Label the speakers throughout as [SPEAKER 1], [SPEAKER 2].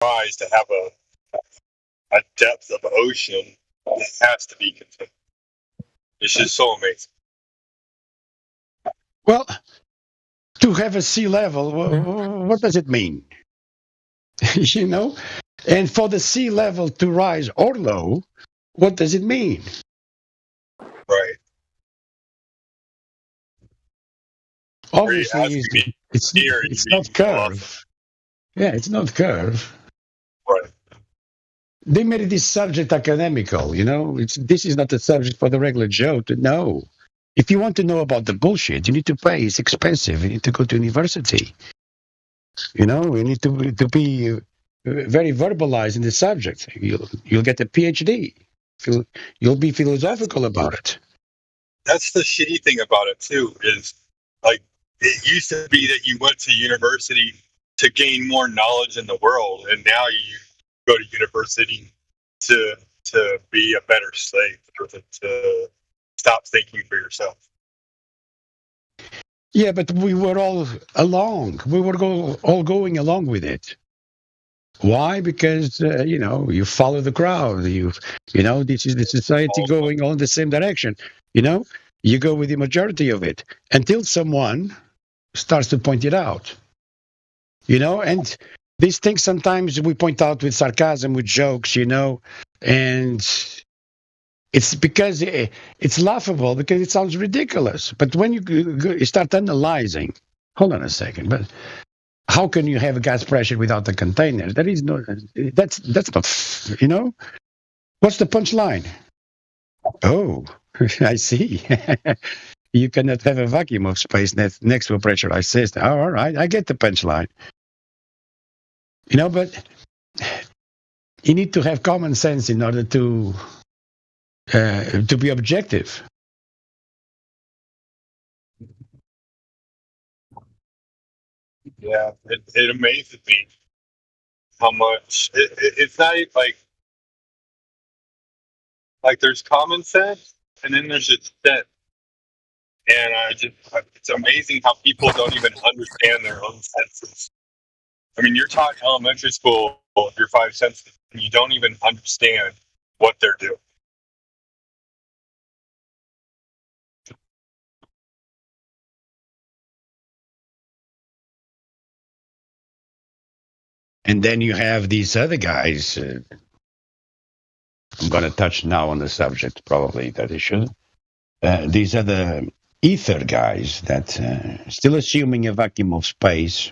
[SPEAKER 1] rise to have a depth of ocean that has to be contained. It's just so amazing.
[SPEAKER 2] Well, to have a sea level, what does it mean? you know, and for the sea level to rise or low, what does it mean?
[SPEAKER 1] Right. Are you
[SPEAKER 2] Obviously,
[SPEAKER 1] asking me
[SPEAKER 2] it's
[SPEAKER 1] or are you
[SPEAKER 2] it's
[SPEAKER 1] being
[SPEAKER 2] not
[SPEAKER 1] philosophical?
[SPEAKER 2] curve. Yeah, it's not curve.
[SPEAKER 1] Right.
[SPEAKER 2] They made this subject academical. This is not a subject for the regular Joe to know. If you want to know about the bullshit, you need to pay. It's expensive. You need to go to university. You need to be very verbalized in the subject. You'll get a PhD. You'll, you'll be
[SPEAKER 1] That's
[SPEAKER 2] philosophical about it.
[SPEAKER 1] that's the shitty thing about it too, is like it used to be that you went to university to gain more knowledge in the world, and now you go to university to be a better slave, or to stop thinking for yourself.
[SPEAKER 2] Yeah, but we were all along. We were all going along with it. Why? Because you follow the crowd. This is the society
[SPEAKER 1] Also,
[SPEAKER 2] going all in the same direction. You know, you go with the majority of it until someone starts to point it out. And these things sometimes we point out with sarcasm, with jokes. And it's because it's laughable because it sounds ridiculous. But when you start analyzing, hold on a second, but how can you have gas pressure without a container? There is no. That's not. What's the punchline? Oh, I see. You cannot have a vacuum of space next to a pressurized system. Oh, all right, I get the punchline. But you need to have common sense in order to be objective.
[SPEAKER 1] yeah, it amazes me how much it's not even like there's common sense, and then there's just sense. And it's amazing how people don't even understand their own senses. I mean, you're taught in elementary school your five senses, and you don't even understand what they're doing.
[SPEAKER 2] And then you have these other guys. I'm going to touch now on the subject, probably that I should. These other ether guys that still assuming a vacuum of space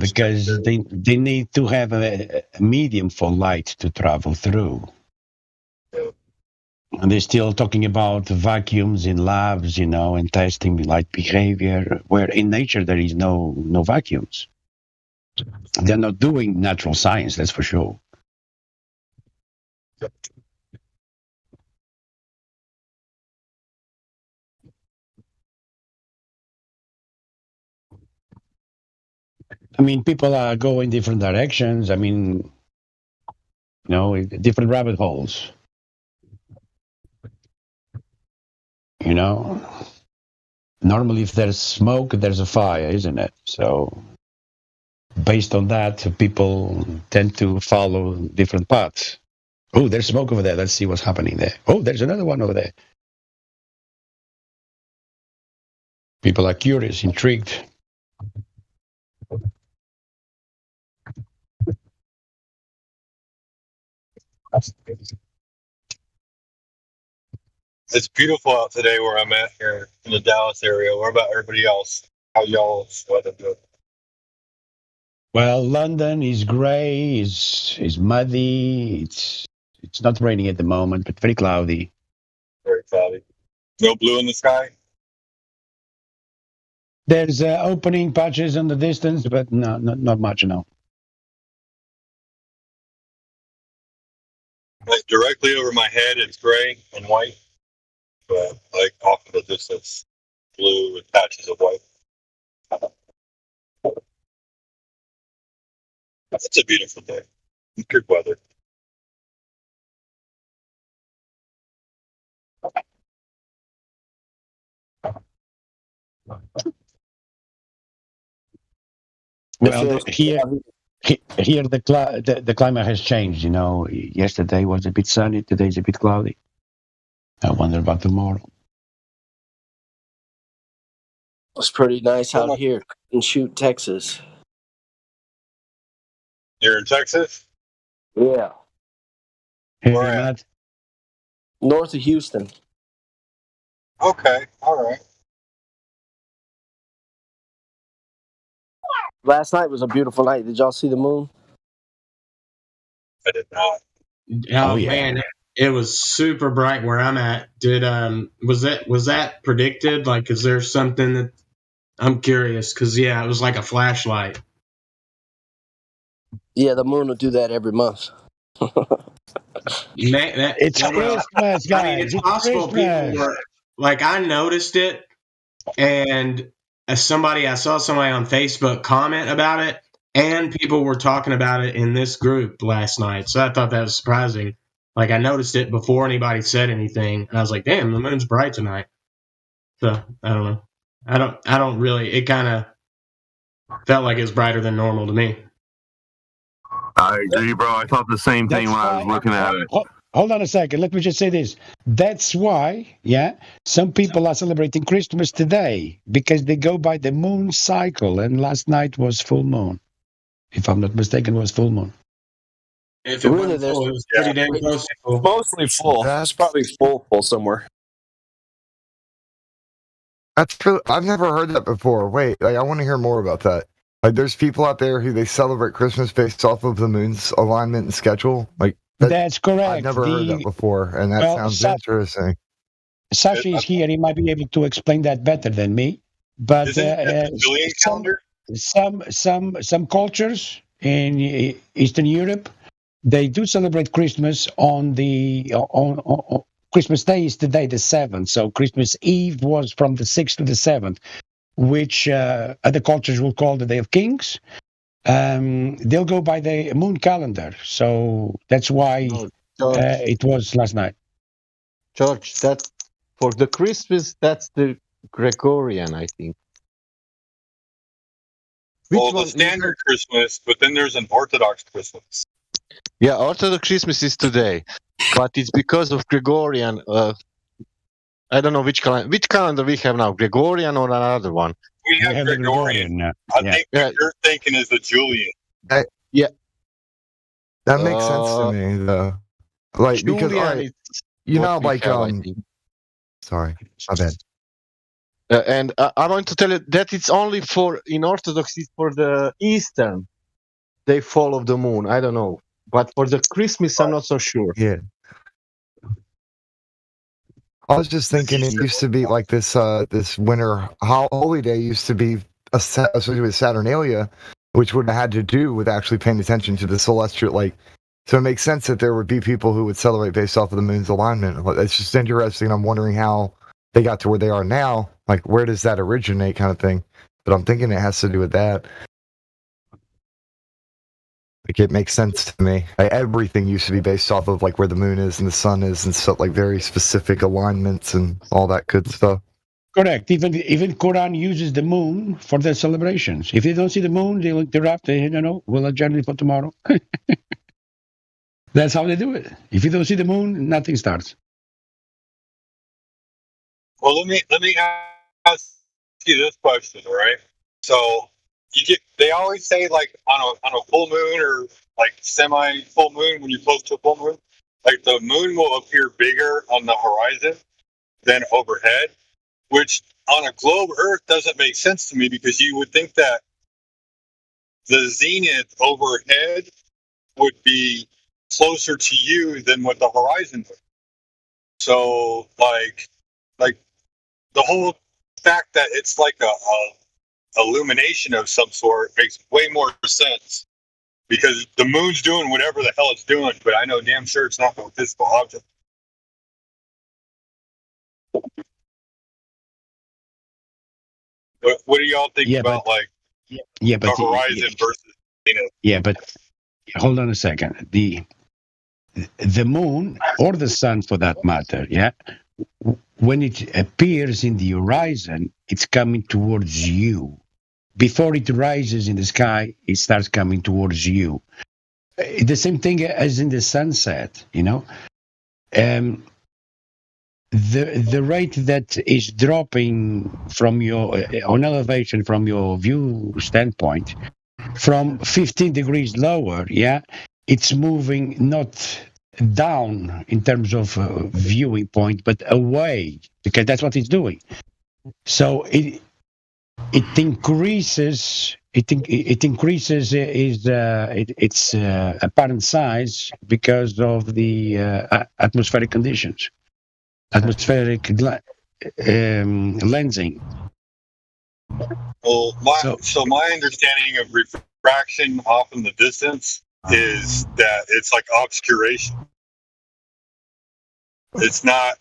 [SPEAKER 2] because they need to have a medium for light to travel through. And they're still talking about vacuums in labs, and testing light behavior, where in nature there is no vacuums. They're not doing natural science, that's for sure. I mean, people are going different directions. I mean, different rabbit holes. You know, normally if there's smoke, there's a fire, isn't it? So, based on that, people tend to follow different paths. Oh, there's smoke over there. Let's see what's happening there. Oh, there's another one over there. People are curious, intrigued.
[SPEAKER 1] It's beautiful out today where I'm at here in the Dallas area. What about everybody else? How y'all's weather doing?
[SPEAKER 2] Well, London is grey, is muddy. It's not raining at the moment, but very cloudy.
[SPEAKER 1] Very cloudy. No blue in the sky.
[SPEAKER 2] There's opening patches in the distance, but no, not much, no.
[SPEAKER 1] Like directly over my head, it's gray and white, but like off in the distance, blue with patches of white. It's a beautiful day. Good weather.
[SPEAKER 2] Well, here, Here the climate has changed. You know, yesterday was a bit sunny. Today's a bit cloudy. I wonder about tomorrow.
[SPEAKER 3] It's pretty nice
[SPEAKER 1] Well,
[SPEAKER 3] out here in Shoot, Texas.
[SPEAKER 1] You're in Texas?
[SPEAKER 3] Yeah,
[SPEAKER 2] Hey,
[SPEAKER 1] Where at?
[SPEAKER 2] Matt.
[SPEAKER 3] north of Houston.
[SPEAKER 1] Okay, all right.
[SPEAKER 3] Last night was a beautiful night. Did y'all see the moon?
[SPEAKER 1] I did not.
[SPEAKER 4] Oh,
[SPEAKER 2] Oh, yeah.
[SPEAKER 4] man, it was super bright where I'm at. Did was that predicted? Like, is there something that I'm curious? Because yeah, it was like a flashlight.
[SPEAKER 3] Yeah, the moon will do that every month.
[SPEAKER 4] Man,
[SPEAKER 2] It's Christmas, guys.
[SPEAKER 4] I mean, it's possible
[SPEAKER 2] Christmas.
[SPEAKER 4] people were like, I noticed it, and I saw somebody on Facebook comment about it, and people were talking about it in this group last night. So I thought that was surprising. Like, I noticed it before anybody said anything, and I was like, "Damn, the moon's bright tonight." So I don't know. I don't really. It kind of felt like it's brighter than normal to me.
[SPEAKER 5] I agree, bro. I thought the same thing
[SPEAKER 2] That's
[SPEAKER 5] when I was
[SPEAKER 2] why-
[SPEAKER 5] looking at it.
[SPEAKER 2] Hold on a second. Let me just say this. That's why, some people are celebrating Christmas today because they go by the moon cycle. And last night was full moon. If I'm not mistaken, it was full moon.
[SPEAKER 4] If it
[SPEAKER 3] Really,
[SPEAKER 4] wasn't full, it was pretty damn close to full.
[SPEAKER 3] Mostly full.
[SPEAKER 6] That's-
[SPEAKER 3] It's probably full somewhere.
[SPEAKER 6] That's true. I've never heard that before. Wait, like I want to hear more about that. Like, there's people out there who they celebrate Christmas based off of the moon's alignment and schedule. Like,
[SPEAKER 2] That's correct.
[SPEAKER 6] I've never heard that before, and that
[SPEAKER 2] well,
[SPEAKER 6] sounds interesting.
[SPEAKER 2] Sashi is here. He might be able to explain that better than me. But
[SPEAKER 1] Isn't it the Julian calendar?
[SPEAKER 2] some cultures in Eastern Europe, they do celebrate Christmas on Christmas Day is today the 7th. So Christmas Eve was from the 6th to the 7th, which other cultures will call the Day of Kings. They'll go by the moon calendar. So that's why
[SPEAKER 7] George,
[SPEAKER 2] it was last night.
[SPEAKER 7] George, that for the Christmas, that's the Gregorian, I think.
[SPEAKER 1] Well, the standard Christmas, but then there's an Orthodox Christmas.
[SPEAKER 7] Yeah, Orthodox Christmas is today, but it's because of Gregorian. I don't know which calendar we have now, Gregorian or another one.
[SPEAKER 1] We have
[SPEAKER 2] the
[SPEAKER 1] Gregorian. I think
[SPEAKER 7] Yeah.
[SPEAKER 1] what you're thinking is the Julian.
[SPEAKER 6] That makes sense to me, though. Like, because
[SPEAKER 7] Julian
[SPEAKER 6] all right,
[SPEAKER 7] is
[SPEAKER 6] you
[SPEAKER 7] what
[SPEAKER 6] know,
[SPEAKER 7] we
[SPEAKER 6] like
[SPEAKER 7] have, I think.
[SPEAKER 6] sorry, my bad.
[SPEAKER 7] And I want to tell you that it's only in Orthodox, it's for the Eastern. They follow the moon. I don't know, but for the Christmas, I'm not so sure.
[SPEAKER 6] Yeah. I was just thinking it used to be like this winter holy day used to be associated with Saturnalia, which would have had to do with actually paying attention to the celestial, like, so it makes sense that there would be people who would celebrate based off of the moon's alignment. It's just interesting. I'm wondering how they got to where they are now. Like, where does that originate, kind of thing? But I'm thinking it has to do with that. Like, it makes sense to me. Like, everything used to be based off of like where the moon is and the sun is and stuff, like very specific alignments and all that good stuff.
[SPEAKER 2] Correct. Even Quran uses the moon for their celebrations. If they don't see the moon, they'll interrupt. We'll adjourn it for tomorrow. That's how they do it. If you don't see the moon, nothing starts.
[SPEAKER 1] Well, let me ask you this question, all right? So they always say like on a full moon or like semi full moon, when you're close to a full moon, like the moon will appear bigger on the horizon than overhead, which on a globe Earth doesn't make sense to me because you would think that the zenith overhead would be closer to you than what the horizon would. So like the whole fact that it's like a illumination of some sort makes way more sense because the moon's doing whatever the hell it's doing, but I know damn sure it's not a physical object. What do y'all think about
[SPEAKER 2] but
[SPEAKER 1] the horizon versus
[SPEAKER 2] but hold on a second. The moon or the sun, for that matter, when it appears in the horizon, it's coming towards you. before it rises in the sky, it starts coming towards you. The same thing as in the sunset, you know. Um, the rate that is dropping from your on elevation from your view standpoint from 15 degrees lower, yeah, it's moving not down in terms of viewing point, but away, because that's what it's doing. So it increases it increases its apparent size because of the atmospheric conditions, atmospheric lensing.
[SPEAKER 1] Well,
[SPEAKER 2] So
[SPEAKER 1] so my understanding of refraction off in the distance is that it's like obscuration. It's not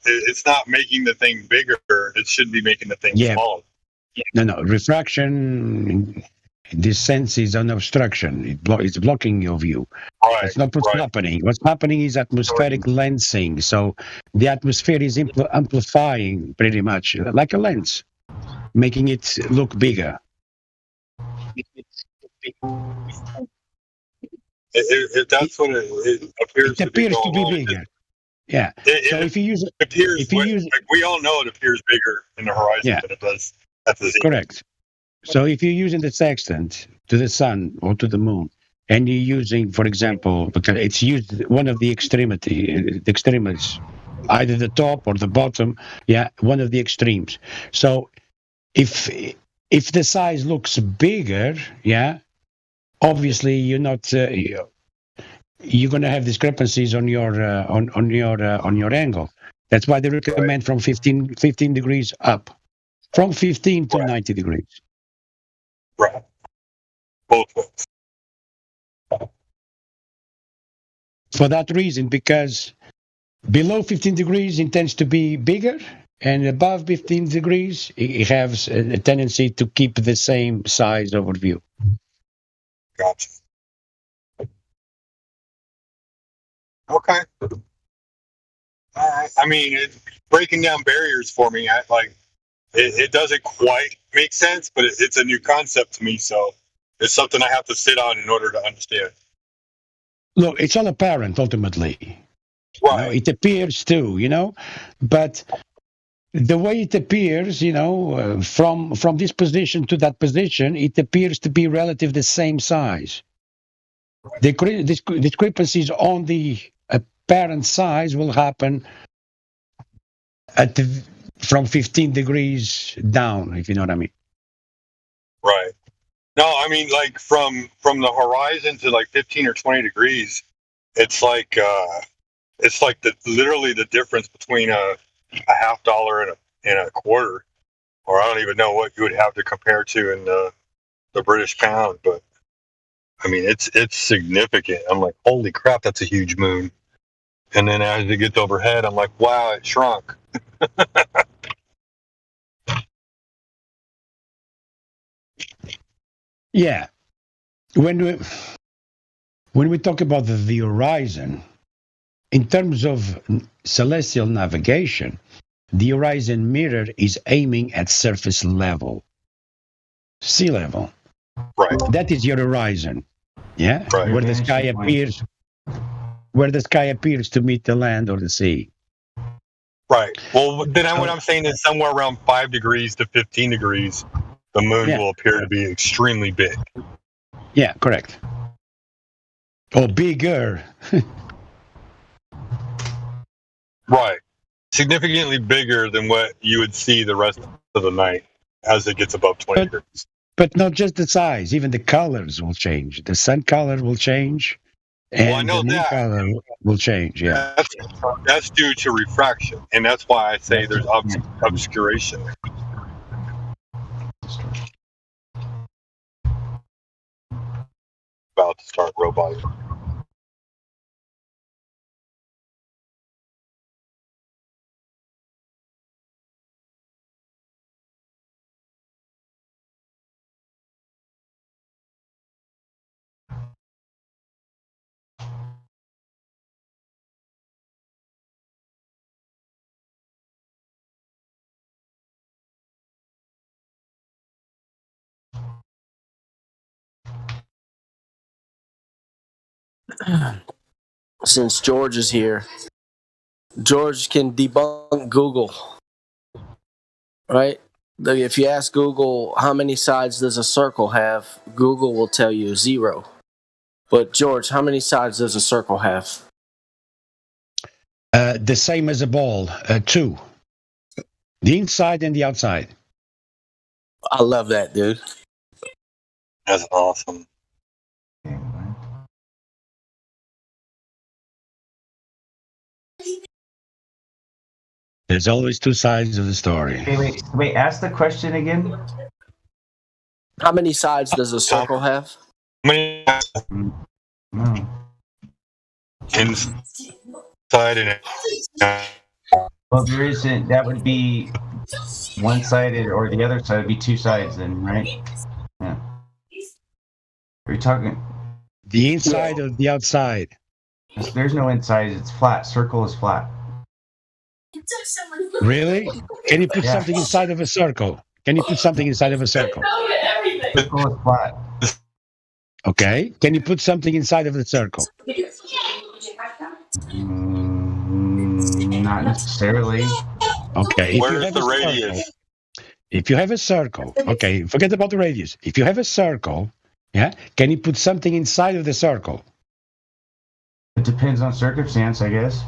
[SPEAKER 1] making the thing bigger. It should be making the thing
[SPEAKER 2] yeah,
[SPEAKER 1] smaller.
[SPEAKER 2] no, refraction. In this sense is an obstruction. It's blocking your view.
[SPEAKER 1] Right,
[SPEAKER 2] That's not what's
[SPEAKER 1] right.
[SPEAKER 2] happening. What's happening is atmospheric lensing. So the atmosphere is amplifying pretty much like a lens, making it look bigger.
[SPEAKER 1] That's what it appears
[SPEAKER 2] It
[SPEAKER 1] to be
[SPEAKER 2] appears to
[SPEAKER 1] going
[SPEAKER 2] be
[SPEAKER 1] on.
[SPEAKER 2] bigger. Yeah. So
[SPEAKER 1] It
[SPEAKER 2] if you use
[SPEAKER 1] appears,
[SPEAKER 2] if you use
[SPEAKER 1] like we all know, it appears bigger in the horizon
[SPEAKER 2] yeah,
[SPEAKER 1] than it does at the zenith.
[SPEAKER 2] correct. So if you're using the sextant to the sun or to the moon, and you're using, for example, because it's used one of the extremes, either the top or the bottom, yeah, one of the extremes. So if the size looks bigger, yeah, obviously you're not you're going to have discrepancies on your on your angle. That's why they recommend from 15 degrees up, from 15 to
[SPEAKER 1] Right.
[SPEAKER 2] 90 degrees.
[SPEAKER 1] Right. Both ways.
[SPEAKER 2] For that reason, because below 15 degrees it tends to be bigger, and above 15 degrees it has a tendency to keep the same size overview.
[SPEAKER 1] Gotcha. Okay. I mean, breaking down barriers for me, it doesn't quite make sense, but it's a new concept to me. So it's something I have to sit on in order to understand.
[SPEAKER 2] Look, it's all apparent ultimately. You know,
[SPEAKER 1] Right.
[SPEAKER 2] it appears too, you know, but the way it appears, you know, from this position to that position, it appears to be relative the same size. The discrepancies on the apparent size will happen at from 15 degrees down, if you know what I mean.
[SPEAKER 1] Right. No, I mean, like from the horizon to like 15 or 20 degrees, it's like the literally the difference between a $50 and a quarter, or I don't even know what you would have to compare to in the British pound, but I mean it's significant. I'm like, holy crap, that's a huge moon. And then as it gets overhead, I'm like, wow, it shrunk.
[SPEAKER 2] Yeah. When we talk about the horizon, in terms of celestial navigation, the horizon mirror is aiming at surface level, sea level.
[SPEAKER 1] Right.
[SPEAKER 2] That is your horizon. Yeah.
[SPEAKER 1] Right.
[SPEAKER 2] Where the sky appears to meet the land or the sea.
[SPEAKER 1] Right. Well, then what I'm saying is somewhere around 5 degrees to 15 degrees, the moon will appear to be extremely big.
[SPEAKER 2] Yeah, correct. Or bigger.
[SPEAKER 1] Right. Significantly bigger than what you would see the rest of the night as it gets above 20 degrees.
[SPEAKER 2] But not just the size, even the colors will change. The sun color will change, and
[SPEAKER 1] I know
[SPEAKER 2] the moon
[SPEAKER 1] that.
[SPEAKER 2] color will change. Yeah.
[SPEAKER 1] That's due to refraction, and that's why I say there's obscuration. About to start robot.
[SPEAKER 3] Since George is here, George can debunk Google, right? If you ask Google how many sides does a circle have, Google will tell you 0. But George, how many sides does a circle have?
[SPEAKER 2] The same as a ball, 2. The inside and the outside.
[SPEAKER 3] I love that, dude.
[SPEAKER 1] That's awesome.
[SPEAKER 2] There's always 2 sides of the story.
[SPEAKER 8] Wait. Ask the question again.
[SPEAKER 3] How many sides does a circle have?
[SPEAKER 1] How many
[SPEAKER 8] No.
[SPEAKER 1] inside and
[SPEAKER 8] Well, there isn't. That would be one-sided, or the other side would be 2 sides, then, right? Yeah. Are you talking?
[SPEAKER 2] The inside or the outside?
[SPEAKER 8] There's no inside. It's flat. Circle is flat.
[SPEAKER 2] Really? Can you put
[SPEAKER 8] Yeah.
[SPEAKER 2] something inside of a circle? Can you put something inside of a circle?
[SPEAKER 8] Circle is flat.
[SPEAKER 2] Okay. Can you put something inside of the circle?
[SPEAKER 8] Not necessarily.
[SPEAKER 2] Okay. If
[SPEAKER 1] where
[SPEAKER 2] you
[SPEAKER 1] is
[SPEAKER 2] have
[SPEAKER 1] the
[SPEAKER 2] a circle,
[SPEAKER 1] radius?
[SPEAKER 2] if you have a circle, okay, forget about the radius. If you have a circle, yeah, can you put something inside of the circle?
[SPEAKER 8] It depends on circumstance, I guess.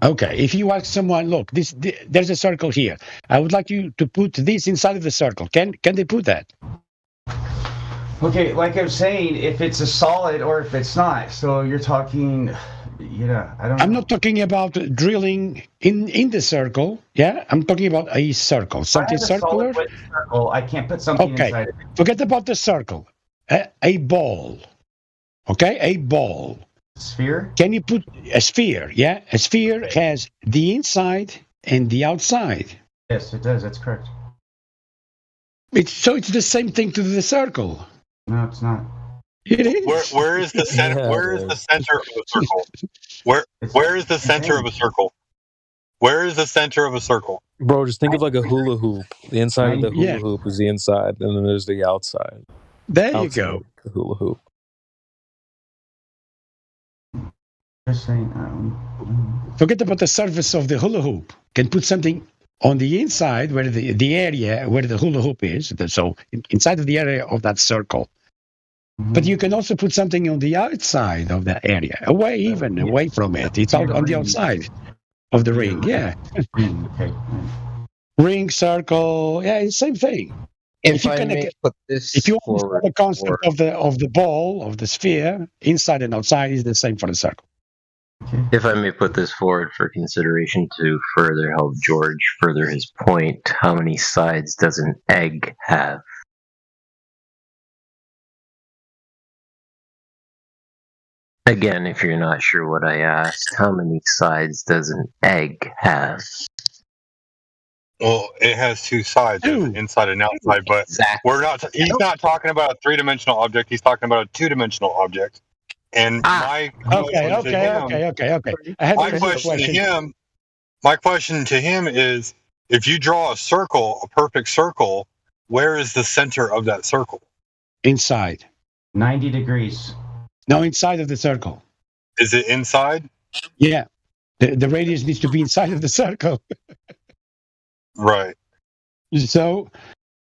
[SPEAKER 2] Okay. If you ask someone, look, there's a circle here. I would like you to put this inside of the circle. Can they put that?
[SPEAKER 8] Okay, like I'm saying, if it's a solid or if it's not. So you're talking, I don't.
[SPEAKER 2] I'm not talking about drilling in the circle. Yeah, I'm talking about a circle, something
[SPEAKER 8] If I have a solid
[SPEAKER 2] circular.
[SPEAKER 8] width circle, I can't put something
[SPEAKER 2] Okay.
[SPEAKER 8] inside it.
[SPEAKER 2] Forget about the circle. A ball. Okay, a ball.
[SPEAKER 8] Sphere?
[SPEAKER 2] Can you put a sphere? Yeah, a sphere has the inside and the outside.
[SPEAKER 8] Yes, it does. That's correct.
[SPEAKER 2] It's the same thing to the circle.
[SPEAKER 8] No, it's not.
[SPEAKER 2] It is.
[SPEAKER 1] Where is the center?
[SPEAKER 3] Yeah,
[SPEAKER 1] Where is
[SPEAKER 3] it
[SPEAKER 1] the
[SPEAKER 3] is.
[SPEAKER 1] center of a circle? Where is the center of a circle? Where is the center of a circle?
[SPEAKER 9] Bro, just think of like a hula hoop. The inside of the hula
[SPEAKER 2] Yeah.
[SPEAKER 9] hoop is the inside, and then there's the outside.
[SPEAKER 2] There you
[SPEAKER 9] Outside
[SPEAKER 2] go.
[SPEAKER 9] of the hula hoop.
[SPEAKER 8] Just saying.
[SPEAKER 2] Forget about the surface of the hula hoop. Can put something on the inside where the area where the hula hoop is. So inside of the area of that circle. But you can also put something on the outside of that area, away from it. It's out on the outside of the ring. Yeah,
[SPEAKER 8] Okay.
[SPEAKER 2] ring, circle. Yeah, it's the same thing.
[SPEAKER 10] If
[SPEAKER 2] you
[SPEAKER 10] I
[SPEAKER 2] can-
[SPEAKER 10] may put this
[SPEAKER 2] If you
[SPEAKER 10] forward,
[SPEAKER 2] understand the concept of the ball, of the sphere, inside and outside is the same for the circle.
[SPEAKER 10] if I may put this forward for consideration to further help George further his point, how many sides does an egg have? Again, if you're not sure what I asked, how many sides does an egg have?
[SPEAKER 1] Well, it has 2 sides, there's an inside and outside. But
[SPEAKER 10] Exactly.
[SPEAKER 1] we're not. He's not talking about a 3-dimensional object. He's talking about a 2-dimensional object. And my
[SPEAKER 2] Okay. I have
[SPEAKER 1] my
[SPEAKER 2] a
[SPEAKER 1] question to him is: if you draw a circle, a perfect circle, where is the center of that circle?
[SPEAKER 2] Inside.
[SPEAKER 8] 90 degrees.
[SPEAKER 2] No, inside of the circle.
[SPEAKER 1] Is it inside?
[SPEAKER 2] Yeah. The radius needs to be inside of the circle.
[SPEAKER 1] Right.
[SPEAKER 2] So,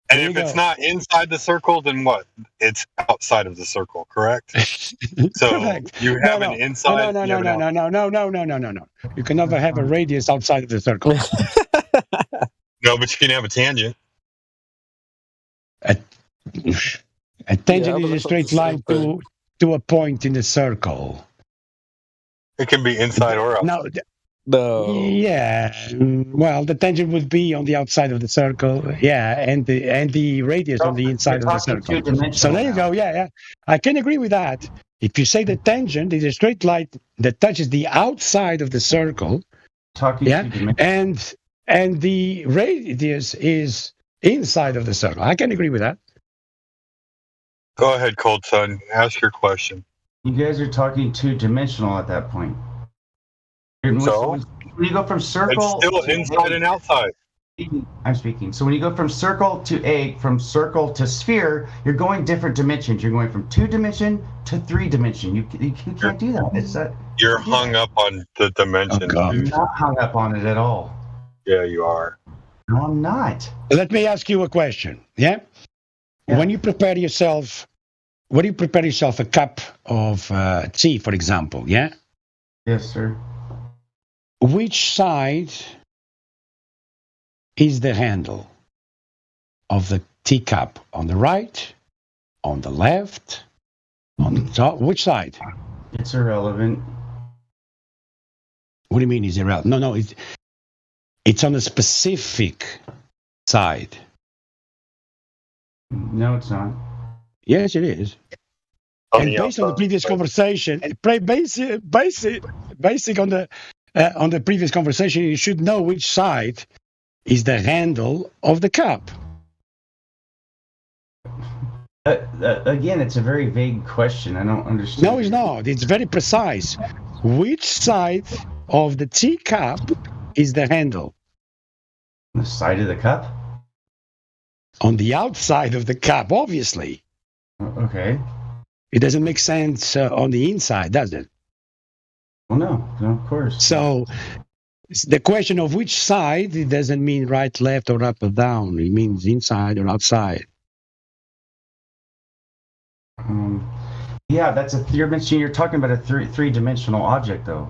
[SPEAKER 1] And
[SPEAKER 2] there
[SPEAKER 1] if
[SPEAKER 2] you
[SPEAKER 1] it's
[SPEAKER 2] go.
[SPEAKER 1] not inside the circle, then what? It's outside of the circle, correct? So
[SPEAKER 2] Correct.
[SPEAKER 1] you have an inside.
[SPEAKER 2] No.
[SPEAKER 1] you have an out-
[SPEAKER 2] You can never have a radius outside of the circle.
[SPEAKER 1] No, but you can have a tangent.
[SPEAKER 2] A tangent
[SPEAKER 9] but
[SPEAKER 2] is a
[SPEAKER 9] that's
[SPEAKER 2] straight
[SPEAKER 9] the same
[SPEAKER 2] line
[SPEAKER 9] thing.
[SPEAKER 2] to a point in the circle.
[SPEAKER 1] It can be inside or out.
[SPEAKER 2] Now,
[SPEAKER 9] No.
[SPEAKER 2] yeah. Well, the tangent would be on the outside of the circle. Yeah, and the radius on the inside of the circle. So there you go. Yeah. I can agree with that. If you say the tangent is a straight line that touches the outside of the circle, yeah, and the radius is inside of the circle, I can agree with that.
[SPEAKER 1] Go ahead, Cold Sun. Ask your question.
[SPEAKER 8] You guys are talking 2-dimensional at that point.
[SPEAKER 1] So?
[SPEAKER 8] When you go from circle,
[SPEAKER 1] It's still
[SPEAKER 8] to
[SPEAKER 1] inside and outside.
[SPEAKER 8] I'm speaking. So when you go from circle to egg, from circle to sphere, you're going different dimensions. You're going from 2-dimension to 3-dimension. You can't do that. It's that.
[SPEAKER 1] You're hung up on the dimension.
[SPEAKER 8] I'm not hung up on it at all.
[SPEAKER 1] Yeah, you are.
[SPEAKER 8] No, I'm not.
[SPEAKER 2] Let me ask you a question. Yeah? When you prepare yourself, a cup of tea, for example, yeah?
[SPEAKER 8] Yes, sir.
[SPEAKER 2] Which side is the handle of the teacup? On the right, on the left, on the top? Which side?
[SPEAKER 8] It's irrelevant.
[SPEAKER 2] What do you mean is irrelevant? No, it's on a specific side.
[SPEAKER 8] No, it's not.
[SPEAKER 2] Yes, it is.
[SPEAKER 1] On
[SPEAKER 2] And
[SPEAKER 1] the
[SPEAKER 2] based on the
[SPEAKER 1] outside.
[SPEAKER 2] previous conversation, basic on the previous conversation, you should know which side is the handle of the cup.
[SPEAKER 8] Again, it's a very vague question. I don't understand.
[SPEAKER 2] No, it's not. It's very precise. Which side of the teacup is the handle?
[SPEAKER 8] The side of the cup?
[SPEAKER 2] On the outside of the cup, obviously.
[SPEAKER 8] Okay.
[SPEAKER 2] It doesn't make sense on the inside, does it?
[SPEAKER 8] Well, no, of course.
[SPEAKER 2] So the question of which side, it doesn't mean right, left, or up or down. It means inside or outside.
[SPEAKER 8] Yeah, that's you're talking about a three-dimensional object, though.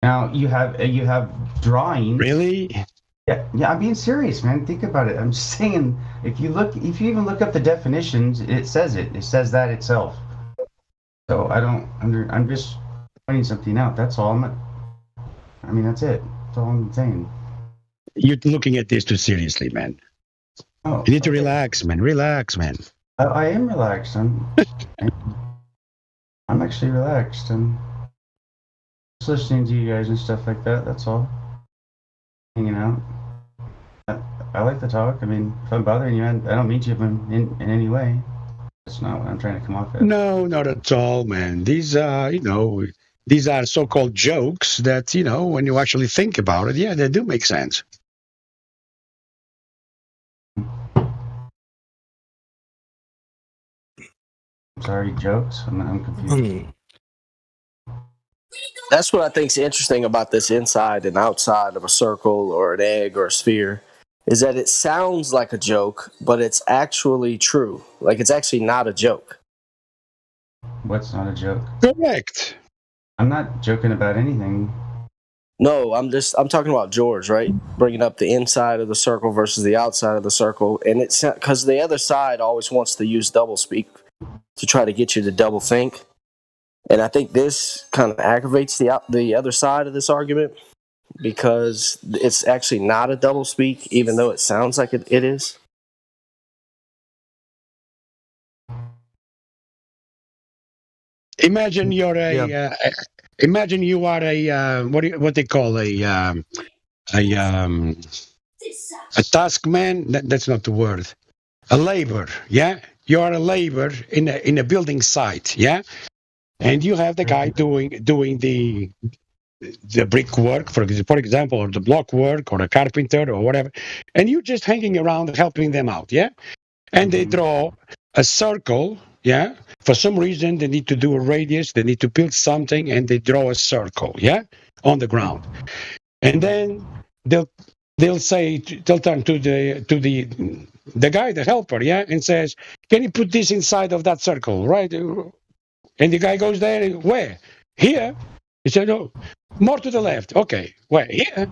[SPEAKER 8] Now you have drawings.
[SPEAKER 2] Really?
[SPEAKER 8] Yeah, I'm being serious, man. Think about it. I'm just saying, if you even look up the definitions, it says that itself. So I'm just pointing something out. That's all. That's it. That's all I'm saying.
[SPEAKER 2] You're looking at this too seriously, man.
[SPEAKER 8] Oh,
[SPEAKER 2] you need to relax, man. Relax, man.
[SPEAKER 8] I am relaxed. I'm actually relaxed. I'm just listening to you guys and stuff like that. That's all. Hanging out. I like to talk. If I'm bothering you, I don't mean to in any way. That's not what I'm trying to come off as.
[SPEAKER 2] No, not at all, man. These are, these are so-called jokes that, when you actually think about it, yeah, they do make sense.
[SPEAKER 8] Sorry, jokes? I'm confused.
[SPEAKER 3] That's what I think's interesting about this inside and outside of a circle or an egg or a sphere, is that it sounds like a joke, but it's actually true. Like, it's actually not a joke.
[SPEAKER 8] What's not a joke?
[SPEAKER 2] Correct.
[SPEAKER 8] I'm not joking about anything.
[SPEAKER 3] No, I'm talking about George, right? Bringing up the inside of the circle versus the outside of the circle. And it's because the other side always wants to use doublespeak to try to get you to double think. And I think this kind of aggravates the other side of this argument because it's actually not a doublespeak, even though it sounds like it is.
[SPEAKER 2] Imagine you're imagine you are a what they call a task man. That's not the word. A labor. Yeah, you are a labor in a building site. Yeah. And you have the guy doing the brickwork, for example, or the block work, or a carpenter, or whatever, and you're just hanging around helping them out, yeah? And they draw a circle, yeah? For some reason, they need to do a radius, they need to build something, and they draw a circle, yeah, on the ground. And then they'll turn to the guy, the helper, yeah, and says, "Can you put this inside of that circle, right?" And the guy goes there, where? Here? He said, "No, more to the left." Okay, where? Here?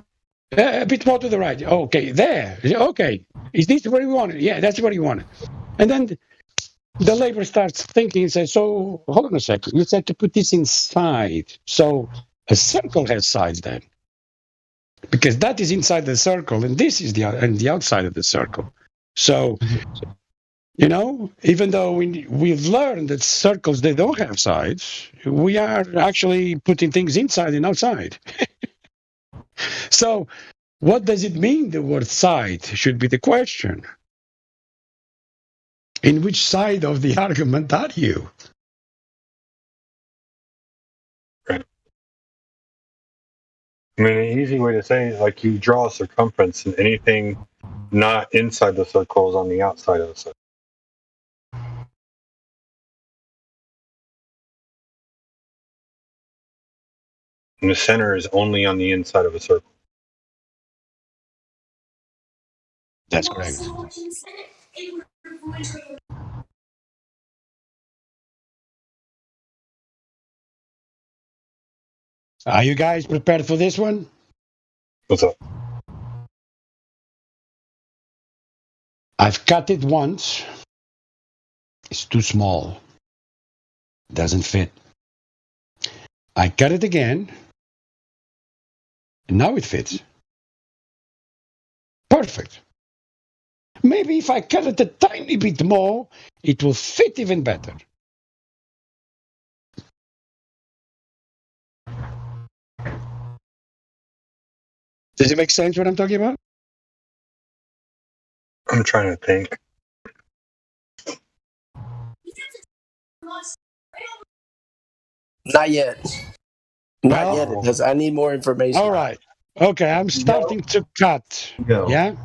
[SPEAKER 2] A bit more to the right. Okay, there. He said, "Okay, is this where you want it?" "Yeah, that's where you want it." And then the labor starts thinking and says, "So, hold on a second. You said to put this inside. So a circle has sides then. Because that is inside the circle, and this is the outside of the circle. So... even though we've learned that circles, they don't have sides, we are actually putting things inside and outside. So what does it mean, the word side, should be the question. In which side of the argument are you?
[SPEAKER 1] I mean, an easy way to say it, like you draw a circumference, and anything not inside the circle is on the outside of the circle. And the center is only on the inside of a circle.
[SPEAKER 2] That's correct. Are you guys prepared for this one?
[SPEAKER 1] What's up?
[SPEAKER 2] I've cut it once. It's too small. Doesn't fit. I cut it again. And now it fits. Perfect. Maybe if I cut it a tiny bit more, it will fit even better. Does it make sense what I'm talking about?
[SPEAKER 1] I'm trying to think.
[SPEAKER 3] Not yet. Not
[SPEAKER 2] Well,
[SPEAKER 3] yet, because I need more information.
[SPEAKER 2] All right. Okay, I'm starting to cut.
[SPEAKER 8] Go.
[SPEAKER 2] Yeah?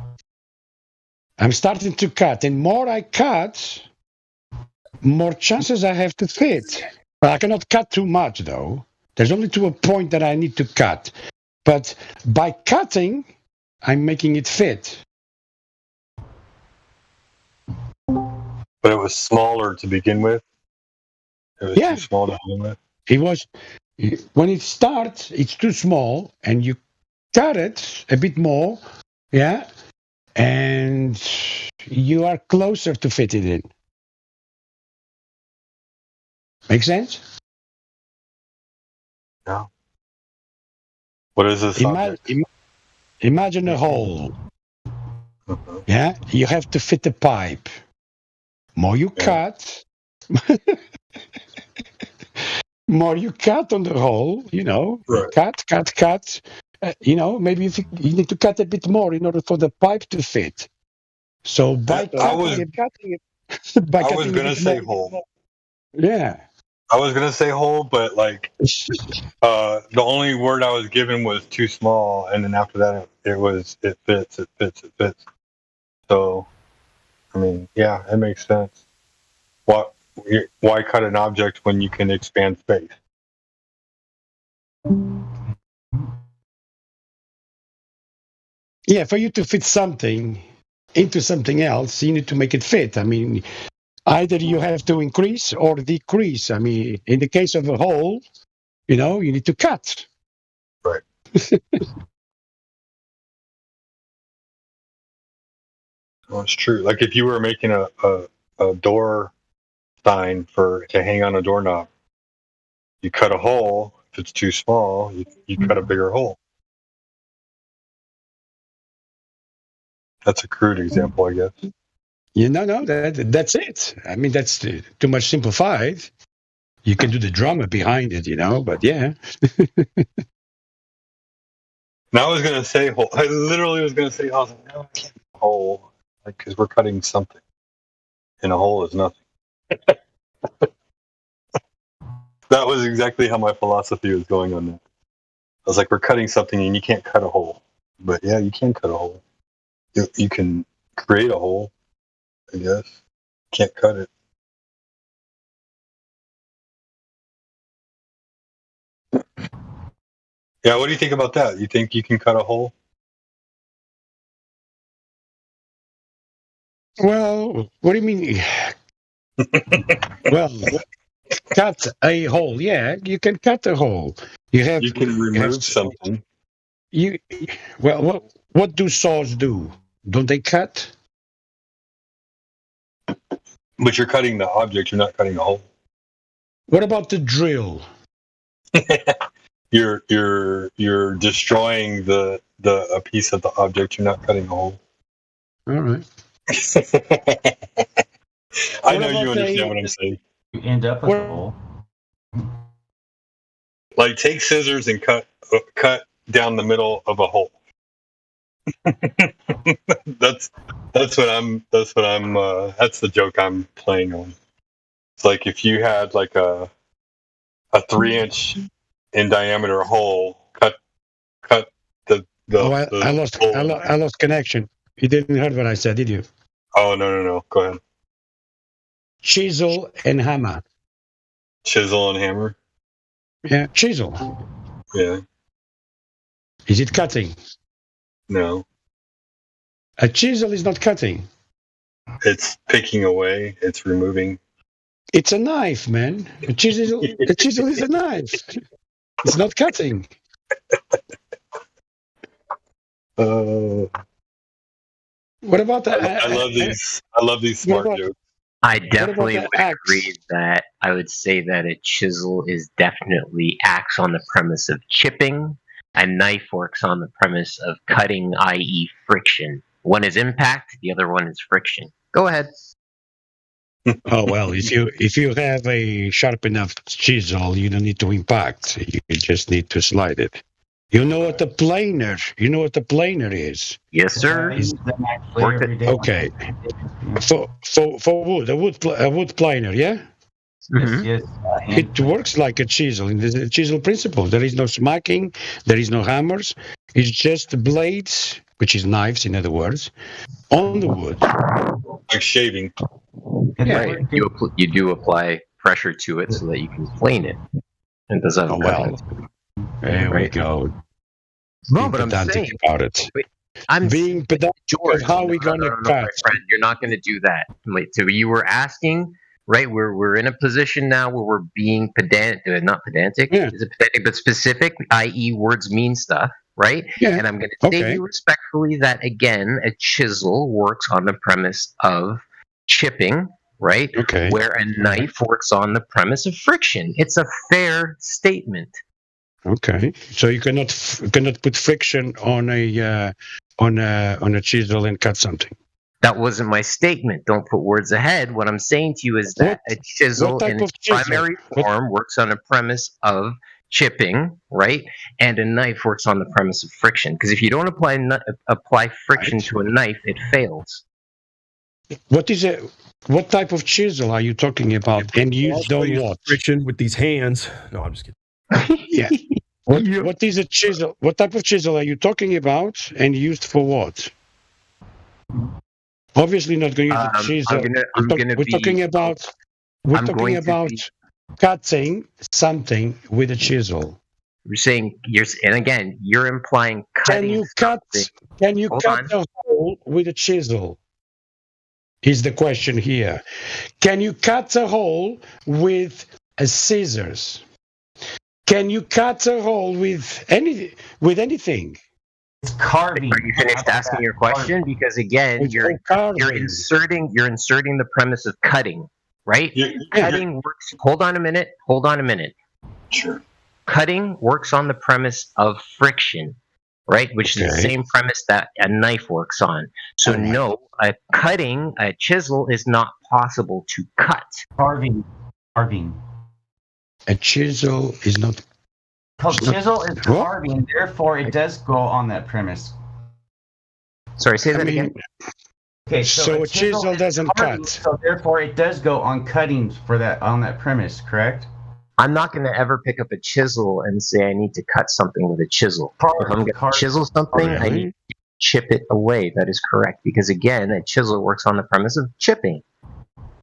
[SPEAKER 2] I'm starting to cut. And more I cut, more chances I have to fit. Well, I cannot cut too much, though. There's only to a point that I need to cut. But by cutting, I'm making it fit.
[SPEAKER 1] But it was smaller to begin with. It was
[SPEAKER 2] Yeah.
[SPEAKER 1] too small to begin with.
[SPEAKER 2] It was, when it starts, it's too small, and you cut it a bit more, yeah, and you are closer to fit it in. Make sense?
[SPEAKER 1] Yeah. What is this object?
[SPEAKER 2] Imagine a hole.
[SPEAKER 1] Mhm.
[SPEAKER 2] Yeah, you have to fit the pipe. More you cut, more you cut on the hole. You know,
[SPEAKER 1] Right.
[SPEAKER 2] cut. Maybe if you need to cut a bit more in order for the pipe to fit. So by
[SPEAKER 1] I was
[SPEAKER 2] cutting it,
[SPEAKER 1] I was gonna say hole.
[SPEAKER 2] yeah.
[SPEAKER 1] I was gonna say hole, but like the only word I was given was too small, and then after that it fits. So, I mean, yeah, it makes sense. Why cut an object when you can expand space?
[SPEAKER 2] Yeah, for you to fit something into something else, you need to make it fit. I mean, either you have to increase or decrease. I mean, in the case of a hole, you need to cut.
[SPEAKER 1] Right. Well, it's true. Like if you were making a door sign to hang on a doorknob, you cut a hole. If it's too small, you cut a bigger hole. That's a crude example, I guess.
[SPEAKER 2] No, that's it. I mean, that's too much simplified. You can do the drama behind it, but yeah.
[SPEAKER 1] Now I was gonna say hole. I literally was gonna say hole. I was like, no, I can't do hole, like because we're cutting something, and a hole is nothing. That was exactly how my philosophy was going on that. I was like, we're cutting something, and you can't cut a hole. But yeah, you can cut a hole. You can create a hole, I guess. Can't cut it. Yeah, what do you think about that? You think you can cut a hole?
[SPEAKER 2] Well, what do you mean? Well, cut a hole. Yeah, you can cut a hole. You
[SPEAKER 1] can remove something.
[SPEAKER 2] What do saws do? Don't they cut?
[SPEAKER 1] But you're cutting the object. You're not cutting a hole.
[SPEAKER 2] What about the drill?
[SPEAKER 1] You're destroying a piece of the object. You're not cutting a hole.
[SPEAKER 2] All right.
[SPEAKER 1] I know you understand what I'm saying.
[SPEAKER 8] You end up with a hole.
[SPEAKER 1] Like take scissors and cut down the middle of a hole. That's the joke I'm playing on. It's like if you had like a 3-inch in diameter hole, cut
[SPEAKER 2] I lost connection. You didn't hear what I said, did you?
[SPEAKER 1] Oh, no. Go ahead.
[SPEAKER 2] Chisel and hammer.
[SPEAKER 1] Chisel and hammer?
[SPEAKER 2] Yeah, chisel.
[SPEAKER 1] Yeah.
[SPEAKER 2] Is it cutting?
[SPEAKER 1] No.
[SPEAKER 2] A chisel is not cutting.
[SPEAKER 1] It's picking away. It's removing.
[SPEAKER 2] It's a knife, man. A chisel is a knife. It's not cutting. What about that?
[SPEAKER 1] I love these smart jokes.
[SPEAKER 10] I definitely
[SPEAKER 2] about
[SPEAKER 10] would
[SPEAKER 2] the axe?
[SPEAKER 10] agree that I would say that a chisel is definitely acts on the premise of chipping. A knife works on the premise of cutting, i.e., friction. One is impact, the other one is friction. Go ahead.
[SPEAKER 2] Oh well, if you have a sharp enough chisel, you don't need to impact. You just need to slide it. You know what the planer? You know what the planer is?
[SPEAKER 10] Yes, sir.
[SPEAKER 8] I use them actually every day.
[SPEAKER 2] Okay. For wood, a wood planer, yeah.
[SPEAKER 10] Mhm.
[SPEAKER 8] Yes.
[SPEAKER 2] It works like a chisel in the chisel principle. There is no smacking, there is no hammers. It's just blades, which is knives, in other words, on the wood.
[SPEAKER 1] Like shaving.
[SPEAKER 10] Right. You do apply pressure to it so that you can plane it. And does have
[SPEAKER 2] Oh, well. There we go.
[SPEAKER 10] No,
[SPEAKER 2] Being
[SPEAKER 10] but I'm
[SPEAKER 2] pedantic
[SPEAKER 10] saying,
[SPEAKER 2] about it.
[SPEAKER 10] I'm
[SPEAKER 2] Being pedantic
[SPEAKER 10] George,
[SPEAKER 2] how we
[SPEAKER 10] no,
[SPEAKER 2] gonna
[SPEAKER 10] no,
[SPEAKER 2] cut?
[SPEAKER 10] my friend, you're not going to do that. Wait, so you were asking, right? We're in a position now where we're being not pedantic,
[SPEAKER 2] Yeah.
[SPEAKER 10] is it pedantic, but specific, i.e., words mean stuff, right?
[SPEAKER 2] Yeah.
[SPEAKER 10] And I'm going to say to
[SPEAKER 2] Okay.
[SPEAKER 10] you respectfully that again, a chisel works on the premise of chipping, right?
[SPEAKER 2] Okay.
[SPEAKER 10] Where a knife works on the premise of friction. It's a fair statement.
[SPEAKER 2] Okay. So you cannot put friction on a chisel and cut something.
[SPEAKER 10] That wasn't my statement. Don't put words ahead. What I'm saying to you is that a chisel
[SPEAKER 2] what type
[SPEAKER 10] in its
[SPEAKER 2] of chisel?
[SPEAKER 10] primary form works on a premise of chipping, right? And a knife works on the premise of friction. Because if you don't apply friction
[SPEAKER 2] Right.
[SPEAKER 10] to a knife, it fails.
[SPEAKER 2] What type of chisel are you talking about? And used on what?
[SPEAKER 11] Friction with these hands. No, I'm just kidding.
[SPEAKER 2] Yeah. What is a chisel? What type of chisel are you talking about? And used for what? Obviously, not going to use a chisel. We're talking about cutting something with a chisel.
[SPEAKER 10] You're saying and again, you're implying cutting.
[SPEAKER 2] Can you
[SPEAKER 10] Hold
[SPEAKER 2] cut
[SPEAKER 10] on.
[SPEAKER 2] a hole with a chisel? Is the question here. Can you cut a hole with a scissors? Can you cut a hole with anything?
[SPEAKER 8] It's carving.
[SPEAKER 10] Are you finished asking your question? Because again,
[SPEAKER 2] It's
[SPEAKER 10] you're
[SPEAKER 2] carving.
[SPEAKER 10] inserting the premise of cutting, right? Cutting works. Hold on a minute.
[SPEAKER 1] Sure.
[SPEAKER 10] Cutting works on the premise of friction, right? Which is the
[SPEAKER 2] Okay.
[SPEAKER 10] same premise that a knife works on. So no, a chisel is not possible to cut.
[SPEAKER 8] Carving.
[SPEAKER 2] A chisel is not.
[SPEAKER 8] Chisel is
[SPEAKER 2] What?
[SPEAKER 8] carving, therefore it does go on that premise.
[SPEAKER 10] Sorry, say
[SPEAKER 2] I
[SPEAKER 10] that
[SPEAKER 2] mean,
[SPEAKER 10] again.
[SPEAKER 8] Okay,
[SPEAKER 2] so a chisel
[SPEAKER 8] is
[SPEAKER 2] doesn't
[SPEAKER 8] carving,
[SPEAKER 2] cut.
[SPEAKER 8] So therefore it does go on cutting on that premise, correct?
[SPEAKER 10] I'm not going to ever pick up a chisel and say I need to cut something with a chisel. If I'm going to chisel something, I
[SPEAKER 2] Really?
[SPEAKER 10] need to chip it away. That is correct. Because again, a chisel works on the premise of chipping.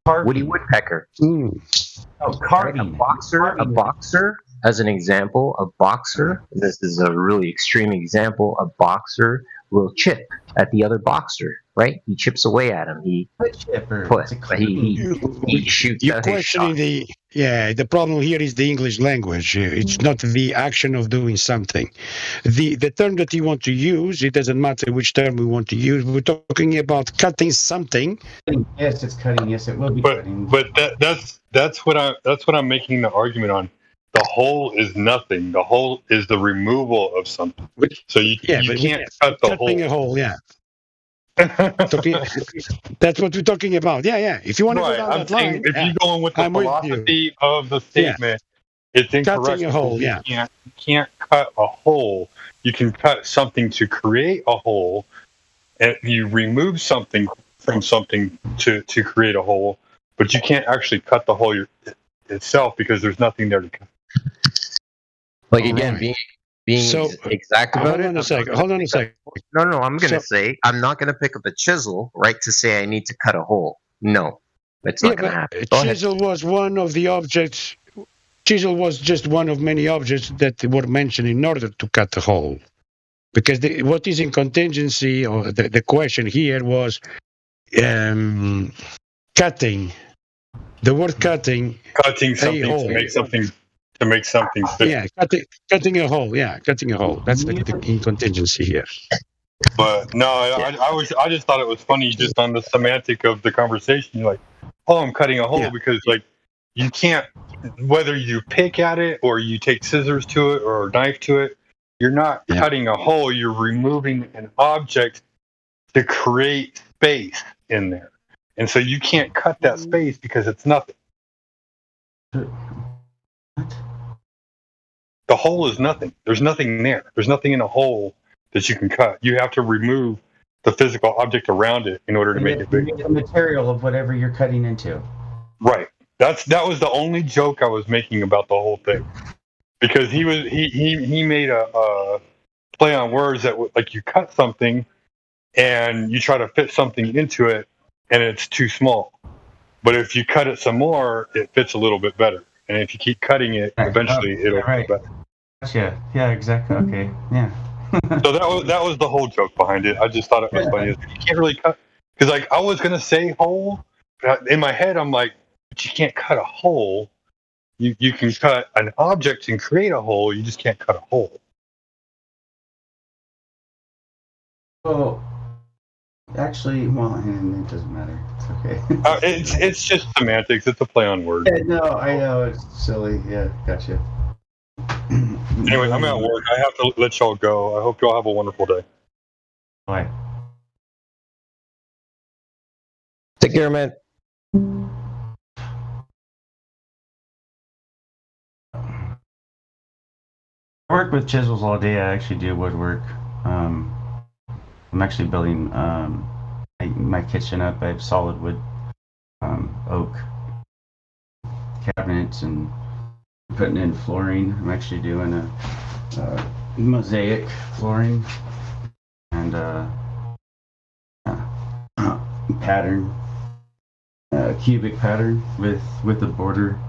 [SPEAKER 10] Woody Woodpecker.
[SPEAKER 8] Oh, carving.
[SPEAKER 10] A boxer, as an example, this is a really extreme example, a boxer will chip at the other boxer, right? He chips away at him. He shoots
[SPEAKER 2] You're
[SPEAKER 10] out his shot.
[SPEAKER 2] questioning the problem here is the English language. It's not the action of doing something. The term that you want to use, it doesn't matter which term we want to use. We're talking about cutting something.
[SPEAKER 8] Yes, it's cutting. Yes, it will be cutting.
[SPEAKER 1] But that's what I'm making the argument on. The whole is nothing. The whole is the removal of something. So you can't cut the
[SPEAKER 2] cutting a hole. Yeah. That's what we're talking about. Yeah. If you want to go down that line,
[SPEAKER 1] if you're going with the
[SPEAKER 2] I'm with
[SPEAKER 1] philosophy of the statement, it's incorrect.
[SPEAKER 2] Cutting a hole,
[SPEAKER 1] You can't cut a hole. You can cut something to create a hole, and you remove something from something to create a hole, but you can't actually cut the hole itself because there's nothing there to cut.
[SPEAKER 10] Like again, being
[SPEAKER 2] So
[SPEAKER 10] exact about
[SPEAKER 2] hold
[SPEAKER 10] it.
[SPEAKER 2] on a
[SPEAKER 10] I'm
[SPEAKER 2] sec.
[SPEAKER 10] not gonna
[SPEAKER 2] Hold on a
[SPEAKER 10] pick up.
[SPEAKER 2] sec.
[SPEAKER 10] No, no, I'm gonna
[SPEAKER 2] So
[SPEAKER 10] say I'm not gonna pick up a chisel, right, to say I need to cut a hole. No, it's
[SPEAKER 2] yeah,
[SPEAKER 10] not gonna
[SPEAKER 2] but
[SPEAKER 10] happen. Go ahead.
[SPEAKER 2] chisel was one of the objects. Chisel was just one of many objects that were mentioned in order to cut the hole. Because what is in contingency, or the question here was cutting. The word cutting
[SPEAKER 1] Cutting
[SPEAKER 2] a
[SPEAKER 1] something
[SPEAKER 2] hole.
[SPEAKER 1] to make something fit.
[SPEAKER 2] Yeah, cutting a hole. Yeah, cutting a hole. That's the in contingency here.
[SPEAKER 1] But no, I just thought it was funny just on the semantic of the conversation. You're like, oh, I'm cutting a hole
[SPEAKER 2] Yeah.
[SPEAKER 1] because like you can't, whether you pick at it or you take scissors to it or a knife to it, you're not
[SPEAKER 2] Yeah.
[SPEAKER 1] cutting a hole. You're removing an object to create space in there, and so you can't cut that space because it's nothing. The hole is nothing. There's nothing there. There's nothing in a hole that you can cut. You have to remove the physical object around it in order to make it big.
[SPEAKER 8] The material of whatever you're cutting into.
[SPEAKER 1] Right. That was the only joke I was making about the whole thing, because he made a play on words that like you cut something and you try to fit something into it and it's too small, but if you cut it some more, it fits a little bit better, and if you keep cutting it, eventually it'll fit better.
[SPEAKER 8] Gotcha. Yeah, exactly. Okay. Yeah.
[SPEAKER 1] So that was the whole joke behind it. I just thought it was funny. You can't really cut, because like I was gonna say hole, but in my head I'm like, but you can't cut a hole. You can cut an object and create a hole. You just can't cut a hole.
[SPEAKER 8] Well, actually, well, and it doesn't matter. It's okay.
[SPEAKER 1] It's just semantics. It's a play on words.
[SPEAKER 8] Yeah, no, I know it's silly. Yeah, gotcha.
[SPEAKER 1] Anyway, I'm at work. I have to let y'all go. I hope y'all have a wonderful day.
[SPEAKER 8] Bye.
[SPEAKER 10] Take care, man.
[SPEAKER 8] I work with chisels all day. I actually do woodwork. I'm actually building my kitchen up. I have solid wood, oak cabinets, and putting in flooring. I'm actually doing a mosaic flooring and pattern, cubic pattern with the border.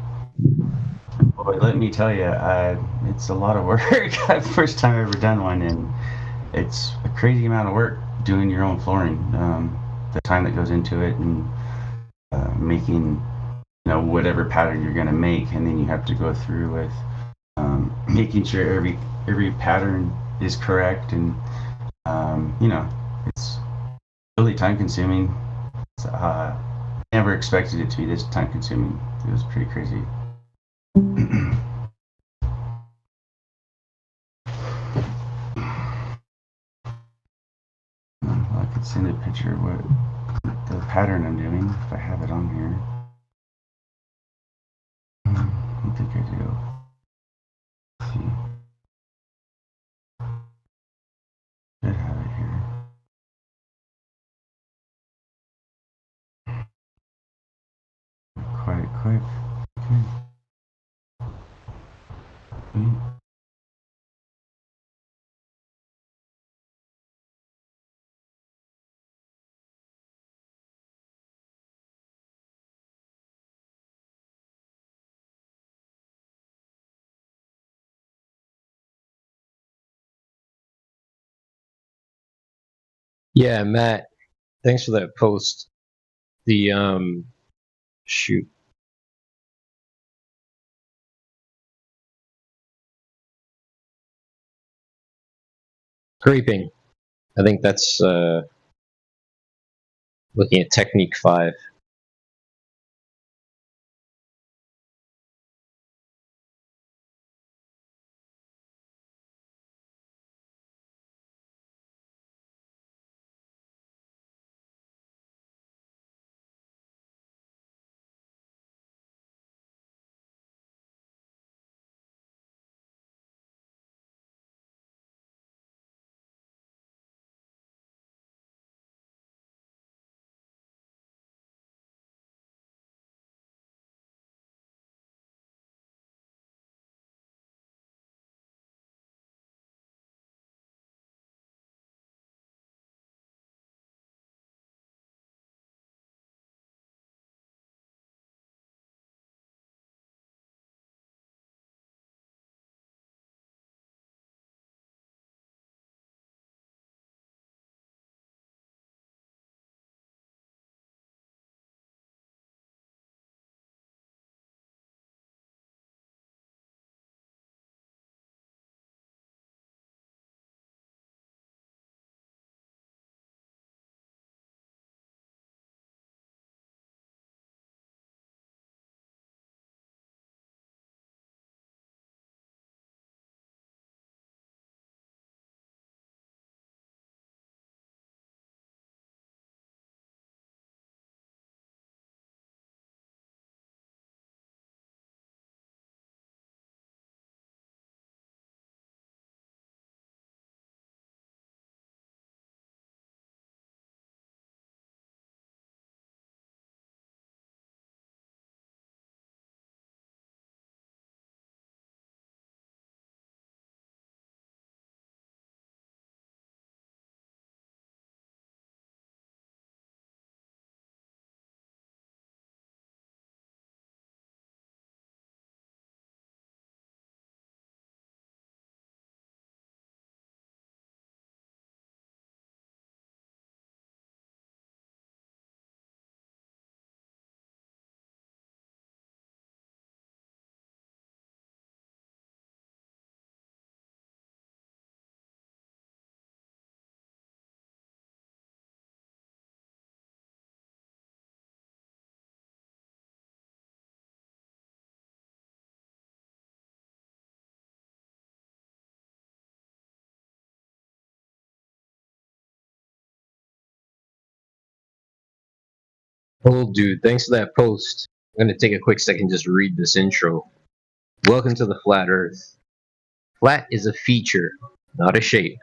[SPEAKER 8] Boy, let me tell you, it's a lot of work. First time I've ever done one, and it's a crazy amount of work doing your own flooring. The time that goes into it, and making, whatever pattern you're going to make, and then you have to go through with making sure every pattern is correct, and it's really time consuming. Never expected it to be this time consuming. It was pretty crazy. I could send a picture of what the pattern I'm doing if I have it on here. I don't think I do. Let's see. Should have it here. Quite quick. Okay.
[SPEAKER 10] Yeah, Matt. Thanks for that post. The shoot. Creeping. I think that's looking at technique 5. Oh, dude, thanks for that post. I'm going to take a quick second just to read this intro. Welcome to the Flat Earth. Flat is a feature, not a shape.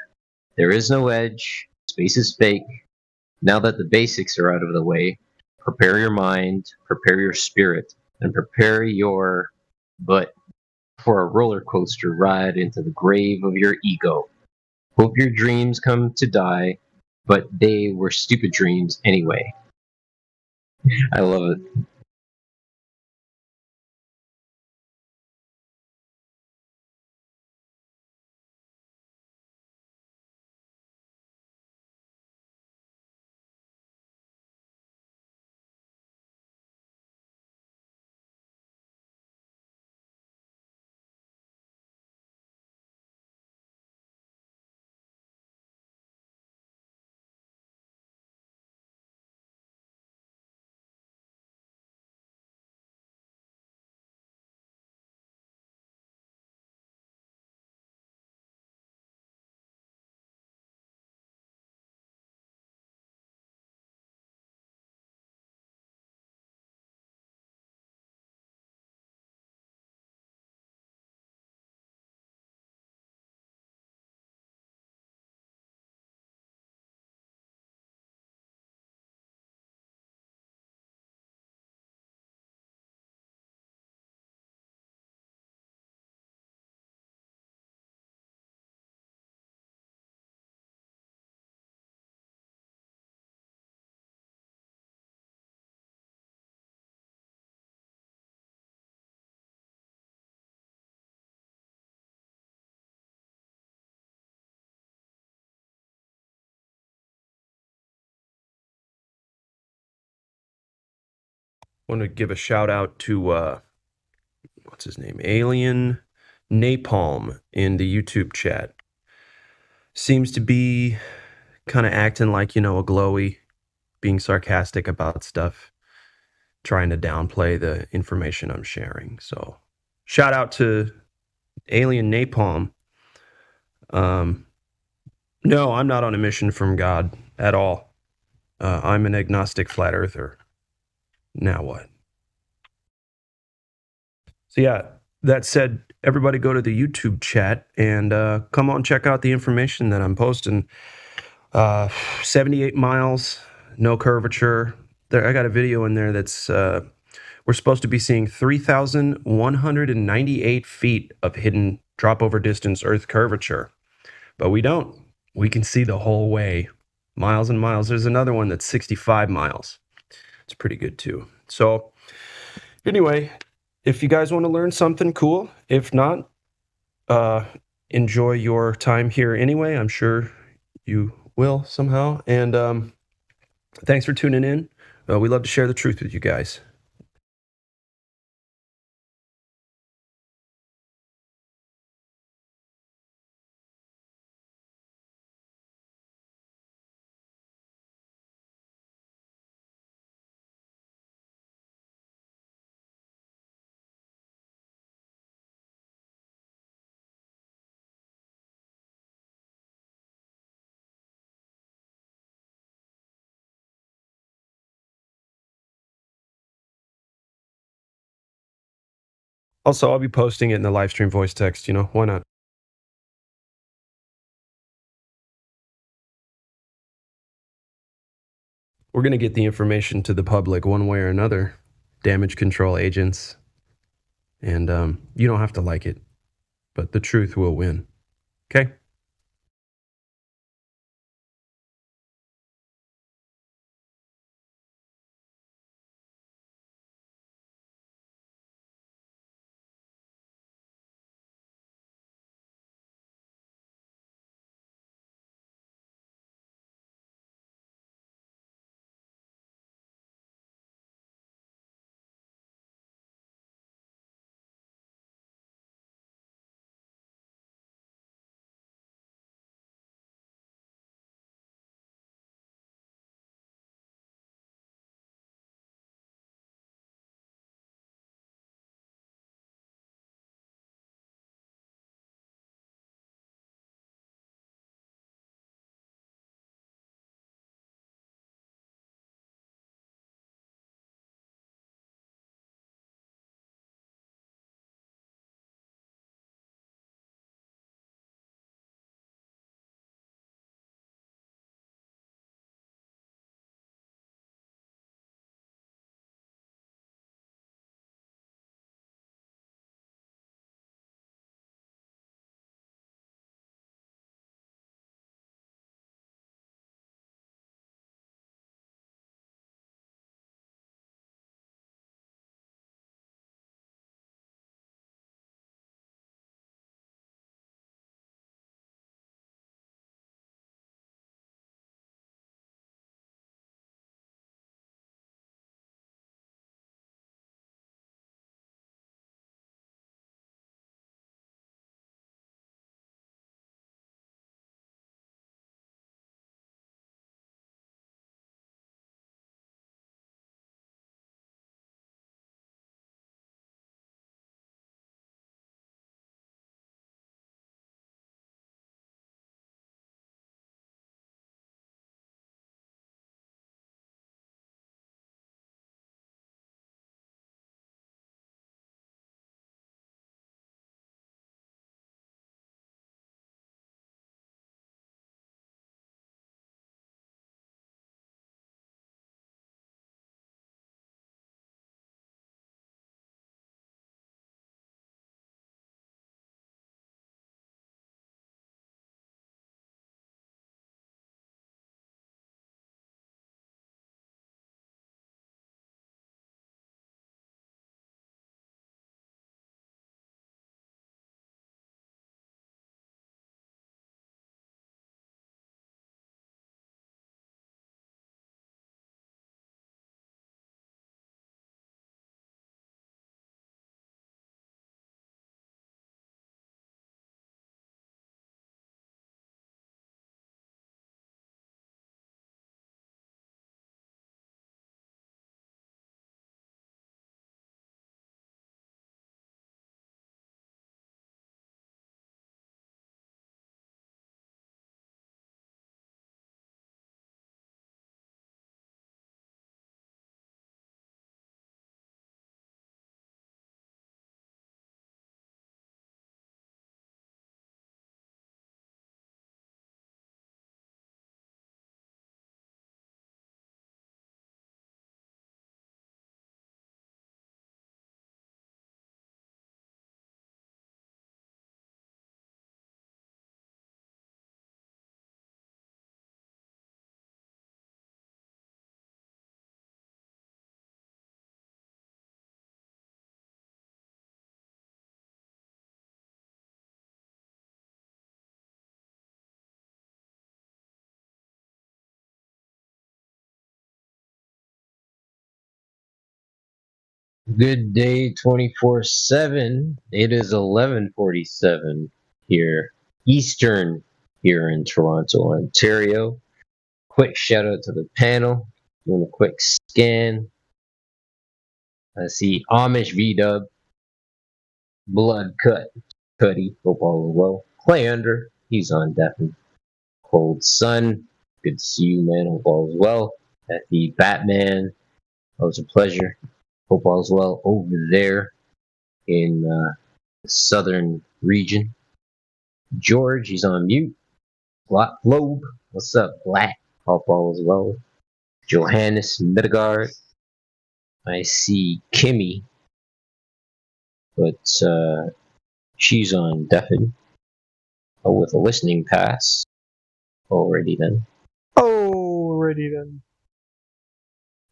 [SPEAKER 10] There is no edge. Space is fake. Now that the basics are out of the way, prepare your mind, prepare your spirit, and prepare your butt for a roller coaster ride into the grave of your ego. Hope your dreams come to die, but they were stupid dreams anyway. I love it.
[SPEAKER 11] Want to give a shout out to what's his name? Alien Napalm in the YouTube chat. Seems to be kind of acting like, a glowy, being sarcastic about stuff, trying to downplay the information I'm sharing. So, shout out to Alien Napalm. No, I'm not on a mission from God at all. I'm an agnostic flat earther. Now what? So yeah, that said, everybody go to the YouTube chat and come on, check out the information that I'm posting. 78 miles, no curvature. There, I got a video in there that's we're supposed to be seeing 3,198 feet of hidden drop over distance Earth curvature, but we don't. We can see the whole way, miles and miles. There's another one that's 65 miles. It's pretty good too. So anyway, if you guys want to learn something cool, if not, enjoy your time here anyway. I'm sure you will somehow. And thanks for tuning in. We love to share the truth with you guys. Also, I'll be posting it in the live stream voice text. Why not? We're going to get the information to the public one way or another. Damage control agents. And you don't have to like it, but the truth will win. Okay?
[SPEAKER 10] Good day 24/7. It is 11:47 here Eastern here in Toronto, Ontario. Quick shout out to the panel. Doing a quick scan. I see Amish V-Dub, Blood Cut, Cuddy, hope all is well. Clay Under, he's on deafen. Cold Sun, good to see you, man. Hope all is well. At the Batman, always a pleasure. Hope all is well over there in the southern region. George, he's on mute. Globe, what's up, Black? Hope all is well. Johannes Midgard. I see Kimmy, but she's on deafen. Oh, with a listening pass. Alrighty then.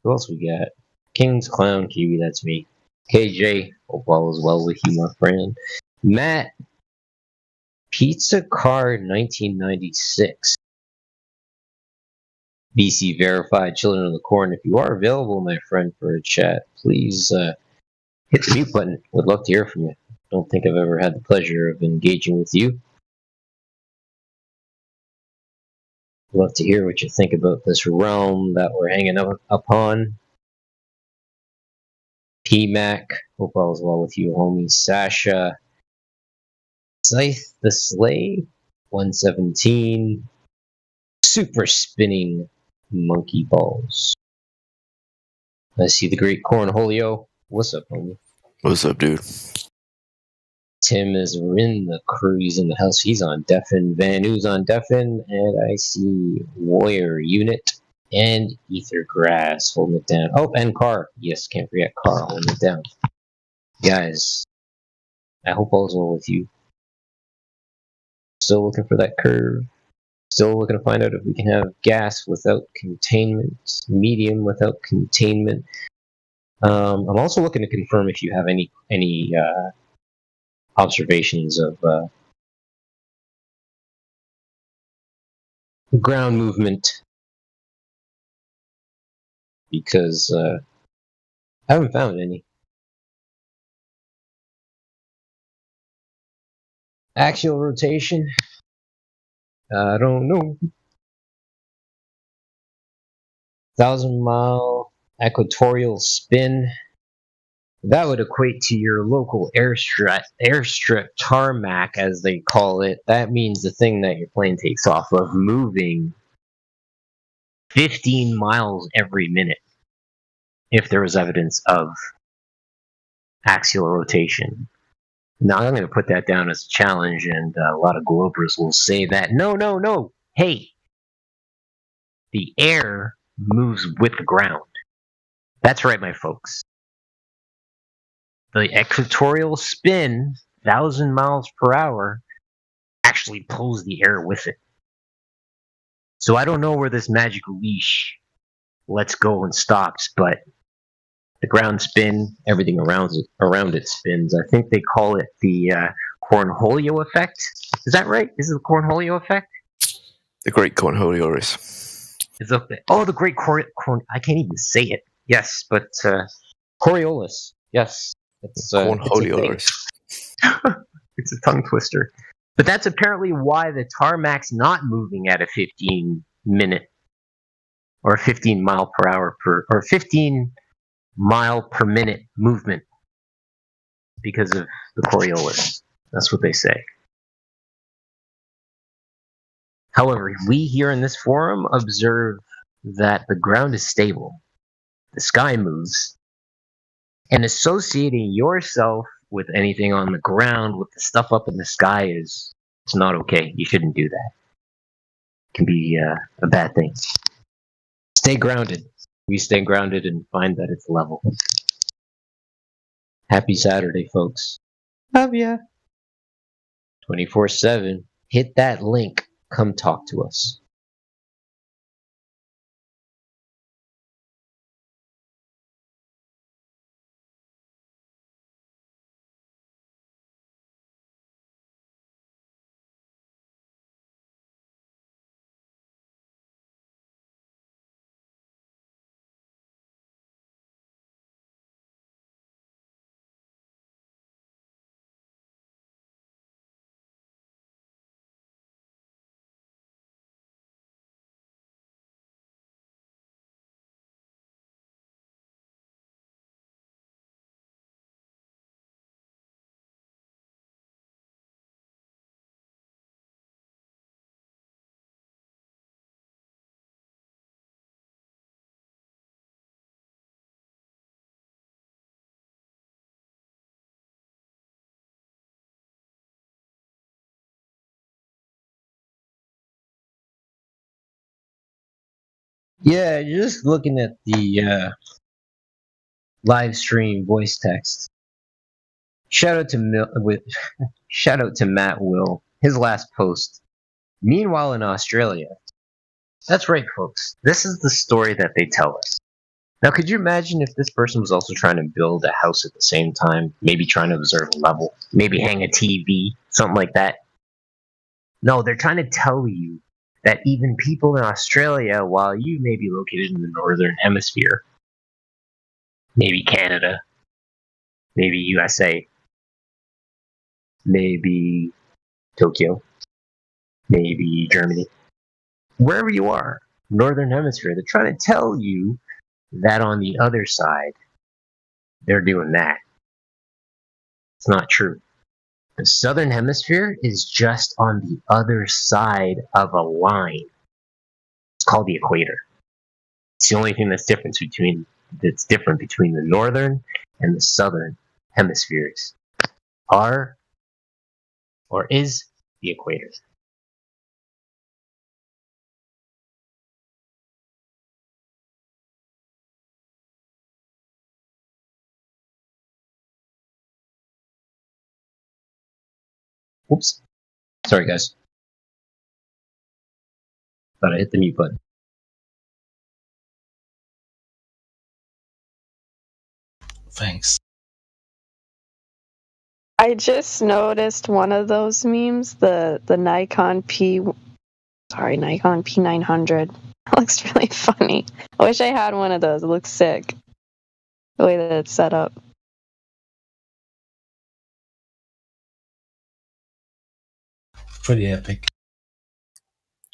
[SPEAKER 10] Who else we got? King's Clown Kiwi, that's me. KJ, hope all is well with you, my friend. Matt, Pizza Card 1996. BC Verified, Children of the Corn. If you are available, my friend, for a chat, please hit the mute button. Would love to hear from you. Don't think I've ever had the pleasure of engaging with you. Love to hear what you think about this realm that we're hanging up upon. PMAC, hope all is well with you, homie. Sasha, Scythe the Slay, 117, Super Spinning Monkey Balls. I see the great Cornholio. What's up, homie?
[SPEAKER 12] What's up, dude?
[SPEAKER 10] Tim is in the crew. He's in the house. He's on deafen. Vanu's on deafen. And I see Warrior Unit and Ethergrass holding it down. Oh, and Carr. Yes, can't forget Carr holding it down. Guys, I hope all is well with you. Still looking for that curve. Still looking to find out if we can have gas without containment, medium without containment. I'm also looking to confirm if you have any observations of ground movement, because I haven't found any. Axial rotation, I don't know. 1,000-mile equatorial spin. That would equate to your local airstrip tarmac, as they call it. That means the thing that your plane takes off of moving 15 miles every minute, if there was evidence of axial rotation. Now, I'm going to put that down as a challenge, and a lot of Globers will say that, no, hey, the air moves with the ground. That's right, my folks. The equatorial spin, 1,000 miles per hour, actually pulls the air with it. So I don't know where this magical leash lets go and stops, but the ground spin, everything around it spins. I think they call it the Cornholio effect. Is that right? Is it the Cornholio effect?
[SPEAKER 12] The great Cornholio race.
[SPEAKER 10] The great I can't even say it. Yes, but Coriolis. Yes. It's
[SPEAKER 12] Cornholio race.
[SPEAKER 10] It's a tongue twister. But that's apparently why the tarmac's not moving at a 15-minute or 15 mile per hour or 15 mile per minute movement, because of the Coriolis. That's what they say. However, we here in this forum observe that the ground is stable, the sky moves, and associating yourself with anything on the ground with the stuff up in the sky it's not okay. You shouldn't do that. It can be a bad thing. Stay grounded. We stay grounded and find that it's level. Happy Saturday, folks. Love ya. 24/7. Hit that link. Come talk to us. Yeah, you're just looking at the live stream voice text. Shout out to shout out to Matt Will. His last post. Meanwhile, in Australia, that's right, folks. This is the story that they tell us. Now, could you imagine if this person was also trying to build a house at the same time? Maybe trying to observe a level, maybe hang a TV, something like that. No, they're trying to tell you that even people in Australia, while you may be located in the northern hemisphere, maybe Canada, maybe USA, maybe Tokyo, maybe Germany, wherever you are, northern hemisphere, they're trying to tell you that on the other side, they're doing that. It's not true. The southern hemisphere is just on the other side of a line. It's called the equator. It's the only thing that's different between the northern and the southern hemispheres. Are or is the equator. Oops. Sorry, guys. Thought I hit the mute button.
[SPEAKER 13] Thanks.
[SPEAKER 14] I just noticed one of those memes, the Nikon P900. It looks really funny. I wish I had one of those. It looks sick. The way that it's set up.
[SPEAKER 13] Pretty epic.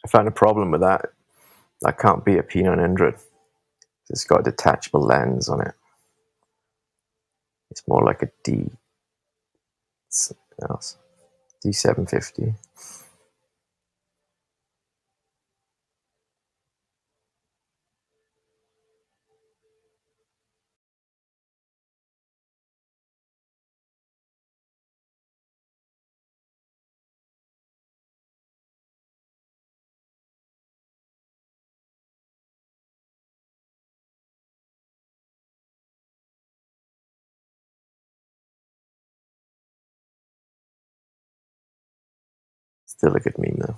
[SPEAKER 12] I found a problem with that. That can't be a P900. It's got a detachable lens on it. It's more like a D750. Still a good meme though.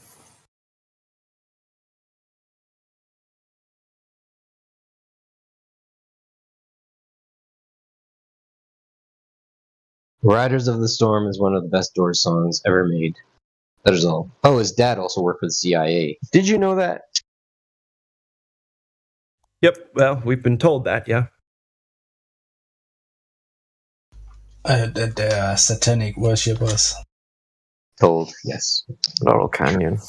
[SPEAKER 10] Riders of the Storm is one of the best Doors songs ever made. That is all. Oh, his dad also worked for the CIA. Did you know that?
[SPEAKER 11] Yep, well, we've been told that, yeah.
[SPEAKER 13] That they are satanic worshippers.
[SPEAKER 10] Told, yes.
[SPEAKER 12] Laurel Canyon.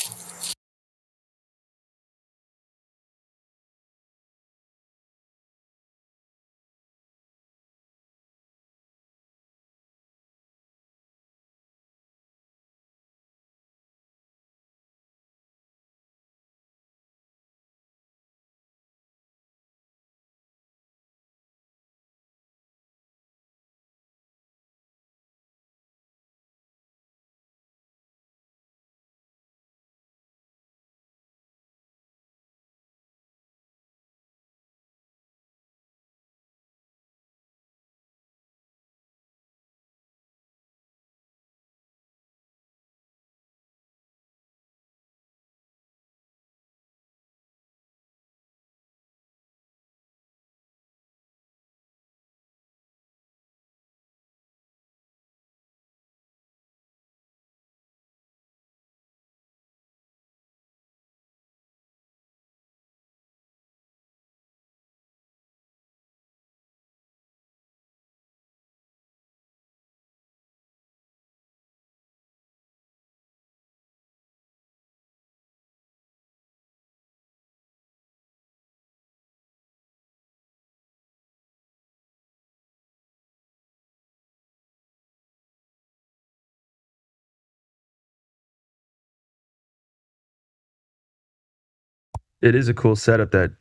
[SPEAKER 11] It is a cool setup, that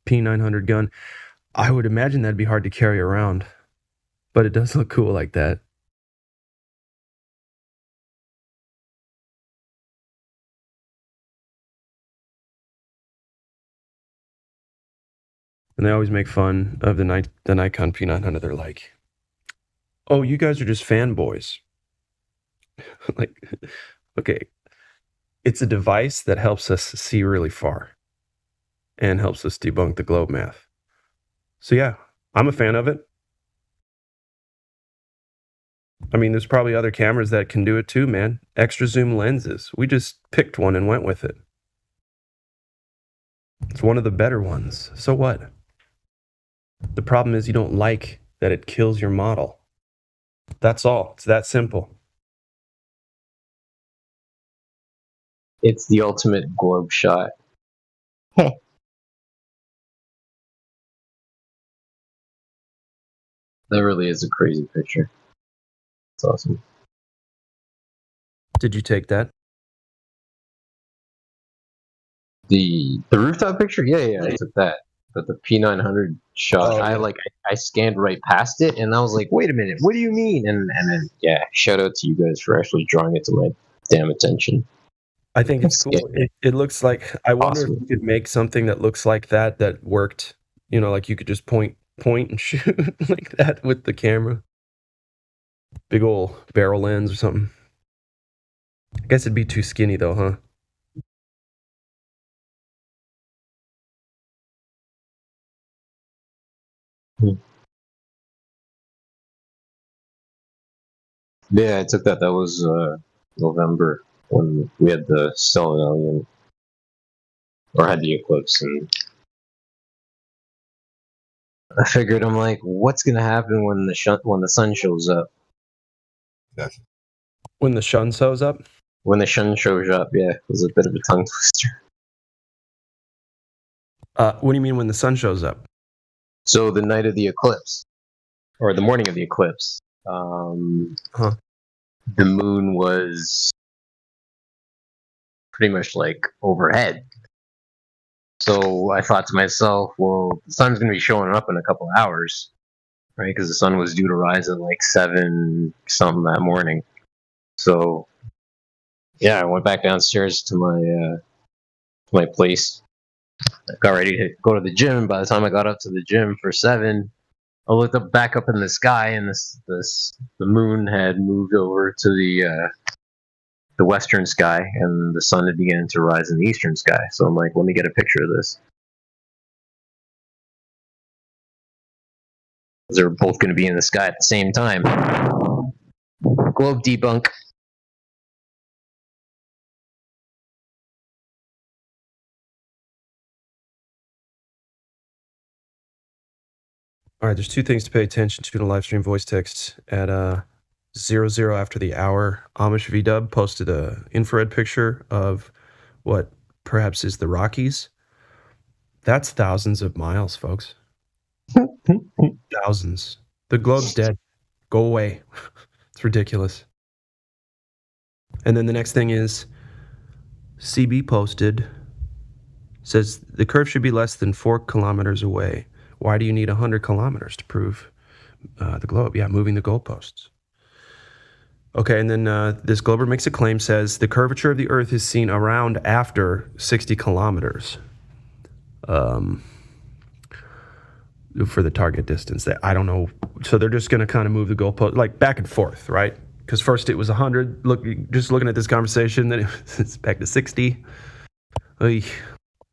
[SPEAKER 11] P900 gun. I would imagine that'd be hard to carry around, but it does look cool like that. And they always make fun of the Nikon P900. They're like, "Oh, you guys are just fanboys." Like, okay, it's a device that helps us see really far and helps us debunk the globe math. So yeah, I'm a fan of it. I mean, there's probably other cameras that can do it too, man. Extra zoom lenses. We just picked one and went with it. It's one of the better ones. So what? The problem is you don't like that it kills your model. That's all. It's that simple.
[SPEAKER 10] It's the ultimate globe shot. That really is a crazy picture. It's awesome.
[SPEAKER 11] Did you take that?
[SPEAKER 10] The rooftop picture? Yeah, I took that. But the P900 shot, I scanned right past it, and I was like, wait a minute, what do you mean? And then, yeah, shout out to you guys for actually drawing it to my damn attention.
[SPEAKER 11] I think it's cool. It looks like, I wonder if you could make something that looks like that worked. You know, like you could just point and shoot like that with the camera. Big old barrel lens or something. I guess it'd be too skinny though, huh?
[SPEAKER 10] Yeah, I took that. That was November when we had the stellium, or had the eclipse, and I figured, I'm like, what's gonna happen when the sun shows up?
[SPEAKER 11] When the sun shows up?
[SPEAKER 10] When the sun shows up, yeah, it was a bit of a tongue twister.
[SPEAKER 11] What do you mean when the sun shows up?
[SPEAKER 10] So the night of the eclipse, or the morning of the eclipse, the moon was pretty much like overhead. So I thought to myself, well, the sun's going to be showing up in a couple of hours, right? Because the sun was due to rise at like 7 something that morning. So yeah, I went back downstairs to my place. I got ready to go to the gym. By the time I got up to the gym for 7, I looked back up in the sky, and the moon had moved over to the western sky, and the sun had begun to rise in the eastern sky. So I'm like, let me get a picture of this. They're both going to be in the sky at the same time. Globe debunk.
[SPEAKER 11] All right, there's 2 things to pay attention to in a live stream voice text. At 00 after the hour, Amish VDub posted a infrared picture of what perhaps is the Rockies. That's thousands of miles, folks. Thousands. The globe's dead. Go away. It's ridiculous. And then the next thing is CB posted, says the curve should be less than 4 kilometers away. Why do you need 100 kilometers to prove the globe? Yeah, moving the goalposts. Okay, and then this Glober makes a claim, says the curvature of the Earth is seen around after 60 kilometers for the target distance. I don't know. So they're just going to kind of move the goalpost, like back and forth, right? Because first it was 100. Look, just looking at this conversation, then it's back to 60. Oy.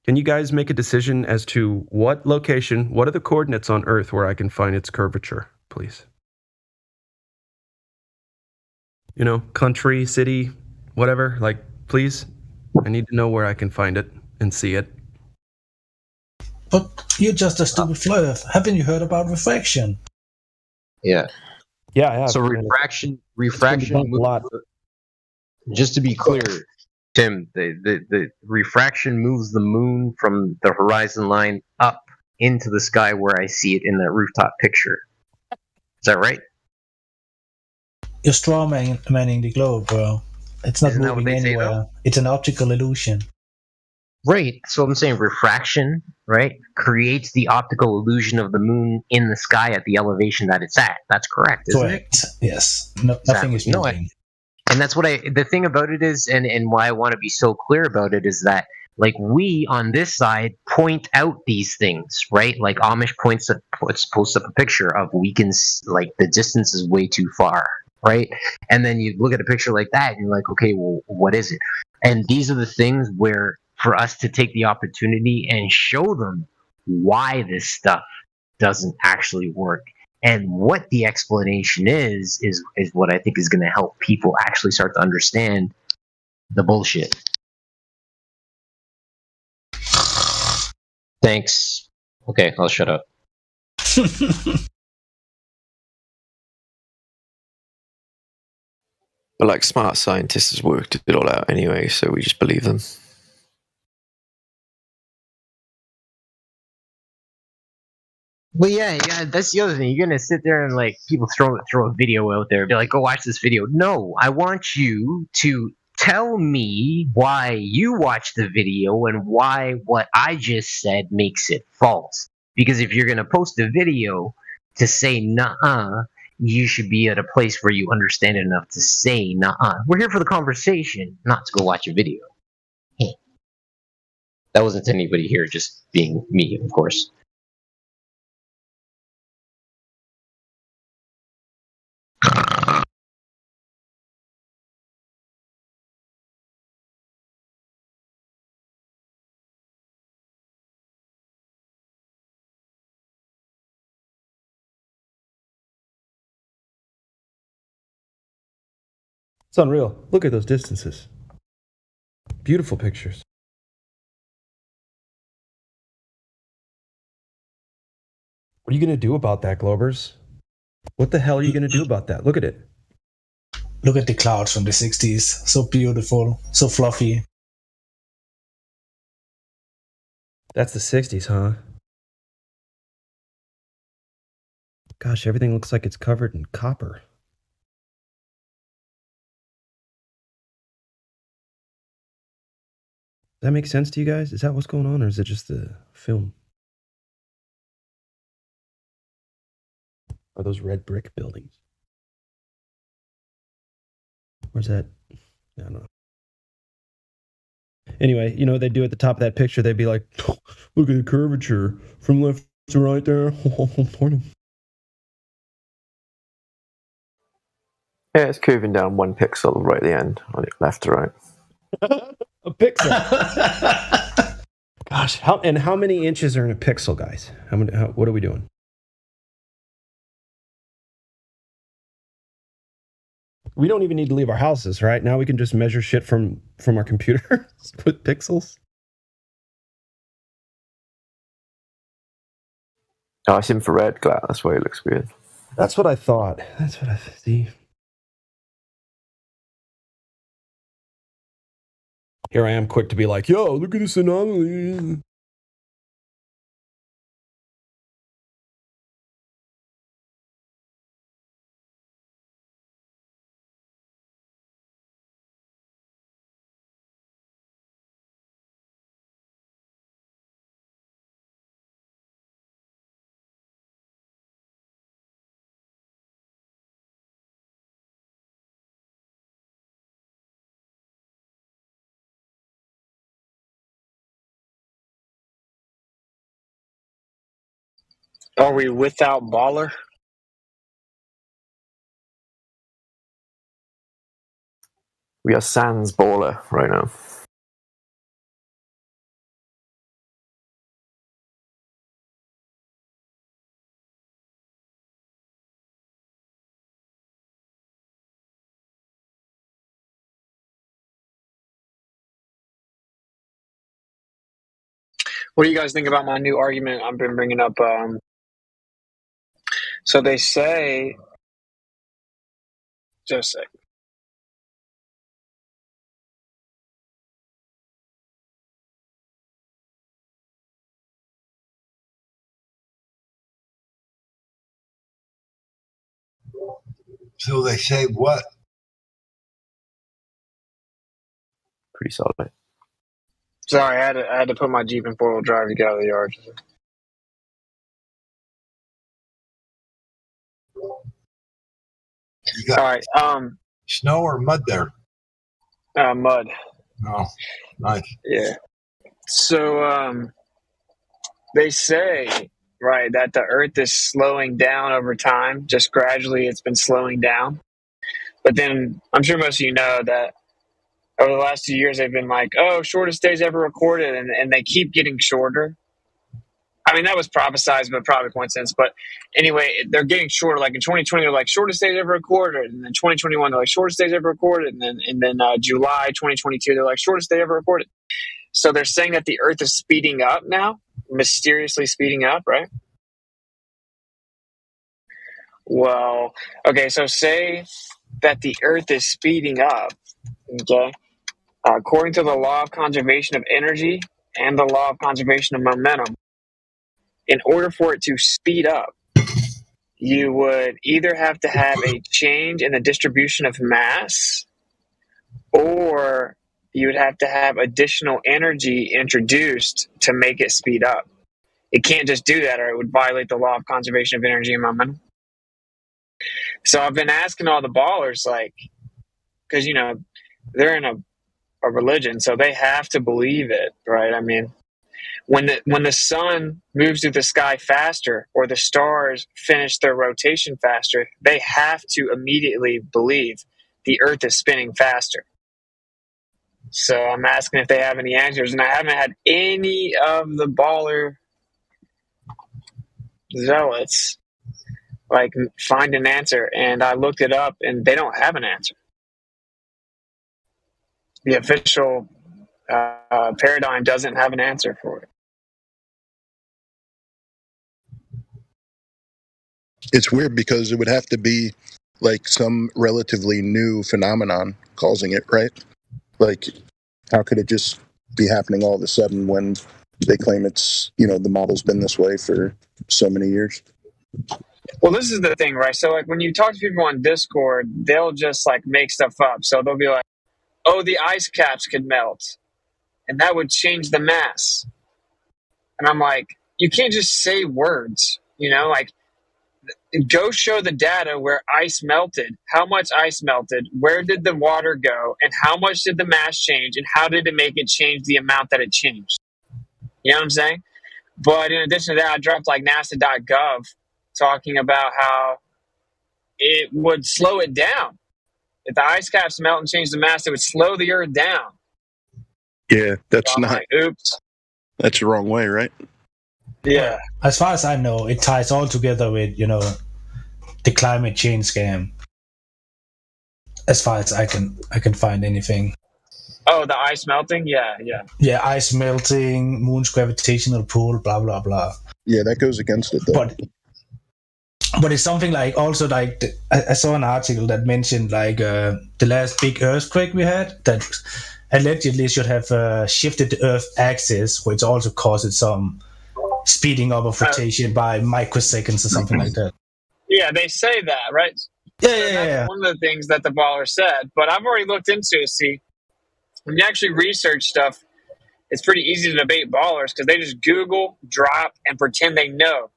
[SPEAKER 11] Can you guys make a decision as to what location, what are the coordinates on Earth where I can find its curvature, please? You know, country, city, whatever, like, please. I need to know where I can find it and see it.
[SPEAKER 13] But you're just a stupid flirt. Haven't you heard about refraction?
[SPEAKER 10] Yeah.
[SPEAKER 11] Yeah, I have.
[SPEAKER 10] So refraction just to be clear, Tim, the refraction moves the moon from the horizon line up into the sky where I see it in that rooftop picture. Is that right?
[SPEAKER 13] You're strawmanning the globe, bro. It's not moving anywhere. It's an optical illusion.
[SPEAKER 10] Right. So I'm saying refraction, right, creates the optical illusion of the moon in the sky at the elevation that it's at. That's correct, isn't it?
[SPEAKER 13] Yes. No, nothing is moving.
[SPEAKER 10] And that's what the thing about it is, and why I want to be so clear about it is that Like we on this side point out these things, right? Like Amish posts up a picture of we can like the distance is way too far, right? And then you look at a picture like that and you're like, okay, well, what is it? And these are the things where for us to take the opportunity and show them why this stuff doesn't actually work and what the explanation is what I think is going to help people actually start to understand the bullshit. Thanks. Okay, I'll shut up.
[SPEAKER 12] But like smart scientists has worked it all out anyway, so we just believe them.
[SPEAKER 10] Well, yeah, that's the other thing. You're gonna sit there and like people throw a video out there, be like, "Go watch this video." No, I want you to tell me why you watched the video and why what I just said makes it false. Because if you're gonna post a video to say "nuh-uh," you should be at a place where you understand enough to say "nuh-uh." We're here for the conversation, not to go watch a video. That wasn't anybody here, just being me, of course.
[SPEAKER 11] It's unreal. Look at those distances. Beautiful pictures. What are you going to do about that, Globers? What the hell are you going to do about that? Look at it.
[SPEAKER 13] Look at the clouds from the 60s. So beautiful, so fluffy.
[SPEAKER 11] That's the 60s, huh? Gosh, everything looks like it's covered in copper. Does that make sense to you guys? Is that what's going on, or is it just the film? Are those red brick buildings? Where's that? I don't know. Anyway, you know what they'd do at the top of that picture? They'd be like, look at the curvature from left to right there.
[SPEAKER 12] Yeah, it's curving down 1 pixel right at the end, on it left to right.
[SPEAKER 11] A pixel. Gosh, how many inches are in a pixel, guys? What are we doing? We don't even need to leave our houses, right? Now we can just measure shit from our computers with pixels.
[SPEAKER 12] Oh, it's infrared glass. That's why it looks weird.
[SPEAKER 11] That's what I thought. That's what I see. Here I am quick to be like, yo, look at this anomaly.
[SPEAKER 15] Are we without Baller?
[SPEAKER 12] We are sans baller right now.
[SPEAKER 15] What do you guys think about my new argument I've been bringing up? So they say, just a sec.
[SPEAKER 16] So they say what?
[SPEAKER 12] Pretty solid.
[SPEAKER 15] Sorry, I had to put my Jeep in 4-wheel drive to get out of the yard.
[SPEAKER 16] All
[SPEAKER 15] right.
[SPEAKER 16] Snow or mud there?
[SPEAKER 15] Mud.
[SPEAKER 16] Oh, nice.
[SPEAKER 15] Yeah. So they say, right, that the Earth is slowing down over time. Just gradually, it's been slowing down. But then I'm sure most of you know that over the last 2 years, they've been like, oh, shortest days ever recorded, and they keep getting shorter. I mean, that was prophesized, but probably coincidence. But anyway, they're getting shorter. Like in 2020, they're like shortest days ever recorded, and then 2021, they're like shortest days ever recorded, and then July 2022, they're like shortest day ever recorded. So they're saying that the Earth is speeding up now, mysteriously speeding up, right? Well, okay, so say that the Earth is speeding up, okay? According to the law of conservation of energy and the law of conservation of momentum, in order for it to speed up, you would either have to have a change in the distribution of mass, or you would have to have additional energy introduced to make it speed up. It can't just do that, or it would violate the law of conservation of energy and momentum. So I've been asking all the ballers, like, because, you know, they're in a religion, so they have to believe it, right? I mean, when the sun moves through the sky faster, or the stars finish their rotation faster, they have to immediately believe the Earth is spinning faster. So I'm asking if they have any answers, and I haven't had any of the baller zealots like find an answer, and I looked it up, and they don't have an answer. The official paradigm doesn't have an answer for it.
[SPEAKER 17] It's weird because it would have to be like some relatively new phenomenon causing it, right? Like, how could it just be happening all of a sudden when they claim it's, you know, the model's been this way for so many years?
[SPEAKER 15] Well, this is the thing, right? So, like, when you talk to people on Discord, they'll just, like, make stuff up. So they'll be like, oh, the ice caps could melt, and that would change the mass. And I'm like, you can't just say words, you know? Like, go show the data where ice melted, how much ice melted, where did the water go, and how much did the mass change, and how did it make it change the amount that it changed? You know what I'm saying? But in addition to that, I dropped like NASA.gov talking about how it would slow it down. If the ice caps melt and change the mass, it would slow the Earth down.
[SPEAKER 17] Yeah, that's
[SPEAKER 15] So I'm
[SPEAKER 17] not.
[SPEAKER 15] like, oops.
[SPEAKER 17] That's the wrong way, right?
[SPEAKER 15] Yeah.
[SPEAKER 13] As far as I know, it ties all together with, you know, the climate change scam. As far as I can find anything.
[SPEAKER 15] Oh, the ice melting? Yeah.
[SPEAKER 13] Yeah, ice melting, moon's gravitational pull, blah blah blah.
[SPEAKER 17] Yeah, that goes against it, though.
[SPEAKER 13] But it's something like also like I saw an article that mentioned like the last big earthquake we had that allegedly should have shifted the Earth axis, which also causes some speeding up of rotation by microseconds or something like that.
[SPEAKER 15] Yeah, they say that, right?
[SPEAKER 13] Yeah.
[SPEAKER 15] One of the things that the baller said, but I've already looked into it. See, when you actually research stuff, it's pretty easy to debate ballers because they just Google, drop, and pretend they know.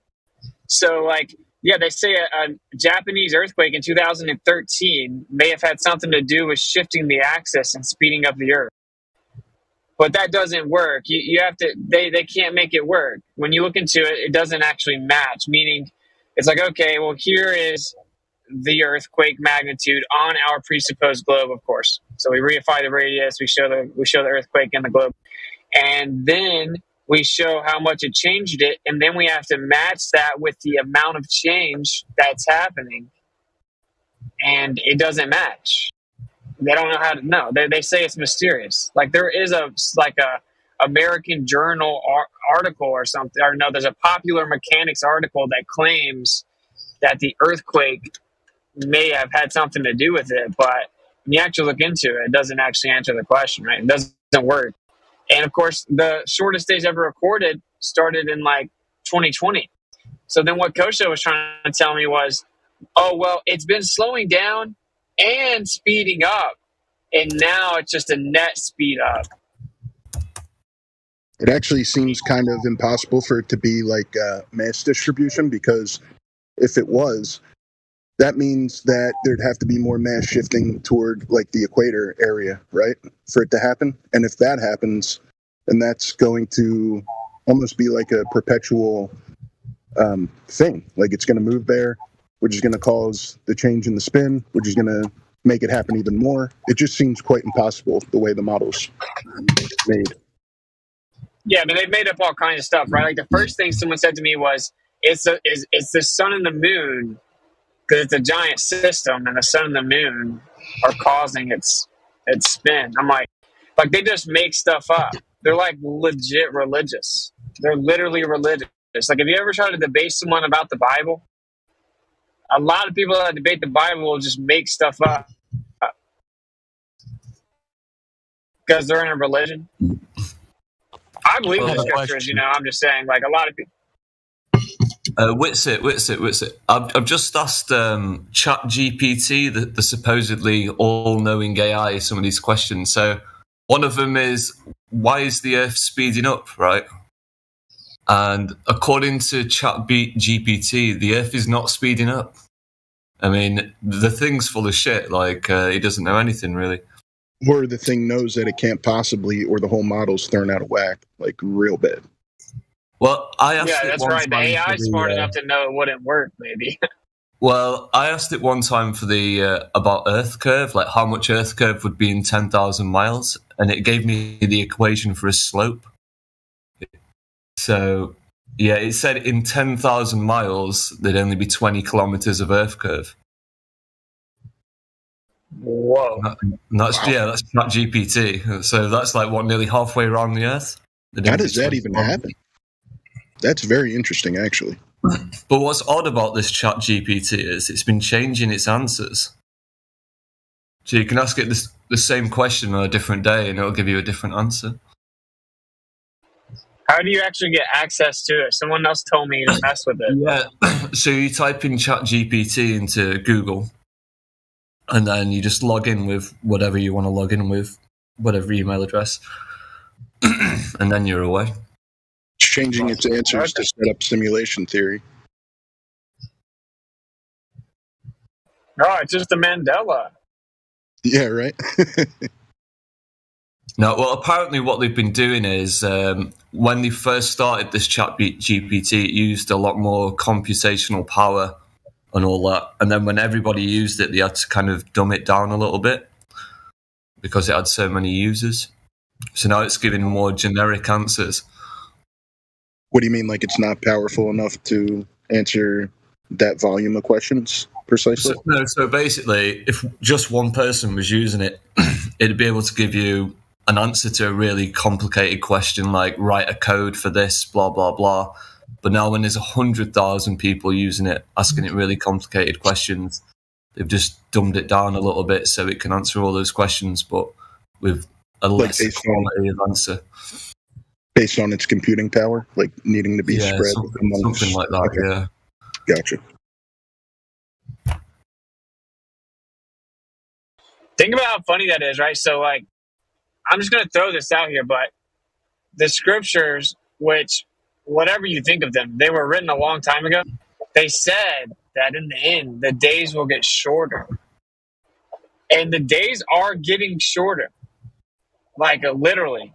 [SPEAKER 15] So, like, yeah, they say a Japanese earthquake in 2013 may have had something to do with shifting the axis and speeding up the Earth. But that doesn't work. You have to. They can't make it work. When you look into it, it doesn't actually match. Meaning, it's like, okay, well, here is the earthquake magnitude on our presupposed globe, of course. So we reify the radius. We show the earthquake in the globe, and then we show how much it changed it, and then we have to match that with the amount of change that's happening, and it doesn't match. They don't know how to know. They say it's mysterious. Like there is a American Journal article or something, or no, there's a Popular Mechanics article that claims that the earthquake may have had something to do with it, but when you actually look into it, it doesn't actually answer the question, right? It doesn't work. And of course, the shortest days ever recorded started in like 2020. So then what Kosho was trying to tell me was, oh, well, it's been slowing down and speeding up, and now it's just a net speed up.
[SPEAKER 17] It actually seems kind of impossible for it to be like mass distribution, because if it was, that means that there'd have to be more mass shifting toward like the equator area, right, for it to happen. And if that happens, and that's going to almost be like a perpetual thing. Like it's going to move there, which is going to cause the change in the spin, which is going to make it happen even more. It just seems quite impossible the way the model's made.
[SPEAKER 15] Yeah, but they've made up all kinds of stuff, right? Like the first thing someone said to me was, it's the sun and the moon, because it's a giant system, and the sun and the moon are causing its spin. I'm like they just make stuff up. They're like legit religious. They're literally religious. Like, if you ever try to debate someone about the Bible, a lot of people that debate the Bible will just make stuff up because they're in a religion. I believe in the scriptures, I'm just saying, like, a lot of people.
[SPEAKER 18] Witsit. I've just asked ChatGPT, the supposedly all-knowing AI, some of these questions. So one of them is, why is the Earth speeding up, right? And according to ChatGPT, the Earth is not speeding up. I mean, the thing's full of shit. Like, it doesn't know anything, really.
[SPEAKER 17] Or the thing knows that it can't possibly, or the whole model's thrown out of whack, like real bad.
[SPEAKER 18] Well, I asked
[SPEAKER 15] Yeah, that's right. The AI is smart enough to know it wouldn't work, maybe.
[SPEAKER 18] Well, I asked it one time for the about Earth curve, like how much Earth curve would be in 10,000 miles, and it gave me the equation for a slope. So, yeah, it said in 10,000 miles there'd only be 20 kilometers of Earth curve.
[SPEAKER 15] Whoa!
[SPEAKER 18] That's not GPT. So that's like nearly halfway around the Earth.
[SPEAKER 17] How does that even happen? That's very interesting, actually.
[SPEAKER 18] But what's odd about this ChatGPT is it's been changing its answers. So you can ask it the same question on a different day and it'll give you a different answer.
[SPEAKER 15] How do you actually get access to it? Someone else told me to mess with it.
[SPEAKER 18] Yeah, so you type in ChatGPT into Google and then you just log in with whatever you want to log in with, whatever email address, and then you're away.
[SPEAKER 17] It's changing its answers to set up simulation theory.
[SPEAKER 15] Oh, it's just a Mandela.
[SPEAKER 17] Yeah, right?
[SPEAKER 18] No, well, apparently what they've been doing is when they first started this ChatGPT, it used a lot more computational power and all that. And then when everybody used it, they had to kind of dumb it down a little bit because it had so many users. So now it's giving more generic answers.
[SPEAKER 17] What do you mean, like it's not powerful enough to answer that volume of questions precisely?
[SPEAKER 18] So basically, if just one person was using it, it'd be able to give you an answer to a really complicated question, like write a code for this, blah, blah, blah. But now when there's 100,000 people using it, asking it really complicated questions, they've just dumbed it down a little bit so it can answer all those questions, but with a less quality of answer.
[SPEAKER 17] Based on its computing power, like needing to be spread amongst...
[SPEAKER 18] Something like that,
[SPEAKER 17] okay.
[SPEAKER 18] Yeah.
[SPEAKER 17] Gotcha.
[SPEAKER 15] Think about how funny that is, right? So, like, I'm just going to throw this out here, but the scriptures, which, whatever you think of them, they were written a long time ago. They said that in the end, the days will get shorter. And the days are getting shorter. Like, literally.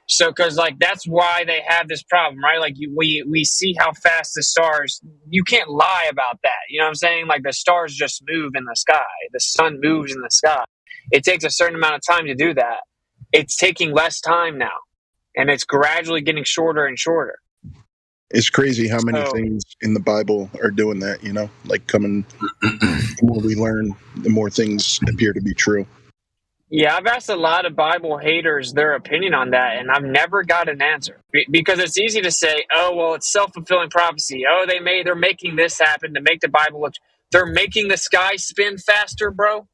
[SPEAKER 15] So, because, like, that's why they have this problem, right? Like, we see how fast the stars, you can't lie about that. You know what I'm saying? Like, the stars just move in the sky. The sun moves in the sky. It takes a certain amount of time to do that. It's taking less time now. And it's gradually getting shorter and shorter.
[SPEAKER 17] It's crazy how many things in the Bible are doing that, you know? Like, the more we learn, the more things appear to be true.
[SPEAKER 15] Yeah, I've asked a lot of Bible haters their opinion on that, and I've never got an answer. Because it's easy to say, oh, well, it's self-fulfilling prophecy. Oh, they're making this happen to make the Bible look... They're making the sky spin faster, bro.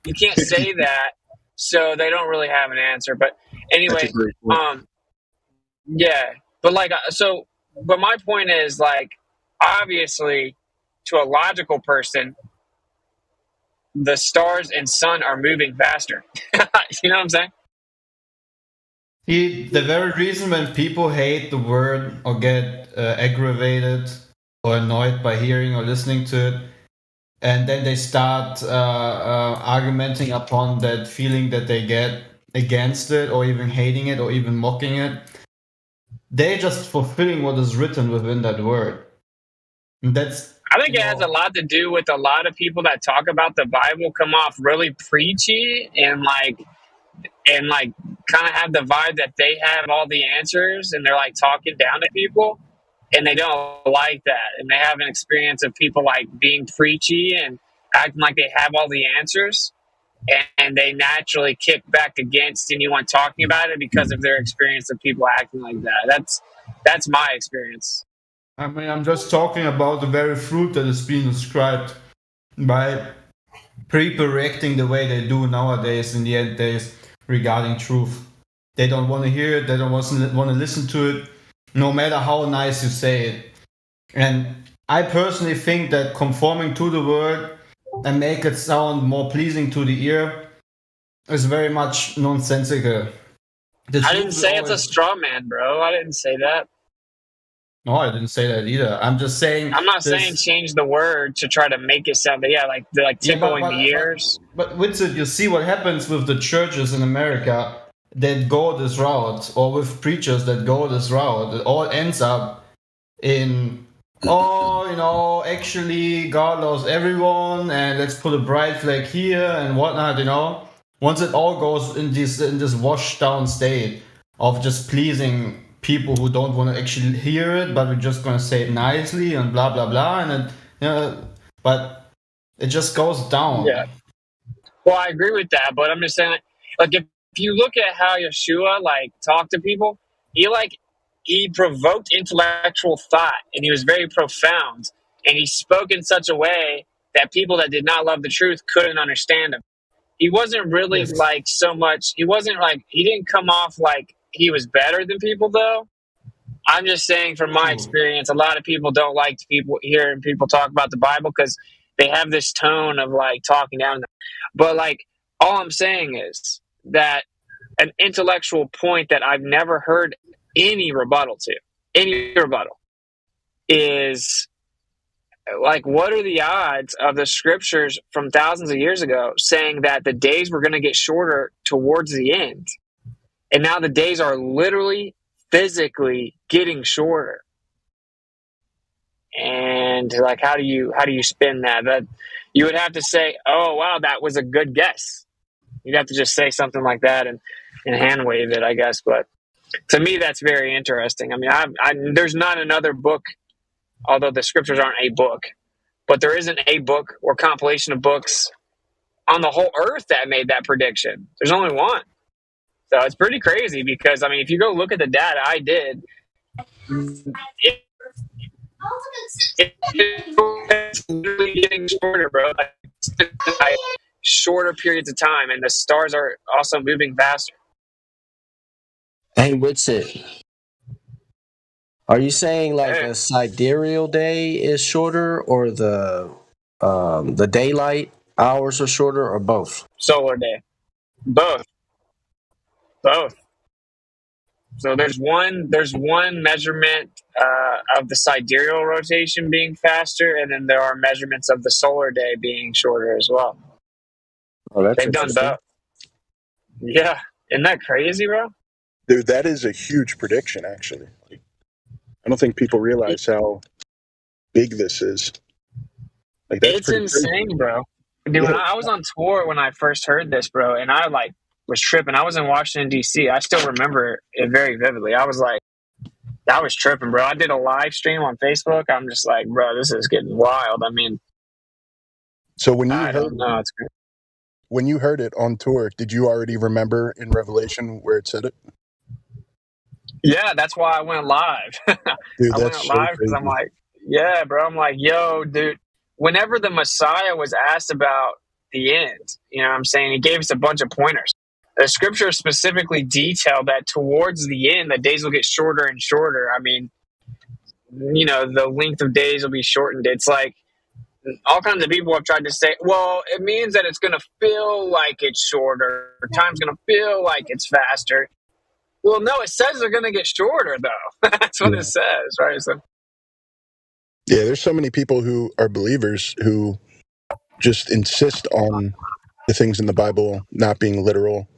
[SPEAKER 15] You can't say that, so they don't really have an answer. But anyway, yeah. But, like, but my point is, like, obviously, to a logical person, the stars and sun are moving faster. You know what I'm saying?
[SPEAKER 19] The very reason when people hate the word or get aggravated or annoyed by hearing or listening to it, and then they start argumenting upon that feeling that they get, against it or even hating it or even mocking it. They're just fulfilling what is written within that word. And that's
[SPEAKER 15] I think it has a lot to do with a lot of people that talk about the Bible come off really preachy and like kind of have the vibe that they have all the answers and they're like talking down to people, and they don't like that, and they have an experience of people like being preachy and acting like they have all the answers, and they naturally kick back against anyone talking about it because of their experience of people acting like that. That's my experience.
[SPEAKER 19] I mean, I'm just talking about the very fruit that is being described by people reacting the way they do nowadays in the end days regarding truth. They don't want to hear it, they don't want to listen to it, no matter how nice you say it. And I personally think that conforming to the word and make it sound more pleasing to the ear is very much nonsensical.
[SPEAKER 15] I didn't say it's a straw man, bro. I didn't say that.
[SPEAKER 19] No, I didn't say that either. I'm just saying.
[SPEAKER 15] I'm not saying change the word to try to make it sound, but yeah, like they're like tickling the ears.
[SPEAKER 19] But with it, you see what happens with the churches in America that go this route, or with preachers that go this route. It all ends up in, actually God loves everyone, and let's put a bright flag here and whatnot. Once it all goes in this washed down state of just pleasing people who don't want to actually hear it, but we're just going to say it nicely and blah blah blah, and but it just goes down.
[SPEAKER 15] Yeah. Well, I agree with that, but I'm just saying, like, if you look at how Yeshua talked to people, he provoked intellectual thought, and he was very profound, and he spoke in such a way that people that did not love the truth couldn't understand him. He wasn't really he didn't come off like he was better than people, though. I'm just saying from my experience, a lot of people don't like hearing people talk about the Bible because they have this tone of talking down to them. But all I'm saying is that an intellectual point that I've never heard any rebuttal is what are the odds of the scriptures from thousands of years ago saying that the days were going to get shorter towards the end, and now the days are literally physically getting shorter? And how do you spin that? That you would have to say, oh wow, that was a good guess. You'd have to just say something like that and hand wave it, I guess. But to me, that's very interesting. I mean, there's not another book, although the scriptures aren't a book, but there isn't a book or compilation of books on the whole earth that made that prediction. There's only one. So it's pretty crazy because, I mean, if you go look at the data I did, it's literally getting shorter, bro. Shorter periods of time, and the stars are also moving faster.
[SPEAKER 3] Hey, Witsit, are you saying a sidereal day is shorter, or the daylight hours are shorter, or both?
[SPEAKER 15] Solar day. Both. So there's one measurement of the sidereal rotation being faster, and then there are measurements of the solar day being shorter as well.
[SPEAKER 3] Oh, that's
[SPEAKER 15] They've done both. Yeah, isn't that crazy, bro?
[SPEAKER 17] Dude, that is a huge prediction, actually. I don't think people realize how big this is.
[SPEAKER 15] It's insane,
[SPEAKER 17] crazy.
[SPEAKER 15] bro. Dude, when I was on tour when I first heard this, bro, and I was tripping. I was in Washington, D.C. I still remember it very vividly. I was tripping, bro. I did a live stream on Facebook. I'm just like, bro, this is getting wild. I mean,
[SPEAKER 17] so when you heard it on tour, did you already remember in Revelation where it said it?
[SPEAKER 15] Yeah, that's why I went live.
[SPEAKER 17] Dude,
[SPEAKER 15] I went live because I'm like, yeah, bro. I'm like, yo, dude. Whenever the Messiah was asked about the end, you know what I'm saying? He gave us a bunch of pointers. The scripture specifically detailed that towards the end, the days will get shorter and shorter. I mean, the length of days will be shortened. It's like all kinds of people have tried to say, well, it means that it's going to feel like it's shorter. Time's going to feel like it's faster. Well, no, it says they're going to get shorter, though. That's what it says, right? So,
[SPEAKER 17] yeah, there's so many people who are believers who just insist on the things in the Bible not being literal.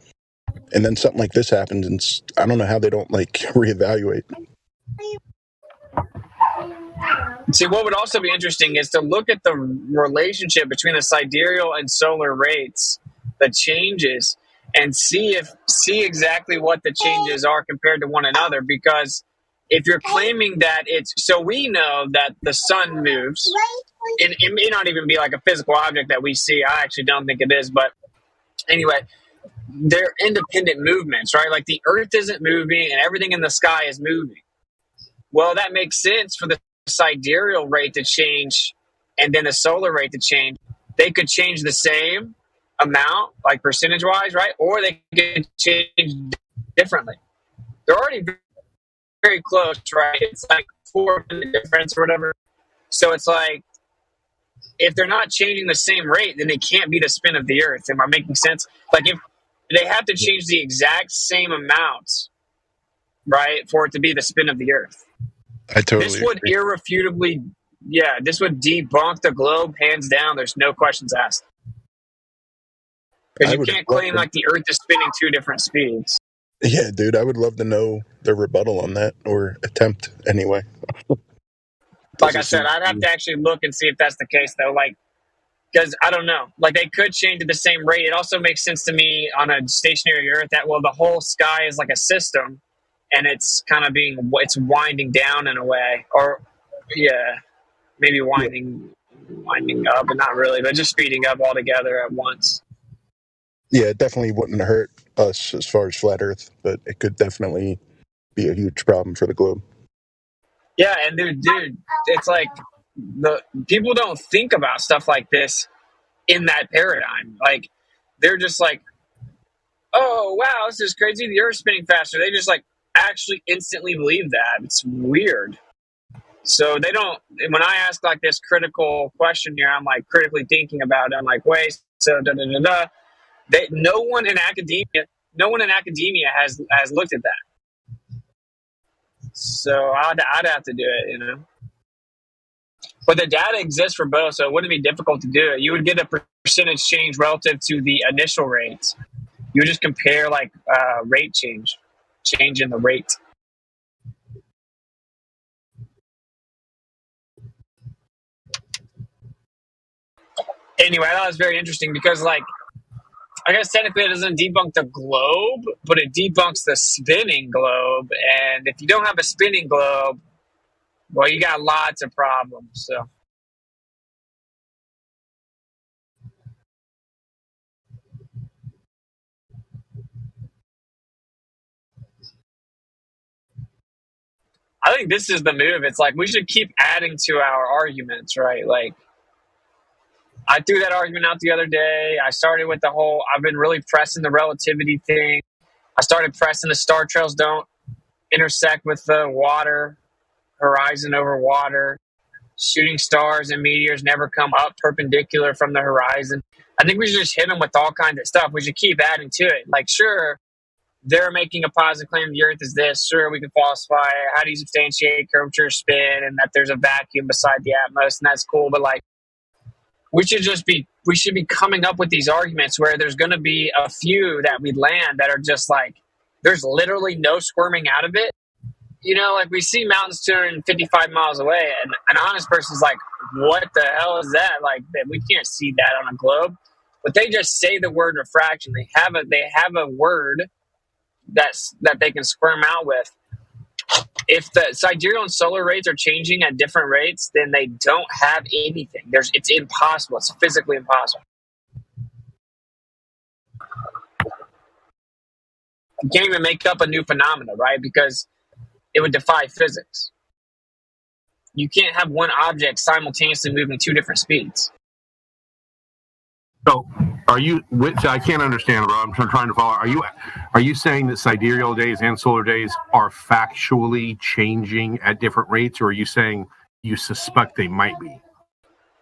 [SPEAKER 17] and then something like this happens, and I don't know how they don't like reevaluate.
[SPEAKER 15] See, what would also be interesting is to look at the relationship between the sidereal and solar rates, the changes, and see exactly what the changes are compared to one another. Because if you're claiming that so we know that the sun moves, and it may not even be like a physical object that we see. I actually don't think it is, but anyway, they're independent movements, right? Like the Earth isn't moving and everything in the sky is moving. Well, that makes sense for the sidereal rate to change and then the solar rate to change. They could change the same amount, like percentage wise, right? Or they could change differently. They're already very close, right? It's like 4% difference or whatever. So it's like, if they're not changing the same rate, then it can't be the spin of the Earth. Am I making sense? Like if they have to change the exact same amount, right, for it to be the spin of the Earth.
[SPEAKER 17] I totally
[SPEAKER 15] This would
[SPEAKER 17] agree.
[SPEAKER 15] irrefutably, this would debunk the globe hands down. There's no questions asked. Because
[SPEAKER 17] I
[SPEAKER 15] you
[SPEAKER 17] would
[SPEAKER 15] can't
[SPEAKER 17] love
[SPEAKER 15] claim
[SPEAKER 17] to-
[SPEAKER 15] like the Earth is spinning two different speeds.
[SPEAKER 17] Yeah, dude, I would love to know their rebuttal on that, or attempt anyway.
[SPEAKER 15] Like I said, I'd have to actually look and see if that's the case, though. Like, because I don't know. Like, they could change at the same rate. It also makes sense to me on a stationary Earth that, well, the whole sky is like a system, and it's kind of it's winding down in a way. Or, maybe winding up, but not really, but just speeding up altogether at once.
[SPEAKER 17] Yeah, it definitely wouldn't hurt us as far as flat Earth, but it could definitely be a huge problem for the globe.
[SPEAKER 15] Yeah, and dude, it's like the people don't think about stuff like this in that paradigm. Like, they're just like, oh, wow, this is crazy. The Earth's spinning faster. They just like actually instantly believe that. It's weird. So they don't, when I ask like this critical question here, I'm like critically thinking about it. I'm like, wait, so no one in academia has looked at that. So I'd have to do it, you know. But the data exists for both, so it wouldn't be difficult to do it. You would get a percentage change relative to the initial rates. You would just compare like rate change in the rate. Anyway, I thought it was very interesting because, like, I guess technically it doesn't debunk the globe, but it debunks the spinning globe. And if you don't have a spinning globe, well, you got lots of problems. So. I think this is the move. It's like we should keep adding to our arguments, right? Like, I threw that argument out the other day. I started with I've been really pressing the relativity thing. I started pressing the star trails don't intersect with the water, horizon over water. Shooting stars and meteors never come up perpendicular from the horizon. I think we should just hit them with all kinds of stuff. We should keep adding to it. Like, sure, they're making a positive claim the Earth is this. Sure, we can falsify it. How do you substantiate curvature, spin, and that there's a vacuum beside the Atmos, and that's cool. But like, we should be coming up with these arguments where there's going to be a few that we land that are just like, there's literally no squirming out of it. You know, like we see mountains 255 miles away, and an honest person's like, what the hell is that? Like, we can't see that on a globe. But they just say the word refraction. They have a word that they can squirm out with. If the sidereal and solar rates are changing at different rates, then they don't have anything. It's impossible. It's physically impossible. You can't even make up a new phenomena, right? Because it would defy physics. You can't have one object simultaneously moving two different speeds.
[SPEAKER 20] So, I can't understand, bro. I'm trying to follow. Are you saying that sidereal days and solar days are factually changing at different rates, or are you saying you suspect they might be?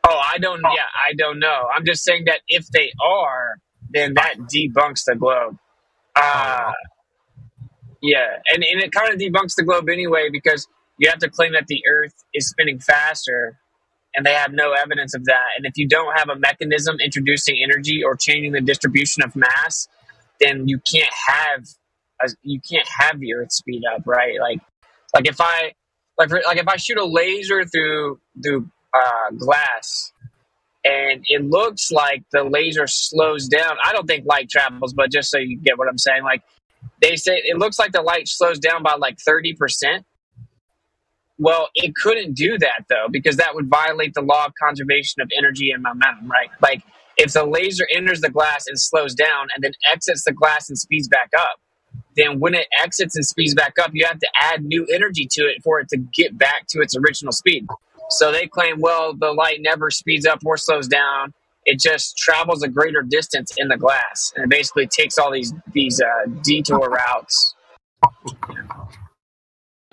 [SPEAKER 15] Oh, I don't know. I'm just saying that if they are, then that debunks the globe. Yeah, and it kind of debunks the globe anyway, because you have to claim that the Earth is spinning faster, and they have no evidence of that. And if you don't have a mechanism introducing energy or changing the distribution of mass, then you can't have the Earth speed up, right? Like if I shoot a laser through glass, and it looks like the laser slows down. I don't think light travels, but just so you get what I'm saying, like they say it looks like the light slows down by like 30%. Well, it couldn't do that though, because that would violate the law of conservation of energy and momentum, right? Like if the laser enters the glass and slows down and then exits the glass and speeds back up, then when it exits and speeds back up, you have to add new energy to it for it to get back to its original speed. So they claim, well, the light never speeds up or slows down. It just travels a greater distance in the glass, and it basically takes all these detour routes.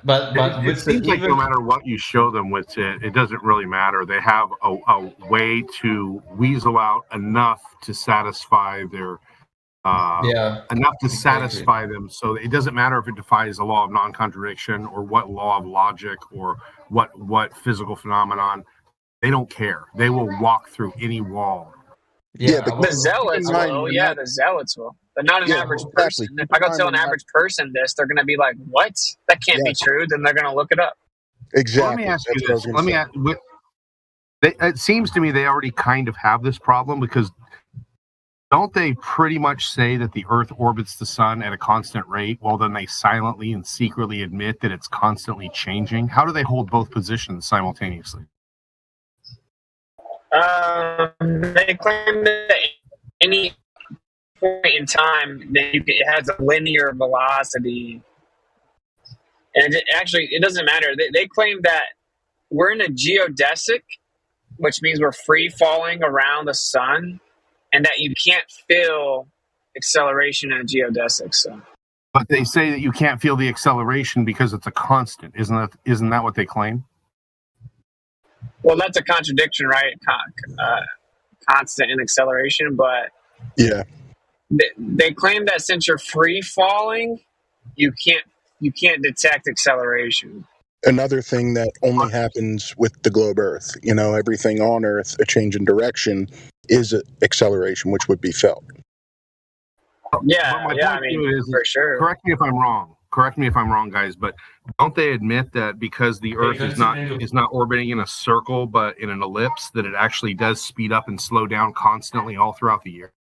[SPEAKER 19] But
[SPEAKER 20] it seems like no matter what you show them with it, it doesn't really matter. They have a way to weasel out enough to satisfy their satisfy them. So it doesn't matter if it defies the law of non-contradiction or what law of logic or what physical phenomenon. They don't care. They will walk through any wall.
[SPEAKER 15] The zealots will. Yeah, the zealots will. But not an average person. If I go tell an average person this, they're going to be like, what? That can't be true. Then they're going to look it up.
[SPEAKER 17] Exactly.
[SPEAKER 20] Well, let me ask you this. It seems to me they already kind of have this problem, because don't they pretty much say that the Earth orbits the sun at a constant rate? Well, then they silently and secretly admit that it's constantly changing. How do they hold both positions simultaneously?
[SPEAKER 15] They claim that any point in time that it has a linear velocity, and it doesn't matter. They claim that we're in a geodesic, which means we're free falling around the sun, and that you can't feel acceleration in a geodesic. So,
[SPEAKER 20] but they say that you can't feel the acceleration because it's a constant. Isn't that what they claim?
[SPEAKER 15] Well, that's a contradiction, right? Constant in acceleration, but
[SPEAKER 17] yeah,
[SPEAKER 15] they claim that since you're free falling, you can't detect acceleration.
[SPEAKER 17] Another thing that only happens with the globe Earth, everything on Earth, a change in direction is acceleration, which would be felt.
[SPEAKER 15] Yeah, I mean, for sure.
[SPEAKER 20] Correct me if I'm wrong, guys, but don't they admit that because the Earth is not orbiting in a circle but in an ellipse, that it actually does speed up and slow down constantly all throughout the year?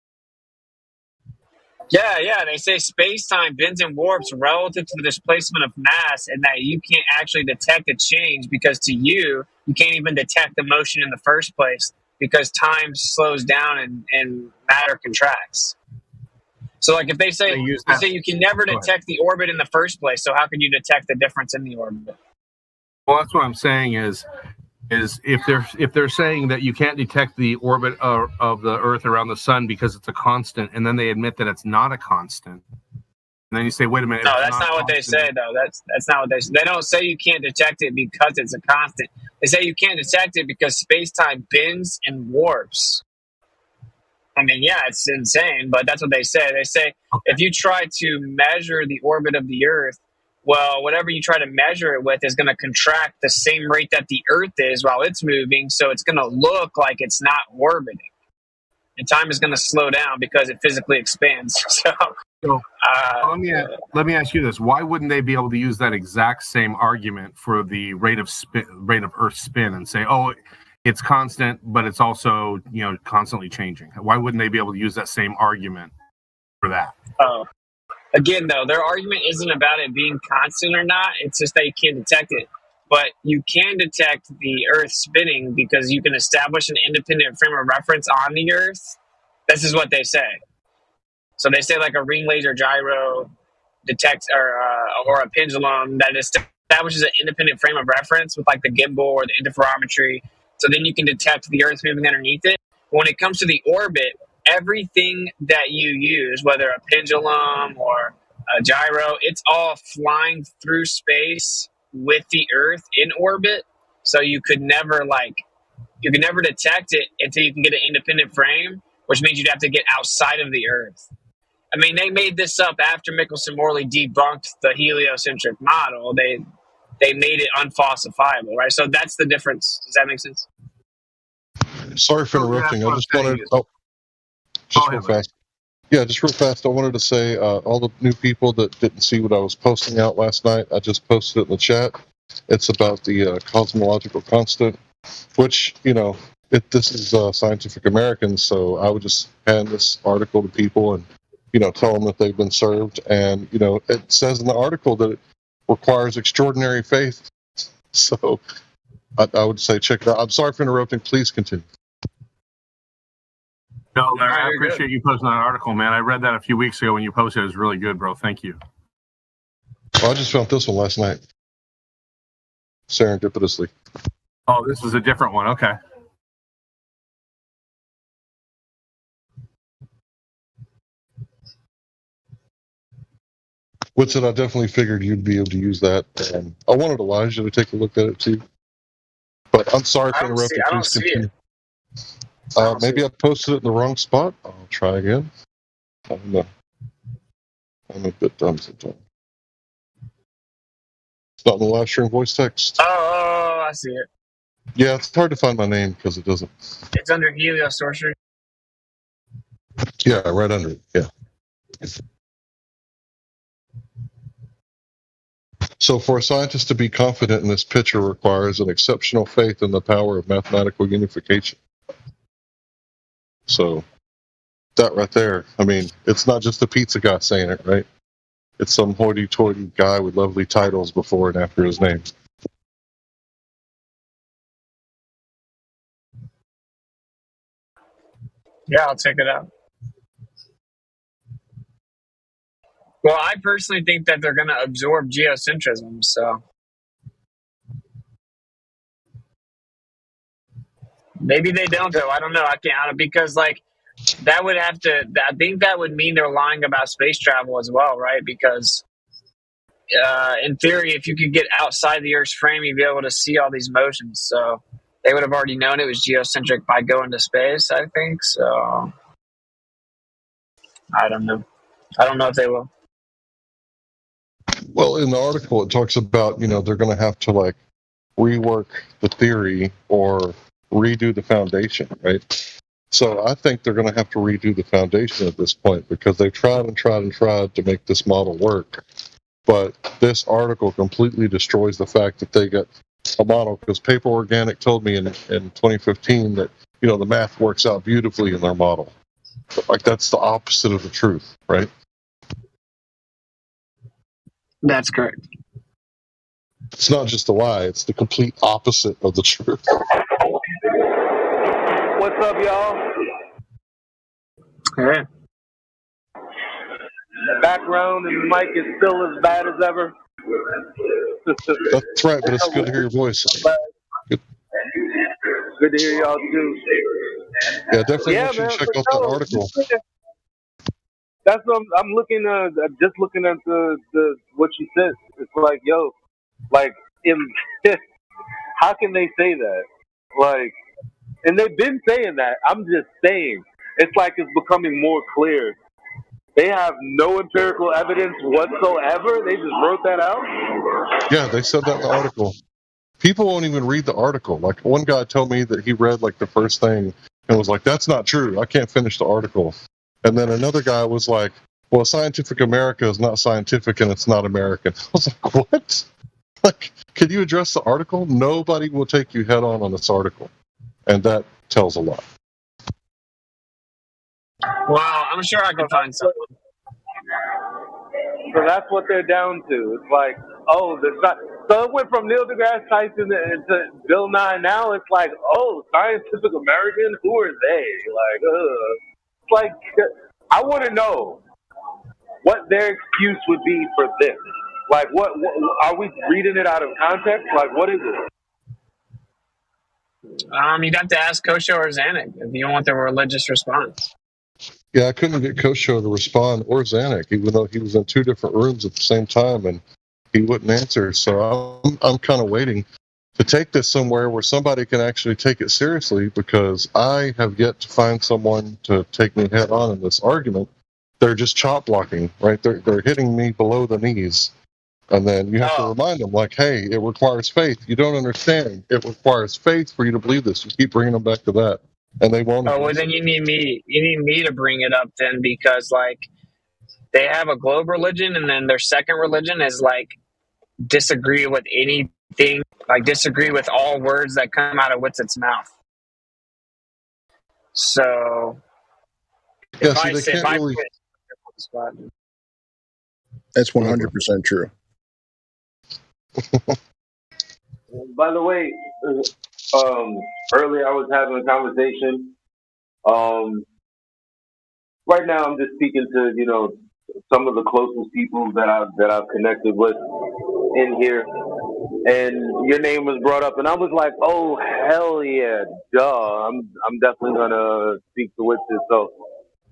[SPEAKER 15] Yeah, they say space-time bends and warps relative to the displacement of mass, and that you can't actually detect a change because to you can't even detect the motion in the first place because time slows down and matter contracts. So, like, if they say you can never detect the orbit in the first place, so how can you detect the difference in the orbit?
[SPEAKER 20] Well, that's what I'm saying is if they're saying that you can't detect the orbit of the Earth around the sun because it's a constant, and then they admit that it's not a constant, and then you say, wait a minute.
[SPEAKER 15] No, that's not what they say, though. That's not what they say. They don't say you can't detect it because it's a constant. They say you can't detect it because space-time bends and warps. I mean, yeah, it's insane, but that's what they say. They say if you try to measure the orbit of the Earth, well, whatever you try to measure it with is going to contract the same rate that the Earth is while it's moving, so it's going to look like it's not orbiting. And time is going to slow down because it physically expands.
[SPEAKER 20] Let me ask you this. Why wouldn't they be able to use that exact same argument for the rate of Earth spin and say, oh, it's constant, but it's also, constantly changing? Why wouldn't they be able to use that same argument for that?
[SPEAKER 15] Oh, again, though, their argument isn't about it being constant or not. It's just that you can't detect it. But you can detect the Earth spinning because you can establish an independent frame of reference on the Earth. This is what they say. So they say like a ring laser gyro detects, or a pendulum that establishes an independent frame of reference with like the gimbal or the interferometry. So then you can detect the Earth moving underneath it. When it comes to the orbit, everything that you use, whether a pendulum or a gyro, it's all flying through space with the Earth in orbit. So you could never detect it until you can get an independent frame, which means you'd have to get outside of the Earth. I mean, they made this up after Michelson-Morley debunked the heliocentric model. They made it unfalsifiable, right? So that's the difference. Does that make sense?
[SPEAKER 21] Sorry for interrupting. I just wanted. Oh, just real fast. Yeah, just real fast, I wanted to say all the new people that didn't see what I was posting out last night, I just posted it in the chat. It's about the cosmological constant, which, this is Scientific American, so I would just hand this article to people and, tell them that they've been served. And, it says in the article that it requires extraordinary faith. So I would say check it out. I'm sorry for interrupting. Please continue.
[SPEAKER 20] No, Larry, I appreciate you posting that article, man. I read that a few weeks ago when you posted it. It was really good, bro. Thank you.
[SPEAKER 21] Well, I just found this one last night. Serendipitously.
[SPEAKER 20] Oh, this is a different one. Okay.
[SPEAKER 21] Which I definitely figured you'd be able to use that. I wanted Elijah to take a look at it too. But I'm sorry for interrupting.
[SPEAKER 15] I don't
[SPEAKER 21] Please
[SPEAKER 15] see
[SPEAKER 21] continue.
[SPEAKER 15] it.
[SPEAKER 21] Maybe I posted it in the wrong spot. I'll try again. I don't know. I'm a bit dumb sometimes. It's not in the live stream voice text.
[SPEAKER 15] Oh, I see it.
[SPEAKER 21] Yeah, it's hard to find my name because it doesn't.
[SPEAKER 15] It's under Helios Sorcery.
[SPEAKER 21] Yeah, right under it. Yeah. So for a scientist to be confident in this picture requires an exceptional faith in the power of mathematical unification. So that right there, I mean, it's not just the pizza guy saying it, right? It's some hoity-toity guy with lovely titles before and after his name.
[SPEAKER 15] Yeah, I'll check it out. Well, I personally think that they're going to absorb geocentrism, so maybe they don't, though. I don't know. I can't, because that would have to. I think that would mean they're lying about space travel as well, right? Because in theory, if you could get outside the Earth's frame, you'd be able to see all these motions. So they would have already known it was geocentric by going to space, I think. So I don't know. I don't know if they will.
[SPEAKER 21] Well, in the article, it talks about, they're going to have to rework the theory or redo the foundation, right? So I think they're going to have to redo the foundation at this point because they've tried and tried and tried to make this model work. But this article completely destroys the fact that they got a model, because Paper Organic told me in 2015 that, the math works out beautifully in their model. That's the opposite of the truth, right?
[SPEAKER 15] That's correct.
[SPEAKER 21] It's not just a lie, it's the complete opposite of the truth.
[SPEAKER 22] What's up, y'all?
[SPEAKER 15] Hey.
[SPEAKER 22] The background and the mic is still as bad as ever.
[SPEAKER 21] That's right, but it's good to hear your voice.
[SPEAKER 22] Good to hear y'all too.
[SPEAKER 21] Yeah, definitely want you to check out that article.
[SPEAKER 22] That's what I'm looking at. Just looking at the what you said. It's how can they say that? And they've been saying that. I'm just saying. It's it's becoming more clear. They have no empirical evidence whatsoever. They just wrote that out.
[SPEAKER 21] Yeah, they said that in the article. People won't even read the article. One guy told me that he read the first thing and was like, "That's not true. I can't finish the article." And then another guy was like, "Well, Scientific America is not scientific and it's not American." I was like, "What? Can you address the article?" Nobody will take you head on this article. And that tells a lot.
[SPEAKER 15] Well, I'm sure I can find someone.
[SPEAKER 22] So that's what they're down to. It's there's not. So it went from Neil deGrasse Tyson to Bill Nye. Now it's Scientific American. Who are they? I want to know what their excuse would be for this. What are we reading it out of context? What is it?
[SPEAKER 15] You'd have to ask Kosho or Zanuck if you don't want their religious response.
[SPEAKER 21] Yeah, I couldn't get Kosho to respond or Zanuck, even though he was in two different rooms at the same time, and he wouldn't answer. So I'm kind of waiting to take this somewhere where somebody can actually take it seriously, because I have yet to find someone to take me head on in this argument. They're just chop blocking, right? They're hitting me below the knees. And then you have to remind them, hey, it requires faith. You don't understand. It requires faith for you to believe this. You keep bringing them back to that. and they won't.
[SPEAKER 15] Oh well, then you need me. You need me to bring it up then, because like they have a globe religion, and then their second religion is like disagree with anything, like disagree with all words that come out of Witset's mouth. So
[SPEAKER 21] Yeah,
[SPEAKER 15] if
[SPEAKER 21] see,
[SPEAKER 15] I
[SPEAKER 21] they
[SPEAKER 15] say,
[SPEAKER 21] can't really.
[SPEAKER 17] That's 100% true.
[SPEAKER 22] By the way, earlier I was having a conversation. Right now I'm just speaking to some of the closest people that I've connected with in here, and your name was brought up, and I was like, oh hell yeah, duh, I'm definitely gonna speak to Witsit. So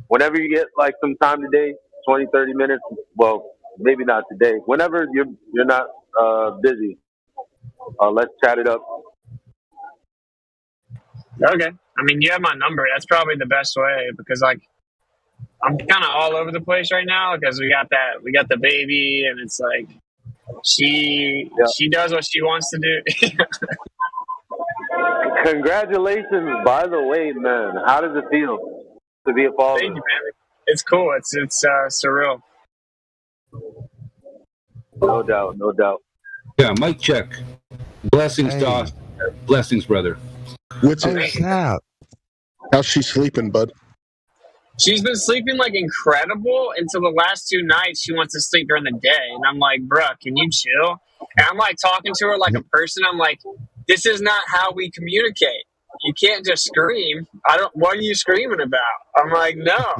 [SPEAKER 22] whenever you get like some time today, 20-30 minutes, well maybe not today, whenever you're not busy, let's chat it up.
[SPEAKER 15] Okay. I mean, you have my number. That's probably the best way, because like I'm kind of all over the place right now because we got the baby, and it's like she does what she wants to do.
[SPEAKER 22] Congratulations, by the way, man. How does it feel to be a father?
[SPEAKER 15] Thank you, man. It's cool. It's surreal.
[SPEAKER 22] No doubt, no doubt.
[SPEAKER 4] Yeah, mic check. Blessings, Doss. Blessings, brother.
[SPEAKER 17] What's
[SPEAKER 22] Oh,
[SPEAKER 17] it?
[SPEAKER 22] snap.
[SPEAKER 17] How's she sleeping, bud?
[SPEAKER 15] She's been sleeping like incredible until the last 2 nights. She wants to sleep during the day, and I'm like, bruh, can you chill? And I'm like talking to her like a person. I'm like, this is not how we communicate. You can't just scream. What are you screaming about? I'm like, no.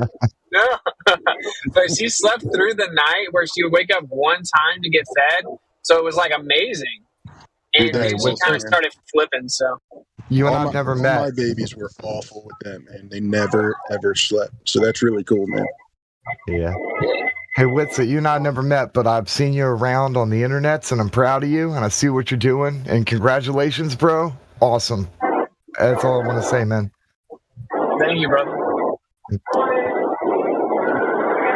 [SPEAKER 15] But she slept through the night where she would wake up one time to get fed, so it was like amazing. And then she kind of started flipping. So
[SPEAKER 6] you and I've never met.
[SPEAKER 17] All my babies were awful with them, and they never ever slept. So that's really cool, man.
[SPEAKER 6] Yeah. Hey, Witsit, you and I never met, but I've seen you around on the internets, and I'm proud of you, and I see what you're doing. And congratulations, bro. Awesome. That's all I want to say, man.
[SPEAKER 15] Thank you, brother.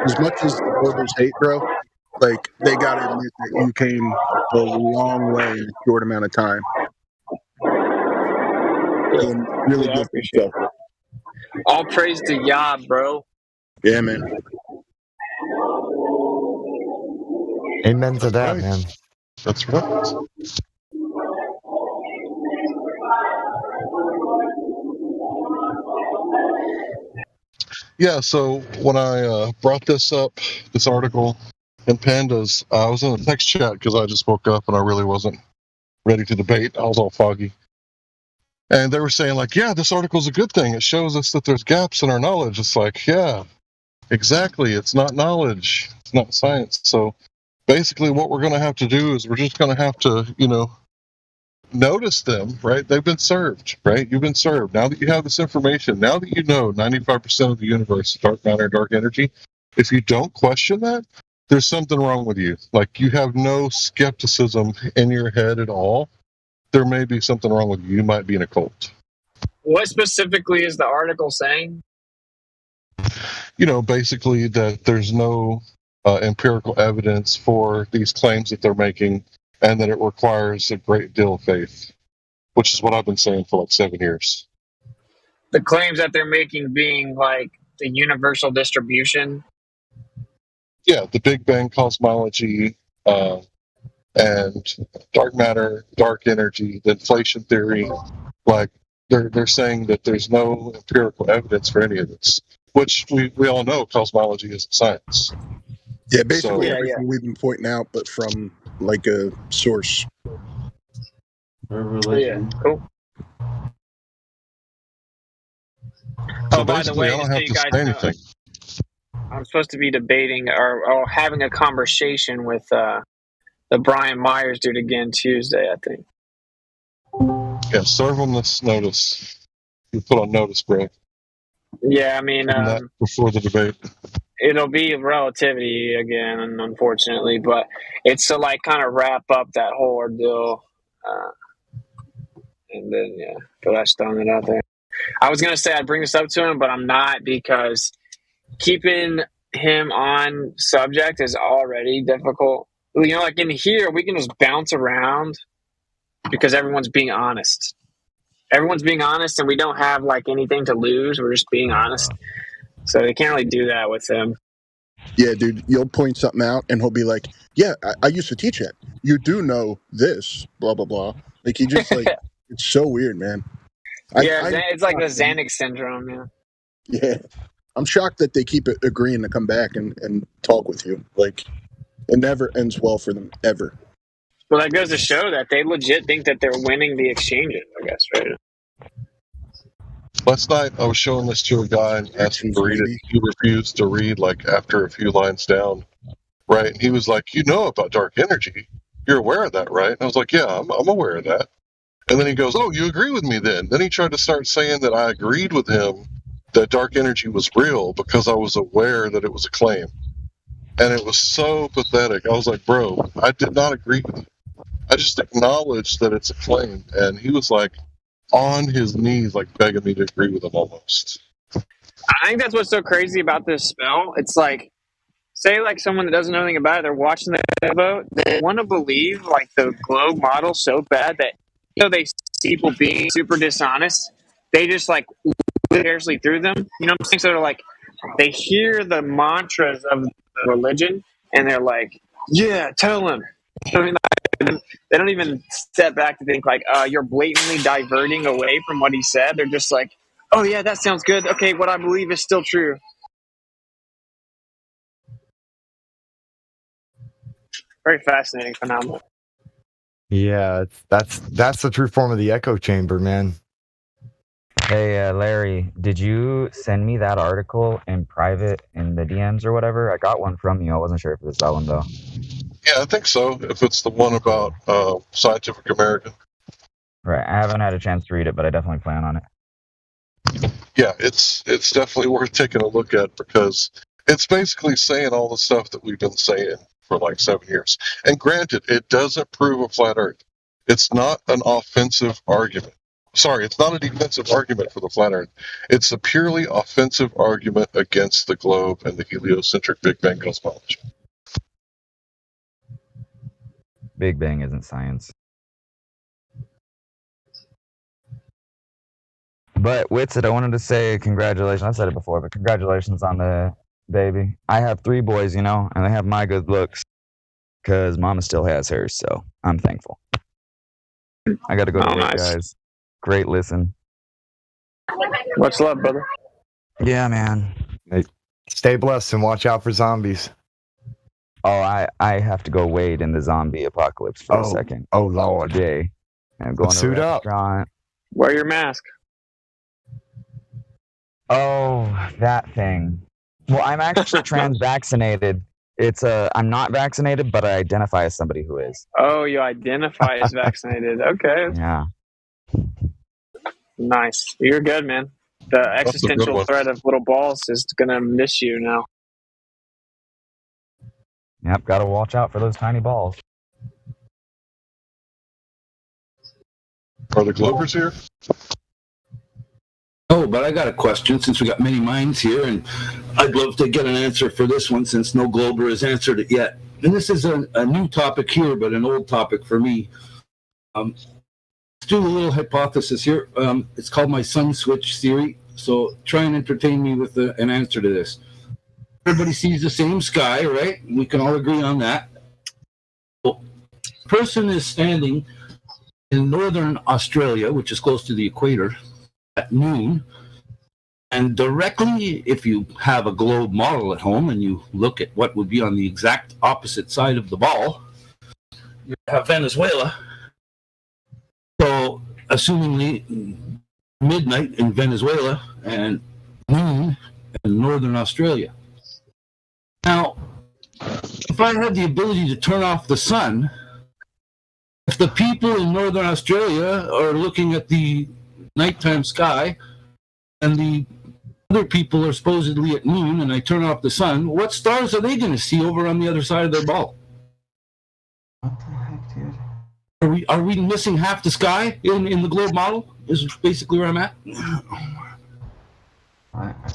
[SPEAKER 17] As much as the brothers hate, bro, like they gotta admit that you came a long way in a short amount of time. And really
[SPEAKER 15] Yeah, I
[SPEAKER 17] good
[SPEAKER 15] appreciate
[SPEAKER 17] stuff.
[SPEAKER 15] All praise to Yah, bro.
[SPEAKER 17] Yeah, man.
[SPEAKER 6] Amen to that, man.
[SPEAKER 21] That's right. Yeah, so when I brought this article in Pandas, I was in a text chat because I just woke up and I really wasn't ready to debate. I was all foggy. And they were saying, like, yeah, this article's a good thing. It shows us that there's gaps in our knowledge. It's like, yeah, exactly. It's not knowledge. It's not science. So basically what we're going to have to do is we're just going to have to, notice them, right? They've been served, right? You've been served. Now that you have this information, now that you know 95% of the universe is dark matter, dark energy, if you don't question that, there's something wrong with you. Like you have no skepticism in your head at all. There may be something wrong with you. You might be in a cult.
[SPEAKER 15] What specifically is the article saying?
[SPEAKER 21] Basically that there's no empirical evidence for these claims that they're making, and that it requires a great deal of faith, which is what I've been saying for like 7 years.
[SPEAKER 15] The claims that they're making being like the universal distribution.
[SPEAKER 21] Yeah, the Big Bang cosmology, and dark matter, dark energy, the inflation theory. Like they're saying that there's no empirical evidence for any of this, which we all know cosmology isn't science.
[SPEAKER 17] Yeah, basically
[SPEAKER 21] So,
[SPEAKER 17] everything we've been pointing out, but from like a source.
[SPEAKER 15] Yeah, cool.
[SPEAKER 21] So
[SPEAKER 15] by the
[SPEAKER 21] basically,
[SPEAKER 15] way,
[SPEAKER 21] I don't
[SPEAKER 15] just so
[SPEAKER 21] have
[SPEAKER 15] you
[SPEAKER 21] to
[SPEAKER 15] guys
[SPEAKER 21] say
[SPEAKER 15] know,
[SPEAKER 21] anything.
[SPEAKER 15] I'm supposed to be debating or having a conversation with the Brian Myers dude again Tuesday, I think.
[SPEAKER 21] Yeah, serve them this notice. You put on notice, bro.
[SPEAKER 15] Yeah, I mean,
[SPEAKER 21] That before the debate.
[SPEAKER 15] it'll be relativity again, unfortunately, but it's to like kind of wrap up that whole ordeal, and then but I stung it out there. I was gonna say I'd bring this up to him, but I'm not, because keeping him on subject is already difficult. Like in here, we can just bounce around because everyone's being honest. everyone's being honest, and we don't have like anything to lose. We're just being honest. So they can't really do that with him.
[SPEAKER 17] Yeah, dude, you'll point something out and he'll be like, yeah, I used to teach it. You do know this, blah, blah, blah. Like, he just, like, it's so weird, man.
[SPEAKER 15] It's like the Xanax syndrome, yeah.
[SPEAKER 17] Yeah. I'm shocked that they keep agreeing to come back and talk with you. Like, it never ends well for them, ever.
[SPEAKER 15] Well, that goes to show that they legit think that they're winning the exchanges, I guess, right?
[SPEAKER 21] Last night, I was showing this to a guy and asked him to read it. He refused to read, like, after a few lines down, right? And he was like, you know about dark energy. You're aware of that, right? And I was like, yeah, I'm aware of that. And then he goes, oh, you agree with me then? Then he tried to start saying that I agreed with him that dark energy was real because I was aware that it was a claim. And it was so pathetic. I was like, bro, I did not agree with you. I just acknowledged that it's a claim. And he was like on his knees, like begging me to agree with him almost.
[SPEAKER 15] I think that's what's so crazy about this spell. It's like, say like someone that doesn't know anything about it, they're watching the vote, they want to believe like the globe model so bad that they see people being super dishonest, they just like seriously through them. You know what I'm saying? So they're like, they hear the mantras of the religion and they're like, yeah, tell him. I mean, like, they don't even step back to think like, you're blatantly diverting away from what he said. They're just like, oh yeah, that sounds good. Okay, what I believe is still true. Very fascinating phenomenon.
[SPEAKER 6] Yeah, that's the true form of the echo chamber, man.
[SPEAKER 5] Hey, Larry, did you send me that article in private in the DMs or whatever? I got one from you. I wasn't sure if it was that one, though.
[SPEAKER 21] Yeah, I think so. If it's the one about Scientific American.
[SPEAKER 5] Right. I haven't had a chance to read it, but I definitely plan on it.
[SPEAKER 21] Yeah, it's definitely worth taking a look at because it's basically saying all the stuff that we've been saying for like 7 years. And granted, it doesn't prove a flat Earth. It's not an offensive argument. Sorry, it's not a defensive argument for the flat Earth. It's a purely offensive argument against the globe and the heliocentric Big Bang cosmology.
[SPEAKER 5] Big Bang isn't science. But Witsit, I wanted to say congratulations. I've said it before, but congratulations on the baby. I have 3 boys, and they have my good looks because Mama still has hers, so I'm thankful. I got to go to work, guys. Great listen.
[SPEAKER 15] Much love, brother.
[SPEAKER 5] Yeah, man.
[SPEAKER 6] Hey, stay blessed and watch out for zombies.
[SPEAKER 5] Oh, I have to go wade in the zombie apocalypse for a second.
[SPEAKER 6] Oh, Lord.
[SPEAKER 5] Today. I'm going to a restaurant.
[SPEAKER 15] Wear your mask.
[SPEAKER 5] Oh, that thing. Well, I'm actually trans-vaccinated. I'm not vaccinated, but I identify as somebody who is.
[SPEAKER 15] Oh, you identify as vaccinated. Okay.
[SPEAKER 5] Yeah.
[SPEAKER 15] Nice. You're good, man. The existential threat of little balls is going to miss you now.
[SPEAKER 5] Yep, got to watch out for those tiny balls.
[SPEAKER 21] Are the Glovers here?
[SPEAKER 4] Oh, but I got a question since we got many minds here, and I'd love to get an answer for this one since no Glober has answered it yet. And this is a new topic here, but an old topic for me. Let's do a little hypothesis here. It's called my sun switch theory. So try and entertain me with an answer to this. Everybody sees the same sky, right? We can all agree on that. Well, a person is standing in northern Australia, which is close to the equator, at noon, and directly, if you have a globe model at home and you look at what would be on the exact opposite side of the ball, you have Venezuela. So, assumingly, midnight in Venezuela and noon in northern Australia. Now, if I had the ability to turn off the sun, if the people in northern Australia are looking at the nighttime sky and the other people are supposedly at noon and I turn off the sun, what stars are they going to see over on the other side of their ball?
[SPEAKER 8] What the heck, dude?
[SPEAKER 4] Are we missing half the sky in the globe model is basically where I'm at.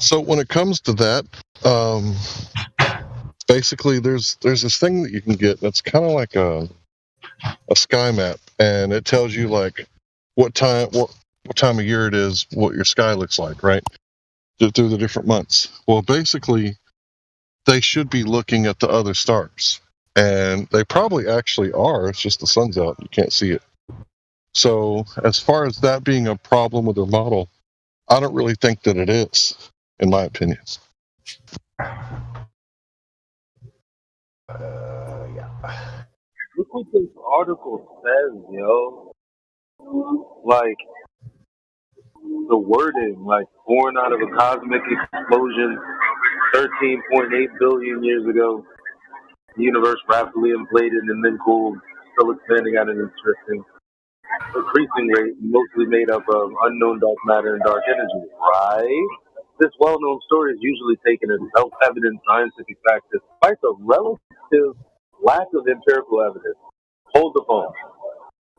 [SPEAKER 21] So when it comes to that, basically there's this thing that you can get that's kind of like a sky map, and it tells you like what time, what time of year it is, what your sky looks like, right? Through the different months. Well, basically, they should be looking at the other stars. And they probably actually are. It's just the sun's out. You can't see it. So as far as that being a problem with their model, I don't really think that it is, in my opinion.
[SPEAKER 22] Look what this article says, yo. Like, the wording, like, born out of a cosmic explosion 13.8 billion years ago, the universe rapidly inflated and then cooled, still expanding at an interesting, increasing rate, mostly made up of unknown dark matter and dark energy, right? This well-known story is usually taken as self-evident scientific fact despite the relative lack of empirical evidence. Hold the phone.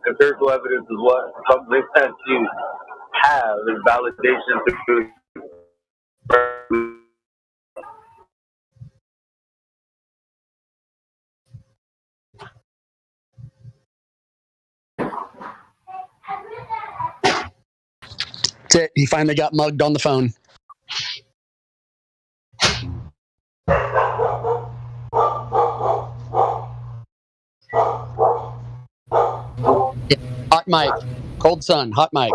[SPEAKER 22] Empirical evidence is what makes sense you have as validation through
[SPEAKER 7] That's it. He finally got mugged on the phone. Hot mic. Cold sun. Hot mic.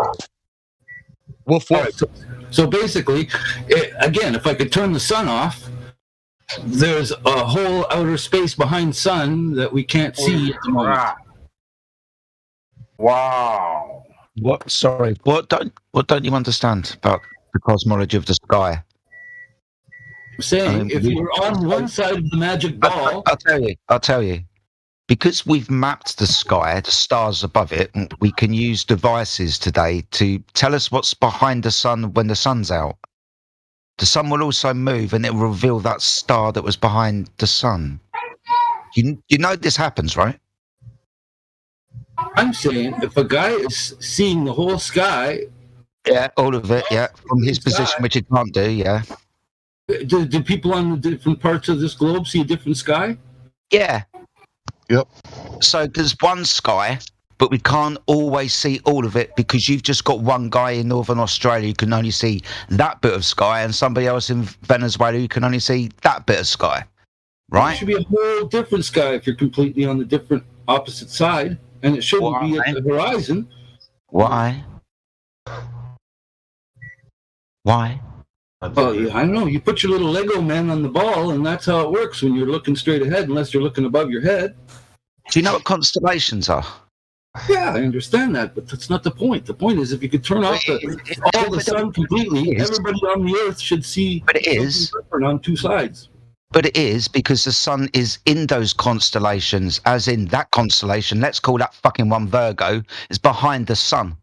[SPEAKER 7] Woof, woof.
[SPEAKER 4] All right, so basically, again, if I could turn the sun off, there's a whole outer space behind sun that we can't see at the moment.
[SPEAKER 9] Wow. What? Sorry. What don't you understand about the cosmology of the sky?
[SPEAKER 4] I'm saying, if you're on one side of the magic ball,
[SPEAKER 9] I'll tell you. Because we've mapped the sky, the stars above it, we can use devices today to tell us what's behind the sun when the sun's out. The sun will also move and it will reveal that star that was behind the sun. You know this happens, right?
[SPEAKER 4] I'm saying if a guy is seeing the whole sky...
[SPEAKER 9] Yeah, all of it, yeah. From his position, which he can't do, yeah.
[SPEAKER 4] Do people on the different parts of this globe see a different sky?
[SPEAKER 9] Yeah.
[SPEAKER 21] Yep.
[SPEAKER 9] So there's one sky, but we can't always see all of it because you've just got one guy in Northern Australia who can only see that bit of sky and somebody else in Venezuela who can only see that bit of sky. Right?
[SPEAKER 4] It should be a whole different sky if you're completely on the different opposite side, and it shouldn't be at the horizon.
[SPEAKER 9] Why? Why?
[SPEAKER 4] Well, I don't know. You put your little Lego man on the ball, and that's how it works when you're looking straight ahead, unless you're looking above your head.
[SPEAKER 9] Do you know what constellations are?
[SPEAKER 4] Yeah, I understand that, but that's not the point. The point is, if you could turn off all the sun completely, everybody on the Earth should see something different on two sides.
[SPEAKER 9] But it is because the sun is in those constellations, as in that constellation, let's call that fucking one Virgo, is behind the sun.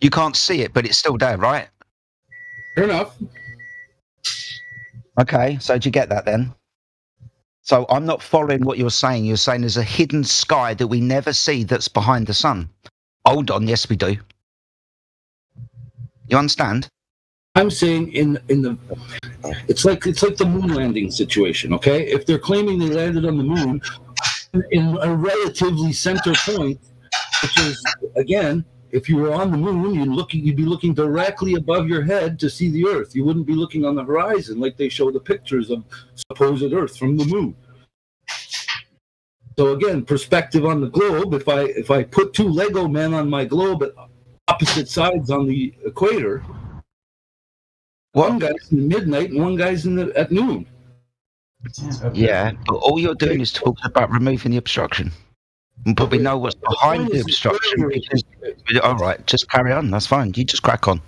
[SPEAKER 9] You can't see it, but it's still there, right?
[SPEAKER 4] Fair enough.
[SPEAKER 9] Okay, so do you get that then? So I'm not following what you're saying. You're saying there's a hidden sky that we never see that's behind the sun. Hold on, yes we do. You understand?
[SPEAKER 4] I'm saying in the it's like the moon landing situation, okay? If they're claiming they landed on the moon in a relatively center point, which is again, if you were on the moon, you'd be looking directly above your head to see the Earth. You wouldn't be looking on the horizon like they show the pictures of supposed Earth from the moon. So again, perspective on the globe. If I put two Lego men on my globe at opposite sides on the equator, one guy's in midnight and one guy's at noon.
[SPEAKER 9] Yeah, but all you're doing is talking about removing the obstruction. But we know what's behind the obstruction. Because, all right, just carry on. That's fine. You just crack on.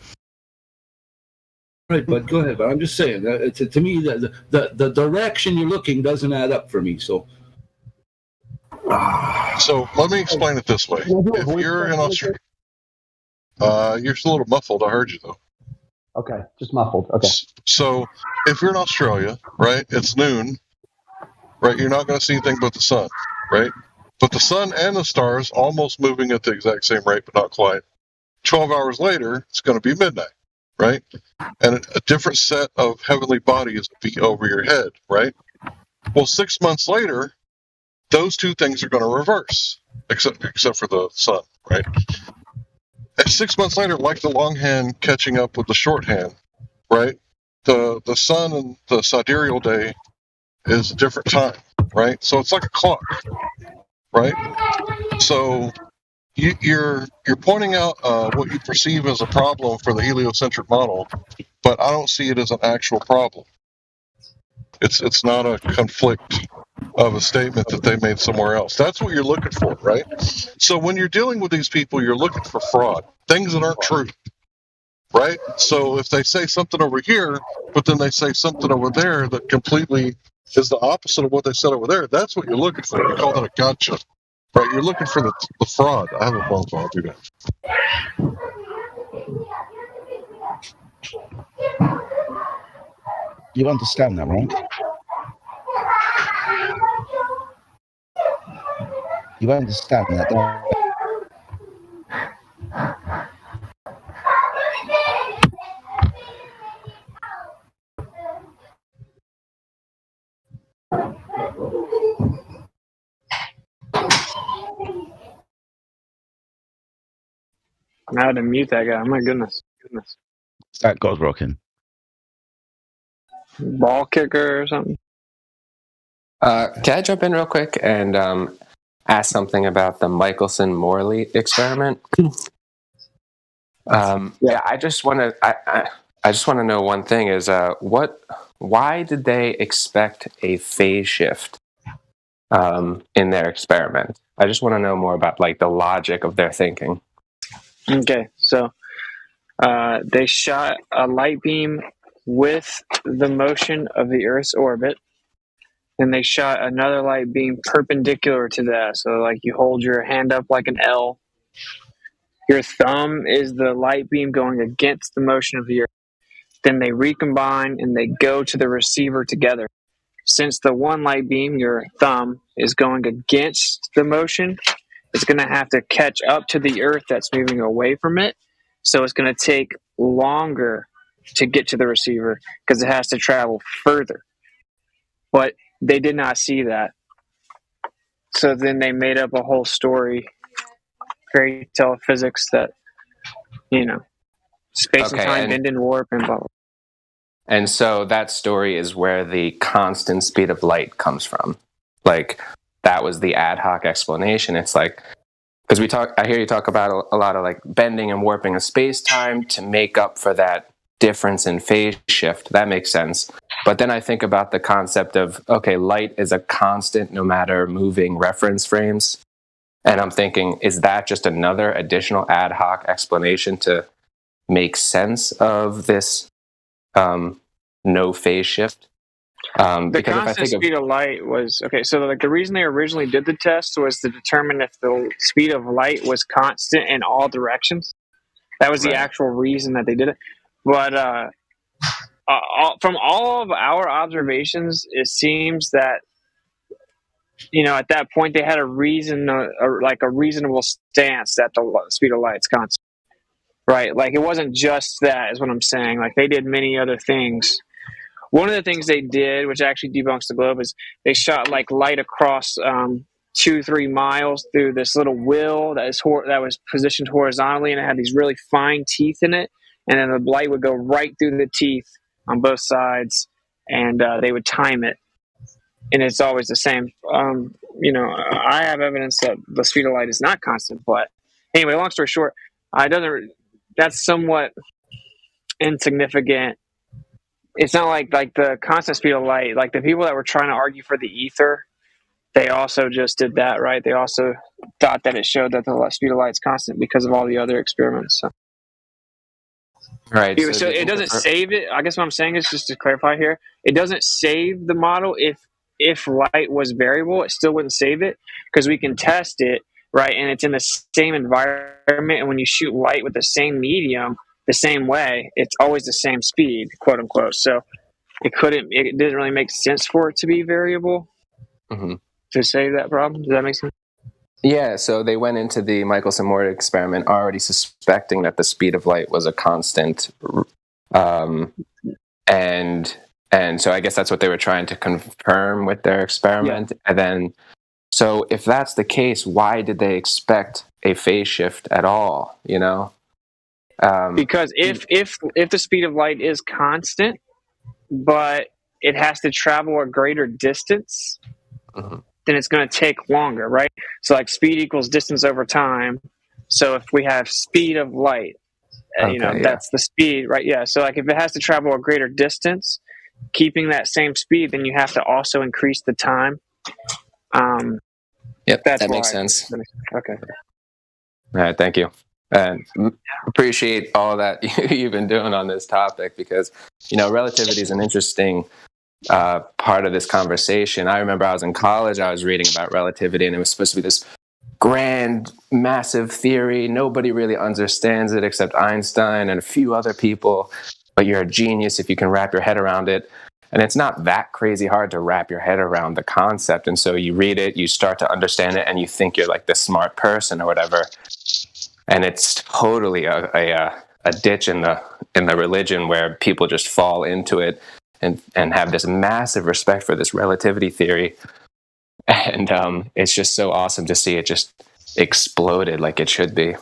[SPEAKER 4] Right, but go ahead. But I'm just saying that to me, the direction you're looking doesn't add up for me. So
[SPEAKER 21] let me explain it this way: if you're in Australia, you're still a little muffled. I heard you though.
[SPEAKER 7] Okay, just muffled. Okay.
[SPEAKER 21] So if you're in Australia, right, it's noon, right? You're not going to see anything but the sun, right? But the sun and the stars almost moving at the exact same rate, but not quite. 12 hours later, it's going to be midnight, right? And a different set of heavenly bodies will be over your head, right? Well, 6 months later, those two things are going to reverse, except for the sun, right? And 6 months later, like the longhand catching up with the shorthand, right? The sun and the sidereal day is a different time, right? So it's like a clock, right? So you're pointing out what you perceive as a problem for the heliocentric model, but I don't see it as an actual problem. It's not a conflict of a statement that they made somewhere else. That's what you're looking for, right? So when you're dealing with these people, you're looking for fraud, things that aren't true, right? So if they say something over here, but then they say something over there that completely is the opposite of what they said over there, that's what you're looking for. You call that a gotcha, right? You're looking for the fraud. I have a phone call. I'll do that.
[SPEAKER 9] You understand that, right? You understand that, don't you?
[SPEAKER 15] I had to mute that guy. My goodness.
[SPEAKER 9] That God's rocking.
[SPEAKER 15] Ball kicker or something.
[SPEAKER 1] Can I jump in real quick and ask something about the Michelson-Morley experiment? Yeah, I just want to. I just want to know one thing: is why did they expect a phase shift in their experiment? I just want to know more about like the logic of their thinking.
[SPEAKER 15] Okay, so they shot a light beam with the motion of the Earth's orbit, and they shot another light beam perpendicular to that. So, like, you hold your hand up like an L. Your thumb is the light beam going against the motion of the Earth. Then they recombine and they go to the receiver together. Since the one light beam, your thumb, is going against the motion, it's going to have to catch up to the Earth that's moving away from it. So it's going to take longer to get to the receiver because it has to travel further. But they did not see that. So then they made up a whole story, fairy tale physics that, space and time bend and warp and blah, blah.
[SPEAKER 1] And so that story is where the constant speed of light comes from. Like, that was the ad hoc explanation. It's like, because I hear you talk about a lot of like bending and warping of space-time to make up for that difference in phase shift. That makes sense. But then I think about the concept of, okay, light is a constant no matter moving reference frames. And I'm thinking, is that just another additional ad hoc explanation to make sense of this no phase shift?
[SPEAKER 15] The constant speed of light was okay. So, like, the reason they originally did the test was to determine if the speed of light was constant in all directions. That was the actual reason that they did it. But from all of our observations, it seems that at that point they had a reasonable stance that the speed of light is constant. Right? Like, it wasn't just that, is what I'm saying. Like, they did many other things. One of the things they did, which actually debunks the globe, is they shot like light across 2-3 miles through this little wheel that was positioned horizontally, and it had these really fine teeth in it. And then the light would go right through the teeth on both sides, and they would time it. And it's always the same. I have evidence that the speed of light is not constant. But anyway, long story short, that's somewhat insignificant. It's not like the constant speed of light. Like, the people that were trying to argue for the ether, they also just did that, right? They also thought that it showed that the speed of light is constant because of all the other experiments. So.
[SPEAKER 1] Right.
[SPEAKER 15] So it doesn't save it. I guess what I'm saying is, just to clarify here, it doesn't save the model if light was variable. It still wouldn't save it because we can test it, right? And it's in the same environment. And when you shoot light with the same medium, the same way, it's always the same speed, quote unquote. So it didn't really make sense for it to be variable to save that problem. Does that make sense?
[SPEAKER 1] Yeah, so they went into the Michelson-Morley experiment already suspecting that the speed of light was a constant, and so I guess that's what they were trying to confirm with their experiment. Yeah. And then, so if that's the case, why did they expect a phase shift at all?
[SPEAKER 15] Because if the speed of light is constant, but it has to travel a greater distance, then it's going to take longer, right? So like speed equals distance over time. So if we have speed of light, that's the speed, right? Yeah. So like if it has to travel a greater distance, keeping that same speed, then you have to also increase the time.
[SPEAKER 1] Yep, that makes sense.
[SPEAKER 15] Okay.
[SPEAKER 1] All right, thank you. And appreciate all that you've been doing on this topic, because, relativity is an interesting part of this conversation. I remember I was in college, I was reading about relativity, and it was supposed to be this grand, massive theory. Nobody really understands it except Einstein and a few other people, but you're a genius if you can wrap your head around it. And it's not that crazy hard to wrap your head around the concept. And so you read it, you start to understand it, and you think you're like this smart person or whatever. And it's totally a ditch in the religion where people just fall into it and have this massive respect for this relativity theory. And it's just so awesome to see it just exploded like it should be.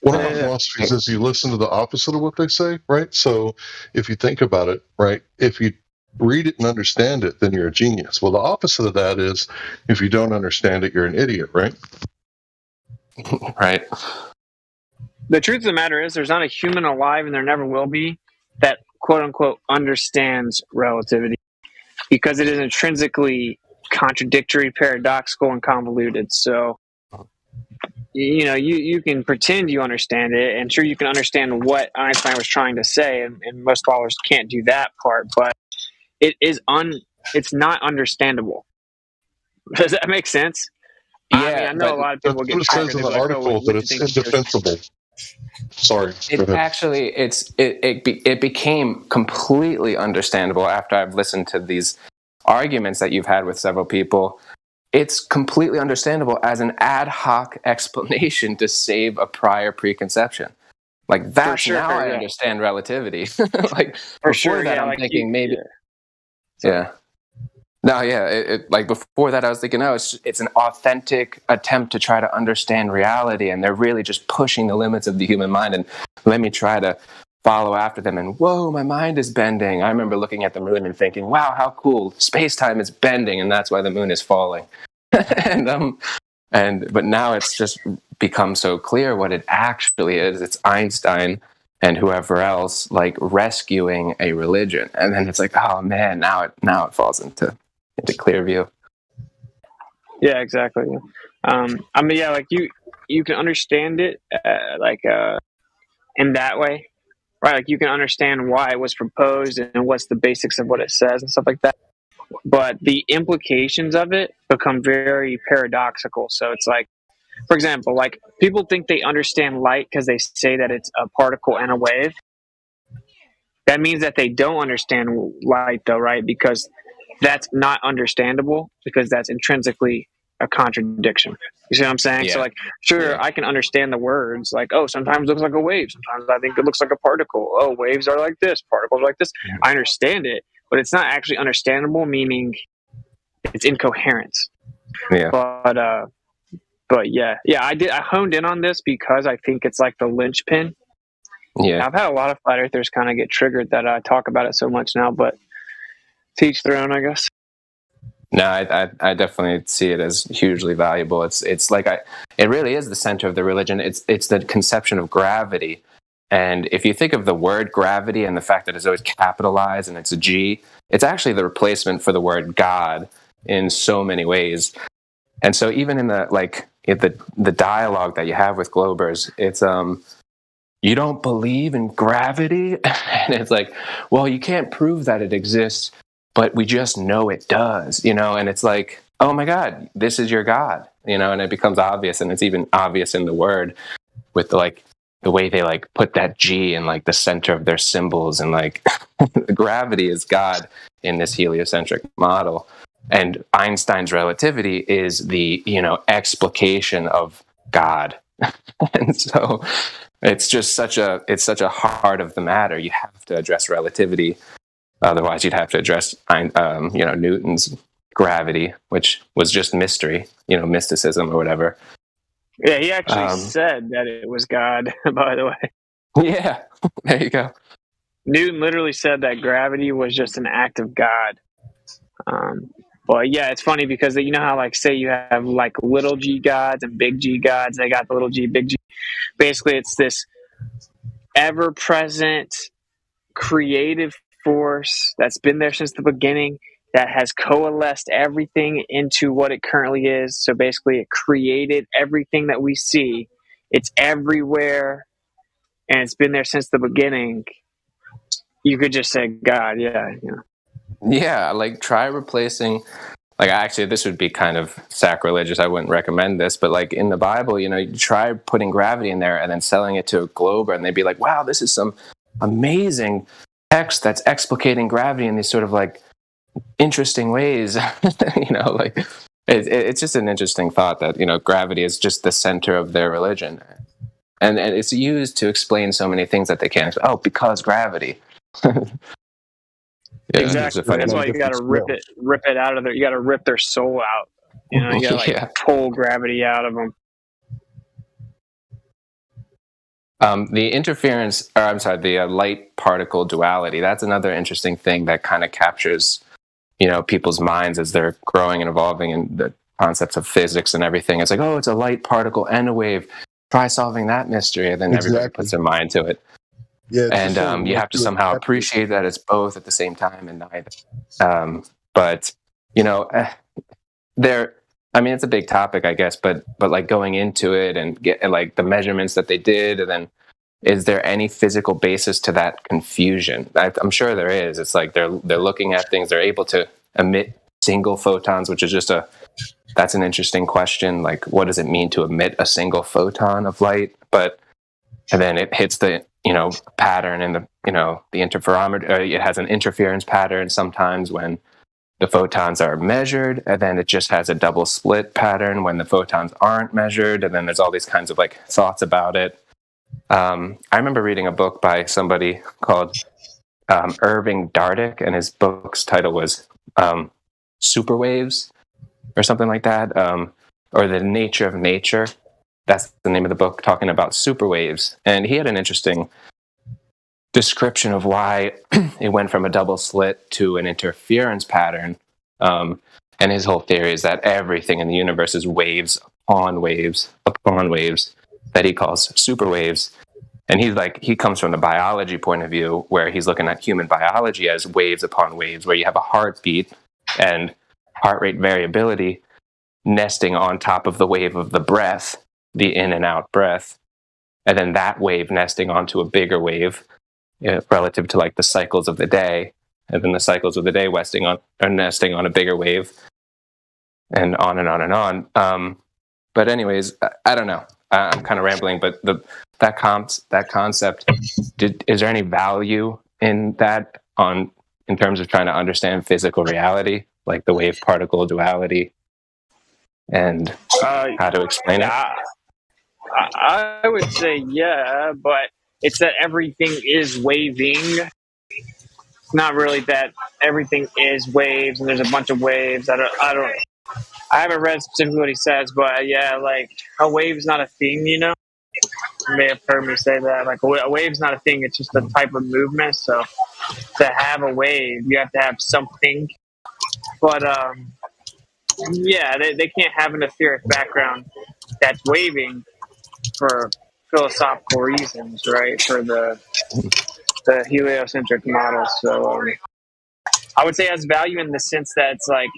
[SPEAKER 21] One of my philosophies is you listen to the opposite of what they say, right? So if you think about it, right, if you read it and understand it, then you're a genius. Well, the opposite of that is if you don't understand it, you're an idiot, right?
[SPEAKER 1] Right.
[SPEAKER 15] The truth of the matter is there's not a human alive, and there never will be, that quote unquote understands relativity, because it is intrinsically contradictory, paradoxical, and convoluted. So you can pretend you understand it, and sure, you can understand what Einstein was trying to say, and most scholars can't do that part, but it's not understandable. Does that make sense?
[SPEAKER 1] Yeah,
[SPEAKER 15] I know a lot of people get
[SPEAKER 21] it says in the article that it's indefensible. Sorry.
[SPEAKER 1] It became completely understandable after I've listened to these arguments that you've had with several people. It's completely understandable as an ad hoc explanation to save a prior preconception. Like that's now I understand relativity. Like before that, I'm thinking maybe. Yeah. No, yeah. Like before that, I was thinking, it's an authentic attempt to try to understand reality, and they're really just pushing the limits of the human mind. And let me try to follow after them. And whoa, my mind is bending. I remember looking at the moon and thinking, wow, how cool! Space-time is bending, and that's why the moon is falling. But now it's just become so clear what it actually is. It's Einstein and whoever else like rescuing a religion, and then it's like, oh man, now it falls into clear view.
[SPEAKER 15] Yeah, exactly. Like you can understand it in that way, right? Like you can understand why it was proposed and what's the basics of what it says and stuff like that. But the implications of it become very paradoxical. So it's like, for example, like people think they understand light because they say that it's a particle and a wave. That means that they don't understand light, though, right? Because that's not understandable, because that's intrinsically a contradiction. You see what I'm saying?
[SPEAKER 1] Yeah.
[SPEAKER 15] So like, sure, I can understand the words like, oh, sometimes it looks like a wave. Sometimes I think it looks like a particle. Oh, waves are like this. Particles are like this. Yeah. I understand it, but it's not actually understandable, meaning it's incoherent.
[SPEAKER 1] Yeah.
[SPEAKER 15] But yeah, I honed in on this because I think it's like the linchpin.
[SPEAKER 1] Yeah.
[SPEAKER 15] I've had a lot of flat earthers kind of get triggered that I talk about it so much now, but teach their own, I guess.
[SPEAKER 1] No, I definitely see it as hugely valuable. It's like it really is the center of the religion. It's the conception of gravity. And if you think of the word gravity and the fact that it's always capitalized and it's a G, it's actually the replacement for the word God in so many ways. And so even in the dialogue that you have with Globers, it's you don't believe in gravity? And it's like, well, you can't prove that it exists, but we just know it does, and it's like, oh my God, this is your God, and it becomes obvious, and it's even obvious in the word with the way they put that G in the center of their symbols, and gravity is God in this heliocentric model. And Einstein's relativity is the, explication of God. And so it's just such a heart of the matter. You have to address relativity. Otherwise, you'd have to address, Newton's gravity, which was just mystery, mysticism or whatever.
[SPEAKER 15] Yeah, he actually said that it was God, by the way.
[SPEAKER 1] Yeah, there you go.
[SPEAKER 15] Newton literally said that gravity was just an act of God. But yeah, it's funny because you know how, like, say you have like little g gods and big G gods. They got the little g, big G. Basically, it's this ever-present creative force that's been there since the beginning, that has coalesced everything into what it currently is. So basically, it created everything that we see. It's everywhere, and it's been there since the beginning. You could just say God, yeah.
[SPEAKER 1] Yeah, like try replacing. Like, actually, this would be kind of sacrilegious. I wouldn't recommend this, but like in the Bible, you try putting gravity in there and then selling it to a Glober, and they'd be like, "Wow, this is some amazing text that's explicating gravity in these sort of like interesting ways." Like it's just an interesting thought that gravity is just the center of their religion, and it's used to explain so many things that they can't. Oh, because gravity. Yeah,
[SPEAKER 15] exactly. That's why you got to rip it out of their. You got to rip their soul out. You got to pull gravity out of them.
[SPEAKER 1] The interference, or I'm sorry, the light particle duality. That's another interesting thing that kind of captures, people's minds as they're growing and evolving, and the concepts of physics and everything. It's like, oh, it's a light particle and a wave. Try solving that mystery, and then everybody puts their mind to it. Yeah, and you have to somehow appreciate that it's both at the same time and neither. But it's a big topic, I guess. But like going into it and get like the measurements that they did, and then is there any physical basis to that confusion? I'm sure there is. It's like they're looking at things. They're able to emit single photons, which is that's an interesting question. Like, what does it mean to emit a single photon of light? And then it hits the pattern in the interferometer. It has an interference pattern sometimes when the photons are measured, and then it just has a double split pattern when the photons aren't measured. And then there's all these kinds of like thoughts about it. I remember reading a book by somebody called Irving Dardick, and his book's title was Superwaves or something like that, or The Nature of Nature. That's the name of the book, talking about superwaves. And he had an interesting description of why it went from a double slit to an interference pattern. And his whole theory is that everything in the universe is waves upon waves upon waves that he calls superwaves. And he comes from the biology point of view, where he's looking at human biology as waves upon waves, where you have a heartbeat and heart rate variability nesting on top of the wave of the breath, the in and out breath, and then that wave nesting onto a bigger wave relative to like the cycles of the day, and then the cycles of the day nesting on a bigger wave, and on and on and on. But anyways, I don't know. I'm kind of rambling, but that concept, is there any value in that in terms of trying to understand physical reality, like the wave particle duality, and how to explain it?
[SPEAKER 15] I would say yeah, but it's that everything is waving. It's not really that everything is waves and there's a bunch of waves. I haven't read specifically what he says, but yeah, like a wave's not a thing, You may have heard me say that. Like a wave's not a thing, it's just a type of movement. So to have a wave, you have to have something. But yeah, they can't have an etheric background that's waving for philosophical reasons, right? For the heliocentric model. So I would say it has value in the sense that it's like,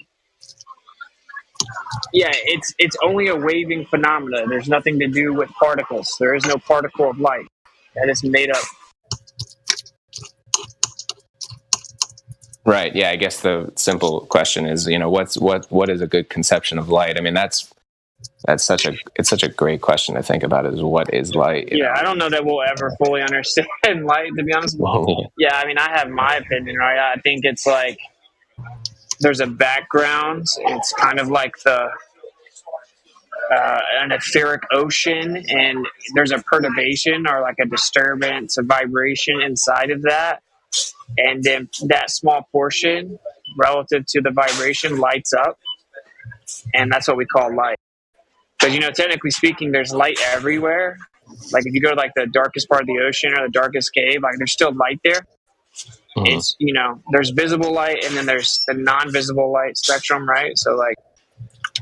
[SPEAKER 15] yeah, it's only a waving phenomena. There's nothing to do with particles. There is no particle of light. That is made up.
[SPEAKER 1] Right. Yeah. I guess the simple question is, what is a good conception of light? I mean, it's such a great question to think about, is what is light?
[SPEAKER 15] Yeah, I don't know that we'll ever fully understand light, to be honest. Yeah, I mean, I have my opinion, right? I think it's like there's a background. It's kind of like an etheric ocean, and there's a perturbation or like a disturbance, a vibration inside of that. And then that small portion relative to the vibration lights up, and that's what we call light. Because, technically speaking, there's light everywhere. Like if you go to like the darkest part of the ocean or the darkest cave, like there's still light there. It's, there's visible light and then there's the non-visible light spectrum, right? So like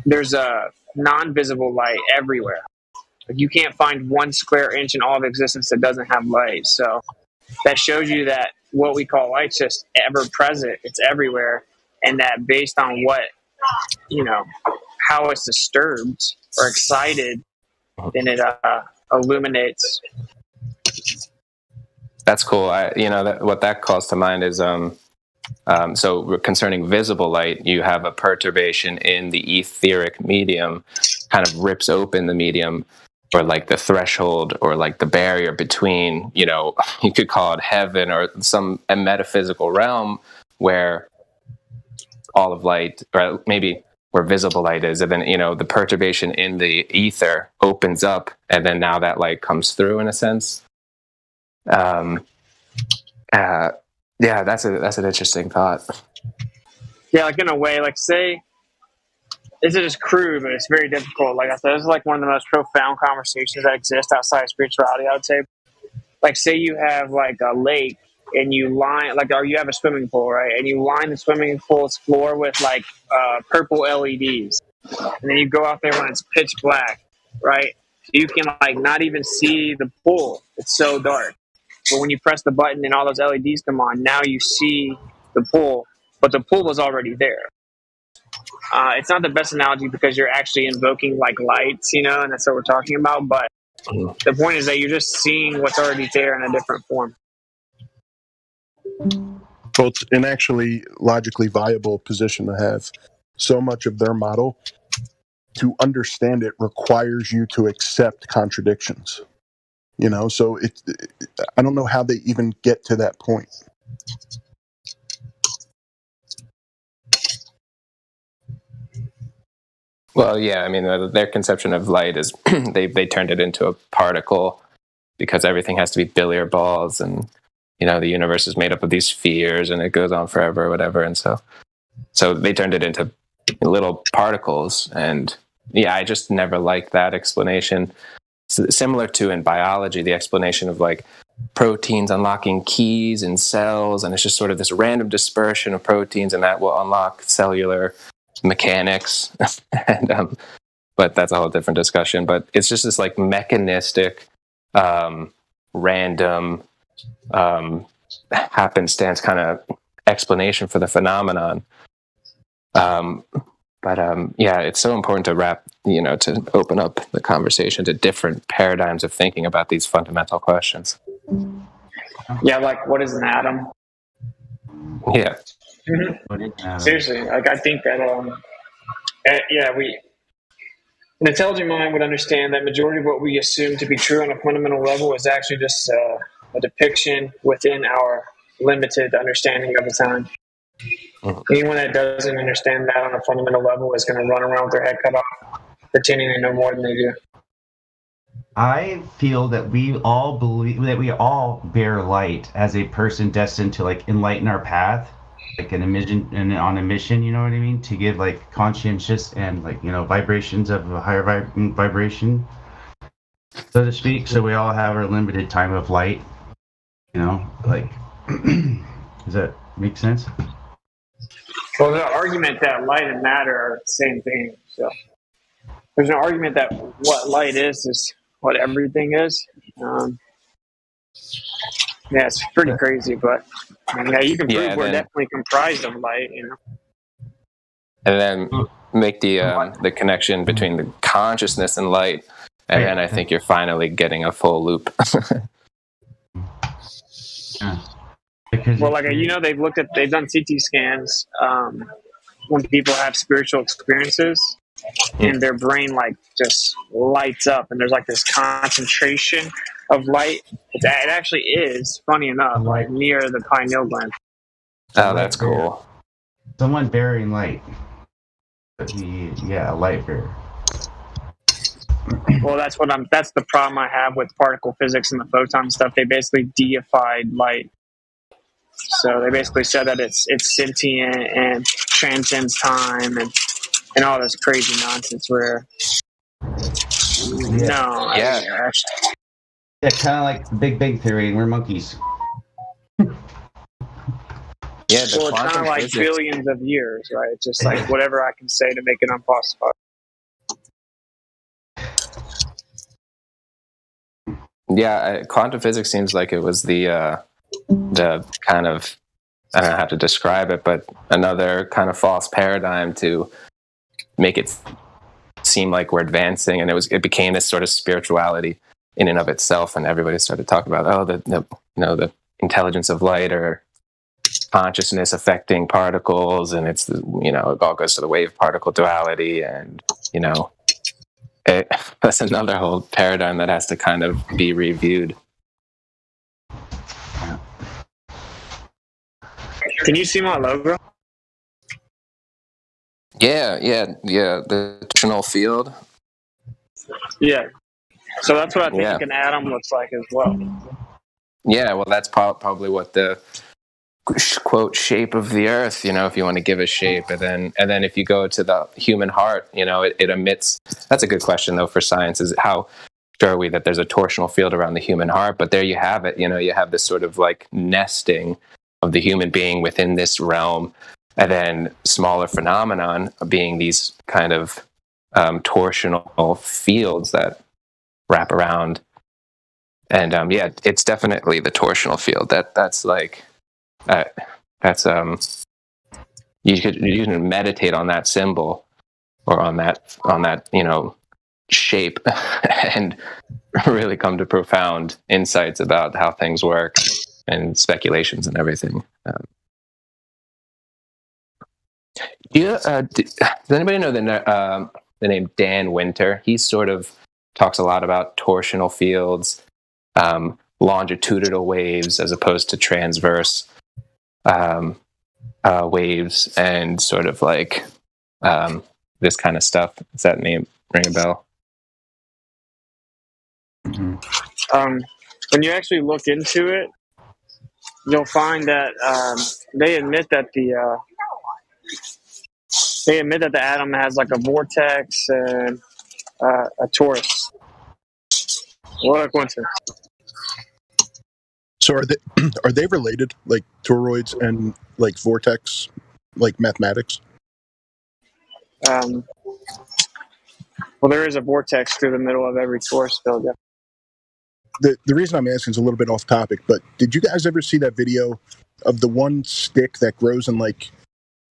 [SPEAKER 15] there's a non-visible light everywhere. Like you can't find 1 square inch in all of existence that doesn't have light. So that shows you that what we call light's just ever present. It's everywhere. And that based on what, how it's disturbed or excited, then it illuminates.
[SPEAKER 1] That's cool. What that calls to mind is so concerning visible light, you have a perturbation in the etheric medium, kind of rips open the medium, or like the threshold, or like the barrier between, you could call it heaven or a metaphysical realm where all of light, or maybe where visible light is, and then the perturbation in the ether opens up, and then now that light comes through in a sense. Yeah, that's an interesting thought.
[SPEAKER 15] Yeah, like in a way, like say, this is just crude, but it's very difficult. Like I said, this is like one of the most profound conversations that exist outside of spirituality, I would say. Like say you have like a lake and you line, or you have a swimming pool, right? And you line the swimming pool's floor with like purple LEDs. And then you go out there when it's pitch black, right? You can like not even see the pool. It's so dark. But when you press the button and all those LEDs come on, now you see the pool, but the pool was already there. It's not the best analogy because you're actually invoking like lights, and that's what we're talking about. But the point is that you're just seeing what's already there in a different form.
[SPEAKER 17] Well, it's an actually logically viable position to have. So much of their model, to understand it, requires you to accept contradictions. So I don't know how they even get to that point.
[SPEAKER 1] Well, yeah, I mean, their conception of light is they turned it into a particle because everything has to be billiard balls, and the universe is made up of these spheres and it goes on forever or whatever, and so they turned it into little particles. And yeah, I just never liked that explanation. Similar to in biology, the explanation of like proteins unlocking keys in cells, and it's just sort of this random dispersion of proteins, and that will unlock cellular mechanics. And but that's a whole different discussion. But it's just this like mechanistic, random, happenstance kind of explanation for the phenomenon. But yeah, it's so important to to open up the conversation to different paradigms of thinking about these fundamental questions.
[SPEAKER 15] Yeah, like what is an atom?
[SPEAKER 1] Yeah.
[SPEAKER 15] Seriously, like I think that an intelligent mind would understand that majority of what we assume to be true on a fundamental level is actually just a depiction within our limited understanding of the time. Anyone that doesn't understand that on a fundamental level is going to run around with their head cut off, pretending they know more than they do.
[SPEAKER 8] I feel that we all believe that we all bear light as a person destined to like enlighten our path, like on a mission, you know what I mean? To give like conscientious and like, vibrations of a higher vibration, so to speak. So we all have our limited time of light, like, does that make sense?
[SPEAKER 15] Well, there's an argument that light and matter are the same thing. So there's an argument that what light is what everything is. Yeah, it's pretty crazy, but you can prove we're definitely comprised of light.
[SPEAKER 1] And then make the connection between the consciousness and light, and then I think you're finally getting a full loop.
[SPEAKER 15] Well, like they've done CT scans when people have spiritual experiences, and their brain like just lights up, and there's like this concentration of light. It actually is, funny enough, like near the pineal gland.
[SPEAKER 1] Oh, that's cool.
[SPEAKER 8] Someone bearing light. A light bearer.
[SPEAKER 15] Well, that's the problem I have with particle physics and the photon stuff. They basically deified light. So they basically said that it's sentient and transcends time and all this crazy nonsense where No.
[SPEAKER 1] Yeah.
[SPEAKER 8] Yeah, kind of like the Big Bang Theory, and we're monkeys.
[SPEAKER 1] Yeah, the
[SPEAKER 15] Well, it's kind
[SPEAKER 1] quantum
[SPEAKER 15] of like
[SPEAKER 1] physics.
[SPEAKER 15] billions of years, right? It's just like whatever I can say to make it impossible.
[SPEAKER 1] Yeah, quantum physics seems like it was the kind of, I don't know how to describe it, but another kind of false paradigm to make it seem like we're advancing, and it became this sort of spirituality in and of itself, and everybody started talking about the intelligence of light or consciousness affecting particles, and it's it all goes to the wave particle duality, and that's another whole paradigm that has to kind of be reviewed.
[SPEAKER 15] Can you see my logo?
[SPEAKER 1] Yeah, the torsional field.
[SPEAKER 15] Yeah. So that's what I think
[SPEAKER 1] Yeah.
[SPEAKER 15] an atom looks like as well.
[SPEAKER 1] Yeah, well, that's probably what the quote shape of the Earth, if you want to give a shape, and then if you go to the human heart, it emits. That's a good question though for science. Is how sure are we that there's a torsional field around the human heart? But there you have it. You have this sort of like nesting of the human being within this realm, and then smaller phenomenon being these kind of torsional fields that wrap around. And it's definitely the torsional field. That's like that's you can meditate on that symbol or on that shape and really come to profound insights about how things work and speculations and everything. Does anybody know the name Dan Winter? He sort of talks a lot about torsional fields, longitudinal waves as opposed to transverse waves, and sort of like this kind of stuff. Does that name ring a bell?
[SPEAKER 15] When you actually look into it, you'll find that they admit that the atom has like a vortex and a torus. What a coincidence!
[SPEAKER 17] So are they related, like toroids and like vortex, like mathematics?
[SPEAKER 15] Well, there is a vortex through the middle of every torus field. Yeah.
[SPEAKER 17] The reason I'm asking is a little bit off topic, but did you guys ever see that video of the one stick that grows in like,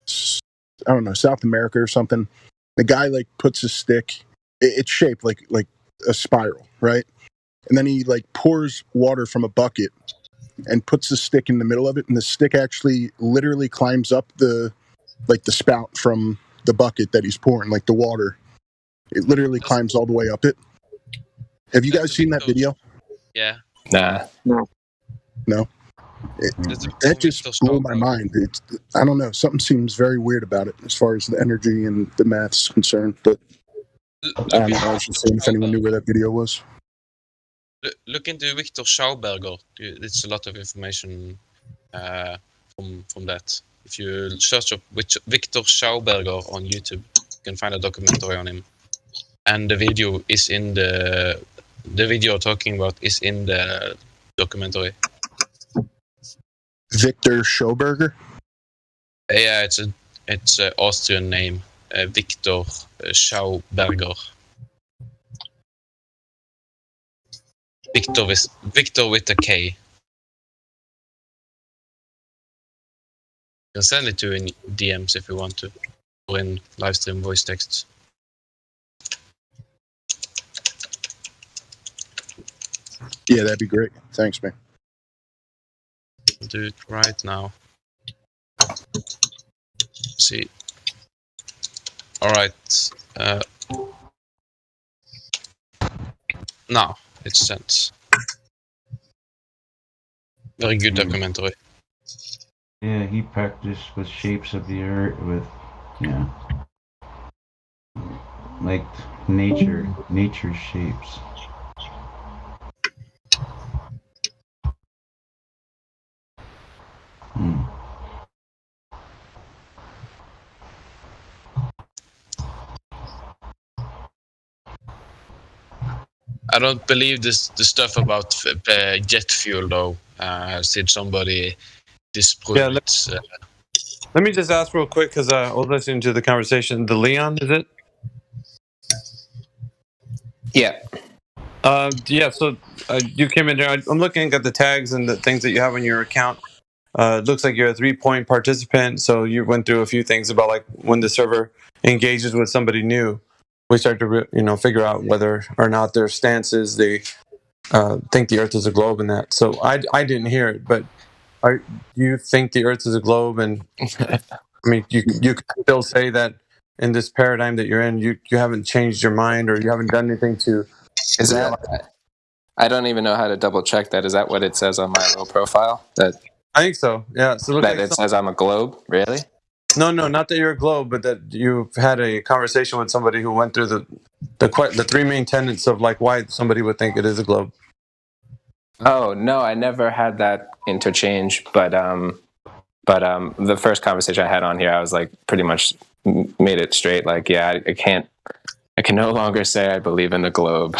[SPEAKER 17] I don't know, South America or something? The guy like puts his stick, it's shaped like a spiral, right? And then he like pours water from a bucket and puts the stick in the middle of it, and the stick actually literally climbs up the spout from the bucket that he's pouring, like the water. It literally climbs all the way up it. Have you guys seen that video?
[SPEAKER 2] Yeah.
[SPEAKER 1] Nah.
[SPEAKER 15] No.
[SPEAKER 17] That just blew my mind. I don't know. Something seems very weird about it as far as the energy and the math's concerned. But I don't know. I was just saying if anyone knew where that video was.
[SPEAKER 2] Look into Victor Schauberger. It's a lot of information from that. If you search up Victor Schauberger on YouTube, you can find a documentary on him. And the video is in the video talking about is in the documentary.
[SPEAKER 17] Victor Schauberger?
[SPEAKER 2] Yeah, it's an Austrian name, Victor Schauberger. Victor with a K. You can send it to in DMs if you want to, or in live stream voice texts.
[SPEAKER 17] Yeah, that'd be great. Thanks, man.
[SPEAKER 2] I'll do it right now. See. All right. Now it's sent. Very good documentary.
[SPEAKER 8] Yeah, he practiced with shapes of the earth, with like nature shapes.
[SPEAKER 2] I don't believe the stuff about jet fuel though. Did somebody disprove
[SPEAKER 10] Yeah,
[SPEAKER 2] it?
[SPEAKER 10] let me just ask real quick because I was listening to the conversation. The Leon, is it?
[SPEAKER 1] Yeah.
[SPEAKER 10] Yeah. So you came in there. I'm looking at the tags and the things that you have on your account. It looks like you're a 3-point participant. So you went through a few things about like when the server engages with somebody new, we start to figure out whether or not their stance is they think the Earth is a globe and that. So I didn't hear it, but do you think the Earth is a globe? And I mean, you can still say that in this paradigm that you're in, you haven't changed your mind or you haven't done anything to.
[SPEAKER 1] Is that? I don't even know how to double check that. Is that what it says on my little profile? That
[SPEAKER 10] I think so. Yeah. So
[SPEAKER 1] that it says I'm a globe. Really?
[SPEAKER 10] No, not that you're a globe, but that you've had a conversation with somebody who went through the three main tenets of like why somebody would think it is a globe.
[SPEAKER 1] Oh no, I never had that interchange. But the first conversation I had on here, I was like pretty much made it straight. Like, yeah, I can no longer say I believe in the globe.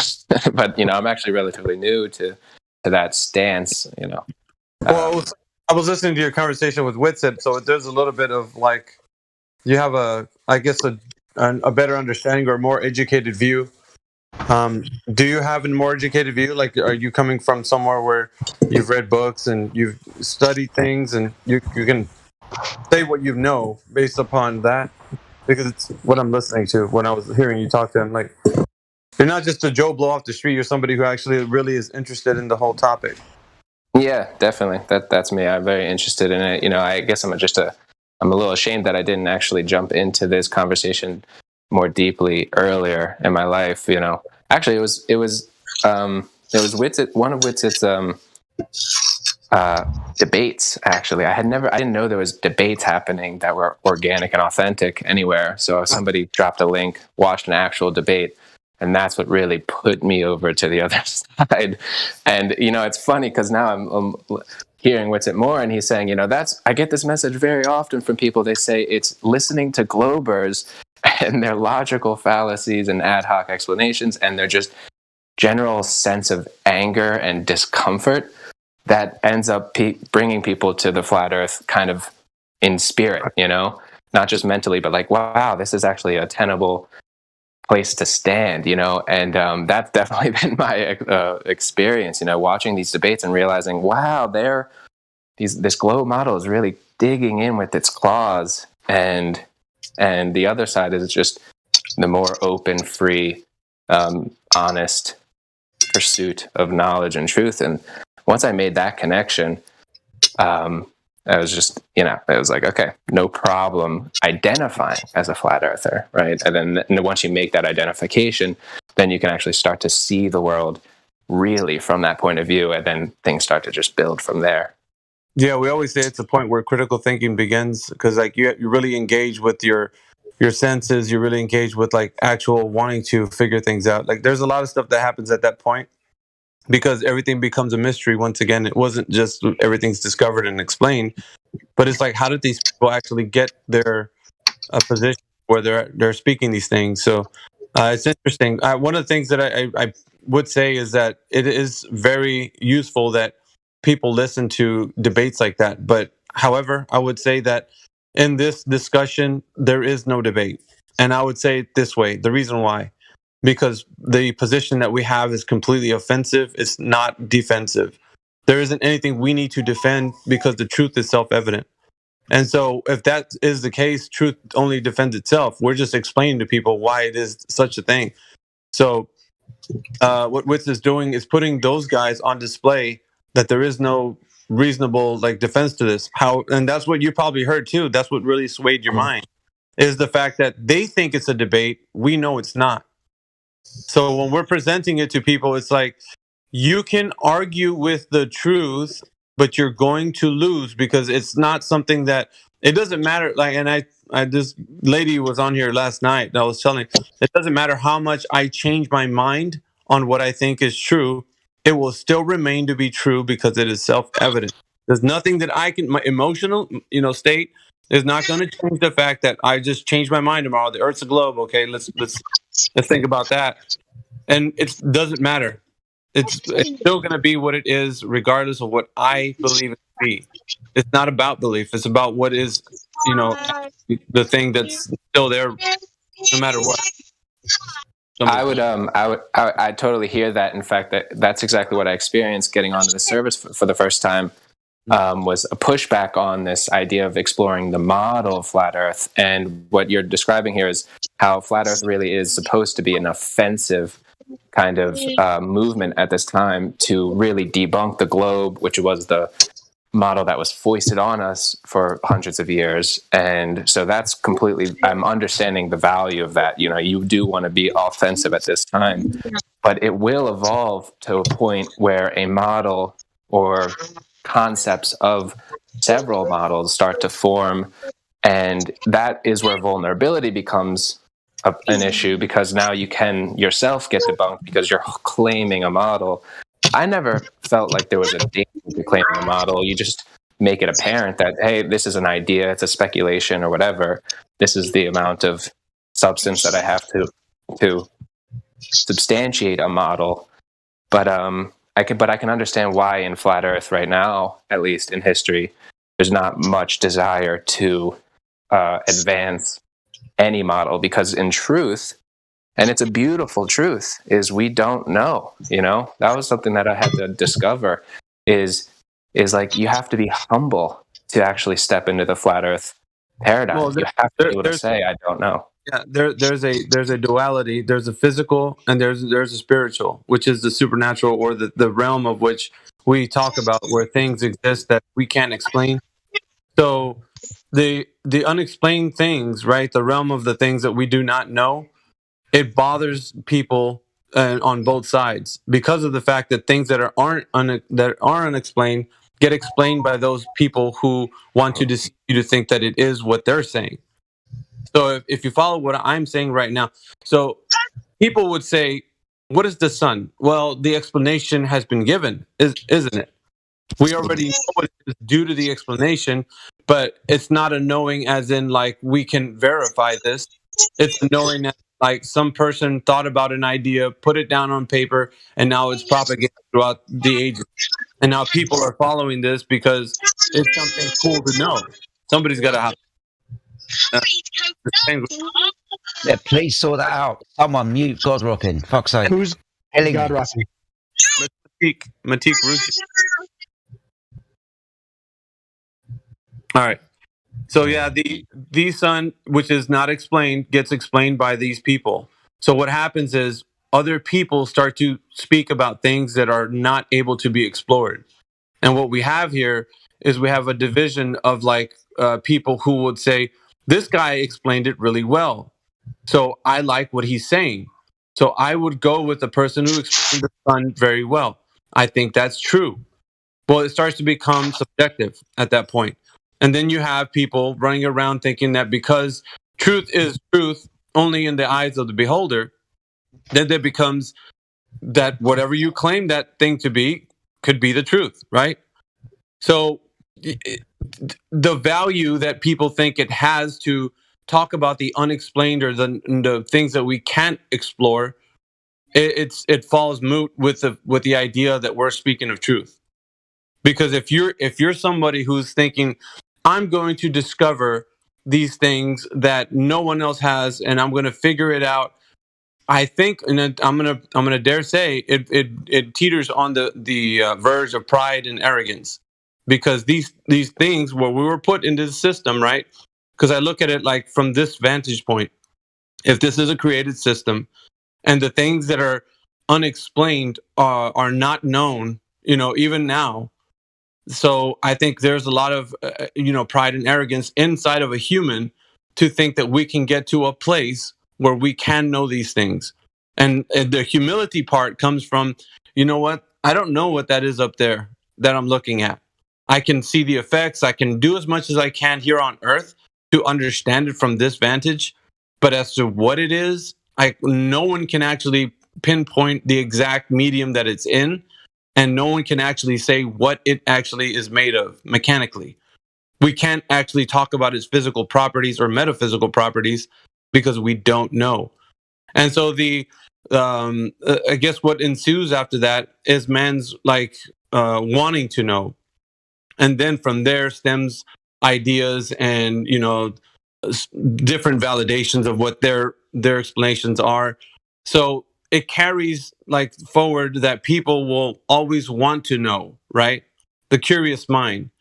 [SPEAKER 1] But I'm actually relatively new to that stance.
[SPEAKER 10] Well, I was listening to your conversation with Witsip, so there's a little bit of like you have a better understanding or more educated view. Do you have a more educated view? Like, are you coming from somewhere where you've read books and you've studied things and you can say what you know based upon that? Because it's what I'm listening to when I was hearing you talk to him. Like, you're not just a Joe Blow off the street. You're somebody who actually really is interested in the whole topic.
[SPEAKER 1] Yeah, definitely. That's me. I'm very interested in it. I guess I'm a little ashamed that I didn't actually jump into this conversation more deeply earlier in my life. Actually, it was Witsip, one of Witsip's debates. Actually, I didn't know there was debates happening that were organic and authentic anywhere. So if somebody dropped a link, watched an actual debate. And that's what really put me over to the other side. And, it's funny because now I'm hearing Witsip more and he's saying, I get this message very often from people. They say it's listening to Globers and their logical fallacies and ad hoc explanations and their just general sense of anger and discomfort that ends up bringing people to the flat earth kind of in spirit, not just mentally, but like, wow, this is actually a tenable place to stand, and that's definitely been my experience, watching these debates and realizing, wow, this globe model is really digging in with its claws, and the other side is just the more open, free, honest pursuit of knowledge and truth. And once I made that connection, I was just, it was like, okay, no problem identifying as a flat earther, right? And then once you make that identification, then you can actually start to see the world really from that point of view, and then things start to just build from there.
[SPEAKER 10] Yeah, we always say it's a point where critical thinking begins, because like you really engage with your senses, you really engage with like actual wanting to figure things out. Like there's a lot of stuff that happens at that point, because everything becomes a mystery. Once again, it wasn't just everything's discovered and explained, but it's like, how did these people actually get their position where they're speaking these things? So it's interesting. One of the things that I would say is that it is very useful that people listen to debates like that. But however, I would say that in this discussion, there is no debate. And I would say it this way, the reason why. Because the position that we have is completely offensive. It's not defensive. There isn't anything we need to defend because the truth is self-evident. And so if that is the case, truth only defends itself. We're just explaining to people why it is such a thing. So what Wits is doing is putting those guys on display that there is no reasonable defense to this. And that's what you probably heard too. That's what really swayed your mind, is the fact that they think it's a debate. We know it's not. So when we're presenting it to people, it's like, you can argue with the truth, but you're going to lose, because it's not something that, it doesn't matter. And I this lady was on here last night and I was telling, it doesn't matter how much I change my mind on what I think is true, it will still remain to be true because it is self-evident. There's nothing that I can, my emotional, state is not going to change the fact that I just changed my mind tomorrow. The Earth's a globe. Okay, let's think about that. and it doesn't matter. It's still going to be what it is, regardless of what I believe it to be. It's not about belief. It's about what is, the thing that's still there, no matter what.
[SPEAKER 1] I totally hear that. In fact, that's exactly what I experienced getting onto the service for the first time. Was a pushback on this idea of exploring the model of flat Earth, and what you're describing here is how flat Earth really is supposed to be an offensive kind of movement at this time to really debunk the globe, which was the model that was foisted on us for hundreds of years. And so that's completely, I'm understanding the value of that. You do want to be offensive at this time, but it will evolve to a point where a model or concepts of several models start to form, and that is where vulnerability becomes an issue, because now you can yourself get debunked because you're claiming a model. I never felt like there was a danger to claiming a model. You just make it apparent that, hey, this is an idea, it's a speculation or whatever. This is the amount of substance that I have to substantiate a model. But I can understand why in flat Earth right now, at least in history, there's not much desire to advance any model, because in truth, and it's a beautiful truth, is we don't know. That was something that I had to discover. Is like you have to be humble to actually step into the flat Earth paradigm.
[SPEAKER 10] Well,
[SPEAKER 1] you have to be able to say, I don't know.
[SPEAKER 10] Yeah, there's a duality. There's a physical and there's a spiritual, which is the supernatural, or the realm of which we talk about, where things exist that we can't explain. So the unexplained things, right? The realm of the things that we do not know, it bothers people on both sides, because of the fact that things that are unexplained get explained by those people who want to deceive you to think that it is what they're saying. So if you follow what I'm saying right now, so people would say, what is the sun? Well, the explanation has been given, isn't it? We already know what it is due to the explanation, but it's not a knowing as in like we can verify this. It's a knowing that like some person thought about an idea, put it down on paper, and now it's propagated throughout the ages. And now people are following this because it's something cool to know. Somebody's got to have.
[SPEAKER 9] Yeah, please sort that out. Someone mute God Rocking. Fuck's sake.
[SPEAKER 11] Who's God Rocking?
[SPEAKER 10] Matik Rushi. All right. So yeah, the sun, which is not explained, gets explained by these people. So what happens is other people start to speak about things that are not able to be explored. And what we have here is we have a division of like people who would say, this guy explained it really well, so I like what he's saying. So I would go with the person who explained the sun very well. I think that's true. Well, it starts to become subjective at that point. And then you have people running around thinking that because truth is truth only in the eyes of the beholder, then there becomes that whatever you claim that thing to be could be the truth, right? So the value that people think it has to talk about the unexplained or the things that we can't explore, it falls moot with the idea that we're speaking of truth. Because if you're somebody who's thinking, I'm going to discover these things that no one else has, and I'm going to figure it out, I think, and I'm gonna dare say it teeters on the verge of pride and arrogance. Because these things where we were put into the system, right? Because I look at it like from this vantage point. If this is a created system and the things that are unexplained are not known, even now. So I think there's a lot of, pride and arrogance inside of a human to think that we can get to a place where we can know these things. And the humility part comes from, you know what? I don't know what that is up there that I'm looking at. I can see the effects. I can do as much as I can here on Earth to understand it from this vantage. But as to what it is, no one can actually pinpoint the exact medium that it's in. And no one can actually say what it actually is made of mechanically. We can't actually talk about its physical properties or metaphysical properties because we don't know. And so the I guess what ensues after that is man's like wanting to know, and then from there stems ideas and different validations of what their explanations are. So it carries like forward that people will always want to know, right? The curious mind.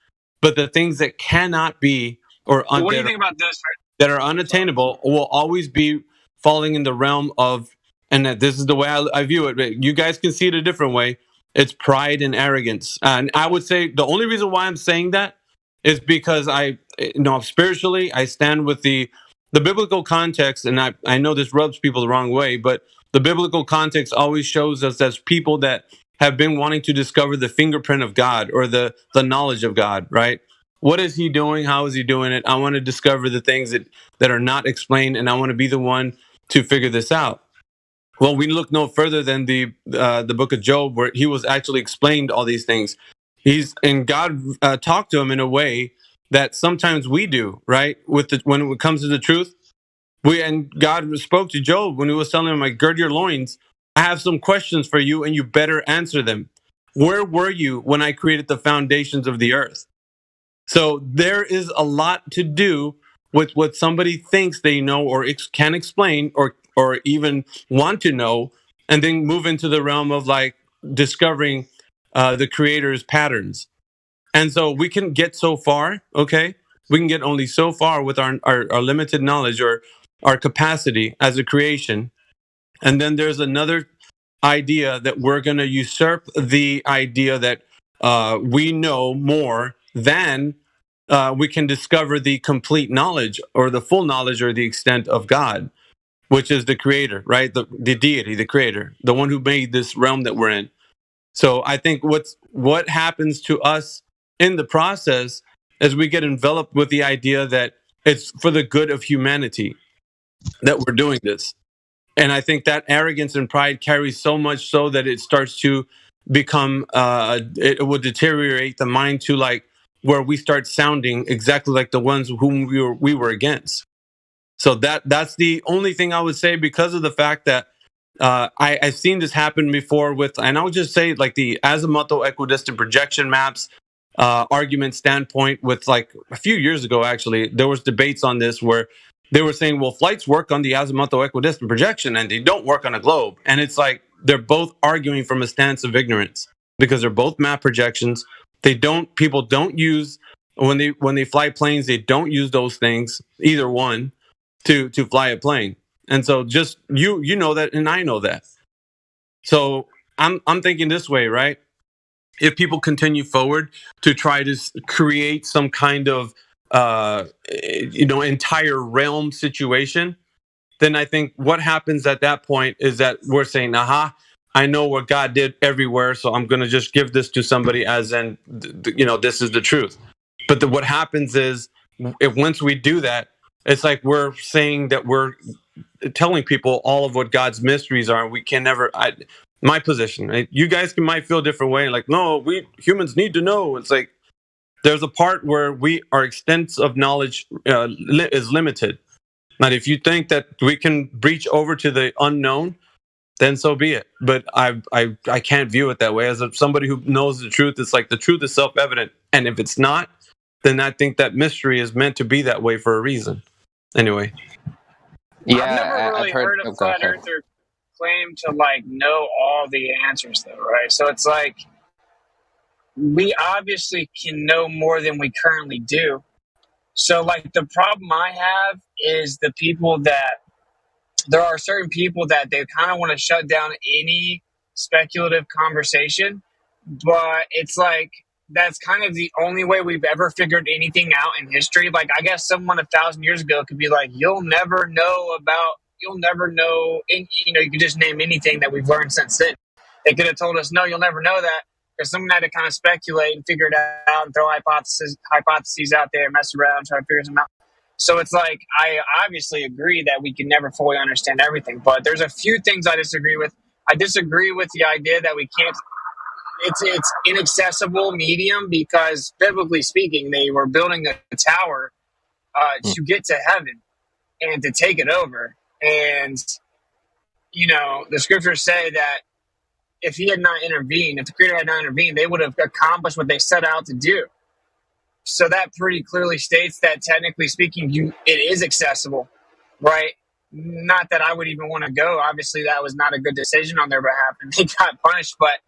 [SPEAKER 10] But the things that cannot be or
[SPEAKER 15] So what do you think about this?
[SPEAKER 10] that are unattainable will always be falling in the realm of, and that this is the way I view it. But you guys can see it a different way. It's pride and arrogance. And I would say the only reason why I'm saying that is because spiritually, I stand with the biblical context. And I know this rubs people the wrong way, but the biblical context always shows us as people that have been wanting to discover the fingerprint of God or the knowledge of God, right? What is he doing? How is he doing it? I want to discover the things that are not explained, and I want to be the one to figure this out. Well, we look no further than the book of Job, where he was actually explained all these things. God talked to him in a way that sometimes we do, right? When it comes to the truth, God spoke to Job when he was telling him, like, gird your loins. I have some questions for you, and you better answer them. Where were you when I created the foundations of the earth? So there is a lot to do with what somebody thinks they know or can explain or even want to know, and then move into the realm of like discovering the creator's patterns. And so we can get so far, okay? We can get only so far with our limited knowledge or our capacity as a creation. And then there's another idea that we're going to usurp the idea that we know more than we can discover the complete knowledge or the full knowledge or the extent of God, which is the creator, right? The deity, the creator, the one who made this realm that we're in. So I think what happens to us in the process is we get enveloped with the idea that it's for the good of humanity that we're doing this. And I think that arrogance and pride carries so much so that it starts to become, it will deteriorate the mind to like where we start sounding exactly like the ones whom we were against. So that's the only thing I would say, because of the fact that I've seen this happen before with, and I would just say like the azimuthal equidistant projection maps argument standpoint with like a few years ago, actually, there was debates on this where they were saying, well, flights work on the azimuthal equidistant projection and they don't work on a globe. And it's like they're both arguing from a stance of ignorance because they're both map projections. People don't use, when they fly planes, they don't use those things, either one, to fly a plane. And so just you know that, and I know that. So I'm thinking this way, right? If people continue forward to try to create some kind of entire realm situation, then I think what happens at that point is that we're saying, aha, I know what God did everywhere, so I'm going to just give this to somebody as in, this is the truth. But what happens is, if once we do that, it's like we're saying that we're telling people all of what God's mysteries are, and we can never. My position, right? You guys might feel a different way, like, no, we humans need to know. It's like there's a part where our extent of knowledge is limited. Now, if you think that we can breach over to the unknown, then so be it. But I can't view it that way. As somebody who knows the truth, it's like the truth is self-evident, and if it's not, then I think that mystery is meant to be that way for a reason. Anyway.
[SPEAKER 15] Yeah, I've never really heard a flat earther claim to like know all the answers, though, right? So it's like we obviously can know more than we currently do. So like the problem I have is the people that there are certain people that they kind of want to shut down any speculative conversation, but it's like that's kind of the only way we've ever figured anything out in history. Like, I guess someone 1,000 years ago could be like, you'll never know, and, you could just name anything that we've learned since then. They could have told us, no, you'll never know that, because someone had to kind of speculate and figure it out and throw hypotheses out there, mess around, try to figure them out. So it's like, I obviously agree that we can never fully understand everything, but there's a few things I disagree with. I disagree with the idea that we can't, it's inaccessible medium, because biblically speaking, they were building a tower to get to heaven and to take it over. And the scriptures say that if he had not intervened, if the Creator had not intervened, they would have accomplished what they set out to do. So that pretty clearly states that, technically speaking, it is accessible, right? Not that I would even want to go. Obviously, that was not a good decision on their behalf, and they got punished. But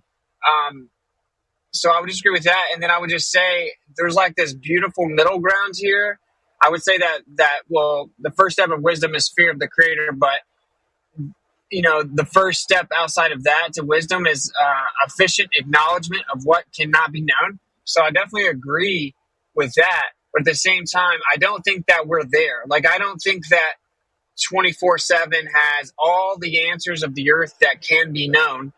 [SPEAKER 15] so I would disagree with that. And then I would just say there's like this beautiful middle ground here. I would say that the first step of wisdom is fear of the Creator, but the first step outside of that to wisdom is efficient acknowledgement of what cannot be known. So I definitely agree with that. But at the same time, I don't think that we're there. Like, I don't think that 24/7 has all the answers of the earth that can be known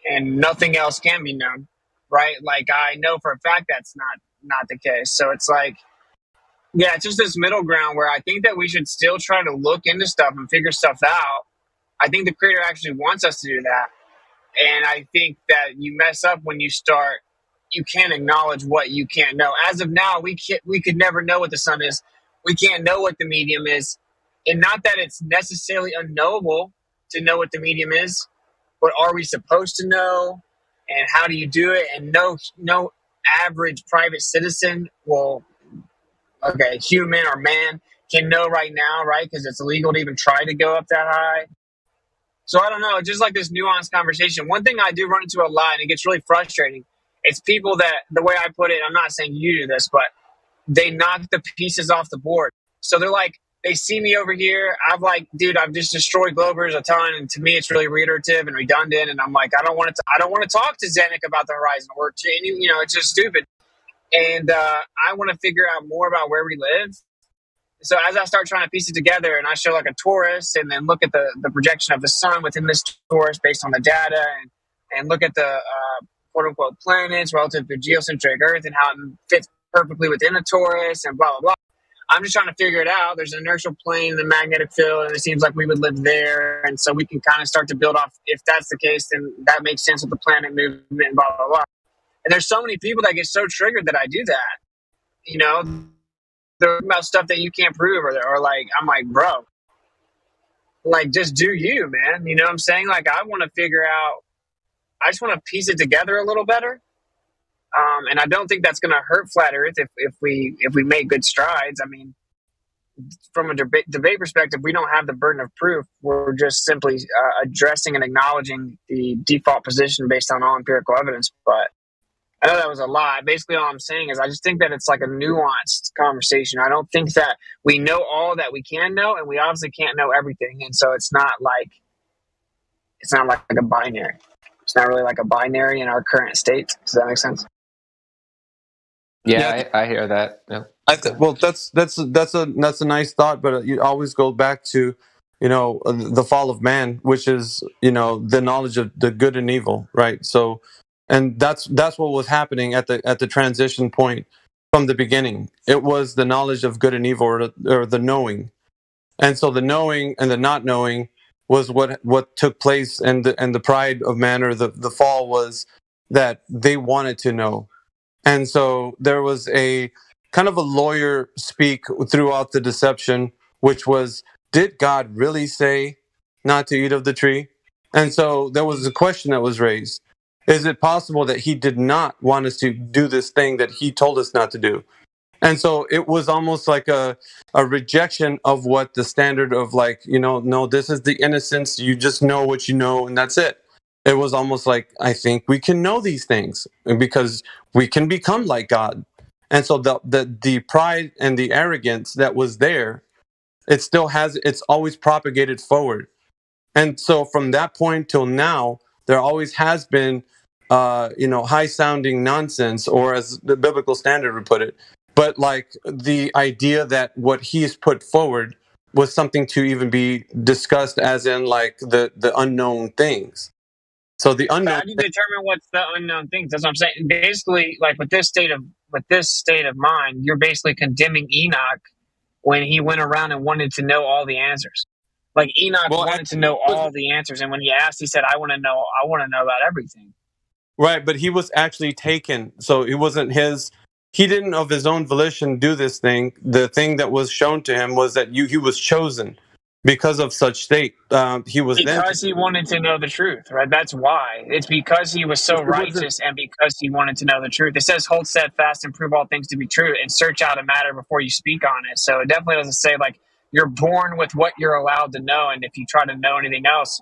[SPEAKER 15] and nothing else can be known, right? Like, I know for a fact that's not the case. So it's like, yeah, it's just this middle ground where I think that we should still try to look into stuff and figure stuff out. I think the Creator actually wants us to do that. And I think that you mess up when you can't acknowledge what you can't know. As of now, we could never know what the sun is. We can't know what the medium is. And not that it's necessarily unknowable to know what the medium is, but are we supposed to know? And how do you do it? And no average private citizen human or man can know right now, right? Because it's illegal to even try to go up that high. So I don't know, just like this nuanced conversation. One thing I do run into a lot, and it gets really frustrating, it's people that, the way I put it, I'm not saying you do this, but they knock the pieces off the board. So they're like, they see me over here. I've just destroyed Globers a ton, and to me, it's really reiterative and redundant. And I'm like, I don't want to talk to Zenik about the Horizon Work Chain. It's just stupid. And I want to figure out more about where we live. So as I start trying to piece it together, and I show like a torus, and then look at the projection of the sun within this torus based on the data, and look at the quote unquote planets relative to geocentric Earth and how it fits perfectly within the torus, and blah blah blah. I'm just trying to figure it out. There's an inertial plane in the magnetic field, and it seems like we would live there, and so we can kind of start to build off. If that's the case, then that makes sense with the planet movement, and blah blah blah. And there's so many people that get so triggered that I do that. They're about stuff that you can't prove, or like, I'm like, bro, like, just do you, man. You know what I'm saying? Like, I want to figure out, I just want to piece it together a little better. And I don't think that's going to hurt Flat Earth if we make good strides. I mean, from a debate perspective, we don't have the burden of proof. We're just simply addressing and acknowledging the default position based on all empirical evidence. But I know that was a lot. Basically, all I'm saying is I just think that it's like a nuanced conversation. I don't think that we know all that we can know, and we obviously can't know everything. And so it's not like a binary. It's not really like a binary in our current state. Does that make sense?
[SPEAKER 1] Yeah, I hear that. Yeah.
[SPEAKER 10] Well, that's a nice thought, but you always go back to, the fall of man, which is, the knowledge of the good and evil, right? So, and that's what was happening at the transition point from the beginning. It was the knowledge of good and evil, or the knowing, and so the knowing and the not knowing was what took place, and the pride of man, or the fall, was that they wanted to know. And so there was a kind of a lawyer speak throughout the deception, which was, did God really say not to eat of the tree? And so there was a question that was raised. Is it possible that he did not want us to do this thing that he told us not to do? And so it was almost like a rejection of what the standard of, like, no, this is the innocence. You just know what you know, and that's it. It was almost like, I think we can know these things because we can become like God. And so the pride and the arrogance that was there, it's always propagated forward. And so from that point till now, there always has been, high-sounding nonsense, or as the biblical standard would put it. But like the idea that what he's put forward was something to even be discussed, as in like the unknown things. So the unknown.
[SPEAKER 15] How do you determine what's the unknown things? That's what I'm saying. Basically, like with this state of mind, you're basically condemning Enoch when he went around and wanted to know all the answers. Like Enoch wanted to know all the answers, and when he asked, he said, "I want to know about everything."
[SPEAKER 10] Right, but he was actually taken, so it wasn't his. He didn't of his own volition do this thing. The thing that was shown to him was that he was chosen. because of such state. He was then.
[SPEAKER 15] Because he wanted to know the truth, right? That's why. It's because he was so righteous and because he wanted to know the truth. It says, hold steadfast and prove all things to be true and search out a matter before you speak on it. So it definitely doesn't say, like, you're born with what you're allowed to know, and if you try to know anything else,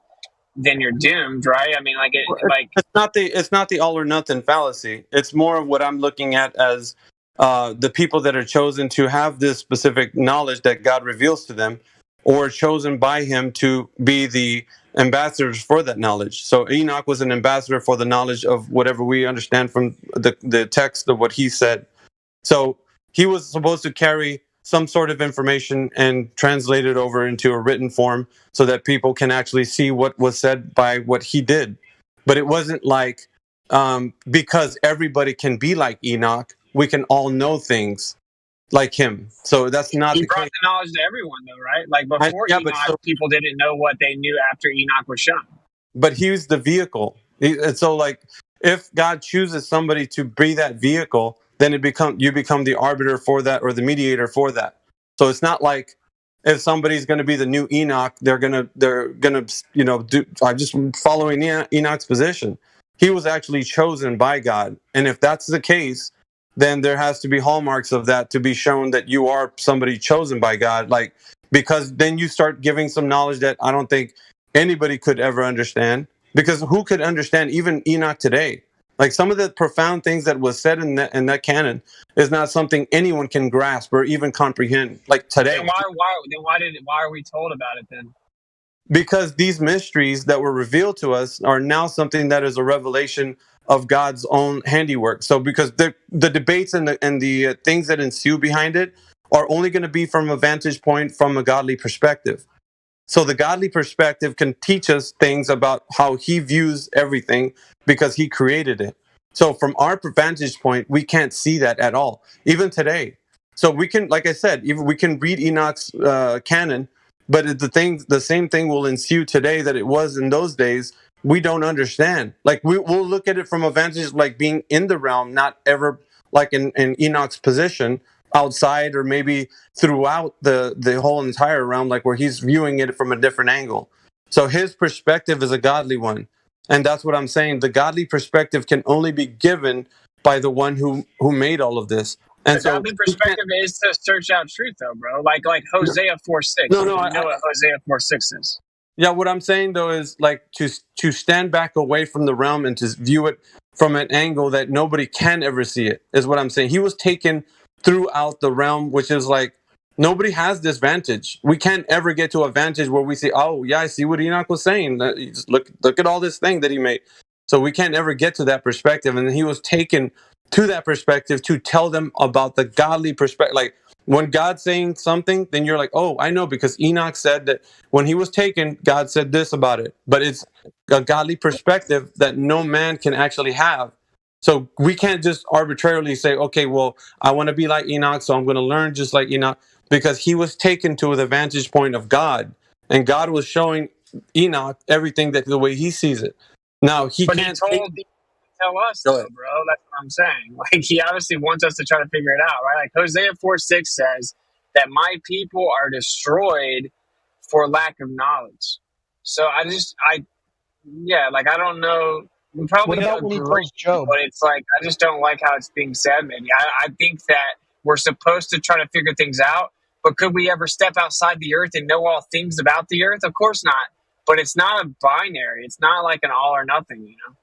[SPEAKER 15] then you're doomed, right? I mean,
[SPEAKER 10] It's not the all or nothing fallacy. It's more of what I'm looking at as the people that are chosen to have this specific knowledge that God reveals to them, or chosen by Him to be the ambassadors for that knowledge. So Enoch was an ambassador for the knowledge of whatever we understand from the text of what he said. So he was supposed to carry some sort of information and translate it over into a written form so that people can actually see what was said by what he did. But it wasn't like because everybody can be like Enoch, we can all know things like him. So that's not
[SPEAKER 15] he
[SPEAKER 10] the
[SPEAKER 15] brought
[SPEAKER 10] case.
[SPEAKER 15] the knowledge to everyone, though, right? Like before Enoch, people didn't know what they knew after Enoch was shown.
[SPEAKER 10] But he's the vehicle. And so, like, if God chooses somebody to be that vehicle, then you become the arbiter for that or the mediator for that. So it's not like if somebody's going to be the new Enoch, they're gonna I'm just following Enoch's position. He was actually chosen by God, and if that's the case, then there has to be hallmarks of that to be shown that you are somebody chosen by God. Like, because then you start giving some knowledge that I don't think anybody could ever understand. Because who could understand even Enoch today? Like, some of the profound things that was said in that canon is not something anyone can grasp or even comprehend. Like today.
[SPEAKER 15] Then why are we told about it then?
[SPEAKER 10] Because these mysteries that were revealed to us are now something that is a revelation of God's own handiwork. So because the debates and the things that ensue behind it are only going to be from a vantage point from a godly perspective. So the godly perspective can teach us things about how he views everything because he created it. So from our vantage point, we can't see that at all, even today. So we can, like I said, even we can read Enoch's canon, but the same thing will ensue today that it was in those days. We don't understand. Like we'll look at it from a vantage like being in the realm, not ever like in Enoch's position outside or maybe throughout the whole entire realm, like where he's viewing it from a different angle. So his perspective is a godly one. And that's what I'm saying. The godly perspective can only be given by the one who made all of this. And
[SPEAKER 15] the godly perspective is to search out truth, though, bro. Like Hosea 4:6.
[SPEAKER 10] No,
[SPEAKER 15] you know what Hosea 4:6 is.
[SPEAKER 10] Yeah, what I'm saying though is like to stand back away from the realm and to view it from an angle that nobody can ever see it is what I'm saying. He was taken throughout the realm, which is like nobody has this vantage. We can't ever get to a vantage where we say, "Oh, yeah, I see what Enoch was saying. Just look at all this thing that he made." So we can't ever get to that perspective, and he was taken to that perspective to tell them about the godly perspective. Like when God's saying something, then you're like, "Oh, I know," because Enoch said that when he was taken, God said this about it. But it's a godly perspective that no man can actually have. So we can't just arbitrarily say, okay, well, I want to be like Enoch, so I'm going to learn just like Enoch, because he was taken to the vantage point of God, and God was showing Enoch everything that the way he sees it. Now he can't
[SPEAKER 15] tell us, though, bro. That's what I'm saying. Like he obviously wants us to try to figure it out, right? Like Hosea 4:6 says that my people are destroyed for lack of knowledge. So I don't know. We probably
[SPEAKER 11] What about when he tells Job?
[SPEAKER 15] but it's like I just don't like how it's being said. Maybe I think that we're supposed to try to figure things out, but could we ever step outside the earth and know all things about the earth? Of course not. But it's not a binary. It's not like an all or nothing, you know.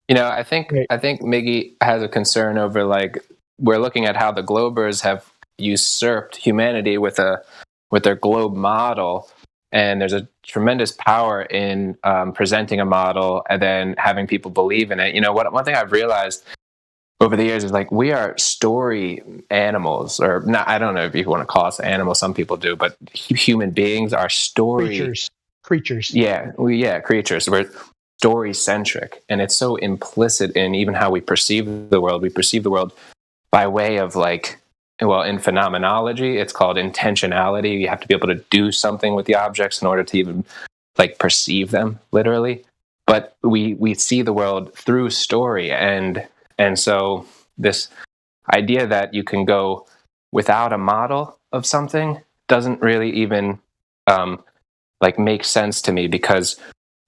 [SPEAKER 1] You know, I think Miggy has a concern over like we're looking at how the Globers have usurped humanity with their globe model. And there's a tremendous power in presenting a model and then having people believe in it. You know, one thing I've realized over the years is like we are story animals, or not. I don't know if you want to call us animals. Some people do, but human beings are story
[SPEAKER 11] creatures.
[SPEAKER 1] Yeah, creatures. We're story centric, and it's so implicit in even how we perceive the world. We perceive the world by way of like. Well, in phenomenology, it's called intentionality. You have to be able to do something with the objects in order to even like perceive them, literally. But we see the world through story, and so this idea that you can go without a model of something doesn't really even like makes sense to me, because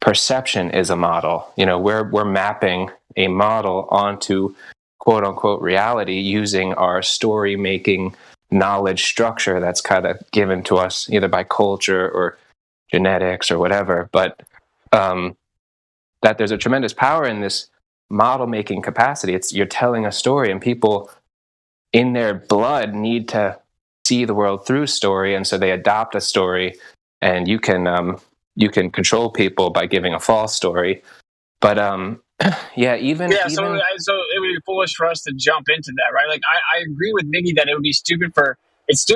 [SPEAKER 1] perception is a model. We're mapping a model onto quote unquote reality using our story making knowledge structure that's kind of given to us either by culture or genetics or whatever. But that there's a tremendous power in this model making capacity. You're telling a story, and people in their blood need to see the world through story, and so they adopt a story, and you can control people by giving a false story. But so
[SPEAKER 15] it would be foolish for us to jump into that, right? Like I agree with Miggy that it would be stupid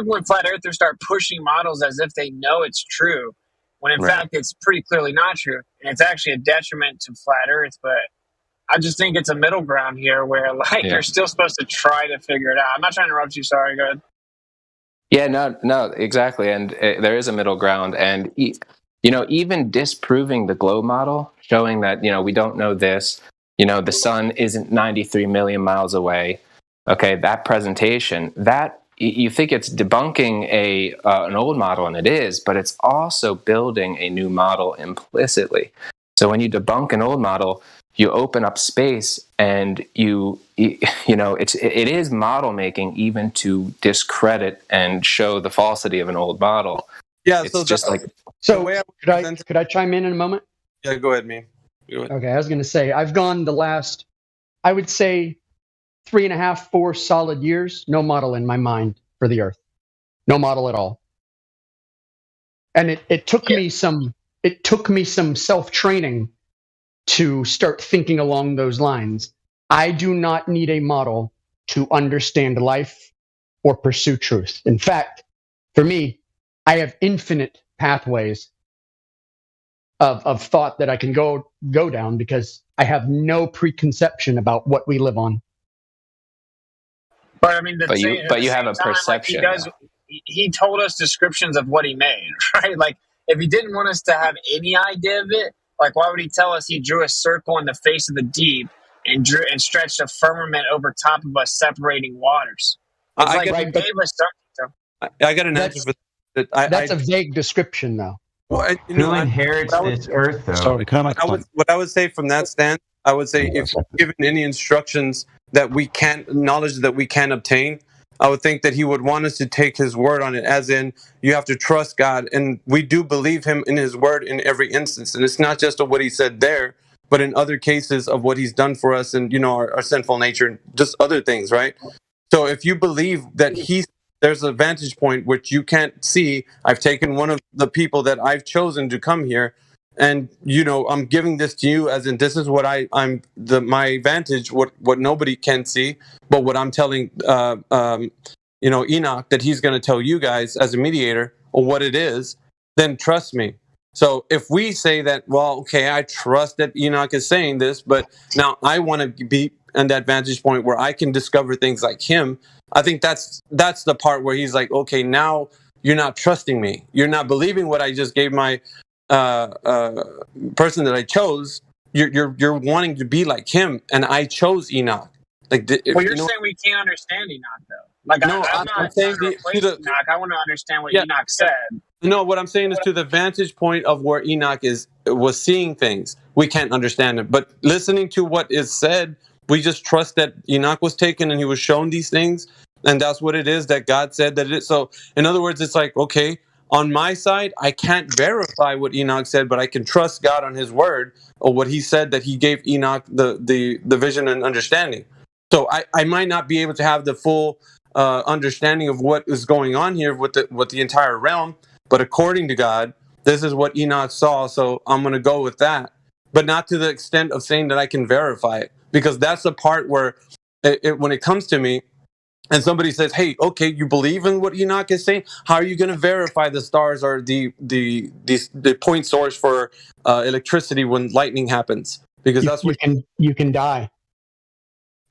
[SPEAKER 15] when flat earthers start pushing models as if they know it's true, when in fact it's pretty clearly not true, and it's actually a detriment to flat earth. But I just think it's a middle ground here where you're still supposed to try to figure it out. I'm not trying to interrupt you. Sorry, go ahead.
[SPEAKER 1] Yeah, no, exactly. And there is a middle ground. And, even disproving the globe model, showing that, we don't know this, the sun isn't 93 million miles away. Okay, that presentation, that you think it's debunking an old model, and it is, but it's also building a new model implicitly. So when you debunk an old model, you open up space, and it is model making, even to discredit and show the falsity of an old model.
[SPEAKER 10] Yeah,
[SPEAKER 1] it's
[SPEAKER 7] could I chime in a moment?
[SPEAKER 10] Yeah, go ahead, man.
[SPEAKER 7] Okay, I was going to say, I've gone the last, I would say, 3.5, 4 solid years, no model in my mind for the Earth, no model at all. And it took me some self-training to start thinking along those lines. I do not need a model to understand life or pursue truth. In fact, for me, I have infinite pathways of thought that I can go down, because I have no preconception about what we live on.
[SPEAKER 15] But I mean,
[SPEAKER 1] you have a perception.
[SPEAKER 15] He told us descriptions of what he made, right? Like, if he didn't want us to have any idea of it, like, why would he tell us he drew a circle in the face of the deep and stretched a firmament over top of us, separating waters? It's he gave us something.
[SPEAKER 10] I got an answer for that.
[SPEAKER 7] That's a vague description, though.
[SPEAKER 10] Well,
[SPEAKER 12] who inherits this earth, though?
[SPEAKER 10] Sorry, what I would say from that stance, I would say if given any instructions knowledge that we can obtain, I would think that he would want us to take his word on it, as in, you have to trust God. And we do believe him in his word in every instance. And it's not just of what he said there, but in other cases of what he's done for us, and, our sinful nature and just other things, right? So if you believe that there's a vantage point which you can't see, I've taken one of the people that I've chosen to come here, and I'm giving this to you as in, this is what my vantage, what nobody can see, but what I'm telling Enoch that he's going to tell you guys as a mediator, or what it is, then trust me. So if we say that, well, okay, I trust that Enoch is saying this, but now I want to be in that vantage point where I can discover things like him, I think that's the part where he's like, okay, now you're not trusting me. You're not believing what I just gave my person that I chose. You're wanting to be like him, and I chose Enoch.
[SPEAKER 15] You're saying we can't understand Enoch, though. Like, no, I'm saying Enoch. I want to understand what Enoch said.
[SPEAKER 10] No, what I'm saying is to the vantage point of where Enoch was seeing things, we can't understand it. But listening to what is said, we just trust that Enoch was taken and he was shown these things, and that's what it is that God said that it is. So, in other words, it's like, okay, on my side, I can't verify what Enoch said, but I can trust God on his word, or what he said, that he gave Enoch the vision and understanding. So I might not be able to have the full understanding of what is going on here with the entire realm, but according to God, this is what Enoch saw, so I'm going to go with that. But not to the extent of saying that I can verify it, because that's the part where when it comes to me, and somebody says, hey, okay, you believe in what Enoch is saying? How are you going to verify the stars are the point source for electricity when lightning happens? Because
[SPEAKER 7] you can die.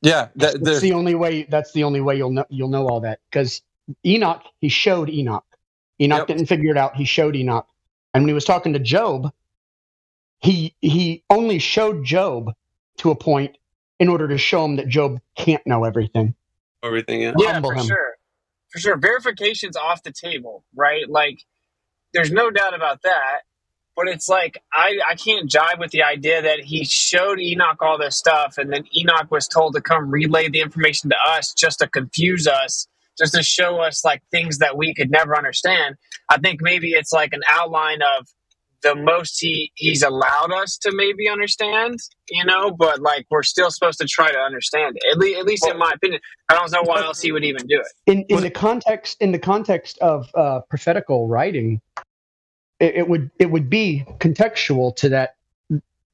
[SPEAKER 10] Yeah,
[SPEAKER 7] that's the only way. That's the only way you'll know all that. Because Enoch, he showed Enoch. Enoch didn't figure it out. He showed Enoch, and when he was talking to Job, he only showed Job to a point in order to show him that Job can't know everything.
[SPEAKER 10] Yeah,
[SPEAKER 15] for sure. Verification's off the table, right? Like, there's no doubt about that. But it's like I can't jive with the idea that he showed Enoch all this stuff, and then Enoch was told to come relay the information to us just to confuse us, just to show us like things that we could never understand. I think maybe it's like an outline of the most he's allowed us to maybe understand, you know, but like we're still supposed to try to understand it. At least in my opinion. I don't know why else he would even do it.
[SPEAKER 7] In the context of prophetical writing, it would be contextual to that.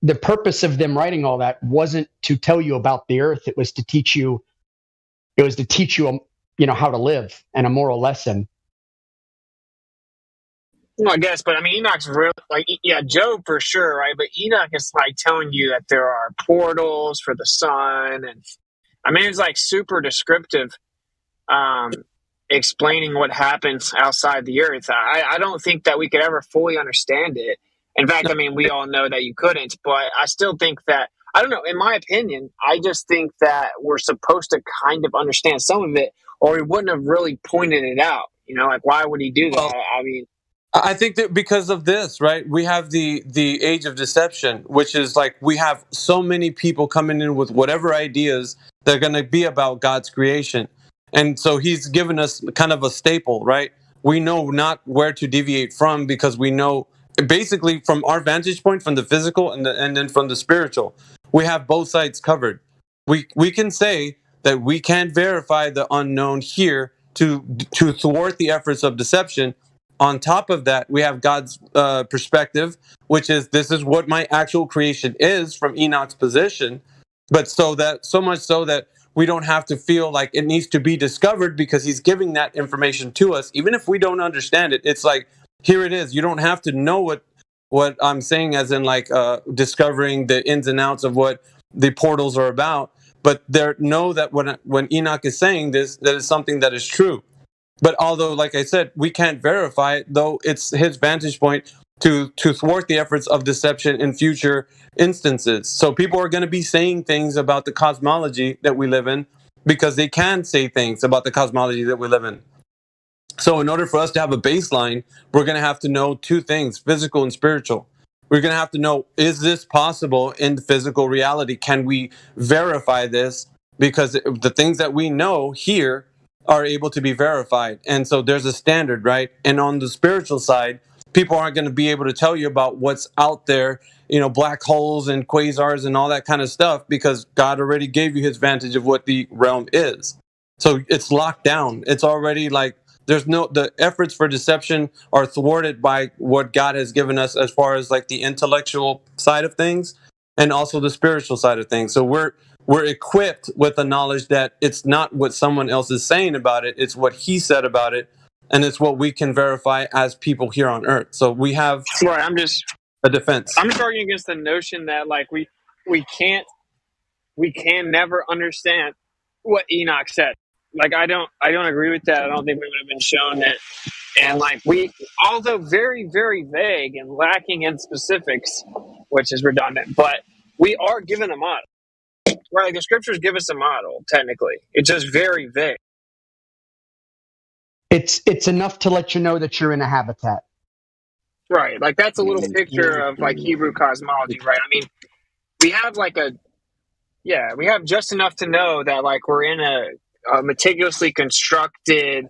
[SPEAKER 7] The purpose of them writing all that wasn't to tell you about the earth. It was to teach you. It was to teach you, how to live and a moral lesson.
[SPEAKER 15] Well, I guess, but I mean, Enoch's real, like, yeah, Job for sure, right? But Enoch is like telling you that there are portals for the sun, and I mean, it's like super descriptive, explaining what happens outside the earth. I don't think that we could ever fully understand it. In fact, I mean, we all know that you couldn't, but I still think that, I don't know, in my opinion, I just think that we're supposed to kind of understand some of it, or he wouldn't have really pointed it out. Like, why would he do that? I mean,
[SPEAKER 10] I think that because of this, right, we have the age of deception, which is like we have so many people coming in with whatever ideas they're going to be about God's creation. And so he's given us kind of a staple, right? We know not where to deviate from because we know basically from our vantage point, from the physical and then from the spiritual, we have both sides covered. We can say that we can't verify the unknown here to thwart the efforts of deception. On top of that, we have God's perspective, which is this is what my actual creation is from Enoch's position. But so much so that we don't have to feel like it needs to be discovered because he's giving that information to us. Even if we don't understand it, it's like, here it is. You don't have to know what I'm saying as in like discovering the ins and outs of what the portals are about. But know that when Enoch is saying this, that is something that is true. But although, like I said, we can't verify it, though it's his vantage point to thwart the efforts of deception in future instances. So people are going to be saying things about the cosmology that we live in because they can say things about the cosmology that we live in. So in order for us to have a baseline, we're going to have to know two things, physical and spiritual. We're going to have to know, is this possible in physical reality? Can we verify this? Because the things that we know here are able to be verified. And so there's a standard, right? And on the spiritual side, people aren't going to be able to tell you about what's out there, black holes and quasars and all that kind of stuff, because God already gave you his vantage of what the realm is. So it's locked down. It's already like, the efforts for deception are thwarted by what God has given us as far as like the intellectual side of things and also the spiritual side of things. So we're equipped with the knowledge that it's not what someone else is saying about it. It's what he said about it. And it's what we can verify as people here on earth. So we have a defense.
[SPEAKER 15] I'm just arguing against the notion that like we can never understand what Enoch said. Like, I don't agree with that. I don't think we would have been shown it. And like although very, very vague and lacking in specifics, which is redundant, but we are given a model. Right, the scriptures give us a model, technically. It's just very vague.
[SPEAKER 7] It's enough to let you know that you're in a habitat.
[SPEAKER 15] Right, like that's a little picture of like Hebrew cosmology, right? I mean, we have we have just enough to know that like we're in a meticulously constructed,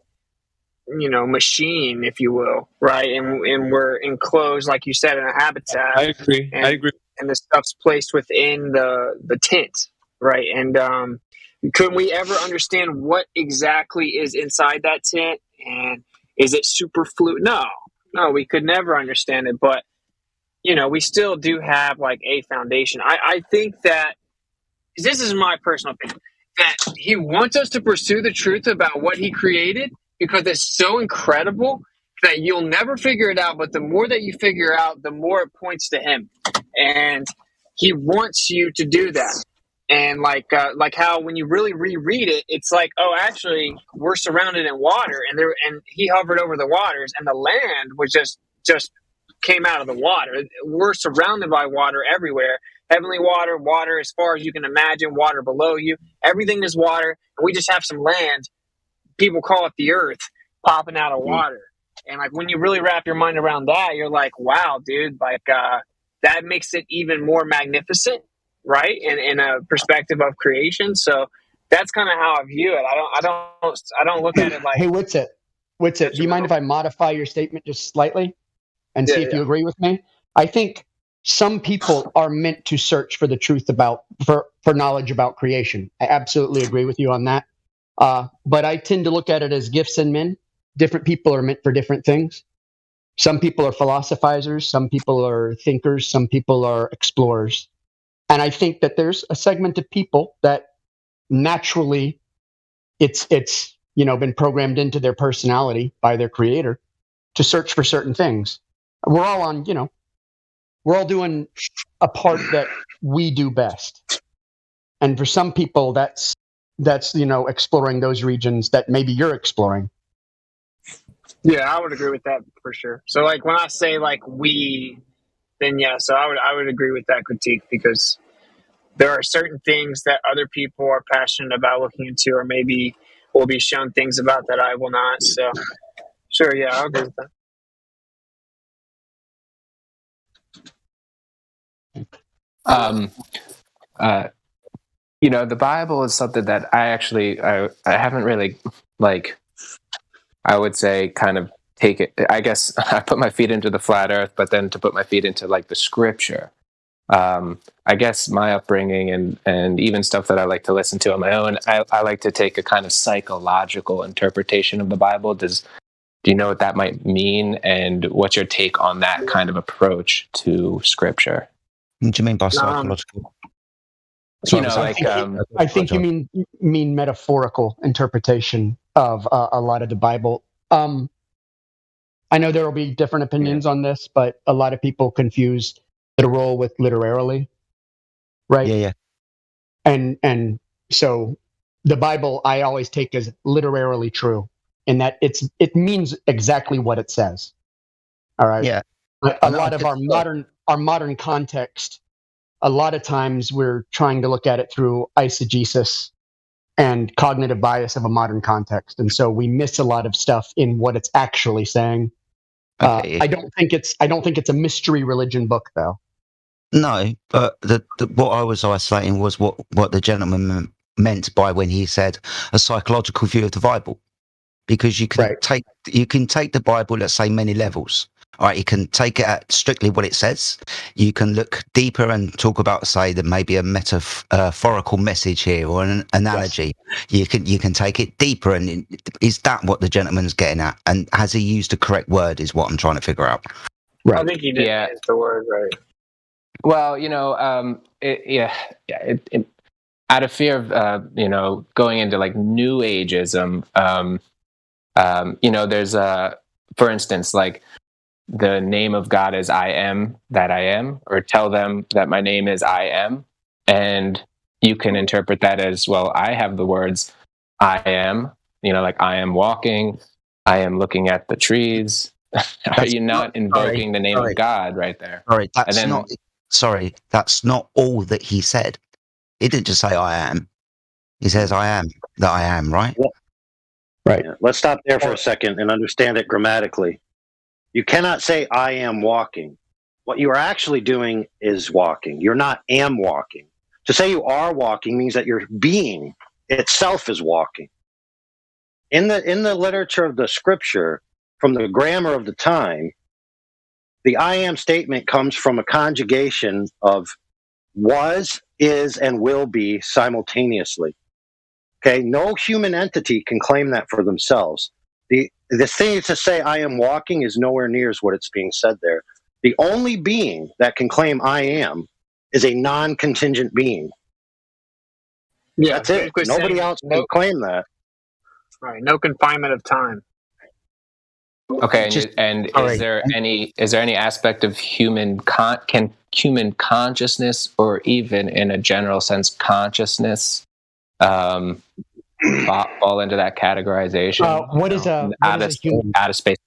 [SPEAKER 15] machine, if you will, right? And we're enclosed, like you said, in a habitat.
[SPEAKER 10] I agree.
[SPEAKER 15] And the stuff's placed within the tent. Right, and couldn't we ever understand what exactly is inside that tent? And is it super fluid? No, we could never understand it. But, we still do have like a foundation. I think that, this is my personal opinion, that he wants us to pursue the truth about what he created because it's so incredible that you'll never figure it out. But the more that you figure out, the more it points to him. And he wants you to do that. And like how when you really reread it, it's like, oh, actually, we're surrounded in water, and he hovered over the waters, and the land was just came out of the water. We're surrounded by water everywhere, heavenly water as far as you can imagine, water below you. Everything is water, and we just have some land. People call it the earth, popping out of water. And like when you really wrap your mind around that, you're like, wow, dude, like that makes it even more magnificent, right? In a perspective of creation. So that's kind of how I view it. I don't look at it like,
[SPEAKER 7] Hey, Witsit, do you mind if I modify your statement just slightly and see if you agree with me? I think some people are meant to search for the truth for knowledge about creation. I absolutely agree with you on that. But I tend to look at it as gifts and men. Different people are meant for different things. Some people are philosophizers, some people are thinkers, some people are explorers. And I think that there's a segment of people that naturally it's been programmed into their personality by their creator to search for certain things. We're all doing a part that we do best. And for some people that's exploring those regions that maybe you're exploring.
[SPEAKER 15] Yeah, I would agree with that for sure. So like when I say like we, then yeah, so I would agree with that critique, because there are certain things that other people are passionate about looking into, or maybe will be shown things about that I will not. So sure, yeah, I'll agree with
[SPEAKER 1] that. The Bible is something that I haven't really, like, I would say kind of take it. I guess I put my feet into the flat earth, but then to put my feet into like the scripture. I guess my upbringing and even stuff that I like to listen to on my own, I like to take a kind of psychological interpretation of the Bible. Do you know what that might mean, and what's your take on that kind of approach to scripture?
[SPEAKER 9] What do you mean by psychological?
[SPEAKER 7] I think you mean metaphorical interpretation of a lot of the Bible. I know there will be different opinions on this, but a lot of people confuse literal with literarily, right?
[SPEAKER 9] Yeah.
[SPEAKER 7] And so the Bible I always take as literarily true, in that it means exactly what it says. All right.
[SPEAKER 9] Yeah.
[SPEAKER 7] A lot of our modern context, a lot of times we're trying to look at it through eisegesis and cognitive bias of a modern context, and so we miss a lot of stuff in what it's actually saying.
[SPEAKER 9] Okay.
[SPEAKER 7] I don't think it's a mystery religion book, though.
[SPEAKER 9] No, but what I was isolating was what the gentleman meant by when he said a psychological view of the Bible, because you can take the Bible, let's say, many levels. All right, you can take it at strictly what it says. You can look deeper and talk about, say, that maybe a metaphorical message here or an analogy. Yes. You can take it deeper, and is that what the gentleman's getting at? And has he used the correct word? Is what I'm trying to figure out.
[SPEAKER 15] Right. I think he did use the word right.
[SPEAKER 1] Well, out of fear of going into like New Ageism, there's for instance, like, the name of God is I am that I am, or tell them that my name is I am. And you can interpret that as, well, I have the words I am, like I am walking, I am looking at the trees. Are you not invoking the name of God right there?
[SPEAKER 9] That's not all that he said. He didn't just say I am. He says I am that I am, right?
[SPEAKER 14] Yeah.
[SPEAKER 7] Right.
[SPEAKER 14] Yeah. Let's stop there for a second and understand it grammatically. You cannot say I am walking. What you are actually doing is walking. You're not am walking. To say you are walking means that your being itself is walking. In the literature of the scripture, from the grammar of the time, the I am statement comes from a conjugation of was, is, and will be simultaneously. Okay, no human entity can claim that for themselves. The thing to say I am walking is nowhere near what it's being said there. The only being that can claim I am is a non-contingent being.
[SPEAKER 15] Yeah,
[SPEAKER 14] that's it. Nobody else can claim that.
[SPEAKER 15] Right, no confinement of time.
[SPEAKER 1] Okay, is there any aspect of human consciousness, or even in a general sense consciousness, fall into that categorization?
[SPEAKER 7] What is a human?
[SPEAKER 1] Out of space.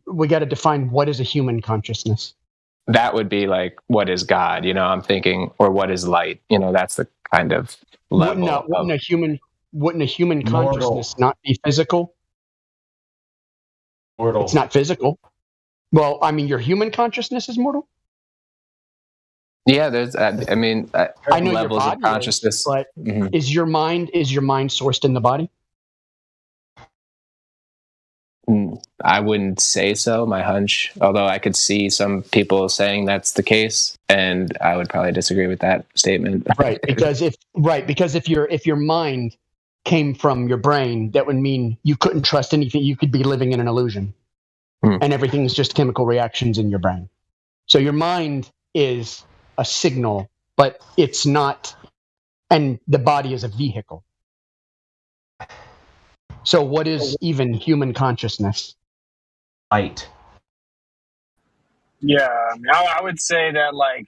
[SPEAKER 7] We got to define what is a human consciousness.
[SPEAKER 1] That would be like, what is God? I'm thinking, or what is light? That's the kind of level.
[SPEAKER 7] Wouldn't a human consciousness not be physical?
[SPEAKER 8] Mortal.
[SPEAKER 7] It's not physical. Well, I mean, your human consciousness is mortal.
[SPEAKER 1] Yeah, there's. I mean,
[SPEAKER 7] I know your
[SPEAKER 1] levels
[SPEAKER 7] body
[SPEAKER 1] of consciousness.
[SPEAKER 7] is, but
[SPEAKER 1] Mhm.
[SPEAKER 7] is your mind sourced in the body?
[SPEAKER 1] I wouldn't say so. My hunch, although I could see some people saying that's the case, and I would probably disagree with that statement.
[SPEAKER 7] Right, because if your mind came from your brain, that would mean you couldn't trust anything. You could be living in an illusion, and everything's just chemical reactions in your brain. So your mind is a signal, but it's not, and the body is a vehicle. So what is even human consciousness?
[SPEAKER 12] Light.
[SPEAKER 15] Yeah, I mean, I would say that, like,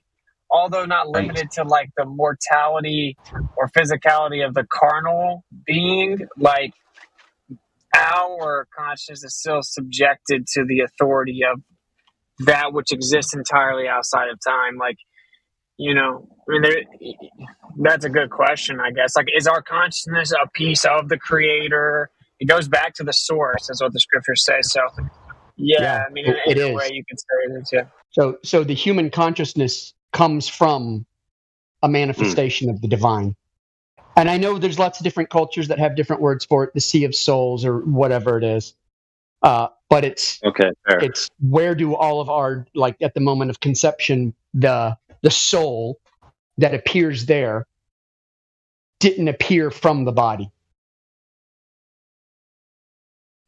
[SPEAKER 15] although not limited to like the mortality or physicality of the carnal being, like our consciousness is still subjected to the authority of that which exists entirely outside of time. Like, you know, I mean, that's a good question, I guess. Like, is our consciousness a piece of the creator? It goes back to the source, is what the scriptures say. So, yeah, I mean, in a way you could say it is, yeah.
[SPEAKER 7] So the human consciousness comes from a manifestation of the divine. And I know there's lots of different cultures that have different words for it, the Sea of Souls or whatever it is. But it's it's where do all of our, like at the moment of conception, the soul that appears there didn't appear from the body.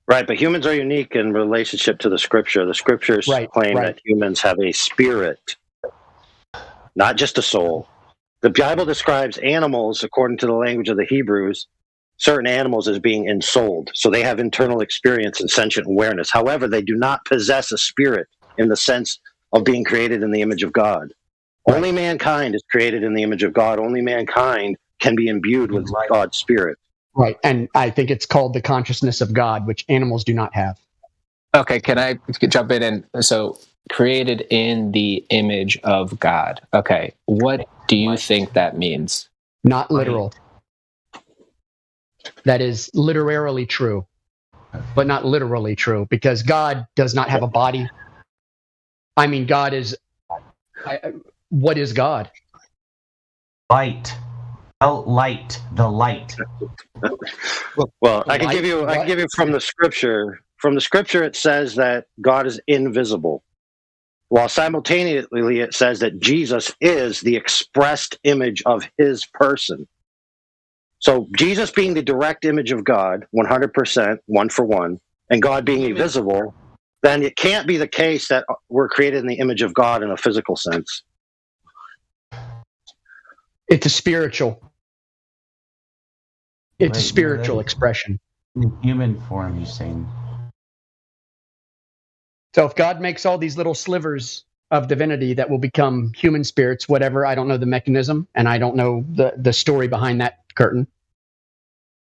[SPEAKER 14] Right, but humans are unique in relationship to the scripture. The scriptures claim that humans have a spirit, not just a soul. The Bible describes animals, according to the language of the Hebrews, certain animals as being ensouled. So they have internal experience and sentient awareness. However, they do not possess a spirit in the sense of being created in the image of God. Only mankind is created in the image of God. Only mankind can be imbued with God's spirit.
[SPEAKER 7] Right. And I think it's called the consciousness of God, which animals do not have.
[SPEAKER 1] Okay, can I jump in? And so, created in the image of God. Okay, what do you think that means?
[SPEAKER 7] Not literal. That is literarily true, but not literally true, because God does not have a body. I mean, God is... what is God?
[SPEAKER 12] Light. Light. The light.
[SPEAKER 14] Well, I can give you from the scripture. From the scripture, it says that God is invisible, while simultaneously it says that Jesus is the expressed image of his person. So Jesus being the direct image of God, 100%, one for one, and God being invisible, then it can't be the case that we're created in the image of God in a physical sense.
[SPEAKER 7] It's a spiritual. It's a spiritual expression.
[SPEAKER 12] In human form, you're saying.
[SPEAKER 7] So if God makes all these little slivers of divinity that will become human spirits, whatever, I don't know the mechanism, and I don't know the story behind that curtain,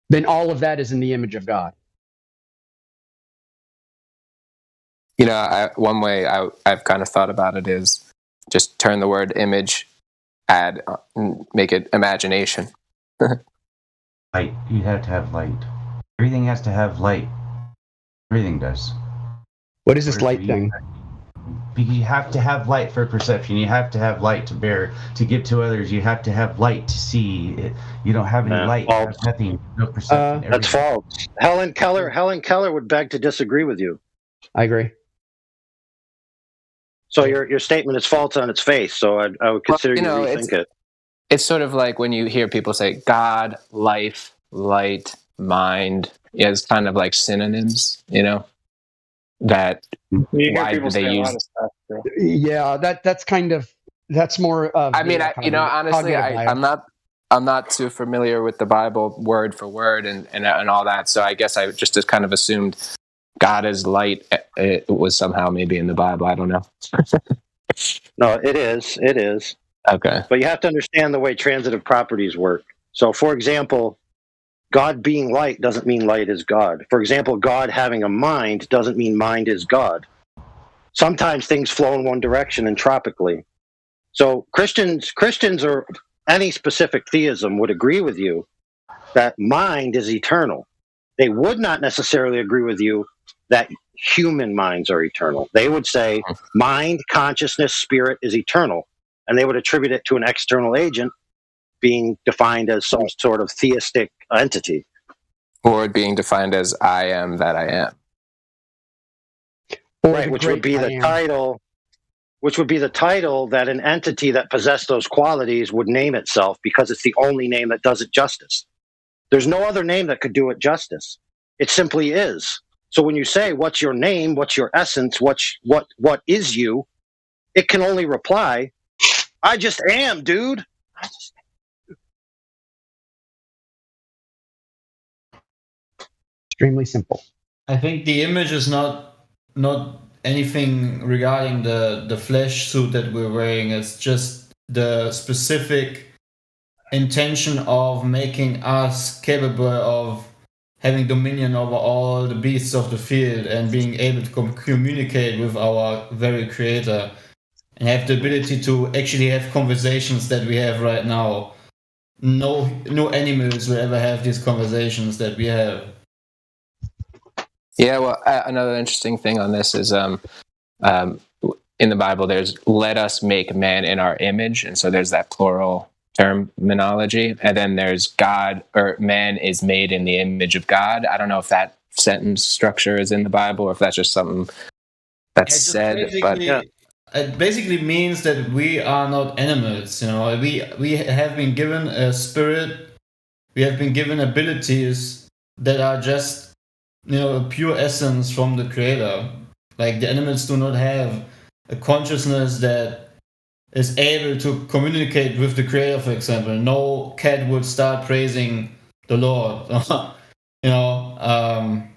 [SPEAKER 7] then all of that is in the image of God.
[SPEAKER 1] You know, one way I've kind of thought about it is just turn the word image, make it imagination.
[SPEAKER 12] Light. You have to have light. Everything has to have light. Everything does.
[SPEAKER 7] What is this light thing?
[SPEAKER 12] You have to have light for perception. You have to have light to bear, to give to others. You have to have light to see. You don't have any light. You have nothing. No perception.
[SPEAKER 14] That's false. Helen Keller would beg to disagree with you.
[SPEAKER 7] I agree.
[SPEAKER 14] So your statement is false on its face. So I would consider you to rethink it.
[SPEAKER 1] It's sort of like when you hear people say God, life, light, mind. Yeah, it's kind of like synonyms, you know? That why do they use?
[SPEAKER 7] Yeah, that's more of.
[SPEAKER 1] I mean, honestly, I'm not too familiar with the Bible word for word and all that. So I guess I just kind of assumed God is light. It was somehow maybe in the Bible. I don't know.
[SPEAKER 14] No, it is. It is.
[SPEAKER 1] Okay.
[SPEAKER 14] But you have to understand the way transitive properties work. So, for example, God being light doesn't mean light is God. For example, God having a mind doesn't mean mind is God. Sometimes things flow in one direction entropically. So Christians or any specific theism would agree with you that mind is eternal. They would not necessarily agree with you that human minds are eternal. They would say mind, consciousness, spirit is eternal, and they would attribute it to an external agent being defined as some sort of theistic entity.
[SPEAKER 1] Or being defined as I am that I am.
[SPEAKER 14] Right, which would be the title. Which would be the title that an entity that possessed those qualities would name itself, because it's the only name that does it justice. There's no other name that could do it justice. It simply is. So when you say, what's your name, what's your essence, what is you, it can only reply, I just am, dude.
[SPEAKER 7] Extremely simple.
[SPEAKER 19] I think the image is not anything regarding the flesh suit that we're wearing. It's just the specific intention of making us capable of having dominion over all the beasts of the field and being able to communicate with our very creator and have the ability to actually have conversations that we have right now. No animals will ever have these conversations that we have.
[SPEAKER 1] Yeah, well, another interesting thing on this is in the Bible, there's let us make man in our image. And so there's that plural terminology. And then there's God, or man is made in the image of God. I don't know if that sentence structure is in the Bible or if that's just something that's said. But yeah.
[SPEAKER 19] It basically means that we are not animals. You know, we have been given a spirit. We have been given abilities that are just, you know, a pure essence from the creator. Like the animals do not have a consciousness that is able to communicate with the creator, for example. No cat would start praising the Lord, you know,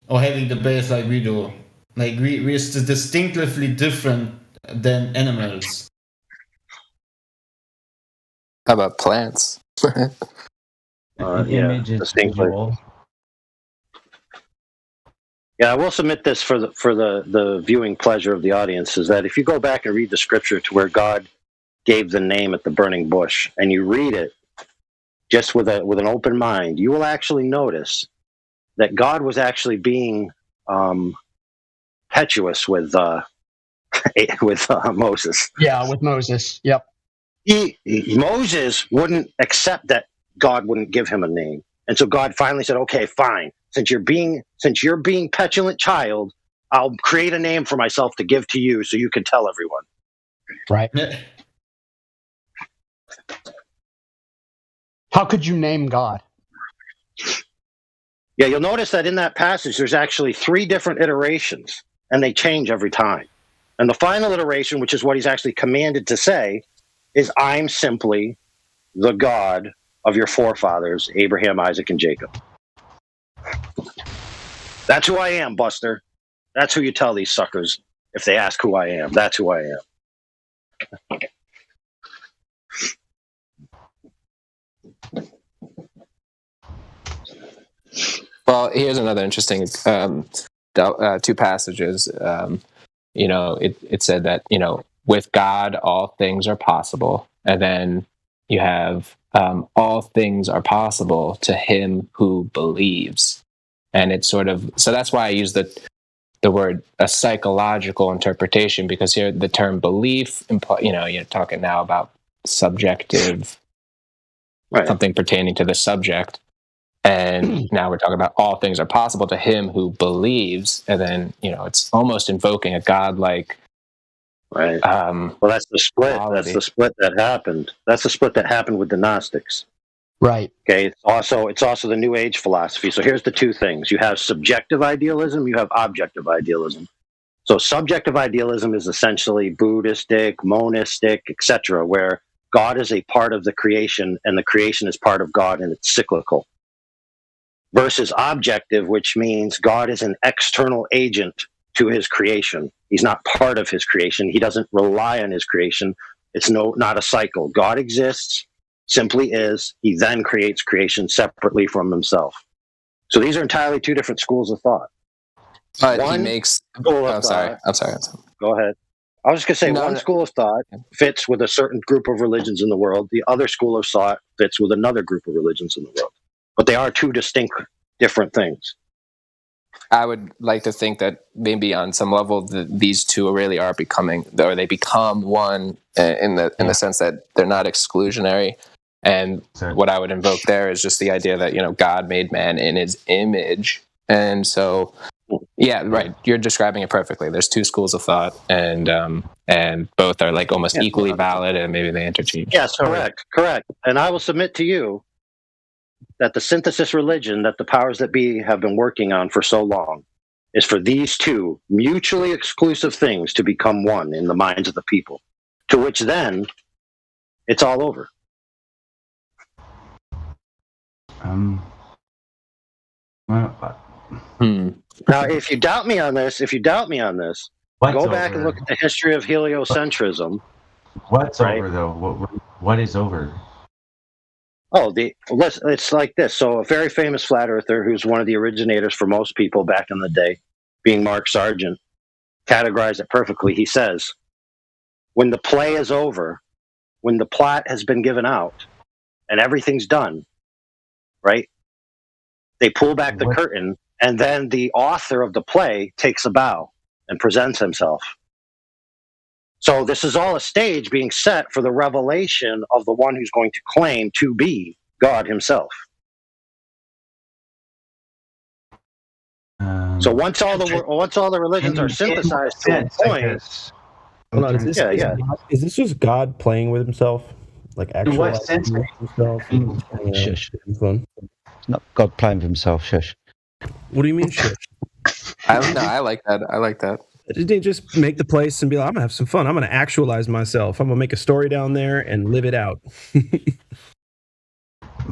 [SPEAKER 19] or having the bass like we do. Like we're distinctively different than animals.
[SPEAKER 1] How about plants?
[SPEAKER 14] Image is visual. Yeah, I will submit this for the viewing pleasure of the audience, is that if you go back and read the scripture to where God gave the name at the burning bush, and you read it just with an open mind, you will actually notice that God was actually being impetuous with Moses.
[SPEAKER 7] Yeah, with Moses. Yep.
[SPEAKER 14] Moses wouldn't accept that God wouldn't give him a name, and so God finally said, "Okay, fine. Since you're being petulant child, I'll create a name for myself to give to you so you can tell everyone."
[SPEAKER 7] Right. How could you name God?
[SPEAKER 14] Yeah, you'll notice that in that passage, there's actually 3 different iterations, and they change every time. And the final iteration, which is what he's actually commanded to say, is, I'm simply the God of your forefathers, Abraham, Isaac, and Jacob. That's who I am, Buster. That's who you tell these suckers if they ask who I am. That's who I am.
[SPEAKER 1] Well, here's another interesting 2 passages. You know, it said that, you know, with God, all things are possible. And then you have all things are possible to him who believes. And it's sort of, so that's why I use the word a psychological interpretation, because here the term belief, you know, you're talking now about subjective, right, something pertaining to the subject. And now we're talking about all things are possible to him who believes. And then, you know, it's almost invoking a godlike.
[SPEAKER 14] Right. Well, that's the split. Quality. That's the split that happened. That's the split that happened with the Gnostics.
[SPEAKER 7] Right.
[SPEAKER 14] Okay. It's also the New Age philosophy. So here's the 2 things. You have subjective idealism. You have objective idealism. So subjective idealism is essentially Buddhistic, monistic, etc., where God is a part of the creation and the creation is part of God and it's cyclical. Versus objective, which means God is an external agent to his creation. He's not part of his creation. He doesn't rely on his creation. It's not a cycle. God exists, simply is. He then creates creation separately from himself. So these are entirely 2 different schools of thought.
[SPEAKER 1] He makes. I'm sorry.
[SPEAKER 14] Go ahead. I was just going to say, one school of thought fits with a certain group of religions in the world. The other school of thought fits with another group of religions in the world. But they are 2 distinct, different things.
[SPEAKER 1] I would like to think that maybe on some level these two really are becoming, or they become one in the sense that they're not exclusionary. And what I would invoke there is just the idea that, you know, God made man in his image. And so, yeah, right. You're describing it perfectly. There's two schools of thought, and both are like almost equally valid, and maybe they interchange.
[SPEAKER 14] Yes, correct. And I will submit to you that the synthesis religion that the powers that be have been working on for so long is for these two mutually exclusive things to become one in the minds of the people, to which then it's all over. Now, if you doubt me on this, go back and look at the history of heliocentrism.
[SPEAKER 8] What's over, though? What is over?
[SPEAKER 14] Oh, it's like this. So a very famous flat earther who's one of the originators for most people back in the day, being Mark Sargent, categorized it perfectly. He says, when the play is over, when the plot has been given out and everything's done, right? They pull back the curtain, and then the author of the play takes a bow and presents himself. So this is all a stage being set for the revelation of the one who's going to claim to be God himself. So once all the religions are synthesized to a point,
[SPEAKER 13] Hold on, is this just God playing with himself? Like actually himself?
[SPEAKER 9] Shush. Not God playing with himself, shush.
[SPEAKER 13] What do you mean, shush?
[SPEAKER 1] I like that. I like that.
[SPEAKER 13] Did they just make the place and be like, I'm going to have some fun. I'm going to actualize myself. I'm going to make a story down there and live it out.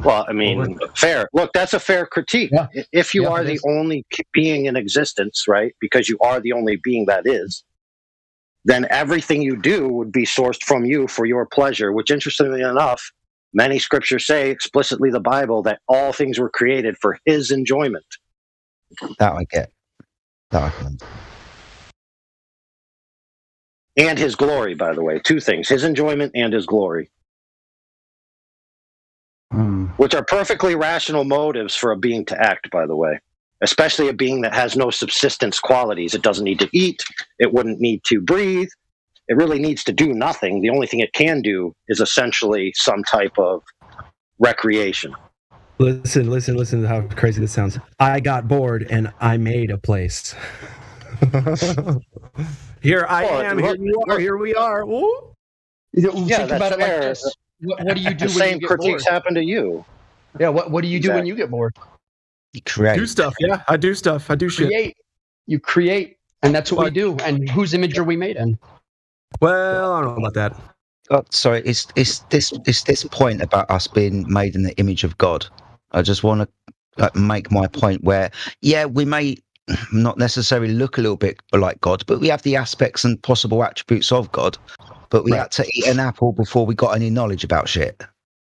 [SPEAKER 14] Well, I mean, fair. Look, that's a fair critique. Yeah. If you are the only being in existence, right, because you are the only being that is, then everything you do would be sourced from you for your pleasure, which, interestingly enough, many scriptures say explicitly, the Bible, that all things were created for his enjoyment.
[SPEAKER 9] That I get. That I can.
[SPEAKER 14] And his glory, by the way. Two things, his enjoyment and his glory. Which are perfectly rational motives for a being to act, by the way. Especially a being that has no subsistence qualities. It doesn't need to eat. It wouldn't need to breathe. It really needs to do nothing. The only thing it can do is essentially some type of recreation.
[SPEAKER 13] Listen to how crazy this sounds. I got bored and I made a place. Here I am. Here we are. Ooh.
[SPEAKER 14] Yeah,
[SPEAKER 7] Think about it like this. What do you do
[SPEAKER 14] the
[SPEAKER 7] when
[SPEAKER 14] same
[SPEAKER 7] you get
[SPEAKER 14] critiques
[SPEAKER 7] bored?
[SPEAKER 14] happen to you.
[SPEAKER 7] Yeah, what do you do when you get bored?
[SPEAKER 9] You create.
[SPEAKER 13] Do stuff. Yeah, I do stuff. I do shit.
[SPEAKER 7] You create, and that's what we do. And whose image are we made in?
[SPEAKER 13] Well, I don't know about that.
[SPEAKER 9] Oh, sorry, it's this point about us being made in the image of God. I just want to make my point where, yeah, we may not necessarily look a little bit like God, but we have the aspects and possible attributes of God. But we had to eat an apple before we got any knowledge about shit.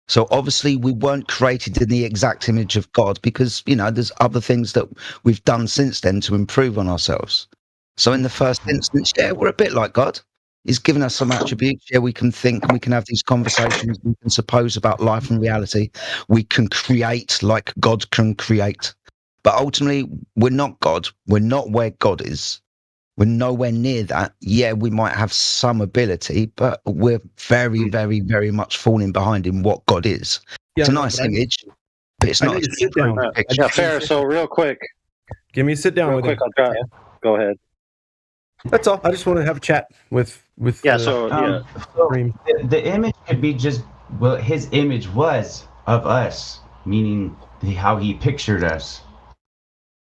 [SPEAKER 9] So obviously we weren't created in the exact image of God because, you know, there's other things that we've done since then to improve on ourselves. So in the first instance, yeah, we're a bit like God. He's given us some attributes. Yeah, we can think and we can have these conversations. We can suppose about life and reality. We can create like God can create. But ultimately, we're not God. We're not where God is. We're nowhere near that. Yeah, we might have some ability, but we're very, very, very much falling behind in what God is.
[SPEAKER 13] Yeah,
[SPEAKER 9] it's a nice image, but it's not a
[SPEAKER 13] sit down.
[SPEAKER 14] Yeah, fair. So real quick.
[SPEAKER 13] Give me a sit down
[SPEAKER 14] real
[SPEAKER 13] with
[SPEAKER 14] quick,
[SPEAKER 13] him.
[SPEAKER 14] I'll try. Go ahead.
[SPEAKER 13] That's all. I just want to have a chat with
[SPEAKER 14] the
[SPEAKER 8] image could be just, well, his image was of us, meaning how he pictured us,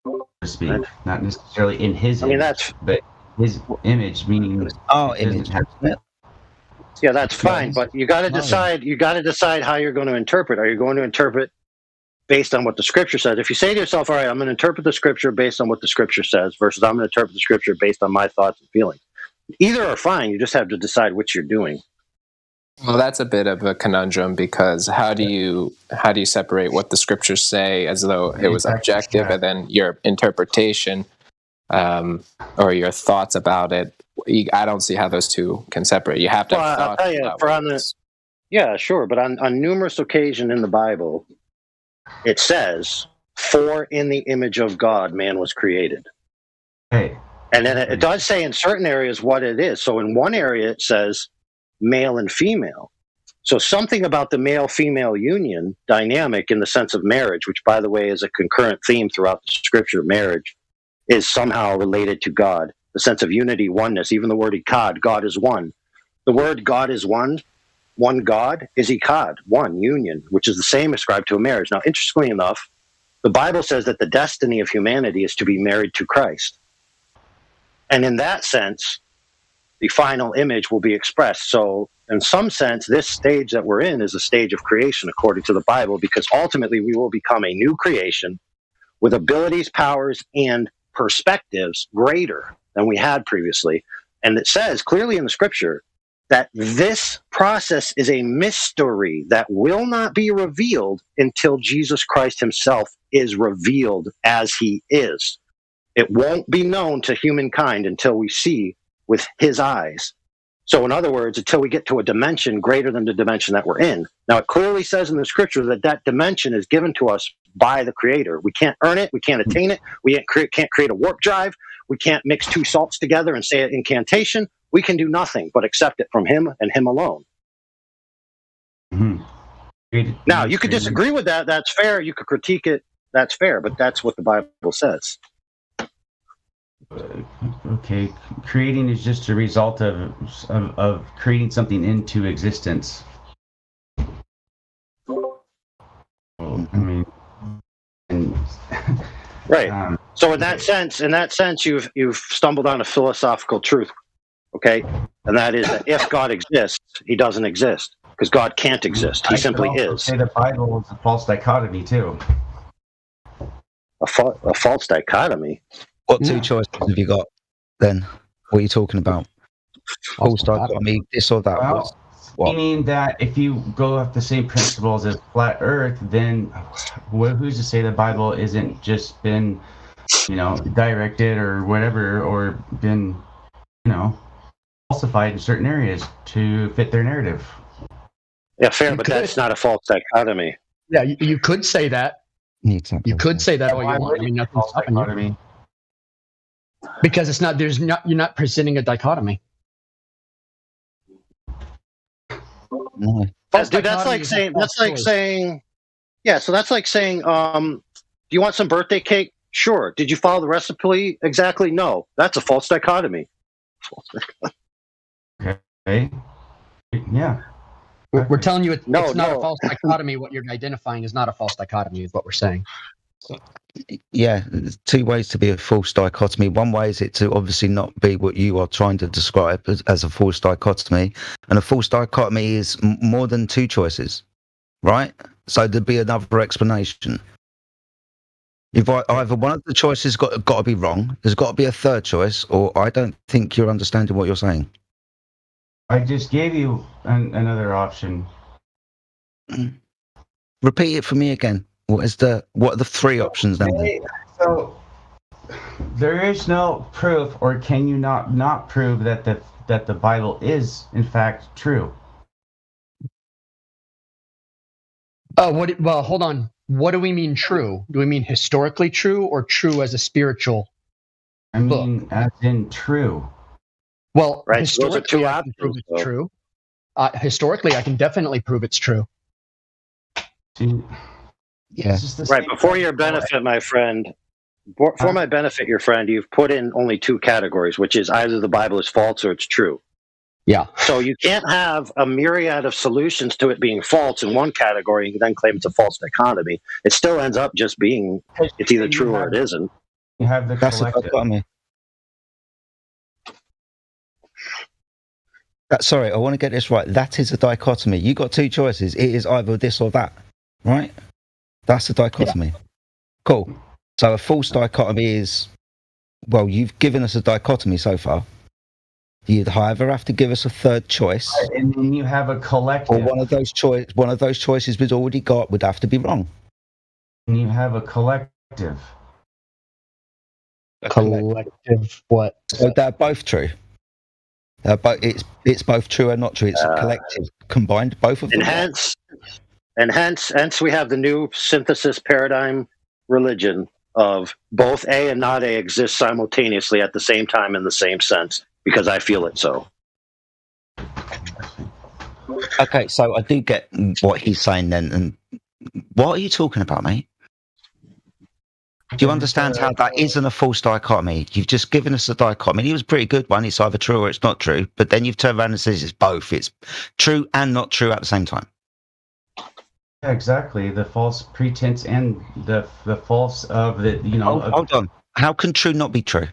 [SPEAKER 8] so to speak. Not necessarily in his image, but his image, meaning
[SPEAKER 14] image. Yeah, that's fine, but you got to decide. You got to decide how you're going to interpret. Are you going to interpret based on what the scripture says? If you say to yourself, all right, I'm going to interpret the scripture based on what the scripture says versus I'm going to interpret the scripture based on my thoughts and feelings. Either are fine. You just have to decide which you're doing.
[SPEAKER 1] Well, that's a bit of a conundrum because how do you separate what the scriptures say as though it was objective and then your interpretation or your thoughts about it? I don't see how those two can separate. You have to have
[SPEAKER 14] I'll tell you, yeah, sure, but on numerous occasions in the Bible, it says For in the image of God, man was created.
[SPEAKER 8] Hey.
[SPEAKER 14] And then it does say in certain areas what it is. So in one area it says male and female. So something about the male-female union dynamic in the sense of marriage, which, by the way, is a concurrent theme throughout the scripture, marriage, is somehow related to God. The sense of unity, oneness, even the word Echad, God is one. The word God is one God, is Echad, one, union, which is the same ascribed to a marriage. Now, interestingly enough, the Bible says that the destiny of humanity is to be married to Christ. And in that sense, the final image will be expressed. So, in some sense, this stage that we're in is a stage of creation, according to the Bible, because ultimately we will become a new creation with abilities, powers, and perspectives greater than we had previously. And it says clearly in the scripture that this process is a mystery that will not be revealed until Jesus Christ himself is revealed as he is. It won't be known to humankind until we see with his eyes. So in other words, until we get to a dimension greater than the dimension that we're in. Now, it clearly says in the scripture that that dimension is given to us by the Creator. We can't earn it. We can't attain it. We can't create a warp drive. We can't mix two salts together and say an incantation. We can do nothing but accept it from him and him alone.
[SPEAKER 8] Mm-hmm.
[SPEAKER 14] Now, you could disagree with that. That's fair. You could critique it. That's fair. But that's what the Bible says.
[SPEAKER 8] Okay, creating is just a result of creating something into existence. I mean, and,
[SPEAKER 14] right. So in that sense, you've stumbled on a philosophical truth. Okay, and that is that if God exists, he doesn't exist because God can't exist. He simply is.
[SPEAKER 8] Say the Bible is a false dichotomy too.
[SPEAKER 14] A false dichotomy.
[SPEAKER 9] What two choices have you got then? What are you talking about? False dichotomy, this or that?
[SPEAKER 8] Well, meaning that if you go off the same principles as flat Earth, then who's to say the Bible isn't just been, directed or whatever, or been, falsified in certain areas to fit their narrative?
[SPEAKER 14] Yeah, fair, but that's not a false dichotomy.
[SPEAKER 7] Yeah, you could say that.
[SPEAKER 9] Exactly.
[SPEAKER 7] You could say that all you want. I mean, nothing's stopping you. Because it's not. You're not presenting a dichotomy.
[SPEAKER 9] No.
[SPEAKER 14] Dude, that's like saying. Yeah, so that's like saying. Do you want some birthday cake? Sure. Did you follow the recipe exactly? No. That's a false dichotomy.
[SPEAKER 8] Okay. Yeah.
[SPEAKER 7] We're telling you it's not a false dichotomy. What you're identifying is not a false dichotomy, is what we're saying.
[SPEAKER 9] Yeah, there's two ways to be a false dichotomy. One way is it to obviously not be what you are trying to describe as a false dichotomy. And a false dichotomy is more than two choices, right? So there'd be another explanation. If either one of the choices got to be wrong, there's got to be a third choice, or I don't think you're understanding what you're saying.
[SPEAKER 8] I just gave you another option.
[SPEAKER 9] Repeat it for me again. What are the three options now?
[SPEAKER 8] So there is no proof, or can you not prove that the Bible is in fact true?
[SPEAKER 7] Well, hold on. What do we mean true? Do we mean historically true or true as a spiritual?
[SPEAKER 8] I mean, as in true.
[SPEAKER 7] Well,
[SPEAKER 14] right.
[SPEAKER 7] Historically, I can prove it's true. Historically, I can definitely prove it's true.
[SPEAKER 9] Yeah.
[SPEAKER 14] Right. Before your benefit, my friend. For my benefit, your friend, you've put in only two categories, which is either the Bible is false or it's true.
[SPEAKER 7] Yeah.
[SPEAKER 14] So you can't have a myriad of solutions to it being false in one category and then claim it's a false dichotomy. It still ends up just being it's either true or it isn't.
[SPEAKER 8] You have the collective.
[SPEAKER 9] Sorry, I want to get this right. That is a dichotomy. You got two choices. It is either this or that, right? That's a dichotomy. Yeah. Cool. So a false dichotomy is, well, you've given us a dichotomy so far. You'd either have to give us a third choice,
[SPEAKER 8] and then you have a collective.
[SPEAKER 9] Or one of those choices we'd already got would have to be wrong.
[SPEAKER 8] And you have a collective.
[SPEAKER 7] Collective what?
[SPEAKER 9] So they're both true. But it's both true and not true. It's a collective combined, both of them.
[SPEAKER 14] And hence we have the new synthesis paradigm religion of both A and not A exist simultaneously at the same time in the same sense, because I feel it so.
[SPEAKER 9] Okay, so I do get what he's saying then. And what are you talking about, mate? Do you understand how that isn't a false dichotomy? You've just given us a dichotomy. It was a pretty good one. It's either true or it's not true. But then you've turned around and says it's both. It's true and not true at the same time.
[SPEAKER 8] Yeah, exactly. The false pretense and the false of the, you know.
[SPEAKER 9] Hold on. How can true not be true?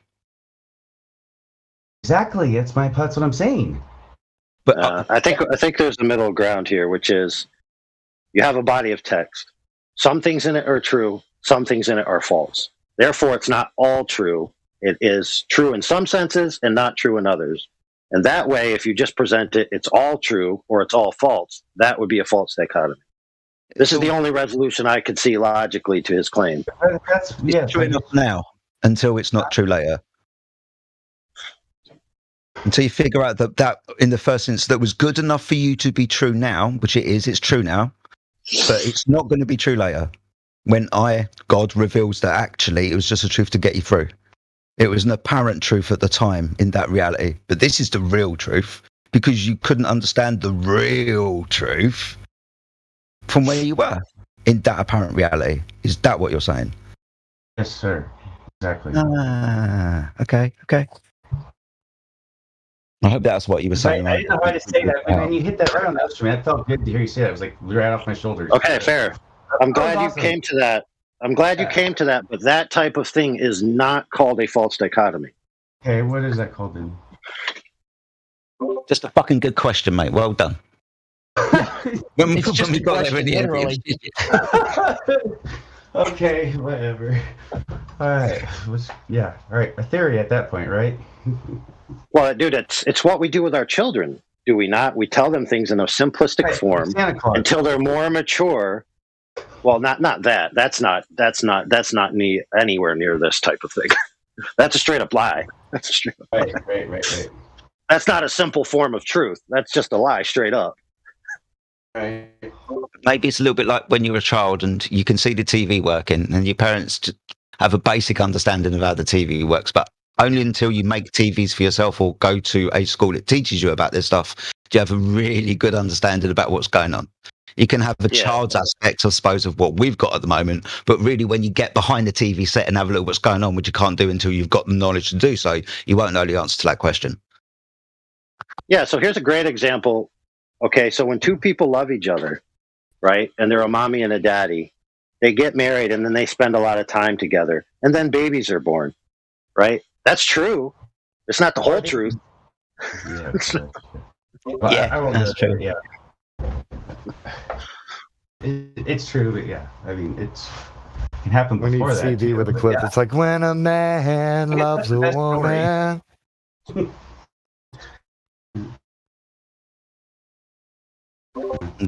[SPEAKER 8] Exactly. That's what I'm saying.
[SPEAKER 14] But I think there's a middle ground here, which is you have a body of text. Some things in it are true. Some things in it are false. Therefore, it's not all true. It is true in some senses and not true in others. And that way, if you just present it, it's all true or it's all false, that would be a false dichotomy. This is the only resolution I could see logically to his claim.
[SPEAKER 8] That's
[SPEAKER 9] true enough now until it's not true later. Until you figure out that in the first instance that was good enough for you to be true now, which it is, it's true now, but it's not going to be true later. When God reveals that actually it was just a truth to get you through. It was an apparent truth at the time in that reality. But this is the real truth because you couldn't understand the real truth from where you were in that apparent reality. Is that what you're saying?
[SPEAKER 8] Yes, sir. Exactly.
[SPEAKER 9] Okay. I hope that's what you were saying.
[SPEAKER 8] I didn't know how to say that, but then you hit that right on the instrument. That felt good to hear you say that. It was like right off my shoulders.
[SPEAKER 14] Okay, fair. I'm glad you came to that. I'm glad you came to that, but that type of thing is not called a false dichotomy.
[SPEAKER 8] Okay, what is that called then?
[SPEAKER 9] Just a fucking good question, mate. Well done. when we got there in the end.
[SPEAKER 8] Okay, whatever. All right. All right. A theory at that point, right?
[SPEAKER 14] Well, dude, it's what we do with our children, do we not? We tell them things in a simplistic form until they're more mature. Well, not that. That's not me anywhere near this type of thing. That's a straight up lie. That's a straight up lie.
[SPEAKER 8] Right.
[SPEAKER 14] That's not a simple form of truth. That's just a lie, straight up.
[SPEAKER 8] Right.
[SPEAKER 9] Maybe it's a little bit like when you're a child and you can see the TV working, and your parents have a basic understanding of how the TV works, but only until you make TVs for yourself or go to a school that teaches you about this stuff do you have a really good understanding about what's going on. You can have a child's aspect, I suppose, of what we've got at the moment, but really when you get behind the TV set and have a look at what's going on, which you can't do until you've got the knowledge to do so, you won't know the answer to that question.
[SPEAKER 14] Yeah, so here's a great example. Okay, so when two people love each other, right, and they're a mommy and a daddy, they get married and then they spend a lot of time together, and then babies are born, right? That's true. It's not the whole truth.
[SPEAKER 9] That's true.
[SPEAKER 8] Yeah. It's true, but yeah, I mean, it can happen
[SPEAKER 6] We need
[SPEAKER 8] before that.
[SPEAKER 6] CD with a clip. It's like when a man loves a woman.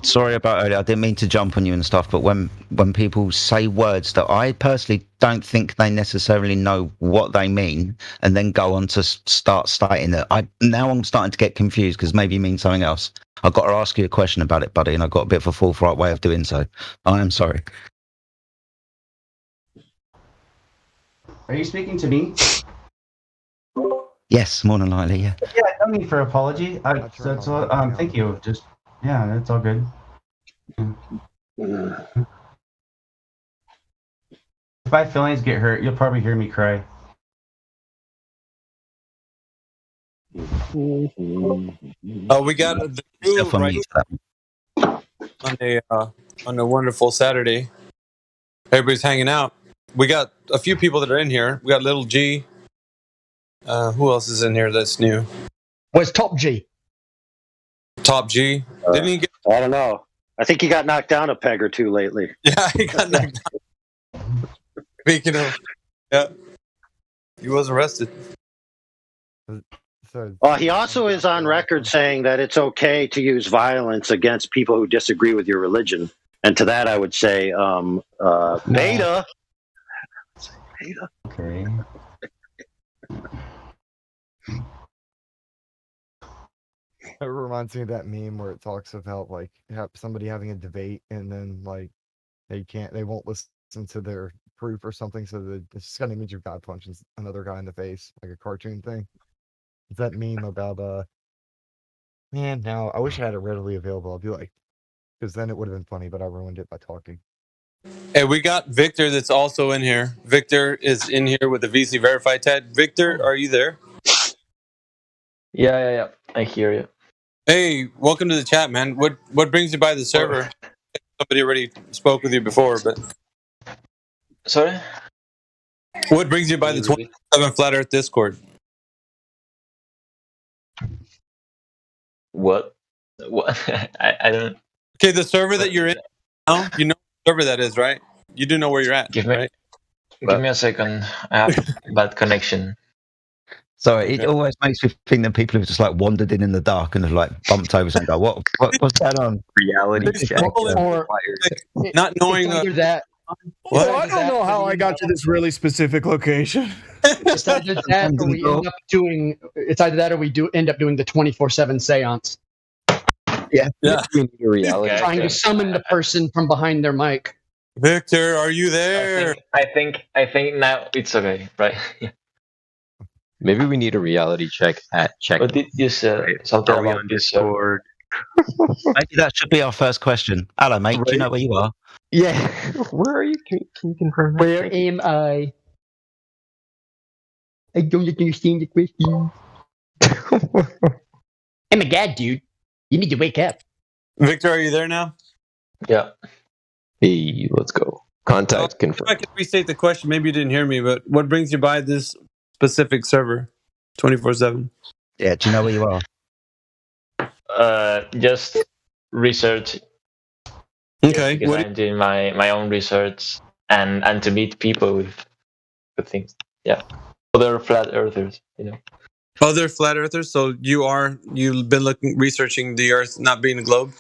[SPEAKER 9] Sorry about earlier. I didn't mean to jump on you and stuff, but when people say words that I personally don't think they necessarily know what they mean, and then go on to start stating it, I'm starting to get confused because maybe you mean something else. I've got to ask you a question about it, buddy, and I've got a bit of a forthright way of doing so. I am sorry.
[SPEAKER 8] Are you speaking to me?
[SPEAKER 9] Yes, more than likely, yeah.
[SPEAKER 8] Yeah, no need for apology. That's all. Thank you. That's all good. If my feelings get hurt, you'll probably hear me cry.
[SPEAKER 10] We got the crew right on a wonderful Saturday. Everybody's hanging out. We got a few people that are in here. We got Little G. Who else is in here that's new?
[SPEAKER 7] Where's Top G?
[SPEAKER 10] Top G. Didn't he get?
[SPEAKER 14] I don't know. I think he got knocked down a peg or two lately.
[SPEAKER 10] Yeah, he got knocked down. Speaking of, yeah, he was arrested.
[SPEAKER 14] Well, he also is on record saying that it's okay to use violence against people who disagree with your religion. And to that, I would say, Beta.
[SPEAKER 8] Okay.
[SPEAKER 6] It reminds me of that meme where it talks about somebody having a debate and then they won't listen to their proof or something, so that it's just got an image of God punching another guy in the face, like a cartoon thing. It's that meme about man, now I wish I had it readily available. I'll be like, because then it would have been funny, but I ruined it by talking.
[SPEAKER 10] Hey, we got Victor that's also in here. Victor is in here with the VC Verify tag. Victor, are you there?
[SPEAKER 16] Yeah. I hear you.
[SPEAKER 10] Hey, welcome to the chat, man. What brings you by the server? Somebody already spoke with you before, but
[SPEAKER 16] Sorry?
[SPEAKER 10] what brings you by the 27 Flat Earth Discord?
[SPEAKER 16] What? I don't.
[SPEAKER 10] Okay, the server that you're in now, you know what server that is, right? You do know where you're at,
[SPEAKER 16] Give me a second. I have bad connection.
[SPEAKER 9] Sorry, it always makes me think that people have just like wandered in the dark and have like bumped over something. Go, what's that on?
[SPEAKER 5] Reality check.
[SPEAKER 7] Or
[SPEAKER 10] not knowing
[SPEAKER 7] it's either that.
[SPEAKER 13] Well, I don't know how I got to this really specific location.
[SPEAKER 7] It's either that, or we end up doing. It's either that, or we end up doing the 24/7 seance.
[SPEAKER 5] Yeah.
[SPEAKER 16] Reality.
[SPEAKER 7] Trying to summon the person from behind their mic.
[SPEAKER 10] Victor, are you there?
[SPEAKER 16] I think now it's okay, right?
[SPEAKER 18] Maybe we need a reality check at check.
[SPEAKER 16] But did you say something about this
[SPEAKER 18] Discord?
[SPEAKER 9] Maybe that should be our first question. Hello, mate. Do you know where you are?
[SPEAKER 18] Yeah. Where are you? Can you confirm that?
[SPEAKER 7] Where am I? I don't understand the question. Oh my god, dude. You need to wake up.
[SPEAKER 10] Victor, are you there now?
[SPEAKER 16] Yeah.
[SPEAKER 18] Hey, let's go. Contact confirmed.
[SPEAKER 10] I can restate the question. Maybe you didn't hear me, but what brings you by this specific server 24/7?
[SPEAKER 9] Yeah, do you know where you are?
[SPEAKER 16] Just research.
[SPEAKER 10] Okay.
[SPEAKER 16] Because I'm doing my own research and to meet people with good things. Yeah. Other flat earthers, you know.
[SPEAKER 10] Other flat earthers. So you've been researching the Earth not being a globe.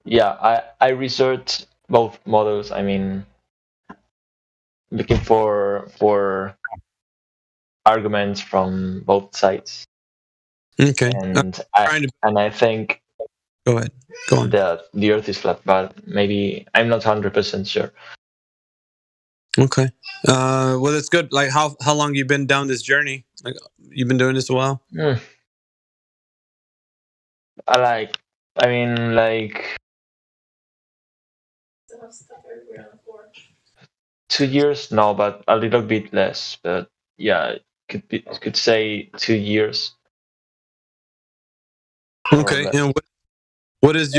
[SPEAKER 16] Yeah, I researched both models. I mean, looking for arguments from both sides.
[SPEAKER 10] Okay.
[SPEAKER 16] And I think.
[SPEAKER 10] Go ahead. Go on.
[SPEAKER 16] That the Earth is flat, but maybe I'm not 100% sure.
[SPEAKER 10] Okay. Well, that's good. Like, how long you been down this journey? Like, you've been doing this a while.
[SPEAKER 16] I mean, 2 years. No, but a little bit less. But yeah, could say 2 years.
[SPEAKER 10] Okay. And what is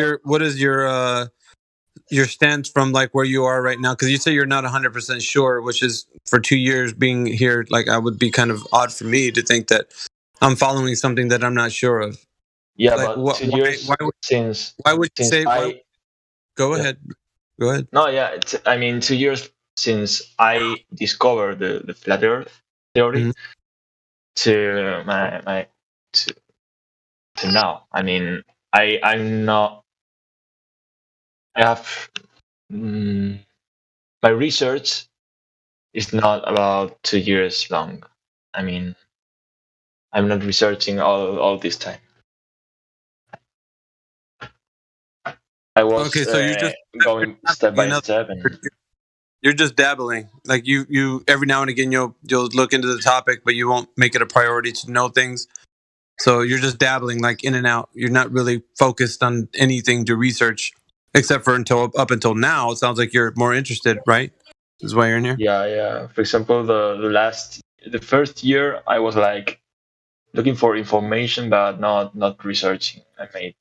[SPEAKER 10] your stance from like where you are right now? Because you say you're not 100% sure, which is for 2 years being here. Like, I would be kind of odd for me to think that I'm following something that I'm not sure of.
[SPEAKER 16] Yeah,
[SPEAKER 10] like,
[SPEAKER 16] but 2 years since.
[SPEAKER 10] Why would you say? Go ahead. Go ahead.
[SPEAKER 16] No, yeah. 2 years since I discovered the flat Earth theory to to now. I mean, I'm not. I have my research is not about 2 years long. I mean, I'm not researching all this time. I was
[SPEAKER 10] so you're just
[SPEAKER 16] going step by step, and
[SPEAKER 10] you're just dabbling. Like you every now and again you'll look into the topic, but you won't make it a priority to know things. So you're just dabbling, like in and out. You're not really focused on anything to research. Except for up until now, it sounds like you're more interested, right? This is why you're in here.
[SPEAKER 16] Yeah. For example, the first year, I was like looking for information, but not researching. I'm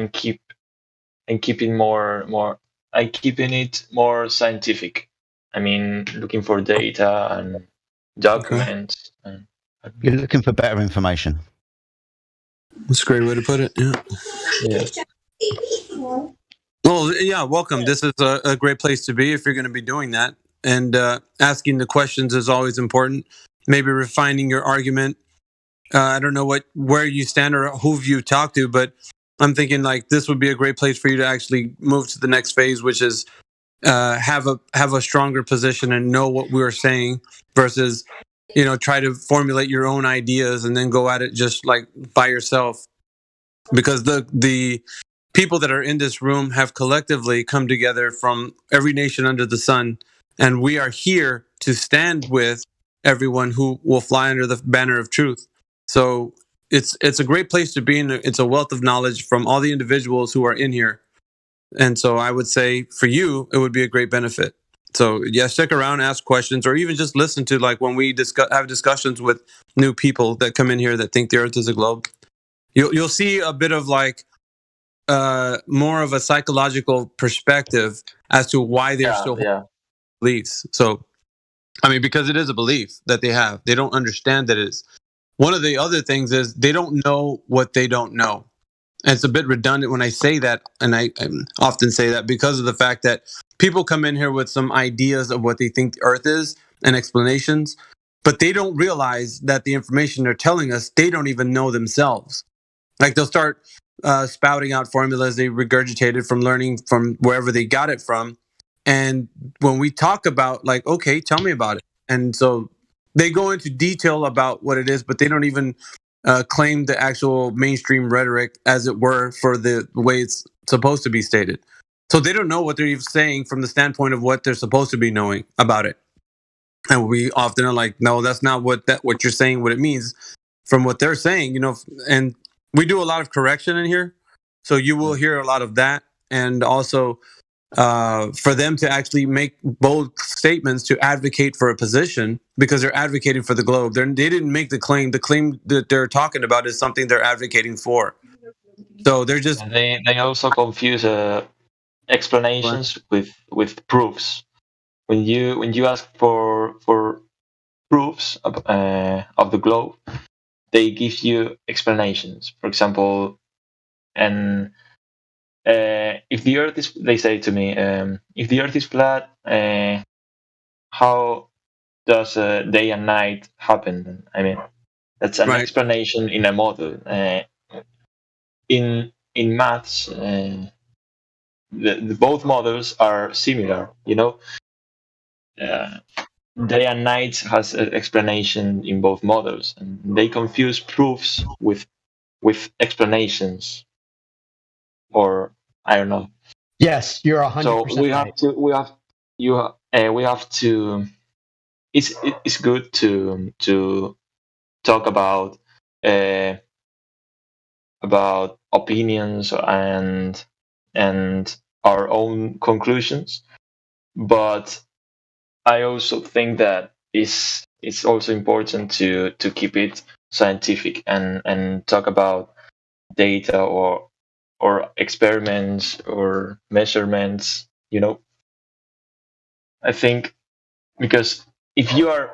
[SPEAKER 16] keeping it more scientific. I mean, looking for data and documents.
[SPEAKER 9] You're looking for better information.
[SPEAKER 10] That's a great way to put it. Yeah. Well, yeah, welcome. This is a great place to be if you're going to be doing that. And asking the questions is always important. Maybe refining your argument. I don't know where you stand or who you talk to, but I'm thinking like this would be a great place for you to actually move to the next phase, which is have a stronger position and know what we're saying versus, try to formulate your own ideas and then go at it just like by yourself. Because the people that are in this room have collectively come together from every nation under the sun, and we are here to stand with everyone who will fly under the banner of truth. So it's a great place to be in. It's a wealth of knowledge from all the individuals who are in here. And so I would say for you, it would be a great benefit. So yeah, stick around, ask questions, or even just listen to like when we have discussions with new people that come in here that think the Earth is a globe. You'll see a bit of like more of a psychological perspective as to why they're still holding beliefs. So, I mean, because it is a belief that they have, they don't understand that it is. One of the other things is they don't know what they don't know. And it's a bit redundant when I say that, and I often say that because of the fact that people come in here with some ideas of what they think the Earth is and explanations, but they don't realize that the information they're telling us, they don't even know themselves. Like they'll start spouting out formulas they regurgitated from learning from wherever they got it from. And when we talk about like, okay, tell me about it. And so they go into detail about what it is, but they don't even claim the actual mainstream rhetoric, as it were, for the way it's supposed to be stated. So they don't know what they're even saying from the standpoint of what they're supposed to be knowing about it. And we often are like, no, that's not what you're saying, what it means from what they're saying, you know. And we do a lot of correction in here. So you will hear a lot of that. And also for them to actually make bold statements to advocate for a position, because they're advocating for the globe. They didn't make the claim. The claim that they're talking about is something they're advocating for. So they're just...
[SPEAKER 16] And they also confuse explanations with proofs. When you ask for proofs of the globe, they give you explanations. For example, and if the Earth is, they say to me, if the Earth is flat, how does day and night happen? I mean, that's an explanation in a model. In maths, the both models are similar. You know, day and night has an explanation in both models, and they confuse proofs with explanations, or I don't know.
[SPEAKER 7] Yes, you're 100%.
[SPEAKER 16] So we have to. It's good to talk about opinions and our own conclusions, but I also think that it's also important to keep it scientific and talk about data or experiments or measurements, you know. I think because if you are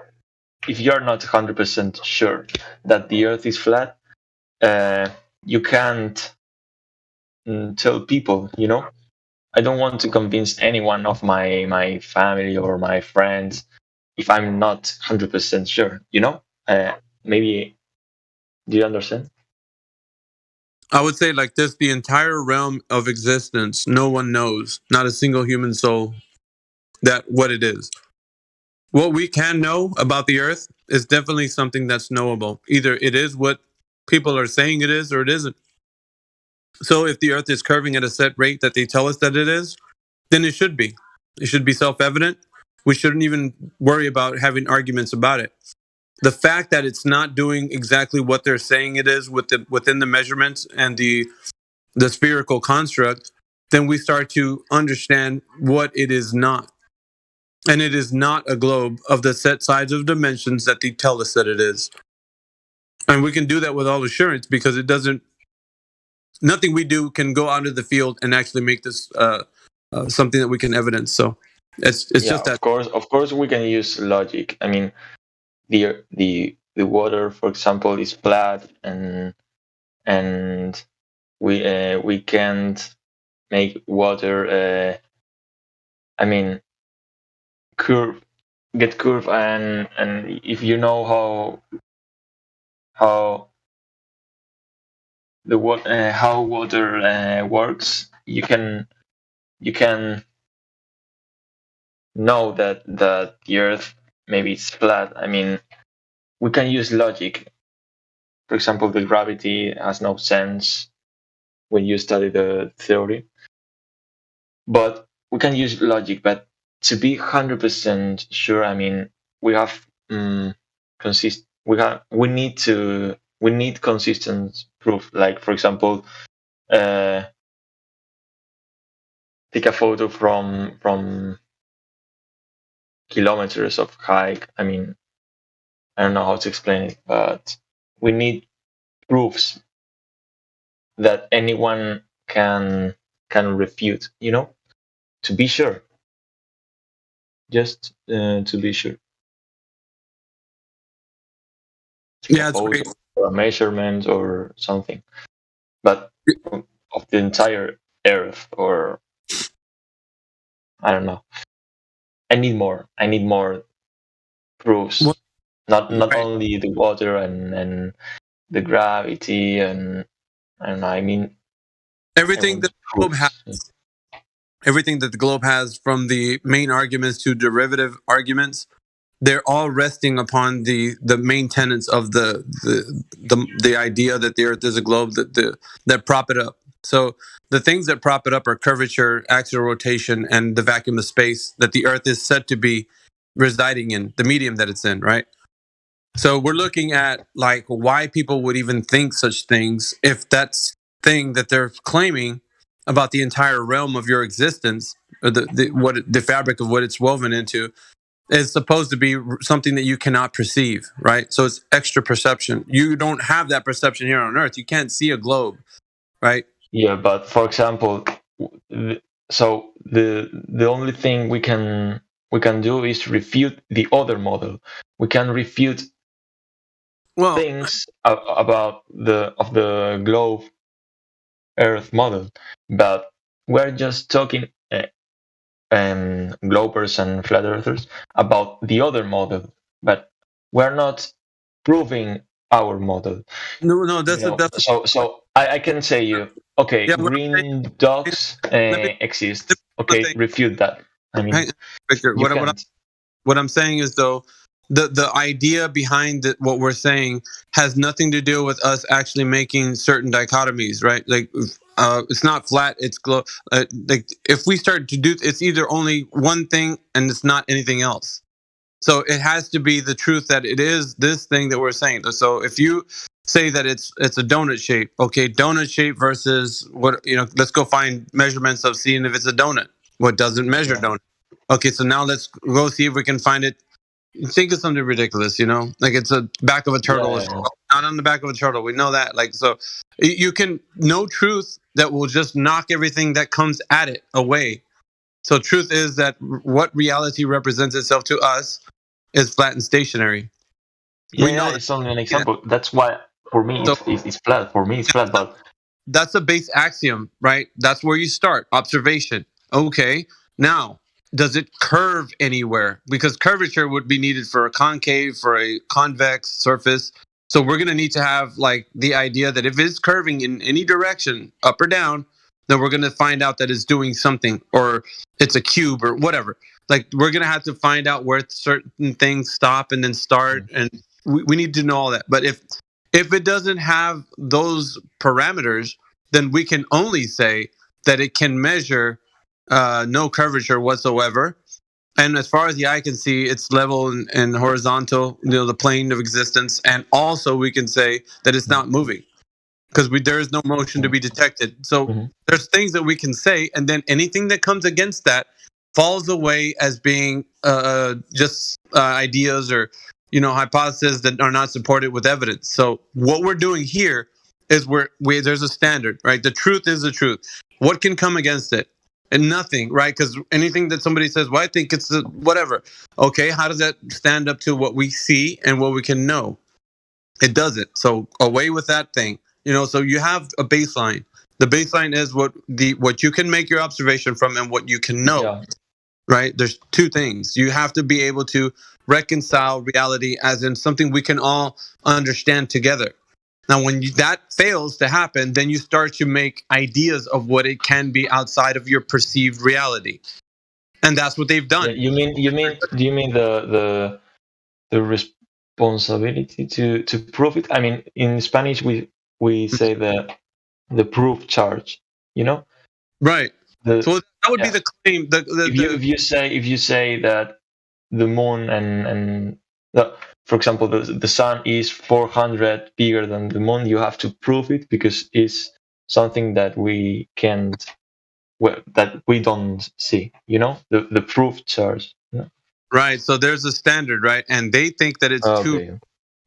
[SPEAKER 16] not 100% sure that the Earth is flat, you can't tell people, you know. I don't want to convince anyone of my family or my friends if I'm not 100% sure, you know. Maybe, do you understand?
[SPEAKER 10] I would say like this: the entire realm of existence, no one knows, not a single human soul, that what it is. What we can know about the Earth is definitely something that's knowable. Either it is what people are saying it is, or it isn't. So if the Earth is curving at a set rate that they tell us that it is, then it should be. It should be self-evident. We shouldn't even worry about having arguments about it. The fact that it's not doing exactly what they're saying it is within the measurements and the spherical construct, then we start to understand what it is not. And it is not a globe of the set size of dimensions that they tell us that it is. And we can do that with all assurance, because it doesn't, nothing we do can go out into the field and actually make this something that we can evidence. So it's just that.
[SPEAKER 16] Of course we can use logic. I mean, the water, for example, is flat, and we can't make water I mean get curve, and if you know how water works, you can know that the Earth maybe it's flat. I mean, we can use logic. For example, the gravity has no sense. when you study the theory. But we can use logic. But to be 100% sure, I mean, we have we need consistent proof. Like, for example, take a photo from kilometers of hike. I mean, I don't know how to explain it, but we need proofs that anyone can refute, you know, to be sure. Just to be sure.
[SPEAKER 10] Yeah, it's great.
[SPEAKER 16] Or a measurement or something, but of the entire Earth, or I don't know. I need more proofs. Not only the water and the gravity and I don't know. I mean,
[SPEAKER 10] everything that the globe has. Everything that the globe has, from the main arguments to derivative arguments, they're all resting upon the main tenets of the idea that the Earth is a globe that prop it up. So the things that prop it up are curvature, axial rotation, and the vacuum of space that the Earth is said to be residing in, the medium that it's in, right? So we're looking at like why people would even think such things if that's thing that they're claiming about the entire realm of your existence, or the fabric of what it's woven into, is supposed to be something that you cannot perceive, right? So it's extra perception. You don't have that perception here on Earth. You can't see a globe, right?
[SPEAKER 16] Yeah, but for example, so the only thing we can do is refute the other model. We can refute things about the globe Earth model, but we're just talking globers and flat earthers about the other model, but we're not proving our model.
[SPEAKER 10] No, that's
[SPEAKER 16] so I can say you, okay, green dogs exist. Okay, refute that. I mean,
[SPEAKER 10] Victor, what I'm saying is, though, the idea behind what we're saying has nothing to do with us actually making certain dichotomies, right? Like, it's not flat, it's globe. Like, if we start to do, it's either only one thing and it's not anything else. So it has to be the truth that it is this thing that we're saying. So if you say that it's a donut shape, okay, donut shape versus what, you know, let's go find measurements of seeing if it's a donut. What doesn't measure donut? Okay, so now let's go see if we can find it. Think of something ridiculous, you know, like it's a back of a turtle. Not on the back of a turtle. We know that. Like, so you can know truth that will just knock everything that comes at it away. So truth is that what reality represents itself to us is flat and stationary.
[SPEAKER 16] Yeah, it's only an example. Yeah. That's why for me it's flat. For me it's flat, but
[SPEAKER 10] that's a base axiom, right? That's where you start. Observation. Okay, now does it curve anywhere? Because curvature would be needed for a concave, for a convex surface. So we're going to need to have like the idea that if it's curving in any direction, up or down, then we're going to find out that it's doing something, or it's a cube or whatever. Like, we're going to have to find out where certain things stop and then start. And we need to know all that. But if it doesn't have those parameters, then we can only say that it can measure no curvature whatsoever. And as far as the eye can see, it's level and horizontal, you know, the plane of existence. And also we can say that it's not moving, because there is no motion to be detected. So there's things that we can say, and then anything that comes against that falls away as being just ideas or, you know, hypotheses that are not supported with evidence. So what we're doing here is there's a standard, right? The truth is the truth. What can come against it? And nothing, right? Because anything that somebody says, well, I think it's whatever. Okay, how does that stand up to what we see and what we can know? It doesn't. So away with that thing. You know, so you have a baseline. The baseline is what you can make your observation from and what you can know, right? There's two things. You have to be able to reconcile reality as in something we can all understand together. Now, when that fails to happen, then you start to make ideas of what it can be outside of your perceived reality, and that's what they've done.
[SPEAKER 16] Do you mean the responsibility to prove it? I mean, in Spanish we say that the proof charge. You know,
[SPEAKER 2] Right.
[SPEAKER 16] the
[SPEAKER 2] So that would be
[SPEAKER 16] yeah.
[SPEAKER 2] the claim.
[SPEAKER 16] If you say that the moon and for example the sun is 400 bigger than the moon, you have to prove it because it's something that we can't that we don't see. You know, the proof charge. You know?
[SPEAKER 2] Right. So there's a standard, right? And they think that it's too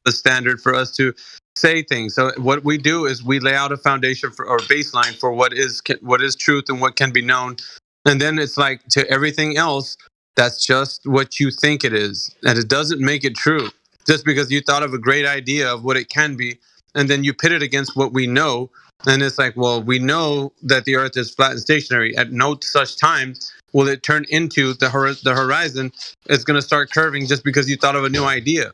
[SPEAKER 2] the standard for us to say things. So what we do is we lay out a foundation for or baseline for what is truth and what can be known, and then it's like to everything else, that's just what you think it is, and it doesn't make it true. Just because you thought of a great idea of what it can be, and then you pit it against what we know, and it's like, well, we know that the Earth is flat and stationary. At no such time will it turn into the horizon. It's going to start curving just because you thought of a new idea.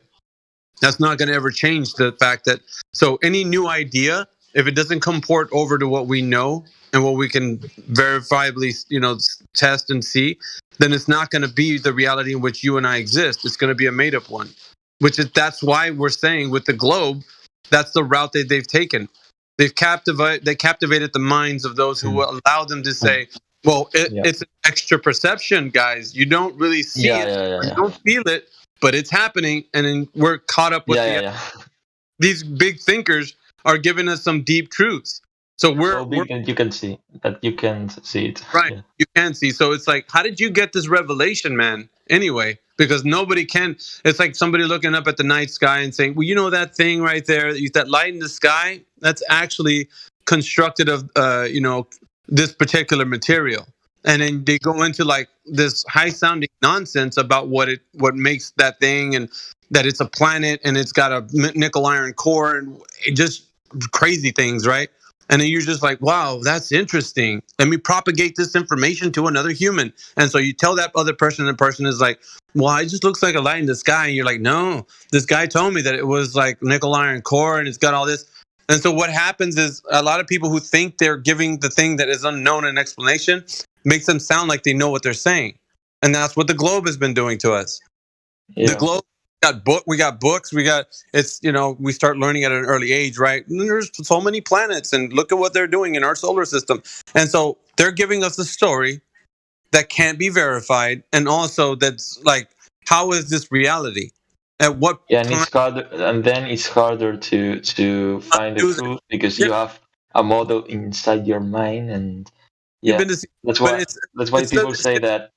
[SPEAKER 2] That's not going to ever change the fact that, so any new idea, if it doesn't comport over to what we know and what we can verifiably, test and see, then it's not going to be the reality in which you and I exist. It's going to be a made up one, that's why we're saying with the globe, that's the route that they've taken. They captivated the minds of those who allow them to say, well, it's an extra perception, guys. You don't really see it. You don't feel it. But it's happening, and then we're caught up with these big thinkers are giving us some deep truths. So
[SPEAKER 16] you can see that you can't see it.
[SPEAKER 2] Right, you can see. So it's like, how did you get this revelation, man? Anyway, because nobody can. It's like somebody looking up at the night sky and saying, well, you know that thing right there, that light in the sky? That's actually constructed of, this particular material. And then they go into like this high-sounding nonsense about what makes that thing, and that it's a planet and it's got a nickel iron core, and just crazy things, right? And then you're just like, wow, that's interesting. Let me propagate this information to another human. And so you tell that other person, and the person is like, well, it just looks like a light in the sky. And you're like, no, this guy told me that it was like nickel iron core and it's got all this. And so what happens is a lot of people who think they're giving the thing that is unknown an explanation makes them sound like they know what they're saying. And that's what the globe has been doing to us. Yeah. The globe we got books, we start learning at an early age, right? And there's so many planets, and look at what they're doing in our solar system. And so they're giving us a story that can't be verified, and also that's like, how is this reality? At what
[SPEAKER 16] and it's harder, and then it's harder to find the truth because you have a model inside your mind, and that's why people say that.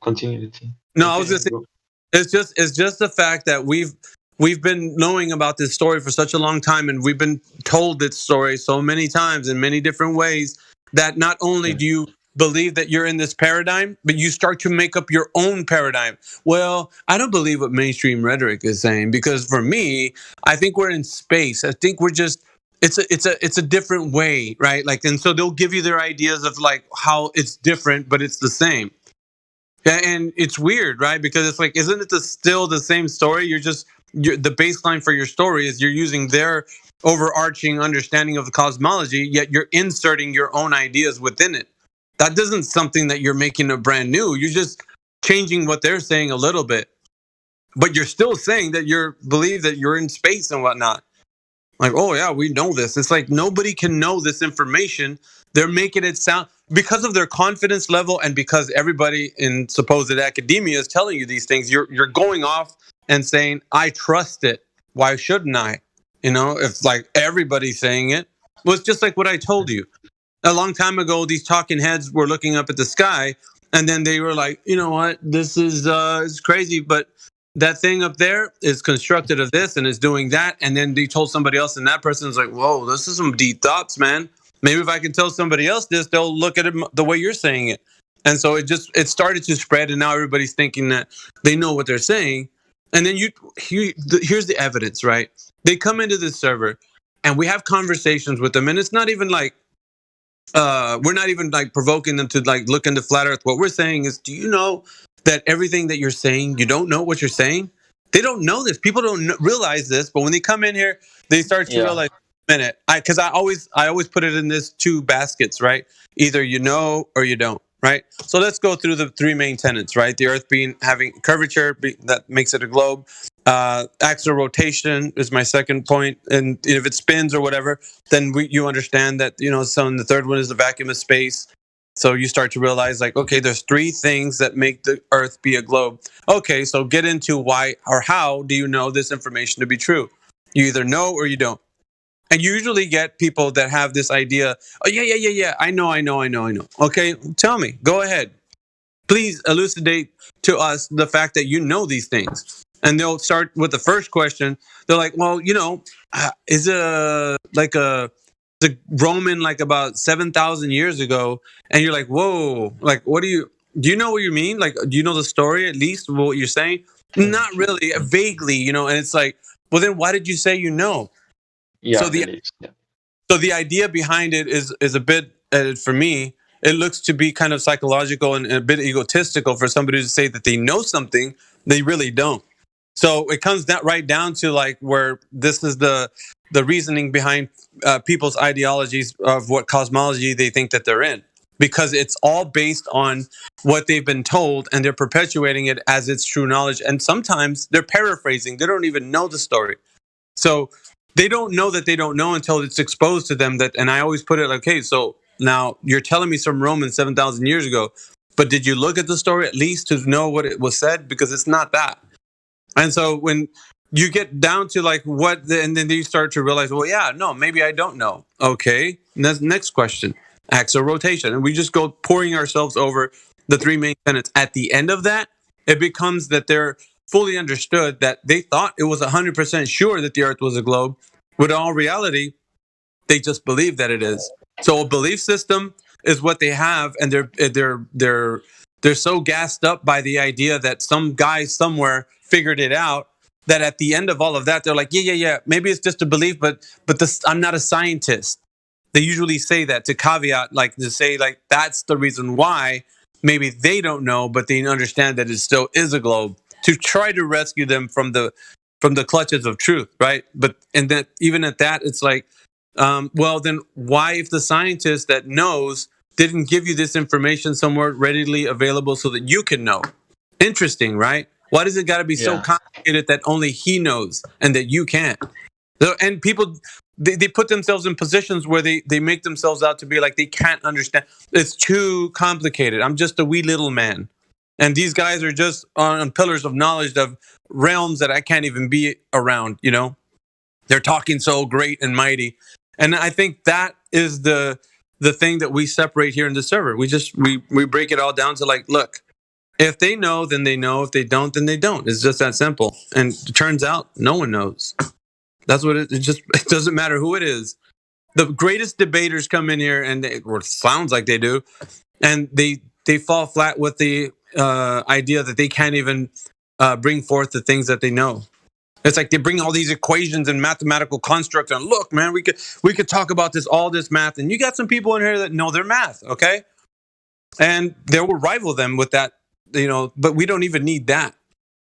[SPEAKER 16] Continue.
[SPEAKER 2] No, I was just saying, it's just the fact that we've been knowing about this story for such a long time, and we've been told this story so many times in many different ways, that not only do you believe that you're in this paradigm, but you start to make up your own paradigm. Well, I don't believe what mainstream rhetoric is saying, because for me, I think we're in space. I think we're just it's a different way, right? Like, and so they'll give you their ideas of like how it's different, but it's the same. And it's weird, right? Because it's like, isn't it still the same story? The baseline for your story is you're using their overarching understanding of the cosmology, yet you're inserting your own ideas within it. That isn't something that you're making a brand new. You're just changing what they're saying a little bit. But you're still saying that you believe that you're in space and whatnot. Like, oh yeah, we know this. It's like nobody can know this information. They're making it sound, because of their confidence level, and because everybody in supposed academia is telling you these things, you're going off and saying, I trust it. Why shouldn't I? If like everybody's saying it. Well, it's just like what I told you. A long time ago, these talking heads were looking up at the sky, and then they were like, you know what, this is it's crazy, but that thing up there is constructed of this and is doing that. And then they told somebody else, and that person's like, whoa, this is some deep thoughts, man. Maybe if I can tell somebody else this, they'll look at it the way you're saying it. And so it started to spread, and now everybody's thinking that they know what they're saying. And then here's the evidence, right? They come into this server, and we have conversations with them, and it's not even like, we're not even like provoking them to like look into flat earth. What we're saying is, do you know that everything that you're saying, you don't know what you're saying? They don't know this. People don't realize this, but when they come in here, they start to realize, minute, because I always put it in this two baskets, right? Either you know or you don't, right? So let's go through the three main tenets, right? The earth having curvature, that makes it a globe.
[SPEAKER 10] Axis rotation is my second point, and if it spins or whatever, then you understand that, you know. So the third one is the vacuum of space. So you start to realize, like, okay, there's three things that make the Earth be a globe. Okay, so get into why or how do you know this information to be true? You either know or you don't. And you usually get people that have this idea, oh, yeah, I know. Okay, tell me, go ahead. Please elucidate to us the fact that you know these things. And they'll start with the first question. They're like, well, you know, is the Roman like about 7,000 years ago? And you're like, whoa, like, do you know what you mean? Like, do you know the story at least, what you're saying? Not really, vaguely, you know. And it's like, well, then why did you say you know?
[SPEAKER 16] Yeah,
[SPEAKER 10] So the idea behind it is a bit, for me, it looks to be kind of psychological and a bit egotistical for somebody to say that they know something they really don't. So it comes right down to like where this is the reasoning behind people's ideologies of what cosmology they think that they're in, because it's all based on what they've been told and they're perpetuating it as its true knowledge. And sometimes they're paraphrasing. They don't even know the story. So they don't know that they don't know until it's exposed to them. And I always put it like, okay, so now you're telling me some Roman 7,000 years ago, but did you look at the story at least to know what it was said? Because it's not that. And so when you get down to like and then you start to realize, well, yeah, no, maybe I don't know. Okay, next question, axis rotation. And we just go pouring ourselves over the three main tenets. At the end of that, it becomes that they're fully understood that they thought it was 100% sure that the Earth was a globe. With all reality, they just believe that it is. So a belief system is what they have, and they're so gassed up by the idea that some guy somewhere figured it out, that at the end of all of that, they're like, yeah, maybe it's just a belief, but I'm not a scientist. They usually say that to caveat, like to say like that's the reason why maybe they don't know, but they understand that it still is a globe, to try to rescue them from the clutches of truth, right? But and that even at that, it's like, well, then why, if the scientist that knows didn't give you this information somewhere readily available so that you can know? Interesting, right? Why does it got to be so complicated that only he knows and that you can't? And people, they put themselves in positions where they make themselves out to be like they can't understand. It's too complicated. I'm just a wee little man. And these guys are just on pillars of knowledge of realms that I can't even be around, you know? They're talking so great and mighty. And I think that is the thing that we separate here in the server. We break it all down to like, look, if they know, then they know. If they don't, then they don't. It's just that simple. And it turns out no one knows. That's what it doesn't matter who it is. The greatest debaters come in here, and or it sounds like they do, and they fall flat with the idea that they can't even bring forth the things that they know. It's like they bring all these equations and mathematical constructs, and look, man, we could talk about all this math, and you got some people in here that know their math, okay, and they will rival them with that, you know. But we don't even need that,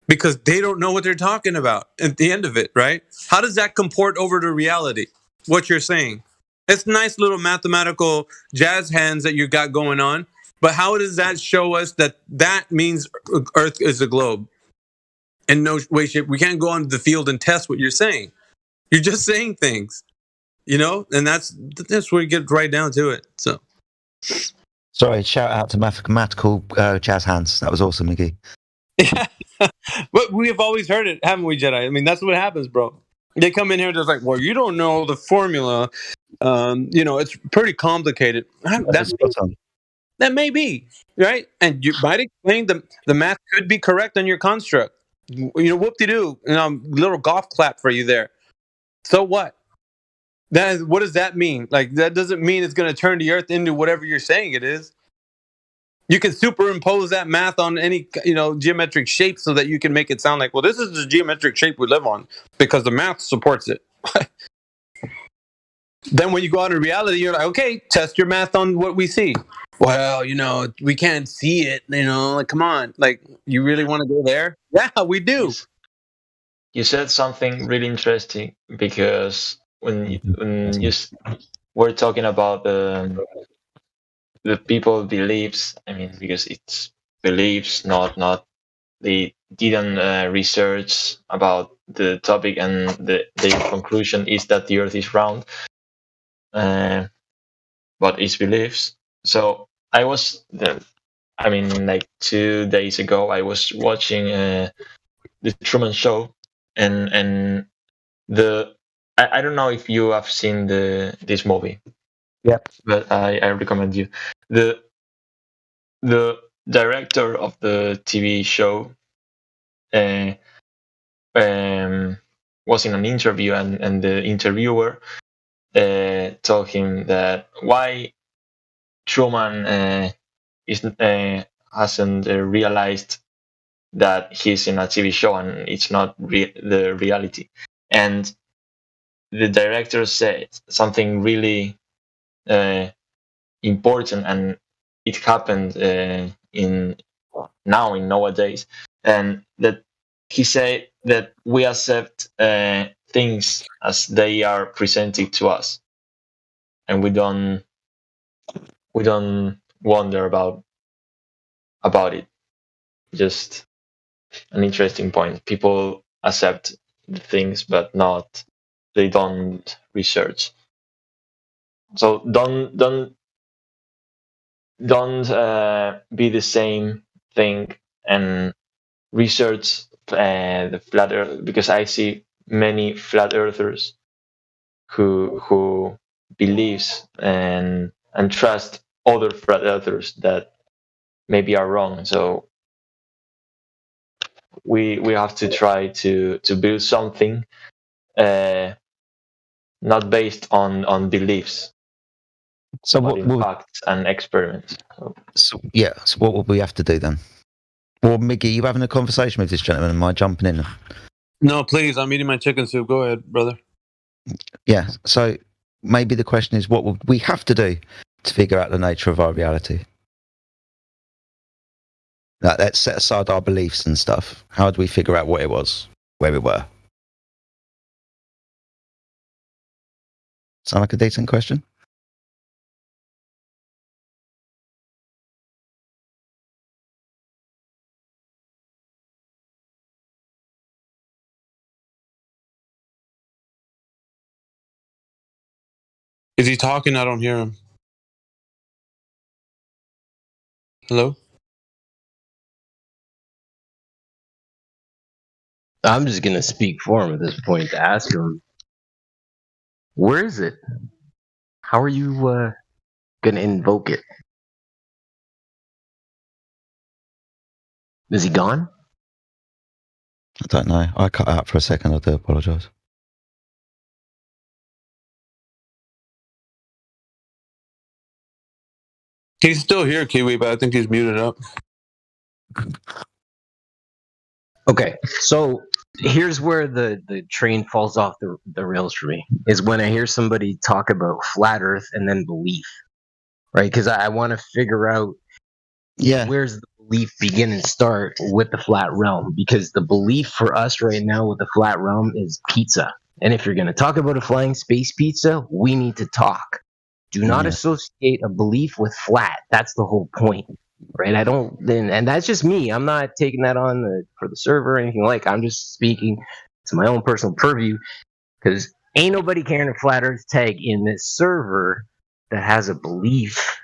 [SPEAKER 10] because they don't know what they're talking about at the end of it, right? How does that comport over to reality? What you're saying, it's nice little mathematical jazz hands that you got going on, but how does that show us that means Earth is a globe? In no way, shape, we can't go onto the field and test what you're saying. You're just saying things, you know, and that's where you get right down to it. So,
[SPEAKER 9] sorry, shout out to mathematical jazz hands. That was awesome, Miggy.
[SPEAKER 10] Yeah, but we have always heard it, haven't we, Jedi? I mean, that's what happens, bro. They come in here just like, well, you don't know the formula. You know, it's pretty complicated. That may be right, and you might explain the math could be correct on your construct. You know, whoop-de-doo, little golf clap for you there. So what? What does that mean? Like, that doesn't mean it's going to turn the Earth into whatever you're saying it is. You can superimpose that math on any, you know, geometric shape so that you can make it sound like, well, this is the geometric shape we live on because the math supports it. Then when you go out in reality, you're like, okay, test your math on what we see. Well, you know, we can't see it, you know, like, come on. Like, you really want to go there? Yeah, we do.
[SPEAKER 16] You said something really interesting, because when you were talking about the people beliefs, I mean, because it's beliefs, not the didn't research about the topic, and their conclusion is that the Earth is round, but it's beliefs. So I was, like 2 days ago, I was watching the Truman Show, and I don't know if you have seen this movie.
[SPEAKER 5] Yep.
[SPEAKER 16] But I recommend you. The director of the TV show was in an interview, and the interviewer told him that why Truman hasn't realized that he's in a TV show and it's not the reality. And the director said something really important, and it happened in nowadays, and that he said that we accept things as they are presented to us, and we don't wonder about it. Just an interesting point. People accept the things, but they don't research. So don't be the same thing and research the flat Earth, because I see many flat earthers who believes and trust other flat earthers that maybe are wrong. So we have to try to build something not based on beliefs,
[SPEAKER 9] So
[SPEAKER 16] but
[SPEAKER 9] what
[SPEAKER 16] in
[SPEAKER 9] will
[SPEAKER 16] facts and experiments.
[SPEAKER 9] so what would we have to do then? Well, Miggy, you having a conversation with this gentleman? Am I jumping in?
[SPEAKER 10] No, please. I'm eating my chicken soup. Go ahead, brother.
[SPEAKER 9] Yeah. So maybe the question is, what would we have to do to figure out the nature of our reality? Like, let's set aside our beliefs and stuff. How do we figure out what it was, where we were? Sound like a decent question?
[SPEAKER 10] Is he talking? I don't hear him. Hello?
[SPEAKER 18] I'm just gonna speak for him at this point to ask him, where is it? How are you gonna invoke it? Is he gone?
[SPEAKER 9] I don't know. I cut out for a second. I do apologise.
[SPEAKER 10] He's still here, Kiwi, but I think he's muted up.
[SPEAKER 18] Okay, so here's where the train falls off the rails for me, is when I hear somebody talk about flat Earth and then belief, right? Because I want to figure out where's the belief begin and start with the flat realm, because the belief for us right now with the flat realm is pizza. And if you're going to talk about a flying space pizza, we need to talk. Do not associate a belief with flat. That's the whole point. Right, and that's just me. I'm not taking that on for the server or anything like. I'm just speaking to my own personal purview, because ain't nobody carrying a flat Earth tag in this server that has a belief.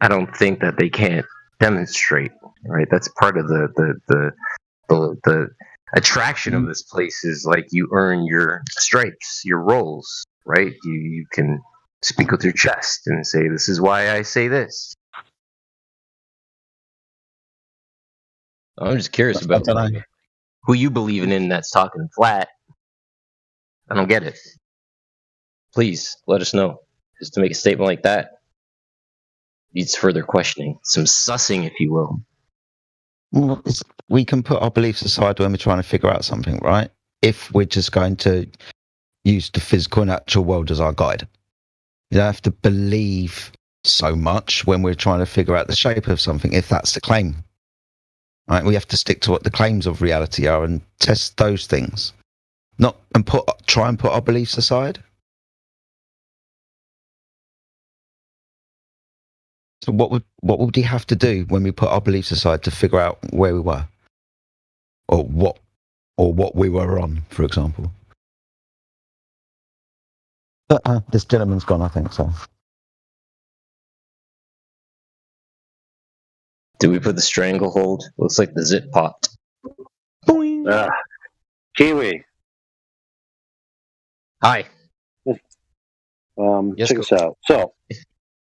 [SPEAKER 18] I don't think that they can't demonstrate. Right, that's part of the attraction of this place, is like you earn your stripes, your roles. Right, you can speak with your chest and say, "This is why I say this." I'm just curious about who you believing in that's talking flat. I don't get it. Please let us know. Just to make a statement like that needs further questioning, some sussing, if you will.
[SPEAKER 9] Well, we can put our beliefs aside when we're trying to figure out something, right? If we're just going to use the physical and natural world as our guide. You don't have to believe so much when we're trying to figure out the shape of something, if that's the claim. Right, we have to stick to what the claims of reality are and test those things, try and put our beliefs aside. So what would he have to do when we put our beliefs aside to figure out where we were?
[SPEAKER 3] or what we were on, for example. But this gentleman's gone, I think so.
[SPEAKER 18] Did we put the stranglehold? Looks like the zit popped. Boing.
[SPEAKER 14] Kiwi.
[SPEAKER 18] Hi.
[SPEAKER 14] Check this out. So,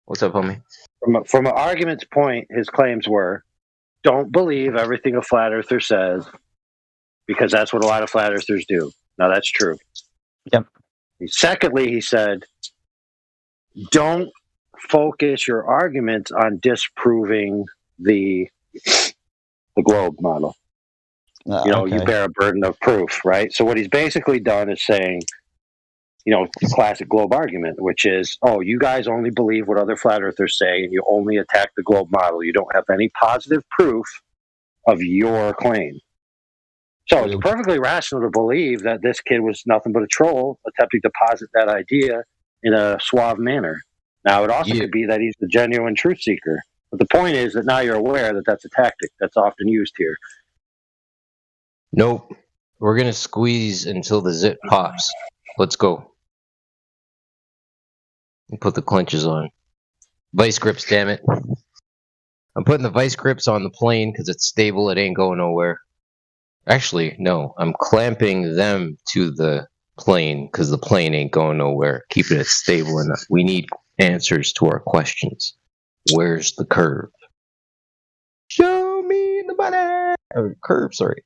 [SPEAKER 18] what's up, homie?
[SPEAKER 14] From an argument's point, his claims were, don't believe everything a flat earther says, because that's what a lot of flat earthers do. Now, that's true.
[SPEAKER 3] Yep.
[SPEAKER 14] Secondly, he said, don't focus your arguments on disproving the globe model. You bear a burden of proof, right? So what he's basically done is saying, the classic globe argument, which is, you guys only believe what other flat earthers say, and you only attack the globe model. You don't have any positive proof of your claim. So it's perfectly rational to believe that this kid was nothing but a troll attempting to posit that idea in a suave manner. Now, it also could be that he's the genuine truth seeker. But the point is that now you're aware that that's a tactic that's often used here.
[SPEAKER 18] Nope. We're going to squeeze until the zit pops. Let's go. Put the clinches on. Vice grips, damn it. I'm putting the vice grips on the plane because it's stable. It ain't going nowhere. Actually, no. I'm clamping them to the plane because the plane ain't going nowhere. Keeping it stable enough. We need answers to our questions. Where's the curve? Show me the money. Or curve, sorry.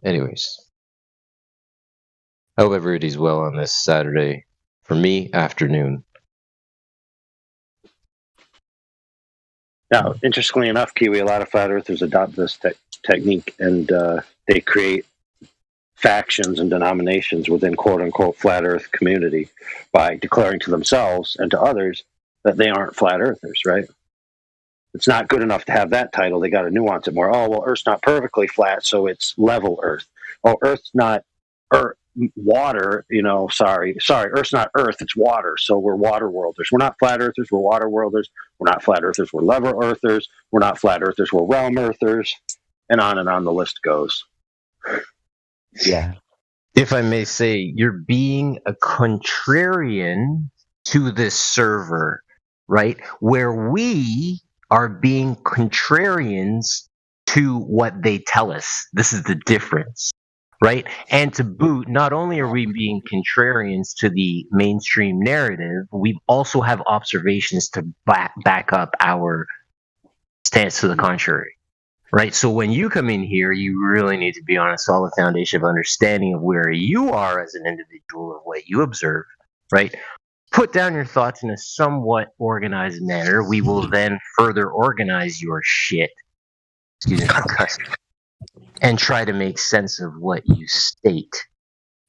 [SPEAKER 18] Anyways. I hope everybody's well on this Saturday. For me, afternoon.
[SPEAKER 14] Now, interestingly enough, Kiwi, a lot of flat earthers adopt this technique, and they create factions and denominations within quote-unquote flat earth community by declaring to themselves and to others that they aren't flat earthers, right? It's not good enough to have that title. They got to nuance it more. Earth's not perfectly flat, so it's level Earth. Earth's not water, sorry, Earth's not Earth, it's water, so we're water worlders. We're not flat earthers, we're water worlders. We're not flat earthers, we're level earthers. We're not flat earthers, we're realm earthers. And on the list goes.
[SPEAKER 18] Yeah. If I may say, you're being a contrarian to this server, right? Where we are being contrarians to what they tell us. This is the difference. Right? And to boot, not only are we being contrarians to the mainstream narrative, we also have observations to back up our stance to the contrary. Right? So when you come in here, you really need to be on a solid foundation of understanding of where you are as an individual and what you observe. Right? Put down your thoughts in a somewhat organized manner. We will then further organize your shit. Excuse me, and try to make sense of what you state.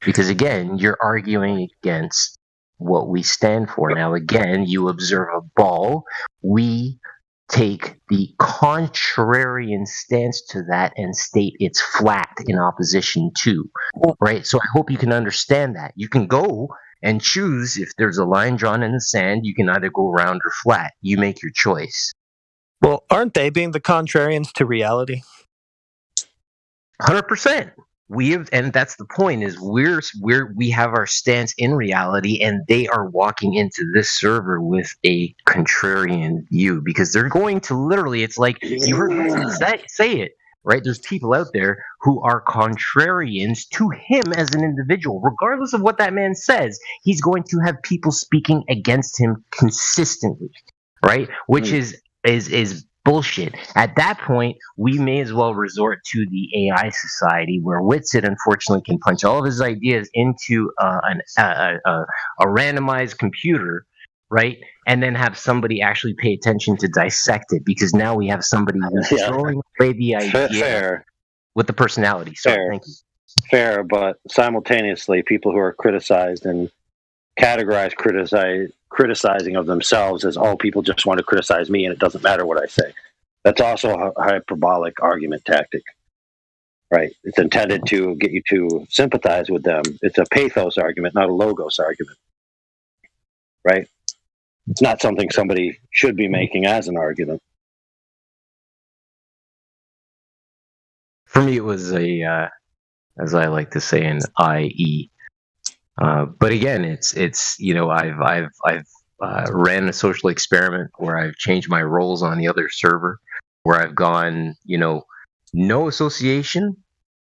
[SPEAKER 18] Because again, you're arguing against what we stand for. Now again, you observe a ball. We take the contrarian stance to that and state it's flat in opposition to. Right? So I hope you can understand that. You can go and choose if there's a line drawn in the sand, you can either go round or flat. You make your choice.
[SPEAKER 20] Well, aren't they being the contrarians to reality?
[SPEAKER 18] 100%. And that's the point, is we have our stance in reality, and they are walking into this server with a contrarian view, because they're going to literally, it's like, you heard me say it, right? There's people out there who are contrarians to him as an individual. Regardless of what that man says, he's going to have people speaking against him consistently, right? Which is bullshit. At that point, we may as well resort to the AI society, where Whitsitt unfortunately can punch all of his ideas into a randomized computer, right? And then have somebody actually pay attention to dissect it, because now we have somebody who's throwing away the idea with the personality. So thank you.
[SPEAKER 14] Fair, but simultaneously, people who are criticized and criticizing of themselves as, people just want to criticize me and it doesn't matter what I say. That's also a hyperbolic argument tactic, right? It's intended to get you to sympathize with them. It's a pathos argument, not a logos argument, right? It's not something somebody should be making as an argument.
[SPEAKER 18] For me, it was as I like to say, an IE. But again, it's I've ran a social experiment where I've changed my roles on the other server, where I've gone no association,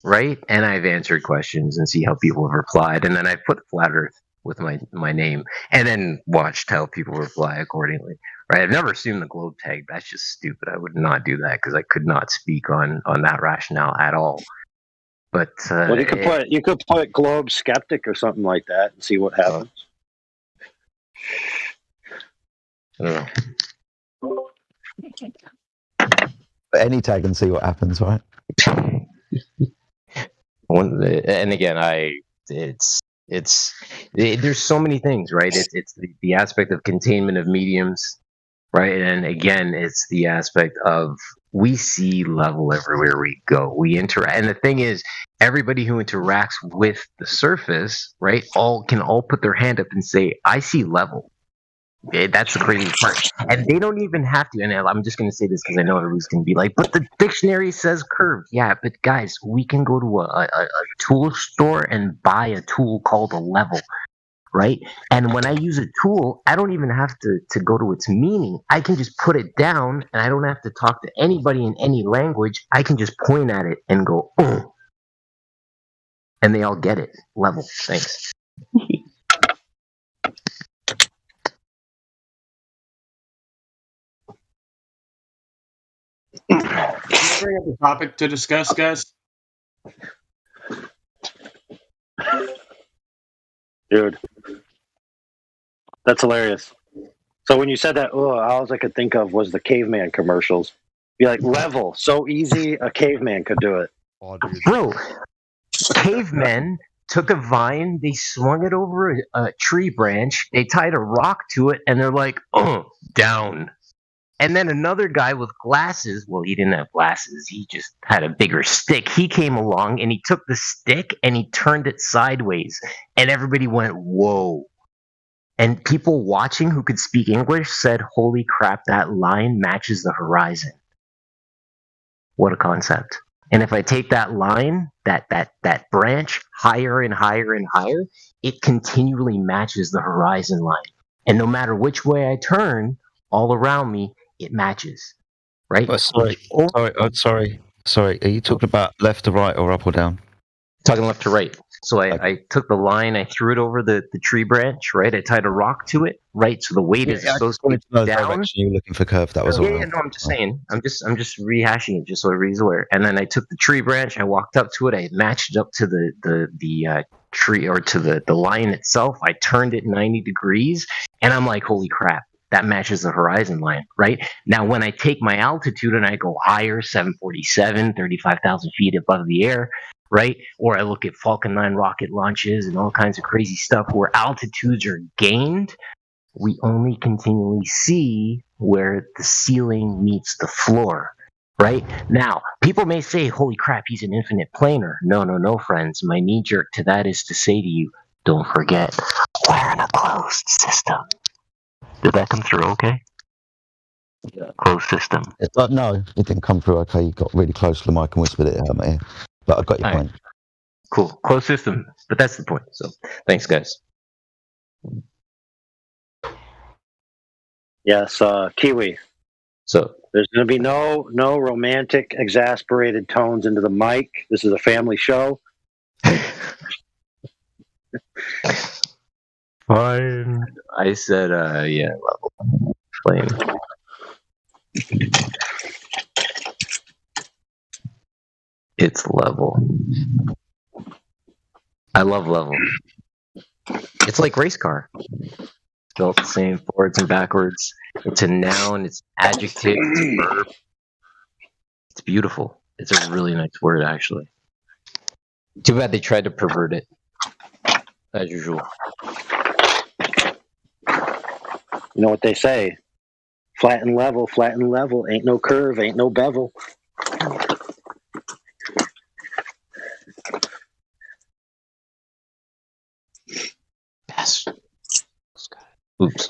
[SPEAKER 18] right? And I've answered questions and see how people have replied, and then I put Flat Earth with my name, and then watched how people reply accordingly. Right? I've never assumed the globe tag. That's just stupid. I would not do that because I could not speak on that rationale at all. But
[SPEAKER 14] well, you could put Globe Skeptic or something like that and see what happens.
[SPEAKER 18] I don't know.
[SPEAKER 3] Any tag and see what happens, right?
[SPEAKER 18] And again, there's so many things, right? It's the aspect of containment of mediums, right? And again, it's the aspect of we see level everywhere we go. We interact, and the thing is, everybody who interacts with the surface, right, can all put their hand up and say, "I see level." That's the crazy part, and they don't even have to. And I'm just going to say this because I know everybody's going to be like, "But the dictionary says curved." Yeah, but guys, we can go to a tool store and buy a tool called a level. Right? And when I use a tool, I don't even have to go to its meaning. I can just put it down, and I don't have to talk to anybody in any language. I can just point at it and go, "Oh," and they all get it. Level. Thanks.
[SPEAKER 4] Can you bring up a topic to discuss, guys?
[SPEAKER 14] Dude, that's hilarious. So when you said that, all I could think of was the caveman commercials. Be like, level, so easy, a caveman could do it.
[SPEAKER 18] Bro, cavemen took a vine, they swung it over a tree branch, they tied a rock to it, and they're like, down. And then another guy with glasses, well, he didn't have glasses, he just had a bigger stick. He came along and he took the stick and he turned it sideways. And everybody went, whoa. And people watching who could speak English said, holy crap, that line matches the horizon. What a concept. And if I take that line, that branch higher and higher and higher, it continually matches the horizon line. And no matter which way I turn, all around me, it matches, right?
[SPEAKER 9] Well, sorry. Are you talking about left to right or up or down?
[SPEAKER 18] Talking left to right. So I took the line, I threw it over the tree branch, right? I tied a rock to it, right? So the weight is associated down.
[SPEAKER 9] You're looking for curve. That was all.
[SPEAKER 18] Yeah, no, I'm just saying. I'm just rehashing it just so everybody's aware. And then I took the tree branch, I walked up to it, I matched it up to the tree or to the line itself. I turned it 90 degrees, and I'm like, holy crap. That matches the horizon line, right? Now, when I take my altitude and I go higher, 747, 35,000 feet above the air, right? Or I look at Falcon 9 rocket launches and all kinds of crazy stuff where altitudes are gained, we only continually see where the ceiling meets the floor, right? Now, people may say, holy crap, he's an infinite planar. No, friends. My knee jerk to that is to say to you, don't forget, we're in a closed system. Did that come through okay? Yeah. Closed system.
[SPEAKER 3] No, it didn't come through okay. You got really close to the mic and whispered it out my ear. But I got your point.
[SPEAKER 18] Right. Cool. Closed system. But that's the point. So thanks, guys.
[SPEAKER 14] Yes, Kiwi.
[SPEAKER 18] So
[SPEAKER 14] there's going to be no romantic, exasperated tones into the mic. This is a family show.
[SPEAKER 18] Fine. I said, yeah, level. Flame. It's level. I love level. It's like race car. Spelled the same forwards and backwards. It's a noun, it's adjective, it's a verb. It's beautiful. It's a really nice word, actually. Too bad they tried to pervert it. As usual.
[SPEAKER 14] You know what they say? Flat and level. Ain't no curve, ain't no bevel.
[SPEAKER 18] Yes. Oops.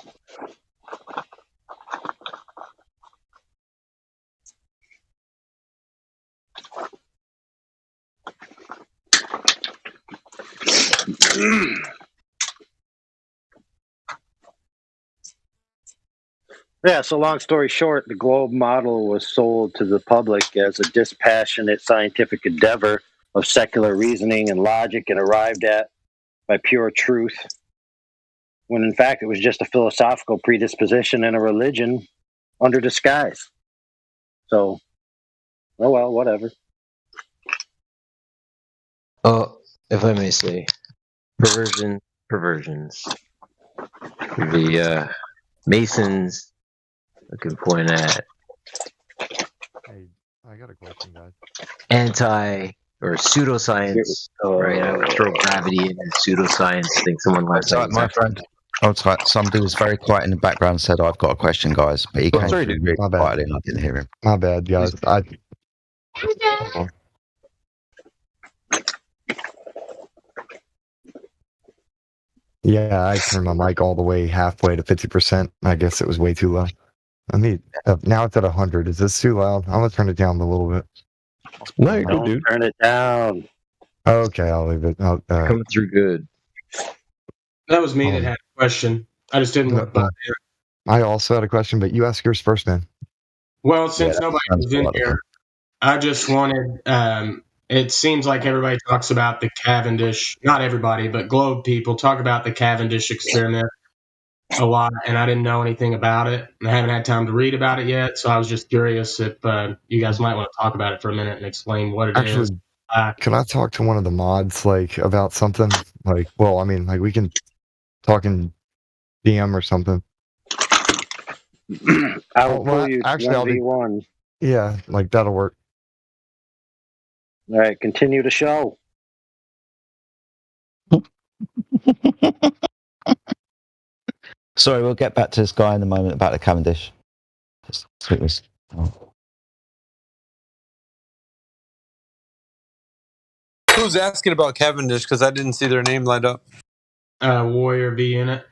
[SPEAKER 14] Yeah, so long story short, the globe model was sold to the public as a dispassionate scientific endeavor of secular reasoning and logic and arrived at by pure truth, when in fact it was just a philosophical predisposition and a religion under disguise. So, oh well, whatever.
[SPEAKER 18] If I may say, perversions. The Masons can point at
[SPEAKER 6] Hey, I got a question, guys.
[SPEAKER 18] anti or pseudoscience, right? I would throw gravity in as pseudoscience. I think someone last
[SPEAKER 9] Sorry,
[SPEAKER 18] night.
[SPEAKER 9] my friend. Oh, sorry. Somebody was very quiet in the background and said, I've got a question, guys. But he came
[SPEAKER 6] Sorry,
[SPEAKER 9] through
[SPEAKER 6] dude.
[SPEAKER 9] really
[SPEAKER 6] My bad.
[SPEAKER 9] quietly and I didn't hear him.
[SPEAKER 6] My bad, guys. Yeah, I turned my mic all the way halfway to 50%. I guess it was way too low. I mean, now it's at 100. Is this too loud? I'm gonna turn it down a little bit.
[SPEAKER 18] No, you're
[SPEAKER 14] Don't
[SPEAKER 18] good, dude.
[SPEAKER 14] turn it down.
[SPEAKER 6] Okay, I'll leave it.
[SPEAKER 18] Coming through good.
[SPEAKER 4] That was me that had a question. I just didn't want to butt in.
[SPEAKER 6] I also had a question, but you ask yours first, man.
[SPEAKER 4] Well, since
[SPEAKER 6] that
[SPEAKER 4] nobody
[SPEAKER 6] sounds
[SPEAKER 4] was in
[SPEAKER 6] a lot of
[SPEAKER 4] here,
[SPEAKER 6] fun.
[SPEAKER 4] I just wanted. It seems like everybody talks about the Cavendish. Not everybody, but Globe people talk about the Cavendish experiment a lot, and I didn't know anything about it. And I haven't had time to read about it yet, so I was just curious if you guys might want to talk about it for a minute and explain what it is.
[SPEAKER 6] Actually, can I talk to one of the mods, like, about something? Like, well, I mean, like, we can talk in DM or something.
[SPEAKER 14] I will pull you
[SPEAKER 6] actually, I'll be
[SPEAKER 14] 1v1.
[SPEAKER 6] Yeah, like, that'll work.
[SPEAKER 14] All right, continue the show.
[SPEAKER 9] Sorry, we'll get back to this guy in a moment about the Cavendish.
[SPEAKER 10] Who's asking about Cavendish? Because I didn't see their name lined up.
[SPEAKER 4] Warrior V in it.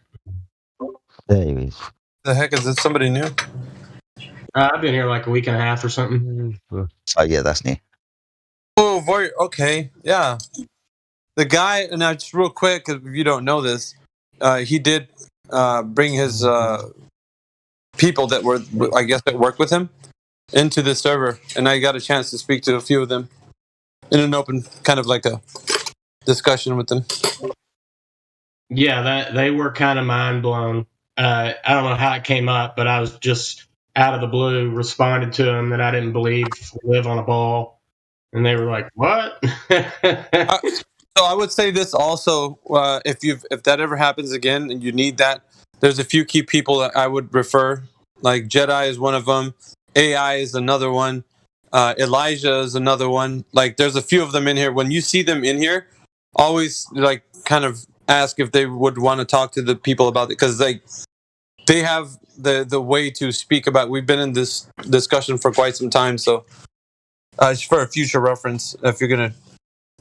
[SPEAKER 9] There he is.
[SPEAKER 10] The heck is this? Somebody new?
[SPEAKER 4] I've been here like a week and a half or something.
[SPEAKER 9] Oh, yeah, that's new.
[SPEAKER 10] Oh, Warrior. Okay, yeah. The guy, and now just real quick, because if you don't know this, he did bring his people that were, I guess, that work with him into the server, and I got a chance to speak to a few of them in an open, kind of like a discussion with them.
[SPEAKER 4] Yeah, that they were kind of mind blown. I don't know how it came up, but I was just out of the blue responded to them that I didn't believe live on a ball, and they were like, "What?"
[SPEAKER 10] So I would say this also: if that ever happens again and you need that, there's a few key people that I would refer. Like Jedi is one of them. AI is another one. Elijah is another one. Like there's a few of them in here. When you see them in here, always like kind of ask if they would want to talk to the people about it, because they have the way to speak about. We've been in this discussion for quite some time, so it's for a future reference. If you're gonna,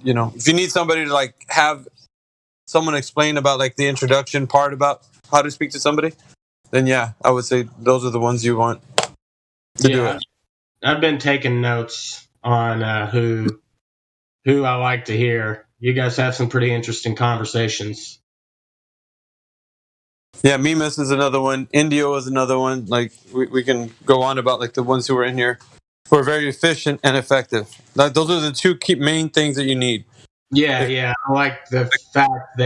[SPEAKER 10] if you need somebody to like have someone explain about like the introduction part about how to speak to somebody, then yeah, I would say those are the ones you want to do it.
[SPEAKER 4] I've been taking notes on who I like to hear. You guys have some pretty interesting conversations.
[SPEAKER 10] Yeah, Mimas is another one. Indio is another one. Like we can go on about like the ones who are in here who are very efficient and effective. Like, those are the two key main things that you need.
[SPEAKER 4] Yeah. I like the fact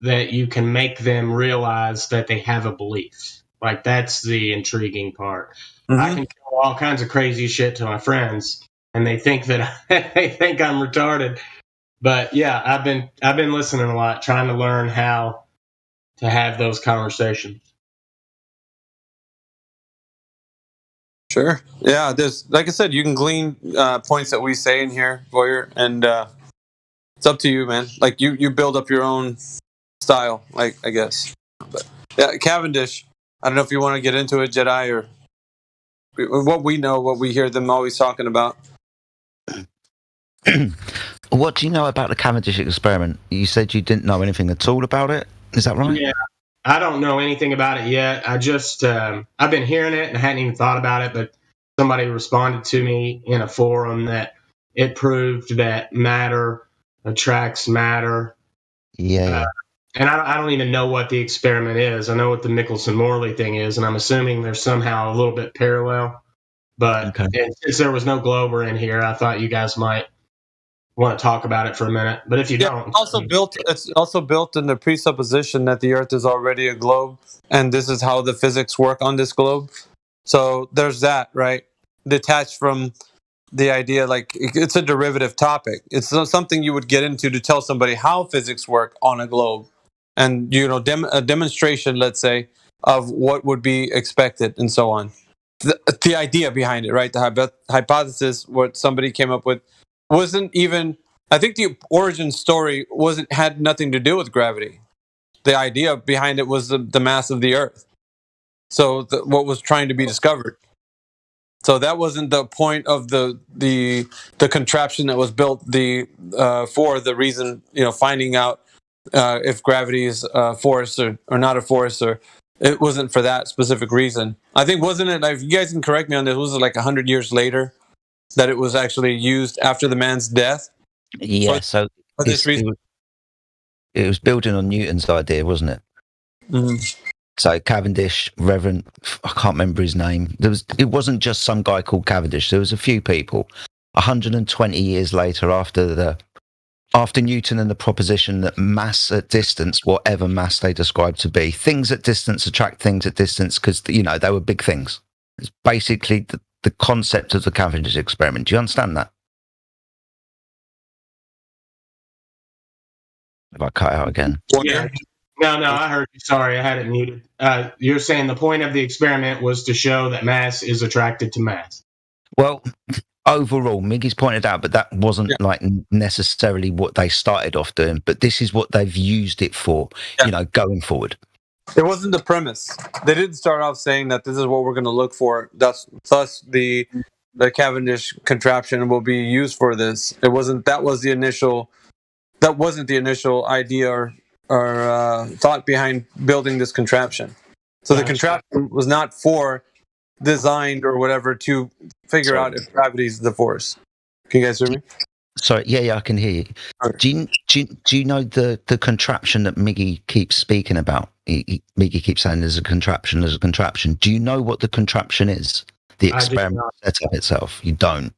[SPEAKER 4] that you can make them realize that they have a belief. Like that's the intriguing part.
[SPEAKER 10] Mm-hmm.
[SPEAKER 4] I can tell all kinds of crazy shit to my friends, and they think that they think I'm retarded. But yeah, I've been listening a lot, trying to learn how to have those conversations.
[SPEAKER 10] Sure. Yeah, there's, like I said, you can glean points that we say in here, Voyeur, and it's up to you, man. Like you build up your own style, like I guess. But yeah, Cavendish. I don't know if you want to get into it, Jedi, or what we know, what we hear them always talking about.
[SPEAKER 9] What do you know about the Cavendish experiment? You said you didn't know anything at all about it. Is that right?
[SPEAKER 4] Yeah, I don't know anything about it yet. I just I've been hearing it and I hadn't even thought about it, but somebody responded to me in a forum that it proved that matter attracts matter,
[SPEAKER 9] Yeah.
[SPEAKER 4] And I don't even know what the experiment is. I know what the Michelson-Morley thing is, and I'm assuming they're somehow a little bit parallel. But and since there was no Glober in here, I thought you guys might want to talk about it for a minute. But if you don't,
[SPEAKER 10] It's also built in the presupposition that the Earth is already a globe, and this is how the physics work on this globe. So there's that, right? Detached from the idea, like it's a derivative topic. It's not something you would get into to tell somebody how physics work on a globe, and a demonstration, let's say, of what would be expected, and so on. The idea behind it, right? The hypothesis, what somebody came up with, wasn't even. I think the origin story had nothing to do with gravity. The idea behind it was the mass of the Earth. So what was trying to be discovered. So that wasn't the point of the contraption that was built for the reason, finding out if gravity is a force or not a force, or it wasn't for that specific reason. I think, wasn't it, if you guys can correct me on this, was it like 100 years later that it was actually used after the man's death?
[SPEAKER 9] Yeah, so
[SPEAKER 10] for this reason.
[SPEAKER 9] It was building on Newton's idea, wasn't it?
[SPEAKER 10] Mm-hmm.
[SPEAKER 9] So Cavendish, Reverend, I can't remember his name. It wasn't just some guy called Cavendish. There was a few people. 120 years later, after Newton and the proposition that mass at distance, whatever mass they describe to be, things at distance attract things at distance because they were big things. It's basically the concept of the Cavendish experiment. Do you understand that? Have I cut out again?
[SPEAKER 4] Yeah. No, I heard you. Sorry, I had it muted. You're saying the point of the experiment was to show that mass is attracted to mass.
[SPEAKER 9] Well, overall, Miggy's pointed out, but that wasn't like necessarily what they started off doing. But this is what they've used it for, going forward.
[SPEAKER 10] It wasn't the premise. They didn't start off saying that this is what we're going to look for. Thus, the Cavendish contraption will be used for this. It wasn't. That wasn't the initial idea or thought behind building this contraption. So the contraption was not designed or whatever to figure out if gravity is the force. Can you guys hear me?
[SPEAKER 9] Sorry, yeah, I can hear you. Okay. Do you know the contraption that Miggy keeps speaking about? Miggy keeps saying there's a contraption. Do you know what the contraption is? The experiment setup itself? You don't?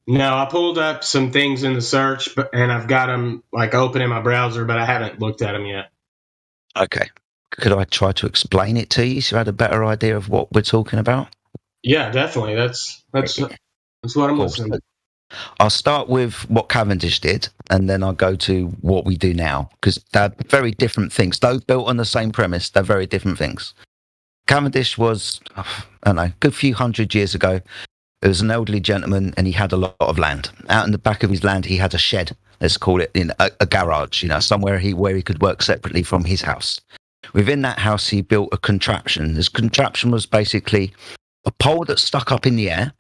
[SPEAKER 4] No, I pulled up some things in the search, and I've got them open in my browser, but I haven't looked at them yet.
[SPEAKER 9] Okay. Could I try to explain it to you so you had a better idea of what we're talking about?
[SPEAKER 4] Yeah, definitely. That's what I'm listening to.
[SPEAKER 9] I'll start with what Cavendish did, and then I'll go to what we do now, because they're very different things. Though built on the same premise, they're very different things. Cavendish was, I don't know, a good few hundred years ago. There was an elderly gentleman, and he had a lot of land. Out in the back of his land, he had a shed. Let's call it a garage, somewhere where he could work separately from his house. Within that house, he built a contraption. This contraption was basically a pole that stuck up in the air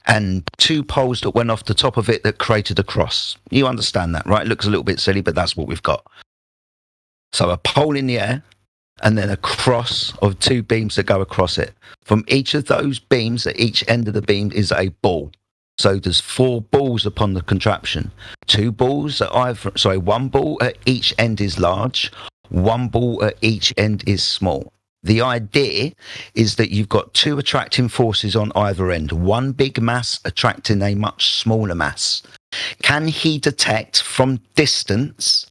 [SPEAKER 9] and two poles that went off the top of it that created a cross. You understand that, right? It looks a little bit silly, but that's what we've got. So a pole in the air, and then a cross of two beams that go across it. From each of those beams, at each end of the beam is a ball. So there's 4 balls upon the contraption. 2 balls one ball at each end is large, 1 ball at each end is small. The idea is that you've got 2 attracting forces on either end, one big mass attracting a much smaller mass. Can he detect from distance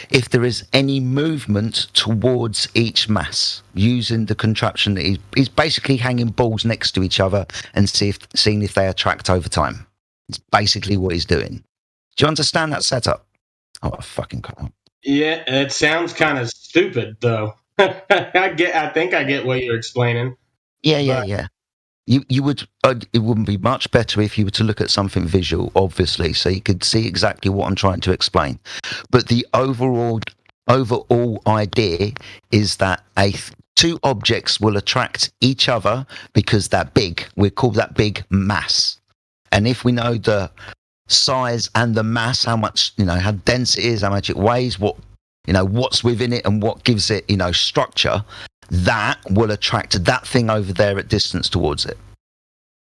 [SPEAKER 9] if there is any movement towards each mass using the contraption that he's basically hanging balls next to each other and seeing if they attract over time? It's basically what he's doing. Do you understand that setup? Oh, I fucking cut out.
[SPEAKER 4] Yeah, it sounds kind of stupid though. I think I get what you're explaining.
[SPEAKER 9] Yeah. You would. It wouldn't be much better if you were to look at something visual, obviously, so you could see exactly what I'm trying to explain. But the overall idea is that 2 objects will attract each other because they're big. We call that big mass. And if we know the size and the mass, how much, how dense it is, how much it weighs, what's within it and what gives it, structure, that will attract that thing over there at distance towards it.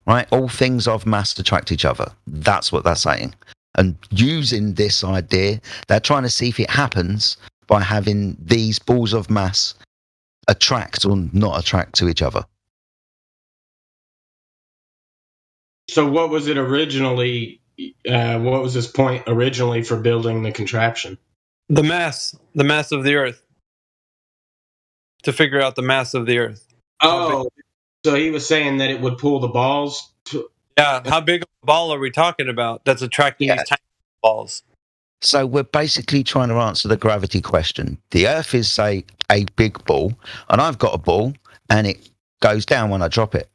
[SPEAKER 9] Right? All things of mass attract each other. That's what they're saying. And using this idea, they're trying to see if it happens by having these balls of mass attract or not attract to each other.
[SPEAKER 4] So what was it originally? What was his point originally for building the contraption?
[SPEAKER 10] The mass of the Earth. To figure out the mass of the Earth.
[SPEAKER 4] Oh, so he was saying that it would pull the balls.
[SPEAKER 10] Yeah, how big of a ball are we talking about that's attracting these tiny balls?
[SPEAKER 9] So we're basically trying to answer the gravity question. The Earth is, say, a big ball, and I've got a ball, and it goes down when I drop it.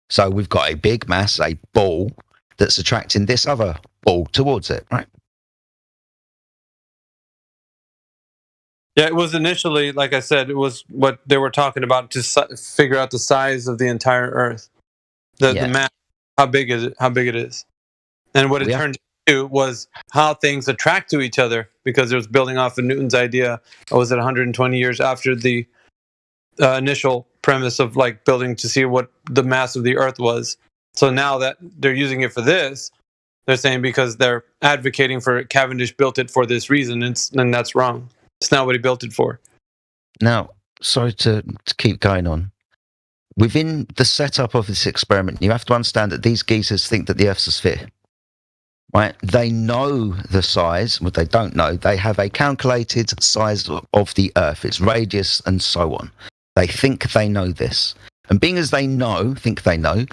[SPEAKER 9] So we've got a big mass, a ball, that's attracting this other ball towards it, right?
[SPEAKER 10] Yeah, it was initially, like I said, it was what they were talking about to figure out the size of the entire Earth, the mass, how big is it? How big it is, and what it turned into was how things attract to each other, because it was building off of Newton's idea. Or was it 120 years after the initial premise of like building to see what the mass of the Earth was? So now that they're using it for this, they're saying because they're advocating for it, Cavendish built it for this reason, and that's wrong. It's not what he built it for.
[SPEAKER 9] Now, sorry to keep going on. Within the setup of this experiment, you have to understand that these geezers think that the Earth's a sphere. Right? They know the size, what they don't know, they have a calculated size of the Earth, its radius and so on. They think they know this. And being as they think they know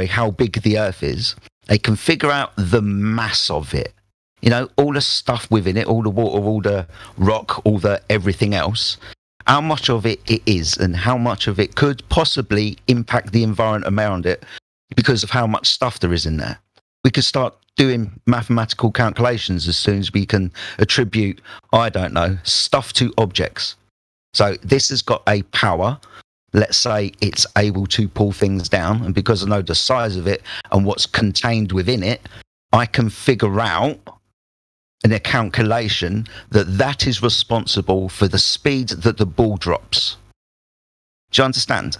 [SPEAKER 9] how big the Earth is, they can figure out the mass of it. You know, all the stuff within it, all the water, all the rock, all the everything else, how much of it is and how much of it could possibly impact the environment around it because of how much stuff there is in there. We could start doing mathematical calculations as soon as we can attribute, I don't know, stuff to objects. So this has got a power. Let's say it's able to pull things down. And because I know the size of it and what's contained within it, I can figure out in a calculation that is responsible for the speed that the ball drops. Do you understand?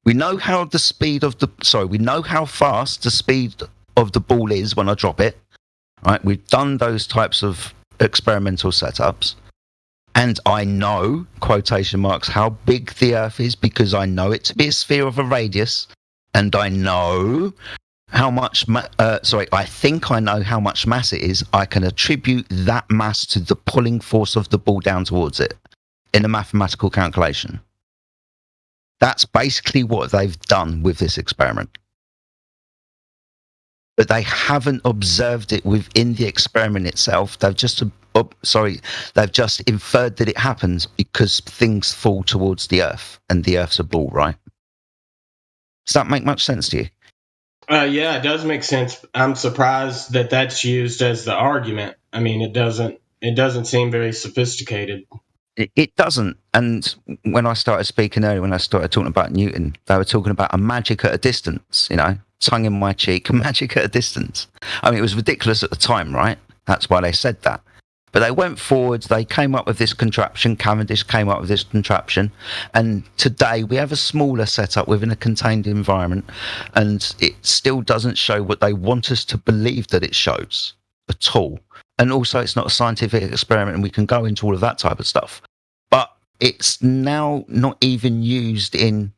[SPEAKER 9] We know how we know how fast the speed of the ball is when I drop it. Right? We've done those types of experimental setups. And I know, quotation marks, how big the Earth is because I know it to be a sphere of a radius. And I know how much, I think I know how much mass it is. I can attribute that mass to the pulling force of the ball down towards it in a mathematical calculation. That's basically what they've done with this experiment. But they haven't observed it within the experiment itself. They've just inferred that it happens because things fall towards the Earth and the Earth's a ball, right? Does that make much sense to you?
[SPEAKER 4] Yeah, it does make sense. I'm surprised that that's used as the argument. I mean, it doesn't seem very sophisticated.
[SPEAKER 9] It doesn't. And when I started speaking earlier, when I started talking about Newton, they were talking about a magic at a distance, you know, tongue in my cheek, magic at a distance. I mean, it was ridiculous at the time, right? That's why they said that. But they went forward, they came up with this contraption, Cavendish came up with this contraption, and today we have a smaller setup within a contained environment, and it still doesn't show what they want us to believe that it shows at all. And also it's not a scientific experiment, and we can go into all of that type of stuff. But it's now not even used in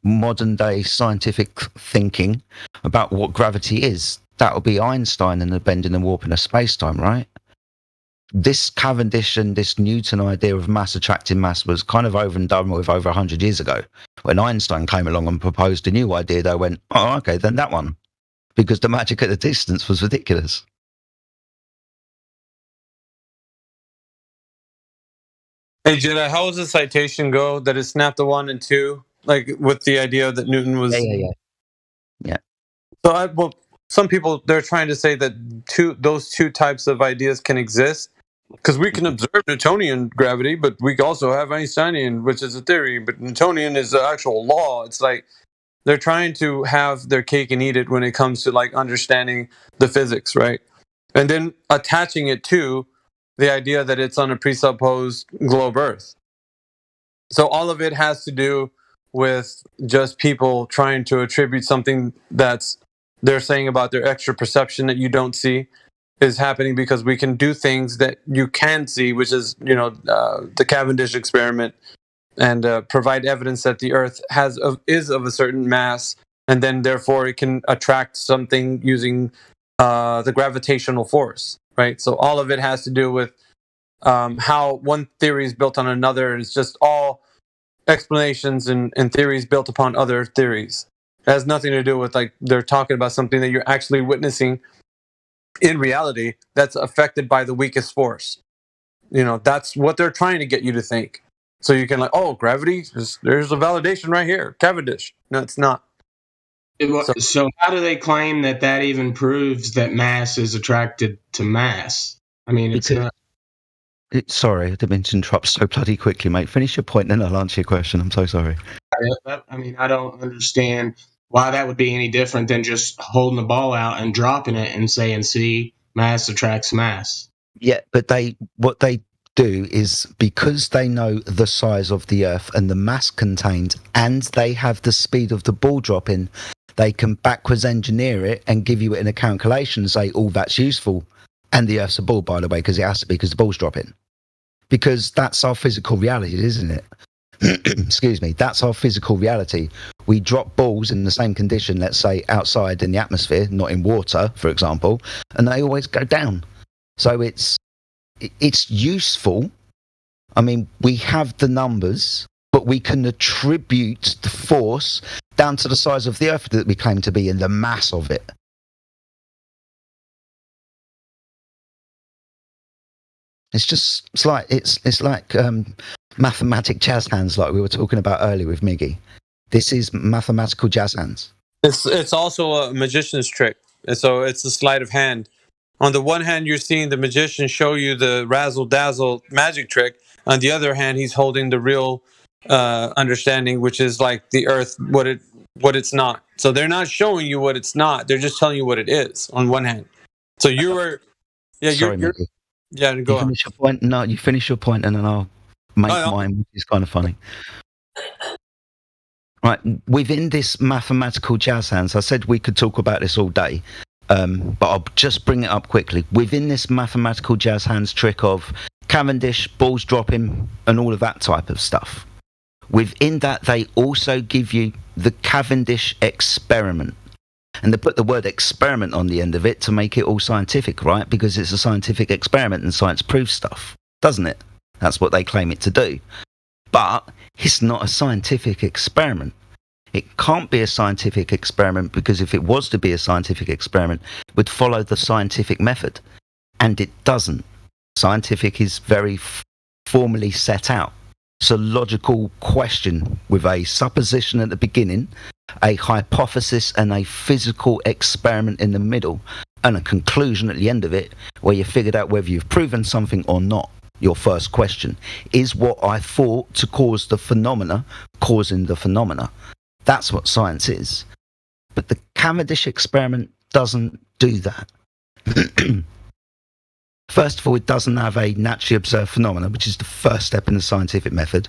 [SPEAKER 9] modern day scientific thinking about what gravity is. That'll be Einstein and the bending and warping of space-time, right? This Cavendish and this Newton idea of mass attracting mass was kind of over and done with over 100 years ago. When Einstein came along and proposed a new idea, they went, oh, okay, then that one. Because the magic at the distance was ridiculous.
[SPEAKER 10] Hey, Jedi, how does the citation go that it snapped the 1 and 2? Like with the idea that Newton was...
[SPEAKER 9] Yeah.
[SPEAKER 10] So some people, they're trying to say that those two types of ideas can exist. Because we can observe Newtonian gravity, but we also have Einsteinian, which is a theory. But Newtonian is the actual law. It's like they're trying to have their cake and eat it when it comes to like understanding the physics, right? And then attaching it to the idea that it's on a presupposed globe Earth. So all of it has to do with just people trying to attribute something that's they're saying about their extra perception that you don't see is happening because we can do things that you can see, which is, the Cavendish experiment, and provide evidence that the Earth is of a certain mass, and then therefore it can attract something using the gravitational force, right? So all of it has to do with how one theory is built on another, and it's just all explanations and theories built upon other theories. It has nothing to do with, like, they're talking about something that you're actually witnessing in reality that's affected by the weakest force. That's what they're trying to get you to think. So you can, like, oh, gravity, there's a validation right here, Cavendish. No, it's not.
[SPEAKER 4] So how do they claim that even proves that mass is attracted to mass? I mean, it's not.
[SPEAKER 9] Sorry, I didn't mean to interrupt so bloody quickly, mate. Finish your point, then I'll answer your question. I'm so sorry.
[SPEAKER 4] I mean, I don't understand why that would be any different than just holding the ball out and dropping it and saying, see, mass attracts mass.
[SPEAKER 9] Yeah, but what they do is, because they know the size of the Earth and the mass contained, and they have the speed of the ball dropping, they can backwards engineer it and give you it in a calculation and say, oh, that's useful. And the Earth's a ball, by the way, because it has to be, because the ball's dropping. Because that's our physical reality, isn't it? Excuse me. That's our physical reality. We drop balls in the same condition, let's say outside in the atmosphere, not in water, for example, and they always go down. So it's useful. I mean, we have the numbers, but we can attribute the force down to the size of the Earth that we claim to be and the mass of it. It's like mathematic jazz hands, like we were talking about earlier with Miggy. This is mathematical jazz hands.
[SPEAKER 10] It's also a magician's trick. And so it's a sleight of hand. On the one hand, you're seeing the magician show you the razzle-dazzle magic trick. On the other hand, he's holding the real understanding, which is like the Earth, what it's not. So they're not showing you what it's not. They're just telling you what it is, on one hand. So you were... Yeah,
[SPEAKER 9] Sorry,
[SPEAKER 10] you're
[SPEAKER 9] Miggy.
[SPEAKER 10] Yeah, go on.
[SPEAKER 9] Finish your point. No, you finish your point, and then I'll make mine, which is kind of funny. Right, within this mathematical jazz hands, I said we could talk about this all day, but I'll just bring it up quickly. Within this mathematical jazz hands trick of Cavendish, balls dropping, and all of that type of stuff, within that they also give you the Cavendish experiment. And they put the word experiment on the end of it to make it all scientific, right? Because it's a scientific experiment and science proves stuff, doesn't it? That's what they claim it to do. But it's not a scientific experiment. It can't be a scientific experiment, because if it was to be a scientific experiment, it would follow the scientific method. And it doesn't. Scientific is very formally set out. It's a logical question with a supposition at the beginning, a hypothesis and a physical experiment in the middle, and a conclusion at the end of it where you figured out whether you've proven something or not. Your first question is what I thought to cause the phenomena causing the phenomena. That's what science is. But the Cavendish experiment doesn't do that. First of all, it doesn't have a naturally observed phenomena, which is the first step in the scientific method.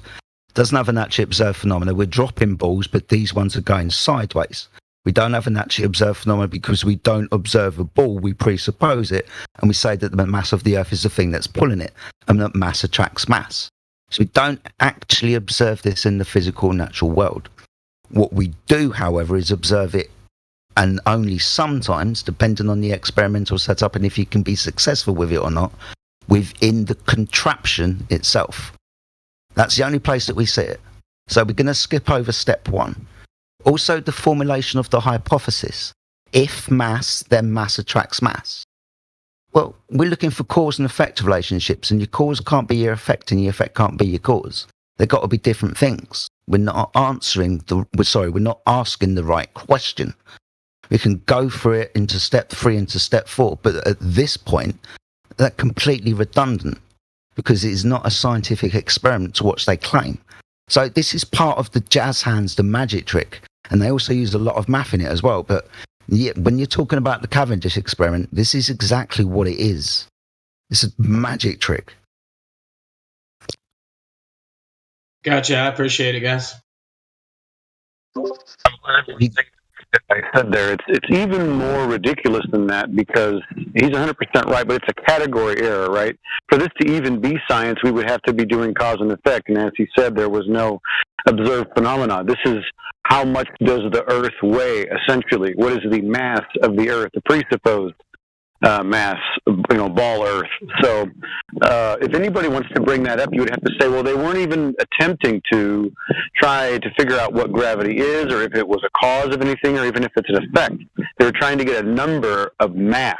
[SPEAKER 9] It doesn't have a naturally observed phenomena. We're dropping balls, but these ones are going sideways. We don't have a naturally observed phenomena because we don't observe a ball. We presuppose it, and we say that the mass of the Earth is the thing that's pulling it, and that mass attracts mass. So we don't actually observe this in the physical natural world. What we do, however, is observe it, and only sometimes, depending on the experimental setup and if you can be successful with it or not, within the contraption itself. That's the only place that we see it. So we're going to skip over step one. Also, the formulation of the hypothesis. If mass, then mass attracts mass. Well, we're looking for cause and effect relationships, and your cause can't be your effect, and your effect can't be your cause. They've got to be different things. We're not asking the right question. We can go through it into step 3, into step 4, but at this point, they're completely redundant because it is not a scientific experiment to what they claim. So this is part of the jazz hands, the magic trick, and they also use a lot of math in it as well. But yeah, when you're talking about the Cavendish experiment, this is exactly what it is. It's a magic trick.
[SPEAKER 4] Gotcha. I appreciate it, guys.
[SPEAKER 21] I said there, it's even more ridiculous than that because he's 100% right, but it's a category error, right? For this to even be science, we would have to be doing cause and effect, and as he said, there was no observed phenomena. This is how much does the Earth weigh, essentially? What is the mass of the Earth, the presupposed mass, ball Earth. So if anybody wants to bring that up, you would have to say, well, they weren't even attempting to try to figure out what gravity is or if it was a cause of anything or even if it's an effect. They were trying to get a number of mass.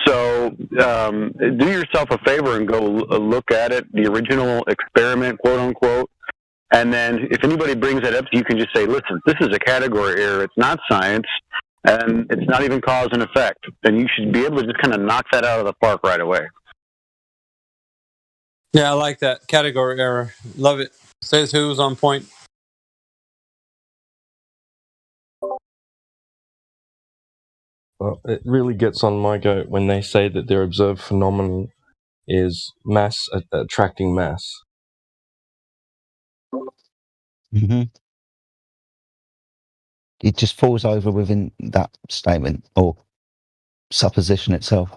[SPEAKER 21] So do yourself a favor and go look at it, the original experiment, quote unquote. And then if anybody brings that up, you can just say, listen, this is a category error. It's not science. And it's not even cause and effect. And you should be able to just kind of knock that out of the park right away.
[SPEAKER 10] Yeah, I like that. Category error. Love it. Says who's on point.
[SPEAKER 22] Well, it really gets on my goat when they say that their observed phenomenon is mass attracting mass.
[SPEAKER 9] Mm-hmm. It just falls over within that statement or supposition itself.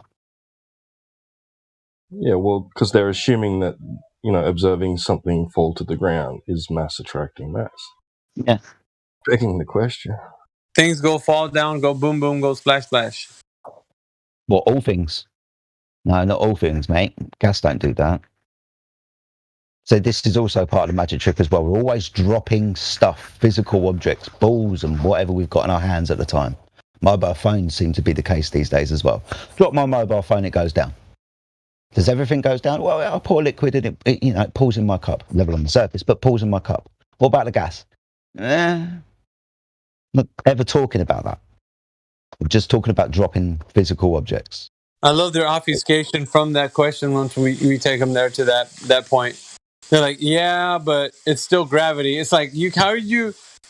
[SPEAKER 22] Yeah, well, because they're assuming that, observing something fall to the ground is mass attracting mass.
[SPEAKER 9] Yeah.
[SPEAKER 22] Begging the question.
[SPEAKER 10] Things fall down, go boom, boom, go splash, splash.
[SPEAKER 9] Well, all things. No, not all things, mate. Gas don't do that. So this is also part of the magic trick as well. We're always dropping stuff, physical objects, balls and whatever we've got in our hands at the time. Mobile phones seem to be the case these days as well. Drop my mobile phone, it goes down. Does everything goes down? Well, I pour liquid in it, it pools in my cup, level on the surface, but pools in my cup. What about the gas? Not ever talking about that. We're just talking about dropping physical objects.
[SPEAKER 10] I love their obfuscation from that question once we take them there to that point. They're like, yeah, but it's still gravity. It's like, you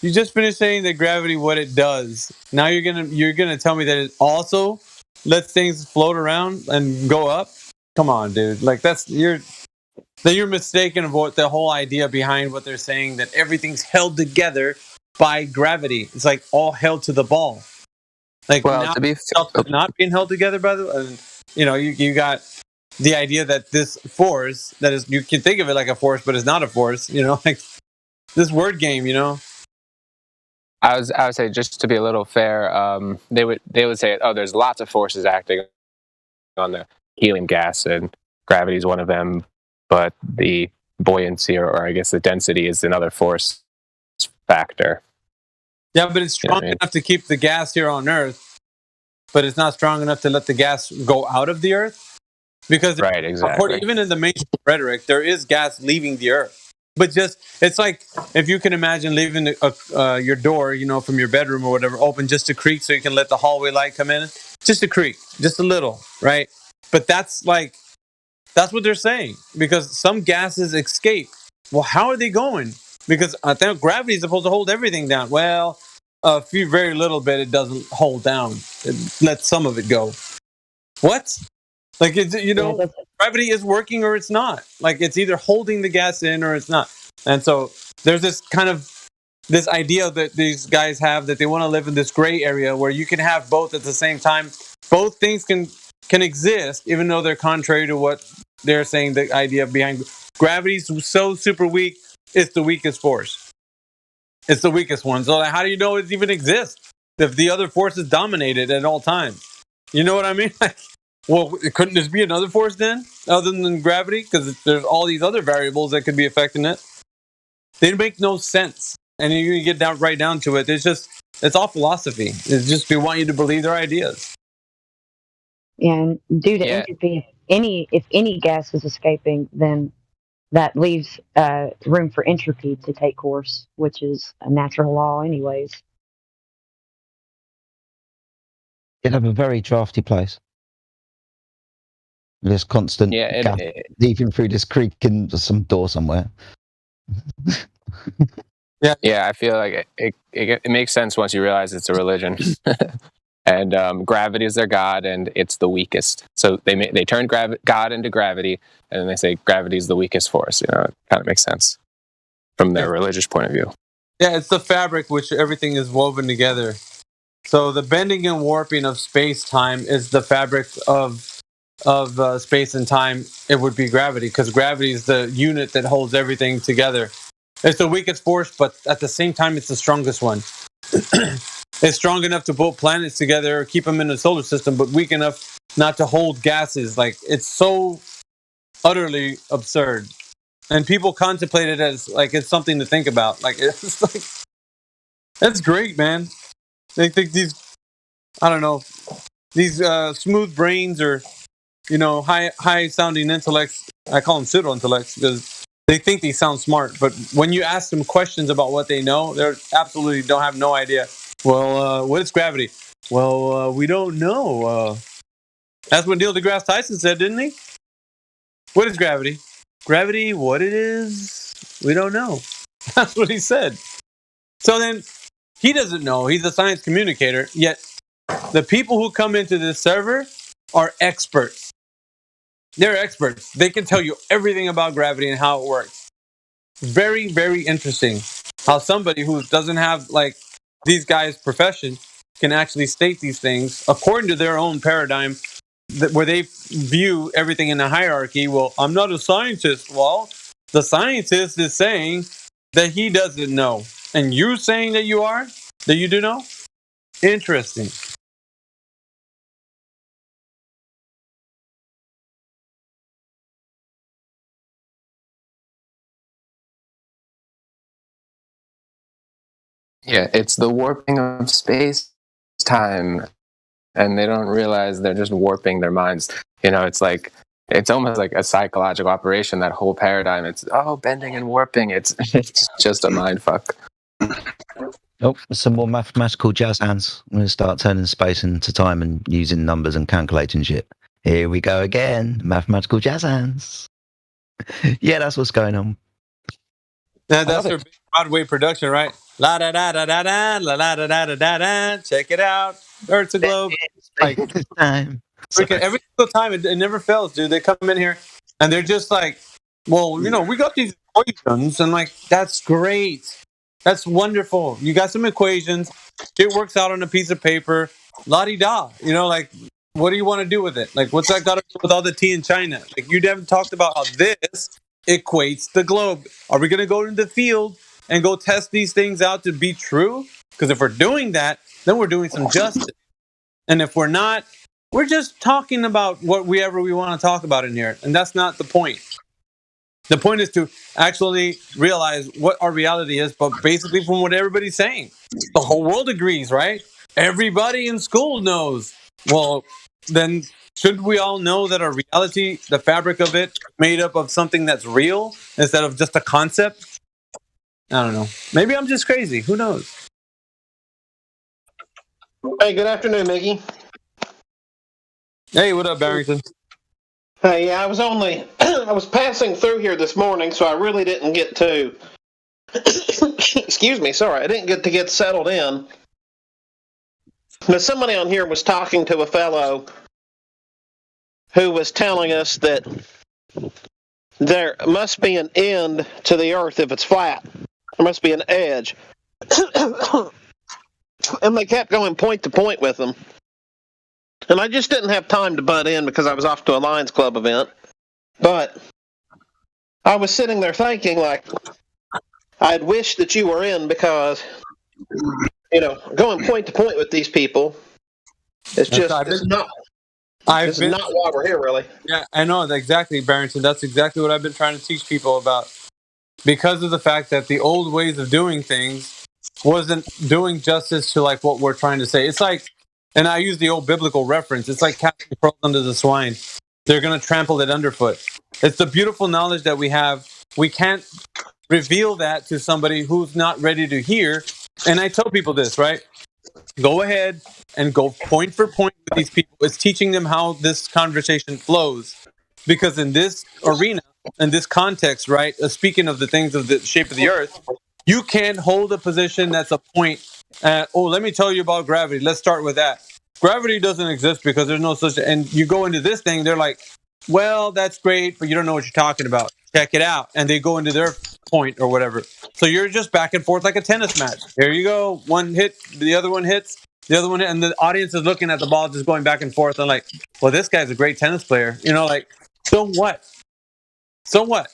[SPEAKER 10] just finished saying that gravity, what it does. Now you're gonna tell me that it also lets things float around and go up. Come on, dude. Like you're mistaken of what the whole idea behind what they're saying, that everything's held together by gravity. It's like all held to the ball. Like, well, now to be not being held together by the, you got the idea that this force that is, you can think of it like a force, but it's not a force. Like this word game.
[SPEAKER 1] I would say, just to be a little fair, they would say, oh, there's lots of forces acting on the helium gas, and gravity is one of them, but the buoyancy or I guess the density is another force factor.
[SPEAKER 10] Yeah, but it's strong enough to keep the gas here on Earth, but it's not strong enough to let the gas go out of the Earth. Because
[SPEAKER 1] right, exactly.
[SPEAKER 10] Even in the mainstream rhetoric, there is gas leaving the Earth. But it's like if you can imagine leaving your door, from your bedroom or whatever, open just a creak so you can let the hallway light come in. Just a creak, just a little, right? But that's what they're saying, because some gases escape. Well, how are they going? Because I think gravity is supposed to hold everything down. Well, very little bit it doesn't hold down. It lets some of it go. What? Like, gravity is working or it's not. Like, it's either holding the gas in or it's not. And so there's this idea that these guys have, that they want to live in this gray area where you can have both at the same time. Both things can exist, even though they're contrary to what they're saying. The idea behind gravity's so super weak, it's the weakest force. It's the weakest one. So how do you know it even exists if the other forces dominate it at all times? You know what I mean? Well, couldn't there be another force then, other than gravity? Because there's all these other variables that could be affecting it. They make no sense. And you get right down to it. It's all philosophy. It's just we want you to believe their ideas.
[SPEAKER 23] And due to entropy, if any gas is escaping, then that leaves room for entropy to take course, which is a natural law anyways.
[SPEAKER 9] You'd have a very drafty place. This constant gas leaving through this creek in some door somewhere.
[SPEAKER 1] Yeah, I feel like it makes sense once you realize it's a religion. And gravity is their god, and it's the weakest. So they turn God into gravity, and then they say gravity is the weakest force. It kind of makes sense from their religious point of view.
[SPEAKER 10] Yeah, it's the fabric which everything is woven together. So the bending and warping of space-time is the fabric of space and time. It would be gravity, because gravity is the unit that holds everything together. It's the weakest force, but at the same time, it's the strongest one. It's strong enough to put planets together, keep them in the solar system, but weak enough not to hold gases. Like, it's so utterly absurd. And people contemplate it as like it's something to think about. Like, it's like, that's great, man. They think these, I don't know, these smooth brains or, you know, high sounding intellects. I call them pseudo intellects because they think they sound smart, but when you ask them questions about what they know, they absolutely don't have no idea. Well, what is gravity? Well, we don't know. That's what Neil deGrasse Tyson said, didn't he? What is gravity? Gravity, what it is, we don't know. That's what he said. So then, he doesn't know. He's a science communicator, yet the people who come into this server are experts. They're experts. They can tell you everything about gravity and how it works. Very, very interesting how somebody who doesn't have, like, these guys' profession can actually state these things according to their own paradigm, where they view everything in a hierarchy. Well, I'm not a scientist. Well, the scientist is saying that he doesn't know. And you're saying that you are? That you do know? Interesting.
[SPEAKER 1] Yeah, it's the warping of space-time, and they don't realize they're just warping their minds. You know, it's like, it's almost like a psychological operation, that whole paradigm. It's, oh, bending and warping. It's just a mind fuck.
[SPEAKER 9] Oh, some more mathematical jazz hands. I'm going to start turning space into time and using numbers and calculating shit. Here we go again. Mathematical jazz hands. Yeah, that's what's going on.
[SPEAKER 10] That's their big Broadway production, right? La da da da da da, la da da da da da. Check it out. Earth's a globe. Like, every single time, it never fails, dude. They come in here and they're just like, well, you know, we got these equations, and like, that's great. That's wonderful. You got some equations. It works out on a piece of paper. La-di-da. You know, like, what do you want to do with it? Like, what's that got to do with all the tea in China? Like, you haven't talked about how this equates the globe. Are we going to go into the field and go test these things out to be true? Because if we're doing that, then we're doing some justice. And if we're not, we're just talking about whatever we want to talk about in here. And that's not the point. The point is to actually realize what our reality is, but basically from what everybody's saying. The whole world agrees, right? Everybody in school knows. Well, then should we all know that our reality, the fabric of it, made up of something that's real instead of just a concept? I don't know. Maybe I'm just crazy. Who knows?
[SPEAKER 11] Hey, good afternoon, Mickey.
[SPEAKER 10] Hey, what up, Barrington?
[SPEAKER 11] Hey, yeah, I was passing through here this morning, so I really didn't get to, excuse me, sorry, I didn't get settled in. But somebody on here was talking to a fellow who was telling us that there must be an end to the Earth if it's flat. There must be an edge. And they kept going point to point with them. And I just didn't have time to butt in because I was off to a Lions Club event. But I was sitting there thinking, like, I'd wish that you were in because, you know, going point to point with these people is just, it's not why we're here, really.
[SPEAKER 10] Yeah, I know, exactly, Barrington. That's exactly what I've been trying to teach people about. Because of the fact that the old ways of doing things wasn't doing justice to, like, what we're trying to say. It's like, and I use the old biblical reference, it's like casting pearls under the swine. They're going to trample it underfoot. It's the beautiful knowledge that we have. We can't reveal that to somebody who's not ready to hear. And I tell people this, right? Go ahead and go point for point with these people. It's teaching them how this conversation flows. Because in this arena, in this context, right, speaking of the things of the shape of the earth, you can't hold a position that's a point. Let me tell you about gravity. Let's start with that. Gravity doesn't exist because there's no such. And you go into this thing, they're like, well, that's great, but you don't know what you're talking about. Check it out. And they go into their point or whatever. So you're just back and forth like a tennis match. There you go. One hit, the other one hits. The other one, and the audience is looking at the ball, just going back and forth. And like, well, this guy's a great tennis player. You know, like, so what? So what?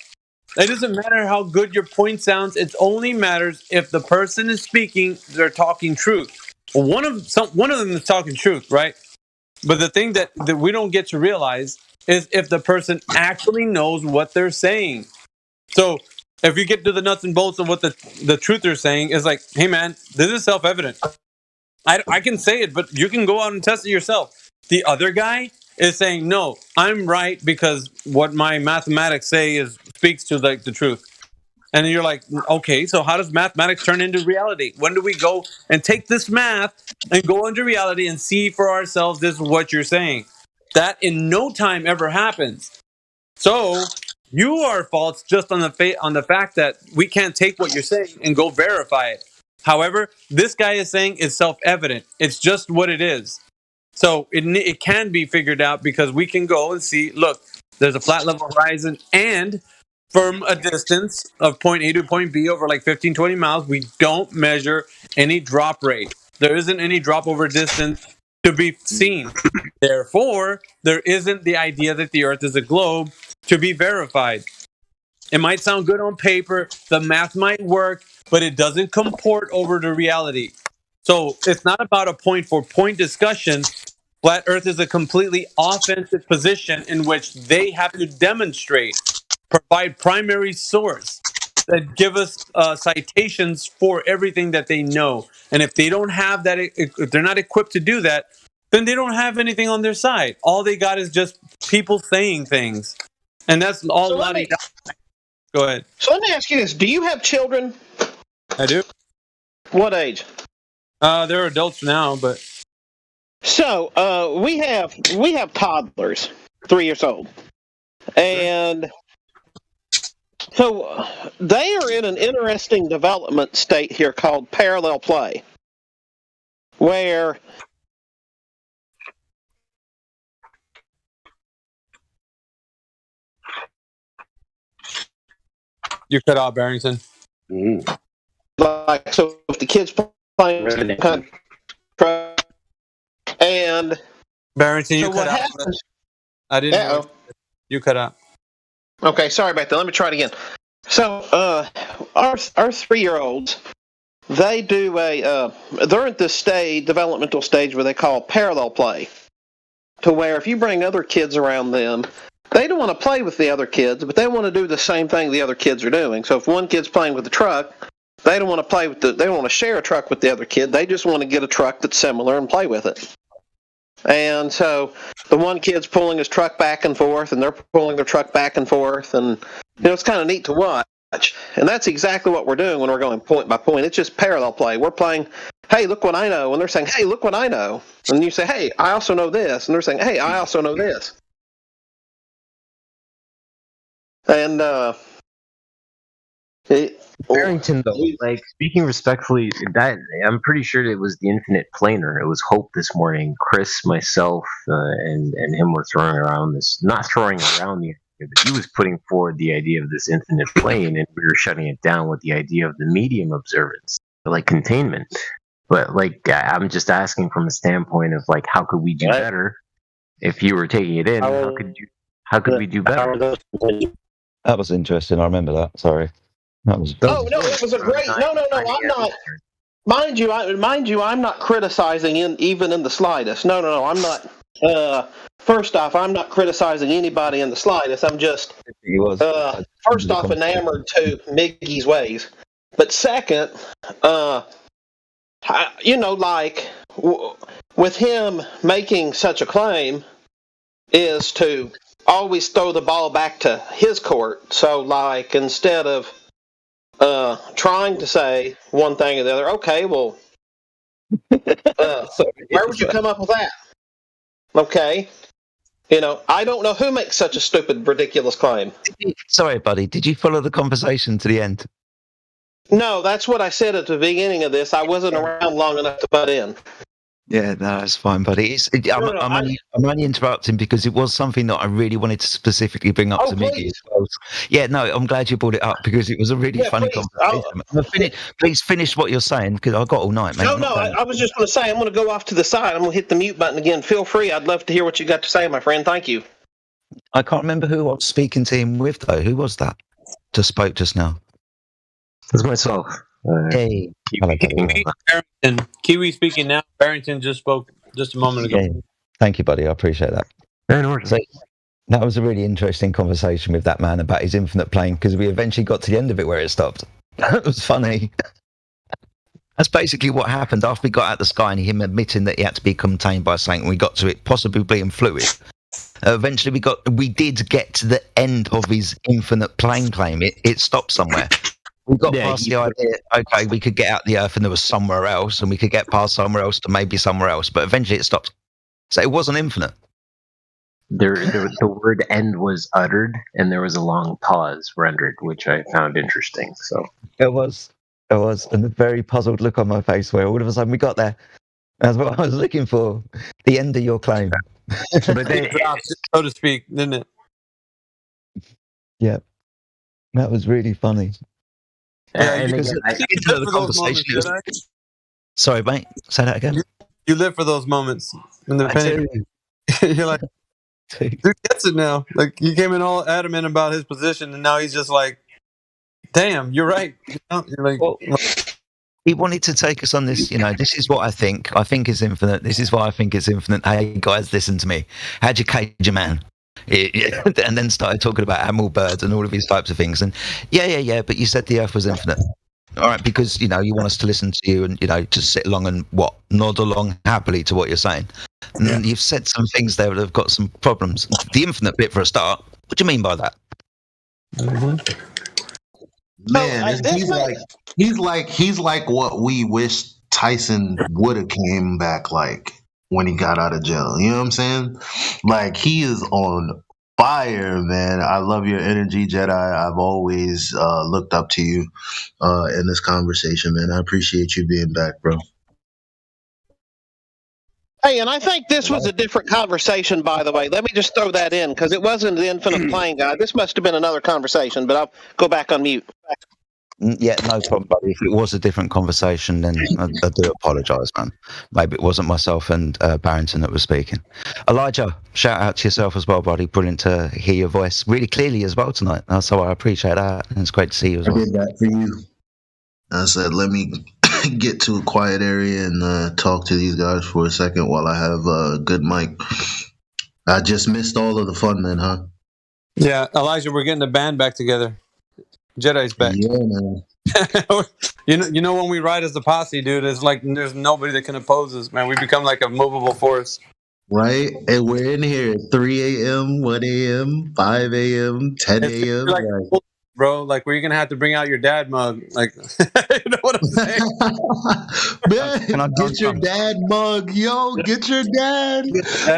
[SPEAKER 10] It doesn't matter how good your point sounds. It only matters if the person is speaking, they're talking truth. Well, one of them is talking truth, right? But the thing that we don't get to realize is if the person actually knows what they're saying. So if you get to the nuts and bolts of what the truth they're saying is like, hey man, this is self-evident. I can say it, but you can go out and test it yourself. The other guy is saying, no, I'm right because what my mathematics say speaks to like the truth. And you're like, okay, so how does mathematics turn into reality? When do we go and take this math and go into reality and see for ourselves this is what you're saying? That in no time ever happens. So you are false just on the fact that we can't take what you're saying and go verify it. However, this guy is saying it's self-evident. It's just what it is. So it can be figured out because we can go and see, look, there's a flat level horizon, and from a distance of point A to point B over like 15, 20 miles, we don't measure any drop rate. There isn't any drop over distance to be seen. Therefore, there isn't the idea that the Earth is a globe to be verified. It might sound good on paper, the math might work, but it doesn't comport over to reality. So it's not about a point-for-point discussion. Flat Earth is a completely offensive position in which they have to demonstrate, provide primary source that give us citations for everything that they know. And if they don't have that, if they're not equipped to do that, then they don't have anything on their side. All they got is just people saying things. And that's all. Go ahead.
[SPEAKER 11] So let me ask you this. Do you have children?
[SPEAKER 10] I do.
[SPEAKER 11] What age?
[SPEAKER 10] They're adults now, but...
[SPEAKER 11] So we have toddlers, 3 years old. And so they are in an interesting development state here called parallel play, where
[SPEAKER 10] you cut out, Barrington.
[SPEAKER 11] Like, so if the kid's playing and
[SPEAKER 10] Barrington, you
[SPEAKER 11] so
[SPEAKER 10] cut
[SPEAKER 11] what
[SPEAKER 10] out.
[SPEAKER 11] happens?
[SPEAKER 10] I didn't know. You cut out.
[SPEAKER 11] Okay, sorry about that. Let me try it again. So, our 3-year-olds, they do they're at this developmental stage where they call parallel play, to where if you bring other kids around them, they don't want to play with the other kids, but they want to do the same thing the other kids are doing. So if one kid's playing with the truck, they don't want to they don't want to share a truck with the other kid. They just want to get a truck that's similar and play with it. And so the one kid's pulling his truck back and forth, and they're pulling their truck back and forth, and it's kind of neat to watch. And that's exactly what we're doing when we're going point by point. It's just parallel play. We're playing, hey, look what I know, and they're saying, hey, look what I know. And you say, hey, I also know this, and they're saying, hey, I also know this. And
[SPEAKER 18] Barrington, though, like, speaking respectfully, that I'm pretty sure it was the infinite planar. It was Hope this morning. Chris, myself, and him were throwing around this, not throwing around the idea, but he was putting forward the idea of this infinite plane, and we were shutting it down with the idea of the medium observance, like containment. But like, I'm just asking from a standpoint of like, how could we do better if you were taking it in? How could we do better?
[SPEAKER 3] That was interesting. I remember that. Sorry. That was.
[SPEAKER 11] Oh no! It was a great. No. I'm not. Mind you, I'm not criticizing even in the slightest. No. I'm not. First off, I'm not criticizing anybody in the slightest. I'm just first off enamored to Miggy's ways. But second, with him making such a claim, is to always throw the ball back to his court. So, like, instead of trying to say one thing or the other, okay, well, where would you come up with that? Okay. I don't know who makes such a stupid, ridiculous claim.
[SPEAKER 3] Sorry, buddy. Did you follow the conversation to the end?
[SPEAKER 11] No, that's what I said at the beginning of this. I wasn't around long enough to butt in.
[SPEAKER 9] Yeah, no, that's fine, buddy. I'm only interrupting because it was something that I really wanted to specifically bring up to Miggy as well. Yeah, no, I'm glad you brought it up because it was a really funny conversation. Please finish what you're saying because I got all night, mate.
[SPEAKER 11] No, I was just going to say I'm going to go off to the side. I'm going to hit the mute button again. Feel free. I'd love to hear what you got to say, my friend. Thank you.
[SPEAKER 9] I can't remember who I was speaking to him with, though. Who was that? Just spoke just now.
[SPEAKER 18] It's myself.
[SPEAKER 9] Hey.
[SPEAKER 10] Kiwi speaking now. Barrington just spoke just a moment ago.
[SPEAKER 9] Yeah. Thank you, buddy. I appreciate that. So, that was a really interesting conversation with that man about his infinite plane because we eventually got to the end of it where it stopped. That was funny. That's basically what happened after we got out of the sky and him admitting that he had to be contained by something. We got to it possibly in fluid. Eventually, we did get to the end of his infinite plane claim. It stopped somewhere. We got past the idea, okay, we could get out the Earth and there was somewhere else, and we could get past somewhere else to maybe somewhere else, but eventually it stopped. So it wasn't infinite.
[SPEAKER 18] The word "end" was uttered, and there was a long pause rendered, which I found interesting. So
[SPEAKER 9] it was, and a very puzzled look on my face where all of a sudden we got there. That's what I was looking for. The end of your claim.
[SPEAKER 10] But they dropped, so to speak, didn't it?
[SPEAKER 9] Yeah, that was really funny.
[SPEAKER 10] Yeah,
[SPEAKER 9] because the conversation. Sorry, mate. Say that again.
[SPEAKER 10] You live for those moments in the penny. You're like, dude gets it now. Like he came in all adamant about his position, and now he's just like, "Damn, you're right." You're like,
[SPEAKER 9] he wanted to take us on this. This is what I think. I think it's infinite. This is why I think it's infinite. Hey guys, listen to me. How'd you cage a man? And then started talking about animal birds and all of these types of things. And yeah. But you said the Earth was infinite. All right, because you want us to listen to you and to sit along and nod along happily to what you're saying. And you've said some things there that have got some problems. The infinite bit for a start. What do you mean by that?
[SPEAKER 12] Man, he's like what we wish Tyson would have came back like when he got out of jail. You know what I'm saying? Like he is on fire, man. I love your energy, Jedi. I've always looked up to you in this conversation, man. I appreciate you being back, bro.
[SPEAKER 11] Hey, and I think this was a different conversation, by the way. Let me just throw that in, because it wasn't the infinite plane guy. This must have been another conversation, but I'll go back on mute.
[SPEAKER 9] Yeah, no problem, buddy. If it was a different conversation, then I do apologise, man. Maybe it wasn't myself and Barrington that was speaking. Elijah, shout out to yourself as well, buddy. Brilliant to hear your voice really clearly as well tonight. So I appreciate that. And it's great to see you as well.
[SPEAKER 12] I did that for you. I said, let me get to a quiet area and talk to these guys for a second while I have a good mic. I just missed all of the fun then, huh?
[SPEAKER 10] Yeah, Elijah, we're getting the band back together. Jedi's back.
[SPEAKER 12] Yeah, man.
[SPEAKER 10] you know when we ride as a posse, dude, it's like there's nobody that can oppose us, man. We become like a movable force.
[SPEAKER 12] Right? And we're in here at 3 a.m., 1 a.m., 5 a.m., 10 a.m.
[SPEAKER 10] Like, bro, like, where you're going to have to bring out your dad mug. Like, you know what I'm saying?
[SPEAKER 12] Man, get your dad mug. Yo, get your dad.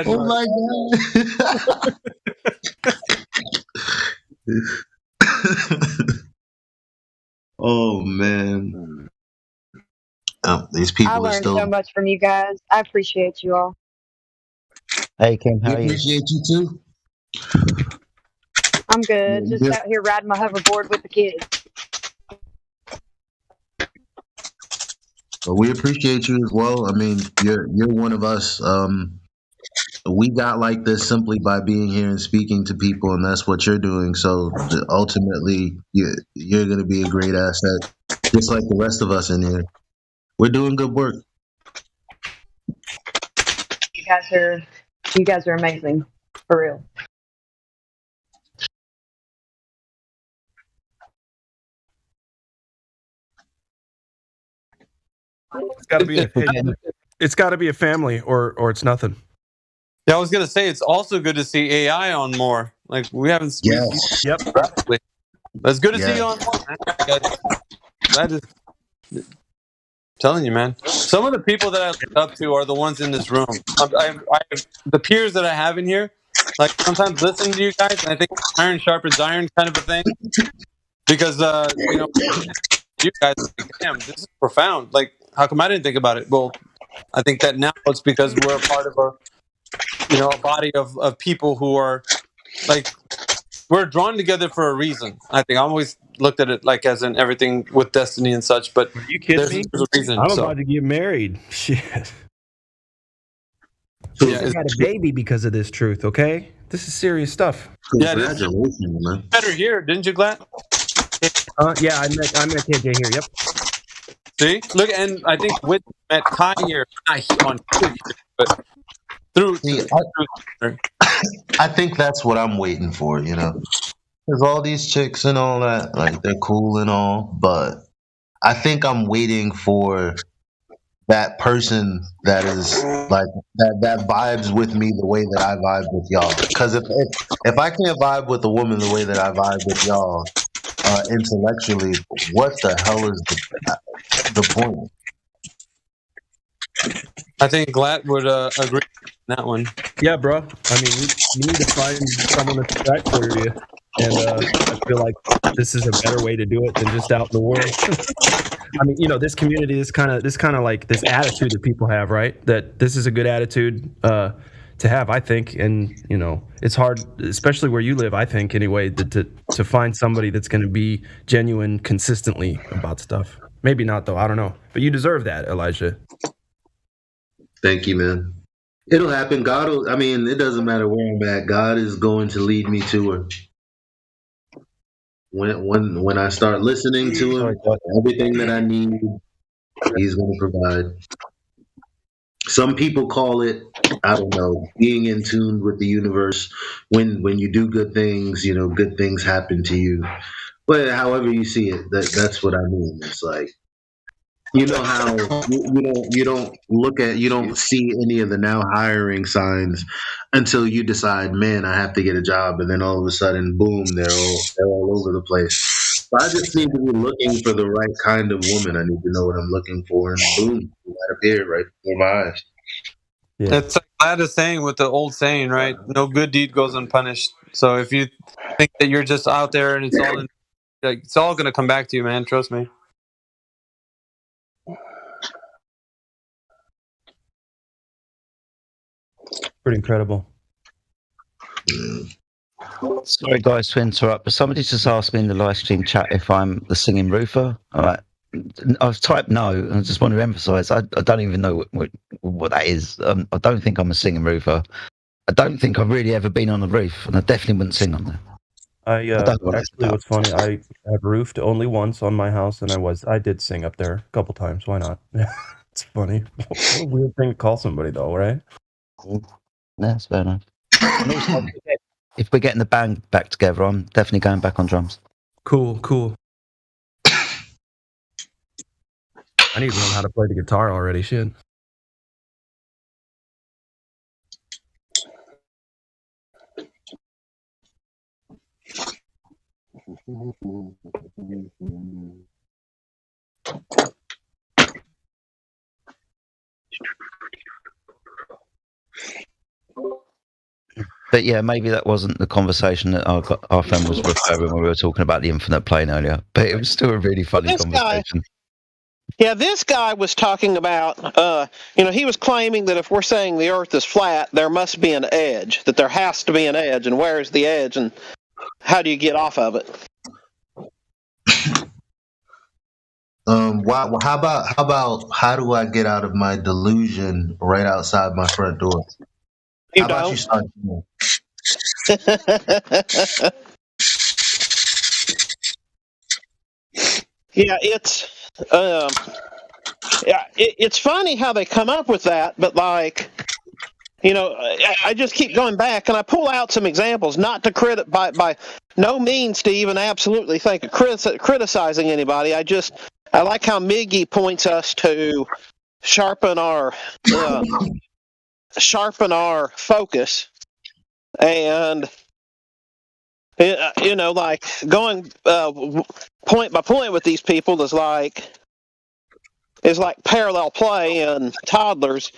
[SPEAKER 12] Oh, my God. Oh, man. These people
[SPEAKER 23] I
[SPEAKER 12] are
[SPEAKER 23] learned
[SPEAKER 12] still...
[SPEAKER 23] so much from you guys. I appreciate you all.
[SPEAKER 9] Hey, Kim, how are you?
[SPEAKER 12] Appreciate you, too.
[SPEAKER 23] I'm good. Just out here riding my hoverboard with the kids.
[SPEAKER 12] Well, we appreciate you as well. I mean, you're one of us. We got like this simply by being here and speaking to people, and that's what you're doing. So ultimately, you're going to be a great asset, just like the rest of us in here. We're doing good work.
[SPEAKER 23] You guys are amazing, for real.
[SPEAKER 13] It's got to be a family, or it's nothing.
[SPEAKER 10] Yeah, I was gonna say it's also good to see AI on more. Like we haven't.
[SPEAKER 12] Yes.
[SPEAKER 10] Yep. It's good to see you on more. That is. Telling you, man. Some of the people that I look up to are the ones in this room. The peers that I have in here, like sometimes listening to you guys, and I think iron sharpens iron kind of a thing. Because you guys, like, damn, this is profound. Like, how come I didn't think about it? Well, I think that now it's because we're a part of a body of people who are like, we're drawn together for a reason. I think I always looked at it like as in everything with destiny and such, but
[SPEAKER 13] Are you kidding me?
[SPEAKER 10] there's a reason.
[SPEAKER 13] I'm
[SPEAKER 10] so.
[SPEAKER 13] about to get married. Shit.
[SPEAKER 10] Yeah,
[SPEAKER 13] I got a baby because of this truth, okay? This is serious stuff.
[SPEAKER 10] Yeah, man. Better here, didn't you, Glad?
[SPEAKER 13] Yeah, I met KJ here. Yep.
[SPEAKER 10] See, look, and I think with met Kai here, not on here, but through.
[SPEAKER 12] I think that's what I'm waiting for. There's all these chicks and all that, like they're cool and all, but I think I'm waiting for that person that is like that vibes with me the way that I vibe with y'all. Because if I can't vibe with a woman the way that I vibe with y'all intellectually, what the hell is the point?
[SPEAKER 10] I think Glad would agree on that one.
[SPEAKER 13] Yeah, bro. I mean, you need to find someone that's right for you, and I feel like this is a better way to do it than just out in the world. I mean, this community, this kind of like this attitude that people have, right? That this is a good attitude to have, I think, and it's hard, especially where you live. I think anyway, to find somebody that's going to be genuine consistently about stuff. Maybe not though. I don't know, but you deserve that, Elijah.
[SPEAKER 12] Thank you, man. It'll happen. It doesn't matter where I'm at. God is going to lead me to her. When I start listening to him, everything that I need, he's going to provide. Some people call it, I don't know, being in tune with the universe. When you do good things, good things happen to you. But however you see it, that's what I mean. It's like, how you don't see any of the now hiring signs until you decide, man, I have to get a job, and then all of a sudden, boom, they're all over the place. So I just need to be looking for the right kind of woman. I need to know what I'm looking for, and boom, that appeared right before my eyes.
[SPEAKER 10] Yeah. It's like Glad is saying with the old saying, right? No good deed goes unpunished. So if you think that you're just out there and it's all going to come back to you, man. Trust me.
[SPEAKER 13] Pretty incredible.
[SPEAKER 9] Sorry, guys, to interrupt, but somebody just asked me in the live stream chat if I'm the singing roofer. All right. I've typed no, and I just want to emphasise I don't even know what that is. I don't think I'm a singing roofer. I don't think I've really ever been on a roof, and I definitely wouldn't sing on there.
[SPEAKER 13] Actually, what's funny, I have roofed only once on my house, and I did sing up there a couple times. Why not? It's funny. What a weird thing to call somebody, though, right?
[SPEAKER 9] That's fair enough. And also, if we're getting the band back together, I'm definitely going back on drums.
[SPEAKER 13] Cool. I need to learn how to play the guitar already. Shit.
[SPEAKER 9] But yeah, maybe that wasn't the conversation that our friend was referring when we were talking about the infinite plane earlier. But it was still a really funny conversation.
[SPEAKER 11] This guy was talking about, he was claiming that if we're saying the Earth is flat, there must be an edge, that there has to be an edge, and where is the edge, and how do you get off of it?
[SPEAKER 12] How do I get out of my delusion right outside my front door?
[SPEAKER 11] You
[SPEAKER 12] how
[SPEAKER 11] don't?
[SPEAKER 12] About you start?
[SPEAKER 11] Yeah, it's funny how they come up with that, but I just keep going back and I pull out some examples, not to by no means to even absolutely think of criticizing anybody. I like how Miggy points us to sharpen our focus, and going point by point with these people is like parallel play and toddlers.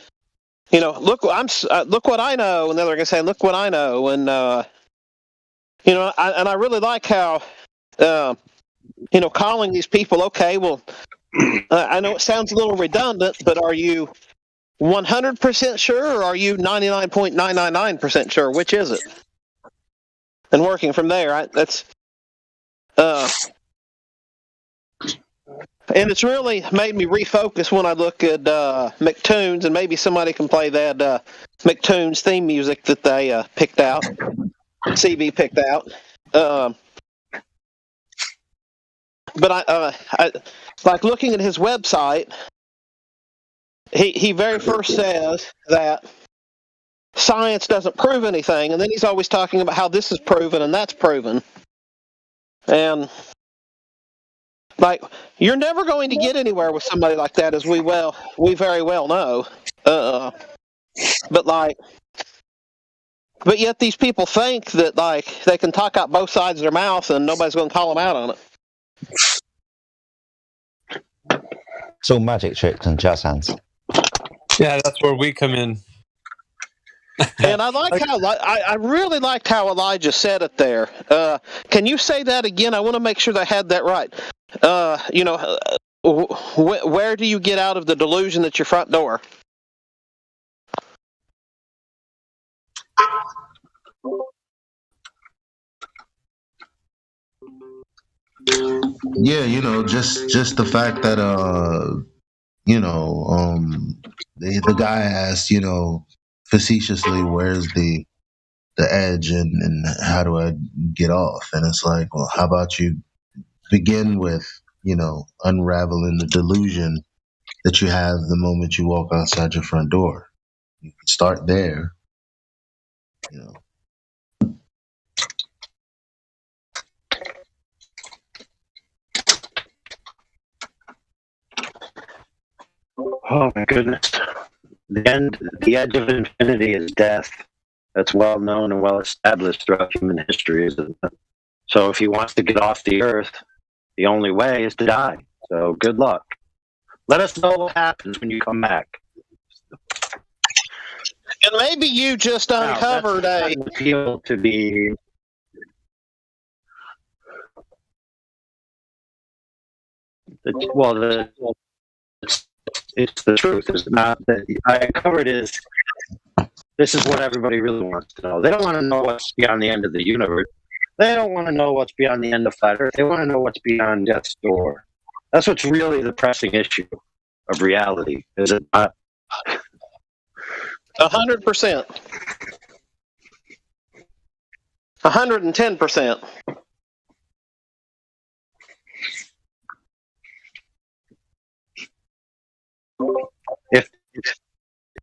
[SPEAKER 11] Look what I know, and then they're gonna say, look what I know, and I really like how calling these people, okay, well, I know it sounds a little redundant, but are you 100% sure, or are you 99.999% sure? Which is it? And working from there, that's and it's really made me refocus when I look at McToons, and maybe somebody can play that McToons theme music that they picked out, CB picked out. But I like looking at his website. He very first says that science doesn't prove anything, and then he's always talking about how this is proven and that's proven. And like, you're never going to get anywhere with somebody like that, as we very well know. But yet these people think that like they can talk out both sides of their mouth and nobody's going to call them out on it.
[SPEAKER 9] It's all magic tricks and jazz hands.
[SPEAKER 10] Yeah, that's where we come in.
[SPEAKER 11] And I like how I really liked how Elijah said it there. Can you say that again? I want to make sure that I had that right. Where do you get out of the delusion at your front door?
[SPEAKER 12] Yeah, just the fact that the guy asked, facetiously, where's the edge and how do I get off? And it's like, well, how about you begin with, unraveling the delusion that you have the moment you walk outside your front door. You can start there.
[SPEAKER 14] Oh my goodness. The edge of infinity is death. That's well known and well established throughout human history, isn't it? So if he wants to get off the earth, the only way is to die. So good luck. Let us know what happens when you come back.
[SPEAKER 11] And maybe you just uncovered
[SPEAKER 14] a appeal to be. It's the truth. It's not that I covered is. This is what everybody really wants to know. They don't want to know what's beyond the end of the universe. They don't want to know what's beyond the end of flat Earth. They want to know what's beyond death's door. That's what's really the pressing issue of reality, is it not?
[SPEAKER 11] 100%. 110%.
[SPEAKER 14] If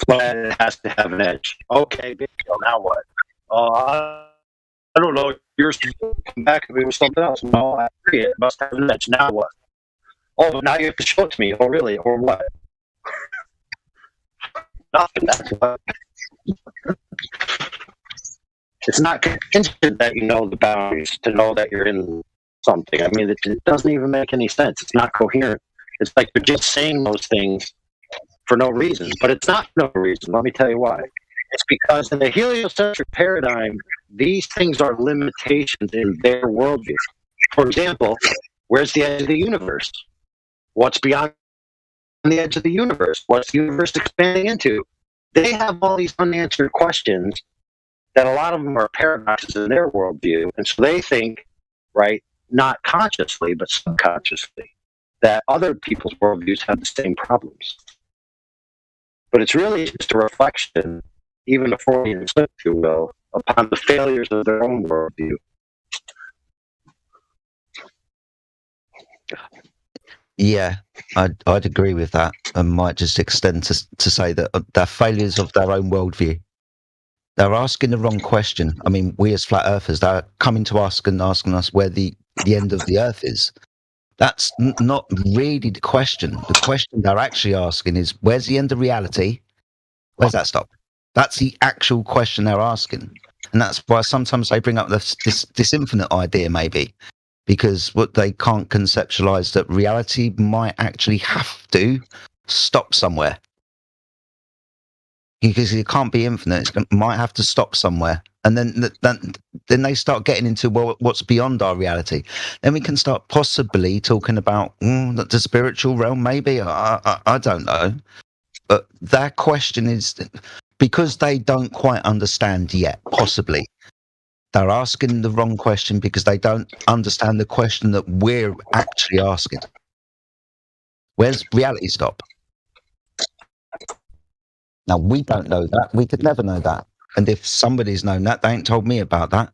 [SPEAKER 14] it has to have an edge. Okay, big deal. Now what? I don't know. Yours come back and it was something else. No, I agree. It must have an edge. Now what? Oh, but now you have to show it to me. Oh, really? Or what? Nothing. That's what. It's not contingent that you know the boundaries to know that you're in something. I mean, it doesn't even make any sense. It's not coherent. It's like you're just saying those things for no reason, but it's not for no reason. Let me tell you why. It's because in the heliocentric paradigm, these things are limitations in their worldview. For example, where's the edge of the universe? What's beyond the edge of the universe? What's the universe expanding into? They have all these unanswered questions that a lot of them are paradoxes in their worldview. And so they think, right, not consciously, but subconsciously, that other people's worldviews have the same problems. But it's really just a reflection, even a Freudian slip, if you will, upon the failures of their own worldview.
[SPEAKER 9] Yeah, I'd agree with that, and might just extend to say that they're failures of their own worldview. They're asking the wrong question. I mean, we as flat earthers, they're coming to us and asking us where the end of the earth is. That's not really the question. The question they're actually asking is, where's the end of reality? Where's that stop? That's the actual question they're asking. And that's why sometimes they bring up this infinite idea, maybe, because what they can't conceptualize that reality might actually have to stop somewhere. Because it can't be infinite. It might have to stop somewhere. And then they start getting into, well, what's beyond our reality? Then we can start possibly talking about the spiritual realm, maybe. I don't know. But their question is because they don't quite understand yet, possibly. They're asking the wrong question because they don't understand the question that we're actually asking. Where's reality stop? Now, we don't know that. We could never know that. And if somebody's known that, they ain't told me about that.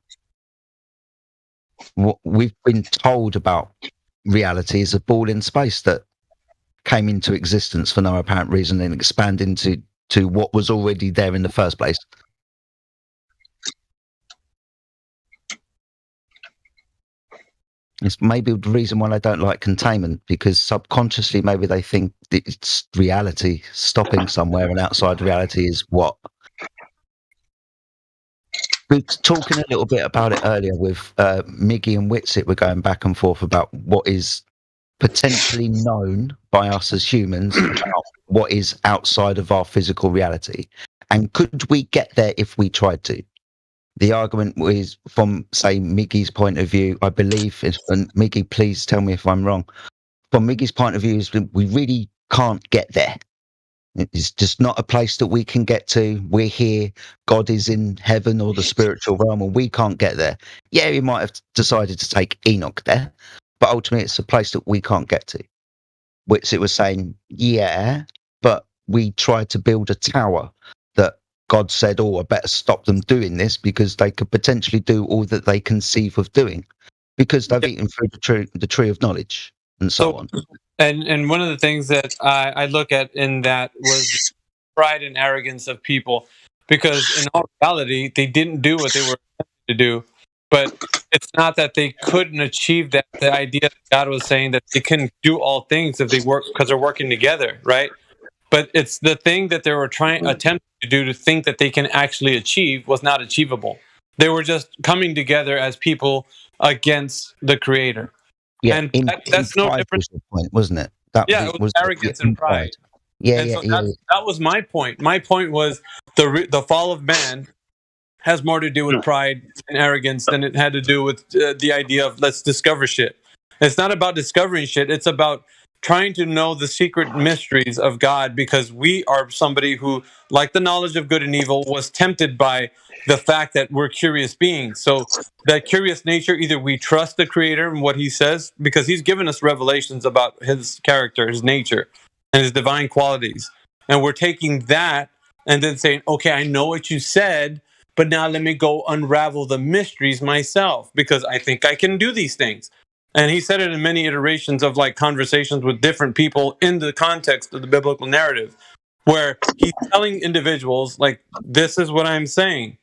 [SPEAKER 9] What we've been told about reality is a ball in space that came into existence for no apparent reason and expanded into what was already there in the first place. It's maybe the reason why they don't like containment, because subconsciously maybe they think it's reality stopping somewhere, and outside reality is what? We were talking a little bit about it earlier with Miggy and Witsit. We're going back and forth about what is potentially known by us as humans about what is outside of our physical reality. And could we get there if we tried to? The argument was from, say, Miggy's point of view, I believe, and Miggy, please tell me if I'm wrong. From Miggy's point of view, is we really can't get there. It's just not a place that we can get to. We're here. God is in heaven or the spiritual realm, and we can't get there. Yeah, he might have decided to take Enoch there, but ultimately it's a place that we can't get to. Which it was saying, yeah, but we tried to build a tower that God said, oh, I better stop them doing this because they could potentially do all that they conceive of doing because they've eaten through the tree of knowledge and so on.
[SPEAKER 10] And one of the things that I look at in that was pride and arrogance of people, because in all reality, they didn't do what they were to do. But it's not that they couldn't achieve that. The idea that God was saying that they can do all things if they work because they're working together, right? But it's the thing that they were attempting to do to think that they can actually achieve was not achievable. They were just coming together as people against the Creator.
[SPEAKER 9] Yeah,
[SPEAKER 10] and that's no different.
[SPEAKER 9] Was the point, wasn't it?
[SPEAKER 10] It was arrogance and pride.
[SPEAKER 9] Yeah,
[SPEAKER 10] and so that was my point. My point was the fall of man has more to do with pride and arrogance than it had to do with the idea of let's discover shit. It's not about discovering shit. It's about trying to know the secret mysteries of God, because we are somebody who, like the knowledge of good and evil, was tempted by the fact that we're curious beings. So that curious nature, either we trust the Creator and what he says, because he's given us revelations about his character, his nature, and his divine qualities. And we're taking that and then saying, okay, I know what you said, but now let me go unravel the mysteries myself, because I think I can do these things. And he said it in many iterations of like conversations with different people in the context of the biblical narrative, where he's telling individuals, like, this is what I'm saying.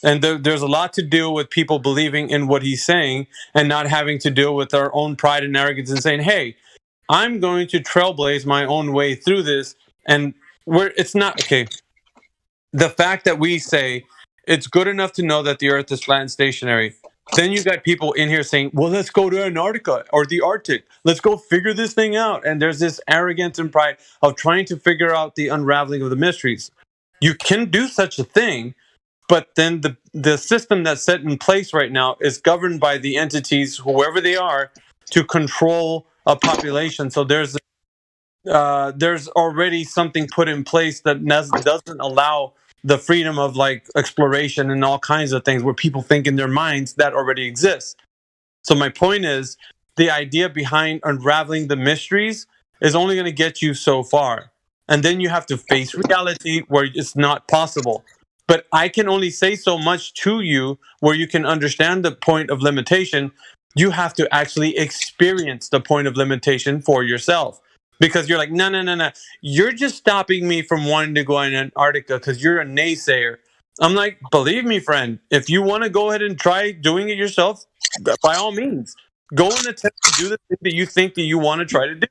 [SPEAKER 10] And there's a lot to do with people believing in what he's saying and not having to deal with our own pride and arrogance and saying, hey, I'm going to trailblaze my own way through this. And it's not, okay, the fact that we say it's good enough to know that the earth is flat and stationary, then you got people in here saying, well, let's go to Antarctica or the Arctic. Let's go figure this thing out. And there's this arrogance and pride of trying to figure out the unraveling of the mysteries. You can do such a thing, but then the system that's set in place right now is governed by the entities, whoever they are, to control a population. So there's already something put in place that doesn't allow the freedom of like exploration and all kinds of things where people think in their minds that already exists. So my point is, the idea behind unraveling the mysteries is only going to get you so far. And then you have to face reality where it's not possible. But I can only say so much to you where you can understand the point of limitation. You have to actually experience the point of limitation for yourself. Because you're like, no. You're just stopping me from wanting to go in Antarctica because you're a naysayer. I'm like, believe me, friend, if you want to go ahead and try doing it yourself, by all means, go and attempt to do the thing that you think that you want to try to do.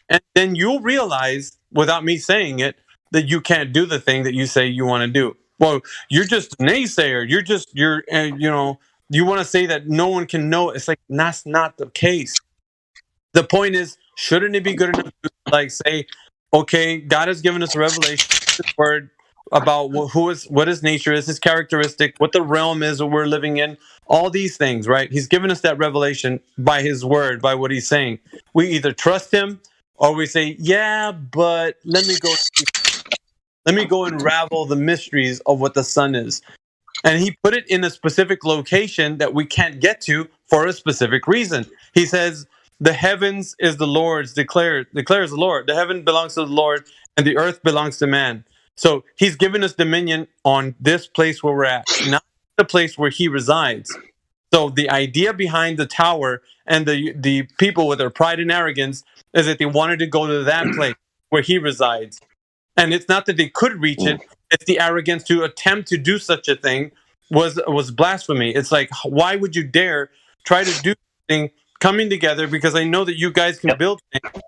[SPEAKER 10] And then you'll realize, without me saying it, that you can't do the thing that you say you want to do. Well, you're just a naysayer. You want to say that no one can know. It's like, that's not the case. The point is, shouldn't it be good enough to like say, okay, God has given us a revelation, his word about what his nature is, his characteristic, what the realm is that we're living in, all these things, right? He's given us that revelation by his word, by what he's saying. We either trust him or we say, yeah, but let me go. let me go unravel the mysteries of what the sun is. And he put it in a specific location that we can't get to for a specific reason. He says, the heavens is the Lord's, declares the Lord. The heaven belongs to the Lord, and the earth belongs to man. So he's given us dominion on this place where we're at, not the place where he resides. So the idea behind the tower and the people with their pride and arrogance is that they wanted to go to that place where he resides. And it's not that they could reach it, it's the arrogance to attempt to do such a thing was blasphemy. It's like, why would you dare try to do something coming together, because I know that you guys can build things,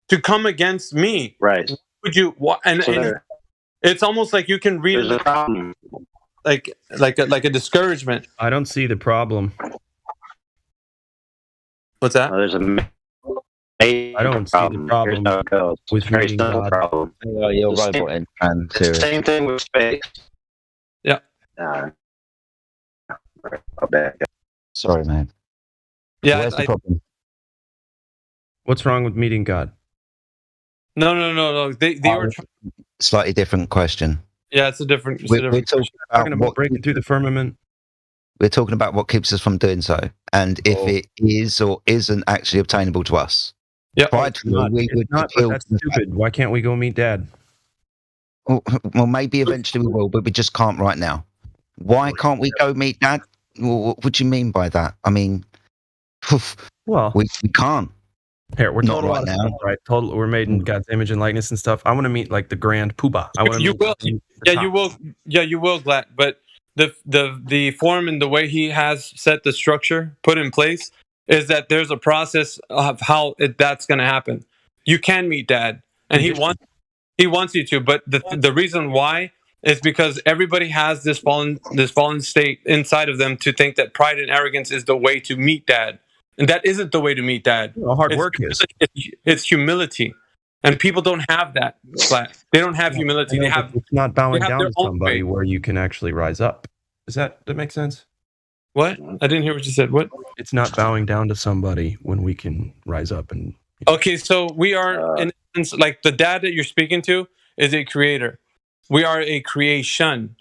[SPEAKER 10] to come against me?
[SPEAKER 14] Right.
[SPEAKER 10] Would you? And it's almost like you can read it like a discouragement.
[SPEAKER 13] I don't see the problem.
[SPEAKER 10] What's that?
[SPEAKER 14] There's a
[SPEAKER 13] I don't see the problem with
[SPEAKER 14] very
[SPEAKER 13] meeting
[SPEAKER 14] simple
[SPEAKER 13] God.
[SPEAKER 14] problem.
[SPEAKER 3] You're
[SPEAKER 14] The same-
[SPEAKER 3] robot and
[SPEAKER 14] It's the same thing with space.
[SPEAKER 10] Yeah.
[SPEAKER 3] Sorry, man.
[SPEAKER 10] Yeah,
[SPEAKER 3] Where's the problem?
[SPEAKER 13] What's wrong with meeting God?
[SPEAKER 10] No. They were.
[SPEAKER 9] Slightly different question.
[SPEAKER 10] Yeah, it's a different. It's a
[SPEAKER 9] We're
[SPEAKER 10] different
[SPEAKER 9] talking
[SPEAKER 13] Talking about
[SPEAKER 9] what
[SPEAKER 13] breaking through the firmament.
[SPEAKER 9] we're talking about what keeps us from doing so, and if it is or isn't actually obtainable to us.
[SPEAKER 10] Yeah,
[SPEAKER 9] Pridefully, we would
[SPEAKER 13] Not, but
[SPEAKER 9] appeal
[SPEAKER 13] that's
[SPEAKER 9] to the
[SPEAKER 13] stupid. Why can't we go meet Dad?
[SPEAKER 9] well, maybe eventually we will, but we just can't right now. Why can't we go meet Dad? What do you mean by that? I mean,
[SPEAKER 13] Well,
[SPEAKER 9] we can't.
[SPEAKER 13] Here, we're
[SPEAKER 9] Not
[SPEAKER 13] total
[SPEAKER 9] right
[SPEAKER 13] out of
[SPEAKER 9] now.
[SPEAKER 13] step, right? Total, we're made in God's image and likeness and stuff. I want to meet like the grand poobah. I want to
[SPEAKER 10] You
[SPEAKER 13] meet
[SPEAKER 10] will.
[SPEAKER 13] the
[SPEAKER 10] Yeah,
[SPEAKER 13] top.
[SPEAKER 10] you will. Yeah, you will, Glad. But the form and the way he has set the structure put in place is that there's a process of how that's going to happen. You can meet Dad, and he wants you to. But the reason why is because everybody has this fallen state inside of them to think that pride and arrogance is the way to meet Dad, and that isn't the way to meet Dad.
[SPEAKER 13] Hard work is.
[SPEAKER 10] It's humility, and people don't have that. Glad. They don't have humility.
[SPEAKER 13] I know,
[SPEAKER 10] They have.
[SPEAKER 13] but it's not bowing
[SPEAKER 10] they have
[SPEAKER 13] down
[SPEAKER 10] their
[SPEAKER 13] to
[SPEAKER 10] own
[SPEAKER 13] somebody
[SPEAKER 10] way.
[SPEAKER 13] where you can actually rise up. Does that make sense?
[SPEAKER 10] What? I didn't hear what you said. What?
[SPEAKER 13] It's not bowing down to somebody when we can rise up and.
[SPEAKER 10] Okay, so we are in essence, like the Dad that you're speaking to is a creator. We are a creation.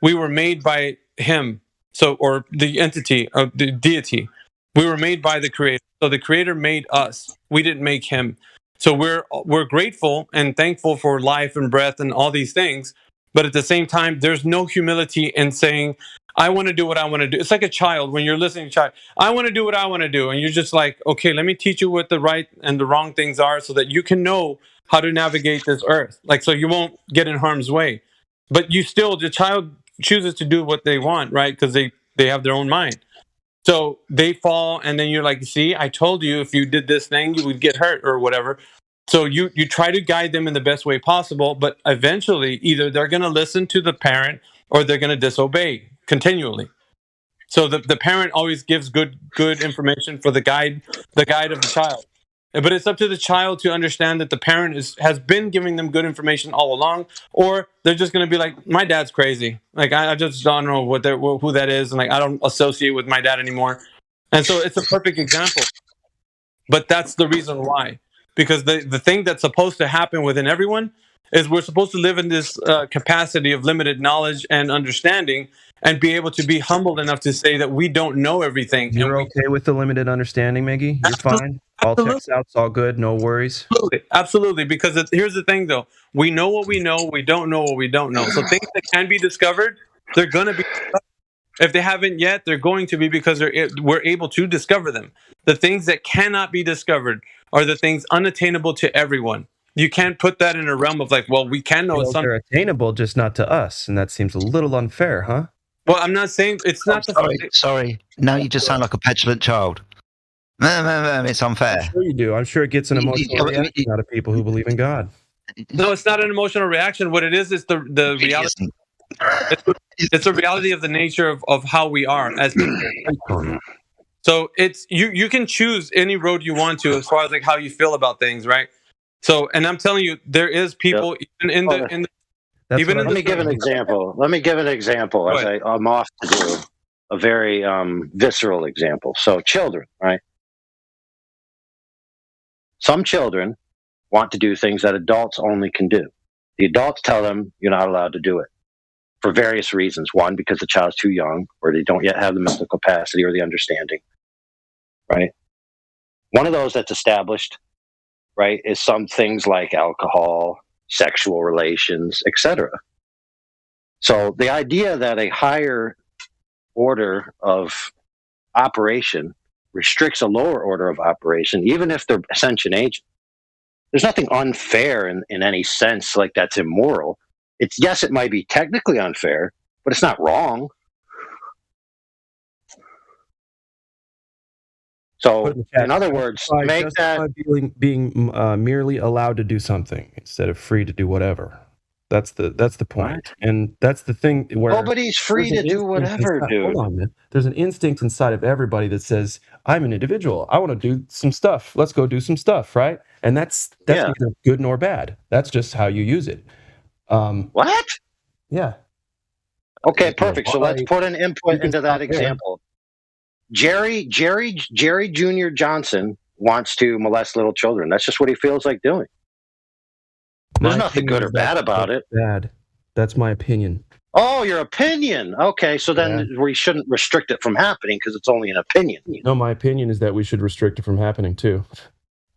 [SPEAKER 10] We were made by him. So, or the entity of the deity. We were made by the creator. So the creator made us. We didn't make him. So we're grateful and thankful for life and breath and all these things. But at the same time, there's no humility in saying, I want to do what I want to do. It's like a child when you're listening to a child. I want to do what I want to do. And you're just like, okay, let me teach you what the right and the wrong things are so that you can know how to navigate this earth. Like, so you won't get in harm's way. But the child chooses to do what they want, right? Because they have their own mind. So they fall, and then you're like, see, I told you if you did this thing, you would get hurt or whatever. So you try to guide them in the best way possible, but eventually either they're going to listen to the parent or they're going to disobey continually. So the parent always gives good information for the guide of the child. But it's up to the child to understand that the parent has been giving them good information all along, or they're just going to be like, my dad's crazy. Like, I just don't know who that is, and like I don't associate with my dad anymore. And so it's a perfect example. But that's the reason why. Because the thing that's supposed to happen within everyone is we're supposed to live in this capacity of limited knowledge and understanding and be able to be humbled enough to say that we don't know everything.
[SPEAKER 13] You're okay with the limited understanding, Miggy? You're fine? All checks out, it's all good, no worries?
[SPEAKER 10] Absolutely. Because here's the thing, though. We know what we know. We don't know what we don't know. So things that can be discovered, they're going to be discovered. If they haven't yet, they're going to be because we're able to discover them. The things that cannot be discovered are the things unattainable to everyone. You can't put that in a realm of like, well, we can know something.
[SPEAKER 13] They're attainable, just not to us, and that seems a little unfair, huh?
[SPEAKER 10] Well, I'm not saying it's not.
[SPEAKER 9] Sorry. Now you just sound like a petulant child. It's unfair.
[SPEAKER 13] I'm sure you do. I'm sure it gets an emotional reaction out of people who believe in God.
[SPEAKER 10] No, it's not an emotional reaction. What it is the reality. It's a reality of the nature of how we are as people. So it's you can choose any road you want to as far as like how you feel about things, right? So, and I'm telling you, there is people even in the
[SPEAKER 14] Let me give an example. As I'm off to do a very visceral example. So children, right? Some children want to do things that adults only can do. The adults tell them you're not allowed to do it for various reasons. One, because the child's too young, or they don't yet have the mental capacity or the understanding, right? One of those that's established, right, is some things like alcohol, sexual relations, etc. So the idea that a higher order of operation restricts a lower order of operation, even if they're ascension agents, there's nothing unfair in any sense like that's immoral. It's, yes, it might be technically unfair, but it's not wrong. So, in other words, make that
[SPEAKER 13] being merely allowed to do something instead of free to do whatever. That's the point,
[SPEAKER 14] Right.
[SPEAKER 13] and that's the thing where
[SPEAKER 14] nobody's free
[SPEAKER 13] there's
[SPEAKER 14] to
[SPEAKER 13] an
[SPEAKER 14] do
[SPEAKER 13] instinct
[SPEAKER 14] whatever,
[SPEAKER 13] inside-
[SPEAKER 14] dude.
[SPEAKER 13] Hold on, man. There's an instinct inside of everybody that says, "I'm an individual. I want to do some stuff. Let's go do some stuff," right? And that's
[SPEAKER 14] Yeah.
[SPEAKER 13] neither good nor bad. That's just how you use it.
[SPEAKER 14] What?
[SPEAKER 13] Yeah.
[SPEAKER 14] Okay, perfect. So let's
[SPEAKER 13] I-
[SPEAKER 14] put an
[SPEAKER 13] you
[SPEAKER 14] input
[SPEAKER 13] can
[SPEAKER 14] into
[SPEAKER 13] stop
[SPEAKER 14] that
[SPEAKER 13] there.
[SPEAKER 14] example. Jerry Jr. Johnson wants to molest little children. That's just what he feels like doing. There's
[SPEAKER 13] My
[SPEAKER 14] nothing good
[SPEAKER 13] opinion
[SPEAKER 14] or
[SPEAKER 13] is that's
[SPEAKER 14] bad about it.
[SPEAKER 13] Bad. That's my opinion.
[SPEAKER 14] Oh, your opinion. Okay, so then we shouldn't restrict it from happening because it's only an opinion.
[SPEAKER 13] No, my opinion is that we should restrict it from happening too.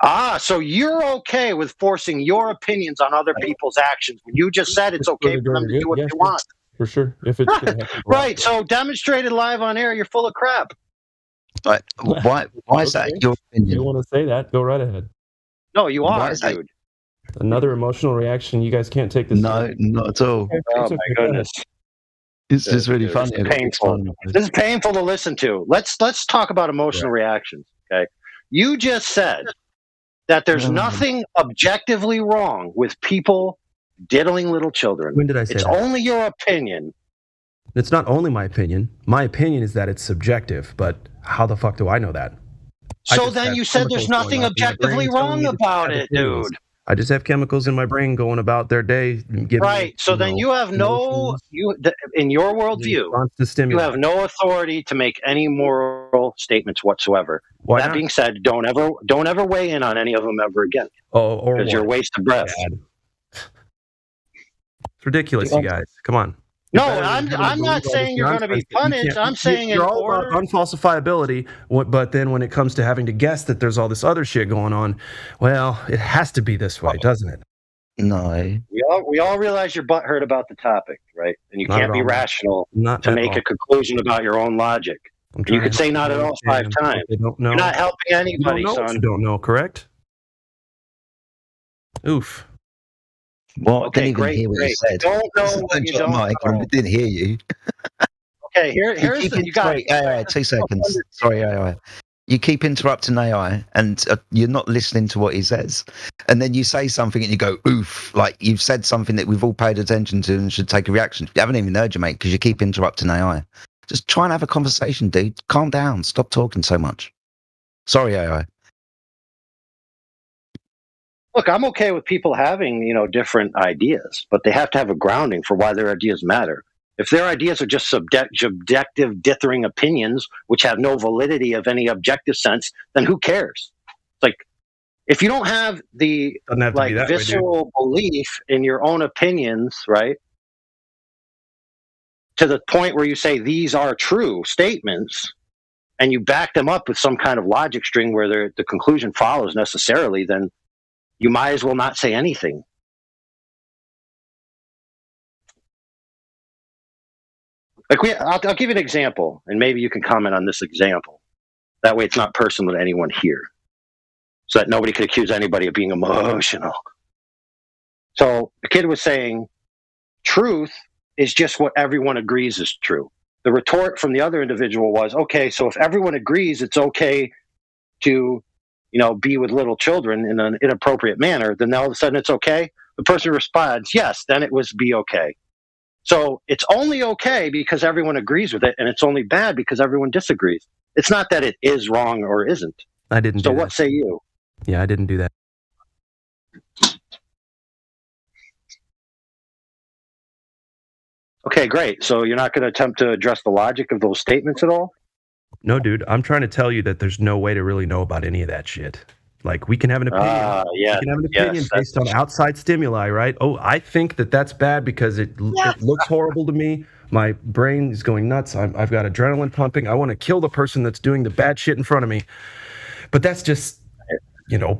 [SPEAKER 14] Ah, so you're okay with forcing your opinions on other people's actions when you just said it's okay for them to do what they want.
[SPEAKER 13] For sure. If it's gonna happen.
[SPEAKER 14] Right, so demonstrated live on air, you're full of crap.
[SPEAKER 9] But why is that
[SPEAKER 13] Okay.
[SPEAKER 9] your
[SPEAKER 13] If
[SPEAKER 9] opinion?
[SPEAKER 13] you want to say that, go right ahead.
[SPEAKER 14] No, you
[SPEAKER 9] Why
[SPEAKER 14] are,
[SPEAKER 9] is that-
[SPEAKER 14] dude.
[SPEAKER 13] Another emotional reaction. You guys can't take this.
[SPEAKER 9] No, not at all.
[SPEAKER 13] Okay,
[SPEAKER 14] Oh
[SPEAKER 13] it's
[SPEAKER 14] my
[SPEAKER 13] okay, go ahead.
[SPEAKER 14] goodness.
[SPEAKER 9] It's just really
[SPEAKER 14] Dude,
[SPEAKER 9] funny.
[SPEAKER 14] This is painful. This is painful to listen to. Let's talk about emotional reactions. Okay, you just said that there's nothing objectively wrong with people diddling little children.
[SPEAKER 13] When did I say
[SPEAKER 14] It's
[SPEAKER 13] that?
[SPEAKER 14] only your opinion.
[SPEAKER 13] It's not only my opinion. My opinion is that it's subjective, but how the fuck do I know that? I
[SPEAKER 14] So
[SPEAKER 13] just
[SPEAKER 14] then
[SPEAKER 13] have
[SPEAKER 14] you said there's
[SPEAKER 13] chemicals going
[SPEAKER 14] nothing
[SPEAKER 13] off in my brain
[SPEAKER 14] objectively
[SPEAKER 13] telling
[SPEAKER 14] wrong
[SPEAKER 13] me to
[SPEAKER 14] about
[SPEAKER 13] have
[SPEAKER 14] it,
[SPEAKER 13] opinions.
[SPEAKER 14] dude.
[SPEAKER 13] I just have chemicals in my brain going about their day. Giving
[SPEAKER 14] Right. So then you have no in your worldview.
[SPEAKER 13] response to
[SPEAKER 14] You
[SPEAKER 13] stimuli.
[SPEAKER 14] have no authority to make any moral statements whatsoever.
[SPEAKER 13] Why
[SPEAKER 14] that
[SPEAKER 13] not?
[SPEAKER 14] being said, don't ever weigh in on any of them ever again.
[SPEAKER 13] Oh, or
[SPEAKER 14] because you're a
[SPEAKER 13] what?
[SPEAKER 14] waste of breath.
[SPEAKER 13] It's ridiculous, you guys. Come on.
[SPEAKER 14] No,
[SPEAKER 13] You're better than
[SPEAKER 14] I'm
[SPEAKER 13] everybody
[SPEAKER 14] not
[SPEAKER 13] believe all this
[SPEAKER 14] saying you're going to be
[SPEAKER 13] nonsense that you
[SPEAKER 14] punished.
[SPEAKER 13] can't-
[SPEAKER 14] I'm saying in
[SPEAKER 13] you're all
[SPEAKER 14] order.
[SPEAKER 13] about unfalsifiability, but then when it comes to having to guess that there's all this other shit going on, well, it has to be this way, doesn't it?
[SPEAKER 9] No.
[SPEAKER 14] We all realize you're butthurt about the topic, right? And you
[SPEAKER 13] Not
[SPEAKER 14] can't
[SPEAKER 13] at
[SPEAKER 14] be
[SPEAKER 13] all.
[SPEAKER 14] rational
[SPEAKER 13] Not
[SPEAKER 14] to
[SPEAKER 13] at
[SPEAKER 14] make
[SPEAKER 13] all.
[SPEAKER 14] a conclusion about your own logic.
[SPEAKER 13] I'm
[SPEAKER 14] You
[SPEAKER 13] trying
[SPEAKER 14] could
[SPEAKER 13] to
[SPEAKER 14] say
[SPEAKER 13] help
[SPEAKER 14] not at
[SPEAKER 13] people
[SPEAKER 14] all 5
[SPEAKER 13] understand
[SPEAKER 14] times.
[SPEAKER 13] what they don't know.
[SPEAKER 14] You're not helping
[SPEAKER 13] You
[SPEAKER 14] anybody,
[SPEAKER 13] don't know what
[SPEAKER 14] son.
[SPEAKER 13] you don't know, correct? Oof.
[SPEAKER 9] Well,
[SPEAKER 14] Okay,
[SPEAKER 9] I didn't even
[SPEAKER 14] great,
[SPEAKER 9] hear what you
[SPEAKER 14] great.
[SPEAKER 9] said.
[SPEAKER 14] Don't know what
[SPEAKER 9] Don't
[SPEAKER 14] you
[SPEAKER 9] drop
[SPEAKER 14] don't
[SPEAKER 9] mic,
[SPEAKER 14] know.
[SPEAKER 9] I didn't hear you.
[SPEAKER 14] Okay, here's the, you got
[SPEAKER 9] sorry, AI, 2 seconds. Sorry, AI. You keep interrupting AI, and you're not listening to what he says. And then you say something, and you go, "Oof!" Like you've said something that we've all paid attention to and should take a reaction. You haven't even heard you, mate, because you keep interrupting AI. Just try and have a conversation, dude. Calm down. Stop talking so much. Sorry, AI.
[SPEAKER 14] Look, I'm okay with people having, different ideas, but they have to have a grounding for why their ideas matter. If their ideas are just subjective, dithering opinions, which have no validity of any objective sense, then who cares? Like, if you don't have the
[SPEAKER 13] Doesn't have to be that way, dude.
[SPEAKER 14] visceral belief in your own opinions, right, to the point where you say these are true statements, and you back them up with some kind of logic string where the conclusion follows necessarily, then you might as well not say anything. I'll give you an example, and maybe you can comment on this example. That way it's not personal to anyone here, so that nobody could accuse anybody of being emotional. So the kid was saying, truth is just what everyone agrees is true. The retort from the other individual was, okay, so if everyone agrees it's okay to, be with little children in an inappropriate manner, then all of a sudden it's okay? The person responds, yes, then it was be okay. So it's only okay because everyone agrees with it, and it's only bad because everyone disagrees. It's not that it is wrong or isn't.
[SPEAKER 13] I didn't
[SPEAKER 14] So
[SPEAKER 13] do
[SPEAKER 14] what
[SPEAKER 13] that.
[SPEAKER 14] say you?
[SPEAKER 13] Yeah, I didn't do that.
[SPEAKER 14] Okay, great. So you're not going to attempt to address the logic of those statements at all?
[SPEAKER 13] No, dude, I'm trying to tell you that there's no way to really know about any of that shit. Like we can have an opinion.
[SPEAKER 14] Yeah,
[SPEAKER 13] We can have an opinion based on outside stimuli, right? Oh, I think that's bad because it looks horrible to me. My brain is going nuts. I've got adrenaline pumping. I want to kill the person that's doing the bad shit in front of me. But that's just,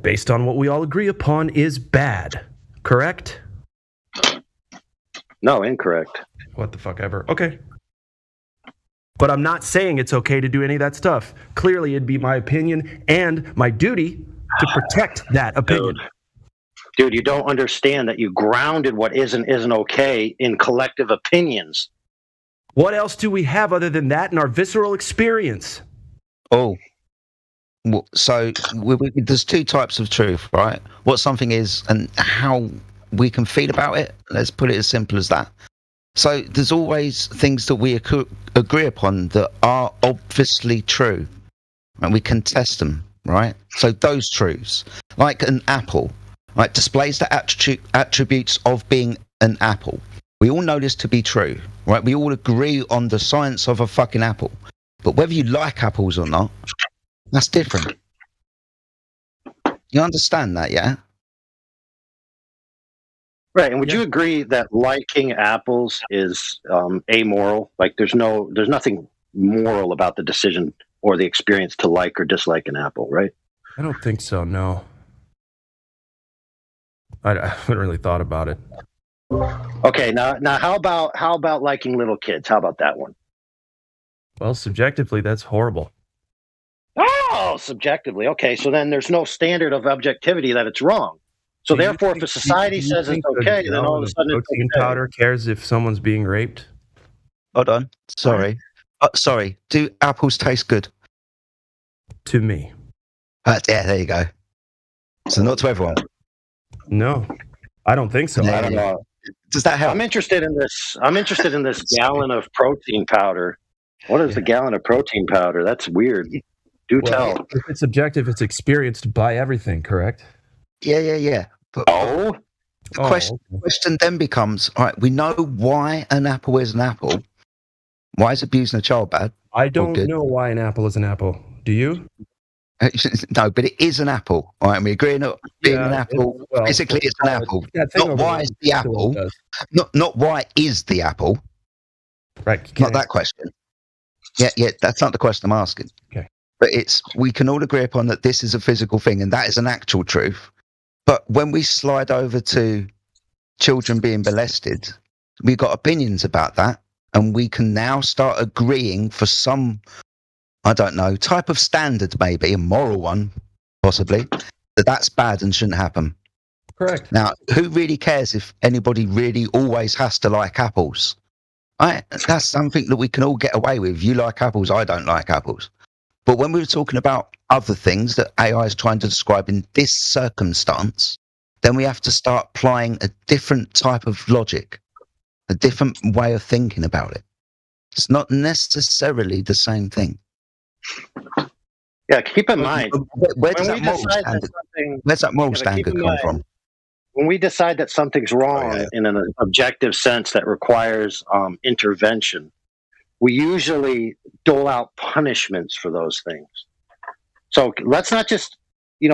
[SPEAKER 13] based on what we all agree upon is bad. Correct?
[SPEAKER 14] No, incorrect.
[SPEAKER 13] What the fuck ever. Okay. But I'm not saying it's okay to do any of that stuff. Clearly, it'd be my opinion and my duty to protect that opinion.
[SPEAKER 14] Dude, you don't understand that you grounded what isn't okay in collective opinions.
[SPEAKER 13] What else do we have other than that in our visceral experience?
[SPEAKER 9] Oh, well, so there's two types of truth, right? What something is and how we can feel about it. Let's put it as simple as that. So there's always things that we agree upon that are obviously true, and we can test them, right? So those truths, like an apple, right, displays the attributes of being an apple. We all know this to be true, right? We all agree on the science of a fucking apple. But whether you like apples or not, that's different. You understand that, yeah?
[SPEAKER 14] Right, and would you agree that liking apples is amoral? Like, there's nothing moral about the decision or the experience to like or dislike an apple, right?
[SPEAKER 13] I don't think so. No, I haven't really thought about it.
[SPEAKER 14] Okay, now how about liking little kids? How about that one?
[SPEAKER 13] Well, subjectively, that's horrible.
[SPEAKER 14] Oh, subjectively. Okay, so then there's no standard of objectivity that it's wrong. So therefore, if a society says it's okay, then all of a sudden it's
[SPEAKER 13] protein
[SPEAKER 14] okay.
[SPEAKER 13] powder cares if someone's being raped.
[SPEAKER 9] Hold on. Sorry. Sorry. Do apples taste good?
[SPEAKER 13] To me.
[SPEAKER 9] Yeah, there you go. So not to everyone.
[SPEAKER 13] No, I don't think so.
[SPEAKER 14] I don't know.
[SPEAKER 9] Does that help?
[SPEAKER 14] I'm interested in this gallon of protein powder. What is the gallon of protein powder? That's weird. Tell.
[SPEAKER 13] If it's subjective, it's experienced by everything, correct?
[SPEAKER 9] Yeah. But the question then becomes, all right, we know why an apple is an apple. Why is abusing a child bad?
[SPEAKER 13] I don't know why an apple is an apple. Do you?
[SPEAKER 9] No, but it is an apple. All right, we agree on it being an apple. Basically, it's an apple. Not why is the apple. Not why is the apple.
[SPEAKER 13] Right.
[SPEAKER 9] Not that question. Yeah, that's not the question I'm asking.
[SPEAKER 13] Okay.
[SPEAKER 9] But we can all agree upon that this is a physical thing and that is an actual truth. But when we slide over to children being molested, we've got opinions about that, and we can now start agreeing for some, I don't know, type of standard, maybe a moral one, possibly, that's bad and shouldn't happen.
[SPEAKER 13] Correct.
[SPEAKER 9] Now, who really cares if anybody really always has to like apples? That's something that we can all get away with. You like apples, I don't like apples. But when we were talking about other things that AI is trying to describe in this circumstance, then we have to start applying a different type of logic, a different way of thinking about it. It's not necessarily the same thing.
[SPEAKER 14] Yeah, keep in mind.
[SPEAKER 9] Where's that moral standard come from?
[SPEAKER 14] When we decide that something's wrong in an objective sense that requires intervention, we usually dole out punishments for those things. So let's not just,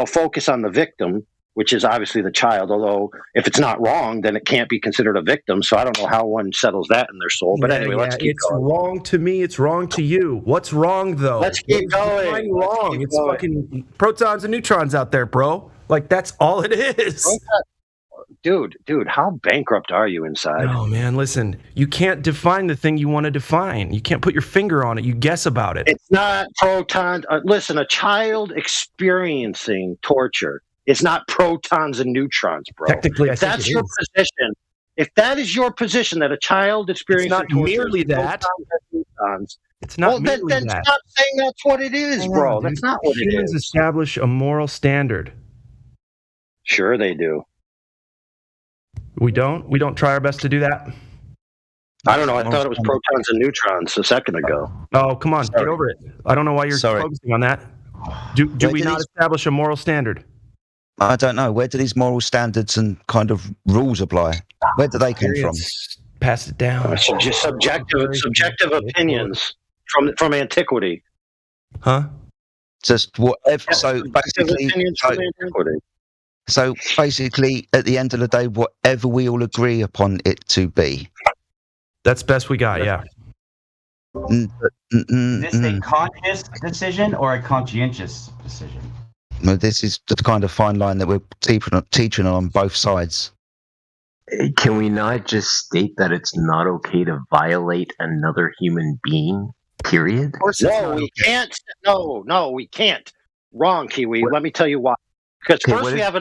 [SPEAKER 14] focus on the victim, which is obviously the child, although if it's not wrong, then it can't be considered a victim. So I don't know how one settles that in their soul. But anyway, let's keep going.
[SPEAKER 13] It's wrong to me. It's wrong to you. What's wrong, though?
[SPEAKER 14] Let's keep going.
[SPEAKER 13] Wrong. It's fucking protons and neutrons out there, bro. Like, that's all it is.
[SPEAKER 14] Dude, how bankrupt are you inside?
[SPEAKER 13] Oh, man, listen. You can't define the thing you want to define. You can't put your finger on it. You guess about it.
[SPEAKER 14] It's not protons. Listen, a child experiencing torture is not protons and neutrons, bro.
[SPEAKER 13] Technically,
[SPEAKER 14] if that's your position, if that is your position, that a child experiencing
[SPEAKER 13] torture, it's not merely that.
[SPEAKER 14] Neutrons,
[SPEAKER 13] it's not merely
[SPEAKER 14] then
[SPEAKER 13] that.
[SPEAKER 14] Stop saying that's what it is, bro. That's not what it is.
[SPEAKER 13] Humans establish a moral standard.
[SPEAKER 14] Sure, they do.
[SPEAKER 13] We don't? We don't try our best to do that?
[SPEAKER 14] I don't know. I thought it was protons and neutrons a second ago.
[SPEAKER 13] Oh, come on. Get over it. I don't know why you're focusing on that. Do we not establish a moral standard?
[SPEAKER 9] I don't know. Where do these moral standards and kind of rules apply? Where do they come from?
[SPEAKER 13] Pass it down.
[SPEAKER 14] Just subjective opinions from antiquity.
[SPEAKER 13] Huh?
[SPEAKER 9] Just whatever.
[SPEAKER 14] Yeah,
[SPEAKER 9] So
[SPEAKER 14] subjective
[SPEAKER 9] basically,
[SPEAKER 14] opinions from antiquity.
[SPEAKER 9] so basically, at the end of the day, whatever we all agree upon it to be.
[SPEAKER 13] That's best we got. Yeah.
[SPEAKER 8] Is this a conscious decision or a conscientious decision?
[SPEAKER 9] Well, this is the kind of fine line that we're teaching on both sides.
[SPEAKER 18] Can we not just state that it's not okay to violate another human being? Period.
[SPEAKER 14] No, we can't. No, we can't. Wrong, Kiwi. Let me tell you why. Because
[SPEAKER 18] Okay,
[SPEAKER 14] first
[SPEAKER 18] what
[SPEAKER 14] we
[SPEAKER 18] is-
[SPEAKER 14] have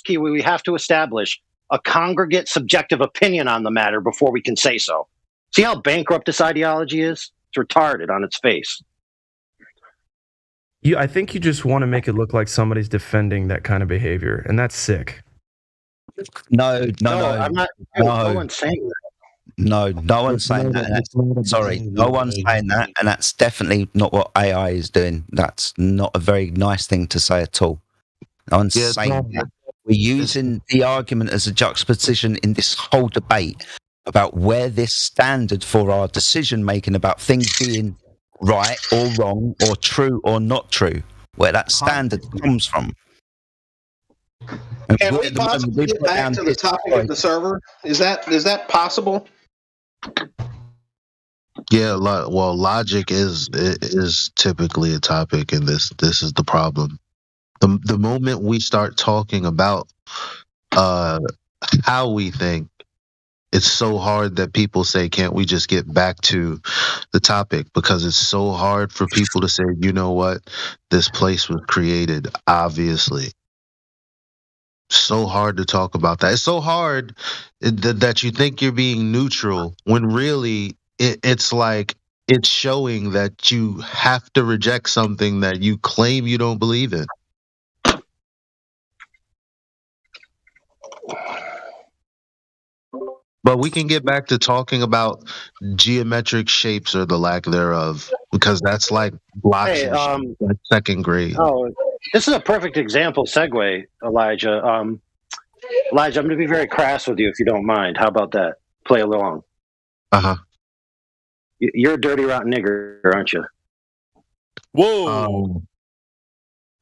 [SPEAKER 14] Kiwi, we have to establish a congregate subjective opinion on the matter before we can say so. See how bankrupt this ideology is? It's retarded on its face.
[SPEAKER 13] I think you just want to make it look like somebody's defending that kind of behavior, and that's sick.
[SPEAKER 9] No.
[SPEAKER 14] I'm not. No one's saying that.
[SPEAKER 9] No one's saying that. Sorry, no one's saying that, and that's definitely not what AI is doing. That's not a very nice thing to say at all. No one's saying that. We're using the argument as a juxtaposition in this whole debate about where this standard for our decision making about things being right or wrong or true or not true, where that standard comes from. And
[SPEAKER 11] Can
[SPEAKER 9] we're
[SPEAKER 11] we
[SPEAKER 9] at the moment,
[SPEAKER 11] possibly
[SPEAKER 9] we've
[SPEAKER 11] get
[SPEAKER 9] got
[SPEAKER 11] back
[SPEAKER 9] down
[SPEAKER 11] to the
[SPEAKER 9] this
[SPEAKER 11] topic of the server? Is that possible?
[SPEAKER 12] Yeah, logic is typically a topic, and this is the problem. The moment we start talking about how we think, it's so hard that people say, "Can't we just get back to the topic?" Because it's so hard for people to say, "You know what? This place was created, obviously." So hard to talk about that. It's so hard that you think you're being neutral when really it's like it's showing that you have to reject something that you claim you don't believe in. But we can get back to talking about geometric shapes or the lack thereof, because that's like blocks
[SPEAKER 14] Hey,
[SPEAKER 12] and shit. That's second grade.
[SPEAKER 14] Oh, this is a perfect example segue, Elijah. Elijah, I'm going to be very crass with you if you don't mind. How about that? Play along.
[SPEAKER 12] Uh-huh.
[SPEAKER 14] You're a dirty, rotten nigger, aren't you?
[SPEAKER 12] Whoa.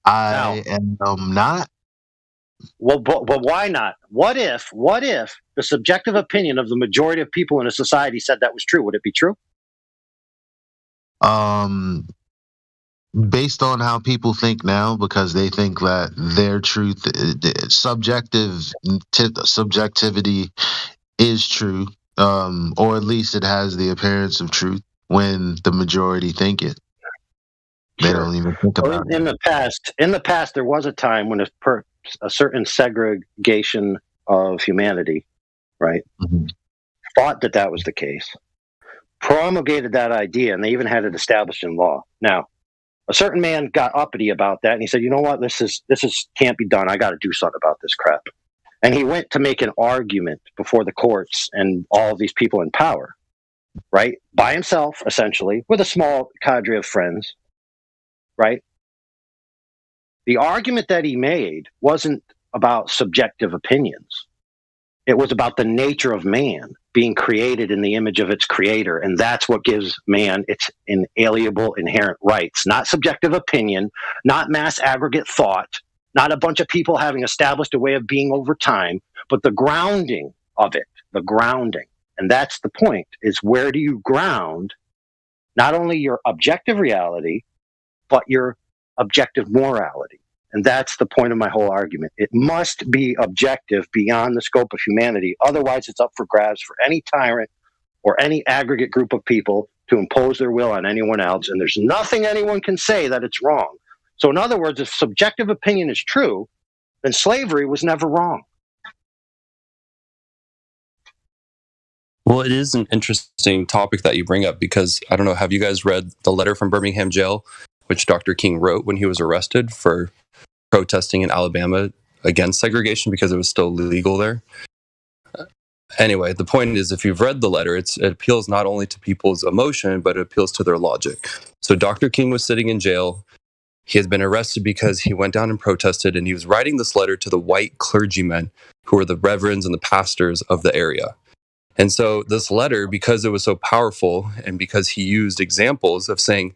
[SPEAKER 12] I am not.
[SPEAKER 14] Well, but why not? What if the subjective opinion of the majority of people in a society said that was true? Would it be true?
[SPEAKER 12] Based on how people think now, because they think that their truth, subjectivity is true, or at least it has the appearance of truth when the majority think it. They don't even think about it.
[SPEAKER 14] In the past, there was a time when a certain segregation of humanity, right, thought that was the case, promulgated that idea, and they even had it established in law. Now, a certain man got uppity about that, and he said, "You know what? This can't be done. I got to do something about this crap." And he went to make an argument before the courts and all of these people in power, right, by himself, essentially, with a small cadre of friends, right? The argument that he made wasn't about subjective opinions. It was about the nature of man being created in the image of its creator. And that's what gives man its inalienable inherent rights, not subjective opinion, not mass aggregate thought, not a bunch of people having established a way of being over time, but the grounding of it, the grounding. And that's the point, is where do you ground not only your objective reality, but your objective morality. And that's the point of my whole argument. It must be objective beyond the scope of humanity. Otherwise, it's up for grabs for any tyrant or any aggregate group of people to impose their will on anyone else. And there's nothing anyone can say that it's wrong. So in other words, if subjective opinion is true, then slavery was never wrong.
[SPEAKER 15] Well, it is an interesting topic that you bring up because, I don't know, have you guys read the letter from Birmingham jail, which Dr. King wrote when he was arrested for protesting in Alabama against segregation because it was still legal there? Anyway, the point is, if you've read the letter, it appeals not only to people's emotion, but it appeals to their logic. So Dr. King was sitting in jail. He has been arrested because he went down and protested, and he was writing this letter to the white clergymen who were the reverends and the pastors of the area. And so this letter, because it was so powerful and because he used examples of saying,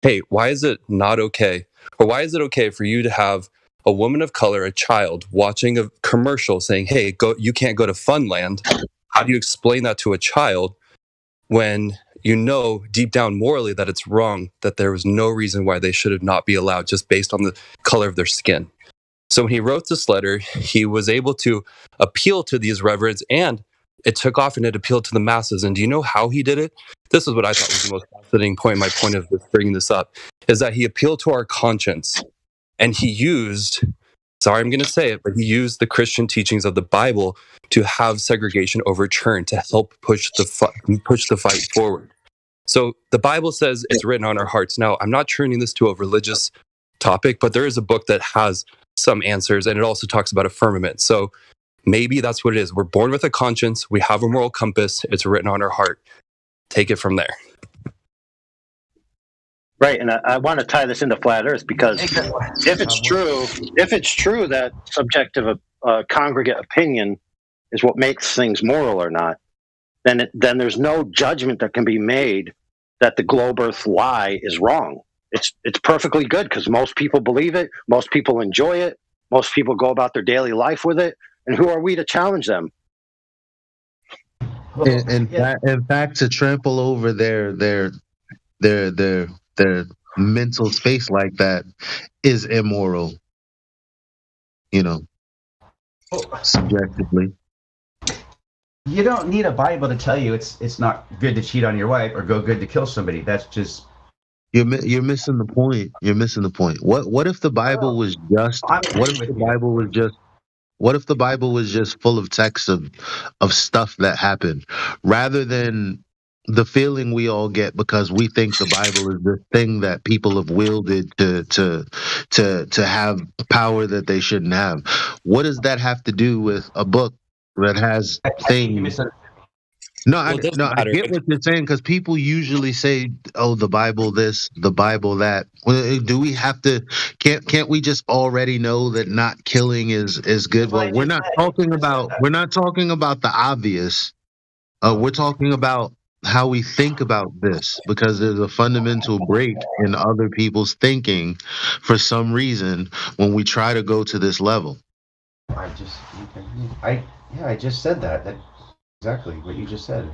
[SPEAKER 15] hey, why is it not okay? Or why is it okay for you to have a woman of color, a child, watching a commercial saying, hey, you can't go to Funland? How do you explain that to a child when you know deep down morally that it's wrong, that there was no reason why they should not be allowed just based on the color of their skin? So when he wrote this letter, he was able to appeal to these reverends, and it took off and it appealed to the masses. And do you know how he did it? This is what I thought was the most fascinating point. My point of bringing this up is that he appealed to our conscience, and he used, sorry, I'm going to say it, but he used the Christian teachings of the Bible to have segregation overturned, to help push the fight forward. So the Bible says it's written on our hearts. Now, I'm not turning this to a religious topic, but there is a book that has some answers, and it also talks about a firmament. So maybe that's what it is. We're born with a conscience. We have a moral compass. It's written on our heart. Take it from there.
[SPEAKER 14] Right, and I want to tie this into flat Earth because if it's true that subjective congregate opinion is what makes things moral or not, then there's no judgment that can be made that the globe Earth lie is wrong. It's perfectly good because most people believe it, most people enjoy it, most people go about their daily life with it, and who are we to challenge them?
[SPEAKER 12] In fact, to trample over their mental space like that is immoral. Subjectively.
[SPEAKER 8] You don't need a Bible to tell you it's not good to cheat on your wife or good to kill somebody. That's just
[SPEAKER 12] You're missing the point. You're missing the point. What if the Bible was just? What if the Bible was just? What if the Bible was just full of texts of stuff that happened, rather than the feeling we all get because we think the Bible is the thing that people have wielded to have power that they shouldn't have? What does that have to do with a book that has things? No, I get what you're saying because people usually say, "Oh, the Bible this, the Bible that." Well, do we have to? Can't we just already know that not killing is good? Well, we're not talking about the obvious. We're talking about how we think about this because there's a fundamental break in other people's thinking for some reason when we try to go to this level.
[SPEAKER 8] I just said that. That's exactly what you just said.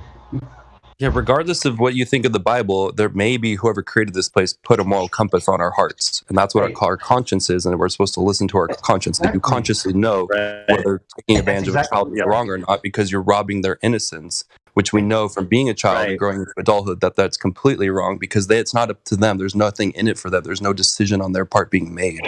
[SPEAKER 15] Yeah, regardless of what you think of the Bible, there may be whoever created this place put a moral compass on our hearts. And that's what our conscience is, and we're supposed to listen to our conscience. That you consciously know whether taking advantage of a child is wrong or not because you're robbing their innocence, which we know from being a child and growing into adulthood that's completely wrong because it's not up to them. There's nothing in it for them. There's no decision on their part being made.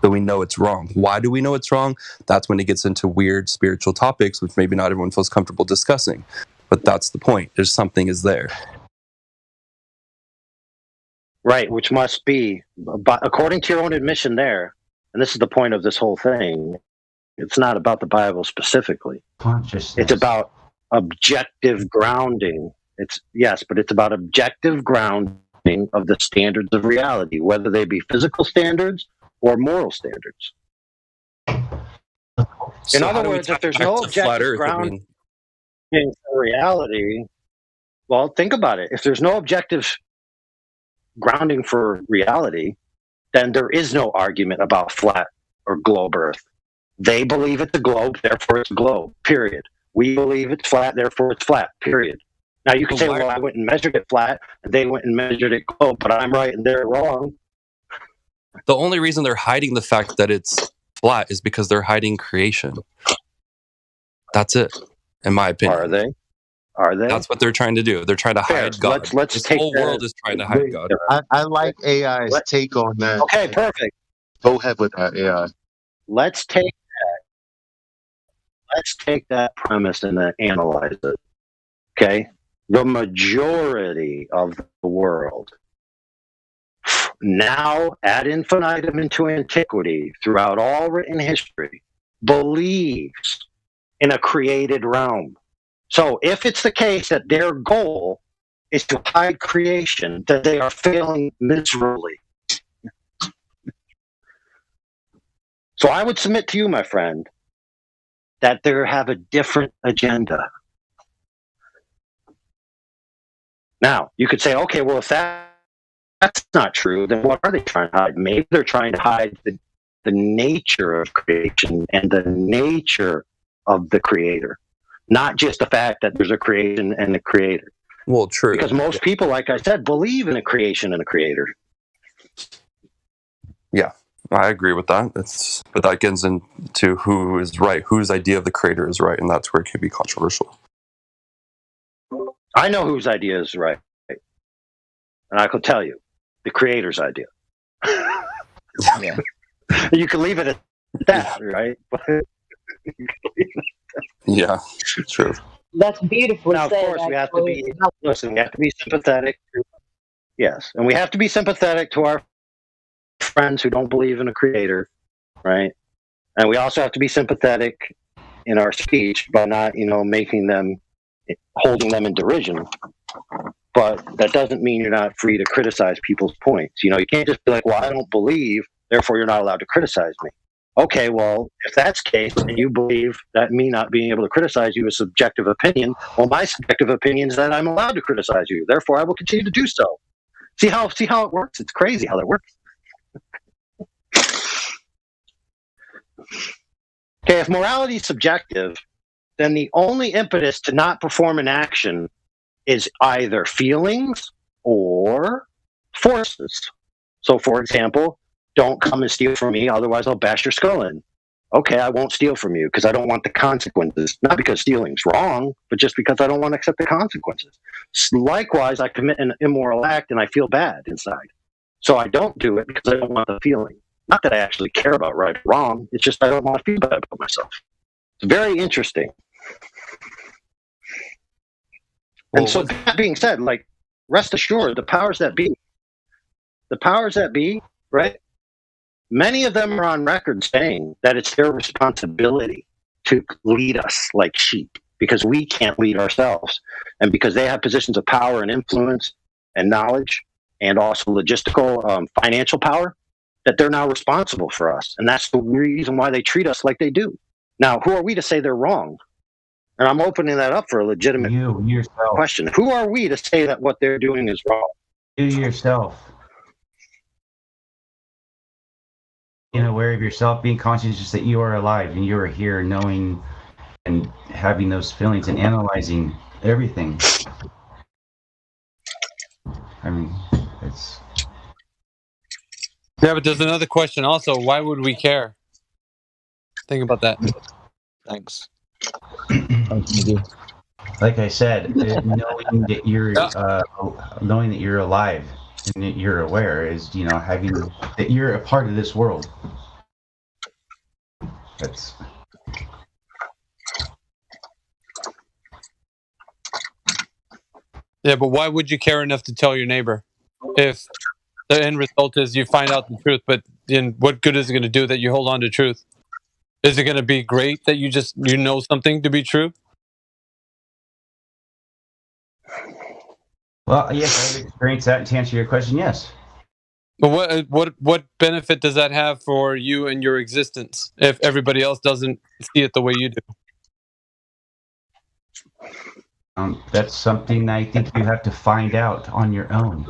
[SPEAKER 15] So we know it's wrong. Why do we know it's wrong? That's when it gets into weird spiritual topics, which maybe not everyone feels comfortable discussing. But that's the point. There's something is there.
[SPEAKER 14] Right, which must be, according to your own admission there, and this is the point of this whole thing, it's not about the Bible specifically. It's about objective grounding. But it's about objective grounding of the standards of reality, whether they be physical standards or moral standards. In other words, if there's no objective grounding for reality, well, think about it. If there's no objective grounding for reality, then there is no argument about flat or globe Earth. They believe it's a globe, therefore it's a globe, period. We believe it's flat, therefore it's flat, period. Now you can say, well, I went and measured it flat, and they went and measured it globe, but I'm right and they're wrong.
[SPEAKER 15] The only reason they're hiding the fact that it's flat is because they're hiding creation. That's it, in my opinion.
[SPEAKER 14] Are they?
[SPEAKER 15] That's what they're trying to do. They're trying to hide God. This whole world is trying to hide God.
[SPEAKER 12] I like AI's take on that.
[SPEAKER 14] Okay, perfect.
[SPEAKER 12] Go ahead with that, AI.
[SPEAKER 14] Let's take that premise and then analyze it. Okay? The majority of the world, now ad infinitum into antiquity, throughout all written history, believes in a created realm. So if it's the case that their goal is to hide creation, that they are failing miserably. So I would submit to you, my friend, that they have a different agenda. Now, you could say, okay, well, if that's that's not true, then what are they trying to hide? Maybe they're trying to hide the nature of creation and the nature of the creator, not just the fact that there's a creation and a creator.
[SPEAKER 15] Well, true.
[SPEAKER 14] Because most people, like I said, believe in a creation and a creator.
[SPEAKER 15] Yeah, I agree with that. But that gets into who is right, whose idea of the creator is right, and that's where it can be controversial.
[SPEAKER 14] I know whose idea is right, and I could tell you, the creator's idea.
[SPEAKER 18] Yeah.
[SPEAKER 14] You can leave it at that, right?
[SPEAKER 15] Yeah, true.
[SPEAKER 23] That's beautifully
[SPEAKER 14] Now, of
[SPEAKER 23] said.
[SPEAKER 14] course, we have to
[SPEAKER 23] actually.
[SPEAKER 14] be, listen, we have to be sympathetic. Yes, and we have to be sympathetic to our friends who don't believe in a creator, right? And we also have to be sympathetic in our speech by not, making them, holding them in derision. But that doesn't mean you're not free to criticize people's points. You can't just be like, well, I don't believe, therefore you're not allowed to criticize me. Okay, well, if that's the case, and you believe that me not being able to criticize you is subjective opinion, well, my subjective opinion is that I'm allowed to criticize you. Therefore, I will continue to do so. See how it works? It's crazy how that works. Okay, if morality is subjective, then the only impetus to not perform an action is either feelings or forces. So, for example, don't come and steal from me, otherwise I'll bash your skull in. Okay, I won't steal from you because I don't want the consequences. Not because stealing's wrong, but just because I don't want to accept the consequences. Likewise, I commit an immoral act and I feel bad inside. So I don't do it because I don't want the feeling. Not that I actually care about right or wrong, it's just I don't want to feel bad about myself. It's very interesting. And so that being said, rest assured, the powers that be, right? Many of them are on record saying that it's their responsibility to lead us like sheep because we can't lead ourselves. And because they have positions of power and influence and knowledge and also logistical financial power, that they're now responsible for us. And that's the reason why they treat us like they do. Now, who are we to say they're wrong? And I'm opening that up for a legitimate question. Who are we to say that what they're doing is wrong?
[SPEAKER 8] You yourself. Being aware of yourself, being conscious just that you are alive and you are here, knowing and having those feelings and analyzing everything. I mean, it's...
[SPEAKER 10] Yeah, but there's another question also. Why would we care? Think about that.
[SPEAKER 18] Thanks.
[SPEAKER 8] Like I said, knowing that you're alive and that you're aware is, having that you're a part of this world. That's...
[SPEAKER 10] Yeah, but why would you care enough to tell your neighbor if the end result is you find out the truth? But then what good is it going to do that you hold on to truth? Is it going to be great that you know something to be true?
[SPEAKER 8] Well, yes, I've experienced that. To answer your question, yes.
[SPEAKER 10] But what benefit does that have for you and your existence if everybody else doesn't see it the way you do?
[SPEAKER 8] That's something I think you have to find out on your own.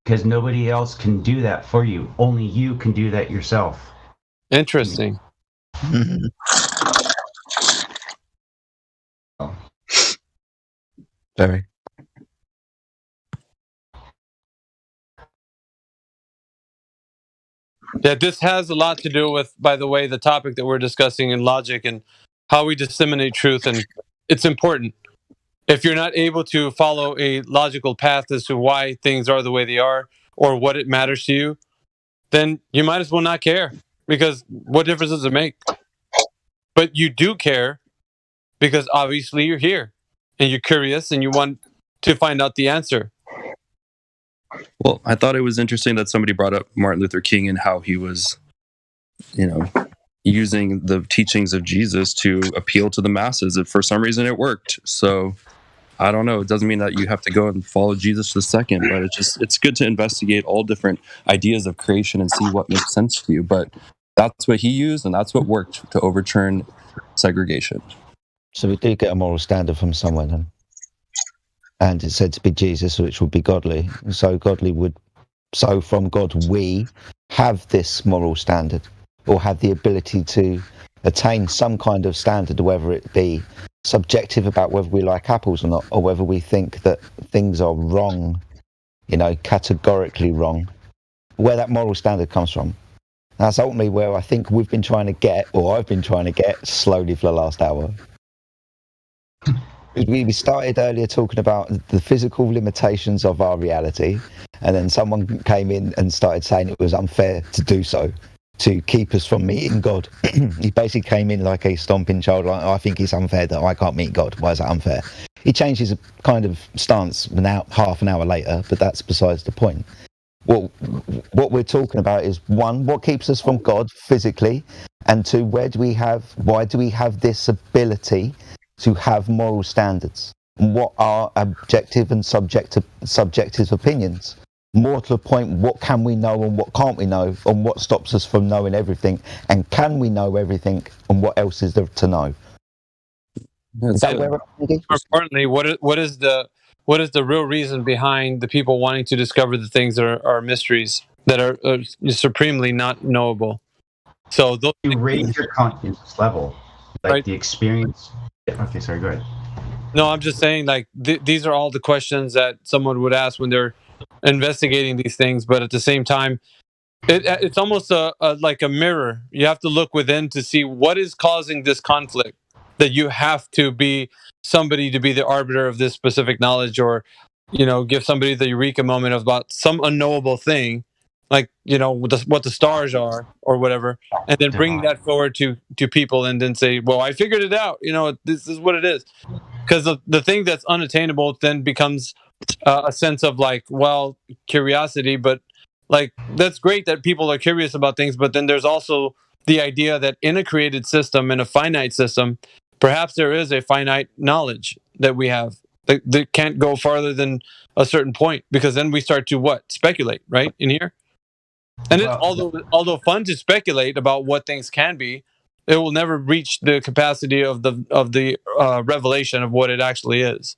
[SPEAKER 8] Because nobody else can do that for you. Only you can do that yourself.
[SPEAKER 10] Interesting.
[SPEAKER 9] Very.
[SPEAKER 10] Yeah, this has a lot to do with, by the way, the topic that we're discussing in logic and how we disseminate truth. And it's important. If you're not able to follow a logical path as to why things are the way they are or what it matters to you, then you might as well not care, because what difference does it make? But you do care because obviously you're here and you're curious and you want to find out the answer.
[SPEAKER 15] Well, I thought it was interesting that somebody brought up Martin Luther King and how he was, using the teachings of Jesus to appeal to the masses. And for some reason it worked. So I don't know. It doesn't mean that you have to go and follow Jesus the second, but it's good to investigate all different ideas of creation and see what makes sense to you. But that's what he used, and that's what worked to overturn segregation.
[SPEAKER 9] So we do get a moral standard from somewhere then. and it's said to be Jesus, which would be godly. So from God we have this moral standard, or have the ability to attain some kind of standard, whether it be subjective about whether we like apples or not, or whether we think that things are wrong, categorically wrong, where that moral standard comes from. That's ultimately where I think we've been trying to get, or I've been trying to get slowly for the last hour. We started earlier talking about the physical limitations of our reality, and then someone came in and started saying it was unfair to do so, to keep us from meeting God. He basically came in like a stomping child, like, I think it's unfair that I can't meet God. Why is that unfair? He changed his kind of stance now, half an hour later, but that's besides the point. Well, what we're talking about is, one, what keeps us from God physically, and two, why do we have this ability to have moral standards? And what are objective and subjective opinions? More to the point, what can we know and what can't we know, and what stops us from knowing everything, and can we know everything, and what else is there to know?
[SPEAKER 10] More importantly, what is the real reason behind the people wanting to discover the things that are mysteries, that are supremely not knowable? So those
[SPEAKER 8] you raise your consciousness level, like
[SPEAKER 10] right?
[SPEAKER 8] The experience. Yeah, okay, sorry, go ahead.
[SPEAKER 10] No, I'm just saying, like, these are all the questions that someone would ask when they're investigating these things, but at the same time, it's almost like a mirror. You have to look within to see what is causing this conflict, that you have to be somebody to be the arbiter of this specific knowledge, or give somebody the eureka moment about some unknowable thing, like what the stars are or whatever, and then bring that forward to people, and then say, well, I figured it out, this is what it is. Because the thing that's unattainable then becomes a sense of like, well, curiosity, but like, that's great that people are curious about things, but then there's also the idea that in a created system, in a finite system, perhaps there is a finite knowledge that we have that can't go farther than a certain point, because then we start to speculate, right, in here. And it's although fun to speculate about what things can be, it will never reach the capacity of the revelation of what it actually is.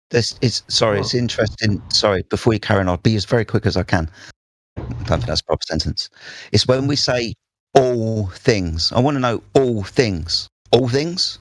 [SPEAKER 9] It's interesting. Sorry, before you carry on, I'll be as very quick as I can. I don't think that's a proper sentence. It's when we say all things. I want to know all things. All things?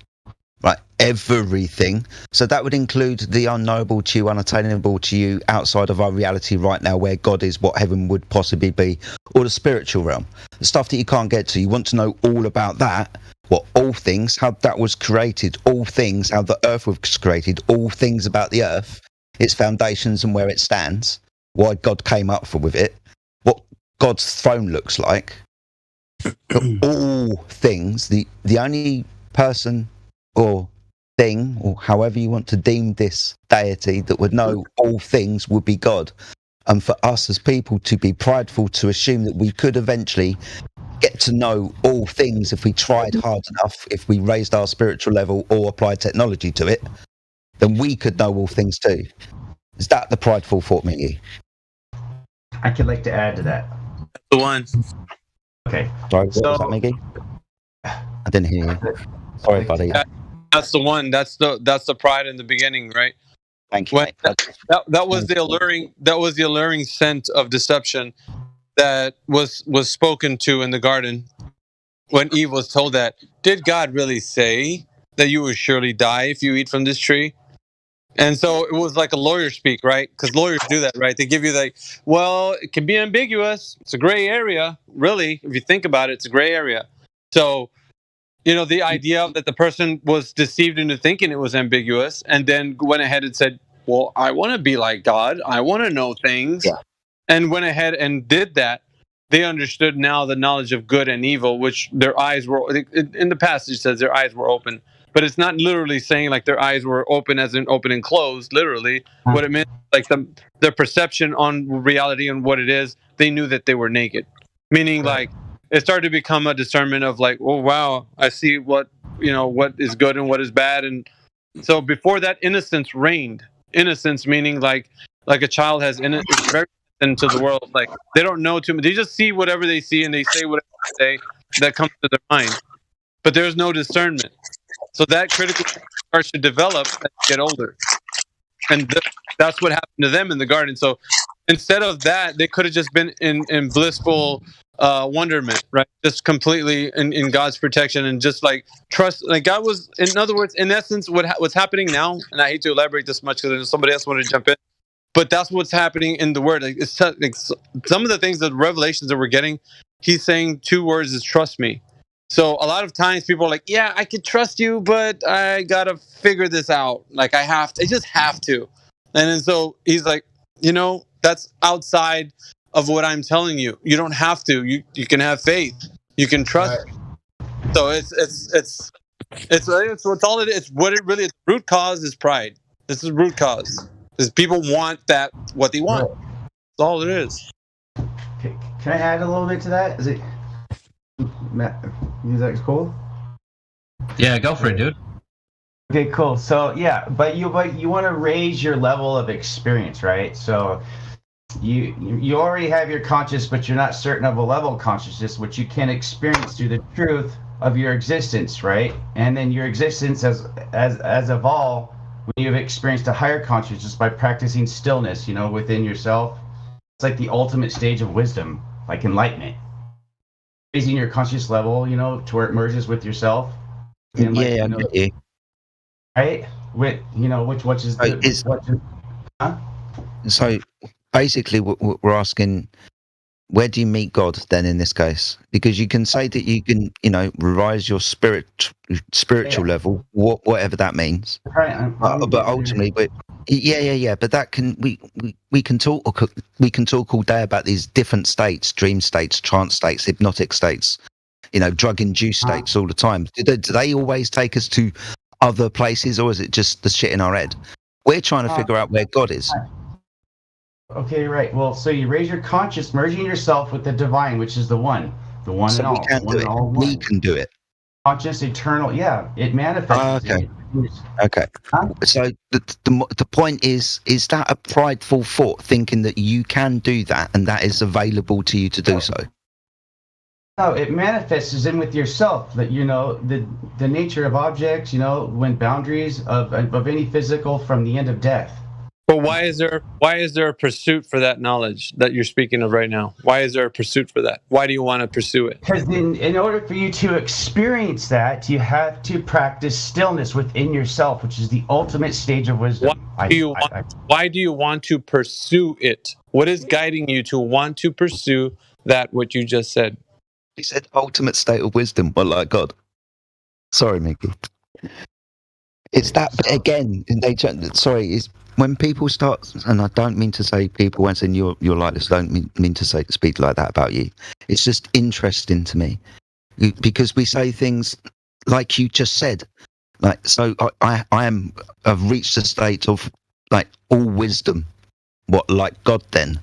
[SPEAKER 9] Right, everything. So that would include the unknowable to you, unattainable to you, outside of our reality right now, where God is, what heaven would possibly be, or the spiritual realm. The stuff that you can't get to. You want to know all about that. What, all things, how that was created, all things, how the earth was created, all things about the earth, its foundations and where it stands, why God came up with it, what God's throne looks like. All things, the only person or thing, or however you want to deem this deity, that would know all things would be God. And for us as people to be prideful to assume that we could eventually get to know all things if we tried hard enough, if we raised our spiritual level or applied technology to it, then we could know all things too. Is that the prideful thought, Mickey?
[SPEAKER 8] I could like to add to that.
[SPEAKER 10] The one.
[SPEAKER 8] Okay.
[SPEAKER 9] Sorry, what was that, Mickey? I didn't hear you. Sorry, buddy.
[SPEAKER 10] That's the one. That's the pride in the beginning, right?
[SPEAKER 9] Thank you.
[SPEAKER 10] That was the alluring scent of deception that was spoken to in the garden when Eve was told that. Did God really say that you will surely die if you eat from this tree? And so it was like a lawyer speak, right? Because lawyers do that, right? They give you like, well, it can be ambiguous. It's a gray area, really. If you think about it, it's a gray area. So, the idea that the person was deceived into thinking it was ambiguous, and then went ahead and said, well, I want to be like God. I want to know things. Yeah. And went ahead and did that. They understood now the knowledge of good and evil, which their eyes were, in the passage it says their eyes were open. But it's not literally saying like their eyes were open as in open and closed, literally. What it meant, like their perception on reality and what it is, they knew that they were naked. Meaning like it started to become a discernment of like, oh, wow, I see what is good and what is bad. And so before that, innocence reigned. Innocence meaning like a child has it's very into the world. Like they don't know too much. They just see whatever they see and they say whatever they say that comes to their mind. But there's no discernment. So that critical starts to develop as you get older. and that's what happened to them in the garden. So instead of that, they could have just been in blissful wonderment, right? Just completely in God's protection and just like trust. Like God was, in other words, in essence, what's happening now. And I hate to elaborate this much because somebody else wanted to jump in, but that's what's happening in the Word. Like, it's like some of the things, the revelations that we're getting. He's saying 2 words is trust me. So a lot of times people are like, yeah, I could trust you, but I gotta figure this out. Like I just have to. And then so he's like, that's outside of what I'm telling you. You don't have to. You can have faith. You can trust. Right. So it's what's all it is. What it really is. Root cause is pride. This is root cause. Because people want what they want. Right. That's all it is.
[SPEAKER 8] Can I add a little bit to that? Is that cool?
[SPEAKER 7] Yeah, go for it, dude.
[SPEAKER 8] Okay, cool. So yeah, but you want to raise your level of experience, right? So you already have your conscious, but you're not certain of a level of consciousness, which you can experience through the truth of your existence, right? And then your existence as evolved when you've experienced a higher consciousness by practicing stillness, within yourself. It's like the ultimate stage of wisdom, like enlightenment. Raising your conscious level, to where it merges with yourself. And right? With which is huh?
[SPEAKER 9] So basically, we're asking, where do you meet God then in this case? Because you can say that you can, revise your spiritual level, whatever that means.
[SPEAKER 8] Right.
[SPEAKER 9] But ultimately, but that can we can talk all day about these different states, dream states, trance states, hypnotic states, drug-induced states all the time. Do they always take us to other places, or is it just the shit in our head? We're trying to figure out where God is.
[SPEAKER 8] Okay, right. Well, so you raise your conscious, merging yourself with the divine, which is the one
[SPEAKER 9] so
[SPEAKER 8] and all.
[SPEAKER 9] We can do it. We can do it.
[SPEAKER 8] Conscious, eternal. Yeah, it manifests.
[SPEAKER 9] Okay. Huh? So the point is that a prideful thought, thinking that you can do that and that is available to you to do so?
[SPEAKER 8] No, it manifests in with yourself. That the nature of objects. When boundaries of any physical from the end of death.
[SPEAKER 10] But why is there a pursuit for that knowledge that you're speaking of right now? Why is there a pursuit for that? Why do you want to pursue it?
[SPEAKER 8] Because in order for you to experience that, you have to practice stillness within yourself, which is the ultimate stage of wisdom.
[SPEAKER 10] Why do you want to pursue it? What is guiding you to want to pursue that, what you just said?
[SPEAKER 9] He said ultimate state of wisdom, but like God. Sorry, Mickey. It's that, but again, is when people start, and I don't mean to say people, when saying you're like this, I don't mean to speak like that about you. It's just interesting to me because we say things like you just said. Like, so I've reached a state of like all wisdom. What, like God then?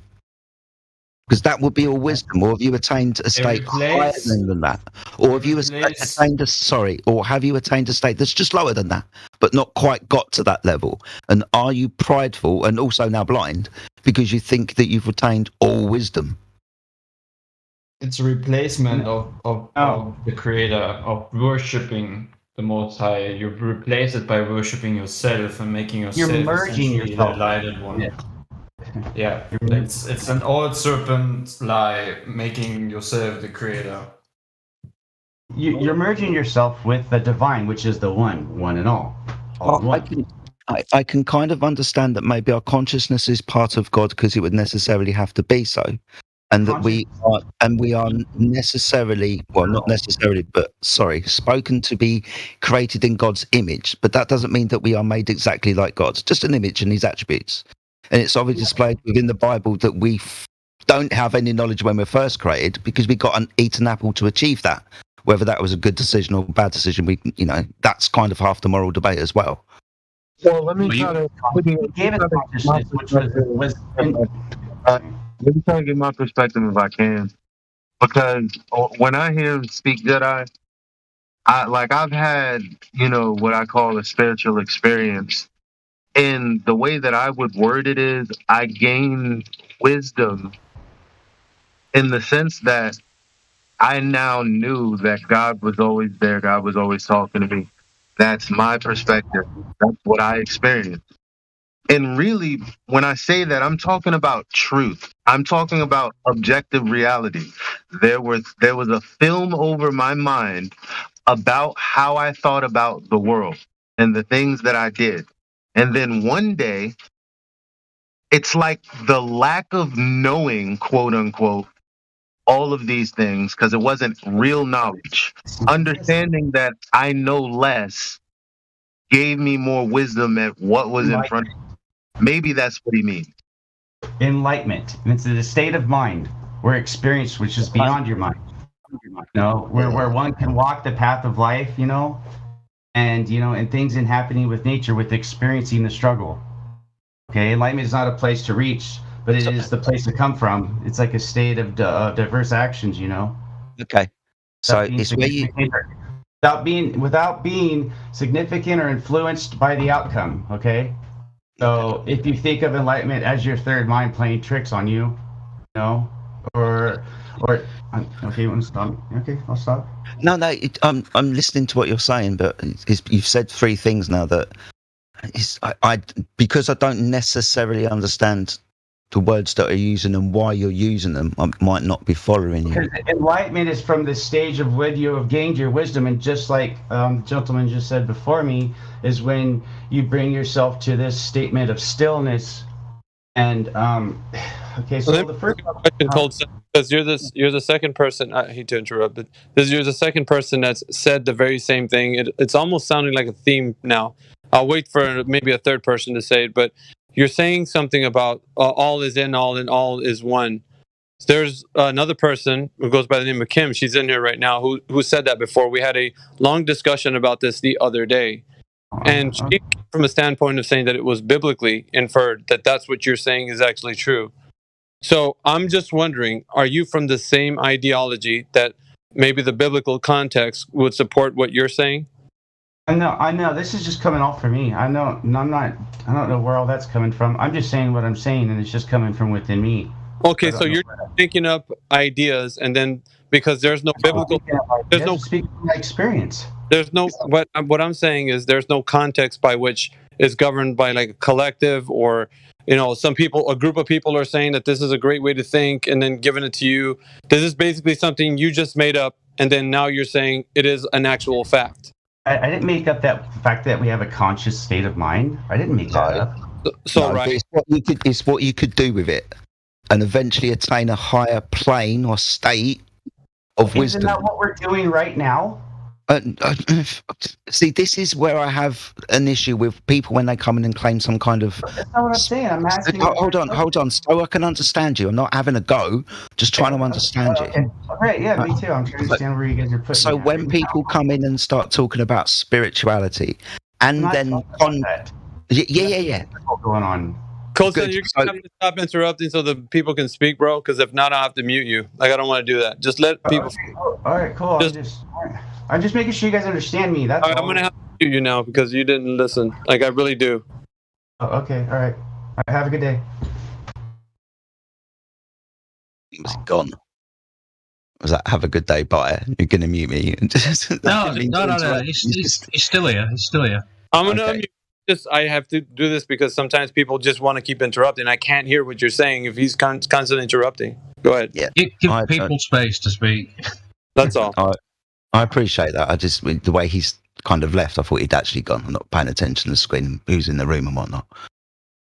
[SPEAKER 9] Because that would be all wisdom, or have you attained a state higher than that? Or have you attained a state that's just lower than that, but not quite got to that level? And are you prideful and also now blind because you think that you've attained all wisdom?
[SPEAKER 7] It's a replacement of the Creator, of worshipping the Most High. You replace it by worshipping yourself and making yourself
[SPEAKER 8] You're merging yourself.
[SPEAKER 7] the enlightened one. Yeah, it's an old serpent lie, making yourself the creator.
[SPEAKER 8] You're merging yourself with the divine, which is the one and all.
[SPEAKER 9] I can kind of understand that maybe our consciousness is part of God because it would necessarily have to be so, and that we are necessarily, well, not necessarily, but spoken to be created in God's image. But that doesn't mean that we are made exactly like God. Just an image and His attributes. And it's obviously displayed within the Bible that we don't have any knowledge when we're first created because we got eat an apple to achieve that. Whether that was a good decision or a bad decision, that's kind of half the moral debate as well.
[SPEAKER 22] Well, let me try to get my perspective if I can, because when I hear him speak Jedi, I've had what I call a spiritual experience. And the way that I would word it is, I gain wisdom in the sense that I now knew that God was always there. God was always talking to me. That's my perspective. That's what I experienced. And really, when I say that, I'm talking about truth. I'm talking about objective reality. There was a film over my mind about how I thought about the world and the things that I did. And then one day, it's like the lack of knowing, quote unquote, all of these things, because it wasn't real knowledge. Understanding that I know less gave me more wisdom at what was in front of me. Maybe that's what he means.
[SPEAKER 8] Enlightenment. It's a state of mind where experience, which is beyond your mind. Where one can walk the path of life, and and things in happening with nature, with experiencing the struggle. Okay, enlightenment is not a place to reach, but it is the place to come from. It's like a state of diverse actions,
[SPEAKER 9] Okay, so it's where you
[SPEAKER 8] without being significant or influenced by the outcome. Okay, so if you think of enlightenment as your third mind playing tricks on you, or okay, you want to stop? Okay, I'll stop.
[SPEAKER 9] No, I'm listening to what you're saying, but you've said three things now that because I don't necessarily understand the words that are using and why you're using them, I might not be following you.
[SPEAKER 8] Because enlightenment is from the stage of when you have gained your wisdom, and just like the gentleman just said before me, is when you bring yourself to this statement of stillness. And okay, so the first
[SPEAKER 10] question told, because you're the second person. I hate to interrupt, but you're the second person that's said the very same thing. It's almost sounding like a theme now. I'll wait for maybe a third person to say it, but you're saying something about all is in all and all is one. There's another person who goes by the name of Kim. She's in here right now who said that before. We had a long discussion about this the other day. And she came from a standpoint of saying that it was biblically inferred, that that's what you're saying is actually true. So I'm just wondering, are you from the same ideology that maybe the biblical context would support what you're saying?
[SPEAKER 8] I know. This is just coming off for me. I don't know where all that's coming from. I'm just saying what I'm saying, and it's just coming from within me.
[SPEAKER 10] Okay, so you're picking up ideas, and then because there's no biblical, there's no
[SPEAKER 8] speaking from my experience.
[SPEAKER 10] There's no what I'm saying is there's no context by which is governed by like a collective, or some people, a group of people are saying that this is a great way to think and then giving it to you. This is basically something you just made up, and then now you're saying it is an actual fact.
[SPEAKER 8] I didn't make up that fact that we have a conscious state of mind. I didn't make that up.
[SPEAKER 10] Right.
[SPEAKER 9] It's what you could do with it, and eventually attain a higher plane or state of wisdom.
[SPEAKER 8] Isn't that what we're doing right now?
[SPEAKER 9] See, this is where I have an issue with people when they come in and claim some kind of.
[SPEAKER 8] That's not what I'm saying. I'm asking.
[SPEAKER 9] Hold on, so I can understand you. I'm not having a go, just trying to understand you.
[SPEAKER 8] Right, yeah, me too. I'm trying to understand where you guys are putting.
[SPEAKER 9] So when people come in and start talking about spirituality, and then yeah,
[SPEAKER 8] what's going on?
[SPEAKER 10] Colson, you're gonna have to stop interrupting so the people can speak, bro. Because if not, I'll have to mute you. Like, I don't want to do that. Just let people.
[SPEAKER 8] All right, cool. I'm just making sure you guys understand me. That's all.
[SPEAKER 10] I'm gonna have to mute you now because you didn't listen. Like, I really do.
[SPEAKER 8] Oh, okay. All right. Have a good day.
[SPEAKER 9] Was it gone? Was that have a good day? Bye. You're gonna mute me?
[SPEAKER 2] No. He's still here. He's still here.
[SPEAKER 10] I'm gonna unmute. I have to do this because sometimes people just want to keep interrupting. I can't hear what you're saying if he's constantly interrupting. Go ahead.
[SPEAKER 9] Yeah.
[SPEAKER 2] Give people space to speak.
[SPEAKER 10] That's all.
[SPEAKER 9] I appreciate that. I just, the way he's kind of left, I thought he'd actually gone. I'm not paying attention to the screen, who's in the room and whatnot.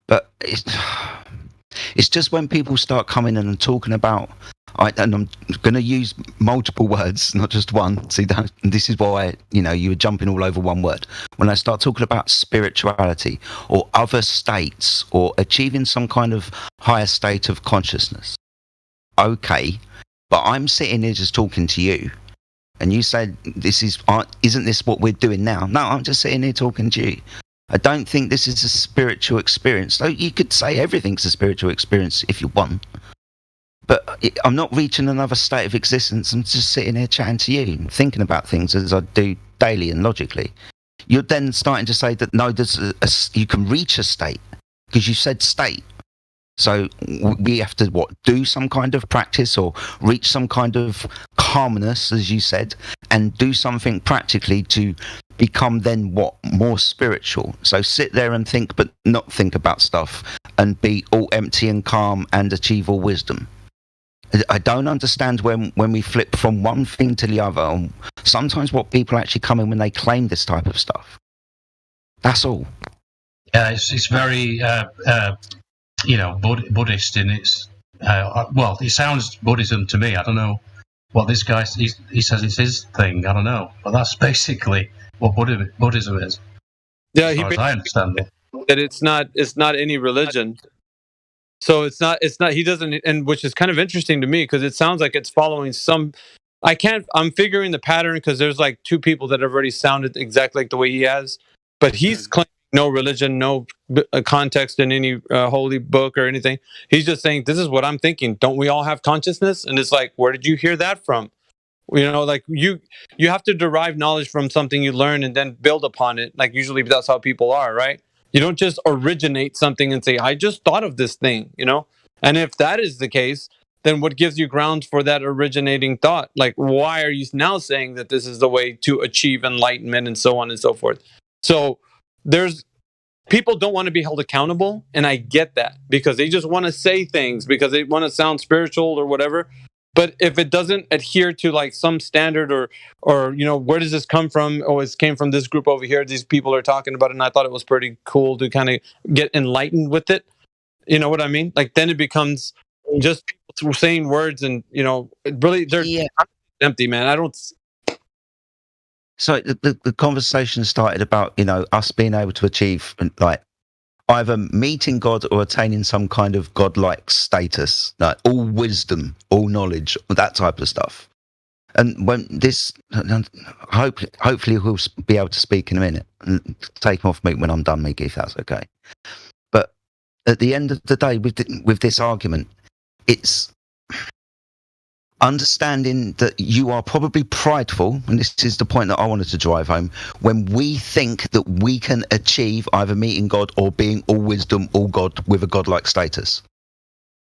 [SPEAKER 9] But it's just when people start coming in and talking about, and I'm going to use multiple words, not just one. See, this is why, you were jumping all over one word. When I start talking about spirituality or other states or achieving some kind of higher state of consciousness, okay, but I'm sitting here just talking to you. And you said, isn't this what we're doing now? No, I'm just sitting here talking to you. I don't think this is a spiritual experience. Though you could say everything's a spiritual experience if you want. But I'm not reaching another state of existence. I'm just sitting here chatting to you, thinking about things as I do daily and logically. You're then starting to say that, no, you can reach a state. Because you said state. So we have to do some kind of practice or reach some kind of calmness, as you said, and do something practically to become then more spiritual. So sit there and think, but not think about stuff, and be all empty and calm and achieve all wisdom. I don't understand when we flip from one thing to the other. Sometimes what people actually come in when they claim this type of stuff. That's all.
[SPEAKER 2] Yeah, it's very Buddhist in its. Well, it sounds Buddhism to me. I don't know what this guy he says it's his thing. I don't know, but that's basically what Buddhism is.
[SPEAKER 10] Yeah,
[SPEAKER 2] as far as I understand it.
[SPEAKER 10] That it's not any religion. So it's not he doesn't, and which is kind of interesting to me because it sounds like it's following some. I'm figuring the pattern because there's like two people that have already sounded exactly like the way he has, but he's claiming no religion, no context in any holy book or anything. He's just saying, this is what I'm thinking. Don't we all have consciousness? And it's like, where did you hear that from? Like you have to derive knowledge from something you learn and then build upon it. Like usually that's how people are, right? You don't just originate something and say, I just thought of this thing, And if that is the case, then what gives you grounds for that originating thought? Like, why are you now saying that this is the way to achieve enlightenment and so on and so forth? So people don't want to be held accountable. And I get that because they just want to say things because they want to sound spiritual or whatever. But if it doesn't adhere to like some standard or where does this come from? Oh, it came from this group over here. These people are talking about it. And I thought it was pretty cool to kind of get enlightened with it. You know what I mean? Like then it becomes just people saying words and, really they're empty, man. I don't.
[SPEAKER 9] So the conversation started about, us being able to achieve like either meeting God or attaining some kind of godlike status, like all wisdom, all knowledge, that type of stuff. And when this, hopefully we'll be able to speak in a minute and take off mute when I'm done, Mickey, if that's okay. But at the end of the day, with this argument, it's understanding that you are probably prideful, and this is the point that I wanted to drive home, when we think that we can achieve either meeting God or being all wisdom, all God with a godlike status.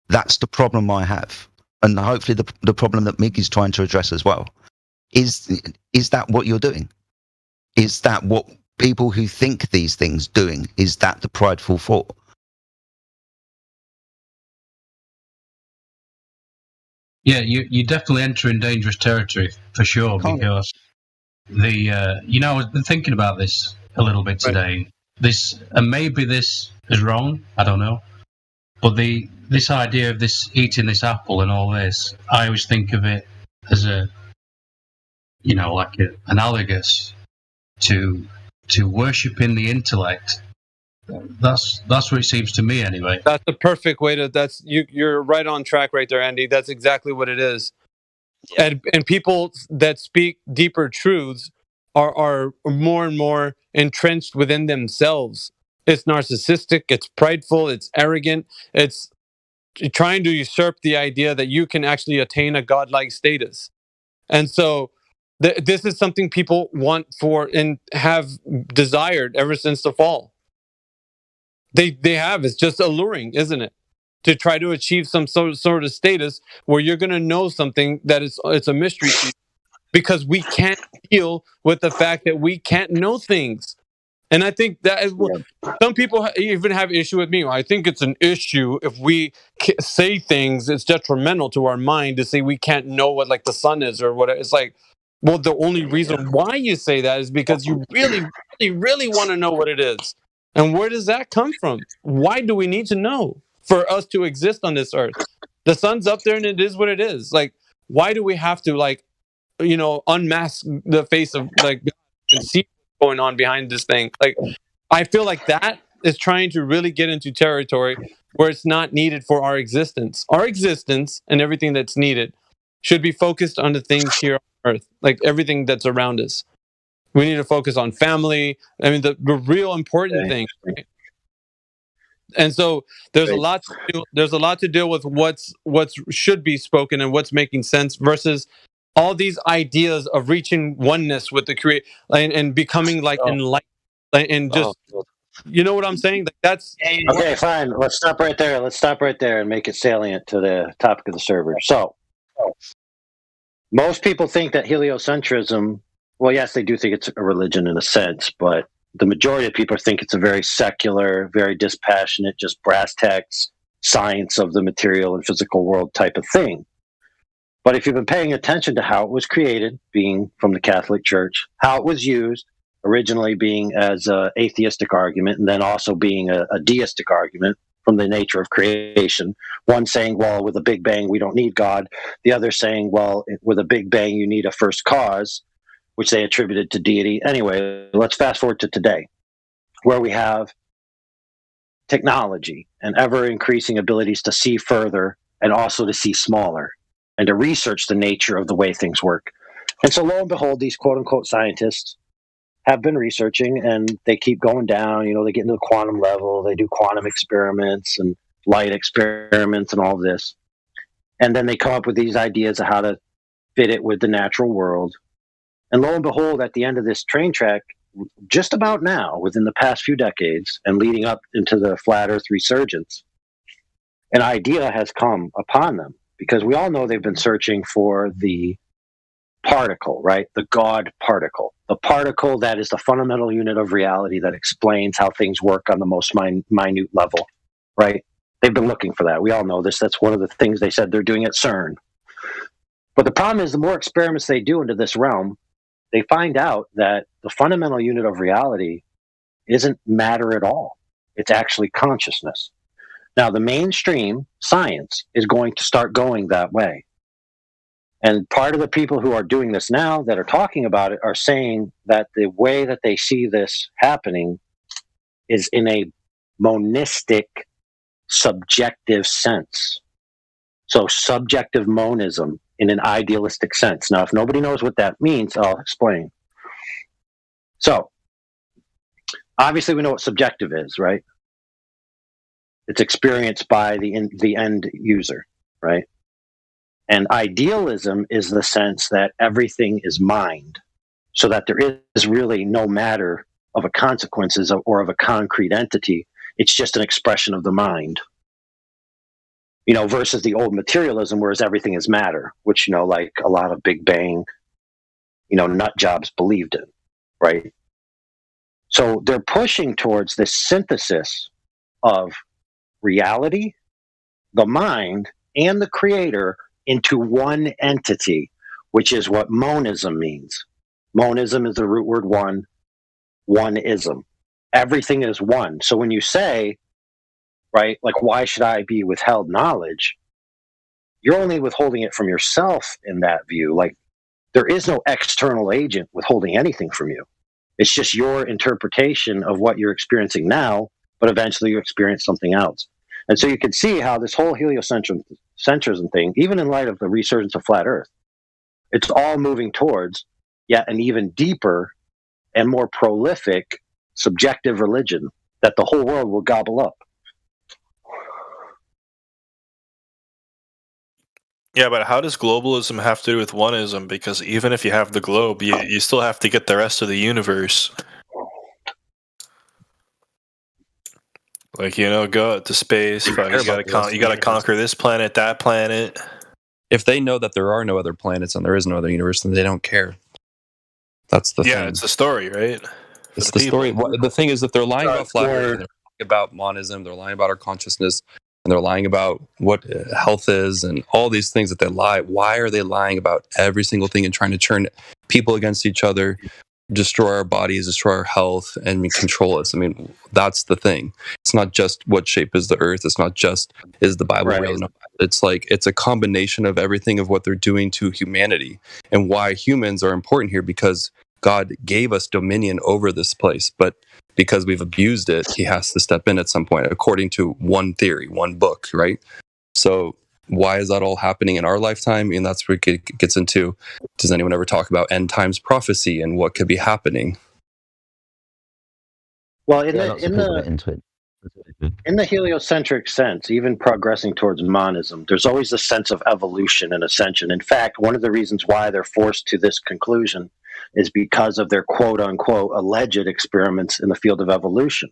[SPEAKER 9] That's the problem I have. And hopefully the problem that Mickey's trying to address as well. Is that what you're doing? Is that what people who think these things doing? Is that the prideful thought?
[SPEAKER 2] Yeah, you definitely entering dangerous territory for sure because I've been thinking about this a little bit today. And maybe this is wrong. I don't know, but this idea of this eating this apple and all this, I always think of it as analogous to worshiping the intellect. That's what it seems to me anyway.
[SPEAKER 10] That's the perfect way to. You're right on track right there, Andy. That's exactly what it is. And people that speak deeper truths are more and more entrenched within themselves. It's narcissistic. It's prideful. It's arrogant. It's trying to usurp the idea that you can actually attain a godlike status. And so this is something people want for and have desired ever since the fall. They have. It's just alluring, isn't it? To try to achieve some sort of status where you're going to know something that it's a mystery to you because we can't deal with the fact that we can't know things. And I think that is some people even have issue with me. I think it's an issue if we say things, it's detrimental to our mind to say we can't know what like the sun is or whatever. It's like, well, the only reason why you say that is because you really, really, really want to know what it is. And where does that come from? Why do we need to know for us to exist on this earth? The sun's up there and it is what it is. Like, why do we have to unmask the face of like and see what's going on behind this thing? Like, I feel like that is trying to really get into territory where it's not needed for our existence. Our existence and everything that's needed should be focused on the things here on earth, like everything that's around us. We need to focus on family. I mean, the real important thing. Right? And so there's a lot to deal with what's should be spoken and what's making sense versus all these ideas of reaching oneness with the creator and becoming like enlightened and just
[SPEAKER 5] You know what I'm saying? Like that's
[SPEAKER 14] Okay, fine. Let's stop right there. Let's stop right there and make it salient to the topic of the server. So, most people think that heliocentrism, well, yes, they do think it's a religion in a sense, but the majority of people think it's a very secular, very dispassionate, just brass tacks science of the material and physical world type of thing. But if you've been paying attention to how it was created, being from the Catholic Church, how it was used, originally being as an atheistic argument, and then also being a deistic argument from the nature of creation. One saying, well, with a Big Bang, we don't need God. The other saying, well, with a Big Bang, you need a first cause, which they attributed to deity. Anyway, let's fast forward to today, where we have technology and ever-increasing abilities to see further and also to see smaller and to research the nature of the way things work. And so lo and behold, these quote-unquote scientists have been researching, and they keep going down. You know, they get into the quantum level, they do quantum experiments and light experiments and all this. And then they come up with these ideas of how to fit it with the natural world. And lo and behold, at the end of this train track, just about now, within the past few decades and leading up into the flat earth resurgence, an idea has come upon them, because we all know they've been searching for the particle, right? The God particle, the particle that is the fundamental unit of reality that explains how things work on the most minute level, right? They've been looking for that. We all know this. That's one of the things they said they're doing at CERN. But the problem is, the more experiments they do into this realm, they find out that the fundamental unit of reality isn't matter at all. It's actually consciousness. Now, the mainstream science is going to start going that way. And part of the people who are doing this now that are talking about it are saying that the way that they see this happening is in a monistic, subjective sense. So subjective monism in an idealistic sense. Now, if nobody knows what that means, I'll explain. So, obviously we know what subjective is, right? It's experienced by the end user, right? And idealism is the sense that everything is mind, so that there is really no matter of a consequences or of a concrete entity. It's just an expression of the mind. You know, versus the old materialism, whereas everything is matter, which, you know, like a lot of Big Bang, you know, nut jobs believed in, right? So they're pushing towards this synthesis of reality, the mind, and the creator into one entity, which is what monism means. Monism is the root word one, one-ism. Everything is one. So when you say, right, like, why should I be withheld knowledge? You're only withholding it from yourself in that view. Like, there is no external agent withholding anything from you. It's just your interpretation of what you're experiencing now, but eventually you experience something else. And so you can see how this whole heliocentrism thing, even in light of the resurgence of flat Earth, it's all moving towards yet an even deeper and more prolific subjective religion that the whole world will gobble up.
[SPEAKER 5] Yeah, but how does globalism have to do with oneism? Because even if you have the globe, you still have to get the rest of the universe. Like, you know, go out to space. You gotta conquer this planet, that planet.
[SPEAKER 15] If they know that there are no other planets and there is no other universe, then they don't care. That's the thing.
[SPEAKER 5] Yeah, it's the story, right?
[SPEAKER 15] It's the story. The thing is that they're lying about flat Earth, they're lying about monism, they're lying about our consciousness, and they're lying about what health is and all these things that they lie. Why are they lying about every single thing and trying to turn people against each other, destroy our bodies, destroy our health, and control us? I mean, that's the thing. It's not just what shape is the earth. It's not just is the Bible real? No, it's like it's a combination of everything of what they're doing to humanity and why humans are important here, because God gave us dominion over this place, but because we've abused it, he has to step in at some point, according to one theory, one book, right? So why is that all happening in our lifetime? And that's where it gets into, does anyone ever talk about end times prophecy and what could be happening?
[SPEAKER 14] Well, in the heliocentric sense, even progressing towards monism, there's always a sense of evolution and ascension. In fact, one of the reasons why they're forced to this conclusion is because of their quote-unquote alleged experiments in the field of evolution.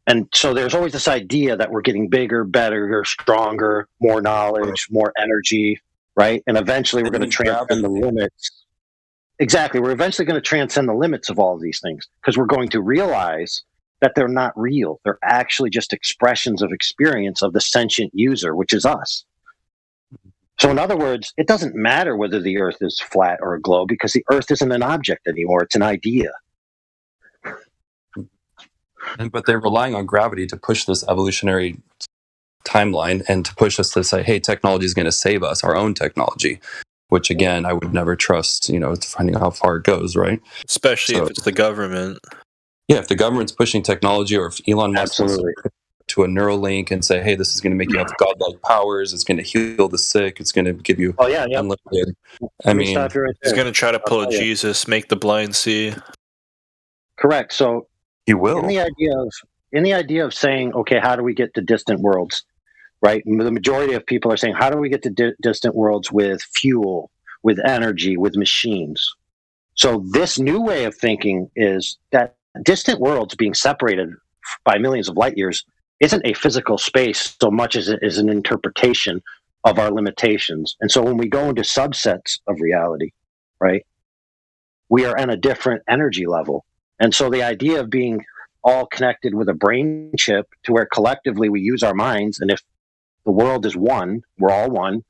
[SPEAKER 14] And so there's always this idea that we're getting bigger, better, stronger, more knowledge, more energy, right? And eventually we're going to transcend the limits. Exactly. We're eventually going to transcend the limits of all of these things because we're going to realize that they're not real. They're actually just expressions of experience of the sentient user, which is us. So in other words, it doesn't matter whether the Earth is flat or a globe because the Earth isn't an object anymore. It's an idea.
[SPEAKER 15] But they're relying on gravity to push this evolutionary timeline and to push us to say, hey, technology is going to save us, our own technology, which again, I would never trust, depending on how far it goes, right?
[SPEAKER 5] Especially if it's the government.
[SPEAKER 15] Yeah, if the government's pushing technology, or if Elon Musk wants
[SPEAKER 14] Absolutely.
[SPEAKER 15] to a Neuralink and say, hey, this is going to make you have godlike powers, it's going to heal the sick, it's going to give you unlimited.
[SPEAKER 5] He's going to try to pull a Jesus, make the blind see.
[SPEAKER 14] Correct. So
[SPEAKER 15] he will.
[SPEAKER 14] In the idea of saying, okay, how do we get to distant worlds, right? The majority of people are saying, how do we get to distant worlds with fuel, with energy, with machines? So this new way of thinking is that distant worlds being separated by millions of light years isn't a physical space so much as it is an interpretation of our limitations. And so when we go into subsets of reality, right, we are in a different energy level. And so the idea of being all connected with a brain chip to where collectively we use our minds, and if the world is one, we're all one,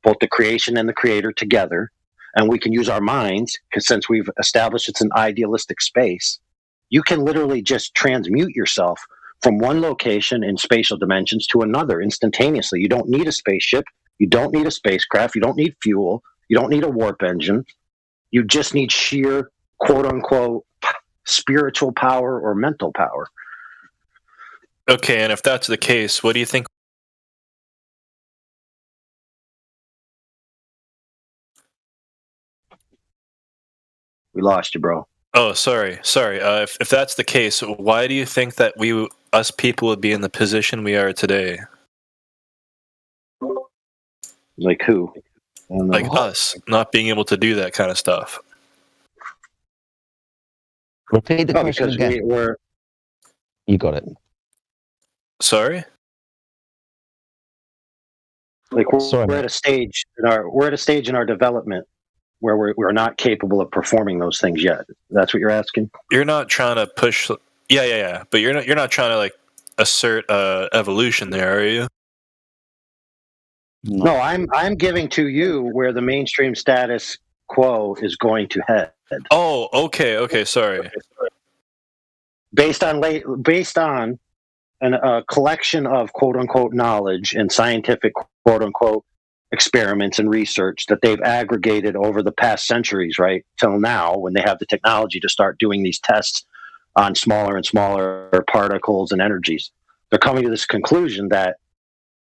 [SPEAKER 14] both the creation and the creator together, and we can use our minds, because since we've established it's an idealistic space, you can literally just transmute yourself from one location in spatial dimensions to another instantaneously. You don't need a spaceship, you don't need a spacecraft, you don't need fuel, you don't need a warp engine, you just need sheer, quote-unquote, spiritual power or mental power.
[SPEAKER 5] Okay, and if that's the case, what do you think?
[SPEAKER 14] We lost you, bro.
[SPEAKER 5] Oh, sorry. If that's the case, why do you think that us people would be in the position we are today?
[SPEAKER 14] Like who?
[SPEAKER 5] Like us, not being able to do that kind of stuff.
[SPEAKER 3] Repeat the question
[SPEAKER 14] because
[SPEAKER 3] again. You got it.
[SPEAKER 5] Sorry?
[SPEAKER 14] Like we're at a stage in our development where we're not capable of performing those things yet. That's what you're asking?
[SPEAKER 5] You're not trying to push. Yeah. But you're not trying to like assert evolution there, are you?
[SPEAKER 14] No, I'm giving to you where the mainstream status quo is going to head.
[SPEAKER 5] Oh, okay. Sorry.
[SPEAKER 14] Based on a collection of quote unquote knowledge and scientific quote unquote experiments and research that they've aggregated over the past centuries, right, till now, when they have the technology to start doing these tests on smaller and smaller particles and energies. They're coming to this conclusion that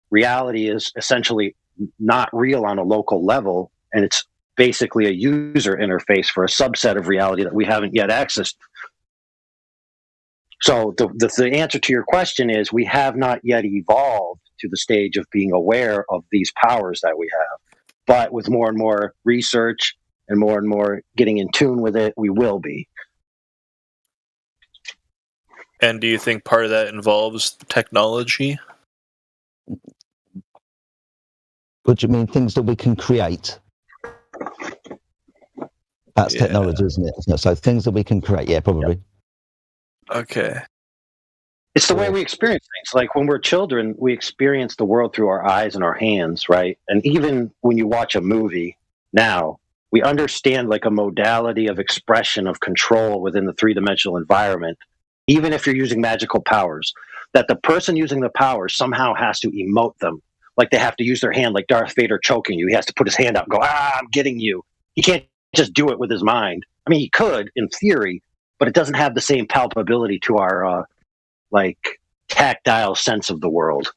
[SPEAKER 14] reality is essentially not real on a local level, and it's basically a user interface for a subset of reality that we haven't yet accessed. So the answer to your question is we have not yet evolved to the stage of being aware of these powers that we have. But with more and more research and more getting in tune with it, we will be.
[SPEAKER 5] And do you think part of that involves technology?
[SPEAKER 3] What do you mean, things that we can create? That's technology, isn't it? So things that we can create, yeah, probably.
[SPEAKER 5] Okay.
[SPEAKER 14] It's the way we experience things. Like when we're children, we experience the world through our eyes and our hands, right? And even when you watch a movie now, we understand like a modality of expression of control within the three-dimensional environment, even if you're using magical powers, that the person using the power somehow has to emote them. Like they have to use their hand, like Darth Vader choking you. He has to put his hand out and go, I'm getting you. He can't just do it with his mind. I mean, he could in theory, but it doesn't have the same palpability to our like tactile sense of the world.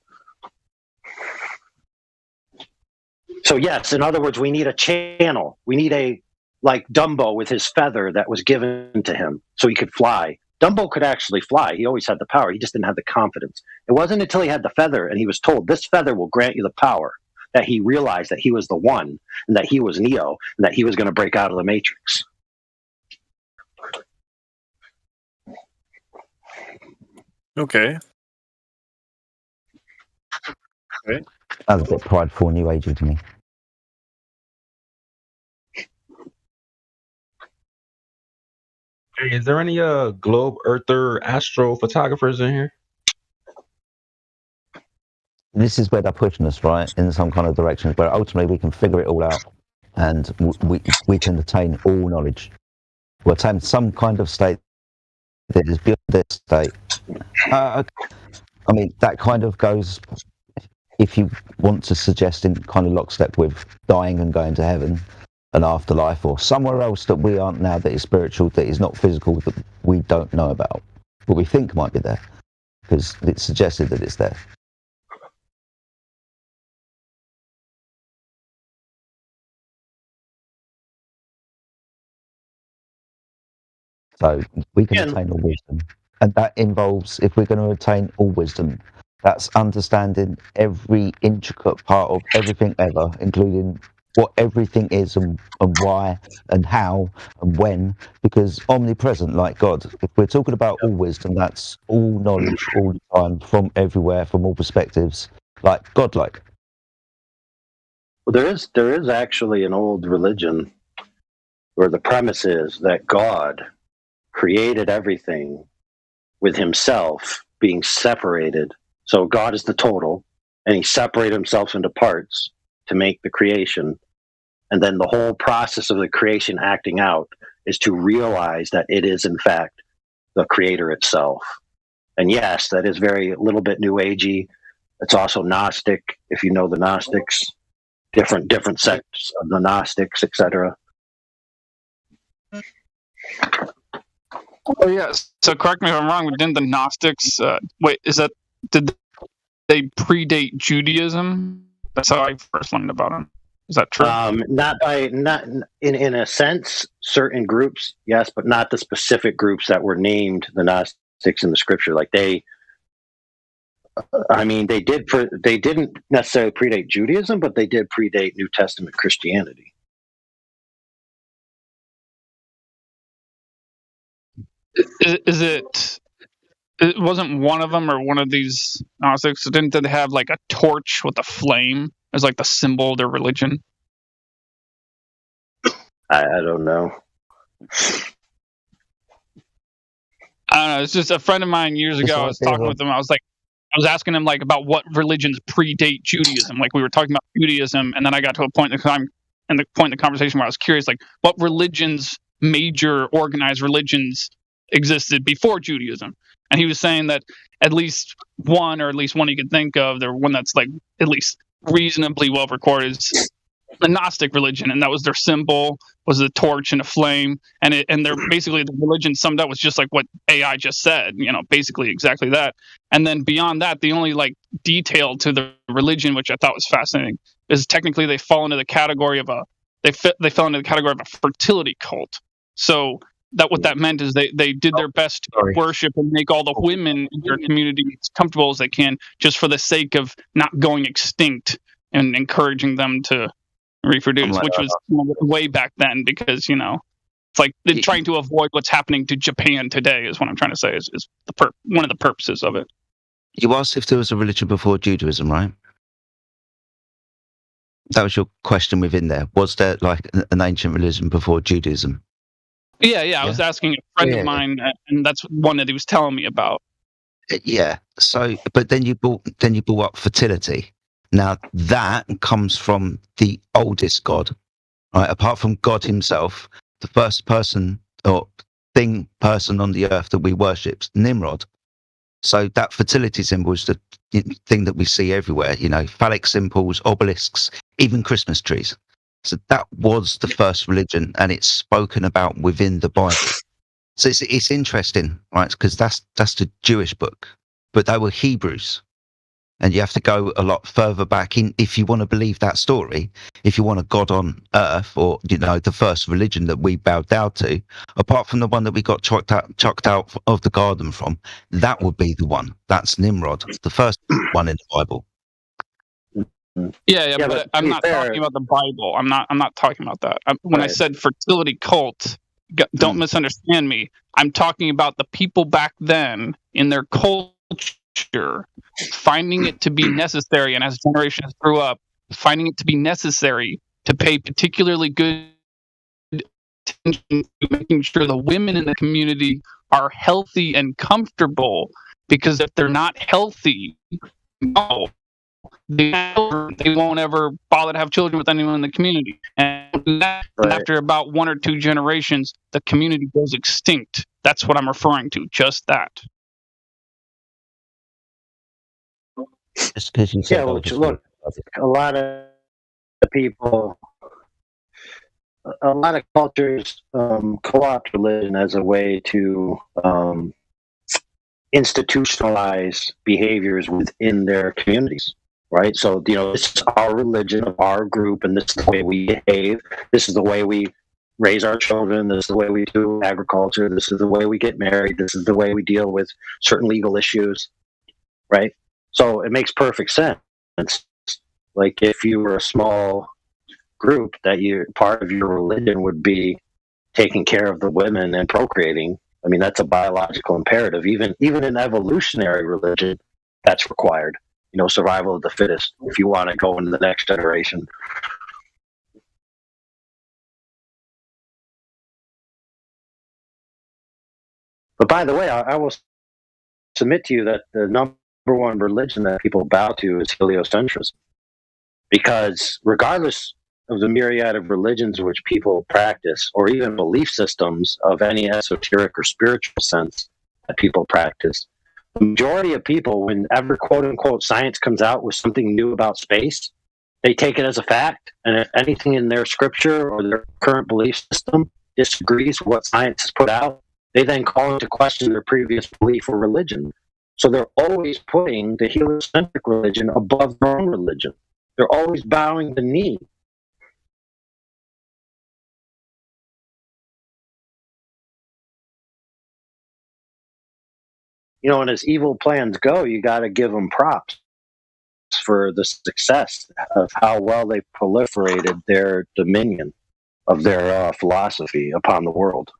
[SPEAKER 14] So yes, in other words, we need a channel. We need a, like Dumbo with his feather that was given to him so he could fly. Dumbo could actually fly. He always had the power. He just didn't have the confidence. It wasn't until he had the feather and he was told, this feather will grant you the power, that he realized that he was the one and that he was Neo and that he was going to break out of the Matrix.
[SPEAKER 5] Okay. Okay.
[SPEAKER 3] That's a bit prideful and new agey to me.
[SPEAKER 16] Hey, is there any globe earther astrophotographers in here?
[SPEAKER 3] This is where they're pushing us, right, in some kind of direction, where ultimately we can figure it all out, and we can attain all knowledge. We'll attain some kind of state that is beyond this state. I mean, that kind of goes, if you want to suggest, in kind of lockstep with dying and going to heaven, an afterlife, or somewhere else that we aren't now, that is spiritual, that is not physical, that we don't know about, but we think might be there, because it's suggested that it's there. So we can attain all wisdom. And that involves, if we're going to attain all wisdom, that's understanding every intricate part of everything ever, including what everything is and why and how and when, because omnipresent like God. If we're talking about all wisdom, that's all knowledge all the time, from everywhere, from all perspectives, like godlike.
[SPEAKER 14] Well, there is actually an old religion where the premise is that God created everything with himself being separated. So God is the total, and he separated himself into parts to make the creation. And then the whole process of the creation acting out is to realize that it is, in fact, the creator itself. And yes, that is a little bit new agey. It's also Gnostic, if you know the Gnostics, different sects of the Gnostics, etc.
[SPEAKER 17] Oh yes. So correct me if I'm wrong, but didn't the Gnostics did they predate Judaism? That's how I first learned about them. Is that true?
[SPEAKER 14] Not in a sense, certain groups, yes, but not the specific groups that were named the Gnostics in the scripture. Like they didn't necessarily predate Judaism, but they did predate New Testament Christianity.
[SPEAKER 17] Is it wasn't one of them, or one of these Gnostics, didn't they have like a torch with a flame as like the symbol of their religion?
[SPEAKER 14] I don't know.
[SPEAKER 17] I don't know. It's just a friend of mine years ago. I was talking with him. I was asking him like about what religions predate Judaism. Like we were talking about Judaism, and then I got to a point in the conversation where I was curious, like what major organized religions existed before Judaism. And he was saying that at least one he could think of, the one that's like at least reasonably well recorded, is the Gnostic religion, and that was their symbol, was a torch and a flame, and they're basically, the religion summed up was just like what AI just said, basically exactly that. And then beyond that, the only like detail to the religion, which I thought was fascinating, is technically they fell into the category of a fertility cult. So what that meant is they did their best to worship and make all the women in their community as comfortable as they can, just for the sake of not going extinct, and encouraging them to reproduce, which was way back then, because it's like they're trying to avoid what's happening to Japan today, is what I'm trying to say, is one of the purposes of it.
[SPEAKER 9] You asked if there was a religion before Judaism, right? That was your question within there. Was there like an ancient religion before Judaism?
[SPEAKER 17] Yeah. I was asking a friend of mine, and that's one that he was telling me about.
[SPEAKER 9] Yeah. So, but then you brought up fertility. Now that comes from the oldest god, right? Apart from God himself, the first person on the earth that we worship, Nimrod. So that fertility symbol is the thing that we see everywhere. Phallic symbols, obelisks, even Christmas trees. So that was the first religion, and it's spoken about within the Bible. So it's interesting, right? Because that's the Jewish book, but they were Hebrews, and you have to go a lot further back in if you want to believe that story. If you want a God on earth, or the first religion that we bowed down to, apart from the one that we got chucked out of the garden from, that would be the one. That's Nimrod, the first one in the Bible.
[SPEAKER 17] Yeah, but I'm not talking about the Bible. I'm not talking about that. When I said fertility cult, don't misunderstand me. I'm talking about the people back then in their culture culture, finding it to be necessary, and as generations grew up, finding it to be necessary to pay particularly good attention to making sure the women in the community are healthy and comfortable. Because if they're not healthy, no, they won't ever bother to have children with anyone in the community. And after about 1 or 2 generations, the community goes extinct. That's what I'm referring to, just that.
[SPEAKER 3] Just because you said
[SPEAKER 14] which, look, a lot of people, a lot of cultures co-opt religion as a way to institutionalize behaviors within their communities, right? So, this is our religion of our group, and this is the way we behave. This is the way we raise our children. This is the way we do agriculture. This is the way we get married. This is the way we deal with certain legal issues, right? So it makes perfect sense. Like if you were a small group, that part of your religion would be taking care of the women and procreating. I mean, that's a biological imperative. Even in evolutionary religion, that's required. Survival of the fittest, if you want to go into the next generation. But by the way, I will submit to you that the number one religion that people bow to is heliocentrism. Because regardless of the myriad of religions which people practice, or even belief systems of any esoteric or spiritual sense that people practice, the majority of people, whenever quote-unquote science comes out with something new about space, they take it as a fact, and if anything in their scripture or their current belief system disagrees with what science has put out, they then call into question their previous belief or religion. So they're always putting the heliocentric religion above their own religion. They're always bowing the knee. And as evil plans go, you got to give them props for the success of how well they proliferated their dominion of their philosophy upon the world.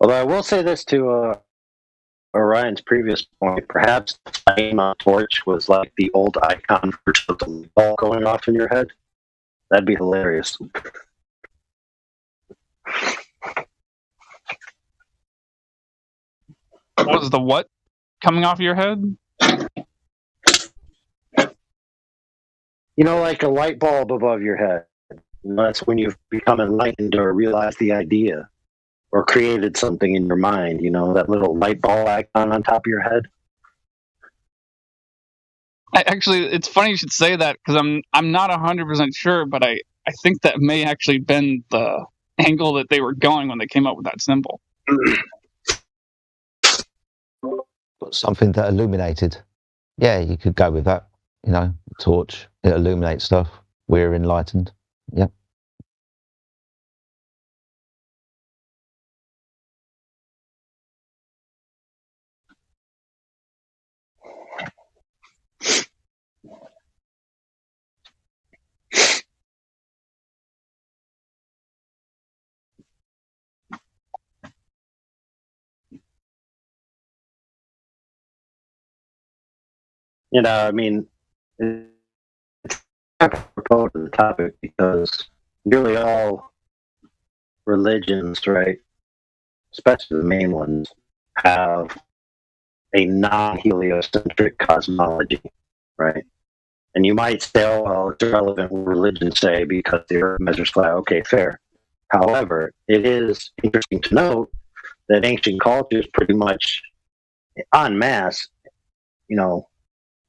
[SPEAKER 14] Although I will say this to Orion's previous point, perhaps the flame on torch was like the old icon version of the light bulb going off in your head. That'd be hilarious.
[SPEAKER 17] Was the what coming off your head?
[SPEAKER 14] Like a light bulb above your head. That's when you've become enlightened or realized the idea or created something in your mind, that little light bulb icon on top of your head.
[SPEAKER 17] Actually, it's funny you should say that, because I'm not 100% sure, but I think that may actually been the angle that they were going when they came up with that symbol.
[SPEAKER 3] Something that illuminated. Yeah, you could go with that. Torch. It illuminates stuff. We're enlightened. Yeah.
[SPEAKER 14] I mean, it's apropos to the topic because nearly all religions, right, especially the main ones, have a non-heliocentric cosmology, right? And you might say, oh, well, it's irrelevant what religions say because the earth measures flat. Okay, fair. However, it is interesting to note that ancient cultures pretty much en masse,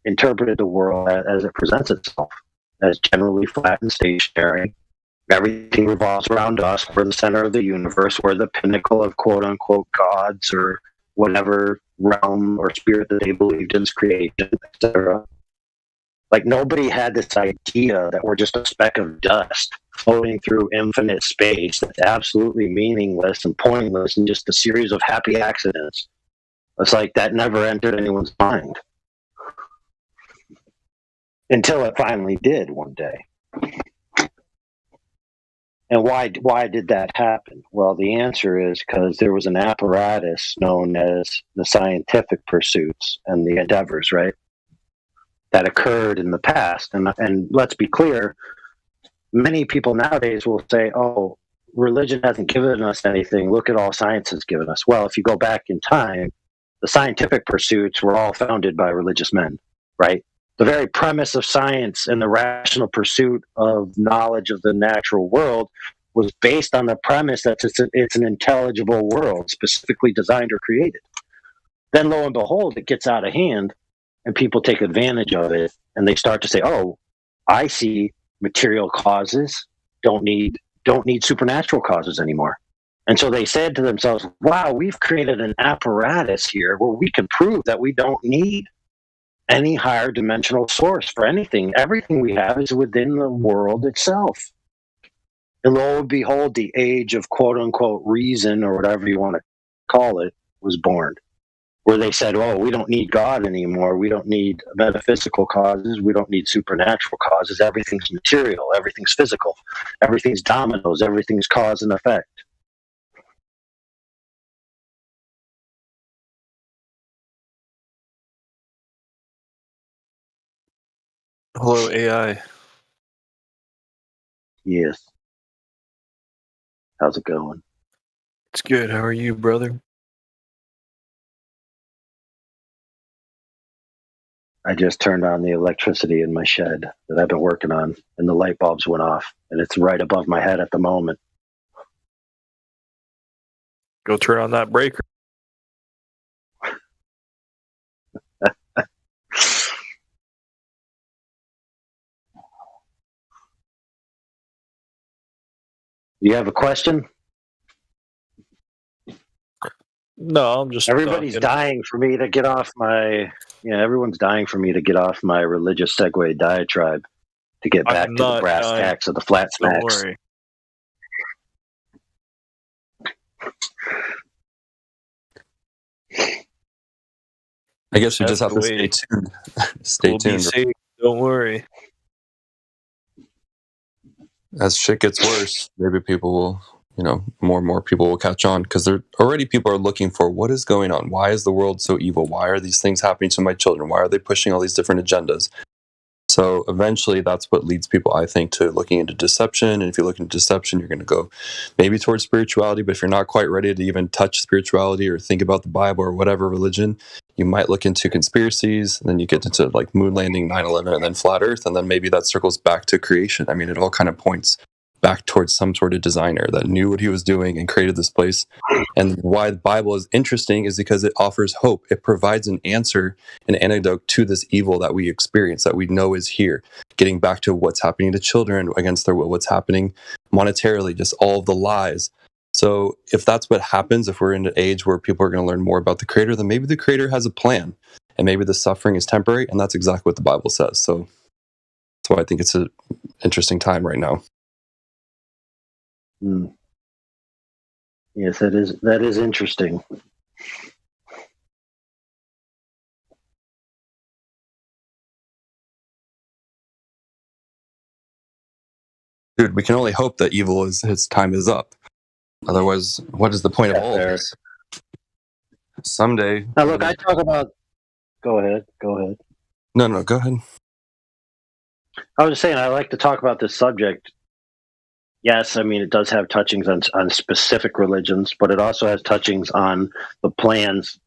[SPEAKER 14] interpreted the world as it presents itself, as generally flat and stationary. Everything revolves around us. We're the center of the universe. We're the pinnacle of quote-unquote gods or whatever realm or spirit that they believed in creation, etc. Like, nobody had this idea that we're just a speck of dust floating through infinite space that's absolutely meaningless and pointless and just a series of happy accidents. It's like that never entered anyone's mind. Until it finally did one day. And why did that happen? Well, the answer is because there was an apparatus known as the scientific pursuits and the endeavors, right? That occurred in the past. And let's be clear, many people nowadays will say, oh, religion hasn't given us anything. Look at all science has given us. Well, if you go back in time, the scientific pursuits were all founded by religious men, right? The very premise of science and the rational pursuit of knowledge of the natural world was based on the premise that it's an intelligible world, specifically designed or created. Then, lo and behold, it gets out of hand, and people take advantage of it, and they start to say, "Oh, I see material causes don't need supernatural causes anymore." And so they said to themselves, "Wow, we've created an apparatus here where we can prove that we don't need any higher dimensional source for anything. Everything we have is within the world itself." And lo and behold, the age of quote-unquote reason, or whatever you want to call it, was born, where they said, oh, we don't need God anymore. We don't need metaphysical causes. We don't need supernatural causes. Everything's material. Everything's physical. Everything's dominoes. Everything's cause and effect.
[SPEAKER 5] Hello, AI.
[SPEAKER 14] Yes. How's it going?
[SPEAKER 5] It's good. How are you, brother?
[SPEAKER 14] I just turned on the electricity in my shed that I've been working on, and the light bulbs went off, and it's right above my head at the moment.
[SPEAKER 5] Go turn on that breaker. You have a question? No, I'm just.
[SPEAKER 14] Everybody's dying for me to get off my. Everyone's dying for me to get off my religious segue diatribe to get back to the brass tacks of the flat smacks.
[SPEAKER 5] Don't worry.
[SPEAKER 15] I guess we just have to stay tuned. Stay tuned.
[SPEAKER 5] Be safe. Don't worry.
[SPEAKER 15] As shit gets worse, maybe people will, more and more people will catch on, because people are looking for what is going on. Why is the world so evil? Why are these things happening to my children? Why are they pushing all these different agendas? So eventually that's what leads people, I think, to looking into deception. And if you look into deception, you're going to go maybe towards spirituality. But if you're not quite ready to even touch spirituality or think about the Bible or whatever religion, you might look into conspiracies. And then you get into like moon landing, 9/11, and then flat earth. And then maybe that circles back to creation. I mean, it all kind of points back towards some sort of designer that knew what he was doing and created this place. And why the Bible is interesting is because it offers hope. It provides an answer, an antidote to this evil that we experience, that we know is here. Getting back to what's happening to children against their will, what's happening monetarily, just all of the lies. So if that's what happens, if we're in an age where people are going to learn more about the Creator, then maybe the Creator has a plan. And maybe the suffering is temporary, and that's exactly what the Bible says. So that's why I think it's an interesting time right now.
[SPEAKER 14] Yes, that is interesting.
[SPEAKER 15] Dude, we can only hope that his time is up. Otherwise, what is the point of all of this? Someday.
[SPEAKER 14] Now, look, I talk about. Go ahead.
[SPEAKER 15] No, go ahead.
[SPEAKER 14] I was just saying, I like to talk about this subject. Yes, I mean, it does have touchings on specific religions, but it also has touchings on the plans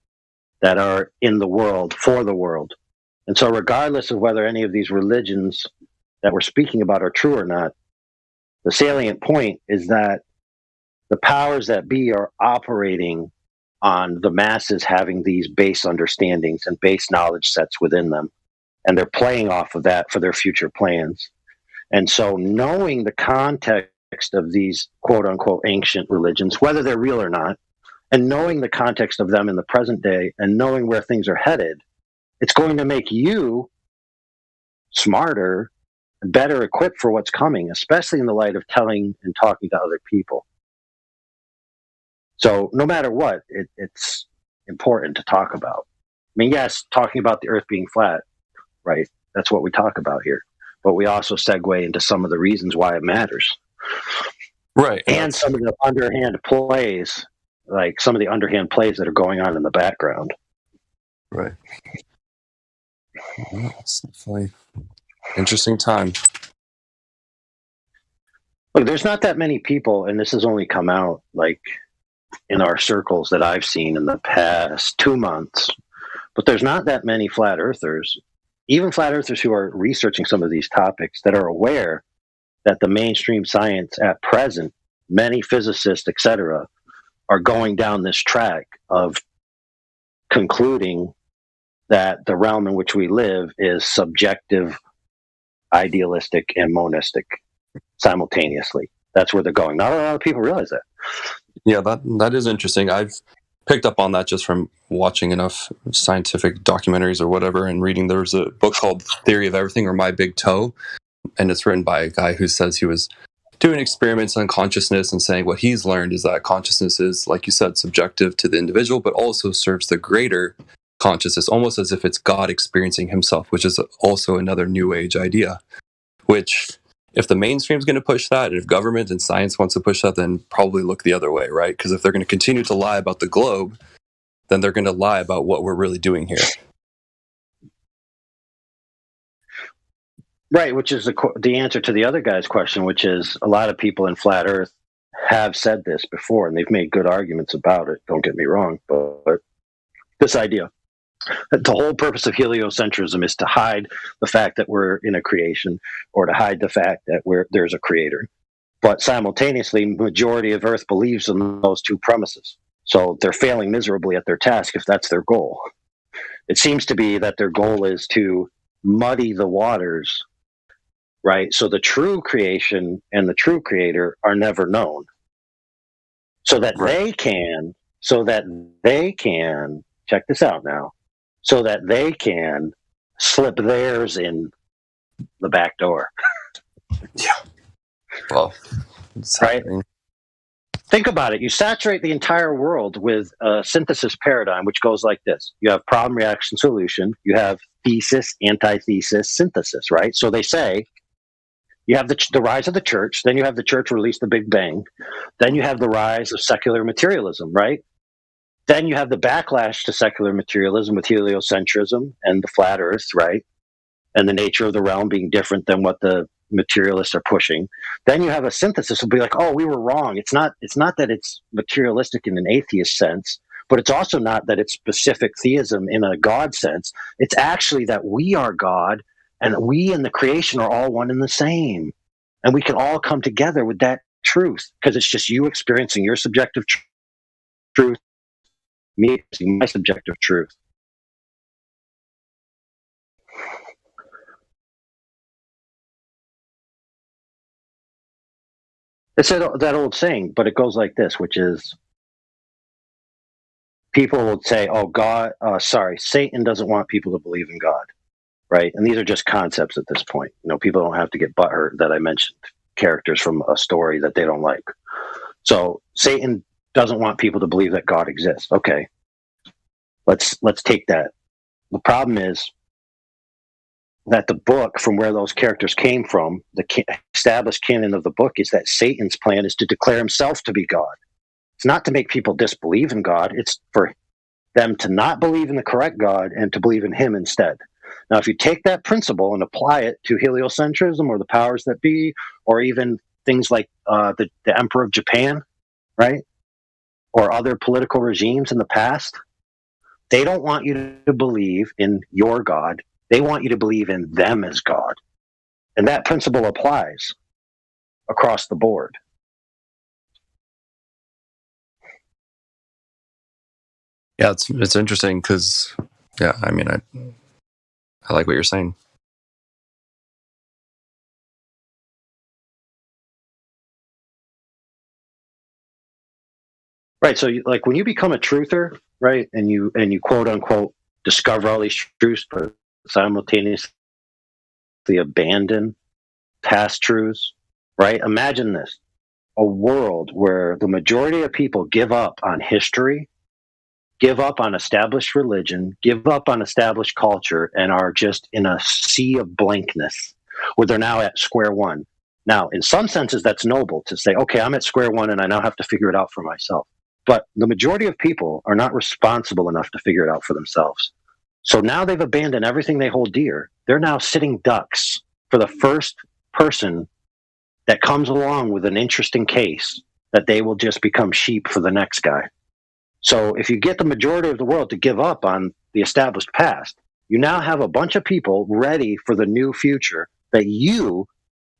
[SPEAKER 14] that are in the world, for the world. And so, regardless of whether any of these religions that we're speaking about are true or not, the salient point is that the powers that be are operating on the masses having these base understandings and base knowledge sets within them. And they're playing off of that for their future plans. And so knowing the context of these quote unquote ancient religions, whether they're real or not, and knowing the context of them in the present day and knowing where things are headed, it's going to make you smarter, better equipped for what's coming, especially in the light of telling and talking to other people. So no matter what, it's important to talk about. I mean, yes, talking about the earth being flat, right? That's what we talk about here. But we also segue into some of the reasons why it matters.
[SPEAKER 15] Right.
[SPEAKER 14] And some of the underhand plays, like some of the underhand plays that are going on in the background.
[SPEAKER 15] Right. It's definitely interesting time.
[SPEAKER 14] Look, there's not that many people, and this has only come out like in our circles that I've seen in the past 2 months, but there's not that many flat earthers, even flat earthers who are researching some of these topics, that are aware that the mainstream science at present, many physicists, etc., are going down this track of concluding that the realm in which we live is subjective, idealistic, and monistic simultaneously. That's where they're going. Not a lot of people realize that.
[SPEAKER 15] Yeah, that is interesting. I've picked up on that just from watching enough scientific documentaries or whatever and reading. There's a book called Theory of Everything, or My Big Toe, and it's written by a guy who says he was doing experiments on consciousness and saying what he's learned is that consciousness is, like you said, subjective to the individual, but also serves the greater consciousness, almost as if it's God experiencing himself, which is also another New Age idea, which, if the mainstream is going to push that, and if government and science wants to push that, then probably look the other way, right? Because if they're going to continue to lie about the globe, then they're going to lie about what we're really doing here.
[SPEAKER 14] Right, which is the answer to the other guy's question, which is a lot of people in Flat Earth have said this before, and they've made good arguments about it, don't get me wrong, but this idea that the whole purpose of heliocentrism is to hide the fact that we're in a creation, or to hide the fact that there's a creator. But simultaneously, majority of Earth believes in those two premises. So they're failing miserably at their task if that's their goal. It seems to be that their goal is to muddy the waters, right? So the true creation and the true creator are never known. So that they can, check this out now, so that they can slip theirs in the back door.
[SPEAKER 15] Yeah. Well, it's
[SPEAKER 14] right?
[SPEAKER 15] happening.
[SPEAKER 14] Think about it. You saturate the entire world with a synthesis paradigm, which goes like this. You have problem, reaction, solution. You have thesis, antithesis, synthesis, right? So they say you have the rise of the church, then you have the church release the Big Bang, then you have the rise of secular materialism, right? Then you have the backlash to secular materialism with heliocentrism and the flat earth, right? And the nature of the realm being different than what the materialists are pushing. Then you have a synthesis will be like, oh, we were wrong. It's not that it's materialistic in an atheist sense, but it's also not that it's specific theism in a God sense. It's actually that we are God and we and the creation are all one and the same. And we can all come together with that truth, because it's just you experiencing your subjective truth, me experiencing my subjective truth. It's that old saying, but it goes like this, which is, people will say, oh, Satan doesn't want people to believe in God, right? And these are just concepts at this point. You know, people don't have to get butthurt that I mentioned characters from a story that they don't like. So Satan doesn't want people to believe that God exists. Okay, let's take that. The problem is that the book, from where those characters came from, the established canon of the book, is that Satan's plan is to declare himself to be God. It's not to make people disbelieve in God. It's for them to not believe in the correct God and to believe in him instead. Now, if you take that principle and apply it to heliocentrism or the powers that be, or even things like the Emperor of Japan, right? Or other political regimes in the past, they don't want you to believe in your God. They want you to believe in them as God. And that principle applies across the board.
[SPEAKER 15] Yeah, it's interesting because, yeah, I mean, I like what you're saying.
[SPEAKER 14] Right. So, like, when you become a truther, right, and you quote unquote discover all these truths, but simultaneously abandon past truths, right? Imagine this: a world where the majority of people give up on history, give up on established religion, give up on established culture, and are just in a sea of blankness, where they're now at square one. Now, in some senses, that's noble to say, okay, I'm at square one and I now have to figure it out for myself. But the majority of people are not responsible enough to figure it out for themselves. So now they've abandoned everything they hold dear. They're now sitting ducks for the first person that comes along with an interesting case, that they will just become sheep for the next guy. So if you get the majority of the world to give up on the established past, you now have a bunch of people ready for the new future that you,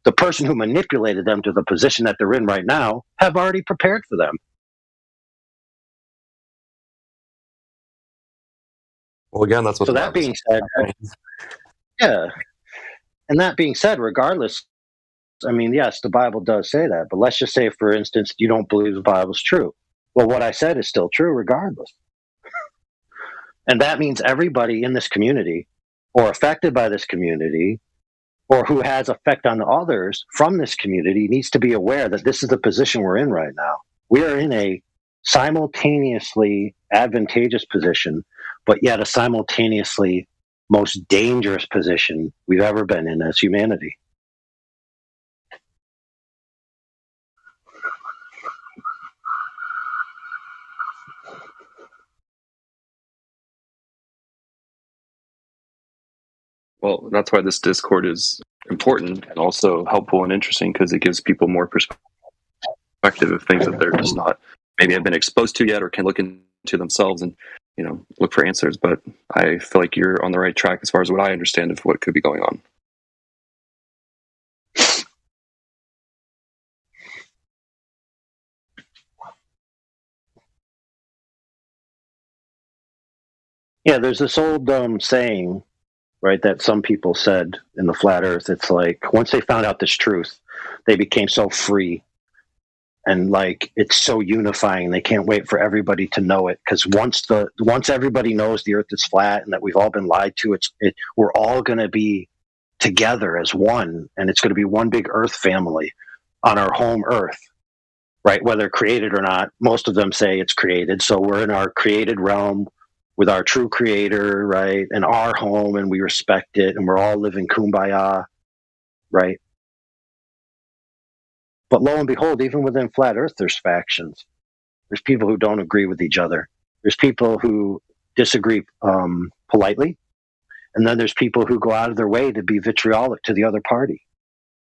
[SPEAKER 14] the person who manipulated them to the position that they're in right now, have already prepared for them.
[SPEAKER 15] Well, again, that's what.
[SPEAKER 14] So that being said, yeah, and that being said, regardless, I mean, yes, the Bible does say that, but let's just say, for instance, you don't believe the Bible's true. Well, what I said is still true regardless. And that means everybody in this community, or affected by this community, or who has effect on others from this community, needs to be aware that this is the position we're in right now. We are in a simultaneously advantageous position, but yet a simultaneously most dangerous position we've ever been in as humanity.
[SPEAKER 15] Well, that's why this Discord is important and also helpful and interesting, because it gives people more perspective of things that they're just not maybe have been exposed to yet, or can look into themselves and, you know, look for answers. But I feel like you're on the right track as far as what I understand of what could be going on.
[SPEAKER 14] Yeah, there's this old saying, right, that some people said in the flat earth. It's like, once they found out this truth, they became so free, and like, it's so unifying. They can't wait for everybody to know it, because once everybody knows the earth is flat and that we've all been lied to, we're all going to be together as one, and it's going to be one big earth family on our home earth, right? Whether created or not, most of them say it's created. So we're in our created realm with our true creator, right? And our home, and we respect it, and we're all living kumbaya, right? But lo and behold, even within flat earth, there's factions. There's people who don't agree with each other. There's people who disagree politely. And then there's people who go out of their way to be vitriolic to the other party.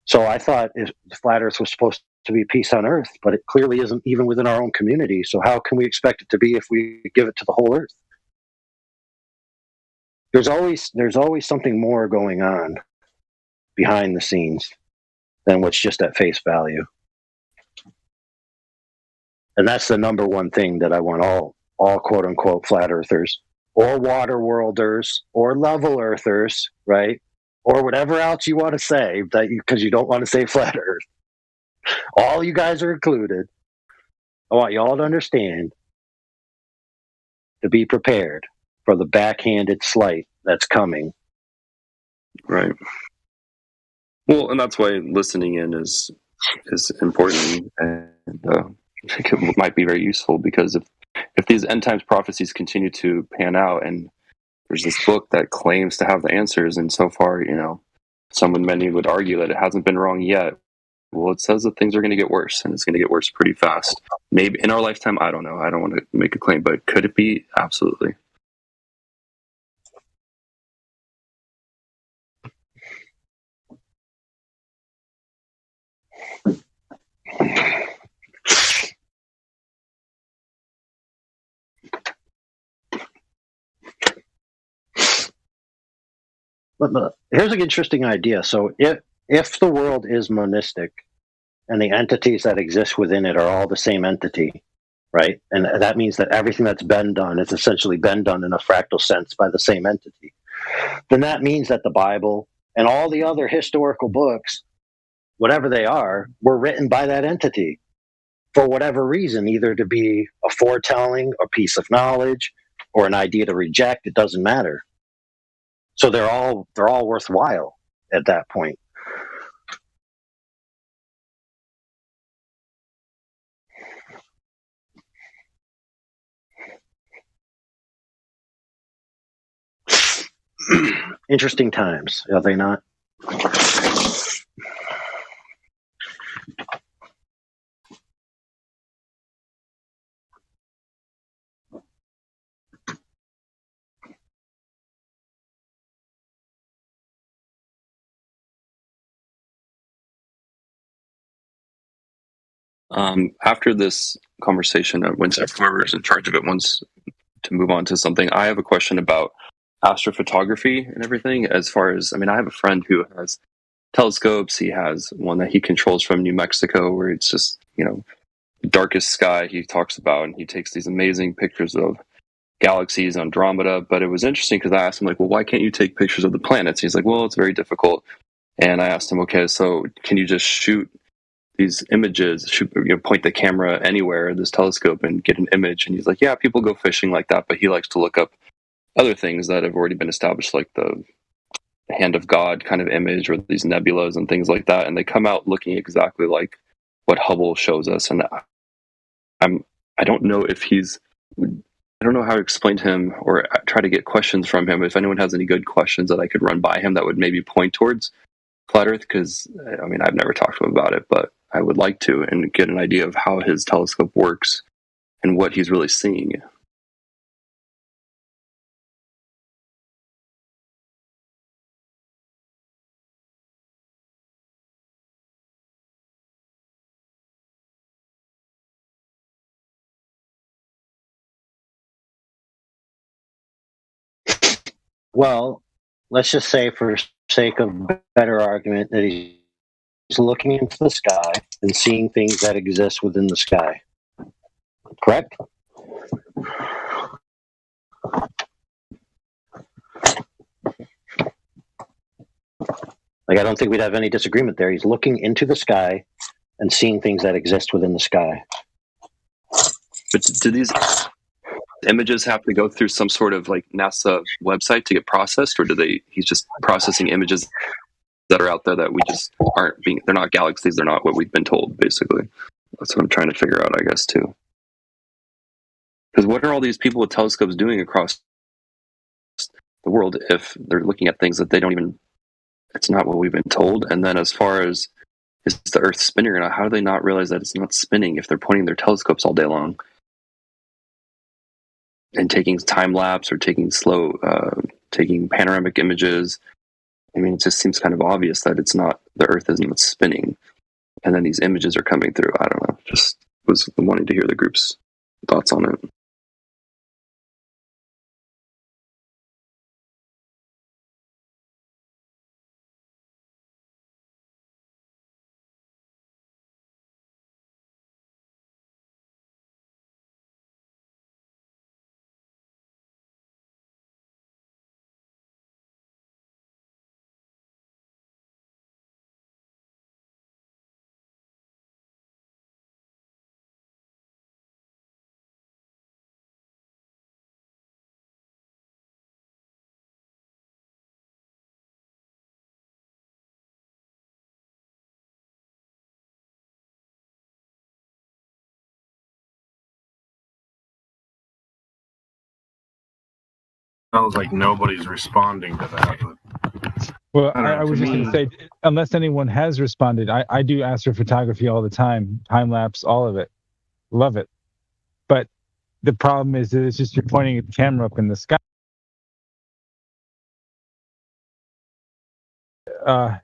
[SPEAKER 14] So I thought if flat earth was supposed to be peace on earth, but it clearly isn't, even within our own community. So how can we expect it to be if we give it to the whole earth? There's always something more going on behind the scenes than what's just at face value. And that's the number one thing that I want all quote unquote flat earthers, or water worlders, or level earthers, right? Or whatever else you want to say, because you don't want to say flat earth. All you guys are included. I want you all to understand, to be prepared for the backhanded slight that's coming.
[SPEAKER 15] Right. Well, and that's why listening in is important, and it might be very useful, because if these end times prophecies continue to pan out, and there's this book that claims to have the answers, and so far, you know, many would argue that it hasn't been wrong yet. Well, it says that things are going to get worse, and it's going to get worse pretty fast. Maybe in our lifetime, I don't know. I don't want to make a claim, but could it be? Absolutely.
[SPEAKER 14] But here's an interesting idea. So if the world is monistic and the entities that exist within it are all the same entity, right? And that means that everything that's been done has essentially been done in a fractal sense by the same entity. Then that means that the Bible and all the other historical books, whatever they are, were written by that entity for whatever reason, either to be a foretelling, a piece of knowledge, or an idea to reject. It doesn't matter. So they're all worthwhile at that point. Interesting times, are they not?
[SPEAKER 15] After this conversation, when whoever's in charge of it wants to move on to something, I have a question about astrophotography and everything. As far as, I mean, I have a friend who has telescopes. He has one that he controls from New Mexico, where it's just, you know, darkest sky he talks about, and he takes these amazing pictures of galaxies, Andromeda. But it was interesting because I asked him, like, well, why can't you take pictures of the planets? He's like, well, it's very difficult. And I asked him, okay, so can you just shoot these images, point the camera anywhere, this telescope, and get an image? And he's like, yeah, people go fishing like that, but he likes to look up other things that have already been established, like the hand of God kind of image, or these nebulas and things like that, and they come out looking exactly like what Hubble shows us. And I don't know if I don't know how to explain to him or try to get questions from him. If anyone has any good questions that I could run by him that would maybe point towards flat Earth, because I mean, I've never talked to him about it, but I would like to, and get an idea of how his telescope works and what he's really seeing.
[SPEAKER 14] Well, let's just say, for sake of better argument, that he's looking into the sky and seeing things that exist within the sky. Correct? Like, I don't think we'd have any disagreement there. He's looking into the sky and seeing things that exist within the sky.
[SPEAKER 15] But do these images have to go through some sort of like NASA website to get processed, or he's just processing images that are out there that we just they're not galaxies, they're not what we've been told, basically? That's what I'm trying to figure out, I guess, too. Because what are all these people with telescopes doing across the world if they're looking at things that they don't even, it's not what we've been told? And then as far as, is the Earth spinning or not, how do they not realize that it's not spinning if they're pointing their telescopes all day long and taking time lapse or taking taking panoramic images? I mean, it just seems kind of obvious that it's not, the Earth isn't spinning, and then these images are coming through. I don't know. Just was wanting to hear the group's thoughts on it.
[SPEAKER 6] Sounds like nobody's responding to that.
[SPEAKER 19] Well, I was just going to say, unless anyone has responded, I do astrophotography all the time, time lapse, all of it, love it. But the problem is that it's just you're pointing the camera up in the sky.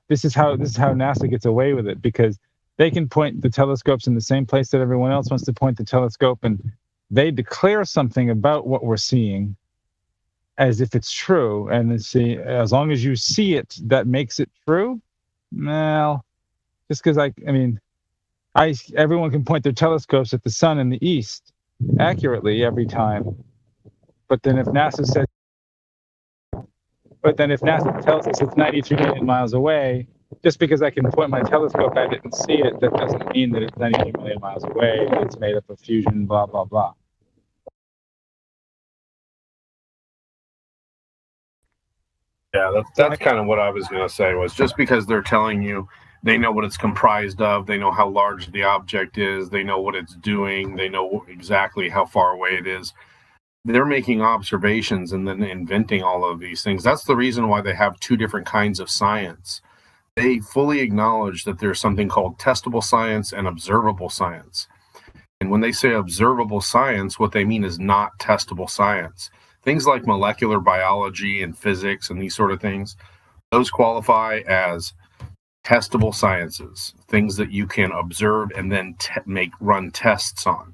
[SPEAKER 19] This is how NASA gets away with it, because they can point the telescopes in the same place that everyone else wants to point the telescope, and they declare something about what we're seeing. as if it's true, and then see, as long as you see it, that makes it true. Well, just because everyone can point their telescopes at the sun in the east accurately every time, but then if NASA tells us it's 93 million miles away, just because I can point my telescope at it and see it, that doesn't mean that it's 93 million miles away. It's made up of fusion, blah blah blah.
[SPEAKER 6] Yeah, that's kind of what I was going to say, was just because they're telling you they know what it's comprised of, they know how large the object is, they know what it's doing, they know exactly how far away it is. They're making observations and then inventing all of these things. That's the reason why they have two different kinds of science. They fully acknowledge that there's something called testable science and observable science. And when they say observable science, what they mean is not testable science. Things like molecular biology and physics and these sort of things, those qualify as testable sciences, things that you can observe and then run tests on.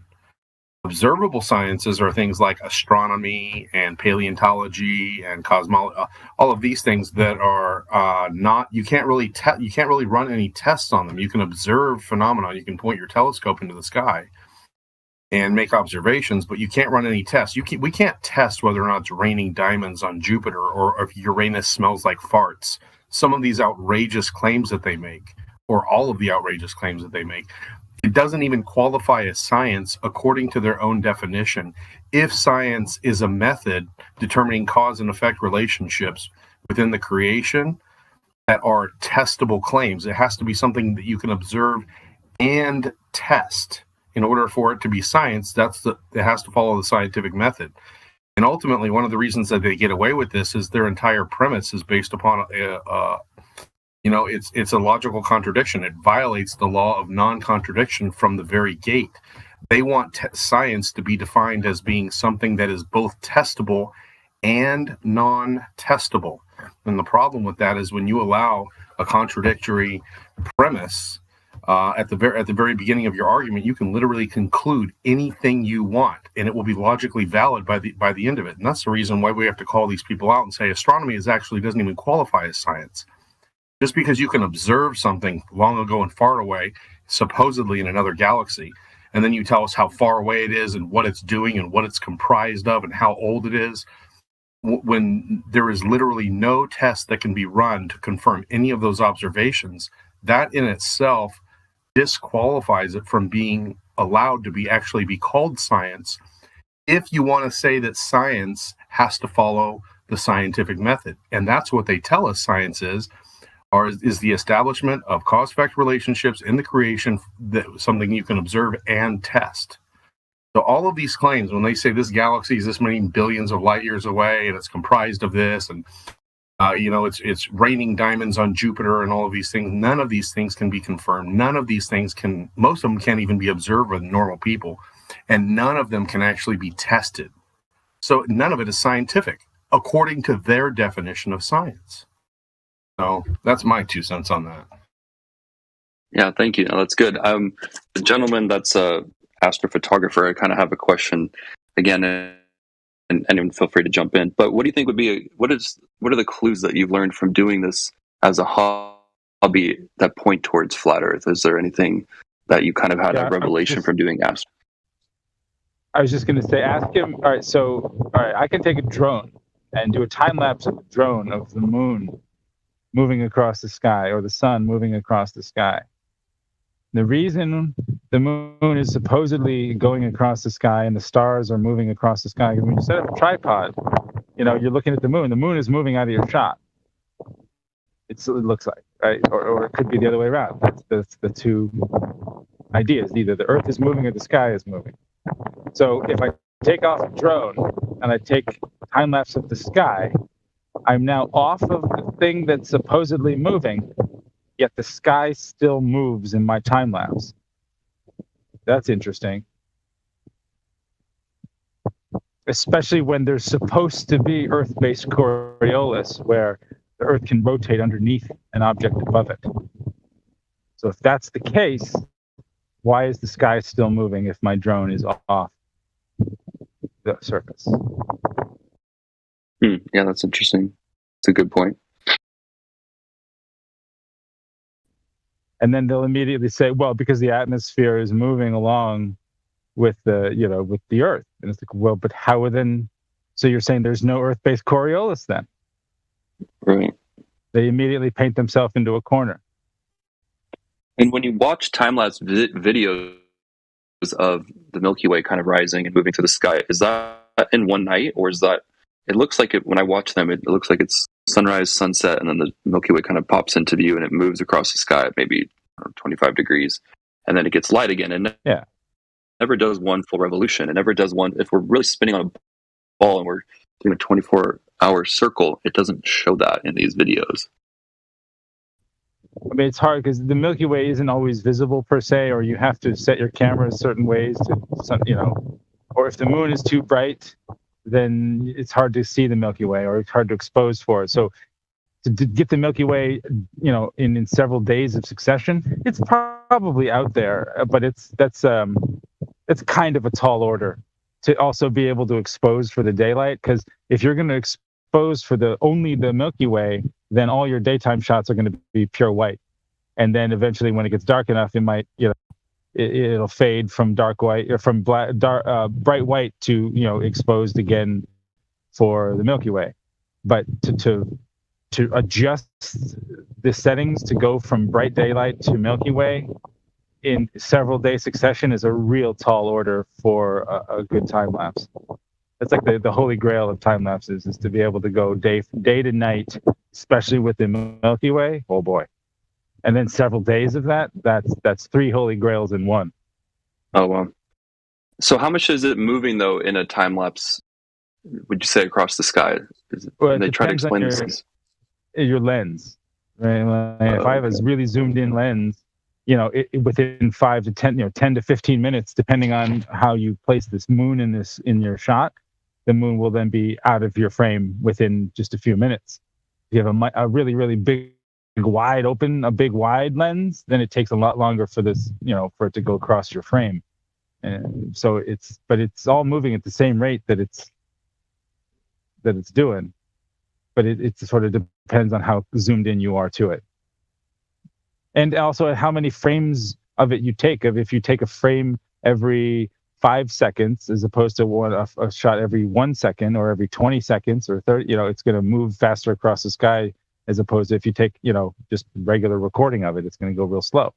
[SPEAKER 6] Observable sciences are things like astronomy and paleontology and cosmology, all of these things that are you can't really run any tests on them. You can observe phenomena, you can point your telescope into the sky and make observations, but you can't run any tests. We can't test whether or not it's raining diamonds on Jupiter or if Uranus smells like farts. Some of these outrageous claims that they make, or all of the outrageous claims that they make, it doesn't even qualify as science according to their own definition. If science is a method determining cause and effect relationships within the creation that are testable claims, it has to be something that you can observe and test. In order for it to be science, it has to follow the scientific method. And ultimately, one of the reasons that they get away with this is their entire premise is based upon it's a logical contradiction. It violates the law of non-contradiction from the very gate. They want science to be defined as being something that is both testable and non-testable. And the problem with that is when you allow a contradictory premise at the very beginning of your argument, you can literally conclude anything you want, and it will be logically valid by the end of it. And that's the reason why we have to call these people out and say astronomy doesn't even qualify as science. Just because you can observe something long ago and far away, supposedly in another galaxy, and then you tell us how far away it is and what it's doing and what it's comprised of and how old it is, when there is literally no test that can be run to confirm any of those observations, that in itself disqualifies it from being allowed to actually be called science, if you want to say that science has to follow the scientific method. And that's what they tell us science is the establishment of cause-effect relationships in the creation, that something you can observe and test. So all of these claims, when they say this galaxy is this many billions of light years away and it's comprised of this, and it's raining diamonds on Jupiter and all of these things, none of these things can be confirmed. None of these things most of them can't even be observed with normal people, and none of them can actually be tested. So none of it is scientific according to their definition of science. So that's my 2 cents on that.
[SPEAKER 15] Yeah, thank you. No, that's good. The gentleman that's a astrophotographer, I kind of have a question again, and anyone feel free to jump in. But what do you think what are the clues that you've learned from doing this as a hobby that point towards flat Earth? Is there anything that you kind of had a revelation from doing astro?
[SPEAKER 19] I was just going to say, ask him. All right, I can take a drone and do a time lapse of the drone of the moon moving across the sky, or the sun moving across the sky. The reason the moon is supposedly going across the sky and the stars are moving across the sky, when you set up a tripod, you're looking at the moon is moving out of your shot. It looks like, right? Or it could be the other way around. That's the two ideas. Either the Earth is moving or the sky is moving. So if I take off a drone and I take time lapse of the sky, I'm now off of the thing that's supposedly moving, yet the sky still moves in my time lapse. That's interesting. Especially when there's supposed to be Earth-based Coriolis, where the Earth can rotate underneath an object above it. So if that's the case, why is the sky still moving if my drone is off the surface?
[SPEAKER 15] Yeah, that's interesting. It's a good point.
[SPEAKER 19] And then they'll immediately say, well, because the atmosphere is moving along with the, you know, with the Earth. And it's like, well, but how then? So you're saying there's no Earth-based Coriolis then?
[SPEAKER 15] Right.
[SPEAKER 19] They immediately paint themselves into a corner.
[SPEAKER 15] And when you watch time-lapse videos of the Milky Way kind of rising and moving through the sky, is that in one night, or is that? It looks like it when I watch them. It looks like it's sunrise, sunset, and then the Milky Way kind of pops into view and it moves across the sky at maybe 25 degrees, and then it gets light again. And
[SPEAKER 19] yeah,
[SPEAKER 15] never does one full revolution. It never does one. If we're really spinning on a ball and we're doing a 24-hour circle, it doesn't show that in these videos.
[SPEAKER 19] I mean, it's hard because the Milky Way isn't always visible per se, or you have to set your camera certain ways to, you know, or if the moon is too bright, then it's hard to see the Milky Way, or it's hard to expose for it. So to get the Milky Way, you know, in several days of succession, it's probably out there, but that's kind of a tall order to also be able to expose for the daylight. Because if you're going to expose for only the Milky Way, then all your daytime shots are going to be pure white, and then eventually, when it gets dark enough, it might, you know, it'll fade from dark white or from bright white to, you know, exposed again for the Milky Way. But to adjust the settings to go from bright daylight to Milky Way in several day succession is a real tall order for a good time lapse. It's like the holy grail of time lapses is to be able to go day to night, especially with the Milky Way. Oh boy. And then several days of that's three holy grails in one.
[SPEAKER 15] Oh wow. So how much is it moving though in a time lapse, would you say, across the sky?
[SPEAKER 19] Well,
[SPEAKER 15] they try to explain this.
[SPEAKER 19] Your lens, right? Like, if I have a really zoomed in lens, you know, within 5 to 10, you know, 10 to 15 minutes, depending on how you place this moon in your shot, the moon will then be out of your frame within just a few minutes. If you have a really, really big wide lens, then it takes a lot longer for this, you know, for it to go across your frame. And so it's all moving at the same rate that it's doing, but it sort of depends on how zoomed in you are to it, and also how many frames of it you take. If you take a frame every 5 seconds as opposed to a shot every 1 second or every 20 seconds or 30, you know, it's going to move faster across the sky, as opposed to if you take, you know, just regular recording of it, it's going to go real slow.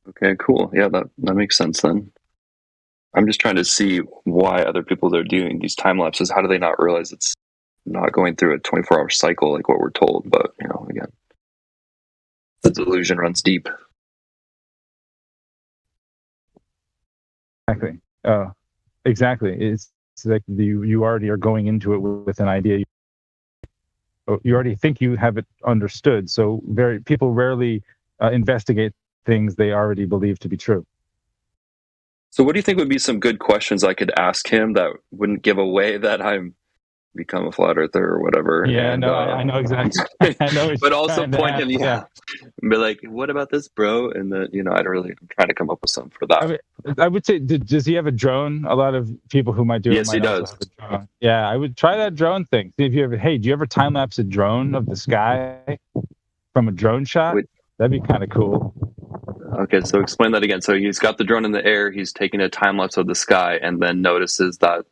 [SPEAKER 15] Okay, cool. Yeah, that makes sense then. I'm just trying to see why other people are doing these time lapses. How do they not realize it's not going through a 24-hour cycle like what we're told? But, you know, again, the delusion runs deep.
[SPEAKER 19] Exactly. Exactly. It's like you already are going into it with an idea. You already think you have it understood. So people rarely investigate things they already believe to be true.
[SPEAKER 15] So what do you think would be some good questions I could ask him that wouldn't give away that I'm become a flat earther or whatever?
[SPEAKER 19] Yeah,
[SPEAKER 15] and,
[SPEAKER 19] no, I know exactly. I know
[SPEAKER 15] but also point him,
[SPEAKER 19] yeah.
[SPEAKER 15] And be like, what about this, bro? And then, you know, I'm trying to come up with something for that.
[SPEAKER 19] I would say, does he have a drone? A lot of people who might do it.
[SPEAKER 15] Yes, he does.
[SPEAKER 19] Yeah, I would try that drone thing. See if you ever, do you ever time lapse a drone of the sky from a drone shot? That'd be kind of cool.
[SPEAKER 15] Okay, so explain that again. So he's got the drone in the air, he's taking a time lapse of the sky, and then notices that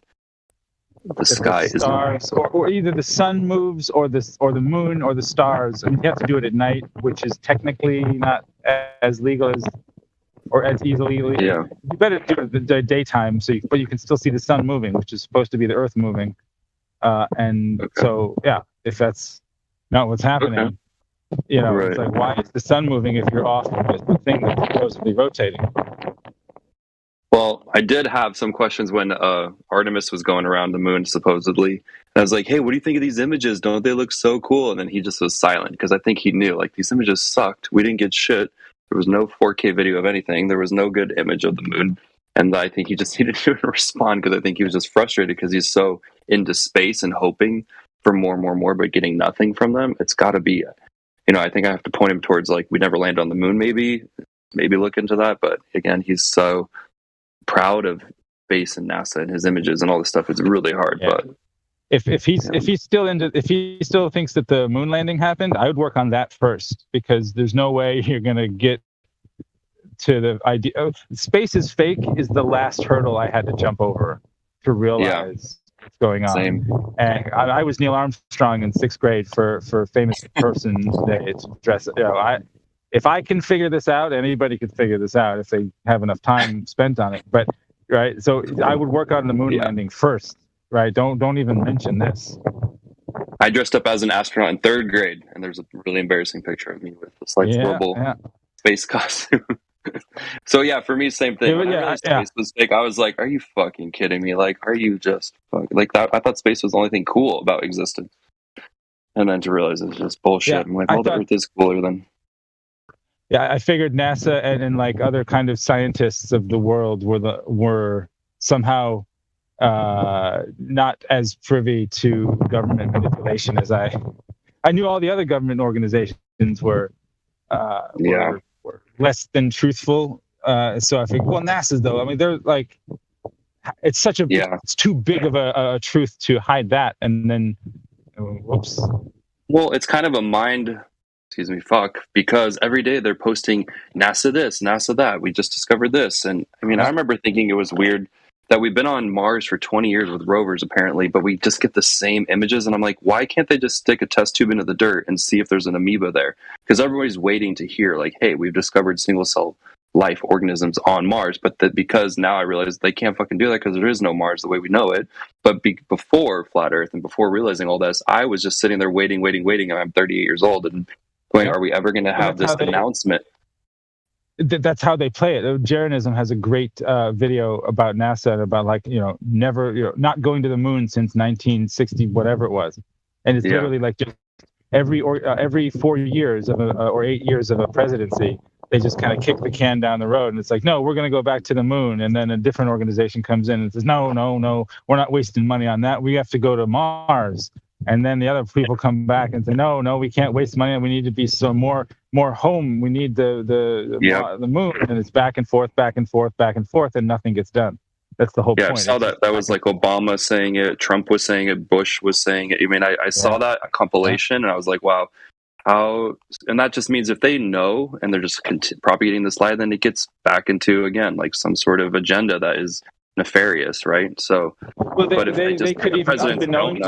[SPEAKER 15] the sky is
[SPEAKER 19] or either the sun moves or the moon or the stars. I mean, you have to do it at night, which is technically not as legal as or as easily.
[SPEAKER 15] Yeah.
[SPEAKER 19] You better do it the daytime, but you can still see the sun moving, which is supposed to be the Earth moving. So yeah, if that's not what's happening, you know, It's like, why is the sun moving if you're off of the thing that's supposedly rotating?
[SPEAKER 15] Well, I did have some questions when Artemis was going around the moon, supposedly. And I was like, hey, what do you think of these images? Don't they look so cool? And then he just was silent because I think he knew, like, these images sucked. We didn't get shit. There was no 4K video of anything. There was no good image of the moon. And I think he just he didn't even respond because I think he was just frustrated because he's so into space and hoping for more, but getting nothing from them. It's got to be, you know, I think I have to point him towards, like, we never land on the moon, maybe look into that. But again, he's so proud of space and NASA and his images and all this stuff, it's really hard.
[SPEAKER 19] Yeah.
[SPEAKER 15] But
[SPEAKER 19] if he still thinks that the moon landing happened, I would work on that first, because there's no way you're gonna get to the idea of space is fake is the last hurdle I had to jump over to realize what's going on.
[SPEAKER 15] Same.
[SPEAKER 19] And I was Neil Armstrong in 6th grade for Famous Person Day to dress. If I can figure this out, anybody could figure this out if they have enough time spent on it. But right, so I would work on the moon landing first. Right, don't even mention this.
[SPEAKER 15] I dressed up as an astronaut in 3rd grade, and there's a really embarrassing picture of me with this horrible space costume. So yeah, for me, same thing. When I realized space was fake, I was like, "Are you fucking kidding me? Like, are you just like that?" I thought space was the only thing cool about existence, and then to realize it's just bullshit. I'm like, the Earth is cooler than.
[SPEAKER 19] Yeah, I figured NASA and like other kind of scientists of the world were somehow not as privy to government manipulation as I knew all the other government organizations were less than truthful. So I figured, well, NASA's though. I mean, they're like, it's such a it's too big of a truth to hide that, and then whoops.
[SPEAKER 15] Well, it's kind of a mind. Fuck, because every day they're posting NASA this, NASA that. We just discovered this, and I mean, I remember thinking it was weird that we've been on Mars for 20 years with rovers, apparently, but we just get the same images. And I'm like, why can't they just stick a test tube into the dirt and see if there's an amoeba there? Because everybody's waiting to hear, like, hey, we've discovered single cell life organisms on Mars. But because now I realize they can't fucking do that because there is no Mars the way we know it. But before Flat Earth and before realizing all this, I was just sitting there waiting. And I'm 38 years old and going, are we ever going to have this announcement?
[SPEAKER 19] That's how they play it. Jeranism has a great video about NASA and about never, not going to the moon since 1960, whatever it was, and it's literally like just every 4 years of or 8 years of a presidency, they just kind of kick the can down the road, and it's like, no, we're going to go back to the moon, and then a different organization comes in and says, no, we're not wasting money on that. We have to go to Mars. And then the other people come back and say, no, we can't waste money. We need to be more home. We need the moon. And it's back and forth, and nothing gets done. That's the whole point.
[SPEAKER 15] I saw that. That was like Obama saying it, Trump was saying it, Bush was saying it. I mean, I saw that compilation, and I was like, wow, how? And that just means if they know and they're just propagating this lie, then it gets back into, again, like some sort of agenda that is nefarious, right? So, but if they could even have known.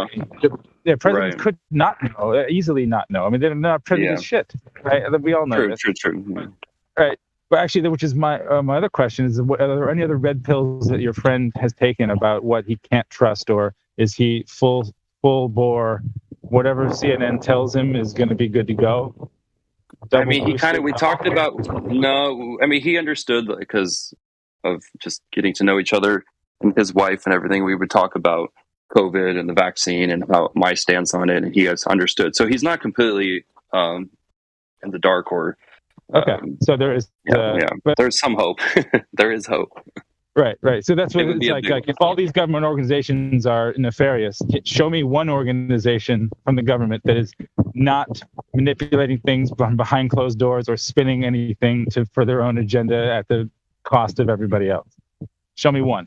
[SPEAKER 19] The presidents could not know, easily not know. I mean, they're not privy to shit, right? We all know this.
[SPEAKER 15] True.
[SPEAKER 19] Right. But actually, which is my other question is: are there any other red pills that your friend has taken about what he can't trust, or is he full bore? Whatever CNN tells him is going to be good to go.
[SPEAKER 15] I mean, we talked about. No, I mean, he understood because of just getting to know each other and his wife and everything. We would talk about COVID and the vaccine and about my stance on it, and he has understood. So he's not completely in the dark or.
[SPEAKER 19] So there is.
[SPEAKER 15] But there's some hope. There is hope.
[SPEAKER 19] Right. So that's what it's like. If all these government organizations are nefarious, show me one organization from the government that is not manipulating things behind closed doors or spinning anything for their own agenda at the cost of everybody else. Show me one.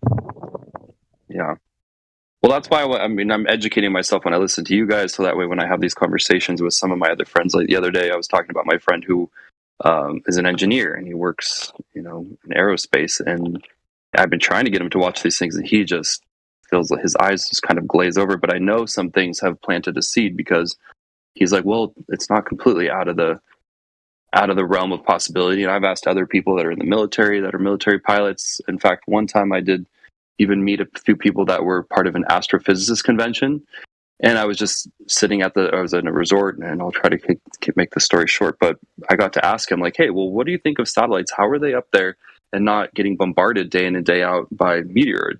[SPEAKER 15] Yeah. Well, that's why I'm educating myself when I listen to you guys, so that way when I have these conversations with some of my other friends, like the other day I was talking about my friend who is an engineer and he works, in aerospace, and I've been trying to get him to watch these things, and he just feels like his eyes just kind of glaze over. But I know some things have planted a seed, because he's like, well, it's not completely out of the realm of possibility. And I've asked other people that are in the military, that are military pilots. In fact, one time I did even meet a few people that were part of an astrophysicist convention. And I was just sitting I was in a resort, and I'll try to make the story short, but I got to ask him, like, hey, well, what do you think of satellites? How are they up there and not getting bombarded day in and day out by meteors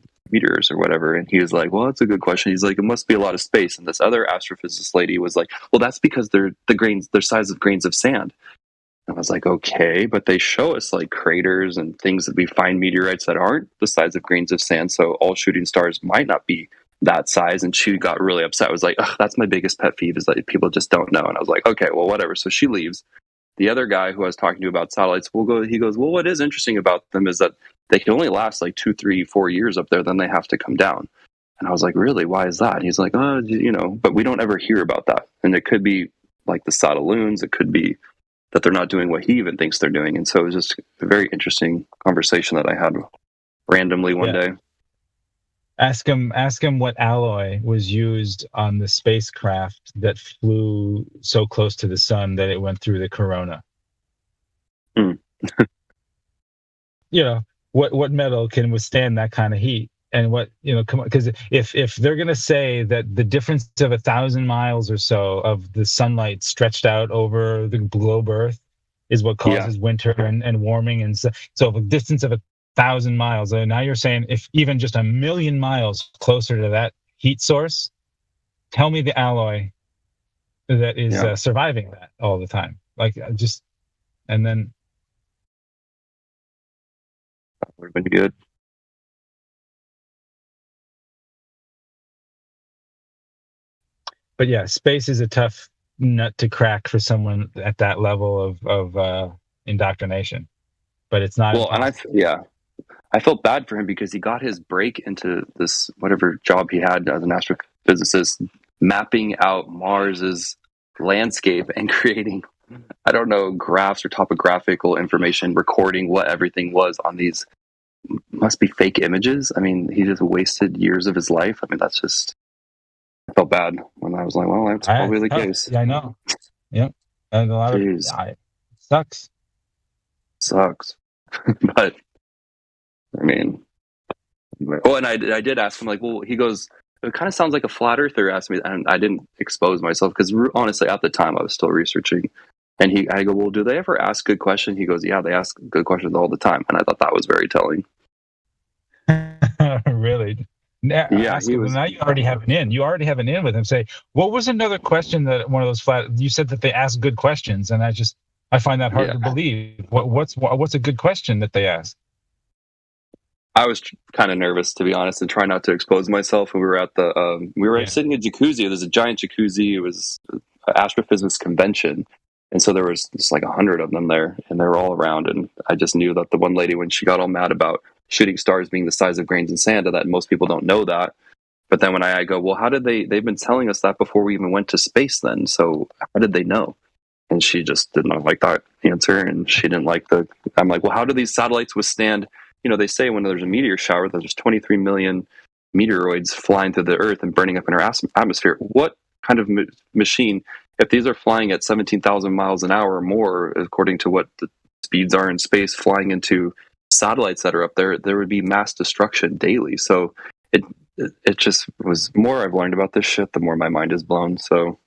[SPEAKER 15] or whatever? And he was like, well, that's a good question. He's like, it must be a lot of space. And this other astrophysicist lady was like, well, that's because they're size of grains of sand. And I was like, okay, but they show us like craters and things that we find meteorites that aren't the size of grains of sand. So all shooting stars might not be that size. And she got really upset. I was like, that's my biggest pet peeve, is that people just don't know. And I was like, okay, well, whatever. So she leaves. The other guy who I was talking to about satellites he goes, well, what is interesting about them is that they can only last like 2, 3, 4 years up there, then they have to come down. And I was like, really? Why is that? And he's like, oh, you know, but we don't ever hear about that. And it could be like the Satelloons. It could be that they're not doing what he even thinks they're doing. And so it was just a very interesting conversation that I had randomly one day.
[SPEAKER 19] Ask him what alloy was used on the spacecraft that flew so close to the sun that it went through the corona. You know, what metal can withstand that kind of heat? And what, you know, come on, because if they're going to say that the difference of 1,000 miles or so of the sunlight stretched out over the globe Earth is what causes winter and warming, and so a distance of 1,000 miles, and now you're saying if even just 1,000,000 miles closer to that heat source, tell me the alloy that is surviving that all the time. Like, just, and then
[SPEAKER 15] that would have been good.
[SPEAKER 19] But yeah, space is a tough nut to crack for someone at that level of indoctrination. But it's not.
[SPEAKER 15] Well, impossible. And I felt bad for him because he got his break into this whatever job he had as an astrophysicist, mapping out Mars's landscape and creating, I don't know, graphs or topographical information, recording what everything was on these must be fake images. I mean, he just wasted years of his life. I mean, that's just, I felt bad when I was like, well, that's probably the case.
[SPEAKER 19] Yeah, I know. Yep. And a lot of it sucks.
[SPEAKER 15] But I mean, and I did ask him, like, well, he goes, it kind of sounds like a flat earther asked me, and I didn't expose myself because honestly, at the time I was still researching. And I go, well, do they ever ask good questions? He goes, yeah, they ask good questions all the time. And I thought that was very telling.
[SPEAKER 19] Really? Now, now you already have an in. You already have an in with him. Say, what was another question that one of those you said that they ask good questions, and I find that hard to believe. What's a good question that they ask?
[SPEAKER 15] I was kind of nervous, to be honest, and try not to expose myself. And we were at sitting in a jacuzzi. There's a giant jacuzzi. It was an astrophysics convention. And so there was just like 100 of them there, and they were all around. And I just knew that the one lady, when she got all mad about shooting stars being the size of grains of sand, that most people don't know that. But then when I go, well, how did they've been telling us that before we even went to space then? So how did they know? And she just did not like that answer. And she didn't like I'm like, well, how do these satellites withstand, you know, they say when there's a meteor shower, there's 23 million meteoroids flying through the Earth and burning up in our atmosphere. What kind of machine, if these are flying at 17,000 miles an hour or more, according to what the speeds are in space, flying into satellites that are up there, there would be mass destruction daily. So it just was, more I've learned about this shit, the more my mind is blown. So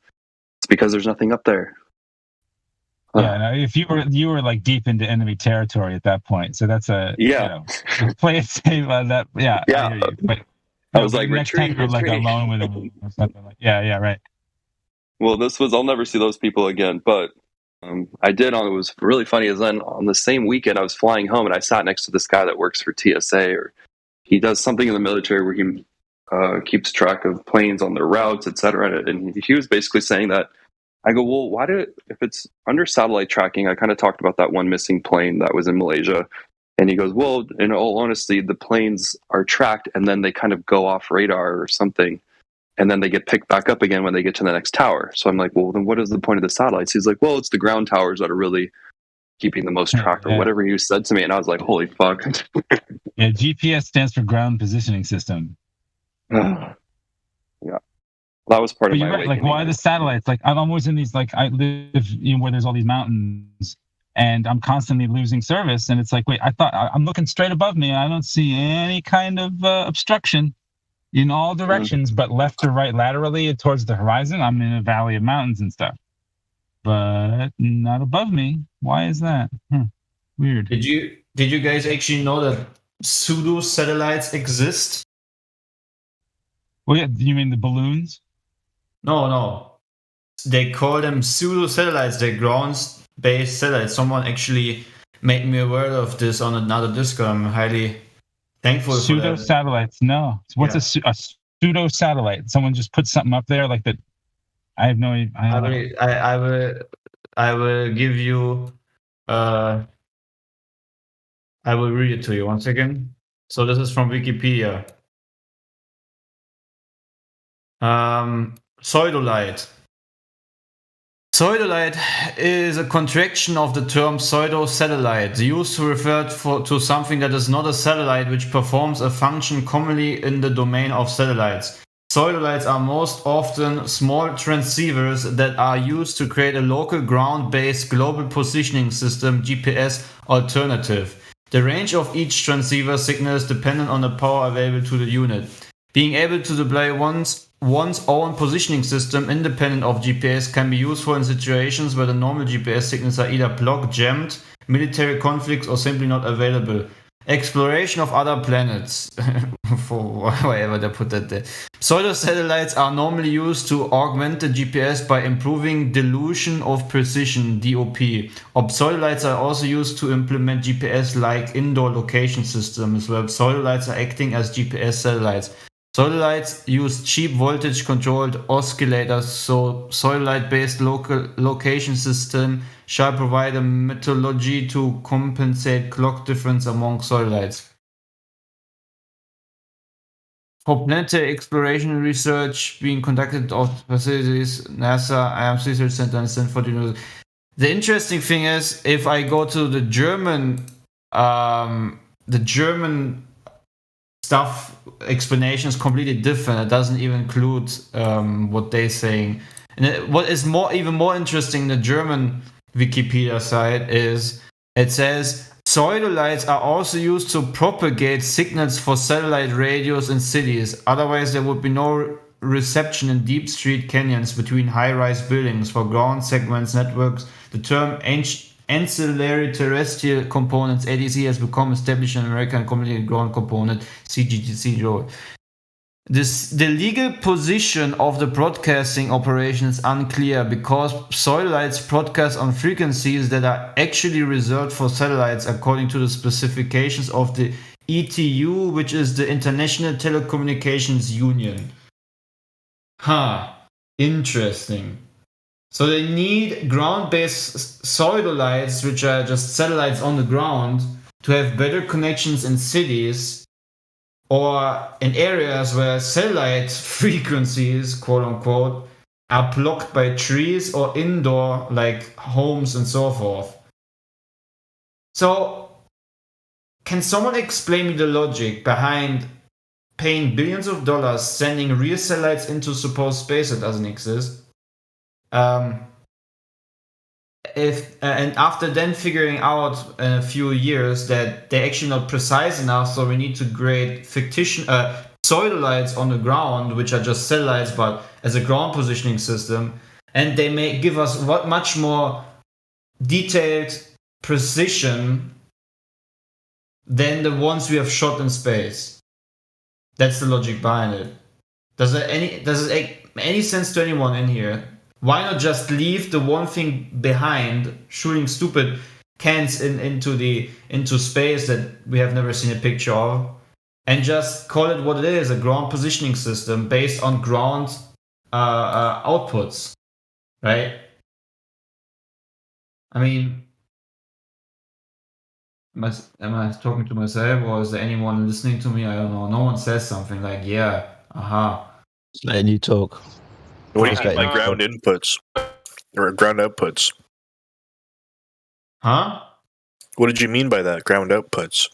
[SPEAKER 15] it's because there's nothing up there.
[SPEAKER 19] Yeah, no, if you were like deep into enemy territory at that point, so that's you know, play it safe on that. Yeah, I hear you. But
[SPEAKER 15] I was like,
[SPEAKER 19] next time you're like alone with him or something like. Yeah, right.
[SPEAKER 15] Well, I'll never see those people again. But I did. It was really funny. Is then on the same weekend I was flying home, and I sat next to this guy that works for TSA, or he does something in the military where he keeps track of planes on their routes, etc. And he was basically saying that. I go, well, if it's under satellite tracking, I kind of talked about that one missing plane that was in Malaysia. And he goes, well, in all honesty, the planes are tracked and then they kind of go off radar or something. And then they get picked back up again when they get to the next tower. So I'm like, well, then what is the point of the satellites? He's like, well, it's the ground towers that are really keeping the most track, or whatever he said to me. And I was like, holy fuck.
[SPEAKER 19] Yeah, GPS stands for ground positioning system.
[SPEAKER 15] Yeah. That was part of my
[SPEAKER 19] awakening. Like, why the satellites? Like, I'm always in these, like, I live where there's all these mountains, and I'm constantly losing service. And it's like, wait, I'm looking straight above me, and I don't see any kind of obstruction in all directions, but left or right laterally towards the horizon. I'm in a valley of mountains and stuff, but not above me. Why is that? Weird.
[SPEAKER 7] Did you guys actually know that pseudo satellites exist?
[SPEAKER 19] Well, yeah. You mean the balloons?
[SPEAKER 7] No. They call them pseudo satellites. They're ground-based satellites. Someone actually made me aware of this on another Discord. I'm highly thankful for that.
[SPEAKER 19] Pseudo satellites. No. What's a pseudo satellite? Someone just put something up there like that. I have no idea.
[SPEAKER 7] I will give you I will read it to you. 1 second. So this is from Wikipedia. Pseudolite. Pseudolite is a contraction of the term pseudo-satellite, used to refer to something that is not a satellite which performs a function commonly in the domain of satellites. Pseudolites are most often small transceivers that are used to create a local ground-based global positioning system (GPS) alternative. The range of each transceiver signal is dependent on the power available to the unit. Being able to deploy one's own positioning system independent of GPS can be useful in situations where the normal GPS signals are either blocked, jammed, military conflicts, or simply not available. Exploration of other planets, for whatever they put that there. Pseudo-satellites are normally used to augment the GPS by improving dilution of precision, DOP. Or pseudolites are also used to implement GPS-like indoor location systems, where pseudolites are acting as GPS satellites. Pseudolites use cheap voltage-controlled oscillators, so pseudolite-based local location system shall provide a methodology to compensate clock difference among pseudolites. For planetary exploration research being conducted at facilities, NASA, IMS Research Center, and Stanford University. The interesting thing is, if I go to the German stuff, explanation is completely different. It doesn't even include what they're saying. And what is even more interesting, the German Wikipedia site is it says pseudolites are also used to propagate signals for satellite radios in cities. Otherwise, there would be no reception in deep street canyons between high-rise buildings for ground segments networks. The term ancillary terrestrial components (ATC) has become established in American Community Ground Component (CGC). The legal position of the broadcasting operation is unclear because pseudolites broadcast on frequencies that are actually reserved for satellites according to the specifications of the ITU, which is the International Telecommunications Union. Interesting. So they need ground-based pseudolites, which are just satellites on the ground, to have better connections in cities or in areas where satellite frequencies, quote unquote, are blocked by trees or indoor, like homes and so forth. So, can someone explain me the logic behind paying billions of dollars sending real satellites into supposed space that doesn't exist? And after then figuring out in a few years that they're actually not precise enough, so we need to create fictitious pseudolites on the ground, which are just satellites but as a ground positioning system, and they may give us much more detailed precision than the ones we have shot in space. That's the logic behind it. Does it make any sense to anyone in here? Why not just leave the one thing behind, shooting stupid cans into space that we have never seen a picture of, and just call it what it is, a ground positioning system based on ground outputs, right? I mean, am I talking to myself, or is there anyone listening to me? I don't know. No one says something like, yeah, aha.
[SPEAKER 3] Just letting you talk.
[SPEAKER 5] What do you mean by ground inputs or ground outputs?
[SPEAKER 7] Huh?
[SPEAKER 5] What did you mean by that? Ground outputs?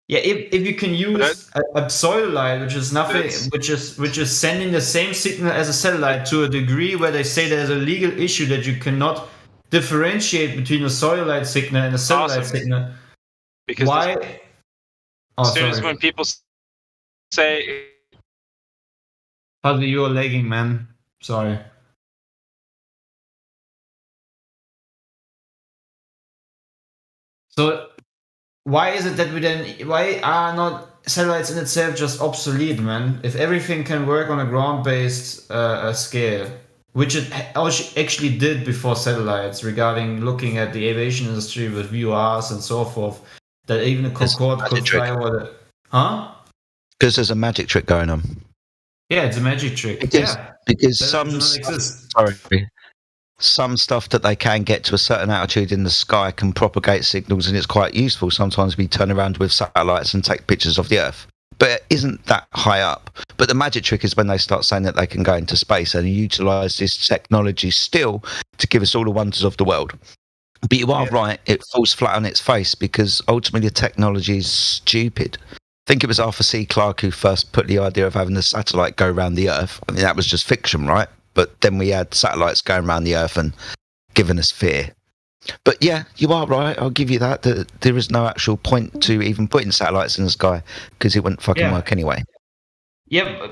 [SPEAKER 7] Yeah, if you can use a pseudolite, which is nothing, which is sending the same signal as a satellite to a degree where they say there's a legal issue that you cannot differentiate between a pseudolite signal and a satellite signal.
[SPEAKER 4] Because
[SPEAKER 7] why?
[SPEAKER 4] As soon as when people say,
[SPEAKER 7] Fuzzy, you're lagging, man. Sorry. So, why is it that why are not satellites in itself just obsolete, man? If everything can work on a ground-based scale, which it actually did before satellites, regarding looking at the aviation industry with VORs and so forth, that even a Concorde could fly over the... Huh?
[SPEAKER 3] Because there's a magic trick going on.
[SPEAKER 7] Yeah, it's a magic trick.
[SPEAKER 3] Because some
[SPEAKER 7] exist.
[SPEAKER 9] some stuff that they can get to a certain altitude in the sky can propagate signals, and it's quite useful. Sometimes we turn around with satellites and take pictures of the Earth, but it isn't that high up. But the magic trick is when they start saying that they can go into space and utilize this technology still to give us all the wonders of the world. But you are right, it falls flat on its face because ultimately the technology is stupid. I think it was Arthur C. Clarke who first put the idea of having a satellite go around the Earth. I mean, that was just fiction, right? But then we had satellites going around the Earth and giving us fear. But yeah, you are right. I'll give you that. There is no actual point to even putting satellites in the sky because it wouldn't fucking work anyway.
[SPEAKER 7] Yeah,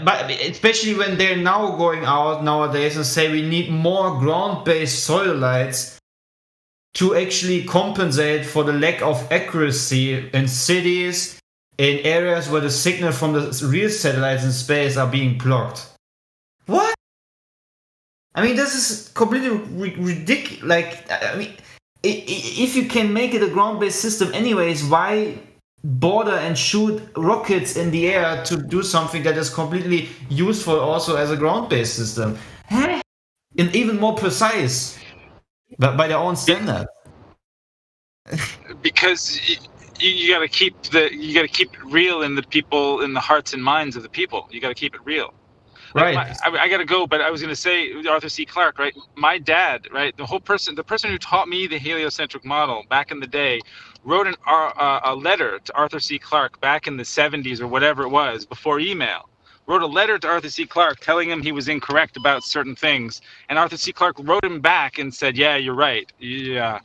[SPEAKER 7] but especially when they're now going out nowadays and say we need more ground-based satellites to actually compensate for the lack of accuracy in cities, in areas where the signal from the real satellites in space are being blocked. What? I mean, this is completely ridiculous. Like, I mean, if you can make it a ground-based system anyways, why bother and shoot rockets in the air to do something that is completely useful also as a ground-based system? And even more precise, but by their own standard.
[SPEAKER 4] Because you got to keep it real in the hearts and minds of the people. You got to keep it real. Like
[SPEAKER 7] right.
[SPEAKER 4] I got to go, but I was going to say Arthur C. Clarke, right? My dad, right? The person who taught me the heliocentric model back in the day, wrote a letter to Arthur C. Clarke back in the 70s or whatever it was, before email. Wrote a letter to Arthur C. Clarke telling him he was incorrect about certain things, and Arthur C. Clarke wrote him back and said, "Yeah, you're right. Yeah."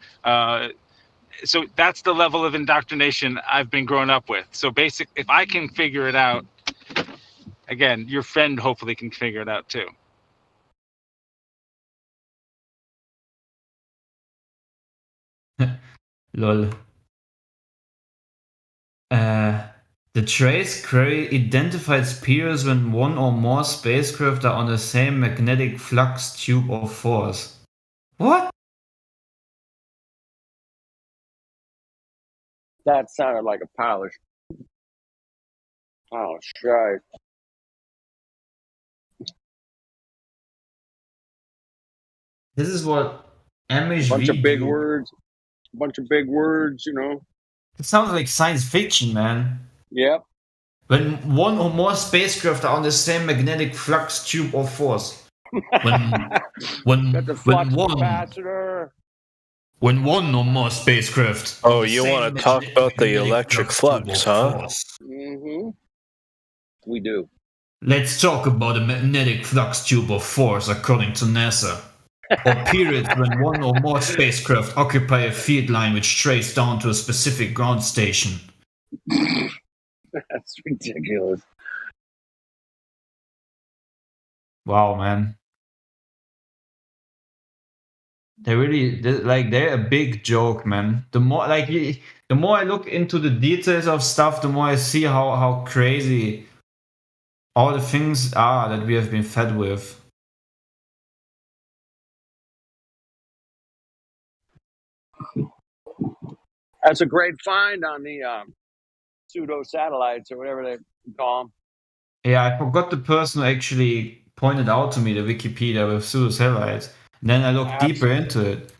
[SPEAKER 4] So that's the level of indoctrination I've been growing up with. So if I can figure it out, again, your friend hopefully can figure it out too.
[SPEAKER 7] Lol. The trace query identifies periods when one or more spacecraft are on the same magnetic flux tube or force. What?
[SPEAKER 1] That sounded like a pile of oh shit.
[SPEAKER 7] This is what MHV
[SPEAKER 1] Bunch of big
[SPEAKER 7] do.
[SPEAKER 1] words. Bunch of big words, you know.
[SPEAKER 7] It sounds like science fiction, man.
[SPEAKER 1] Yep.
[SPEAKER 7] When one or more spacecraft are on the same magnetic flux tube or force. When one or more spacecraft.
[SPEAKER 5] Oh, you want to talk about the electric flux, huh?
[SPEAKER 1] Mm-hmm. We do.
[SPEAKER 7] Let's talk about the magnetic flux tube of force according to NASA. Or periods when one or more spacecraft occupy a field line which traces down to a specific ground station.
[SPEAKER 1] That's ridiculous.
[SPEAKER 7] Wow, man. They're a big joke, man. The more I look into the details of stuff, the more I see how crazy all the things are that we have been fed with.
[SPEAKER 1] That's a great find on the pseudo satellites or whatever they call them.
[SPEAKER 7] Yeah, I forgot the person who actually pointed out to me the Wikipedia with pseudo satellites. And then I looked deeper into it.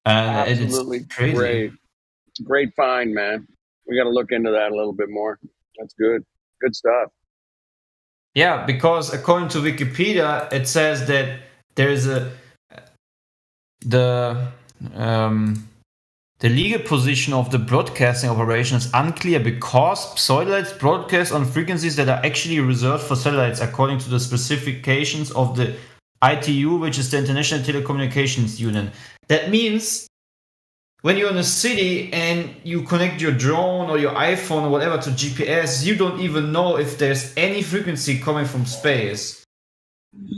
[SPEAKER 7] And
[SPEAKER 1] Absolutely
[SPEAKER 7] it's crazy.
[SPEAKER 1] Great find, man. We got to look into that a little bit more. That's good. Good stuff.
[SPEAKER 7] Yeah, because according to Wikipedia, it says that there is the legal position of the broadcasting operation is unclear because satellites broadcast on frequencies that are actually reserved for satellites according to the specifications of the ITU, which is the International Telecommunications Union. That means when you're in a city and you connect your drone or your iPhone or whatever to GPS, you don't even know if there's any frequency coming from space.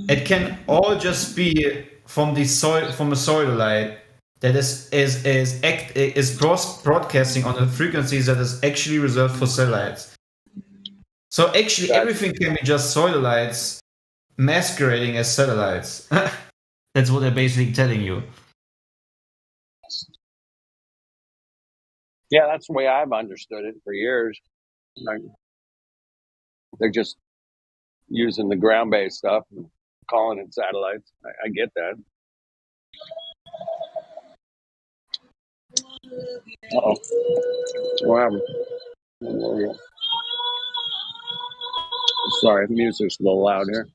[SPEAKER 7] It can all just be from a satellite that is broadcasting on the frequencies that is actually reserved for satellites. So actually everything can be just satellites masquerading as satellites. That's what they're basically telling you.
[SPEAKER 1] Yeah, that's the way I've understood it for years. Like, they're just using the ground-based stuff and calling it satellites. I get that. Uh-oh. What happened? There we go. Sorry, the music's a little loud here.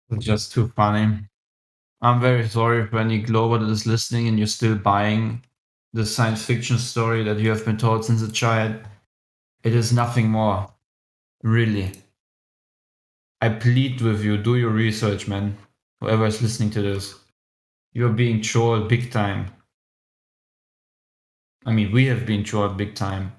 [SPEAKER 7] It's just too funny. I'm very sorry for any Glober that is listening and you're still buying the science fiction story that you have been told since a child. It is nothing more. Really. I plead with you, do your research, man. Whoever is listening to this. You're being trolled big time. I mean, we have been trolled big time.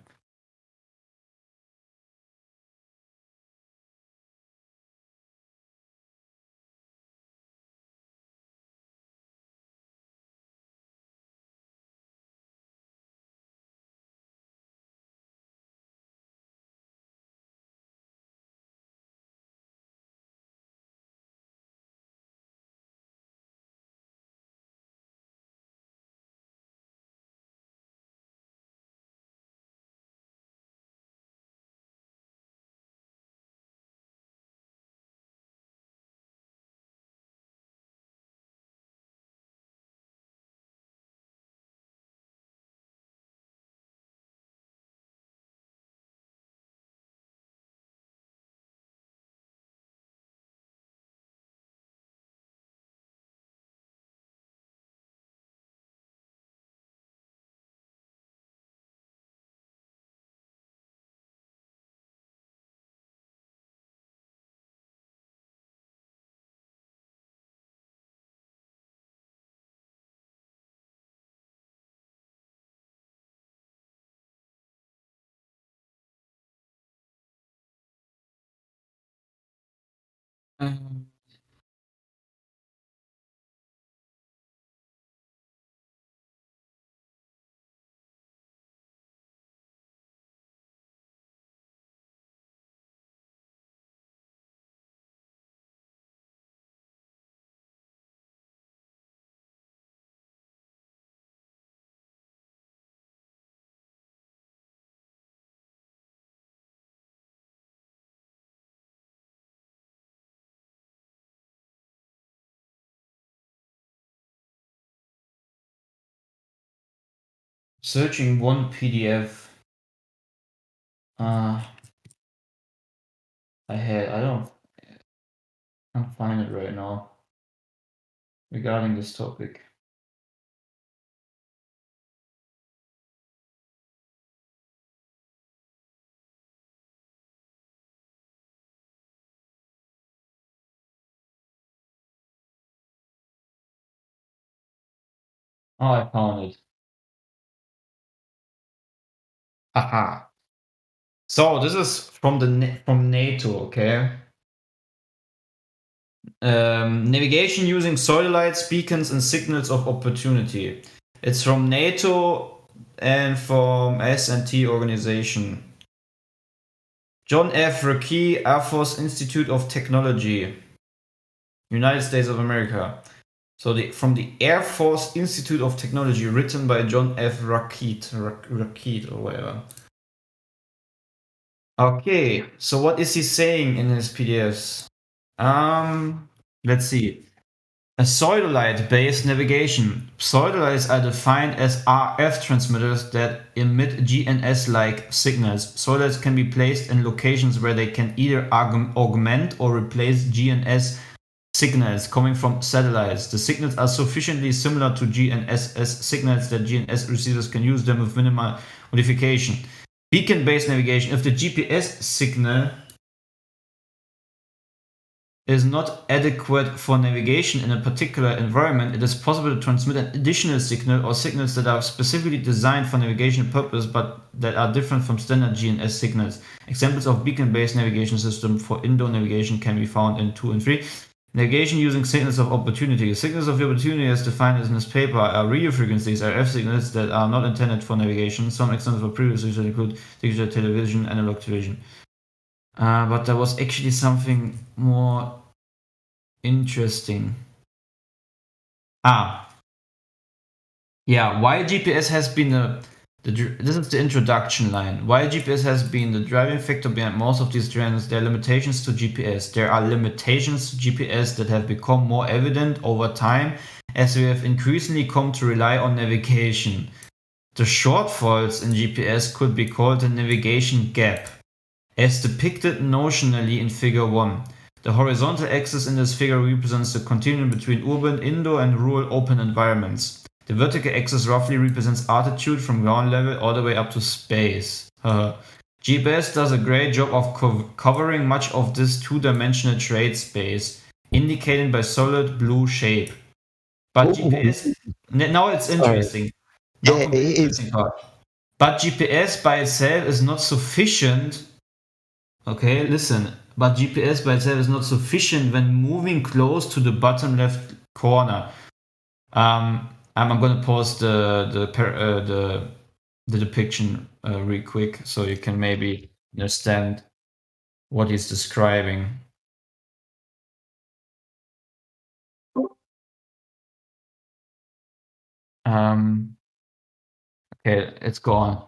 [SPEAKER 7] Searching one PDF. I can't find it right now. Regarding this topic. Oh, I found it. Haha. So this is from from NATO, okay? Navigation using satellites, beacons, and signals of opportunity. It's from NATO and from S&T organization. John F. Rakey, Air Force Institute of Technology, United States of America. So from the Air Force Institute of Technology, written by John F. Rakey or whatever. Okay, so what is he saying in his PDFs? Let's see. A pseudolite-based navigation. Pseudolites are defined as RF transmitters that emit GNS-like signals. Pseudolites can be placed in locations where they can either augment or replace GNS signals coming from satellites. The signals are sufficiently similar to GNSS signals that GNS receivers can use them with minimal modification. Beacon-based navigation. If the GPS signal is not adequate for navigation in a particular environment, it is possible to transmit an additional signal or signals that are specifically designed for navigation purpose but that are different from standard GNS signals. Examples of beacon-based navigation system for indoor navigation can be found in 2 and 3. Navigation using signals of opportunity. Signals of opportunity, as defined in this paper, are radio frequencies, RF signals that are not intended for navigation. Some examples of previous uses include digital television, analog television. But there was actually something more interesting. Yeah, why GPS has been this is the introduction line. Why GPS has been the driving factor behind most of these trends. There are limitations to GPS. There are limitations to GPS that have become more evident over time as we have increasingly come to rely on navigation. The shortfalls in GPS could be called the navigation gap, as depicted notionally in Figure 1. The horizontal axis in this figure represents the continuum between urban, indoor, and rural open environments. The vertical axis roughly represents altitude from ground level all the way up to space. GPS does a great job of covering much of this two-dimensional trade space, indicated by solid blue shape. But GPS... Now it's interesting. Now it is. But GPS by itself is not sufficient. Okay, listen. But GPS by itself is not sufficient when moving close to the bottom left corner. I'm going to pause the depiction real quick so you can maybe understand what he's describing. Okay, it's gone.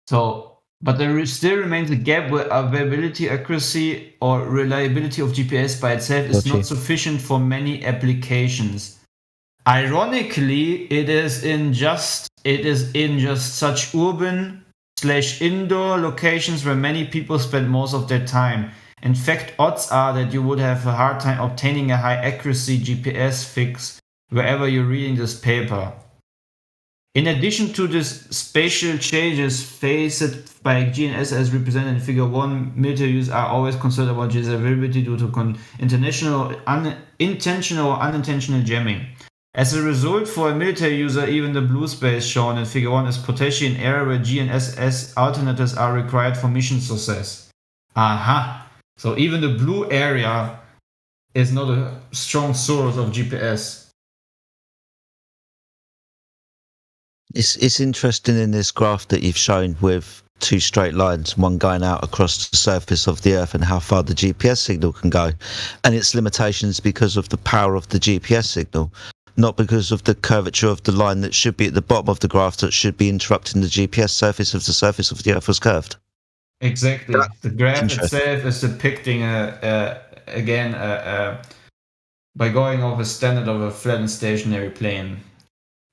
[SPEAKER 7] So, but there still remains a gap where availability, accuracy, or reliability of GPS by itself is not sufficient for many applications. Ironically, it is in just such urban/indoor locations where many people spend most of their time. In fact, odds are that you would have a hard time obtaining a high accuracy GPS fix wherever you're reading this paper. In addition to these spatial changes faced by GNSS as represented in Figure 1, military users are always concerned about GNSS availability due to intentional or unintentional jamming. As a result, for a military user, even the blue space shown in Figure 1 is potentially an area where GNSS alternatives are required for mission success. Aha! So even the blue area is not a strong source of GPS.
[SPEAKER 3] It's interesting in this graph that you've shown with two straight lines, one going out across the surface of the Earth and how far the GPS signal can go, and its limitations because of the power of the GPS signal, not because of the curvature of the line that should be at the bottom of the graph that should be interrupting the GPS surface if the surface of the Earth was curved.
[SPEAKER 7] Exactly. The graph itself is depicting by going off a standard of a flattened stationary plane.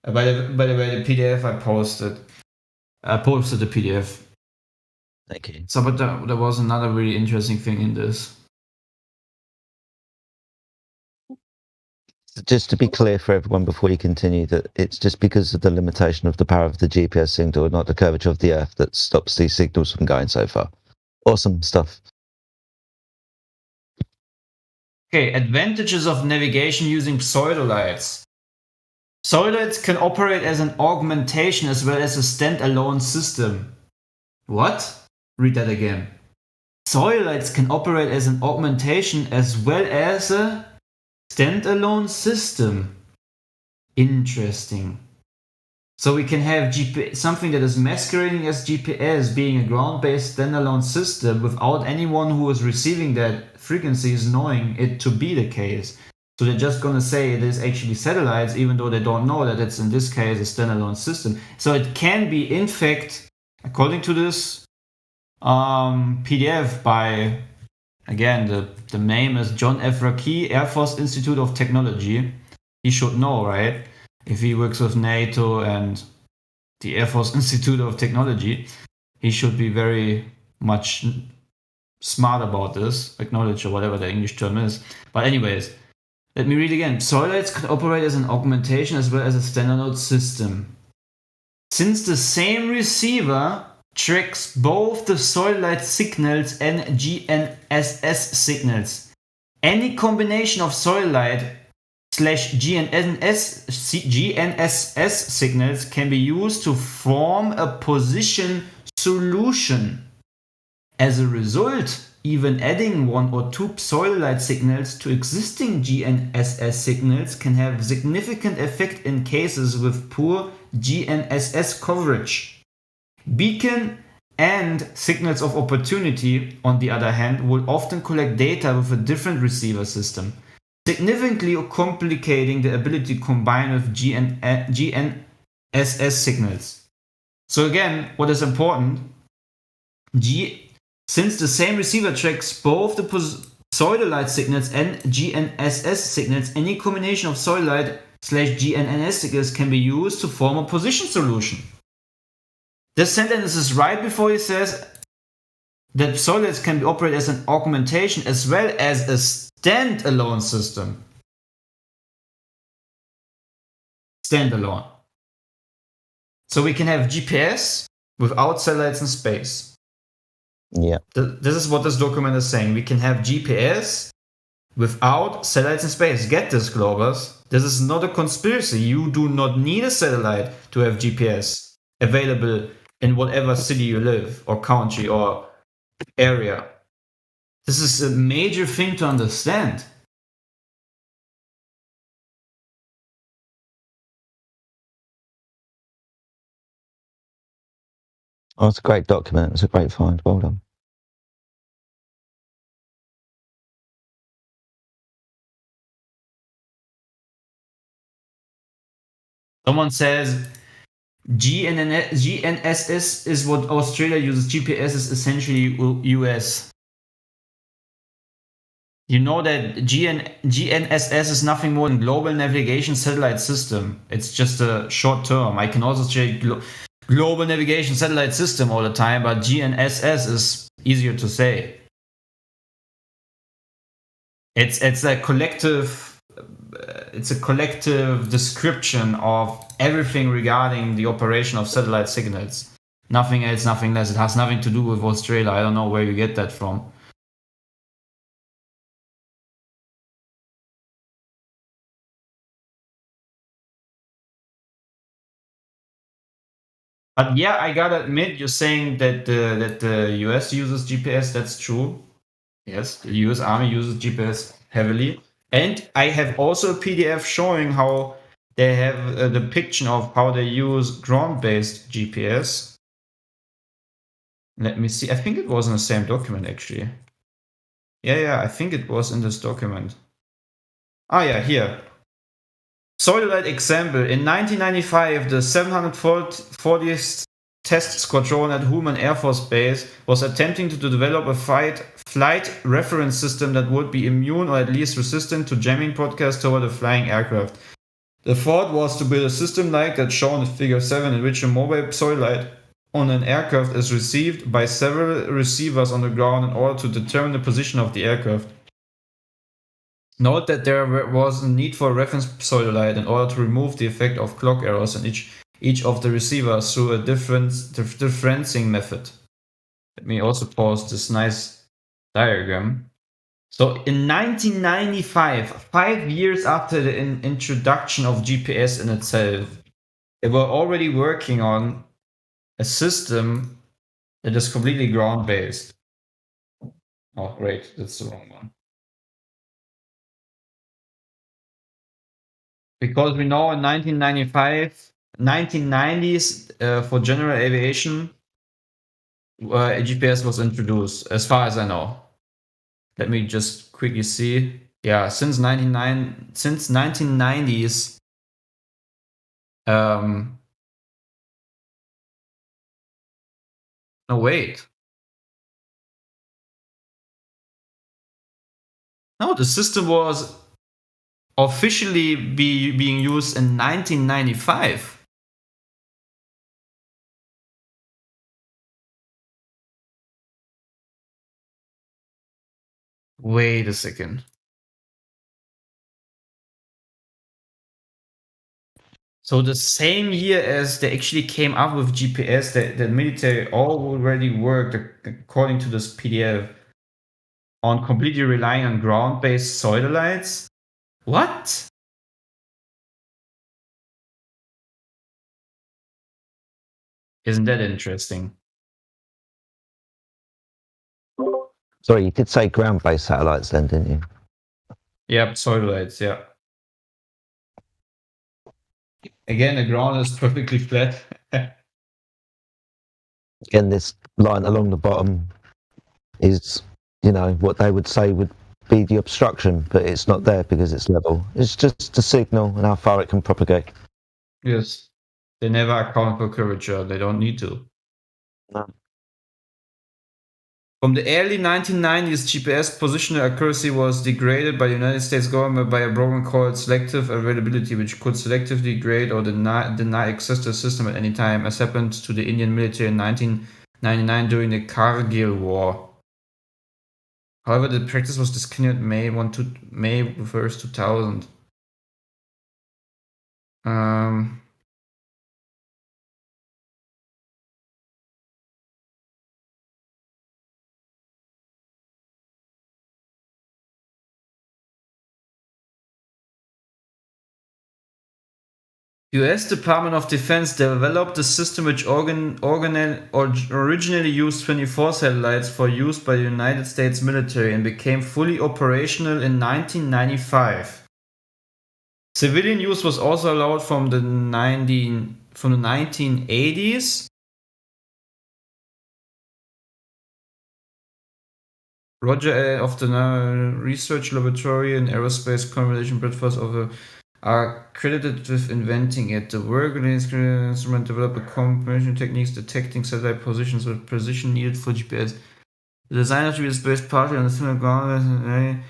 [SPEAKER 7] By the way, the PDF I posted the PDF.
[SPEAKER 3] Thank you.
[SPEAKER 7] So, but there was another really interesting thing in this.
[SPEAKER 3] Just to be clear for everyone before you continue, that it's just because of the limitation of the power of the GPS signal, not the curvature of the Earth, that stops these signals from going so far. Awesome stuff.
[SPEAKER 7] Okay, advantages of navigation using pseudolights. Pseudolights can operate as an augmentation as well as a standalone system. What? Read that again. Pseudolights can operate as an augmentation as well as a standalone system. Interesting. So we can have something that is masquerading as GPS being a ground-based standalone system without anyone who is receiving that frequencies knowing it to be the case. So they're just going to say it is actually satellites, even though they don't know that it's in this case a standalone system. So it can be, in fact, according to this PDF by, again, the name is John F. Rakey, Air Force Institute of Technology. He should know, right? If he works with NATO and the Air Force Institute of Technology, he should be very much smart about this, acknowledge or whatever the English term is. But anyways, let me read again. Pseudolights can operate as an augmentation as well as a standalone system. Since the same receiver tracks both the pseudolight signals and GNSS signals, any combination of pseudolight/GNSS signals can be used to form a position solution. As a result, even adding one or two pseudolight signals to existing GNSS signals can have significant effect in cases with poor GNSS coverage. Beacon and signals of opportunity, on the other hand, will often collect data with a different receiver system. significantly complicating the ability to combine with GNSS signals. So again, what is important? Since the same receiver tracks both the pseudolite signals and GNSS signals, any combination of pseudolite/GNSS signals can be used to form a position solution. This sentence is right before he says that pseudolites can be operated as an augmentation as well as a standalone system. Standalone. So we can have GPS without satellites in space.
[SPEAKER 3] Yeah.
[SPEAKER 7] This is what this document is saying. We can have GPS without satellites in space. Get this, Globers. This is not a conspiracy. You do not need a satellite to have GPS available in whatever city you live, or country, or area. This is a major thing to understand.
[SPEAKER 3] Oh, it's a great document. It's a great find. Well done.
[SPEAKER 7] Someone says GNSS is what Australia uses. GPS is essentially US. You know that GNSS is nothing more than Global Navigation Satellite System. It's just a short term. I can also say Global Navigation Satellite System all the time, but GNSS is easier to say. It's a collective. It's a collective description of everything regarding the operation of satellite signals. Nothing else, nothing less. It has nothing to do with Australia. I don't know where you get that from. But yeah, I gotta admit, you're saying that the US uses GPS. That's true. Yes, the US Army uses GPS heavily. And I have also a PDF showing how they have a depiction of how they use ground-based GPS. Let me see. I think it was in the same document, actually. Yeah, I think it was in this document. Ah, yeah, here. Pseudolite example. In 1995, the 740th Test Squadron at Human Air Force Base was attempting to develop a flight reference system that would be immune or at least resistant to jamming broadcasts toward a flying aircraft. The thought was to build a system like that shown in Figure 7, in which a mobile pseudolite on an aircraft is received by several receivers on the ground in order to determine the position of the aircraft. Note that there was a need for a reference pseudolite in order to remove the effect of clock errors in each of the receivers through a differencing method. Let me also pause this nice diagram. So in 1995, 5 years after the introduction of GPS in itself, they were already working on a system that is completely ground-based. Oh, great, that's the wrong one. Because we know in 1990s, for general aviation, GPS was introduced, as far as I know. Let me just quickly see. Yeah, since 1990s. No, wait. No, the system was officially being used in 1995. Wait a second. So the same year as they actually came up with GPS, the military already worked, according to this PDF, on completely relying on ground-based pseudolites. What? Isn't that interesting?
[SPEAKER 3] Sorry, you did say ground-based satellites then, didn't you?
[SPEAKER 7] Yeah, pseudolites, yeah. Again, the ground is perfectly flat.
[SPEAKER 3] Again, this line along the bottom is, what they would say would be the obstruction, but it's not there because it's level. It's just a signal and how far it can propagate.
[SPEAKER 7] Yes. They never account for curvature. They don't need to.
[SPEAKER 3] No.
[SPEAKER 7] From the early 1990s, GPS positional accuracy was degraded by the United States government by a program called selective availability, which could selectively degrade or deny access to the system at any time, as happened to the Indian military in 1999 during the Kargil War. However, the practice was discontinued May 1st, 2000. US Department of Defense developed a system which originally used 24 satellites for use by the United States military and became fully operational in 1995. Civilian use was also allowed from the 1980s. Roger of the Research Laboratory and Aerospace Communication Platforms are credited with inventing it. The work on this instrument developed communication techniques detecting satellite positions with precision needed for GPS. The design of GPS is based partly on the similar ground.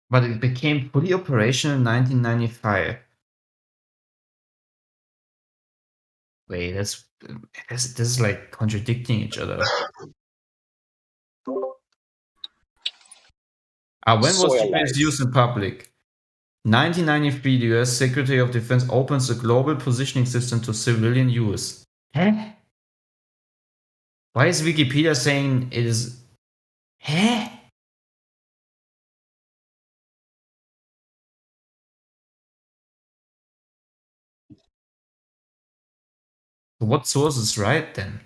[SPEAKER 7] But it became fully operational in 1995. Wait, this is like contradicting each other. When was GPS used in public? 1993, the US Secretary of Defense opens a global positioning system to civilian use. Huh? Why is Wikipedia saying it is... Huh? What source is right then?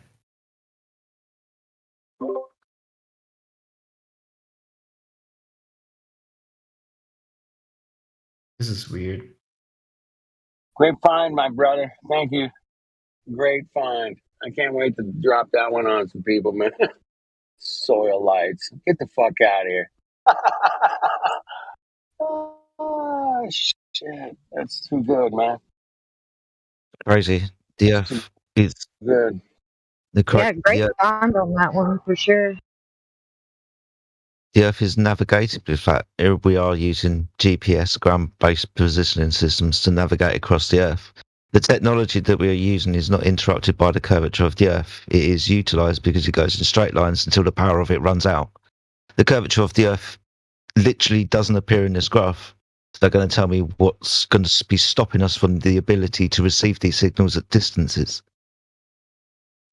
[SPEAKER 7] This is weird.
[SPEAKER 1] Great find, my brother. Thank you. Great find. I can't wait to drop that one on some people, man. Soil lights. Get the fuck out of here. Oh, shit. That's too good, man.
[SPEAKER 3] Crazy. The Earth is
[SPEAKER 1] good.
[SPEAKER 23] Yeah, great find on that one for sure.
[SPEAKER 3] The Earth is navigated. In fact, we are using GPS, ground-based positioning systems, to navigate across the Earth. The technology that we are using is not interrupted by the curvature of the Earth. It is utilised because it goes in straight lines until the power of it runs out. The curvature of the Earth literally doesn't appear in this graph. So they're going to tell me what's going to be stopping us from the ability to receive these signals at distances.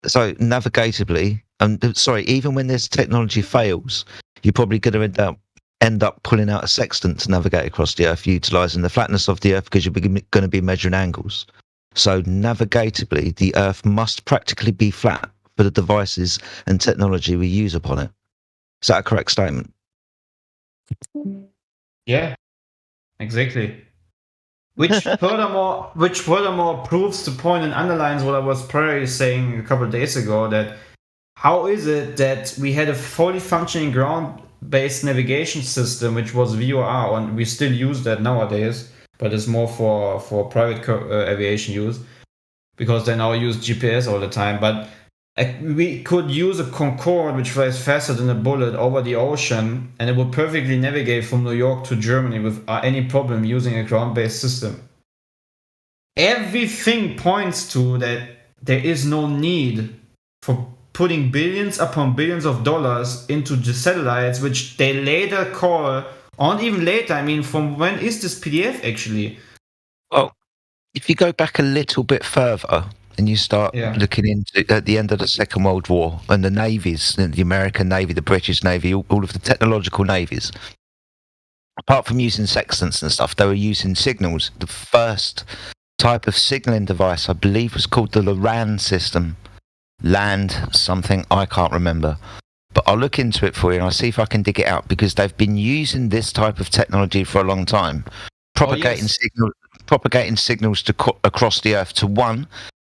[SPEAKER 3] So navigatably, even when this technology fails, you're probably going to end up pulling out a sextant to navigate across the Earth, utilising the flatness of the Earth because you're going to be measuring angles. So navigatably, the Earth must practically be flat for the devices and technology we use upon it. Is that a correct statement?
[SPEAKER 7] Yeah, exactly. Which furthermore proves the point and underlines what I was probably saying a couple of days ago, that how is it that we had a fully functioning ground-based navigation system, which was VOR, and we still use that nowadays, but it's more for private aviation use, because they now use GPS all the time. But we could use a Concorde, which flies faster than a bullet, over the ocean, and it would perfectly navigate from New York to Germany without any problem using a ground-based system. Everything points to that there is no need for putting billions upon billions of dollars into the satellites, which they later call, or even later, I mean, from when is this PDF actually?
[SPEAKER 3] Well, if you go back a little bit further and you start looking into at the end of the Second World War and the navies, the American Navy, the British Navy, all of the technological navies, apart from using sextants and stuff, they were using signals. The first type of signaling device, I believe, was called the LORAN system. Land something, I can't remember. But I'll look into it for you and I'll see if I can dig it out, because they've been using this type of technology for a long time. Propagating
[SPEAKER 9] propagating signals across the Earth to one,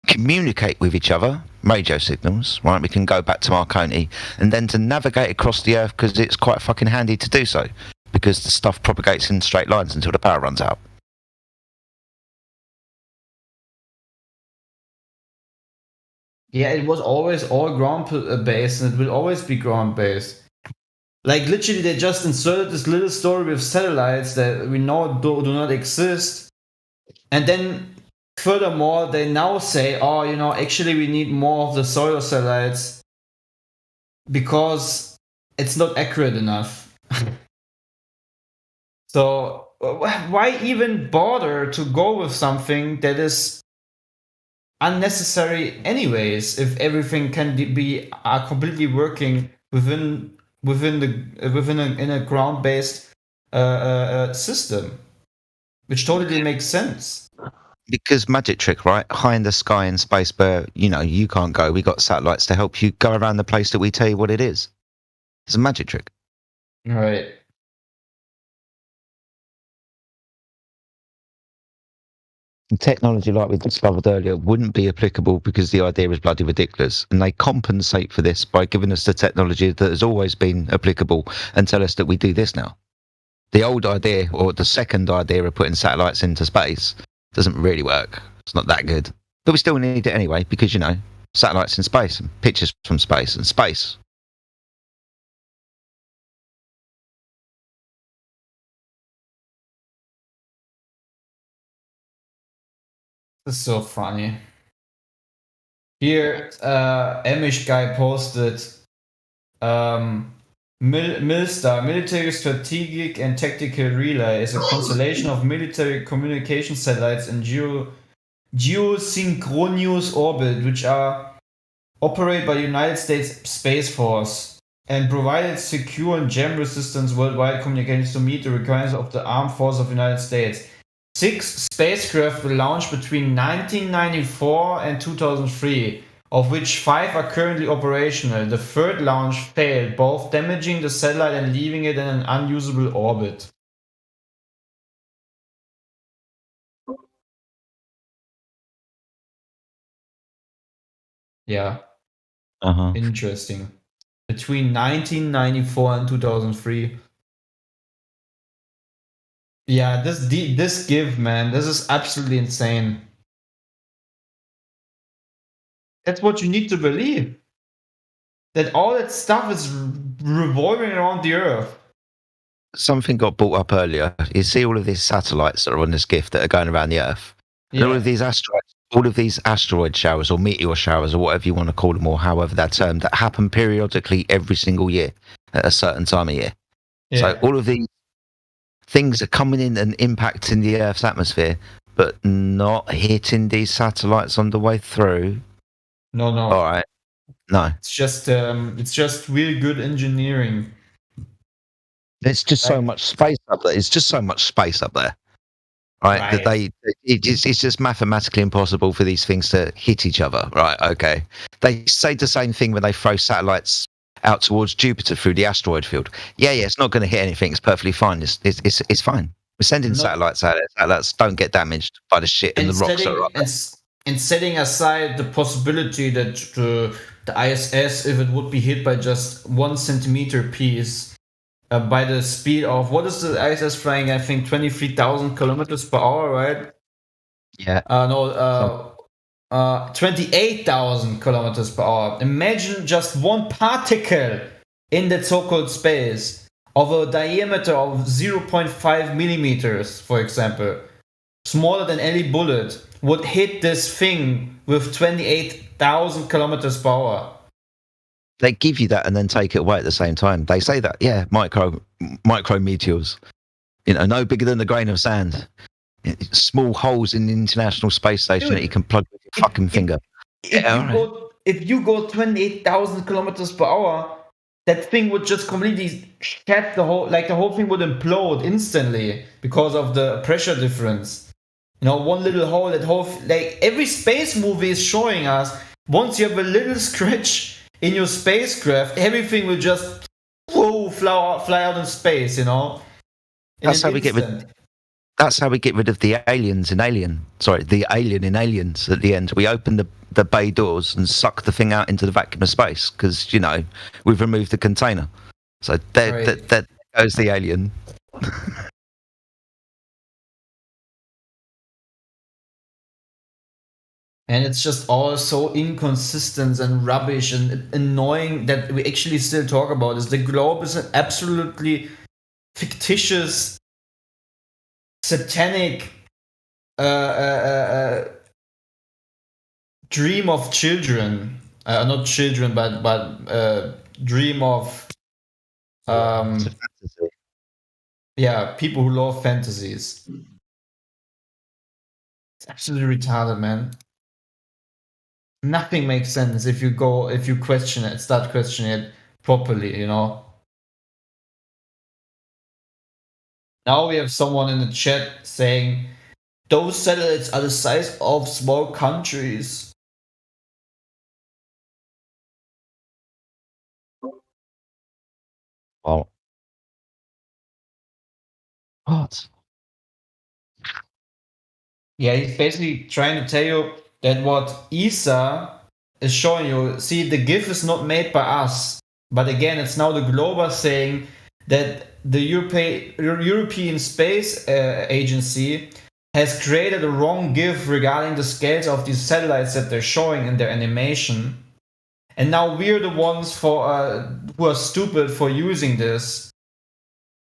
[SPEAKER 9] communicate with each other, radio signals, right? We can go back to Marconi, and then to navigate across the Earth because it's quite fucking handy to do so, because the stuff propagates in straight lines until the power runs out.
[SPEAKER 7] Yeah, it was always all ground-based, and it will always be ground-based. Like, literally, they just inserted this little story with satellites that we know do not exist. And then, furthermore, they now say, oh, you know, actually we need more of the solar satellites because it's not accurate enough. So, why even bother to go with something that is unnecessary anyways, if everything can be completely working in a ground-based system, which totally makes sense.
[SPEAKER 9] Because magic trick, right? High in the sky in space where, you know, you can't go. We got satellites to help you go around the place that we tell you what it is. It's a magic trick.
[SPEAKER 7] Right.
[SPEAKER 9] Technology like we discovered earlier wouldn't be applicable because the idea is bloody ridiculous, and they compensate for this by giving us the technology that has always been applicable and tell us that we do this now. The old idea, or the second idea of putting satellites into space, doesn't really work. It's not that good, but we still need it anyway because, you know, satellites in space and pictures from space and space.
[SPEAKER 7] This is so funny. Here, Amish guy posted MILSTAR, Military Strategic and Tactical Relay, is a constellation of military communication satellites in geosynchronous orbit, which are operated by the United States Space Force and provided secure and jam-resistant worldwide communications to meet the requirements of the Armed Forces of the United States. 6 spacecraft were launched between 1994 and 2003, of which 5 are currently operational. The third launch failed, both damaging the satellite and leaving it in an unusable orbit. Yeah. Interesting. Between 1994 and 2003. Yeah, this give, man, this is absolutely insane. That's what you need to believe. That all that stuff is revolving around the Earth.
[SPEAKER 9] Something got brought up earlier. You see all of these satellites that are on this gift that are going around the Earth. And all of these asteroid showers or meteor showers or whatever you want to call them, or however they're termed, that happen periodically every single year at a certain time of year.
[SPEAKER 7] Yeah.
[SPEAKER 9] So all of these things are coming in and impacting the Earth's atmosphere, but not hitting these satellites on the way through.
[SPEAKER 7] No.
[SPEAKER 9] All right. No.
[SPEAKER 7] It's just real good engineering.
[SPEAKER 9] There's just so much space up there. It's just so much space up there, right? That it's just mathematically impossible for these things to hit each other, right? Okay. They say the same thing when they throw satellites out towards Jupiter through the asteroid field. Yeah, it's not going to hit anything. It's perfectly fine. It's fine. We're sending satellites out there. Satellites don't get damaged by the shit and the rocks that are up there.
[SPEAKER 7] And setting aside the possibility that the ISS, if it would be hit by just 1 centimeter piece, by the speed of, what is the ISS flying? I think 23,000 kilometers per hour, right?
[SPEAKER 9] Yeah.
[SPEAKER 7] 28,000 kilometers per hour. Imagine just one particle in that so-called space of a diameter of 0.5 millimeters, for example, smaller than any bullet, would hit this thing with 28,000 kilometers per hour.
[SPEAKER 9] They give you that and then take it away at the same time. They say that, micro meteors, no bigger than a grain of sand. Small holes in the International Space Station that you can plug with your fucking finger.
[SPEAKER 7] If you go 28,000 kilometers per hour, that thing would just completely shed the whole thing would implode instantly because of the pressure difference. One little hole, every space movie is showing us, once you have a little scratch in your spacecraft, everything will just fly out in space,
[SPEAKER 9] That's how we get That's how we get rid of the aliens in Alien. Sorry, the alien in Aliens at the end. We open the bay doors and suck the thing out into the vacuum of space because, you know, we've removed the container. So there goes the alien.
[SPEAKER 7] And it's just all so inconsistent and rubbish and annoying that we actually still talk about this. The globe is an absolutely fictitious, satanic dream of children. Not children, but dream of people who love fantasies. It's absolutely retarded, man. Nothing makes sense if you question it, start questioning it properly, you know. Now we have someone in the chat saying those satellites are the size of small countries.
[SPEAKER 9] Wow. What?
[SPEAKER 7] Yeah, he's basically trying to tell you that what ESA is showing you, see, the GIF is not made by us, but again, it's now the Glober saying that the European Space Agency has created a wrong GIF regarding the scales of these satellites that they're showing in their animation. And now we're the ones who are stupid for using this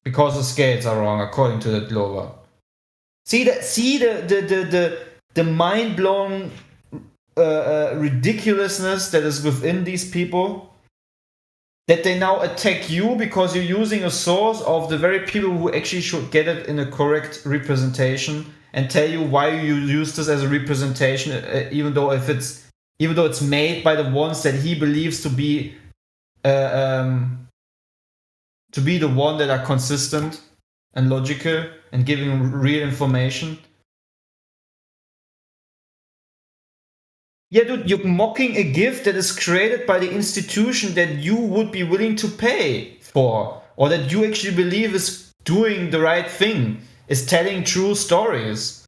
[SPEAKER 7] because the scales are wrong, according to the Glober. See the mind-blown ridiculousness that is within these people? That they now attack you because you're using a source of the very people who actually should get it in a correct representation and tell you why you use this as a representation, even though it's made by the ones that he believes to be the one that are consistent and logical and giving real information. Yeah, dude, you're mocking a gift that is created by the institution that you would be willing to pay for, or that you actually believe is doing the right thing, is telling true stories,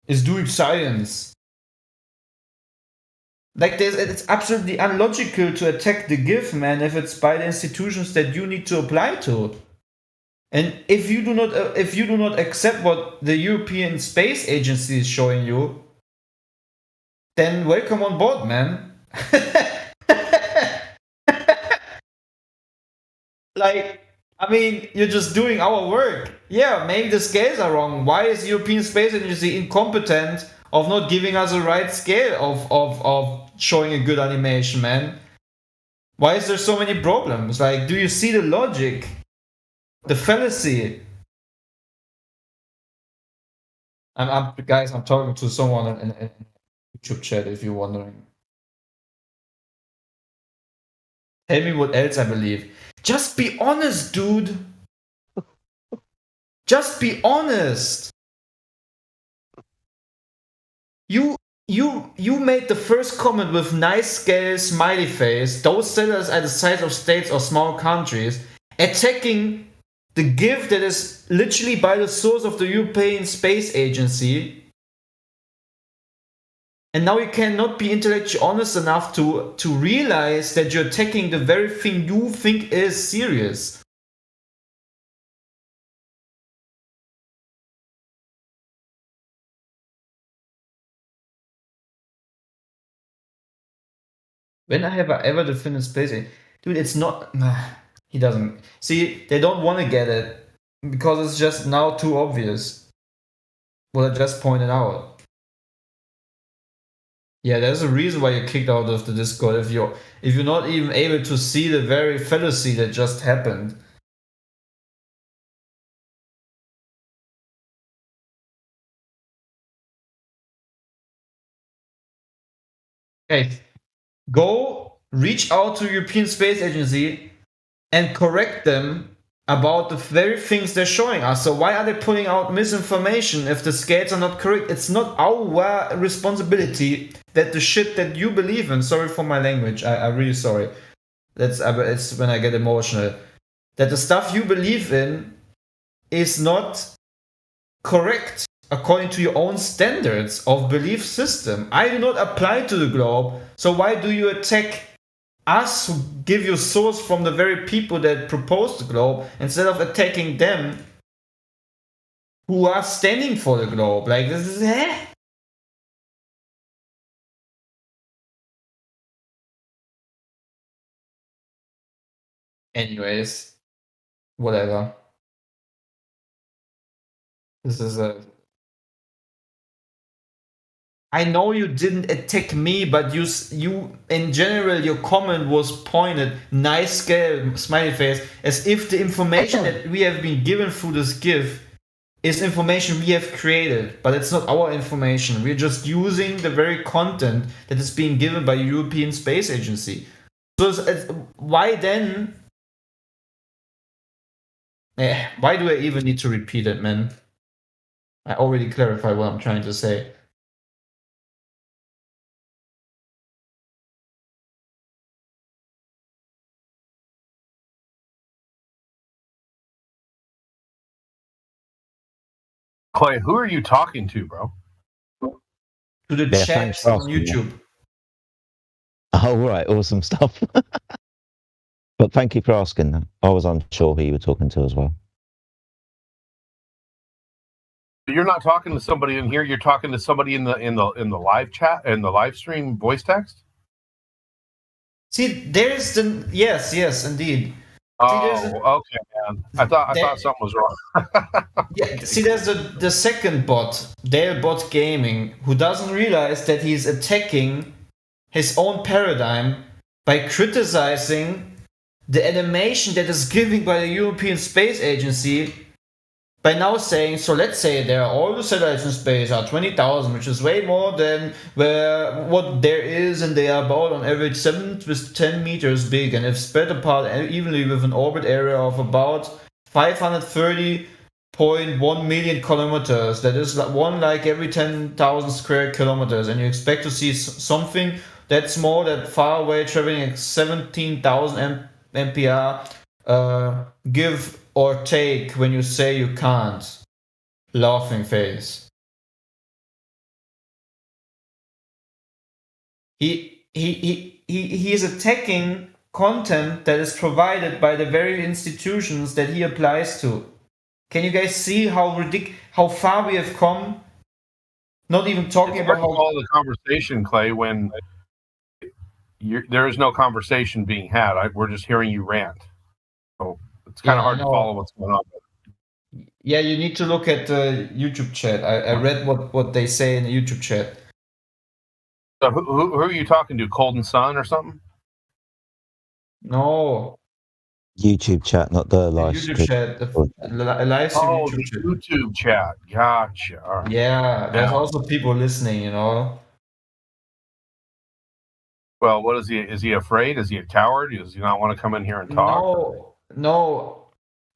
[SPEAKER 7] is doing science. Like, it's absolutely unlogical to attack the GIF, man, if it's by the institutions that you need to apply to. And if you do not accept what the European Space Agency is showing you, then welcome on board, man. Like, I mean, you're just doing our work. Yeah, maybe the scales are wrong. Why is the European Space Agency incompetent of not giving us a right scale of showing a good animation, man? Why is there so many problems? Like, do you see the logic? The fallacy? Guys, I'm talking to someone in YouTube chat if you're wondering. Tell me what else I believe. Just be honest, dude. Just be honest. You made the first comment with nice scale, smiley face. Those sellers are the size of states or small countries, attacking the gift that is literally by the source of the European Space Agency. And now you cannot be intellectually honest enough to realize that you're attacking the very thing you think is serious. When have I ever defended space? Dude, it's not... He doesn't. See, they don't want to get it because it's just now too obvious. What I just pointed out. Yeah, there's a reason why you're kicked out of the Discord if you're not even able to see the very fallacy that just happened. Okay, go reach out to European Space Agency and correct them about the very things they're showing us. So why are they putting out misinformation if the scales are not correct? It's not our responsibility that the shit that you believe in, sorry for my language, I'm really sorry. It's when I get emotional. That the stuff you believe in is not correct according to your own standards of belief system. I do not apply to the globe, so why do you attack us who give you source from the very people that propose the globe instead of attacking them who are standing for the globe? Like, this is Anyways, whatever. This is I know you didn't attack me, but you in general, your comment was pointed, nice scale, smiley face, as if the information that we have been given through this GIF is information we have created, but it's not our information. We're just using the very content that is being given by the European Space Agency. So why then? Why do I even need to repeat it, man? I already clarified what I'm trying to say.
[SPEAKER 6] Clay, who are you talking to, bro?
[SPEAKER 7] To the chat on YouTube.
[SPEAKER 3] Oh, right. Awesome stuff. But thank you for asking. I was unsure who you were talking to as well.
[SPEAKER 6] You're not talking to somebody in here. You're talking to somebody in the live chat, in the live stream voice text.
[SPEAKER 7] See, there's the yes, indeed.
[SPEAKER 6] Oh, okay, man. I thought something was wrong.
[SPEAKER 7] Yeah, see, there's the second bot, DaleBot Gaming, who doesn't realize that he's attacking his own paradigm by criticizing the animation that is given by the European Space Agency by now saying, so let's say there are all the satellites in space are 20,000, which is way more than what there is, and they are about on average 7 to 10 meters big, and if spread apart evenly with an orbit area of about 530.1 million kilometers. That is one like every 10,000 square kilometers, and you expect to see something that small, that far away, traveling at 17,000 mph, give or take when you say you can't. Laughing face. He is attacking content that is provided by the very institutions that he applies to. Can you guys see how far we have come? Not even talking about
[SPEAKER 6] all the conversation, Clay, when there is no conversation being had. We're just hearing you rant. So it's kind of hard to follow what's going on.
[SPEAKER 7] Yeah, you need to look at the YouTube chat. I read what they say in the YouTube chat.
[SPEAKER 6] So who are you talking to? Colden Sun or something?
[SPEAKER 7] No.
[SPEAKER 3] YouTube chat, not the live
[SPEAKER 7] YouTube chat. Live stream
[SPEAKER 6] YouTube chat. Gotcha. Right.
[SPEAKER 7] Yeah, there's also people listening, you know.
[SPEAKER 6] Well, what is he? Is he afraid? Is he a coward? Does he not want to come in here and talk?
[SPEAKER 7] No.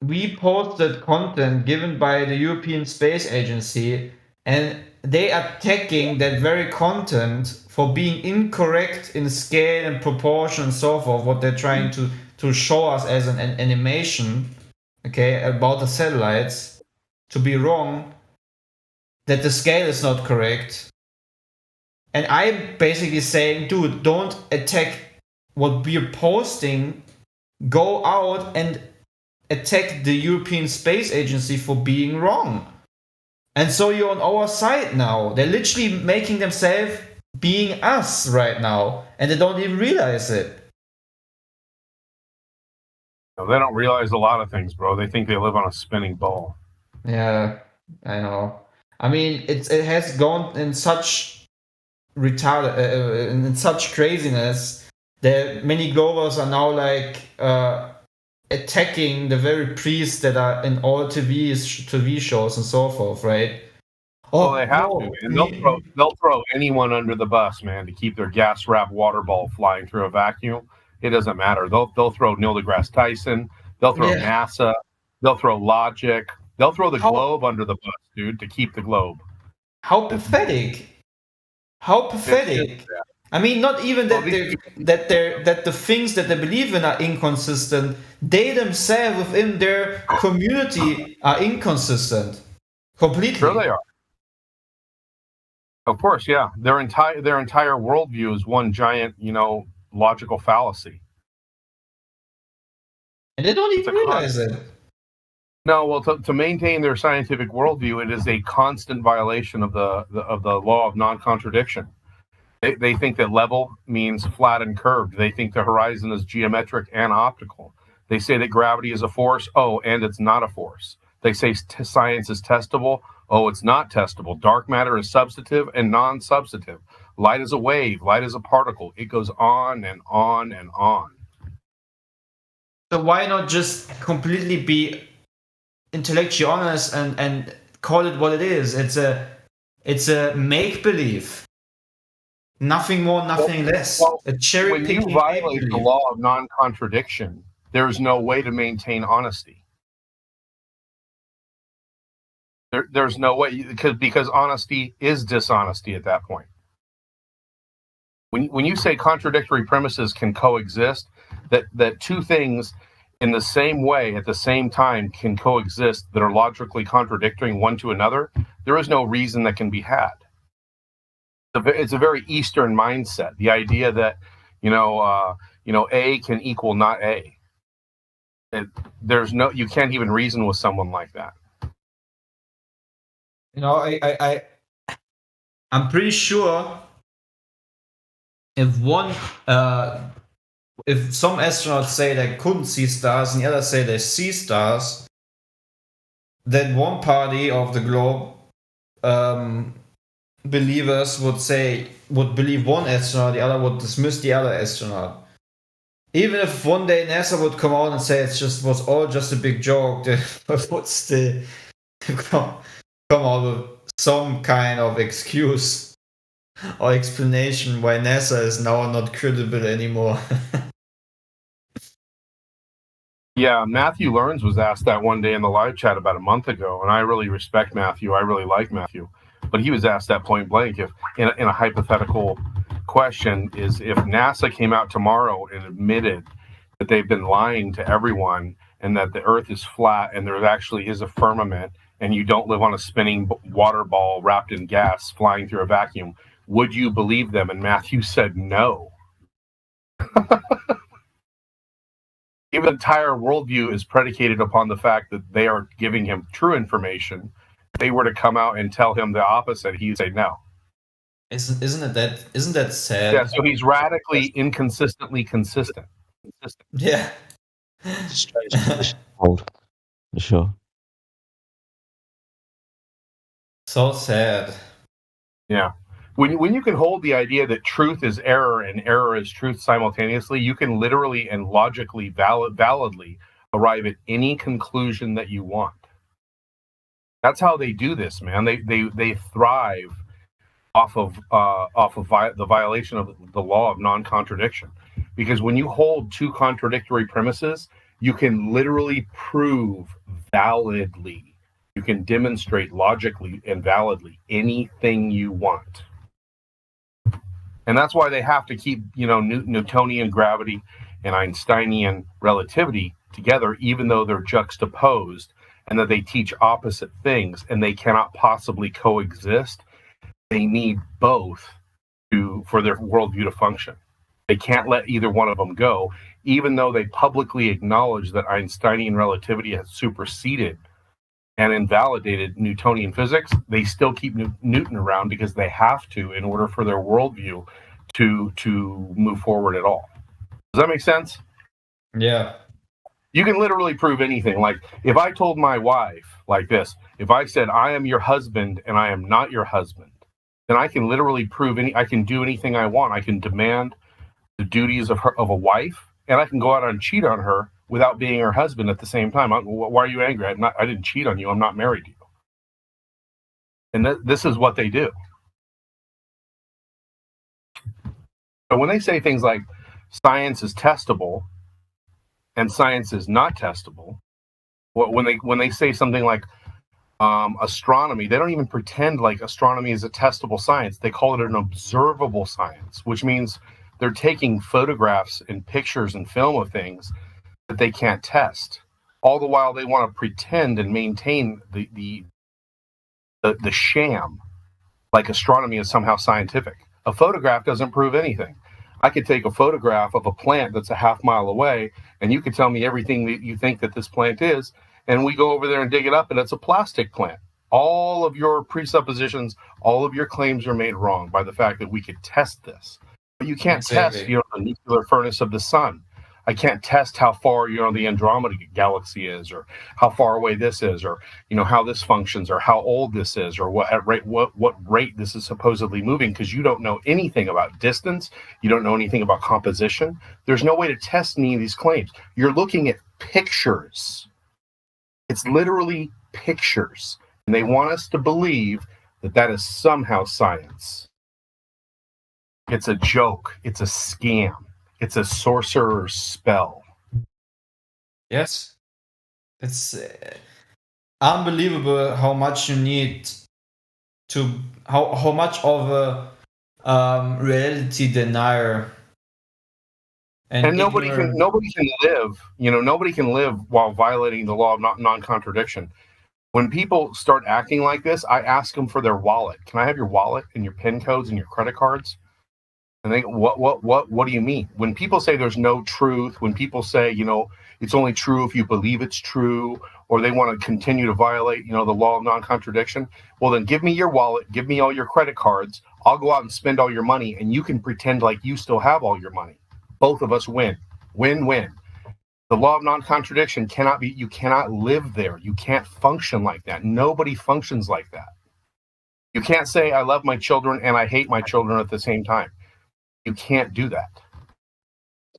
[SPEAKER 7] We posted content given by the European Space Agency, and they are attacking that very content for being incorrect in scale and proportion and so forth, what they're trying to show us as an animation, okay, about the satellites, to be wrong, that the scale is not correct. And I'm basically saying, dude, don't attack what we're posting. Go out and attack the European Space Agency for being wrong. And so you're on our side now. They're literally making themselves being us right now, and they don't even realize it.
[SPEAKER 6] No, they don't realize a lot of things, bro. They think they live on a spinning ball.
[SPEAKER 7] Yeah, I know. I mean, it has gone in such in such craziness that many Globers are now like attacking the very priests that are in all TV shows and so forth, right?
[SPEAKER 6] Oh, they have to, and they'll throw anyone under the bus, man, to keep their gas-wrapped water ball flying through a vacuum. It doesn't matter. They'll throw Neil deGrasse Tyson. They'll throw NASA. They'll throw Logic. They'll throw the globe under the bus, dude, to keep the globe.
[SPEAKER 7] How pathetic! How pathetic! I mean, not even that that the things that they believe in are inconsistent. They themselves within their community are inconsistent. Completely.
[SPEAKER 6] Sure they are. Of course, yeah. Their entire worldview is one giant, logical fallacy.
[SPEAKER 7] And they don't even realize it.
[SPEAKER 6] No, well, to maintain their scientific worldview, it is a constant violation of the law of non-contradiction. They think that level means flat and curved. They think the horizon is geometric and optical. They say that gravity is a force. Oh, and it's not a force. They say science is testable. Oh, it's not testable. Dark matter is substantive and non-substantive. Light is a wave. Light is a particle. It goes on and on and on.
[SPEAKER 7] So why not just completely be intellectually honest and call it what it is? It's a make-believe. Nothing more, nothing less. A cherry
[SPEAKER 6] when
[SPEAKER 7] picking.
[SPEAKER 6] you violate the law of non-contradiction, there's no way to maintain honesty. There's no way, because honesty is dishonesty at that point. When you say contradictory premises can coexist, that two things in the same way at the same time can coexist that are logically contradicting one to another, there is no reason that can be had. It's a very Eastern mindset. The idea that A can equal not A. You can't even reason with someone like that.
[SPEAKER 7] I'm pretty sure if some astronauts say they couldn't see stars and the others say they see stars, then one party of the globe believers would believe one astronaut, the other would dismiss the other astronaut. Even if one day NASA would come out and say was all just a big joke, they would still come out with some kind of excuse or explanation why NASA is now not credible anymore.
[SPEAKER 6] Yeah, Matthew Learns was asked that one day in the live chat about a month ago, and I really respect Matthew. I really like Matthew. But he was asked that point blank, if in a hypothetical question, is if NASA came out tomorrow and admitted that they've been lying to everyone and that the Earth is flat and there actually is a firmament and you don't live on a spinning water ball wrapped in gas flying through a vacuum, would you believe them? And Matthew said no. Even the entire worldview is predicated upon the fact that they are giving him true information. If they were to come out and tell him the opposite, he'd say no.
[SPEAKER 7] Isn't that sad?
[SPEAKER 6] Yeah, so he's radically inconsistently consistent.
[SPEAKER 7] Yeah.
[SPEAKER 3] Old, for sure.
[SPEAKER 7] So sad.
[SPEAKER 6] Yeah. When you can hold the idea that truth is error and error is truth simultaneously, you can literally and logically validly arrive at any conclusion that you want. That's how they do this, man. They thrive off of the violation of the law of non-contradiction. Because when you hold two contradictory premises, you can literally prove validly, you can demonstrate logically and validly anything you want. And that's why they have to keep, Newtonian gravity and Einsteinian relativity together, even though they're juxtaposed and that they teach opposite things and they cannot possibly coexist. They need both for their worldview to function. They can't let either one of them go, even though they publicly acknowledge that Einsteinian relativity has superseded and invalidated Newtonian physics. They still keep Newton around because they have to in order for their worldview to move forward at all. Does that make sense?
[SPEAKER 7] Yeah.
[SPEAKER 6] You can literally prove anything. Like if I told my wife like this, if I said I am your husband and I am not your husband, then I can literally prove I can do anything I want. I can demand the duties of a wife, and I can go out and cheat on her without being her husband at the same time. Why are you angry? I didn't cheat on you. I'm not married to you. And this is what they do. But when they say things like science is testable and science is not testable, when they say something like astronomy, they don't even pretend like astronomy is a testable science. They call it an observable science, which means they're taking photographs and pictures and film of things that they can't test. All the while they want to pretend and maintain the the sham, like astronomy is somehow scientific. A photograph doesn't prove anything. I could take a photograph of a plant that's a half mile away, and you could tell me everything that you think that this plant is, and we go over there and dig it up, and it's a plastic plant. All of your presuppositions, all of your claims are made wrong by the fact that we could test this. But you can't test, the nuclear furnace of the sun. I can't test how far, the Andromeda galaxy is, or how far away this is, or, how this functions, or how old this is, or what rate this is supposedly moving, because you don't know anything about distance. You don't know anything about composition. There's no way to test any of these claims. You're looking at pictures. It's literally pictures. And they want us to believe that that is somehow science. It's a joke. It's a scam. It's a sorcerer's spell.
[SPEAKER 7] Yes. It's unbelievable how much you need to, how much of a reality denier.
[SPEAKER 6] And nobody can live, nobody can live while violating the law of non-contradiction. When people start acting like this, I ask them for their wallet. Can I have your wallet and your PIN codes and your credit cards? And they go, what do you mean? When people say there's no truth, when people say, it's only true if you believe it's true, or they want to continue to violate, the law of non-contradiction, well, then give me your wallet, give me all your credit cards. I'll go out and spend all your money, and you can pretend like you still have all your money. Both of us win. Win-win. The law of non-contradiction you cannot live there. You can't function like that. Nobody functions like that. You can't say, I love my children and I hate my children at the same time. You can't do that.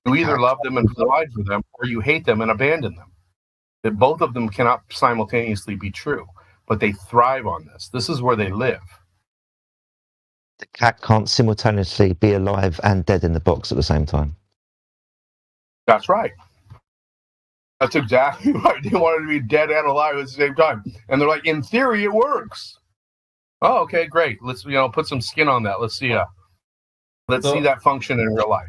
[SPEAKER 6] You either love them and provide for them, or you hate them and abandon them. That both of them cannot simultaneously be true, but they thrive on this. This is where they live.
[SPEAKER 3] The cat can't simultaneously be alive and dead in the box at the same time.
[SPEAKER 6] That's right. That's exactly right. They wanted to be dead and alive at the same time. And they're like, in theory, it works. Oh, okay, great. Let's, put some skin on that. Let's see that function in real life.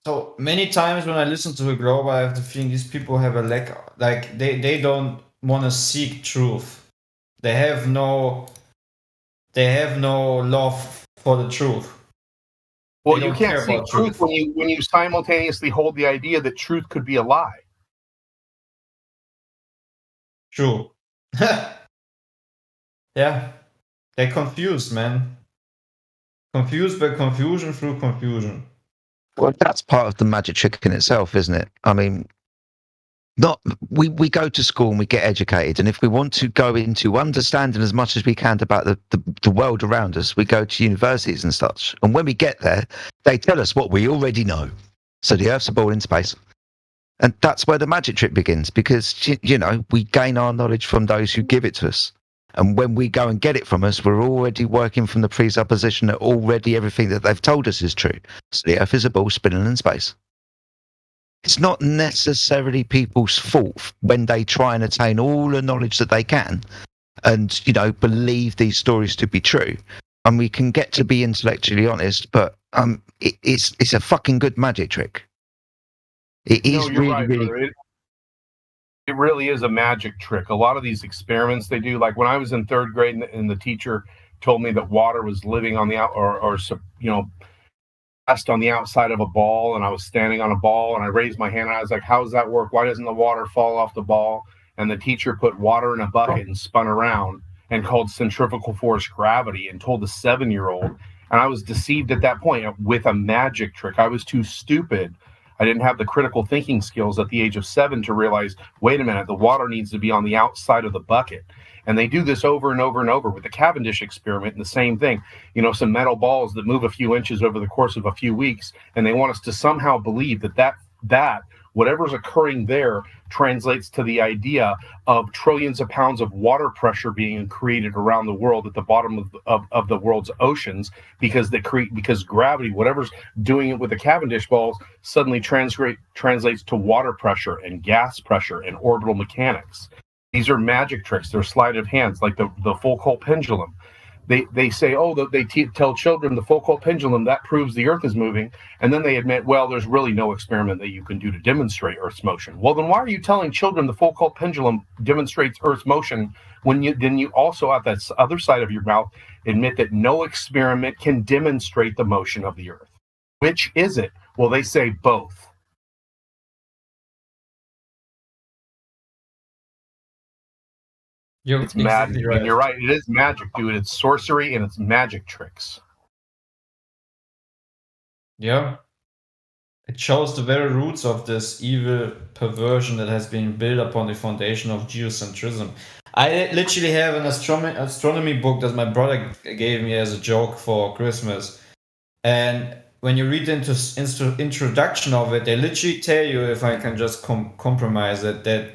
[SPEAKER 7] So many times when I listen to a Globe, I have the feeling these people have a lack, like they don't want to seek truth. They have no love for the truth.
[SPEAKER 6] Well, you can't seek truth when you simultaneously hold the idea that truth could be a lie.
[SPEAKER 7] True. Yeah. They're confused, man. Confused by confusion through confusion.
[SPEAKER 3] Well, that's part of the magic trick in itself, isn't it? I mean, we go to school and we get educated, and if we want to go into understanding as much as we can about the world around us, we go to universities and such. And when we get there, they tell us what we already know. So the Earth's a ball in space. And that's where the magic trick begins, because, we gain our knowledge from those who give it to us. And when we go and get it from us, we're already working from the presupposition that already everything that they've told us is true. So the Earth is a ball spinning in space. It's not necessarily people's fault when they try and attain all the knowledge that they can and, believe these stories to be true. And we can get to be intellectually honest, but it's a fucking good magic trick. It is really.
[SPEAKER 6] It really is a magic trick. A lot of these experiments they do, like when I was in third grade and the teacher told me that water was living on the passed on the outside of a ball, and I was standing on a ball and I raised my hand and I was like, how does that work? Why doesn't the water fall off the ball? And the teacher put water in a bucket and spun around and called centrifugal force gravity and told the 7-year-old. And I was deceived at that point with a magic trick. I was too stupid. I didn't have the critical thinking skills at the age of 7 to realize, wait a minute, the water needs to be on the outside of the bucket. And they do this over and over and over with the Cavendish experiment, and the same thing. Some metal balls that move a few inches over the course of a few weeks, and they want us to somehow believe that whatever's occurring there translates to the idea of trillions of pounds of water pressure being created around the world at the bottom of the world's oceans, because gravity, whatever's doing it with the Cavendish balls, suddenly translates to water pressure and gas pressure and orbital mechanics. These are magic tricks. They're sleight of hands, like the Foucault pendulum. they say, tell children the Foucault pendulum, that proves the Earth is moving. And then they admit, well, there's really no experiment that you can do to demonstrate Earth's motion. Well, then why are you telling children the Foucault pendulum demonstrates Earth's motion when you also at that other side of your mouth admit that no experiment can demonstrate the motion of the Earth? Which is it? Well, they say both.
[SPEAKER 7] It's
[SPEAKER 6] magic.
[SPEAKER 7] Right.
[SPEAKER 6] And you're right. It is magic, dude. It's sorcery and it's magic tricks.
[SPEAKER 7] Yeah. It shows the very roots of this evil perversion that has been built upon the foundation of geocentrism. I literally have an astronomy book that my brother gave me as a joke for Christmas. And when you read into introduction of it, they literally tell you, if I can just compromise it, that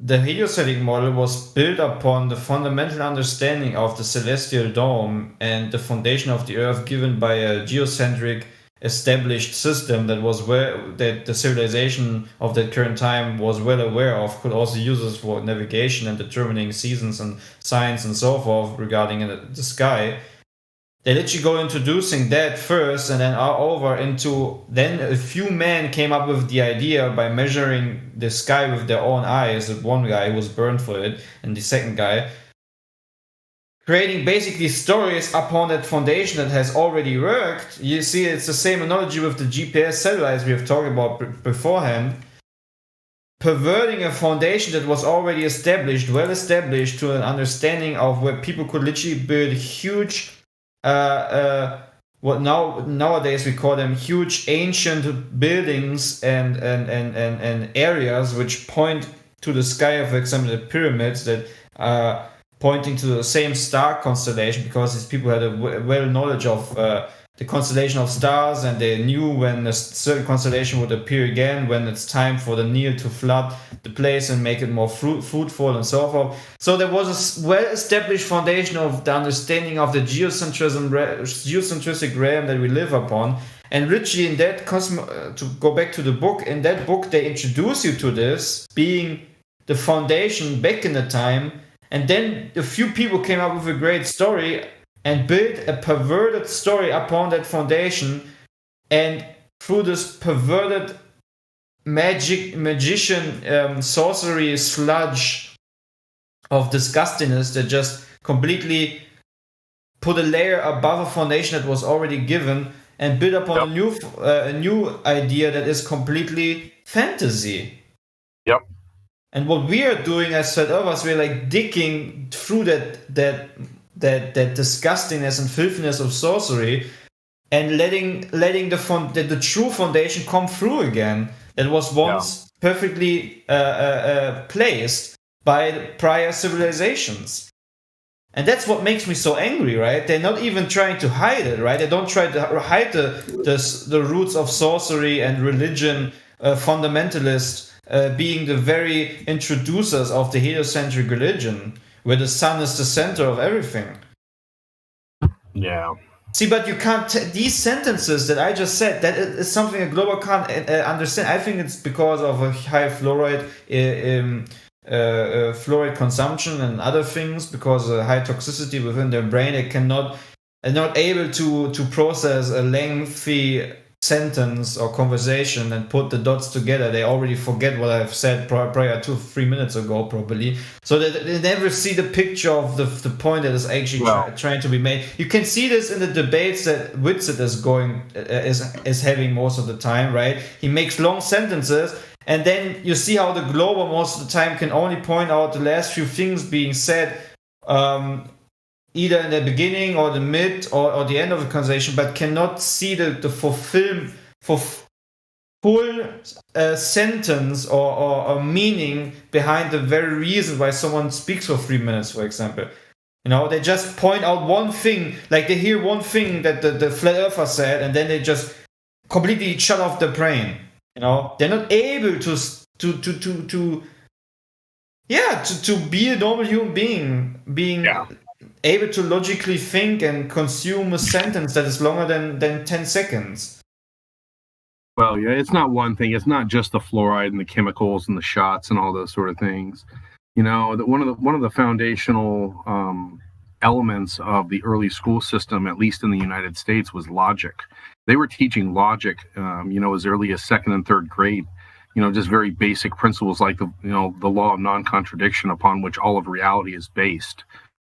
[SPEAKER 7] the heliocentric model was built upon the fundamental understanding of the celestial dome and the foundation of the Earth given by a geocentric established system that the civilization of that current time was well aware of, could also use this for navigation and determining seasons and science and so forth regarding the sky. They literally go introducing that first, and then are over into, then a few men came up with the idea by measuring the sky with their own eyes. One guy was burned for it, and the second guy, creating basically stories upon that foundation that has already worked. You see, it's the same analogy with the GPS satellites we have talked about beforehand. Perverting a foundation that was already established, well established, to an understanding of where people could literally build huge what nowadays we call them huge ancient buildings and areas which point to the sky. For example, the pyramids that are pointing to the same star constellation, because these people had a well knowledge of the constellation of stars, and they knew when a certain constellation would appear again, when it's time for the Nile to flood the place and make it more fruitful and so forth. So there was a well-established foundation of the understanding of the geocentristic realm that we live upon. And literally in that to go back to the book, in that book they introduce you to this being the foundation back in the time, and then a few people came up with a great story and built a perverted story upon that foundation, and through this perverted magician sorcery sludge of disgustingness that just completely put a layer above a foundation that was already given and build upon a new idea that is completely fantasy.
[SPEAKER 6] Yep.
[SPEAKER 7] And what we are doing, as said others, we're like digging through that disgustingness and filthiness of sorcery, and letting the true foundation come through again, that was once perfectly placed by prior civilizations. And that's what makes me so angry, right? They're not even trying to hide it, right? They don't try to hide the roots of sorcery and religion, fundamentalists being the very introducers of the heliocentric religion, where the sun is the center of everything.
[SPEAKER 6] Yeah.
[SPEAKER 7] See, but you can't. These sentences that I just said, that is something a global can't understand. I think it's because of a high fluoride consumption and other things, because of high toxicity within their brain. They are not able to process a lengthy sentence or conversation and put the dots together. They already forget what I've said prior to 3 minutes ago, probably. So they never see the picture of the point that is actually trying to be made. You can see this in the debates that Whitsitt is having most of the time, right? He makes long sentences, and then you see how the Glober most of the time can only point out the last few things being said, either in the beginning or the mid or the end of the conversation, but cannot see the full sentence or meaning behind the very reason why someone speaks for 3 minutes, for example. You know, they just point out one thing, like they hear one thing that the flat earther said, and then they just completely shut off their brain. You know, they're not able to be a normal human being able to logically think and consume a sentence that is longer than 10 seconds.
[SPEAKER 6] Well, yeah, it's not one thing. It's not just the fluoride and the chemicals and the shots and all those sort of things. You know, one of the foundational elements of the early school system, at least in the United States, was logic. They were teaching logic, as early as second and third grade. Just very basic principles like the law of non-contradiction upon which all of reality is based.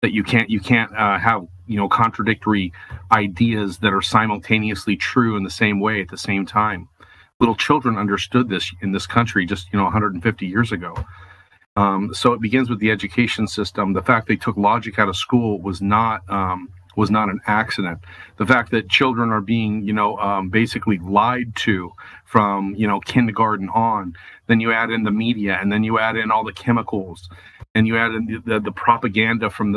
[SPEAKER 6] That you can't have contradictory ideas that are simultaneously true in the same way at the same time. Little children understood this in this country just 150 years ago. So it begins with the education system. The fact they took logic out of school was not an accident. The fact that children are being basically lied to from kindergarten on. Then you add in the media, and then you add in all the chemicals, and you add in the propaganda from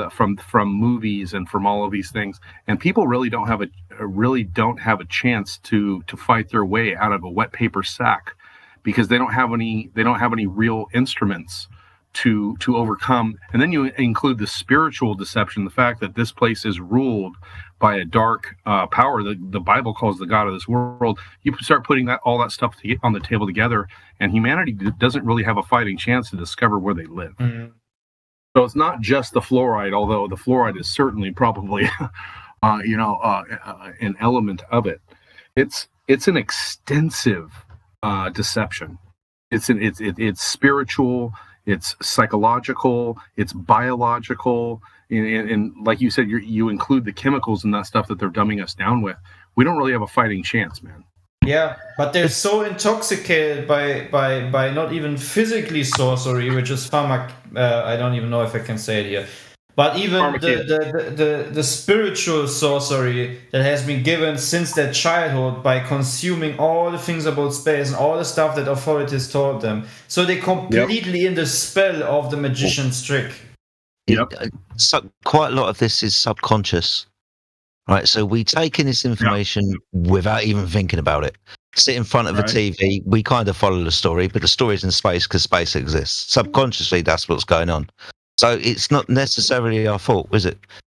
[SPEAKER 6] movies and from all of these things. And people really don't have a chance to fight their way out of a wet paper sack, because they don't have any real instruments to overcome. And then you include the spiritual deception, the fact that this place is ruled by a dark power that the Bible calls the God of this world. You start putting all that stuff on the table together, and humanity doesn't really have a fighting chance to discover where they live. Mm-hmm. So it's not just the fluoride, although the fluoride is certainly probably an element of it. It's an extensive deception. It's spiritual, it's psychological, it's biological, and like you said, you include the chemicals and that stuff that they're dumbing us down with. We don't really have a fighting chance, man.
[SPEAKER 7] Yeah, but they're so intoxicated by not even physically sorcery, which is I don't even know if I can say it here. But even the spiritual sorcery that has been given since their childhood by consuming all the things about space and all the stuff that authorities taught them. So they're completely in the spell of the magician's trick.
[SPEAKER 6] Yep.
[SPEAKER 3] So quite a lot of this is subconscious, right? So we take in this information without even thinking about it. Sit in front of a TV, we kind of follow the story, but the story's in space because space exists. Subconsciously, that's what's going on. So it's not necessarily our fault, is it?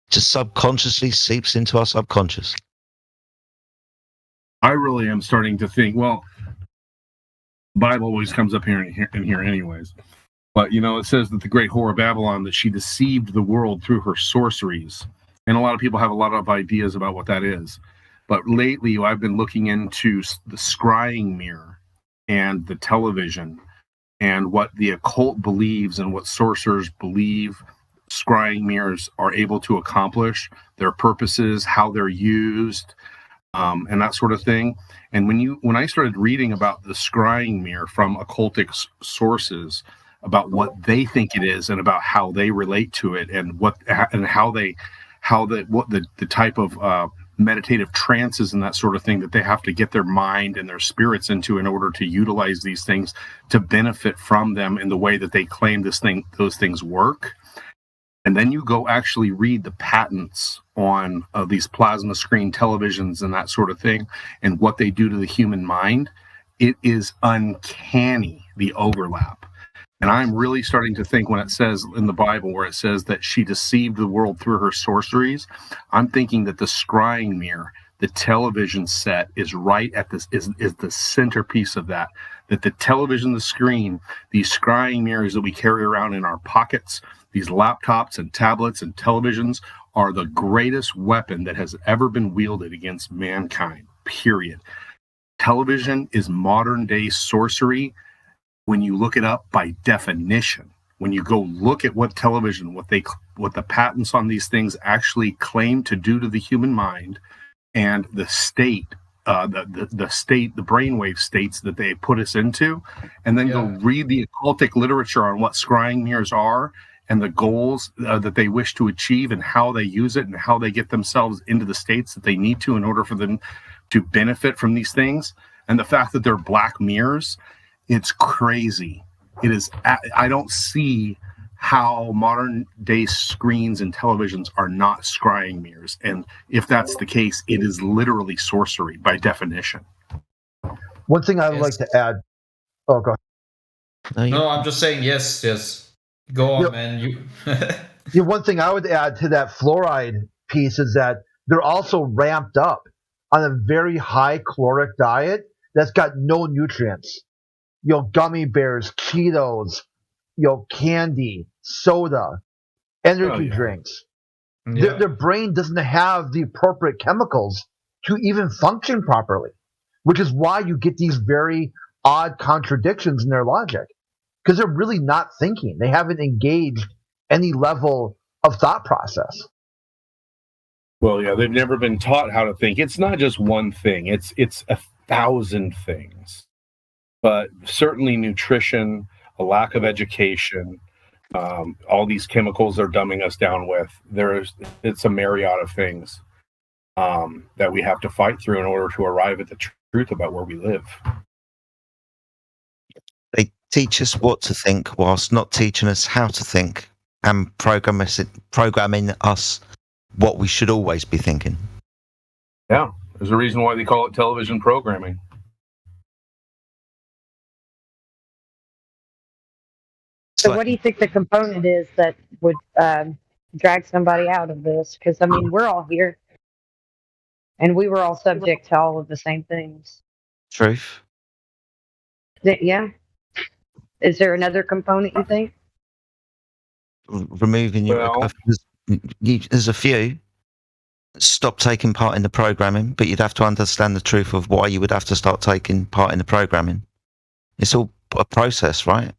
[SPEAKER 3] Just subconsciously seeps into our subconscious.
[SPEAKER 6] I really am starting to think, well, the Bible always comes up here and here anyways. But, it says that the great whore of Babylon, that she deceived the world through her sorceries. And a lot of people have a lot of ideas about what that is. But lately, I've been looking into the scrying mirror and the television and what the occult believes and what sorcerers believe scrying mirrors are able to accomplish, their purposes, how they're used, and that sort of thing. And when I started reading about the scrying mirror from occultic sources, about what they think it is and about how they relate to it, and what the type of meditative trances and that sort of thing that they have to get their mind and their spirits into in order to utilize these things to benefit from them in the way that they claim those things work. And then you go actually read the patents on these plasma screen televisions and that sort of thing, and what they do to the human mind. It is uncanny, the overlap. And I'm really starting to think, when it says in the Bible, where it says that she deceived the world through her sorceries, I'm thinking that the scrying mirror, the television set, is right at this, is the centerpiece of that. That the television, the screen, these scrying mirrors that we carry around in our pockets, these laptops and tablets and televisions, are the greatest weapon that has ever been wielded against mankind, period. Television is modern day sorcery. When you look it up by definition, when you go look at what television, what the patents on these things actually claim to do to the human mind, and the state, the brainwave states that they put us into, and then go read the occultic literature on what scrying mirrors are and the goals that they wish to achieve and how they use it and how they get themselves into the states that they need to in order for them to benefit from these things, and the fact that they're black mirrors. It's crazy. It is. I don't see how modern day screens and televisions are not scrying mirrors. And if that's the case, it is literally sorcery by definition.
[SPEAKER 13] One thing I would like to add. Oh, go ahead.
[SPEAKER 7] No, I'm just saying yes. Go on, man.
[SPEAKER 13] One thing I would add to that fluoride piece is that they're also ramped up on a very high caloric diet that's got no nutrients. Gummy bears, Cheetos, candy, soda, energy drinks. Their brain doesn't have the appropriate chemicals to even function properly, which is why you get these very odd contradictions in their logic, because they're really not thinking. They haven't engaged any level of thought process.
[SPEAKER 6] Well, yeah, they've never been taught how to think. It's not just one thing. It's 1,000 things. But certainly nutrition, a lack of education, all these chemicals they're dumbing us down with. It's a myriad of things that we have to fight through in order to arrive at the truth about where we live.
[SPEAKER 9] They teach us what to think whilst not teaching us how to think, and programming us what we should always be thinking.
[SPEAKER 6] Yeah, there's a reason why they call it television programming.
[SPEAKER 23] So what do you think the component is that would drag somebody out of this? Because, I mean, we're all here, and we were all subject to all of the same things.
[SPEAKER 9] Truth.
[SPEAKER 23] Yeah. Is there another component, you think?
[SPEAKER 9] Removing your... There's a few. Stop taking part in the programming, but you'd have to understand the truth of why you would have to start taking part in the programming. It's all a process, right?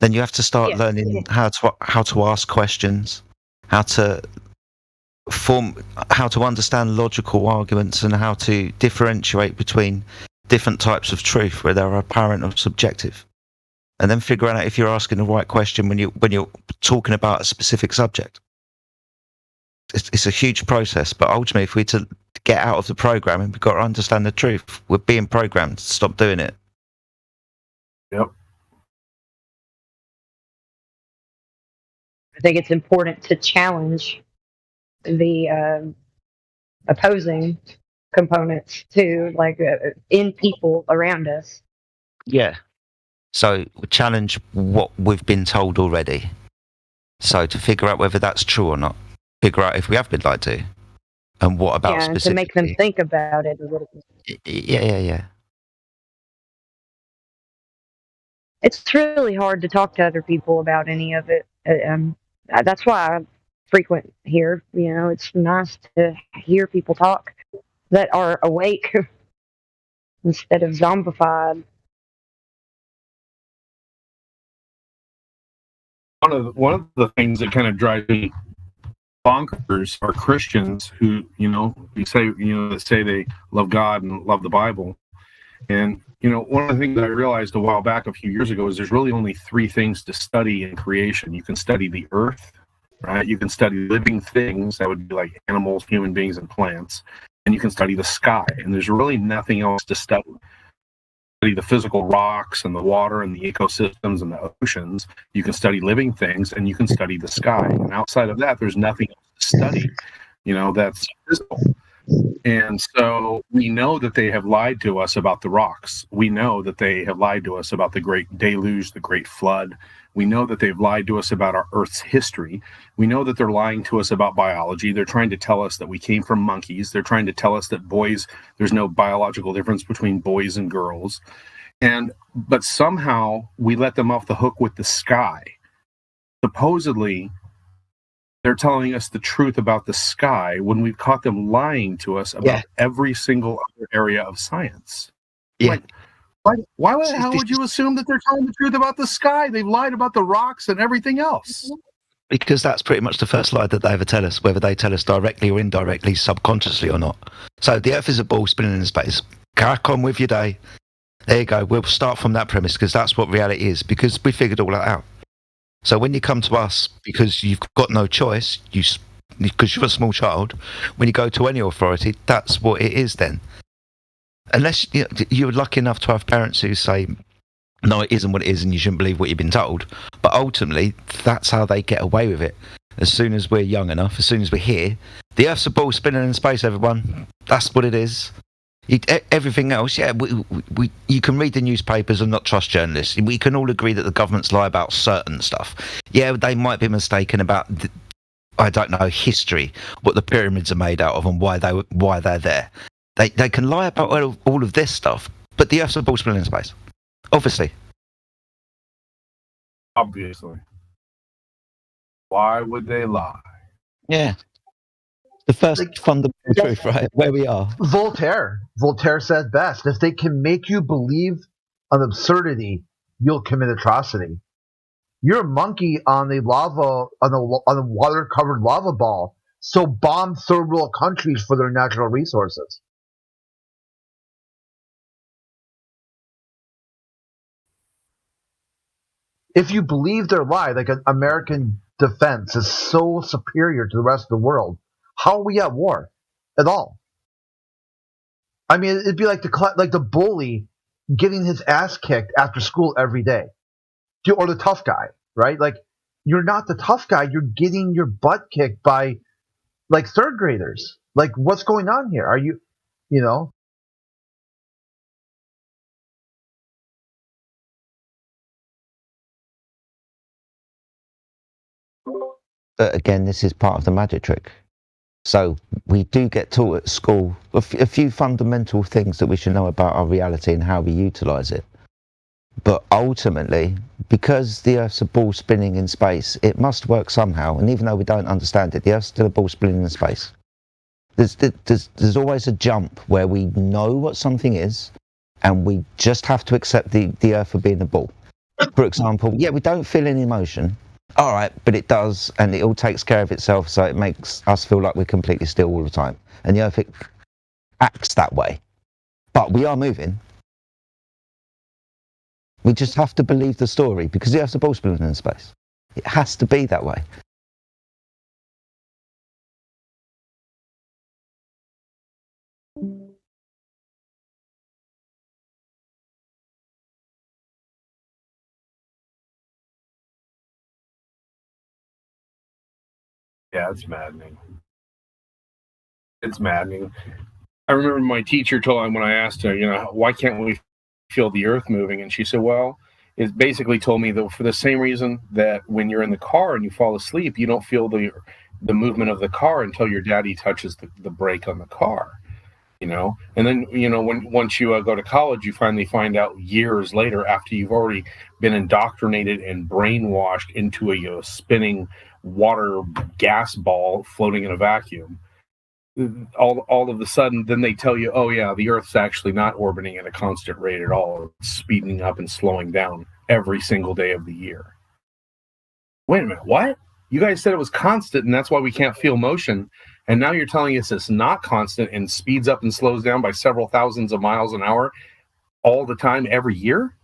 [SPEAKER 9] Then you have to start learning how to ask questions, how to understand logical arguments, and how to differentiate between different types of truth, where they're apparent or subjective, and then figuring out if you're asking the right question when you're talking about a specific subject. It's a huge process, but ultimately, if we're to get out of the programming, we've got to understand the truth. We're being programmed to stop doing it.
[SPEAKER 6] Yep.
[SPEAKER 23] I think it's important to challenge the opposing components to, like, in people around us.
[SPEAKER 9] Yeah. So we challenge what we've been told already. So to figure out whether that's true or not, figure out if we have been lied to, and what about
[SPEAKER 23] specifically. To make them think about it a little bit.
[SPEAKER 9] Yeah.
[SPEAKER 23] It's really hard to talk to other people about any of it. That's why I frequent here. You know, it's nice to hear people talk that are awake instead of zombified.
[SPEAKER 6] One of the things that kind of drives me bonkers are Christians who, that say they love God and love the Bible. And, one of the things that I realized a while back, a few years ago, is there's really only 3 things to study in creation. You can study the earth, right? You can study living things, that would be like animals, human beings, and plants. And you can study the sky. And there's really nothing else to study. Study the physical rocks and the water and the ecosystems and the oceans. You can study living things, and you can study the sky. And outside of that, there's nothing else to study, that's physical. And so we know that they have lied to us about the rocks. We know that they have lied to us about the great deluge, the great flood. We know that they've lied to us about our Earth's history. We know that they're lying to us about biology. They're trying to tell us that we came from monkeys. They're trying to tell us that there's no biological difference between boys and girls. But somehow we let them off the hook with the sky. Supposedly, they're telling us the truth about the sky when we've caught them lying to us about every single other area of science.
[SPEAKER 9] Yeah.
[SPEAKER 6] Why the hell would you assume that they're telling the truth about the sky? They've lied about the rocks and everything else.
[SPEAKER 9] Because that's pretty much the first lie that they ever tell us, whether they tell us directly or indirectly, subconsciously or not. So the Earth is a ball spinning in space. Crack on with your day. There you go. We'll start from that premise, because that's what reality is, because we figured all that out. So when you come to us, because you've got no choice, because you're a small child, when you go to any authority, that's what it is then. Unless you're lucky enough to have parents who say, no, it isn't what it is and you shouldn't believe what you've been told. But ultimately, that's how they get away with it. As soon as we're young enough, as soon as we're here, the Earth's a ball spinning in space, everyone. That's what it is. Everything else, you can read the newspapers and not trust journalists. We can all agree that the governments lie about certain stuff. Yeah, they might be mistaken about, I don't know, history, what the pyramids are made out of and why they're there. They can lie about all of this stuff, but the Earth's a ball spinning in space. Obviously.
[SPEAKER 6] Obviously. Why would they lie?
[SPEAKER 3] Yeah. The first fundamental truth, right? Where we are.
[SPEAKER 13] Voltaire said best: if they can make you believe an absurdity, you'll commit atrocity. You're a monkey on the lava, on a water-covered lava ball. So bomb third world countries for their natural resources. If you believe their lie, like an American defense is so superior to the rest of the world, how are we at war at all? I mean, it'd be like the bully getting his ass kicked after school every day, or the tough guy, right? Like, you're not the tough guy; you're getting your butt kicked by like third graders. Like, what's going on here? Are you, you know?
[SPEAKER 3] But again, this is part of the magic trick. So we do get taught at school a few fundamental things that we should know about our reality and how we utilize it. But ultimately, because the Earth's a ball spinning in space, it must work somehow. And even though we don't understand it, the Earth's still a ball spinning in space. There's always a jump where we know what something is, and we just have to accept the Earth for being a ball. For example, yeah, we don't feel any emotion. All right, but it does, and it all takes care of itself, so it makes us feel like we're completely still all the time. And the Earth acts that way. But we are moving. We just have to believe the story, because the Earth's a ball spinning in space. It has to be that way.
[SPEAKER 6] Yeah, it's maddening. It's maddening. I remember my teacher told me when I asked her, why can't we feel the earth moving? And she said, well, it basically told me that for the same reason that when you're in the car and you fall asleep, you don't feel the movement of the car until your daddy touches the brake on the car. And then, once you go to college, you finally find out years later, after you've already been indoctrinated and brainwashed into a spinning water gas ball floating in a vacuum, all of a sudden, then they tell you, oh yeah, the Earth's actually not orbiting at a constant rate at all. It's speeding up and slowing down every single day of the year. Wait a minute, what? You guys said it was constant, and that's why we can't feel motion. And now you're telling us it's not constant and speeds up and slows down by several thousands of miles an hour all the time, every year?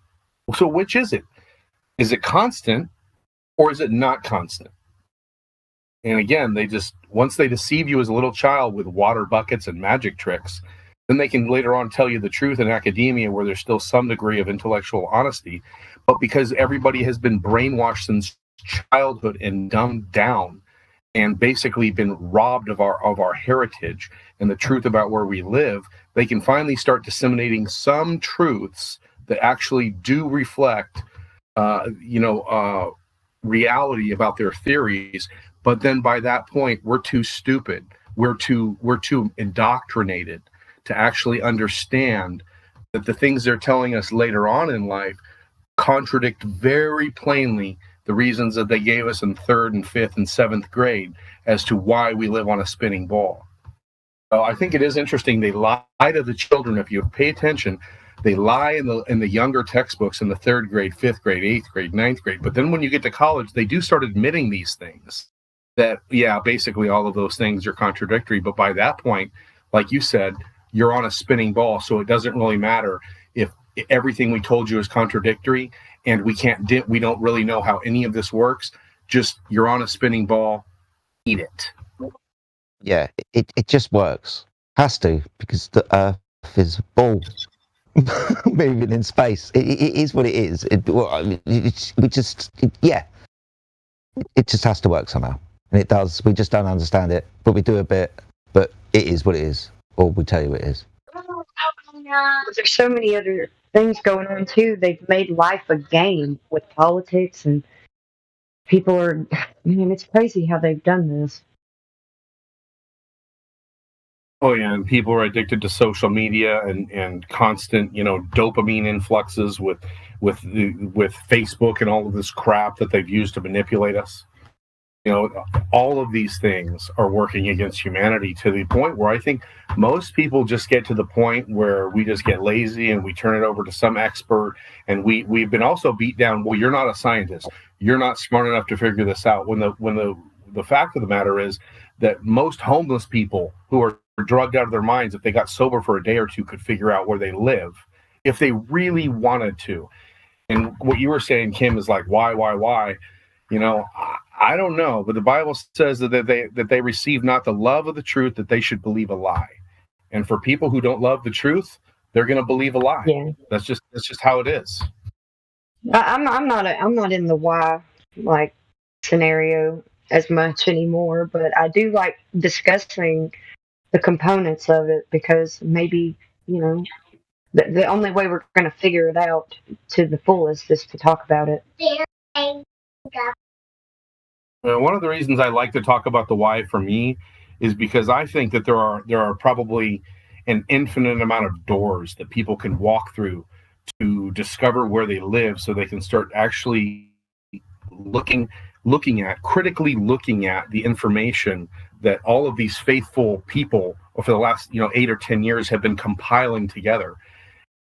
[SPEAKER 6] So which is it? Is it constant or is it not constant? And again, once they deceive you as a little child with water buckets and magic tricks, then they can later on tell you the truth in academia where there's still some degree of intellectual honesty. But because everybody has been brainwashed since childhood and dumbed down and basically been robbed of our heritage and the truth about where we live, they can finally start disseminating some truths that actually do reflect, reality about their theories. But then by that point, we're too stupid. We're too indoctrinated to actually understand that the things they're telling us later on in life contradict very plainly the reasons that they gave us in 3rd and 5th and 7th grade as to why we live on a spinning ball. So I think it is interesting. They lie to the children. If you pay attention, they lie in the younger textbooks in the 3rd grade, 5th grade, 8th grade, 9th grade. But then when you get to college, they do start admitting these things. That, yeah, basically all of those things are contradictory. But by that point, like you said, you're on a spinning ball. So it doesn't really matter if everything we told you is contradictory and we don't really know how any of this works. Just, you're on a spinning ball, eat it.
[SPEAKER 3] Yeah, it just works. Has to, because the Earth is a ball moving in space. It is what it is. It just has to work somehow. And it does. We just don't understand it, but we do a bit. But it is what it is, or we tell you it is.
[SPEAKER 23] There's so many other things going on too. They've made life a game with politics, and people are. It's crazy how they've done this.
[SPEAKER 6] Oh yeah, and people are addicted to social media and constant, dopamine influxes with Facebook and all of this crap that they've used to manipulate us. all of these things are working against humanity to the point where I think most people just get to the point where we just get lazy and we turn it over to some expert. And we've been also beat down. Well, you're not a scientist. You're not smart enough to figure this out. When the fact of the matter is that most homeless people who are drugged out of their minds, if they got sober for a day or two, could figure out where they live if they really wanted to. And what you were saying, Kim, is like, why? I don't know, but the Bible says that they receive not the love of the truth, that they should believe a lie. And for people who don't love the truth, they're going to believe a lie.
[SPEAKER 23] Yeah.
[SPEAKER 6] That's just how it is.
[SPEAKER 23] I'm not in the why scenario as much anymore, but I do like discussing the components of it, because maybe the only way we're going to figure it out to the fullest is to talk about it.
[SPEAKER 6] One of the reasons I like to talk about the why for me is because I think that there are probably an infinite amount of doors that people can walk through to discover where they live, so they can start actually critically looking at the information that all of these faithful people for the last 8 or 10 years have been compiling together.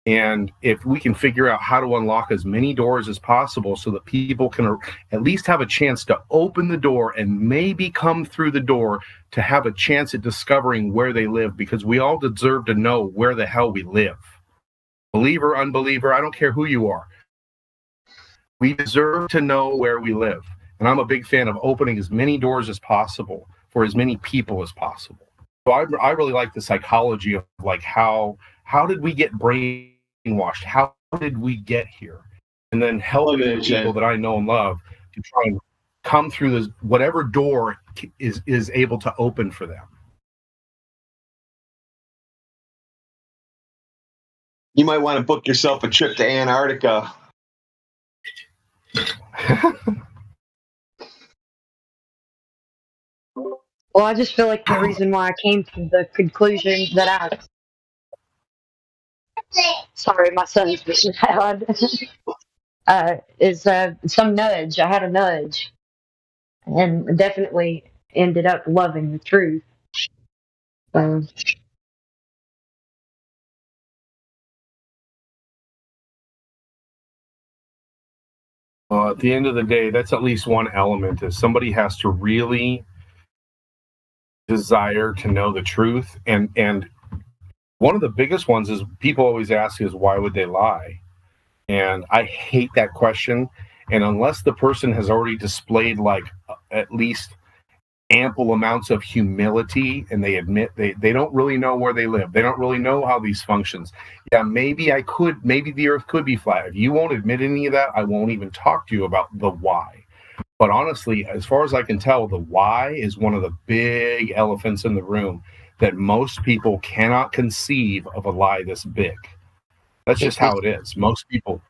[SPEAKER 6] And if we can figure out how to unlock as many doors as possible so that people can at least have a chance to open the door and maybe come through the door to have a chance at discovering where they live, because we all deserve to know where the hell we live. Believer, unbeliever, I don't care who you are. We deserve to know where we live. And I'm a big fan of opening as many doors as possible for as many people as possible. So I really like the psychology of how did we get brainwashed? How did we get here? And then helping the people that I know and love to try and come through this, whatever door is able to open for them.
[SPEAKER 11] You might want to book yourself a trip to Antarctica.
[SPEAKER 23] Well, I just feel like the reason why I came to the conclusion that sorry, my son's being loud. Is some nudge. I had a nudge, and definitely ended up loving the truth.
[SPEAKER 6] At the end of the day, that's at least one element, is somebody has to really desire to know the truth. And one of the biggest ones is people always ask is, why would they lie? And I hate that question. And unless the person has already displayed at least ample amounts of humility, and they admit they don't really know where they live, they don't really know how these functions. Yeah, maybe the earth could be flat. If you won't admit any of that, I won't even talk to you about the why. But honestly, as far as I can tell, the why is one of the big elephants in the room, that most people cannot conceive of a lie this big. That's just how it is. Most people,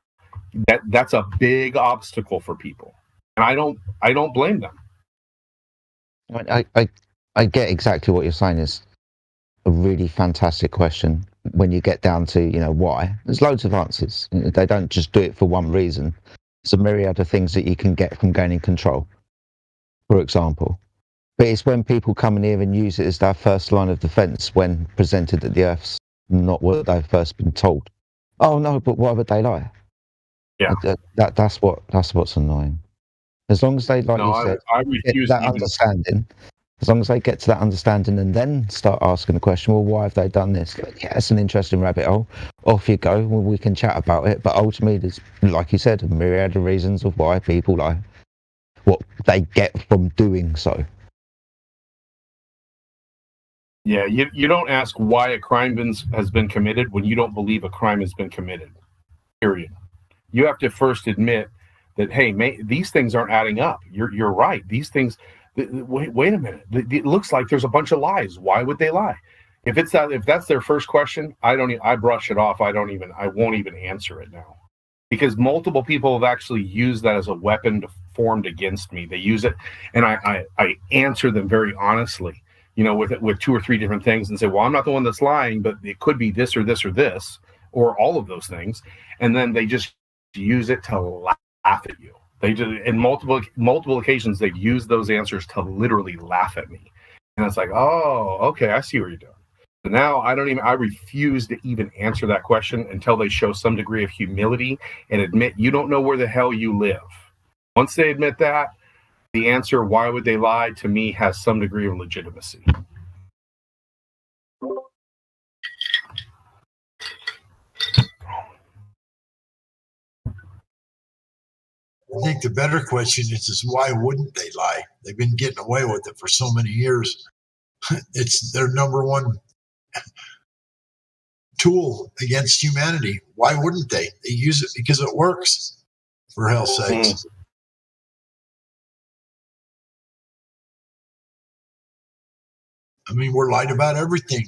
[SPEAKER 6] that's a big obstacle for people. And I don't blame them.
[SPEAKER 3] I get exactly what you're saying. Is a really fantastic question. When you get down to why, there's loads of answers. They don't just do it for one reason. It's a myriad of things that you can get from gaining control, for example. But it's when people come in here and use it as their first line of defense when presented that the Earth's not what they've first been told. Oh no, but why would they lie?
[SPEAKER 6] Yeah,
[SPEAKER 3] that's what's annoying. As long as they, like you said, get that understanding. As long as they get to that understanding and then start asking the question, well, why have they done this? Yeah, it's an interesting rabbit hole. Off you go. Well, we can chat about it. But ultimately, there's, like you said, a myriad of reasons of why people lie. What they get from doing so.
[SPEAKER 6] Yeah, you don't ask why a crime has been committed when you don't believe a crime has been committed. Period. You have to first admit that, hey, these things aren't adding up. You're right. These things. Wait a minute. It looks like there's a bunch of lies. Why would they lie? If that's their first question, I brush it off. I won't even answer it now, because multiple people have actually used that as a weapon formed against me. They use it, and I answer them very honestly, with 2 or 3 different things, and say, well, I'm not the one that's lying, but it could be this or this or this, or all of those things, and then they just use it to laugh at you. They just, in multiple occasions, they've used those answers to literally laugh at me. And it's like, oh, okay, I see what you're doing. So now I refuse to even answer that question until they show some degree of humility and admit you don't know where the hell you live. Once they admit that, the answer, why would they lie, to me has some degree of legitimacy.
[SPEAKER 12] I think the better question is why wouldn't they lie? They've been getting away with it for so many years. It's their number one tool against humanity. Why wouldn't they? They use it because it works, for hell's sakes. I mean, we're lied about everything.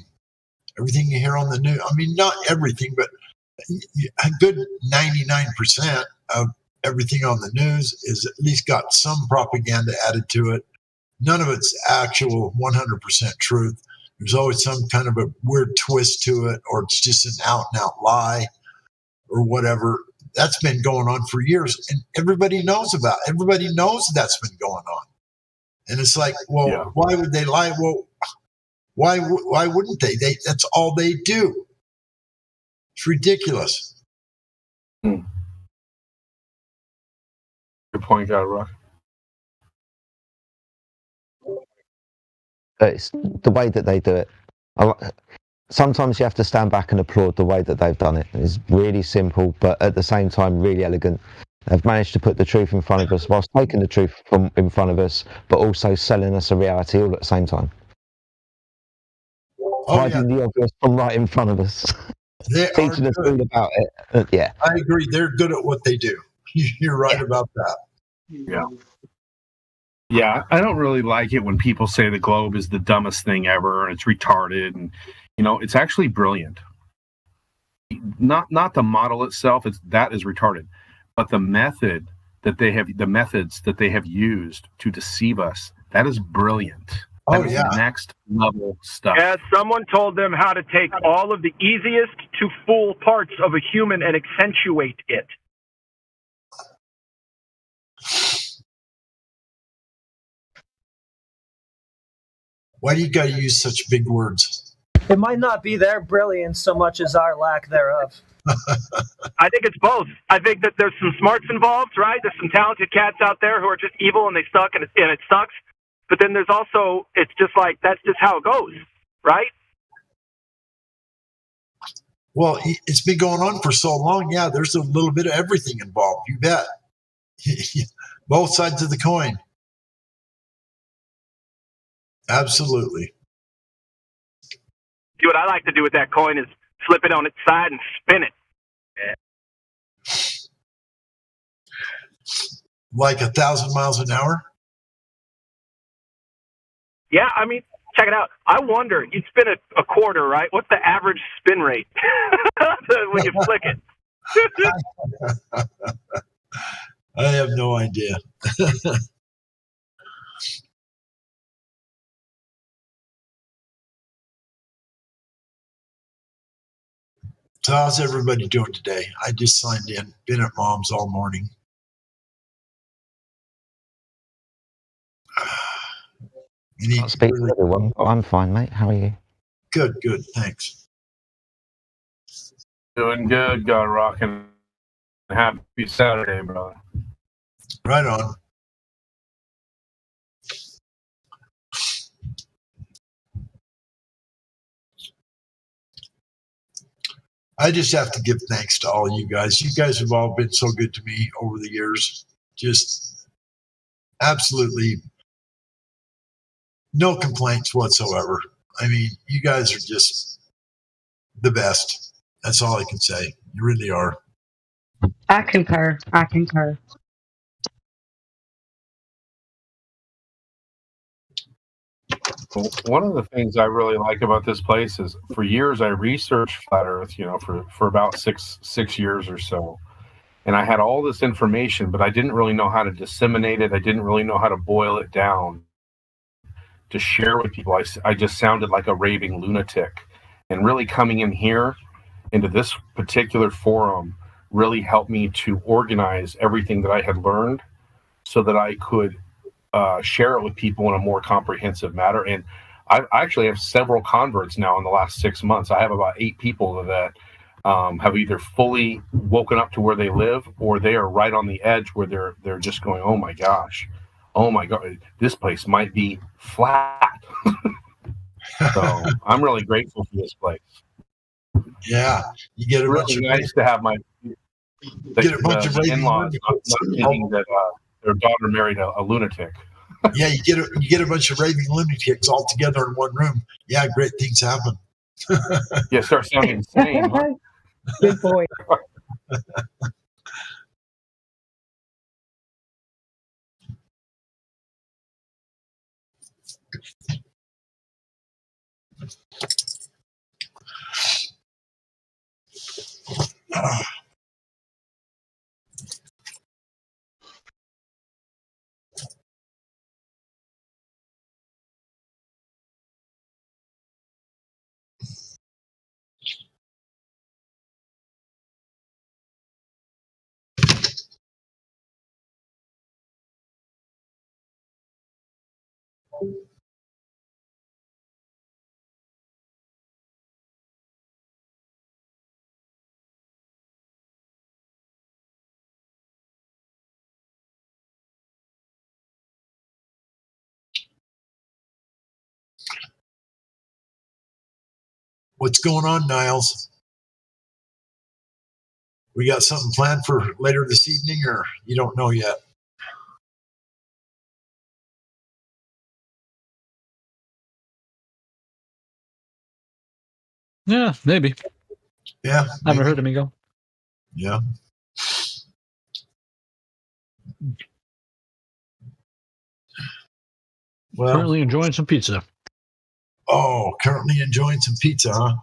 [SPEAKER 12] Everything you hear on the news. I mean, not everything, but a good 99% of everything on the news is at least got some propaganda added to it. None of it's actual 100% truth. There's always some kind of a weird twist to it, or it's just an out-and-out lie or whatever. That's been going on for years, and everybody knows about it. Everybody knows that's been going on. And it's like, well, why would they lie? Well, why wouldn't they? That's all they do. It's ridiculous.
[SPEAKER 6] Good point, God Rock.
[SPEAKER 3] It's the way that they do it. Sometimes you have to stand back and applaud the way that they've done it. It's really simple, but at the same time, really elegant. They've managed to put the truth in front of us whilst taking the truth in front of us, but also selling us a reality all at the same time. Hiding the obvious from right in front of us. Teaching us all about it. Yeah.
[SPEAKER 12] I agree. They're good at what they do. You're right about that.
[SPEAKER 6] Yeah. Yeah, I don't really like it when people say the globe is the dumbest thing ever and it's retarded, and it's actually brilliant. Not the model itself, that is retarded, but the methods that they have used to deceive us, that is brilliant. That is next level stuff.
[SPEAKER 20] As someone told them how to take all of the easiest to fool parts of a human and accentuate it.
[SPEAKER 12] Why do you got to use such big words?
[SPEAKER 21] It might not be their brilliance so much as our lack thereof.
[SPEAKER 20] I think it's both. I think that there's some smarts involved, right? There's some talented cats out there who are just evil and they suck and it sucks. But then there's also, it's just like, that's just how it goes, right?
[SPEAKER 12] Well, it's been going on for so long. Yeah, there's a little bit of everything involved. You bet. Both sides of the coin. Absolutely.
[SPEAKER 20] See, what I like to do with that coin is flip it on its side and spin it.
[SPEAKER 12] Like 1,000 miles an hour?
[SPEAKER 20] Yeah, I mean, check it out. I wonder, you'd spin a quarter, right? What's the average spin rate when you flick it?
[SPEAKER 12] I have no idea. So how's everybody doing today? I just signed in. Been at Mom's all morning.
[SPEAKER 3] I'll speak to everyone. I'm fine, mate. How are you?
[SPEAKER 12] Good. Thanks.
[SPEAKER 6] Doing good, God rocking. Happy Saturday, brother.
[SPEAKER 12] Right on. I just have to give thanks to all you guys. You guys have all been so good to me over the years. Just absolutely no complaints whatsoever. I mean, you guys are just the best. That's all I can say. You really are.
[SPEAKER 23] I concur.
[SPEAKER 6] One of the things I really like about this place is, for years I researched Flat Earth, for about six years or so. And I had all this information, but I didn't really know how to disseminate it. I didn't really know how to boil it down to share with people. I just sounded like a raving lunatic. And really coming in here into this particular forum really helped me to organize everything that I had learned so that I could share it with people in a more comprehensive manner. And I actually have several converts now in the last 6 months. I have about 8 people that have either fully woken up to where they live, or they are right on the edge where they're just going, oh my god, this place might be flat. So I'm really grateful for this place.
[SPEAKER 12] Yeah, you get a
[SPEAKER 6] It's
[SPEAKER 12] bunch
[SPEAKER 6] really
[SPEAKER 12] of
[SPEAKER 6] nice to have the in-laws not thinking that their daughter married a lunatic.
[SPEAKER 12] Yeah, you get a bunch of raving lunatics all together in one room. Yeah, great things happen.
[SPEAKER 6] Yeah, start sounding insane. Huh?
[SPEAKER 23] Good boy.
[SPEAKER 12] What's going on, Niles? We got something planned for later this evening, or you don't know yet?
[SPEAKER 8] Yeah, maybe.
[SPEAKER 12] Yeah.
[SPEAKER 8] Haven't heard him go.
[SPEAKER 12] Yeah. Well,
[SPEAKER 8] Currently enjoying some pizza.
[SPEAKER 12] Oh, currently enjoying some pizza, huh?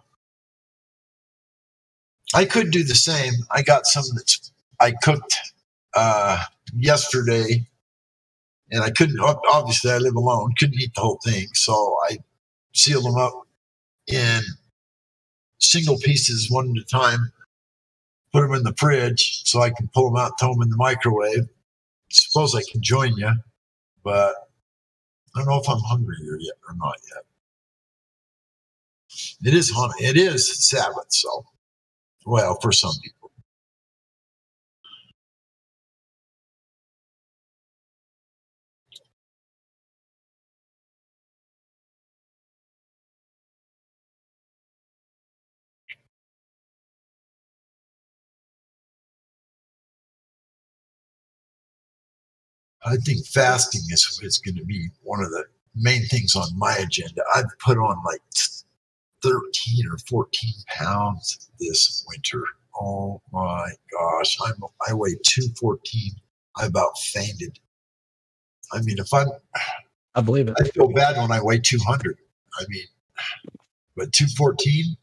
[SPEAKER 12] I could do the same. I got some that I cooked yesterday, and I couldn't. Obviously, I live alone. Couldn't eat the whole thing, so I sealed them up in single pieces, one at a time. Put them in the fridge so I can pull them out, throw them in the microwave. Suppose I can join you, but I don't know if I'm hungry here yet or not yet. It is Sabbath, so well for some people. I think fasting is going to be one of the main things on my agenda. I've put on like 13 or 14 pounds this winter. Oh my gosh. I weigh 214. I about fainted. I mean,
[SPEAKER 8] I believe it.
[SPEAKER 12] I feel bad when I weigh 200. I mean, but 214?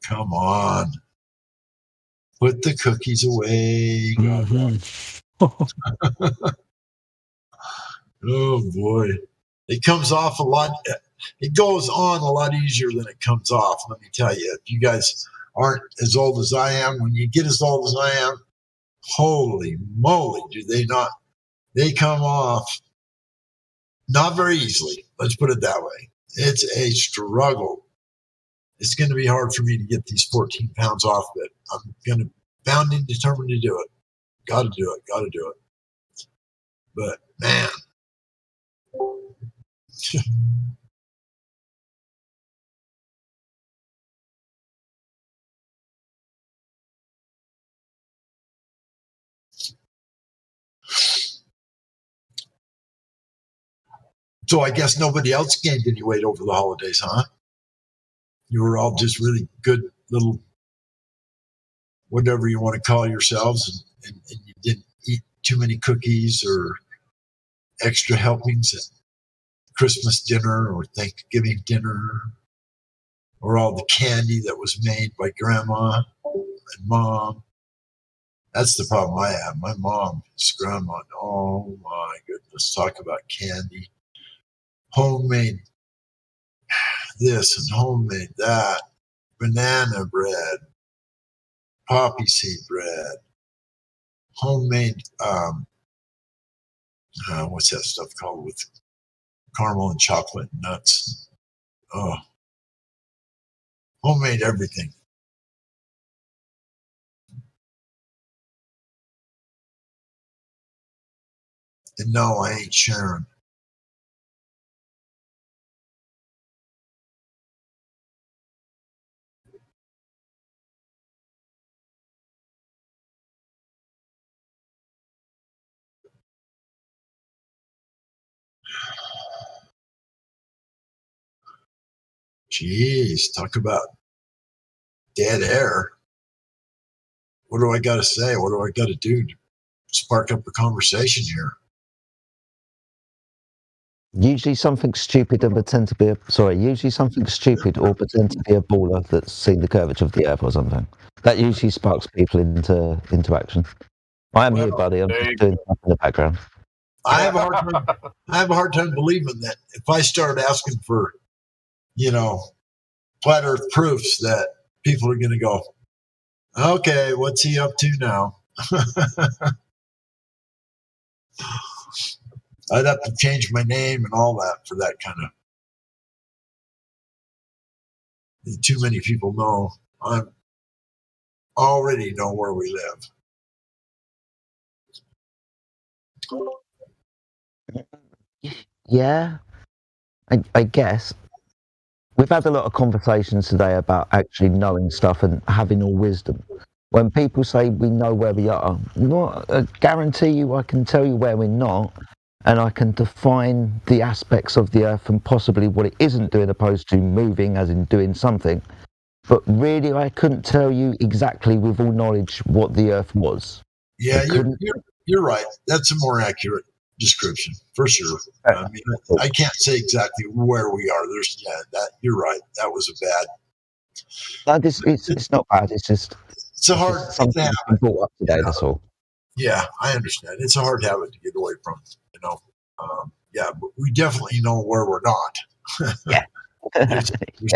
[SPEAKER 12] Come on. Put the cookies away. Oh boy. It comes off a lot. It goes on a lot easier than it comes off. Let me tell you, if you guys aren't as old as I am, when you get as old as I am, holy moly, do they not? They come off not very easily. Let's put it that way. It's a struggle. It's going to be hard for me to get these 14 pounds off, but I'm going to bound and determined to do it. Got to do it. Got to do it. But man. So I guess nobody else gained any weight over the holidays, huh? You were all just really good little, whatever you want to call yourselves, and you didn't eat too many cookies or extra helpings at Christmas dinner or Thanksgiving dinner, or all the candy that was made by Grandma and Mom. That's the problem I have. My mom's grandma, oh my goodness, talk about candy. Homemade this and homemade that, banana bread, poppy seed bread, homemade what's that stuff called with caramel and chocolate and nuts? Oh, homemade everything. And no, I ain't sharing. Jeez, talk about dead air. What do I got to say? What do I got to do to spark up a conversation here?
[SPEAKER 3] Usually something stupid and pretend to be usually something stupid or pretend to be a baller that's seen the curvature of the earth or something. That usually sparks people into action. I am here, buddy. I'm just doing stuff in the background.
[SPEAKER 12] I have a hard time believing that if I start asking for, flat Earth proofs, that people are going to go, okay, what's he up to now? I'd have to change my name and all that for that kind of. Too many people know. I already know where we live.
[SPEAKER 3] Yeah, I guess. We've had a lot of conversations today about actually knowing stuff and having all wisdom. When people say we know where we are, I guarantee you I can tell you where we're not, and I can define the aspects of the Earth and possibly what it isn't doing, opposed to moving, as in doing something. But really, I couldn't tell you exactly with all knowledge what the Earth was.
[SPEAKER 12] Yeah, you're right. That's a more accurate description for sure. I mean, I can't say exactly where we are. You're right. That was a bad.
[SPEAKER 3] No, it's not bad. It's just
[SPEAKER 12] it's a hard
[SPEAKER 3] something
[SPEAKER 12] habit.
[SPEAKER 3] Brought up today. That's all.
[SPEAKER 12] Yeah, I understand. It's a hard habit to get away from. But we definitely know where we're not.
[SPEAKER 3] Yeah,
[SPEAKER 12] there's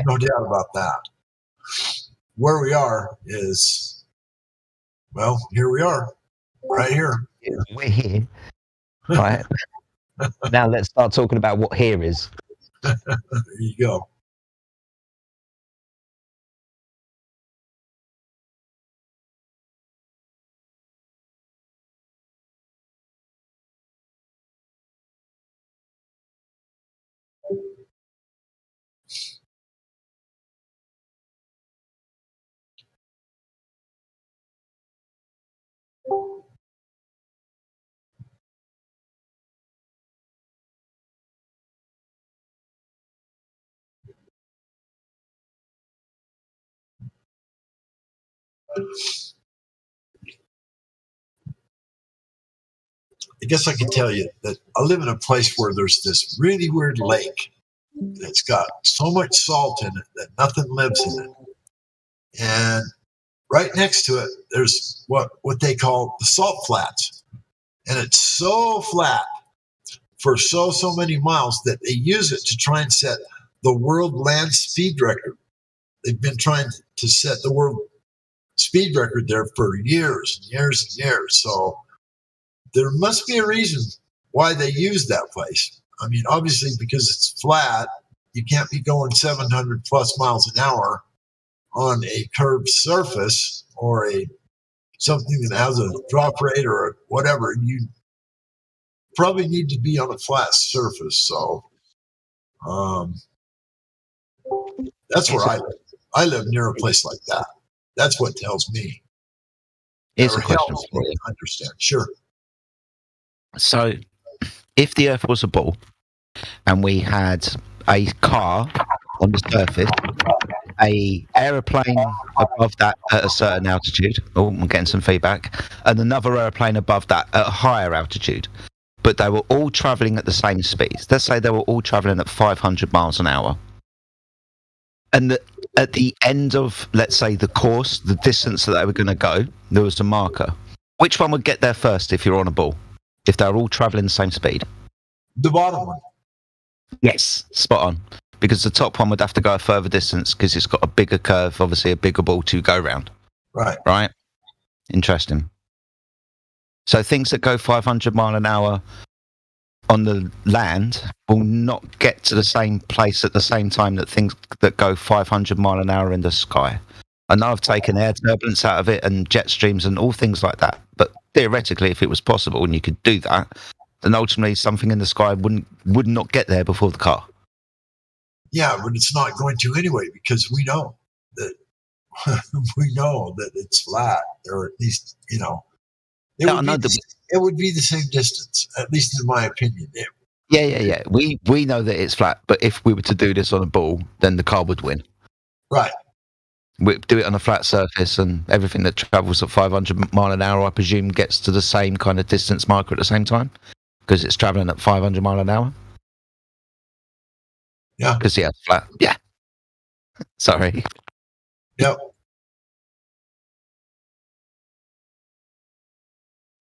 [SPEAKER 12] no doubt about that. Where we are is, well, here we are, right here.
[SPEAKER 3] We're here. Right. Now let's start talking about what here is.
[SPEAKER 12] There you go. I guess I can tell you that I live in a place where there's this really weird lake that's got so much salt in it that nothing lives in it. And right next to it, there's what they call the salt flats. And it's so flat for so many miles that they use it to try and set the world land speed record. They've been trying to set the world speed record there for years and years and years. So there must be a reason why they use that place. I mean, obviously, because it's flat, you can't be going 700 plus miles an hour on a curved surface or something that has a drop rate or whatever. You probably need to be on a flat surface. So that's where I live. I live near a place like that. That's what tells me.
[SPEAKER 3] Here's a question for you.
[SPEAKER 12] Understand? Sure.
[SPEAKER 9] So, if the Earth was a ball and we had a car on the surface, a aeroplane above that at a certain altitude, I'm getting some feedback, and another aeroplane above that at a higher altitude, but they were all travelling at the same speed. Let's say they were all travelling at 500 miles an hour. And at the end of, let's say, the course, the distance that they were going to go, there was a marker. Which one would get there first if you're on a ball? If they're all travelling the same speed?
[SPEAKER 12] The bottom one.
[SPEAKER 9] Yes, spot on. Because the top one would have to go a further distance because it's got a bigger curve, obviously a bigger ball to go round.
[SPEAKER 12] Right.
[SPEAKER 9] Right? Interesting. So things that go 500 mile an hour on the land will not get to the same place at the same time that things that go 500 mile an hour in the sky. I know I've taken air turbulence out of it and jet streams and all things like that, but theoretically, if it was possible and you could do that, then ultimately something in the sky would not get there before the car.
[SPEAKER 12] Yeah, but it's not going to anyway, because we know that it's flat, or at least, it would be the same distance, at least in my opinion.
[SPEAKER 9] Yeah. We know that it's flat, but if we were to do this on a ball, then the car would win.
[SPEAKER 12] Right.
[SPEAKER 9] We do it on a flat surface, and everything that travels at 500 mile an hour, I presume, gets to the same kind of distance marker at the same time, because it's traveling at 500 mile an hour.
[SPEAKER 12] Yeah.
[SPEAKER 9] Because it's flat. Yeah. Sorry.
[SPEAKER 12] Yep.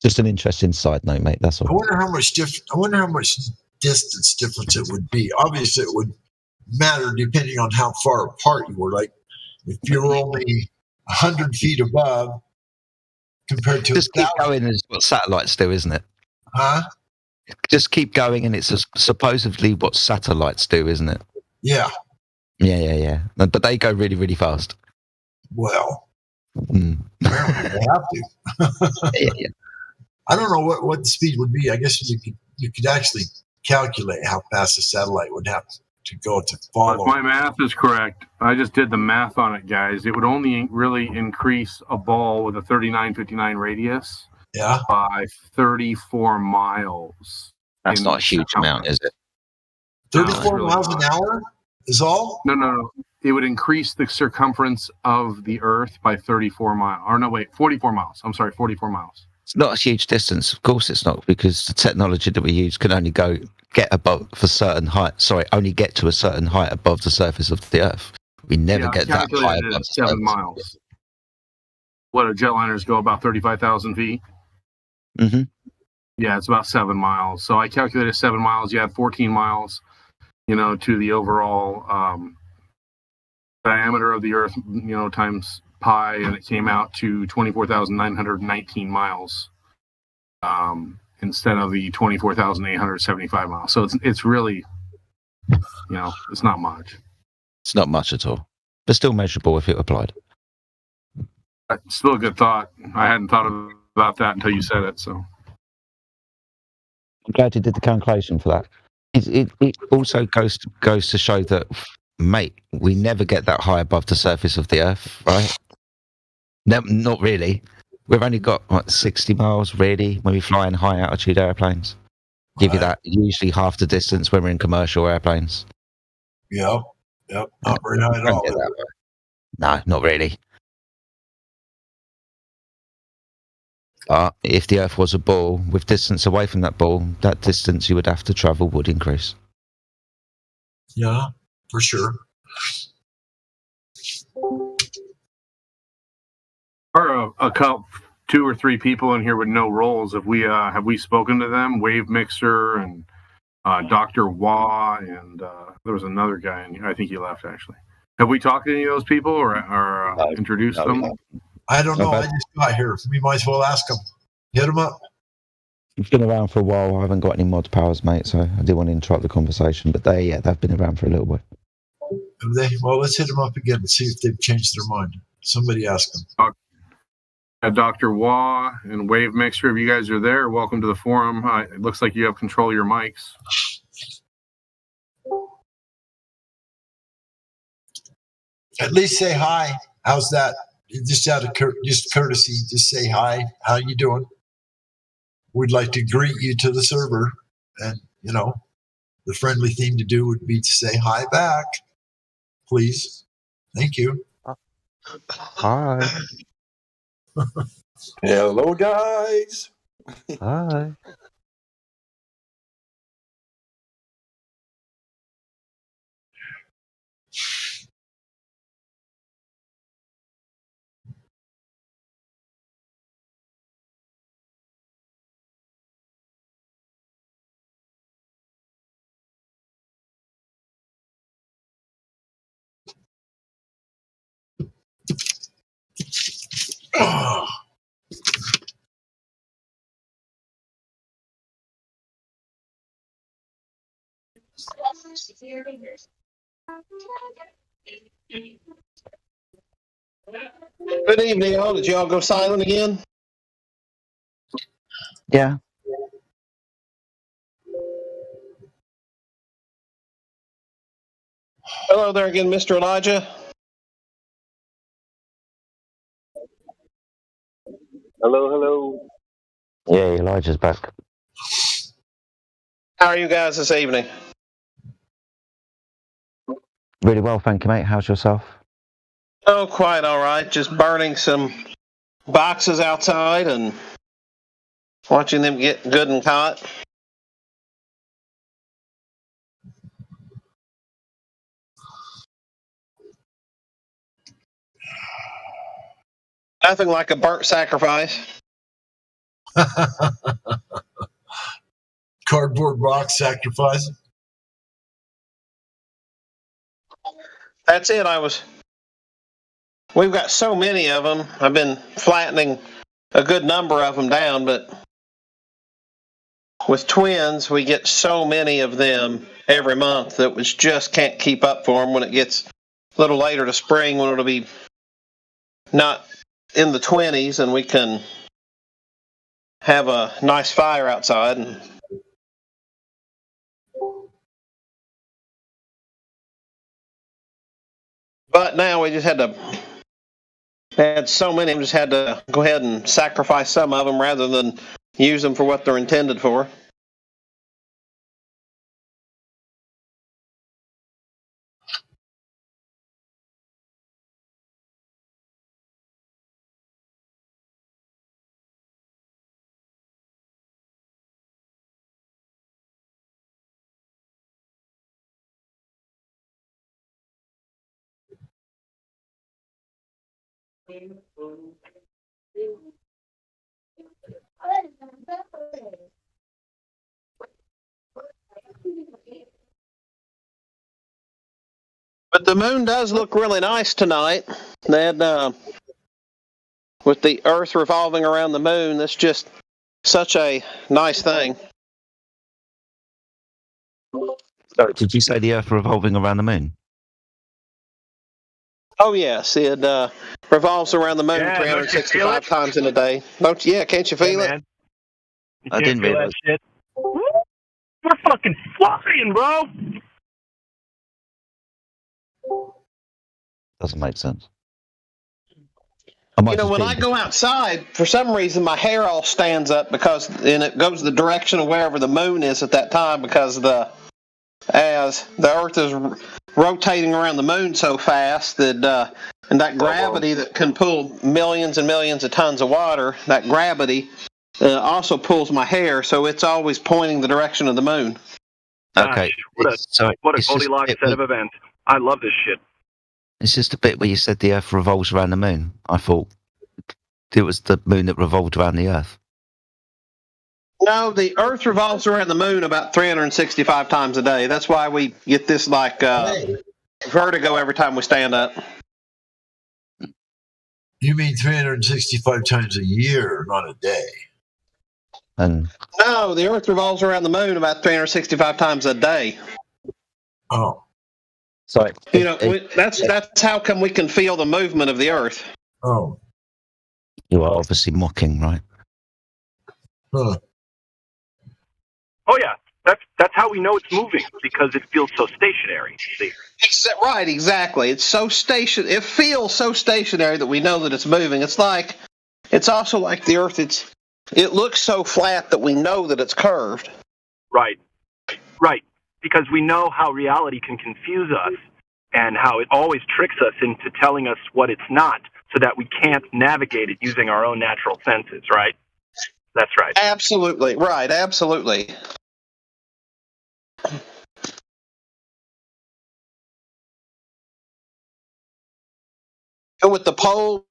[SPEAKER 3] Just an interesting side note, mate. That's all.
[SPEAKER 12] I wonder how much distance difference it would be. Obviously, it would matter depending on how far apart you were. Like, if you're only 100 feet above compared to
[SPEAKER 9] just keep going, is what satellites do, isn't it?
[SPEAKER 12] Huh?
[SPEAKER 9] Just keep going, and it's supposedly what satellites do, isn't it?
[SPEAKER 12] Yeah.
[SPEAKER 9] Yeah. But they go really, really fast.
[SPEAKER 12] Well, apparently they have to.
[SPEAKER 9] Yeah.
[SPEAKER 12] I don't know what the speed would be. I guess you could actually calculate how fast a satellite would have to go to follow.
[SPEAKER 6] If my math is correct, I just did the math on it, guys. It would only really increase a ball with a 3959 radius by 34 miles.
[SPEAKER 9] That's not a huge amount, is it?
[SPEAKER 12] 34 miles an hour is all?
[SPEAKER 6] No. It would increase the circumference of the Earth by 44 miles. Or no, wait, 44 miles. I'm sorry, 44 miles.
[SPEAKER 9] It's not a huge distance. Of course it's not, because the technology that we use can only get above a certain height. Sorry, only get to a certain height above the surface of the Earth. We never get that high above the
[SPEAKER 6] 7 miles. What, do jetliners go about 35,000 feet?
[SPEAKER 9] Mm-hmm.
[SPEAKER 6] Yeah, it's about 7 miles. So I calculated 7 miles. You add 14 miles, to the overall diameter of the Earth, times pi, and it came out to 24,919 miles instead of the 24,875 miles. So it's really, it's not much.
[SPEAKER 9] It's not much at all, but still measurable if it applied.
[SPEAKER 6] Still a good thought. I hadn't thought about that until you said it. So
[SPEAKER 3] I'm glad you did the calculation for that.
[SPEAKER 9] It also goes to show that, mate, we never get that high above the surface of the Earth, right? No, not really. We've only got 60 miles really when we fly in high altitude airplanes. Give you that, usually half the distance when we're in commercial airplanes.
[SPEAKER 12] Yep. Not very high at all.
[SPEAKER 9] No, not really. But if the Earth was a ball, with distance away from that ball, that distance you would have to travel would increase.
[SPEAKER 12] Yeah, for sure.
[SPEAKER 6] Or a couple, 2 or 3 people in here with no roles. Have we spoken to them? Wave Mixer and Dr. Wah, and there was another guy in here. I think he left actually. Have we talked to any of those people or introduced them?
[SPEAKER 12] I don't know. I just got here. We might as well ask them. Hit them up.
[SPEAKER 3] You've been around for a while. I haven't got any mod powers, mate, so I didn't want to interrupt the conversation. But they've been around for a little while.
[SPEAKER 12] Have they? Well, let's hit them up again and see if they've changed their mind. Somebody ask them.
[SPEAKER 6] Dr. Wah and Wave Mixer, if you guys are there, welcome to the forum. It looks like you have control of your mics.
[SPEAKER 12] At least say hi. How's that? Just out of courtesy, just say hi. How you doing? We'd like to greet you to the server, and the friendly thing to do would be to say hi back, please. Thank you.
[SPEAKER 10] Hi.
[SPEAKER 11] Hello, guys.
[SPEAKER 10] Hi.
[SPEAKER 2] Good evening, all. Did y'all go silent again?
[SPEAKER 3] Yeah.
[SPEAKER 2] Hello there again, Mr. Elijah. Hello, hello.
[SPEAKER 3] Yeah, Elijah's back.
[SPEAKER 2] How are you guys this evening?
[SPEAKER 3] Really well, thank you, mate. How's yourself?
[SPEAKER 2] Oh, quite all right. Just burning some boxes outside and watching them get good and hot. Nothing like a burnt sacrifice.
[SPEAKER 12] Cardboard box sacrifice.
[SPEAKER 2] That's it. We've got so many of them. I've been flattening a good number of them down, but with twins, we get so many of them every month that we just can't keep up for them when it gets a little later to spring when it'll be not in the 20s and we can have a nice fire outside. But now we just had so many, we just had to go ahead and sacrifice some of them rather than use them for what they're intended for. But the moon does look really nice tonight. That with the Earth revolving around the moon, that's just such a nice thing.
[SPEAKER 3] Sorry, did you say the Earth revolving around the moon?
[SPEAKER 2] Oh yes, it revolves around the moon
[SPEAKER 20] Yeah, don't you feel
[SPEAKER 2] 365
[SPEAKER 20] it?
[SPEAKER 2] times in a day. Don't yeah? Can't you feel it?
[SPEAKER 20] Man. You
[SPEAKER 3] I
[SPEAKER 20] can't
[SPEAKER 3] didn't
[SPEAKER 20] feel
[SPEAKER 3] realize.
[SPEAKER 20] that shit. We're fucking flying, bro.
[SPEAKER 3] Doesn't make sense.
[SPEAKER 2] You know, when I go outside, for some reason my hair all stands up and it goes the direction of wherever the moon is at that time because as the Earth is rotating around the moon so fast that and that gravity that can pull millions and millions of tons of water, that gravity also pulls my hair, so it's always pointing the direction of the moon.
[SPEAKER 3] Okay.
[SPEAKER 20] What a Goldilocks set of events. I love this shit.
[SPEAKER 3] It's just a bit where you said the Earth revolves around the moon. I thought it was the moon that revolved around the Earth.
[SPEAKER 2] No, the Earth revolves around the moon about 365 times a day. That's why we get this vertigo every time we stand up.
[SPEAKER 12] You mean 365 times a year, not a day?
[SPEAKER 3] And
[SPEAKER 2] no, the Earth revolves around the moon about 365 times a day.
[SPEAKER 12] Oh.
[SPEAKER 3] Sorry.
[SPEAKER 2] You know, that's how come we can feel the movement of the Earth.
[SPEAKER 12] Oh.
[SPEAKER 3] You are obviously mocking, right?
[SPEAKER 12] Huh.
[SPEAKER 20] Oh yeah, that's how we know it's moving because it feels so stationary. See?
[SPEAKER 2] Right, exactly. It's so It feels so stationary that we know that it's moving. It's also like the Earth. It looks so flat that we know that it's curved.
[SPEAKER 20] Right. Because we know how reality can confuse us and how it always tricks us into telling us what it's not so that we can't navigate it using our own natural senses, right? That's right.
[SPEAKER 2] Absolutely. Right, absolutely. And with the pole,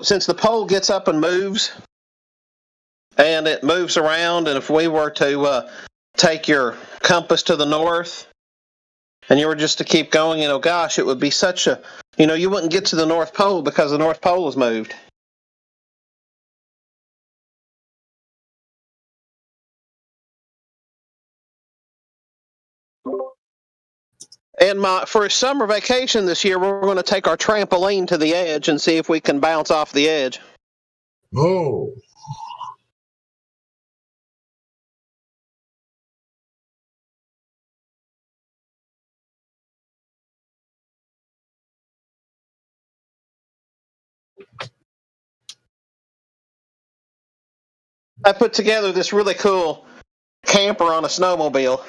[SPEAKER 2] since the pole gets up and moves, and it moves around, and if we were to take your compass to the north, and you were just to keep going, gosh, it would be such a, you wouldn't get to the North Pole because the North Pole has moved. And for a summer vacation this year, we're going to take our trampoline to the edge and see if we can bounce off the edge.
[SPEAKER 12] Oh.
[SPEAKER 2] I put together this really cool camper on a snowmobile.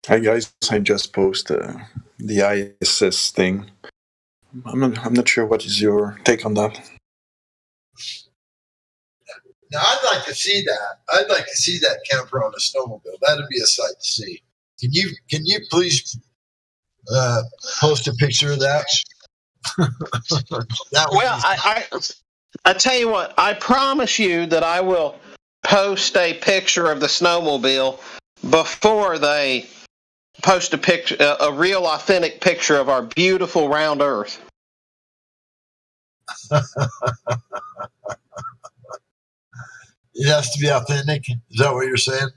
[SPEAKER 16] Hi guys, I just posted the ISS thing. I'm not sure what is your take on that.
[SPEAKER 12] Now, I'd like to see that. I'd like to see that camper on a snowmobile. That'd be a sight to see. Can you please post a picture of that?
[SPEAKER 2] I tell you what, I promise you that I will post a picture of the snowmobile before they post a picture, a real authentic picture of our beautiful round Earth.
[SPEAKER 12] It has to be authentic. Is that what you're saying?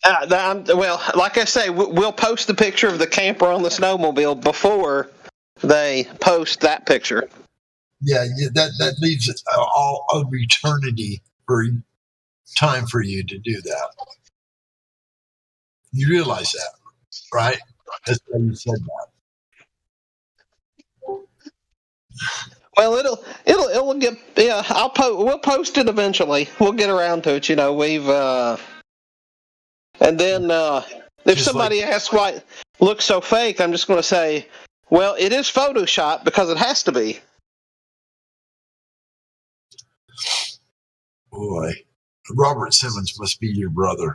[SPEAKER 2] Well, like I say, we'll post the picture of the camper on the snowmobile before they post that picture.
[SPEAKER 12] Yeah, that leaves all of eternity for time for you to do that. You realize that, right? That's why you said that.
[SPEAKER 2] Well, it'll get, yeah. We'll post it eventually. We'll get around to it. You know, and then if just somebody asks why it looks so fake, I'm just going to say, well, it is Photoshop because it has to be.
[SPEAKER 12] Boy, Robert Simmons must be your brother.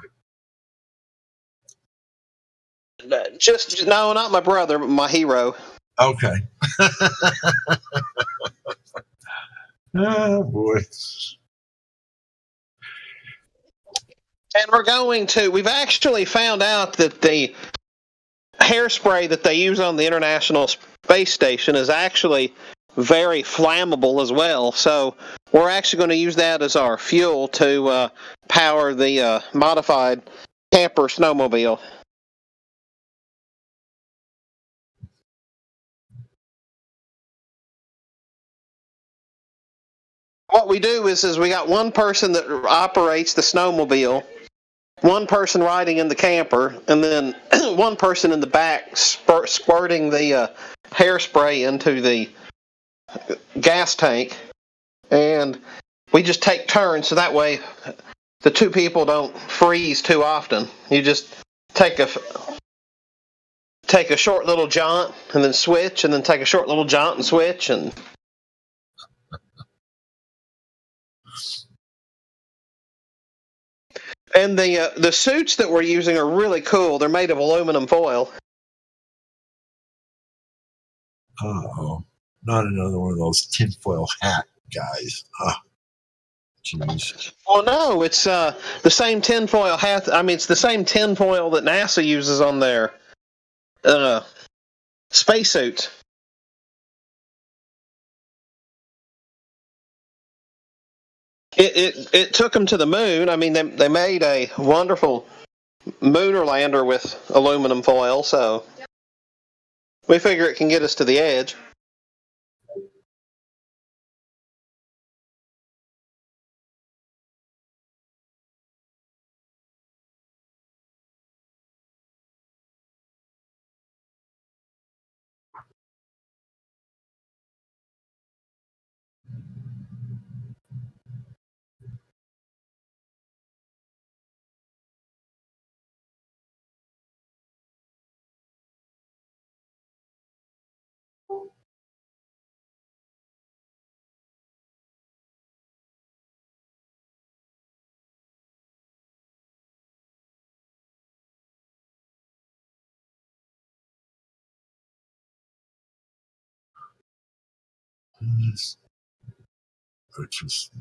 [SPEAKER 2] Just no, not my brother, but my hero.
[SPEAKER 12] Okay. Oh boy.
[SPEAKER 2] And we've actually found out that the hairspray that they use on the International Space Station is actually very flammable as well. So we're actually going to use that as our fuel to power the modified camper snowmobile. What we do is we got one person that operates the snowmobile, one person riding in the camper, and then one person in the back squirting the hairspray into the gas tank. And we just take turns, so that way the two people don't freeze too often. You just take a short little jaunt and then switch, and then take a short little jaunt and switch, and the suits that we're using are really cool. They're made of aluminum foil.
[SPEAKER 12] Oh, not another one of those tinfoil hat guys. Jeez.
[SPEAKER 2] Well, no, it's the same tinfoil hat. I mean, it's the same tinfoil that NASA uses on their spacesuits. It took them to the moon. I mean, they made a wonderful lunar lander with aluminum foil, so we figure it can get us to the edge.
[SPEAKER 12] which was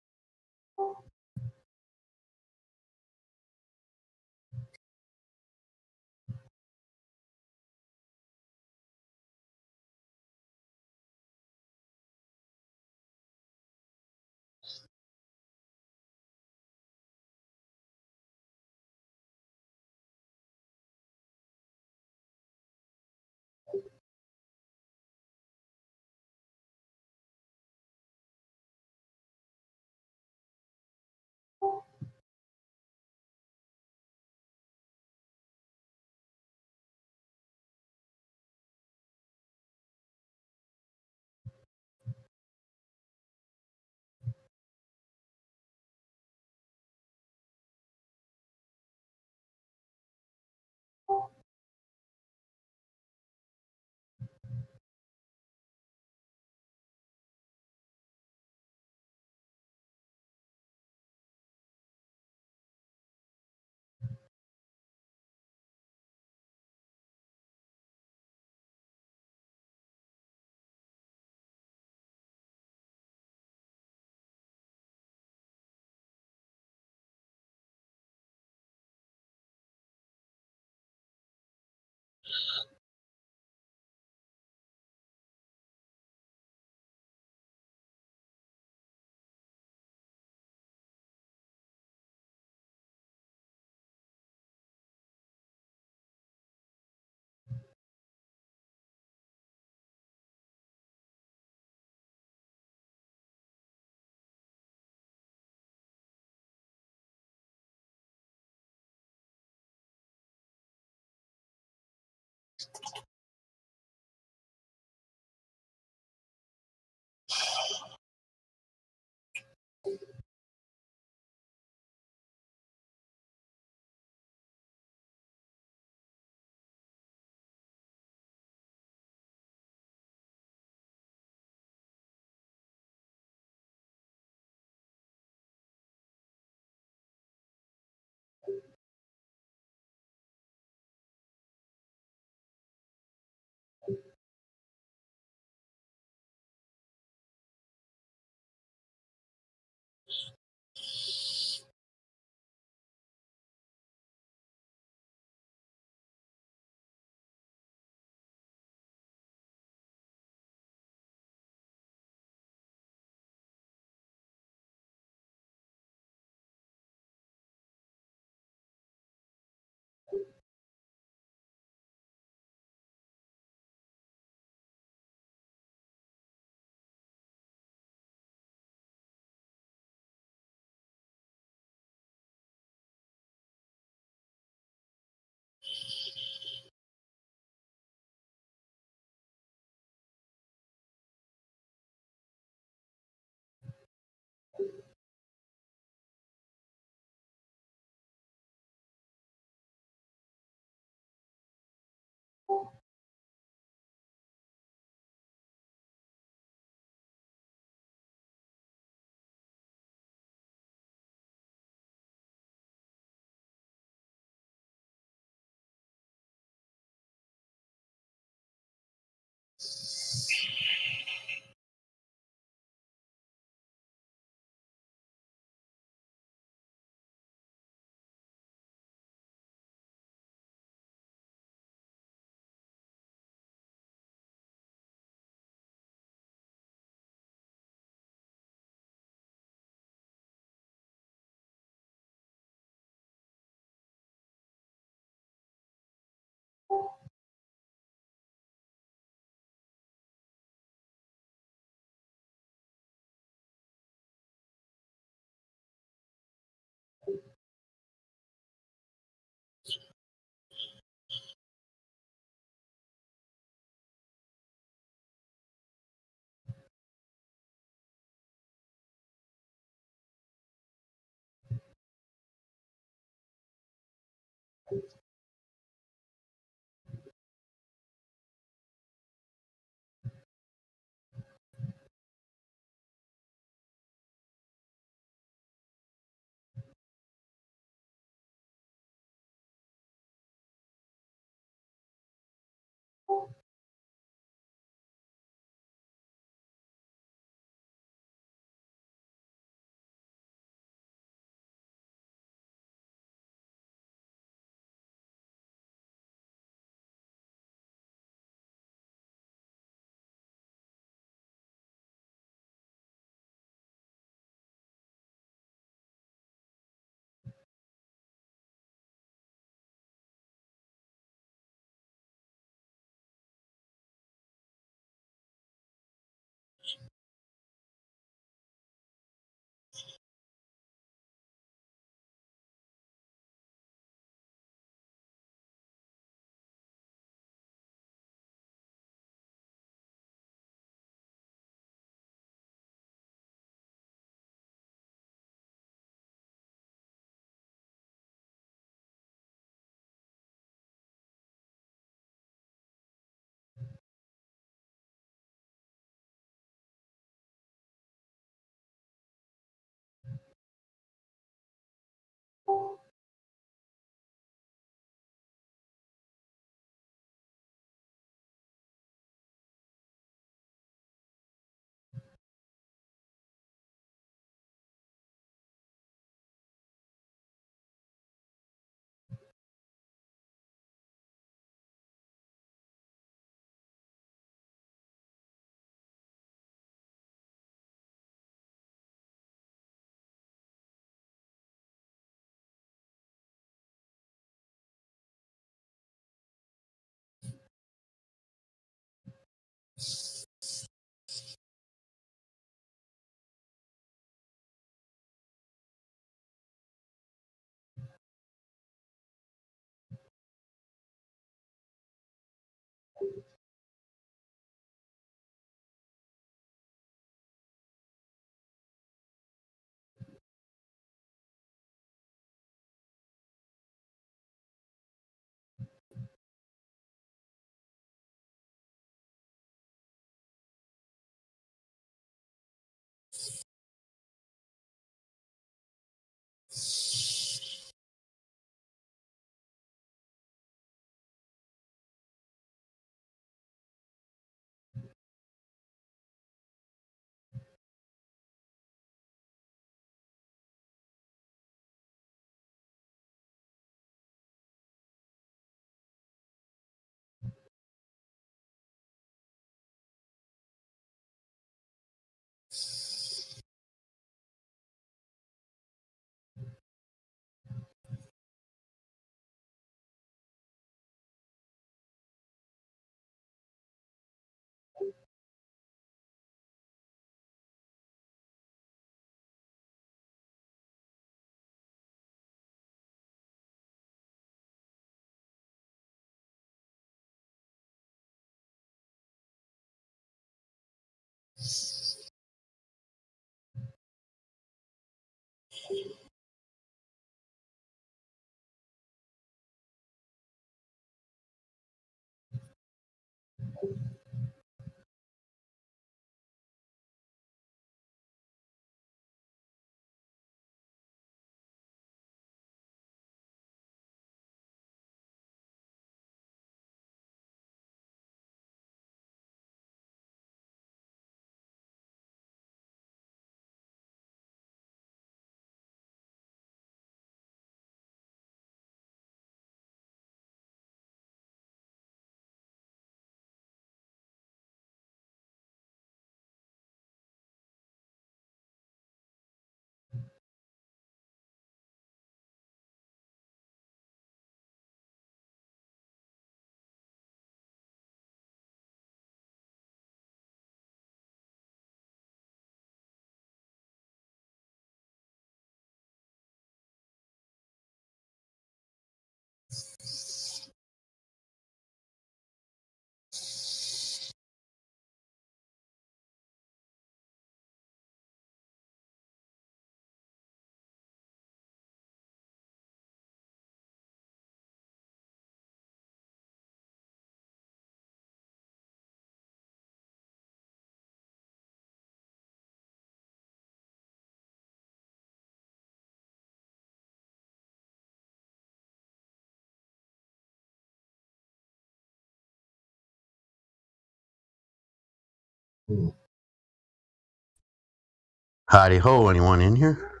[SPEAKER 17] Howdy ho, anyone in here?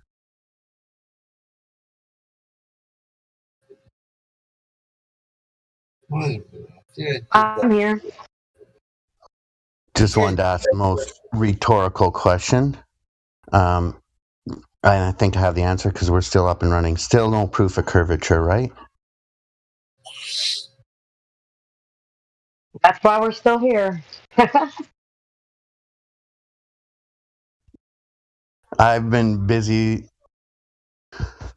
[SPEAKER 23] I'm here.
[SPEAKER 17] Just wanted to ask the most rhetorical question. I think I have the answer because we're still up and running. Still no proof of curvature, right?
[SPEAKER 23] That's why we're still here.
[SPEAKER 17] I've been busy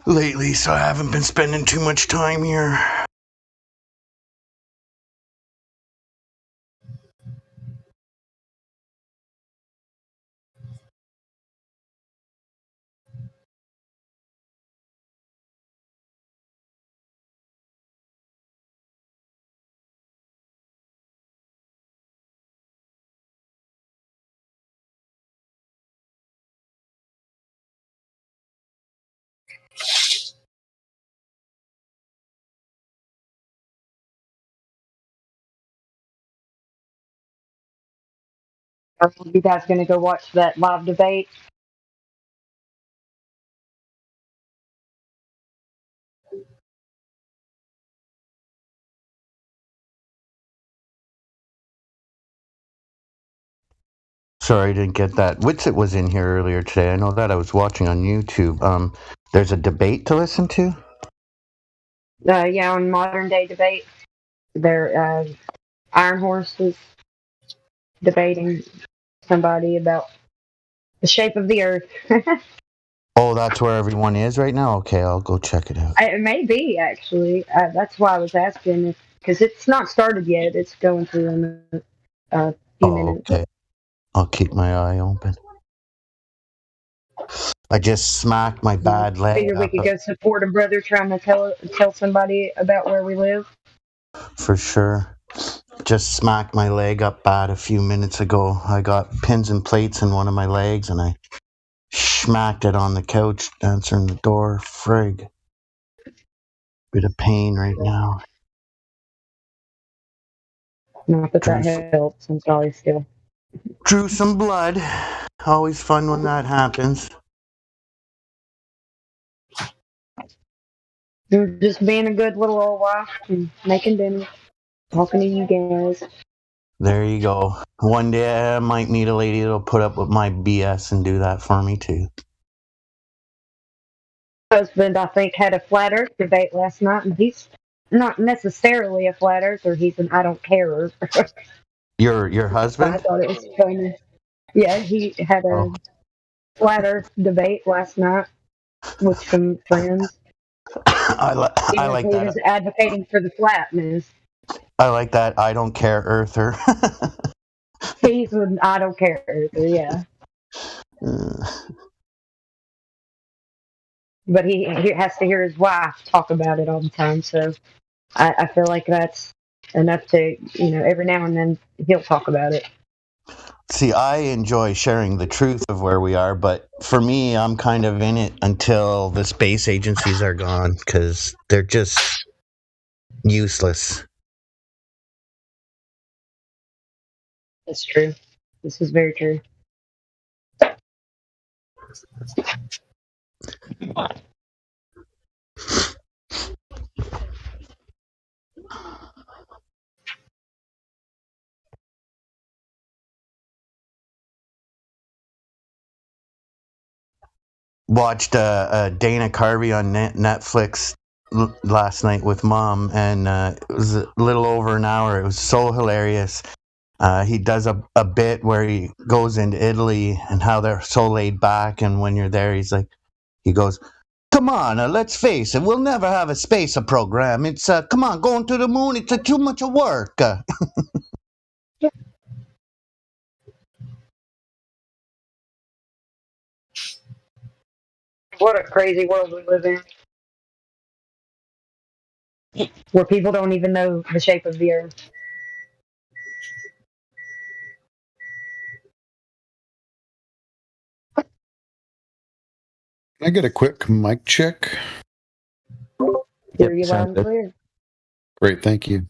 [SPEAKER 17] lately, so I haven't been spending too much time here.
[SPEAKER 23] Are you guys going to go watch that live debate?
[SPEAKER 17] Sorry, I didn't get that. Witsit was in here earlier today. I know that. I was watching on YouTube. There's a debate to listen to?
[SPEAKER 23] Yeah, on modern day debate, there Iron Horse is debating somebody about the shape of the Earth.
[SPEAKER 17] Oh, that's where everyone is right now? Okay, I'll go check it out.
[SPEAKER 23] It may be actually. That's why I was asking, because it's not started yet. It's going through in a few minutes.
[SPEAKER 17] Okay. I'll keep my eye open. I just smacked my bad leg
[SPEAKER 23] Figure we
[SPEAKER 17] up.
[SPEAKER 23] could go support a brother trying to tell somebody about where we live.
[SPEAKER 17] For sure. Just smacked my leg up bad a few minutes ago. I got pins and plates in one of my legs and I smacked it on the couch answering the door. Frig. Bit of pain right now.
[SPEAKER 23] Not that that helps. I'm sorry still.
[SPEAKER 17] Drew some blood. Always fun when that happens.
[SPEAKER 23] You're just being a good little old wife and making dinner, talking to you guys.
[SPEAKER 17] There you go. One day I might meet a lady that'll put up with my BS and do that for me too.
[SPEAKER 23] Husband, I think, had a flat Earth debate last night, and he's not necessarily a flat earther. He's an I don't carer.
[SPEAKER 17] Your husband?
[SPEAKER 23] I thought it was funny. Yeah, he had a flat Earth debate last night with some friends.
[SPEAKER 17] I like
[SPEAKER 23] he
[SPEAKER 17] that.
[SPEAKER 23] was advocating for the flatness.
[SPEAKER 17] I like that. I don't care, earther.
[SPEAKER 23] He's an I don't care earther. Yeah. but he has to hear his wife talk about it all the time. So I feel like that's enough to, every now and then he'll talk about it.
[SPEAKER 17] See, I enjoy sharing the truth of where we are, but for me, I'm kind of in it until the space agencies are gone because they're just useless.
[SPEAKER 23] That's true. This is very true.
[SPEAKER 17] Watched Dana Carvey on Netflix last night with Mom, and it was a little over an hour. It was so hilarious. He does a bit where he goes into Italy and how they're so laid back, and when you're there, he goes, "Come on, let's face it, we'll never have a space program. It's come on, going to the moon, it's too much of work."
[SPEAKER 23] What a crazy world we live in, where people don't even know the shape of the earth.
[SPEAKER 14] Can I get a quick mic check?
[SPEAKER 23] Hear you loud and clear.
[SPEAKER 14] Great, thank you.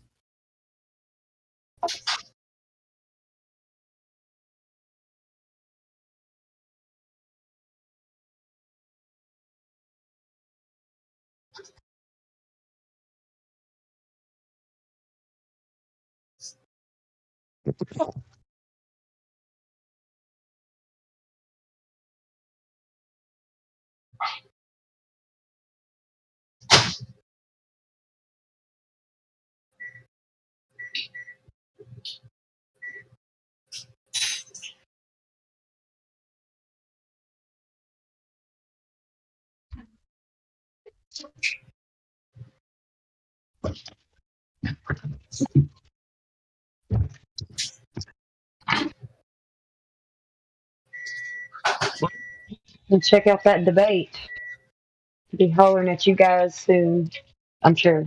[SPEAKER 23] And check out that debate. Be hollering at you guys soon, I'm sure.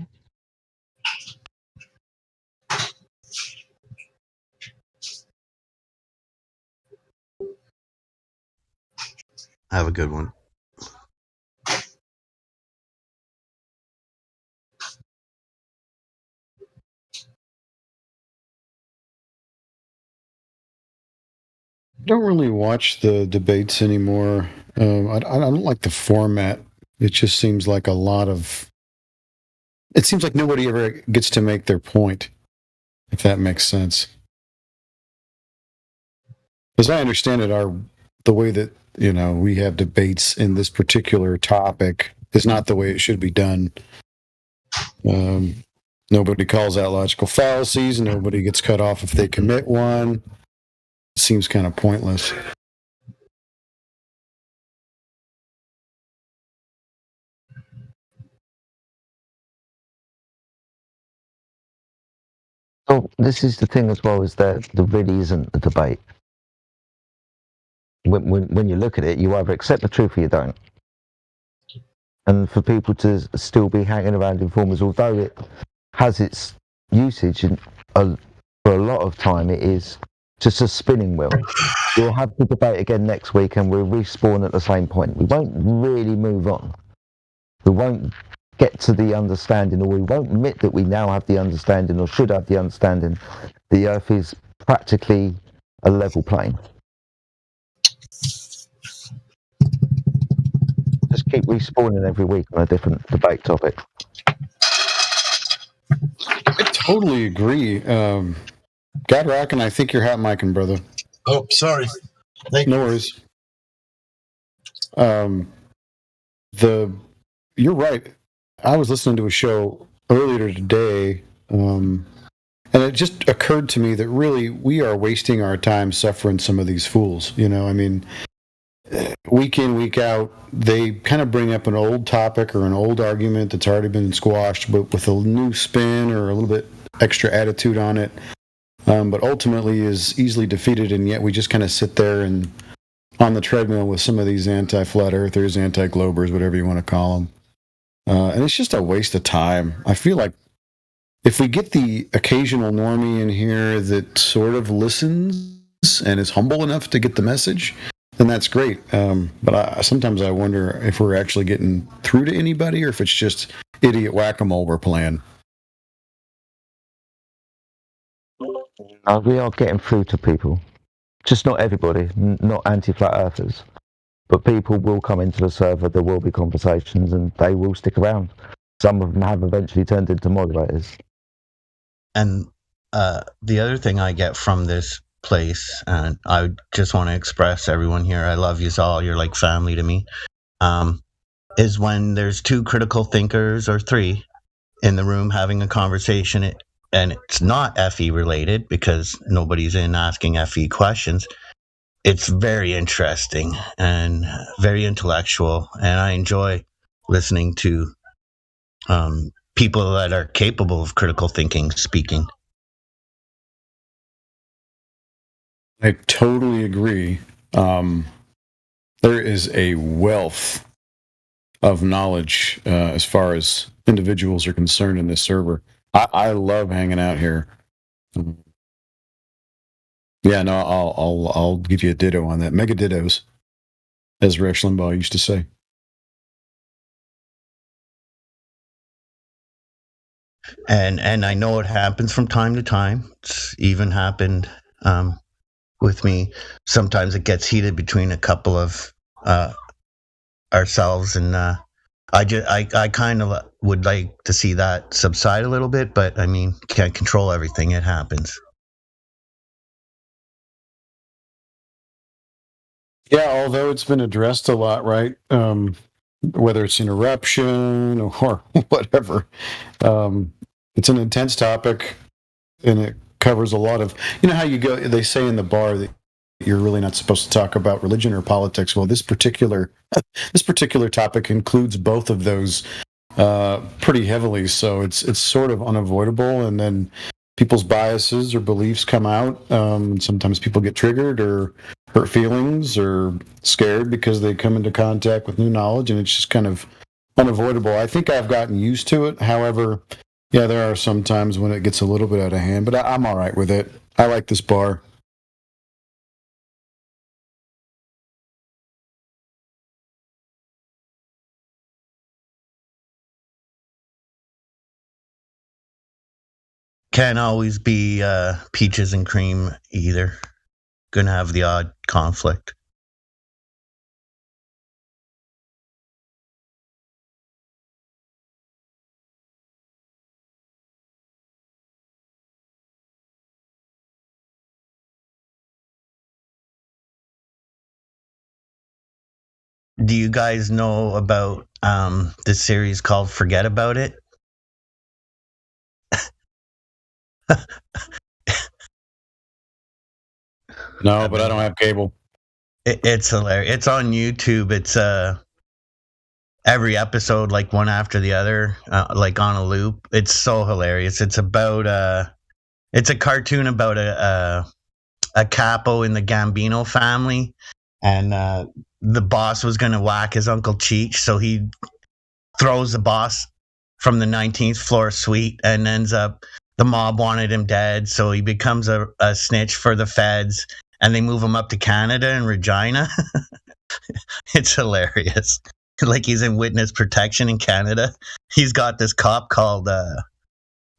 [SPEAKER 17] Have a good one.
[SPEAKER 14] I don't really watch the debates anymore. I don't like the format. It just seems like a lot of. It seems like nobody ever gets to make their point, if that makes sense. As I understand it, the way that we have debates in this particular topic is not the way it should be done. Nobody calls out logical fallacies. Nobody gets cut off if they commit one. It seems kind of pointless.
[SPEAKER 3] So this is the thing as well, is that there really isn't a debate. When you look at it, you either accept the truth or you don't. And for people to still be hanging around informers, although it has its usage, and for a lot of time it is just a spinning wheel. You'll have the debate again next week and we'll respawn at the same point. We won't really move on. We won't get to the understanding, or we won't admit that we now have the understanding or should have the understanding. The earth is practically a level plane. Just keep respawning every week on a different debate topic.
[SPEAKER 14] I totally agree. God Rockin', I think you're hot micing, brother.
[SPEAKER 12] Oh, sorry.
[SPEAKER 14] No worries. You're right. I was listening to a show earlier today, and it just occurred to me that really we are wasting our time suffering some of these fools. Week in, week out, they kind of bring up an old topic or an old argument that's already been squashed, but with a new spin or a little bit extra attitude on it. But ultimately is easily defeated, and yet we just kind of sit there and on the treadmill with some of these anti-flat earthers, anti-globers, whatever you want to call them. And it's just a waste of time. I feel like if we get the occasional normie in here that sort of listens and is humble enough to get the message, then that's great. But sometimes I wonder if we're actually getting through to anybody or if it's just idiot whack-a-mole we're playing.
[SPEAKER 3] We are getting through to people. Just not everybody, not anti-flat earthers. But people will come into the server, there will be conversations, and they will stick around. Some of them have eventually turned into moderators.
[SPEAKER 17] And the other thing I get from this place, and I just want to express everyone here, I love you all, you're like family to me, is when there's two critical thinkers or three in the room having a conversation, and it's not FE related because nobody's in asking FE questions. It's very interesting and very intellectual, and I enjoy listening to people that are capable of critical thinking speaking.
[SPEAKER 14] I totally agree. There is a wealth of knowledge as far as individuals are concerned in this server. I love hanging out here. Yeah, no, I'll give you a ditto on that. Mega dittos, as Rush Limbaugh used to say.
[SPEAKER 17] And I know it happens from time to time. It's even happened with me. Sometimes it gets heated between a couple of ourselves, and I kind of would like to see that subside a little bit, but I mean, can't control everything. It happens.
[SPEAKER 14] Yeah, although it's been addressed a lot, right? Whether it's interruption or whatever. It's an intense topic, and it covers a lot of, you know how you go, they say in the bar that you're really not supposed to talk about religion or politics. Well, this particular topic includes both of those pretty heavily, so it's sort of unavoidable, and then people's biases or beliefs come out. Sometimes people get triggered or hurt feelings or scared because they come into contact with new knowledge, and it's just kind of unavoidable. I think I've gotten used to it. However, yeah, there are some times when it gets a little bit out of hand, but I'm all right with it. I like this bar.
[SPEAKER 17] Can't always be peaches and cream either. Gonna have the odd conflict. Do you guys know about this series called Forget About It?
[SPEAKER 14] No, but I don't have cable.
[SPEAKER 17] It's hilarious. It's on YouTube. It's every episode like one after the other, like on a loop. It's so hilarious. It's about it's a cartoon about a capo in the Gambino family, and the boss was going to whack his Uncle Cheech, so he throws the boss from the 19th floor suite and ends up, the mob wanted him dead, so he becomes a snitch for the feds, and they move him up to Canada in Regina. It's hilarious. Like he's in witness protection in Canada. He's got this cop called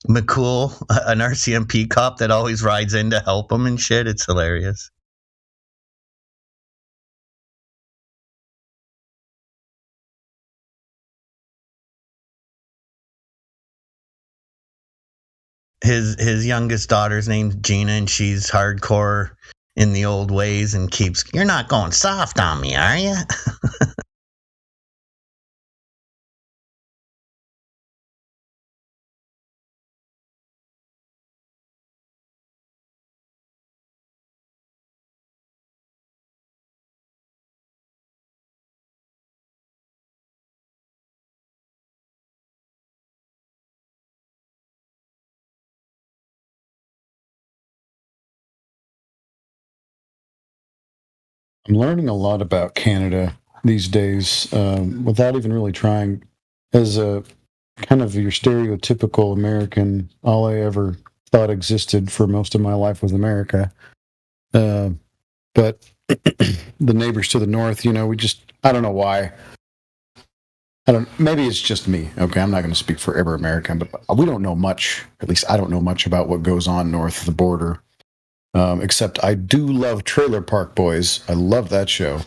[SPEAKER 17] McCool, an RCMP cop that always rides in to help him and shit. It's hilarious. His youngest daughter's named Gina, and she's hardcore in the old ways and keeps, "You're not going soft on me, are you?"
[SPEAKER 14] I'm learning a lot about Canada these days without even really trying. As a kind of your stereotypical American, all I ever thought existed for most of my life was America. But the neighbors to the north, I don't know why. Maybe it's just me. Okay, I'm not going to speak for every American, but we don't know much. At least I don't know much about what goes on north of the border. Except I do love Trailer Park Boys. I love that show.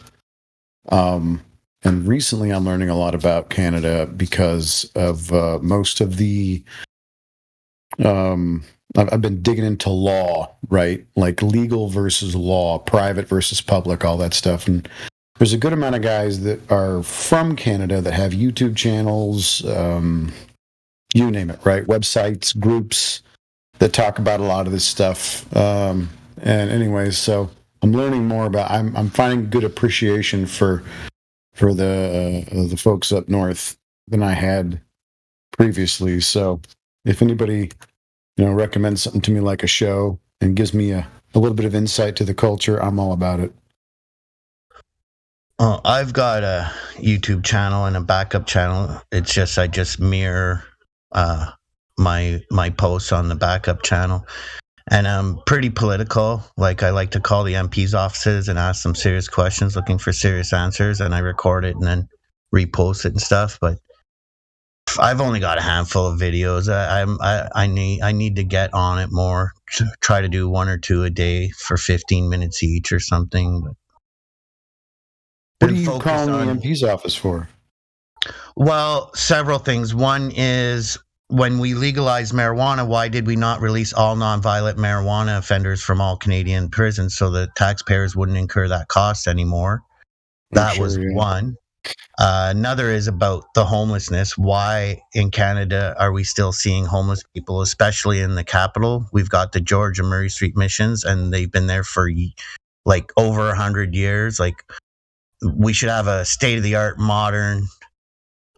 [SPEAKER 14] And recently I'm learning a lot about Canada because of most of the... I've been digging into law, right? Like legal versus law, private versus public, all that stuff. And there's a good amount of guys that are from Canada that have YouTube channels, you name it, right? Websites, groups that talk about a lot of this stuff. And anyways, so I'm learning more about. I'm finding good appreciation for the folks up north than I had previously. So if anybody recommends something to me like a show and gives me a little bit of insight to the culture, I'm all about it.
[SPEAKER 17] I've got a YouTube channel and a backup channel. It's just I just mirror my posts on the backup channel, and I'm pretty political. Like I like to call the MP's offices and ask them serious questions, looking for serious answers, and I record it and then repost it and stuff. But I've only got a handful of videos. I need to get on it more. Try to do 1 or 2 a day for 15 minutes each or something. But
[SPEAKER 14] what are you calling the MP's office for?
[SPEAKER 17] Well, several things. One is when we legalized marijuana, why did we not release all nonviolent marijuana offenders from all Canadian prisons so the taxpayers wouldn't incur that cost anymore? That was one. Another is about the homelessness. Why in Canada are we still seeing homeless people, especially in the capital? We've got the George and Murray Street missions, and they've been there for like over 100 years. Like, we should have a state-of-the-art modern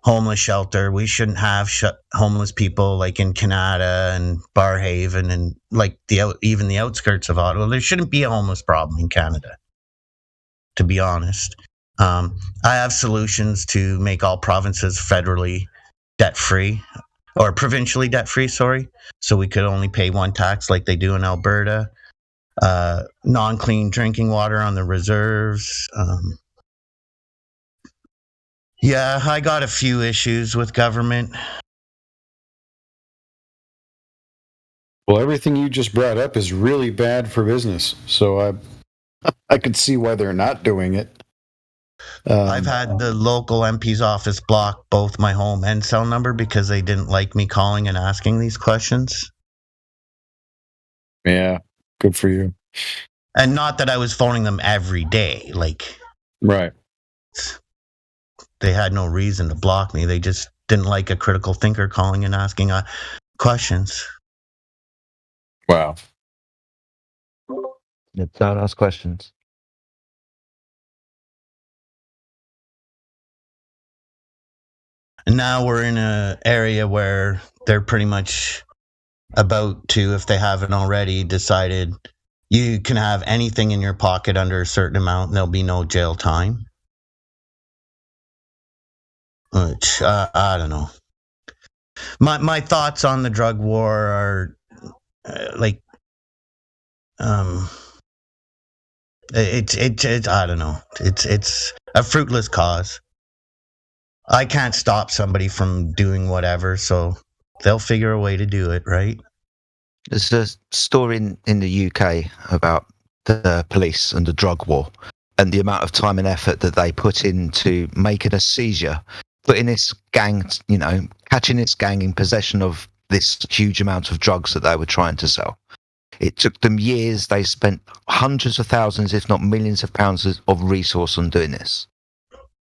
[SPEAKER 17] homeless shelter. We shouldn't have homeless people like in Canada and Barhaven and like even the outskirts of Ottawa. There shouldn't be a homeless problem in Canada, to be honest. I have solutions to make all provinces federally debt-free, or provincially debt-free, sorry. So we could only pay one tax like they do in Alberta. Non-clean drinking water on the reserves. Yeah, I got a few issues with government.
[SPEAKER 14] Well, everything you just brought up is really bad for business. So I could see why they're not doing it.
[SPEAKER 17] I've had the local MP's office block both my home and cell number because they didn't like me calling and asking these questions.
[SPEAKER 14] Yeah, good for you.
[SPEAKER 17] And not that I was phoning them every day. Like,
[SPEAKER 14] right.
[SPEAKER 17] They had no reason to block me. They just didn't like a critical thinker calling and asking questions.
[SPEAKER 14] Wow.
[SPEAKER 3] Don't ask questions.
[SPEAKER 17] And now we're in an area where they're pretty much about to, if they haven't already, decided you can have anything in your pocket under a certain amount and there'll be no jail time. Which, I don't know. My thoughts on the drug war are it's I don't know. It's a fruitless cause. I can't stop somebody from doing whatever, so they'll figure a way to do it, right?
[SPEAKER 9] There's a story in the UK about the police and the drug war and the amount of time and effort that they put into making a seizure, putting this gang, catching this gang in possession of this huge amount of drugs that they were trying to sell. It took them years. They spent hundreds of thousands, if not millions of pounds of resource on doing this.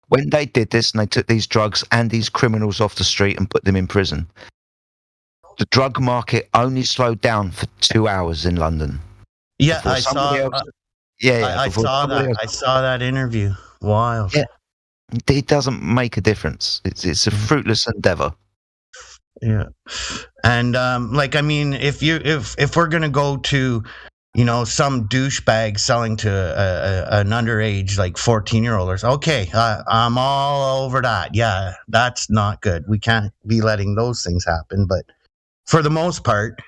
[SPEAKER 9] When they did this and they took these drugs and these criminals off the street and put them in prison, the drug market only slowed down for 2 hours in London.
[SPEAKER 17] Yeah, I saw that. I saw that interview. Wild.
[SPEAKER 9] Yeah, it doesn't make a difference. It's a fruitless endeavor.
[SPEAKER 17] Yeah, and if we're gonna go to some douchebag selling to an underage, like 14-year-old. Okay, I'm all over that. Yeah, that's not good. We can't be letting those things happen. But for the most part,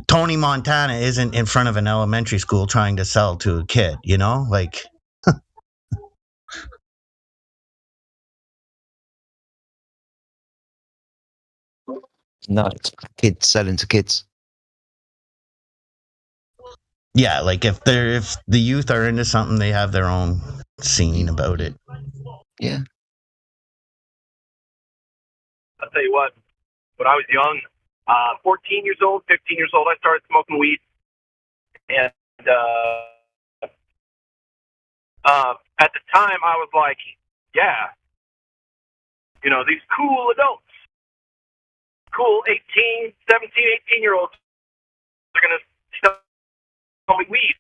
[SPEAKER 17] Tony Montana isn't in front of an elementary school trying to sell to a kid, like.
[SPEAKER 3] No, it's kids selling to kids.
[SPEAKER 17] Yeah, like if the youth are into something, they have their own scene about it.
[SPEAKER 3] Yeah.
[SPEAKER 20] I'll tell you what, when I was young, 14 years old, 15 years old, I started smoking weed. And at the time, I was like, yeah, these cool adults, cool 17, 18-year-olds are going to sell me weed.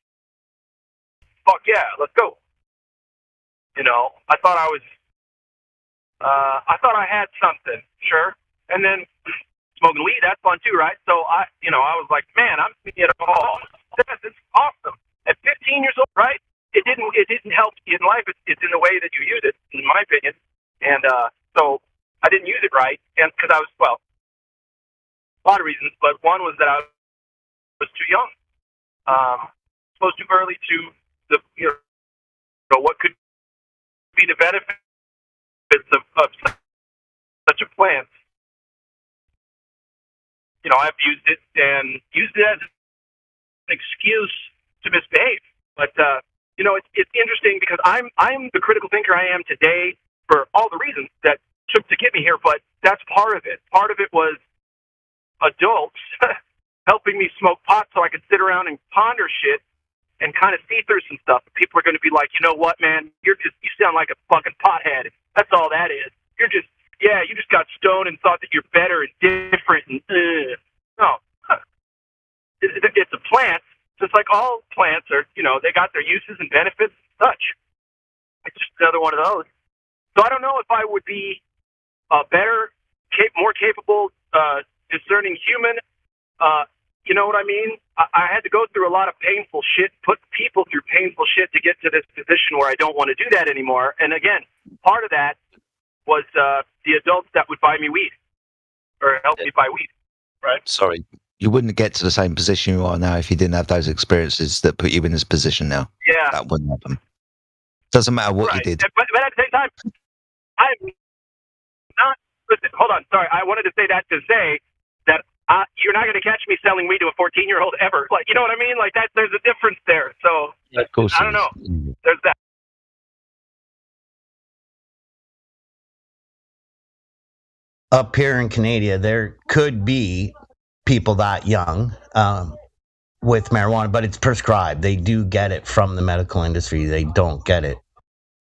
[SPEAKER 20] Fuck yeah, let's go. I thought I had something, sure. And then smoking weed, that's fun too, right? So I was like, man, I'm seeing it all. This is awesome. At 15 years old, right? It didn't help in life. It's in the way that you use it, in my opinion. And so I didn't use it right, and because I was, a lot of reasons, but one was that I was too young, exposed too early to the what could be the benefits of such a plant. I've used it as an excuse to misbehave. But it's interesting because I'm the critical thinker I am today for all the reasons that took to get me here. But that's part of it. Part of it was adults helping me smoke pot so I could sit around and ponder shit and kind of see through some stuff. People are going to be like, you know what, man? You sound like a fucking pothead. That's all that is. You just got stoned and thought that you're better and different. And no, it's a plant. Just like all plants are, they got their uses and benefits and such. It's just another one of those. So I don't know if I would be a better, more capable, discerning human. You know what I mean? I had to go through a lot of painful shit, put people through painful shit to get to this position where I don't want to do that anymore. And again, part of that was the adults that would buy me weed or help me buy weed, right?
[SPEAKER 3] Sorry, you wouldn't get to the same position you are now if you didn't have those experiences that put you in this position now.
[SPEAKER 20] Yeah.
[SPEAKER 3] That wouldn't happen. Doesn't matter what you did.
[SPEAKER 20] But at the same time, I'm not. Listen, hold on. Sorry, I wanted to say that to say that you're not going to catch me selling weed to a 14-year-old ever. Like, you know what I mean? Like that. There's a difference there. So
[SPEAKER 3] of course,
[SPEAKER 20] I don't know. There's that.
[SPEAKER 17] Up here in Canada, there could be people that young with marijuana, but it's prescribed. They do get it from the medical industry. They don't get it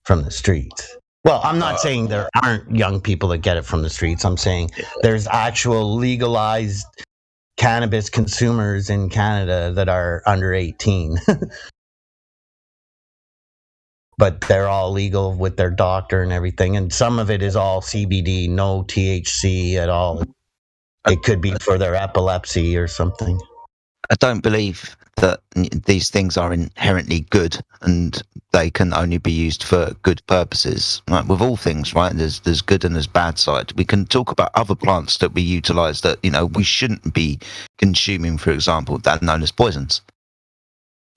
[SPEAKER 17] from the streets. Well, I'm not saying there aren't young people that get it from the streets. I'm saying there's actual legalized cannabis consumers in Canada that are under 18. But they're all legal with their doctor and everything. And some of it is all CBD, no THC at all. It could be for their epilepsy or something.
[SPEAKER 3] I don't believe that these things are inherently good and they can only be used for good purposes. Right? With all things, right? There's good and there's bad side. We can talk about other plants that we utilize that, we shouldn't be consuming, for example, that are known as poisons.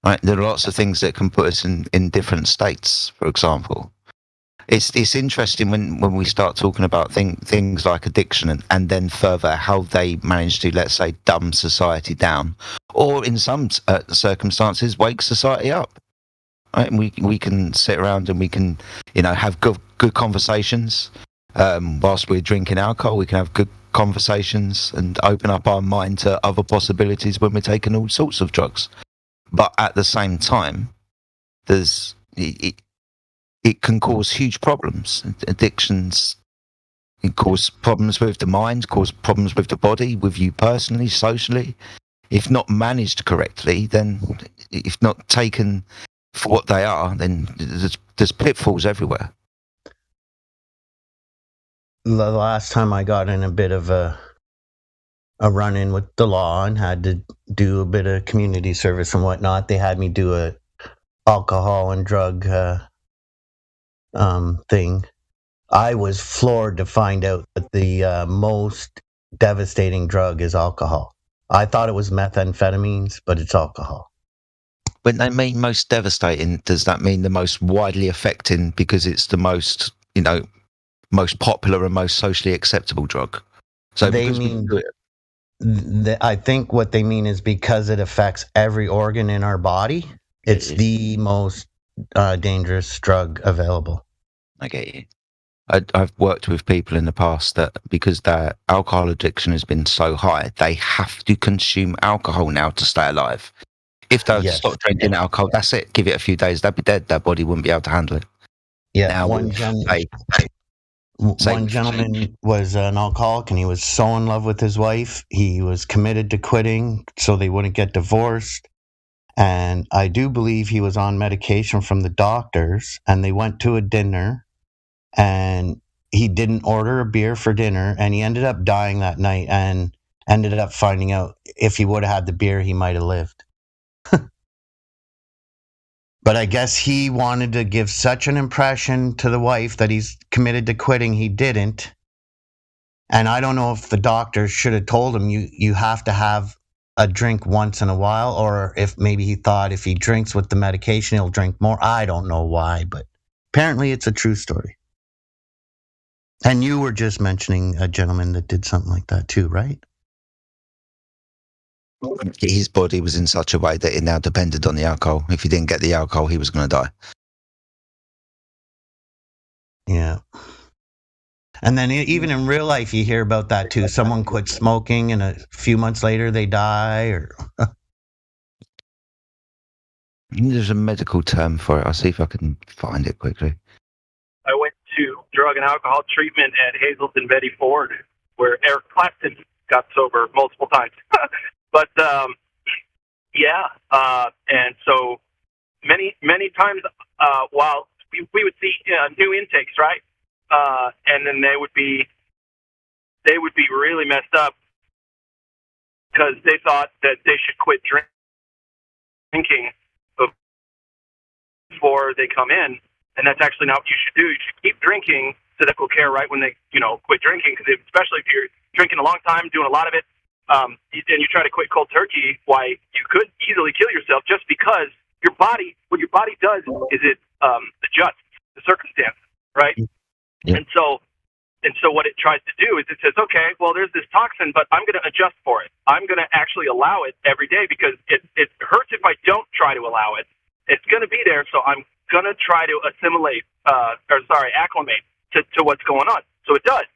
[SPEAKER 3] Right? There are lots of things that can put us in different states, for example. It's interesting when we start talking about things like addiction and then further how they manage to, let's say, dumb society down, or in some circumstances wake society up. Right? And we can sit around and we can have good conversations whilst we're drinking alcohol. We can have good conversations and open up our mind to other possibilities when we're taking all sorts of drugs. But at the same time, it can cause huge problems. Addictions can cause problems with the mind, cause problems with the body, with you personally, socially. If not managed correctly, then if not taken for what they are, then there's pitfalls everywhere.
[SPEAKER 17] The last time I got in a bit of a run-in with the law and had to do a bit of community service and whatnot, they had me do a alcohol and drug thing. I was floored to find out that the most devastating drug is alcohol. I thought it was methamphetamines, but it's alcohol.
[SPEAKER 9] When they mean most devastating, does that mean the most widely affecting because it's the most, most popular and most socially acceptable drug? So
[SPEAKER 17] They
[SPEAKER 9] because we
[SPEAKER 17] mean-
[SPEAKER 9] do it,
[SPEAKER 17] I think what they mean is because it affects every organ in our body, it's the most dangerous drug available.
[SPEAKER 9] I get you. I've worked with people in the past that because their alcohol addiction has been so high, they have to consume alcohol now to stay alive. If they
[SPEAKER 17] Yes.
[SPEAKER 9] stop drinking alcohol, that's it. Give it a few days, they'd be dead. Their body wouldn't be able to handle it.
[SPEAKER 17] Yeah,
[SPEAKER 9] Now,
[SPEAKER 17] one gentleman was an alcoholic, and he was so in love with his wife. He was committed to quitting so they wouldn't get divorced. And I do believe he was on medication from the doctors, and they went to a dinner, and he didn't order a beer for dinner, and he ended up dying that night, and ended up finding out if he would have had the beer, he might have lived. But I guess he wanted to give such an impression to the wife that he's committed to quitting. He didn't. And I don't know if the doctor should have told him you have to have a drink once in a while, or if maybe he thought if he drinks with the medication, he'll drink more. I don't know why, but apparently it's a true story. And you were just mentioning a gentleman that did something like that too, right?
[SPEAKER 9] His body was in such a way that it now depended on the alcohol. If he didn't get the alcohol, he was going to die.
[SPEAKER 17] Yeah. And then even in real life, you hear about that too. Someone quits smoking and a few months later they die, or
[SPEAKER 9] There's a medical term for it. I'll see if I can find it quickly.
[SPEAKER 20] I went to drug and alcohol treatment at Hazleton Betty Ford, where Eric Clapton got sober multiple times. But and so many times while we would see new intakes, right? And then they would be really messed up because they thought that they should quit drinking before they come in, and that's actually not what you should do. You should keep drinking so that will care right when they quit drinking, because especially if you're drinking a long time, doing a lot of it, and you try to quit cold turkey, why you could easily kill yourself just because what your body does is it adjusts the circumstance, right?
[SPEAKER 9] Yeah.
[SPEAKER 20] And so what it tries to do is it says, okay, well, there's this toxin, but I'm going to adjust for it. I'm going to actually allow it every day because it hurts if I don't try to allow it. It's going to be there, so I'm going to try to acclimate to what's going on. So it does.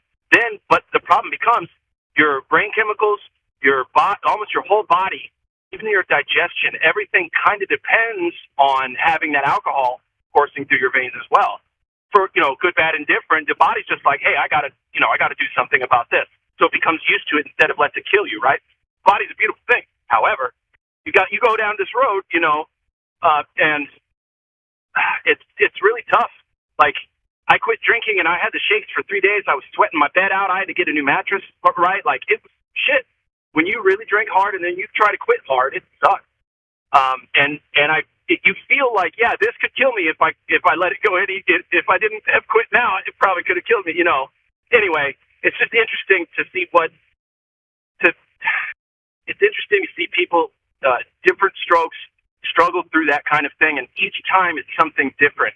[SPEAKER 20] But the problem becomes your brain chemicals, almost your whole body, even your digestion, everything kind of depends on having that alcohol coursing through your veins as well. For good, bad, and different, the body's just like, hey, I gotta do something about this. So it becomes used to it instead of let it kill you, right? Body's a beautiful thing. However, you go down this road, and it's really tough. Like, I quit drinking and I had the shakes for 3 days. I was sweating my bed out. I had to get a new mattress, right? Like, it was shit. When you really drink hard and then you try to quit hard, it sucks. You feel like, yeah, this could kill me if I let it go. If I didn't have quit now, it probably could have killed me. Anyway, it's just interesting to see it's interesting to see people, different strokes, struggle through that kind of thing, and each time it's something different.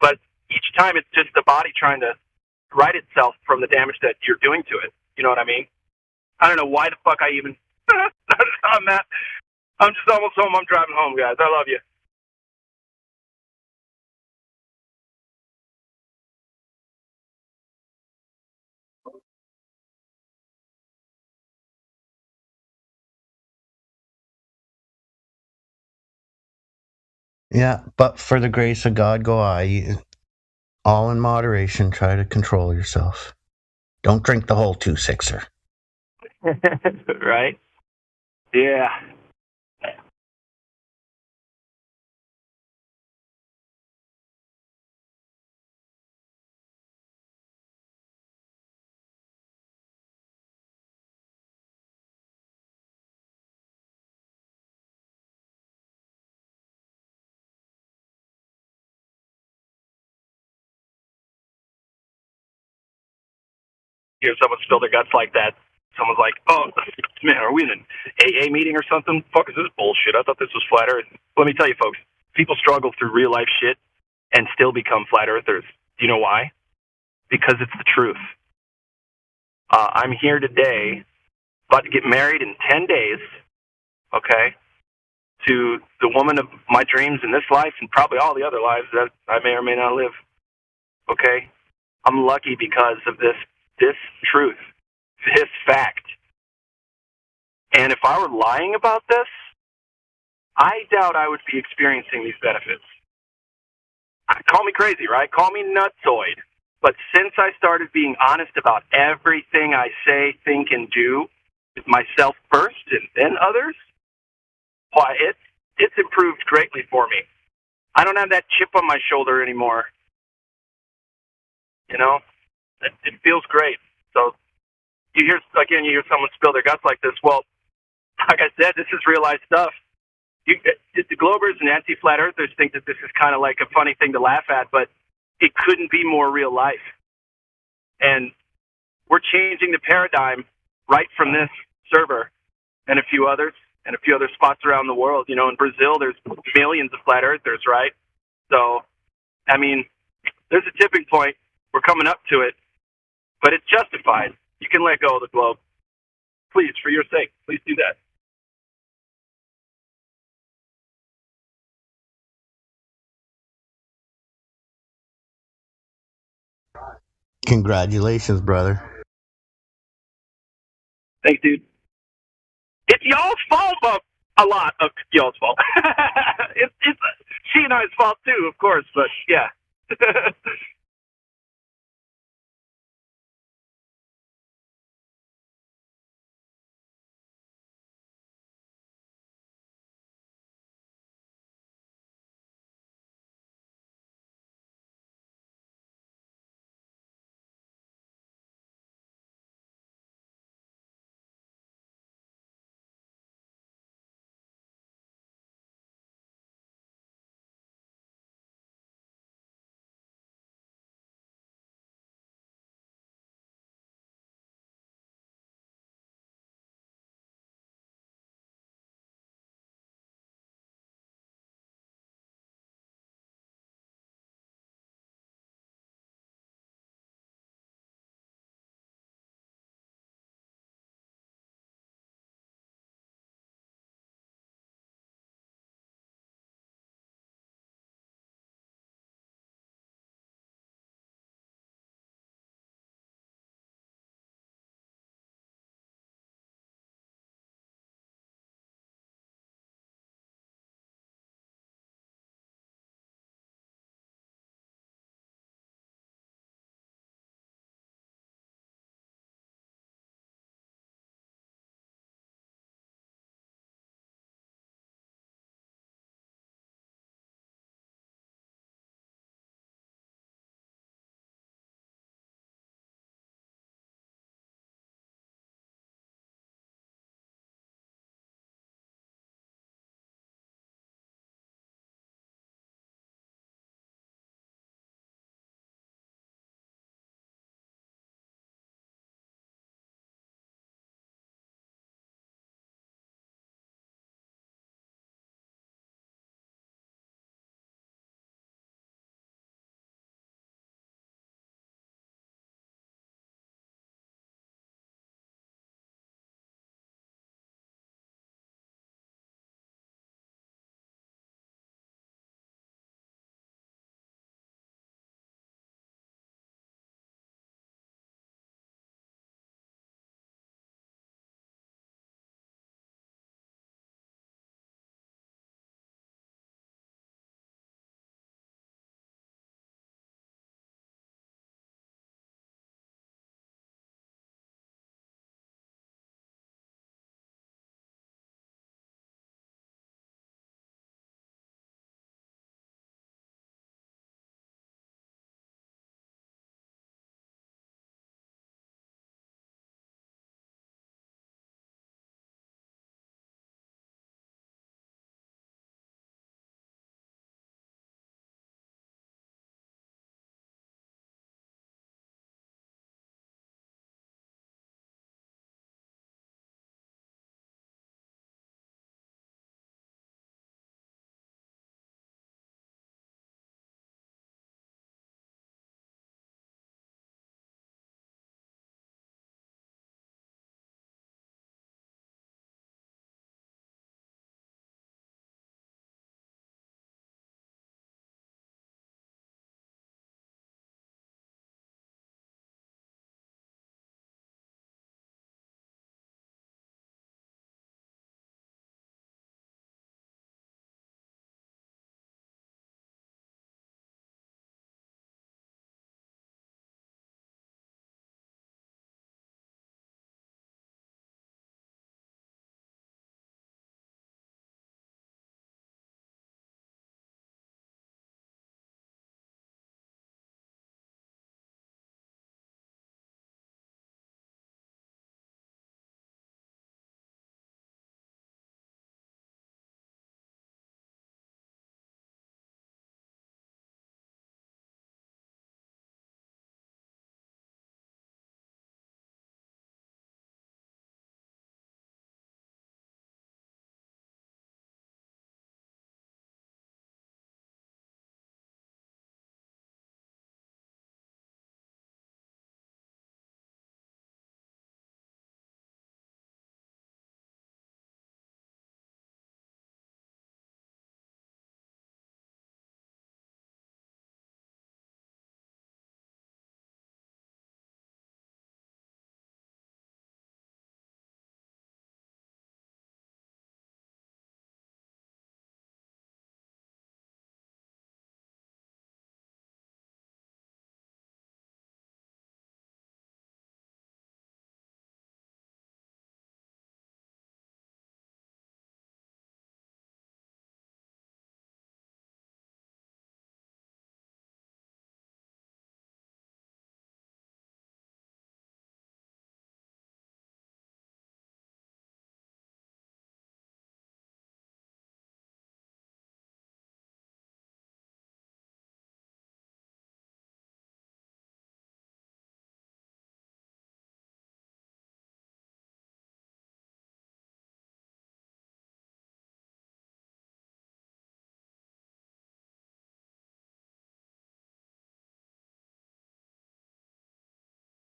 [SPEAKER 20] But each time it's just the body trying to right itself from the damage that you're doing to it. You know what I mean? I don't know why the fuck I even on that. I'm just almost home. I'm driving home, guys. I love you.
[SPEAKER 17] yeah. But for the grace of God, go I. All in moderation. Try to control yourself. Don't drink the whole 2-6er.
[SPEAKER 20] Right? Yeah. hear someone spill their guts like that. Someone's like, "Oh, man, are we in an AA meeting or something? Fuck is this bullshit? I thought this was flat Earth." Let me tell you, folks, people struggle through real life shit and still become flat earthers. Do you know why? Because it's the truth. I'm here today, about to get married in 10 days, okay, to the woman of my dreams in this life and probably all the other lives that I may or may not live, okay? I'm lucky because of this truth, this fact. And if I were lying about this, I doubt I would be experiencing these benefits. Call me crazy, right? Call me nutsoid. But since I started being honest about everything I say, think, and do, with myself first and then others, why, it's improved greatly for me. I don't have that chip on my shoulder anymore. You know? It feels great. So you hear someone spill their guts like this. Well, like I said, this is real life stuff. The Globers and anti-flat earthers think that this is kind of like a funny thing to laugh at, but it couldn't be more real life. And we're changing the paradigm right from this server and a few others and a few other spots around the world. You know, in Brazil, there's millions of flat earthers, right? So, I mean, there's a tipping point. We're coming up to it, but it's justified. You can let go of the globe. Please, for your sake, please do that.
[SPEAKER 17] Congratulations, brother.
[SPEAKER 20] Thanks, dude. It's y'all's fault, but a lot of y'all's fault. it's she and I's fault too, of course, but yeah.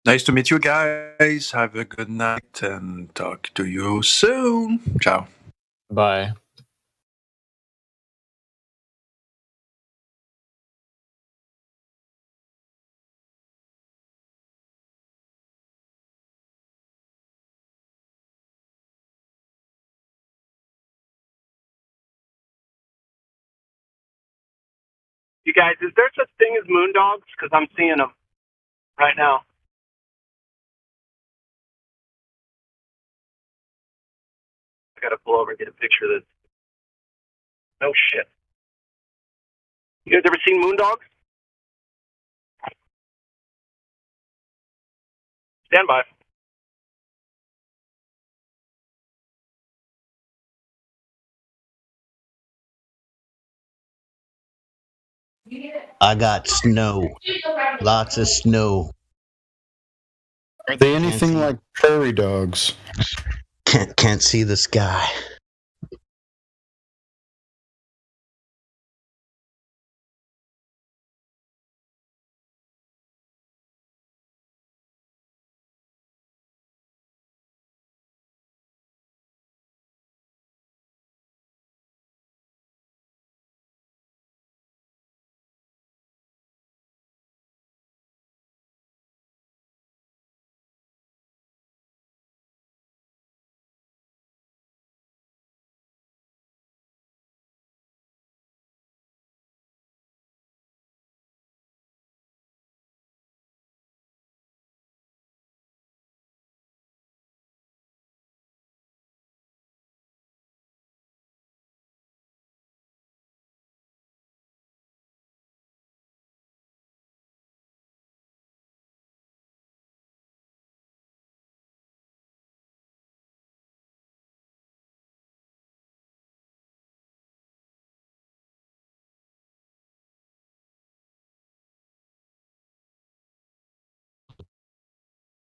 [SPEAKER 16] Nice to meet you guys. Have a good night and talk to you soon. Ciao.
[SPEAKER 15] Bye.
[SPEAKER 20] You guys, is there such thing as moon dogs? Because I'm seeing them right now. I gotta pull over and get a picture of this. No shit. You guys ever seen moon dogs? Stand by.
[SPEAKER 17] I got snow. Lots of snow.
[SPEAKER 14] Are they anything like prairie dogs?
[SPEAKER 17] Can't see the sky.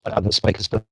[SPEAKER 3] Other speakers, but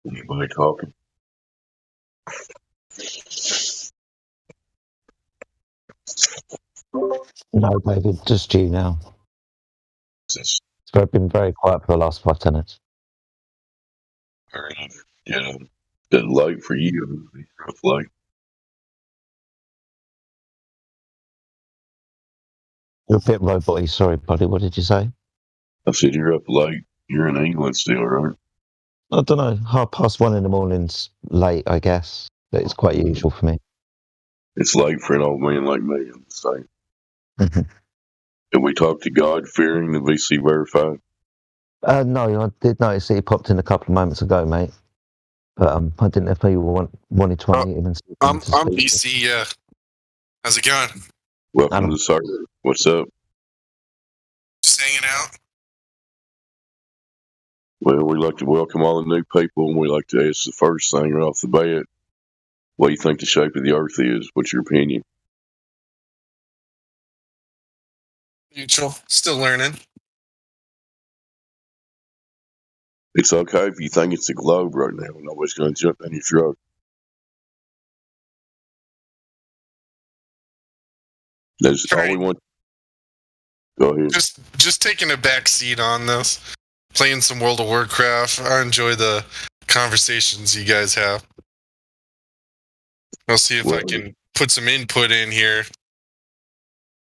[SPEAKER 15] Anybody talking?
[SPEAKER 3] No, David, just you now.
[SPEAKER 15] It's
[SPEAKER 3] been very quiet for the last 5-10 minutes.
[SPEAKER 15] fair enough. Yeah, bit late for you. Rough late.
[SPEAKER 3] You're a bit robot-y. Sorry, buddy. What did you say?
[SPEAKER 15] I said you're up late. You're in England still, right?
[SPEAKER 3] I don't know. 1:30 in the morning's late, I guess. But it's quite usual for me.
[SPEAKER 15] It's late for an old man like me, I'm saying.
[SPEAKER 3] Mm-hmm.
[SPEAKER 15] Did we talk to God fearing the VC verified?
[SPEAKER 3] No, I did notice that he popped in a couple of moments ago, mate. But I didn't know if you wanted to unmute him and see.
[SPEAKER 18] I'm BC, yeah. How's it going?
[SPEAKER 15] Welcome to the server. What's up?
[SPEAKER 18] Just hanging out.
[SPEAKER 15] Well, we like to welcome all the new people, and we like to ask the first thing right off the bat. What do you think the shape of the Earth is? What's your opinion?
[SPEAKER 18] Neutral. Still learning.
[SPEAKER 15] It's okay if you think it's a globe right now. Nobody's going to jump in your throat. That's all we want. Go ahead.
[SPEAKER 18] Just taking a back seat on this. Playing some World of Warcraft. I enjoy the conversations you guys have. I'll see if I can put some input in here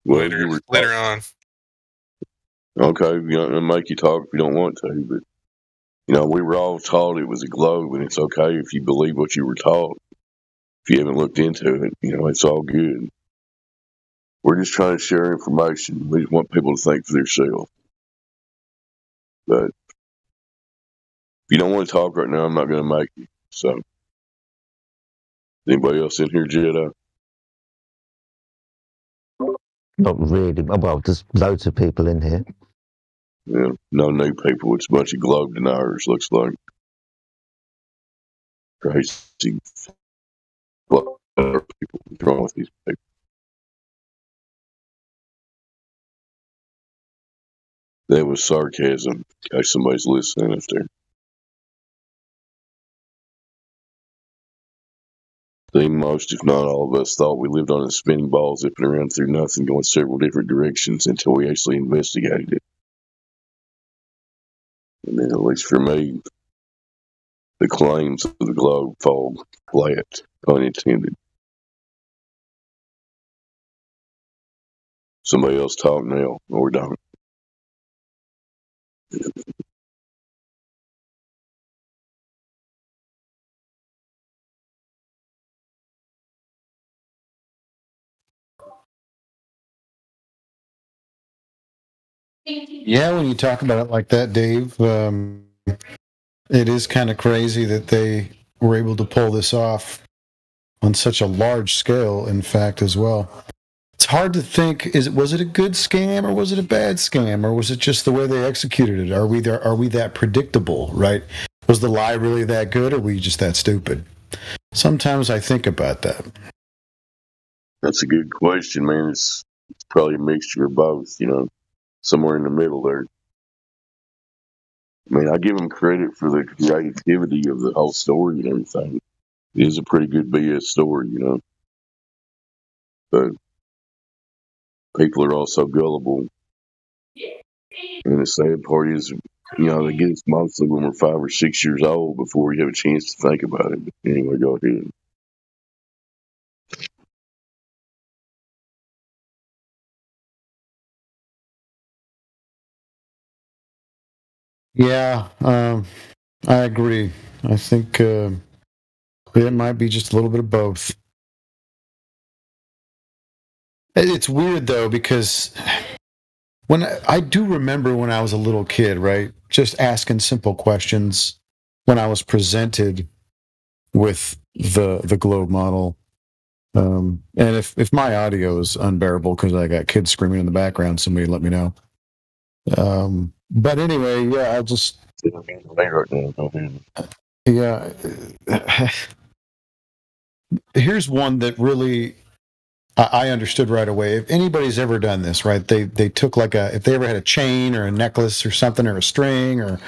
[SPEAKER 18] later on.
[SPEAKER 15] Okay, you don't make you talk if you don't want to, but we were all taught it was a globe, and it's okay if you believe what you were taught. If you haven't looked into it, it's all good. We're just trying to share information. We just want people to think for themselves. But if you don't want to talk right now, I'm not going to make you. So, anybody else in here, Jedi?
[SPEAKER 3] Not really. Well, there's loads of people in here.
[SPEAKER 15] Yeah, no new people. It's a bunch of globe deniers, looks like. Crazy. What other people? What's wrong with these people? That was sarcasm. In case somebody's listening up there. I think most, if not all of us, thought we lived on a spinning ball, zipping around through nothing, going several different directions until we actually investigated it. And then, at least for me, the claims of the globe fall flat, unintended. Somebody else talk now, or don't.
[SPEAKER 14] Yeah, when you talk about it like that, Dave, it is kind of crazy that they were able to pull this off on such a large scale, in fact, as well. It's hard to think, was it a good scam or was it a bad scam, or was it just the way they executed it? Are we that predictable, right? Was the lie really that good, or were we just that stupid? Sometimes I think about that.
[SPEAKER 15] That's a good question, man. It's probably a mixture of both, somewhere in the middle there. I mean, I give them credit for the creativity of the whole story and everything. It is a pretty good BS story, But people are also gullible. And the sad part is, they get us mostly when we're 5 or 6 years old before we have a chance to think about it. But anyway, go ahead.
[SPEAKER 14] Yeah, I agree. I think it might be just a little bit of both. It's weird, though, because when I do remember when I was a little kid, right, just asking simple questions when I was presented with the globe model. And if my audio is unbearable because I got kids screaming in the background, somebody let me know. But anyway, yeah, I'll just. Yeah. Here's one that really I understood right away. If anybody's ever done this, right, they took if they ever had a chain or a necklace or something or a string or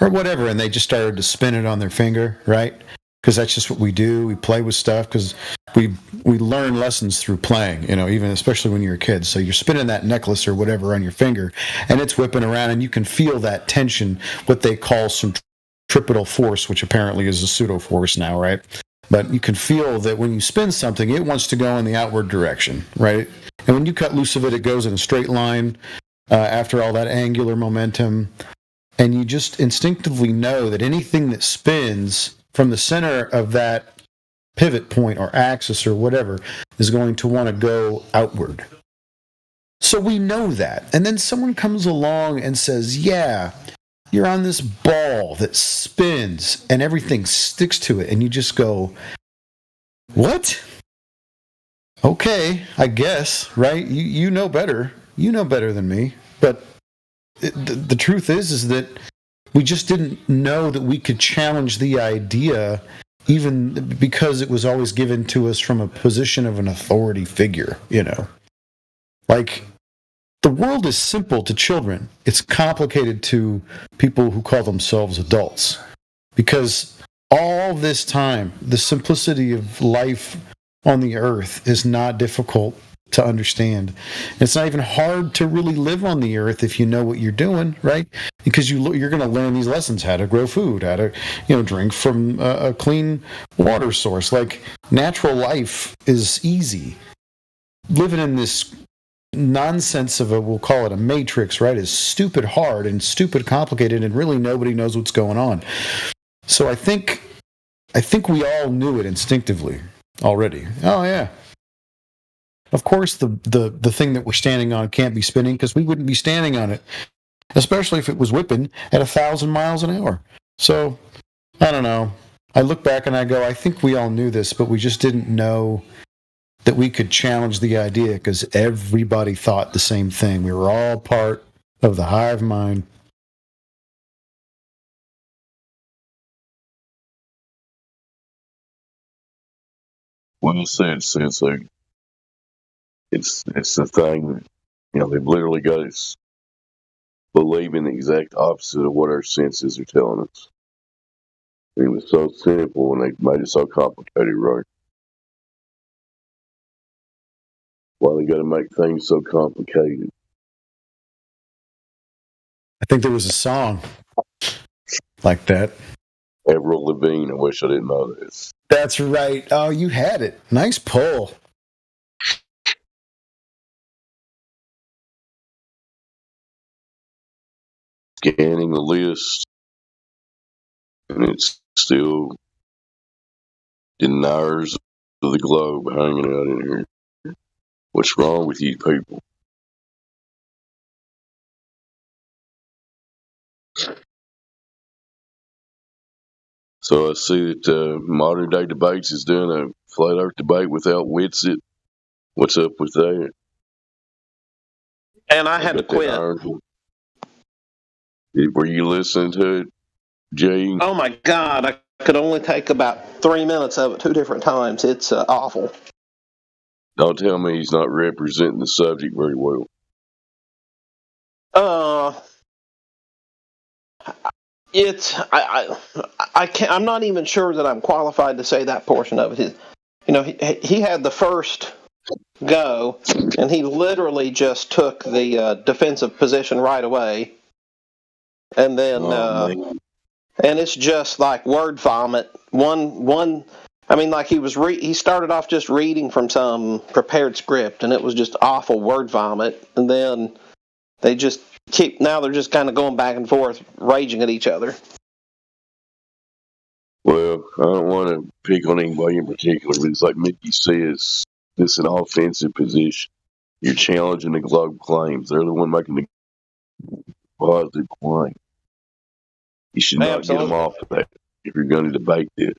[SPEAKER 14] or whatever, and they just started to spin it on their finger, right? Because that's just what we do. We play with stuff because we learn lessons through playing, even especially when you're a kid. So you're spinning that necklace or whatever on your finger, and it's whipping around, and you can feel that tension, what they call centripetal force, which apparently is a pseudo force now, right? But you can feel that when you spin something, it wants to go in the outward direction, right? And when you cut loose of it, it goes in a straight line after all that angular momentum. And you just instinctively know that anything that spins from the center of that pivot point or axis or whatever is going to want to go outward. So we know that. And then someone comes along and says, yeah, you're on this ball that spins and everything sticks to it. And you just go, what? Okay, I guess, right? You know better. You know better than me. But the truth is that we just didn't know that we could challenge the idea, even because it was always given to us from a position of an authority figure, Like, the world is simple to children. It's complicated to people who call themselves adults. Because all this time, the simplicity of life on the earth is not difficult to understand. It's not even hard to really live on the earth if you know what you're doing, right? Because you're going to learn these lessons: how to grow food, how to drink from a clean water source. Like, natural life is easy. Living in this nonsense of we'll call it a matrix, right, is stupid hard and stupid complicated, and really nobody knows what's going on. So I think we all knew it instinctively already. Oh yeah. Of course, the thing that we're standing on can't be spinning, because we wouldn't be standing on it, especially if it was whipping at 1,000 miles an hour. So, I don't know. I look back and I go, I think we all knew this, but we just didn't know that we could challenge the idea, because everybody thought the same thing. We were all part of the hive mind.
[SPEAKER 15] Well said, Sensei. It's the thing that, they've literally got us believing the exact opposite of what our senses are telling us. It was so simple, and they made it so complicated, right? Why they got to make things so complicated?
[SPEAKER 14] I think there was a song like that.
[SPEAKER 15] Avril Lavigne. I wish I didn't know this.
[SPEAKER 14] That's right. Oh, you had it. Nice pull.
[SPEAKER 15] Scanning the list, and it's still deniers of the globe hanging out in here. What's wrong with you people? So I see that Modern Day Debates is doing a flat earth debate without Witsit. What's up with that?
[SPEAKER 2] And I had to quit.
[SPEAKER 15] Were you listening to it, Jay?
[SPEAKER 2] Oh my God, I could only take about 3 minutes of it 2 different times. It's awful.
[SPEAKER 15] Don't tell me he's not representing the subject very well.
[SPEAKER 2] I can't. I'm not even sure that I'm qualified to say that portion of it. He had the first go, and he literally just took the defensive position right away, and then and it's just like word vomit. One. I mean, like he started off just reading from some prepared script, and it was just awful word vomit, and then they just now they're just kind of going back and forth, raging at each other.
[SPEAKER 15] Well, I don't want to pick on anybody in particular, but it's like Mickey says, this is an offensive position. You're challenging the globe claims. They're the one making the positive claim. You should not get them off of that if you're going to debate this,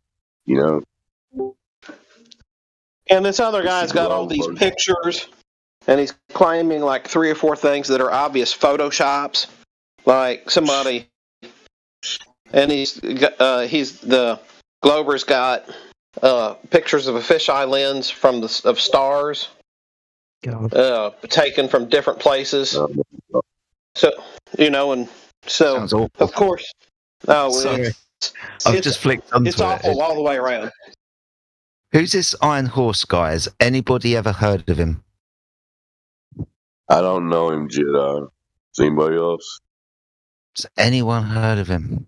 [SPEAKER 2] And this other guy's got all these pictures, and he's claiming like 3 or 4 things that are obvious photoshops, like somebody. And he's the Glober's got pictures of a fisheye lens of stars, taken from different places. So and so of course Oh,
[SPEAKER 3] Sorry.
[SPEAKER 2] it's,
[SPEAKER 3] I've
[SPEAKER 2] it's,
[SPEAKER 3] just flicked onto
[SPEAKER 2] it's awful
[SPEAKER 3] it.
[SPEAKER 2] all the way around.
[SPEAKER 3] Who's this Iron Horse guy? Has anybody ever heard of him?
[SPEAKER 15] I don't know him, Jedi. Is anybody else?
[SPEAKER 3] Has anyone heard of him?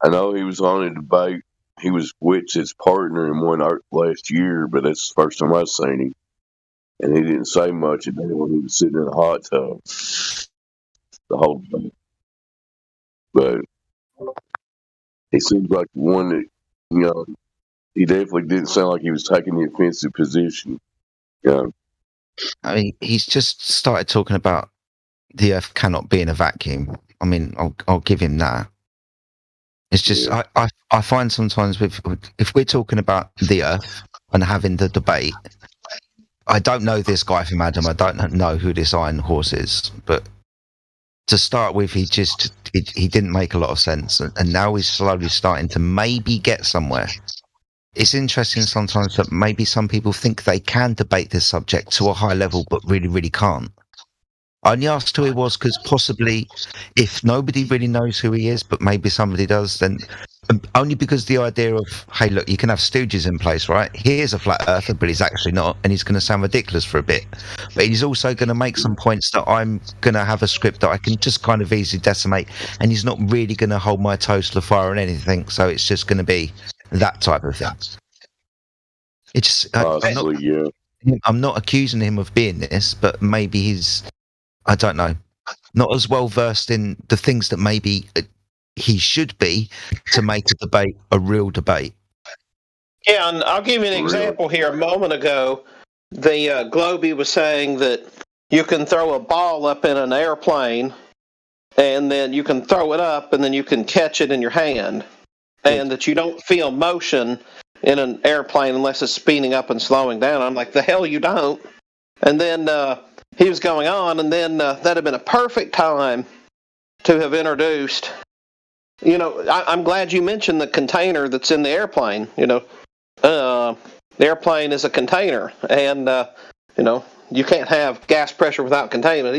[SPEAKER 15] I know he was on a debate. He was Witz's partner in one last year, but that's the first time I've seen him. And he didn't say much about it when he was sitting in a hot tub the whole debate. But he seems like one that, you know, he definitely didn't sound like he was taking the offensive position. Yeah.
[SPEAKER 3] I mean, he's just started talking about the Earth cannot be in a vacuum. I mean, I'll give him that. It's just I find sometimes if we're talking about the Earth and having the debate, I don't know this guy from Adam. I don't know who this Iron Horse is, but to start with, he didn't make a lot of sense, and now he's slowly starting to maybe get somewhere. It's interesting sometimes that maybe some people think they can debate this subject to a high level, but really, really can't. I only asked who he was because possibly if nobody really knows who he is, but maybe somebody does, then only because the idea of, hey, look, you can have stooges in place, right? Here's a flat earther, but he's actually not, and he's going to sound ridiculous for a bit. But he's also going to make some points that I'm going to have a script that I can just kind of easily decimate, and he's not really going to hold my toes to the fire on anything, so it's just going to be that type of thing. It's I'm not accusing him of being this, but maybe he's, I don't know, not as well versed in the things that maybe he should be to make a debate a real debate.
[SPEAKER 2] Yeah, and I'll give you an example here. A moment ago, the Globey was saying that you can throw a ball up in an airplane, and then you can throw it up, and then you can catch it in your hand, and that you don't feel motion in an airplane unless it's speeding up and slowing down. I'm like, the hell you don't. And then he was going on, and then that'd have been a perfect time to have introduced, you know, I'm glad you mentioned the container that's in the airplane. You know, the airplane is a container, and you know, you can't have gas pressure without containment.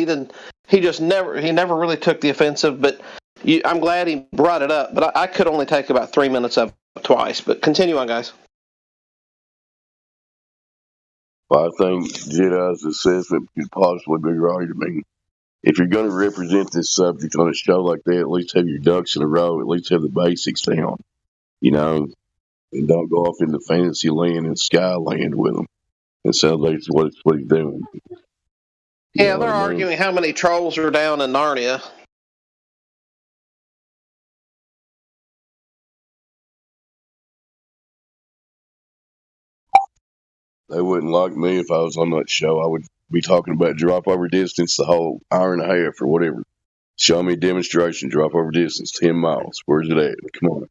[SPEAKER 2] He never really took the offensive, but I'm glad he brought it up. But I could only take about 3 minutes of it twice. But continue on, guys.
[SPEAKER 15] Well, I think Jedi's assessment could possibly be right. I mean, if you're going to represent this subject on a show like that, at least have your ducks in a row. At least have the basics down, you know, and don't go off into fantasy land and skyland with them. It sounds like what he's doing.
[SPEAKER 2] Yeah, they're arguing how many trolls are down in Narnia.
[SPEAKER 15] They wouldn't like me if I was on that show. I would be talking about drop over distance the whole hour and a half or whatever. Show me a demonstration, drop over distance, 10 miles. Where's it at? Come on.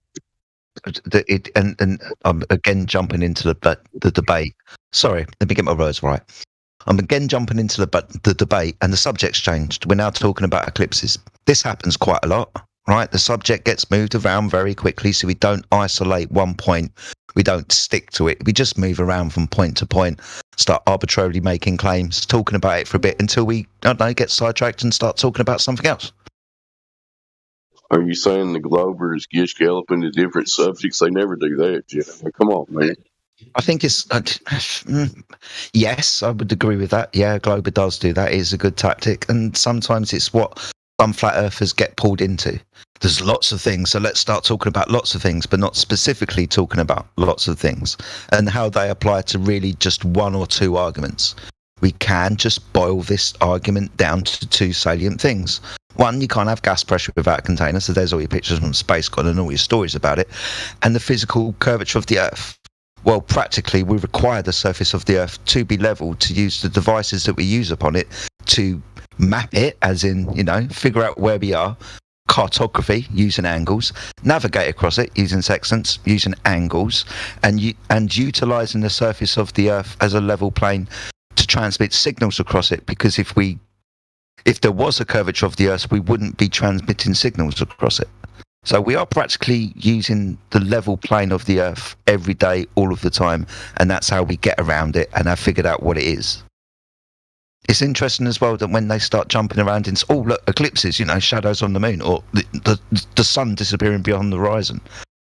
[SPEAKER 3] And I'm again jumping into the debate. Sorry, let me get my words right. I'm again jumping into the debate, and the subject's changed. We're now talking about eclipses. This happens quite a lot, right? The subject gets moved around very quickly, so we don't isolate one point. We don't stick to it. We just move around from point to point, start arbitrarily making claims, talking about it for a bit until we, I don't know, get sidetracked and start talking about something else.
[SPEAKER 15] Are you saying the Globers gish gallop into different subjects? They never do that, Jeff. Come on, man.
[SPEAKER 3] I think it's yes, I would agree with that. Yeah, Glober does do that. It is a good tactic, and sometimes it's what some flat earthers get pulled into. There's lots of things, so let's start talking about lots of things, but not specifically talking about lots of things and how they apply to really just one or two arguments. We can just boil this argument down to two salient things. One, you can't have gas pressure without a container, so there's all your pictures from Space God and all your stories about it, and the physical curvature of the Earth. Well, practically, we require the surface of the Earth to be level to use the devices that we use upon it to map it, as in, you know, figure out where we are, cartography using angles, navigate across it using sextants, using angles, and utilizing the surface of the Earth as a level plane to transmit signals across it. Because if there was a curvature of the Earth, we wouldn't be transmitting signals across it. So we are practically using the level plane of the Earth every day, all of the time, and that's how we get around it and have figured out what it is.
[SPEAKER 9] it's interesting as well that when they start jumping around in, oh look, eclipses, shadows on the moon, or the sun disappearing beyond the horizon.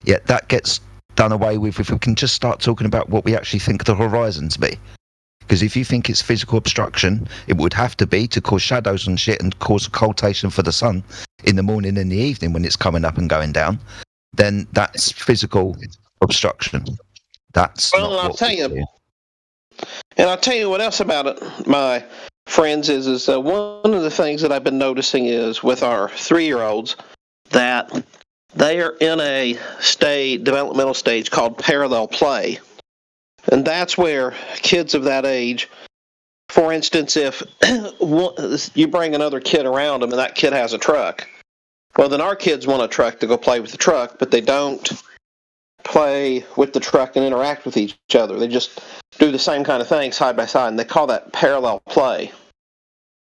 [SPEAKER 9] Yeah, that gets done away with if we can just start talking about what we actually think the horizon to be. Because if you think it's physical obstruction, it would have to be to cause shadows and shit and cause occultation for the sun in the morning and the evening when it's coming up and going down. Then that's physical obstruction. That's
[SPEAKER 2] well,
[SPEAKER 9] not
[SPEAKER 2] and I'll tell you what else about it, my friends, is one of the things that I've been noticing is with our 3-year-olds that they are in a developmental stage called parallel play. And that's where kids of that age, for instance, if you bring another kid around them and that kid has a truck, well, then our kids want a truck to go play with the truck, but they don't play with the truck and interact with each other. They just do the same kind of thing side by side, and they call that parallel play.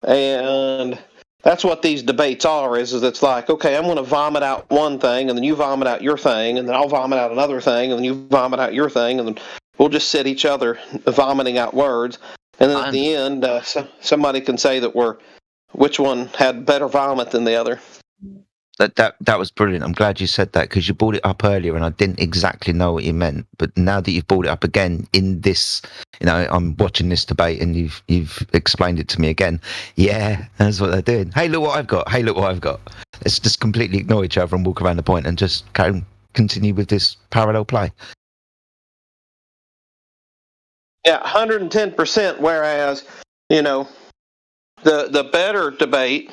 [SPEAKER 2] And that's what these debates are, is it's like, okay, I'm going to vomit out one thing, and then you vomit out your thing, and then I'll vomit out another thing, and then you vomit out your thing, and then we'll just sit each other vomiting out words. And then at the end, somebody can say that which one had better vomit than the other.
[SPEAKER 9] That was brilliant. I'm glad you said that, because you brought it up earlier and I didn't exactly know what you meant. But now that you've brought it up again in this, I'm watching this debate and you've explained it to me again. Yeah, that's what they're doing. Hey, look what I've got. Hey, look what I've got. Let's just completely ignore each other and walk around the point and just continue with this parallel play.
[SPEAKER 2] Yeah, 110%. Whereas, the better debate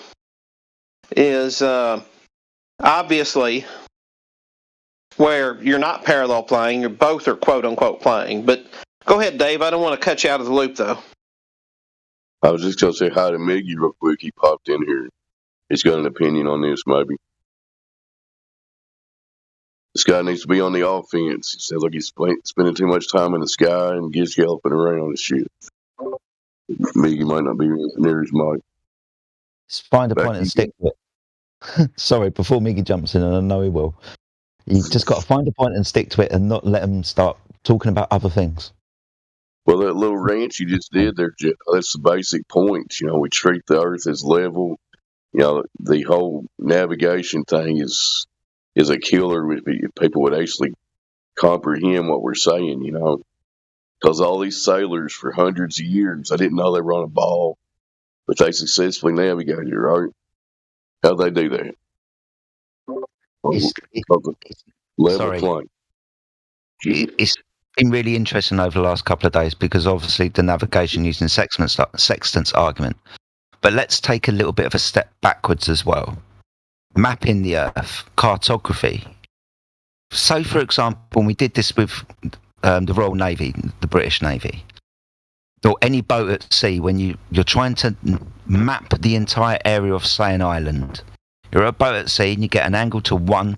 [SPEAKER 2] is obviously where you're not parallel playing, you're both are quote unquote playing. But go ahead, Dave. I don't want to cut you out of the loop, though.
[SPEAKER 15] I was just going to say hi to Miggy real quick. He popped in here. He's got an opinion on this, maybe. This guy needs to be on the offense. He says like he's spending too much time in the sky and gets yelping around and shit. Miggy might not be near his mic.
[SPEAKER 3] Just find a point and stick to it. Sorry, before Miggy jumps in, and I know he will. You've just got to find a point and stick to it and not let him start talking about other things.
[SPEAKER 15] Well, that little rant you just did there, Jeff, that's the basic point. We treat the Earth as level. The whole navigation thing is a killer if people would actually comprehend what we're saying, Because all these sailors for hundreds of years, I didn't know they were on a ball, but they successfully navigated, right? How'd they do that? Level plane.
[SPEAKER 9] It's been really interesting over the last couple of days because obviously the navigation using sextant's argument. But let's take a little bit of a step backwards as well. Mapping the Earth, cartography. So, for example, when we did this with the Royal Navy, the British Navy, or any boat at sea, when you're trying to map the entire area of, say, an island, you're a boat at sea and you get an angle to one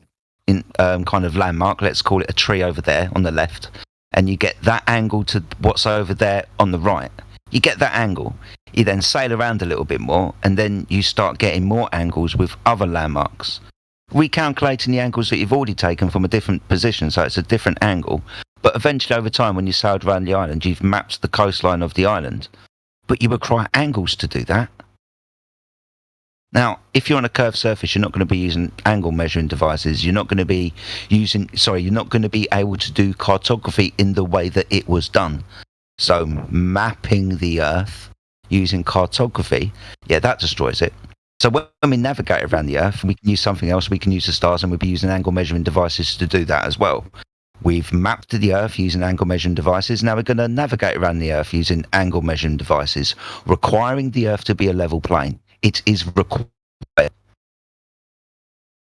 [SPEAKER 9] kind of landmark, let's call it a tree over there on the left, and you get that angle to what's over there on the right. You get that angle. You then sail around a little bit more, and then you start getting more angles with other landmarks. Recalculating the angles that you've already taken from a different position, so it's a different angle. But eventually, over time, when you sailed around the island, you've mapped the coastline of the island. But you require angles to do that. Now, if you're on a curved surface, you're not going to be using angle measuring devices. You're not going to be able to do cartography in the way that it was done. So mapping the Earth using cartography, that destroys it. So when we navigate around the Earth, we can use something else. We can use the stars, and we'll be using angle measuring devices to do that as well. We've mapped the Earth using angle measuring devices. Now we're going to navigate around the Earth using angle measuring devices, requiring the Earth to be a level plane. It is required.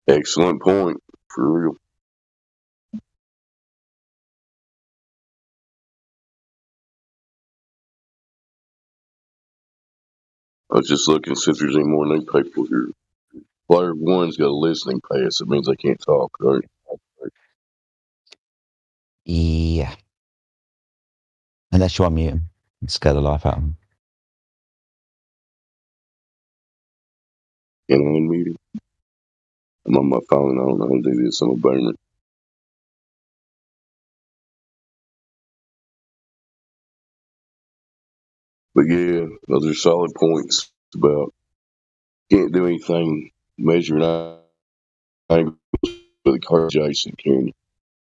[SPEAKER 15] Excellent point, for real. I was just looking to see if there's any more new people here. Player one's got a listening pass. It means they can't talk, right?
[SPEAKER 3] Yeah. Unless you unmute him and scare the life out of him.
[SPEAKER 15] Can I unmute him? I'm on my phone. I don't know how to do this. I'm a boomer. But yeah, those are solid points about can't do anything measuring angles with a curve adjacent, can you?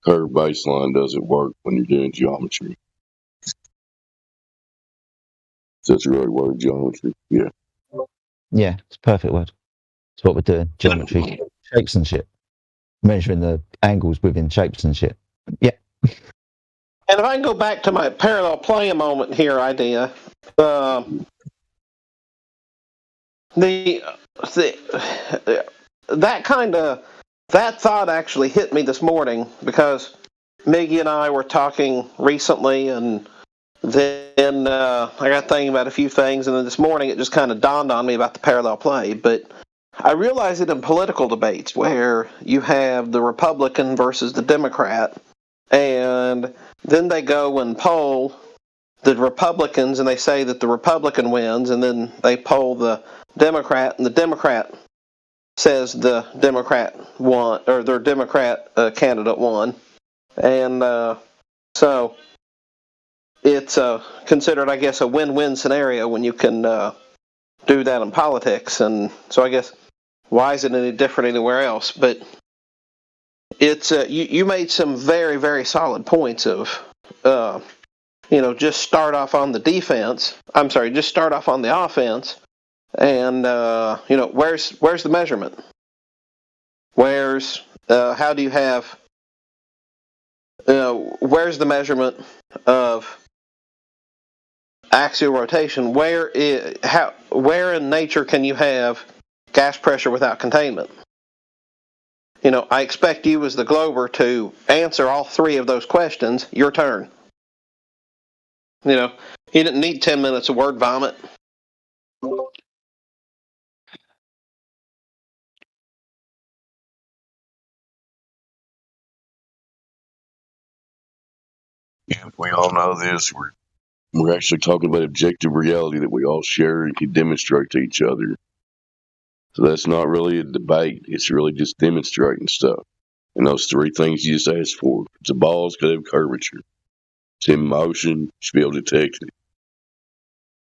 [SPEAKER 15] Curve baseline doesn't work when you're doing geometry. That's the right word, geometry. Yeah.
[SPEAKER 3] Yeah, it's a perfect word. It's what we're doing. Geometry, shapes and shit. Measuring the angles within shapes and shit. Yeah.
[SPEAKER 2] And if I can go back to my parallel play a moment here idea, that thought actually hit me this morning because Miggy and I were talking recently, and then I got thinking about a few things, and then this morning it just kind of dawned on me about the parallel play. But I realize it in political debates where you have the Republican versus the Democrat, and then they go and poll the Republicans, and they say that the Republican wins, and then they poll the Democrat, and the Democrat says the Democrat won, or their Democrat candidate won. And so it's considered, I guess, a win-win scenario when you can do that in politics. And so I guess, why is it any different anywhere else? But it's you made some very, very solid points of, just start off on the defense. I'm sorry, just start off on the offense. And, where's the measurement? How do you have, where's the measurement of axial rotation? Where in nature can you have gas pressure without containment? I expect you as the Glober to answer all three of those questions. Your turn. You didn't need 10 minutes of word vomit.
[SPEAKER 15] Yeah, we all know this. We're actually talking about objective reality that we all share and can demonstrate to each other. So that's not really a debate. It's really just demonstrating stuff. And those three things you just asked for. It's a ball, it's got to have curvature. It's in motion, you should be able to detect it.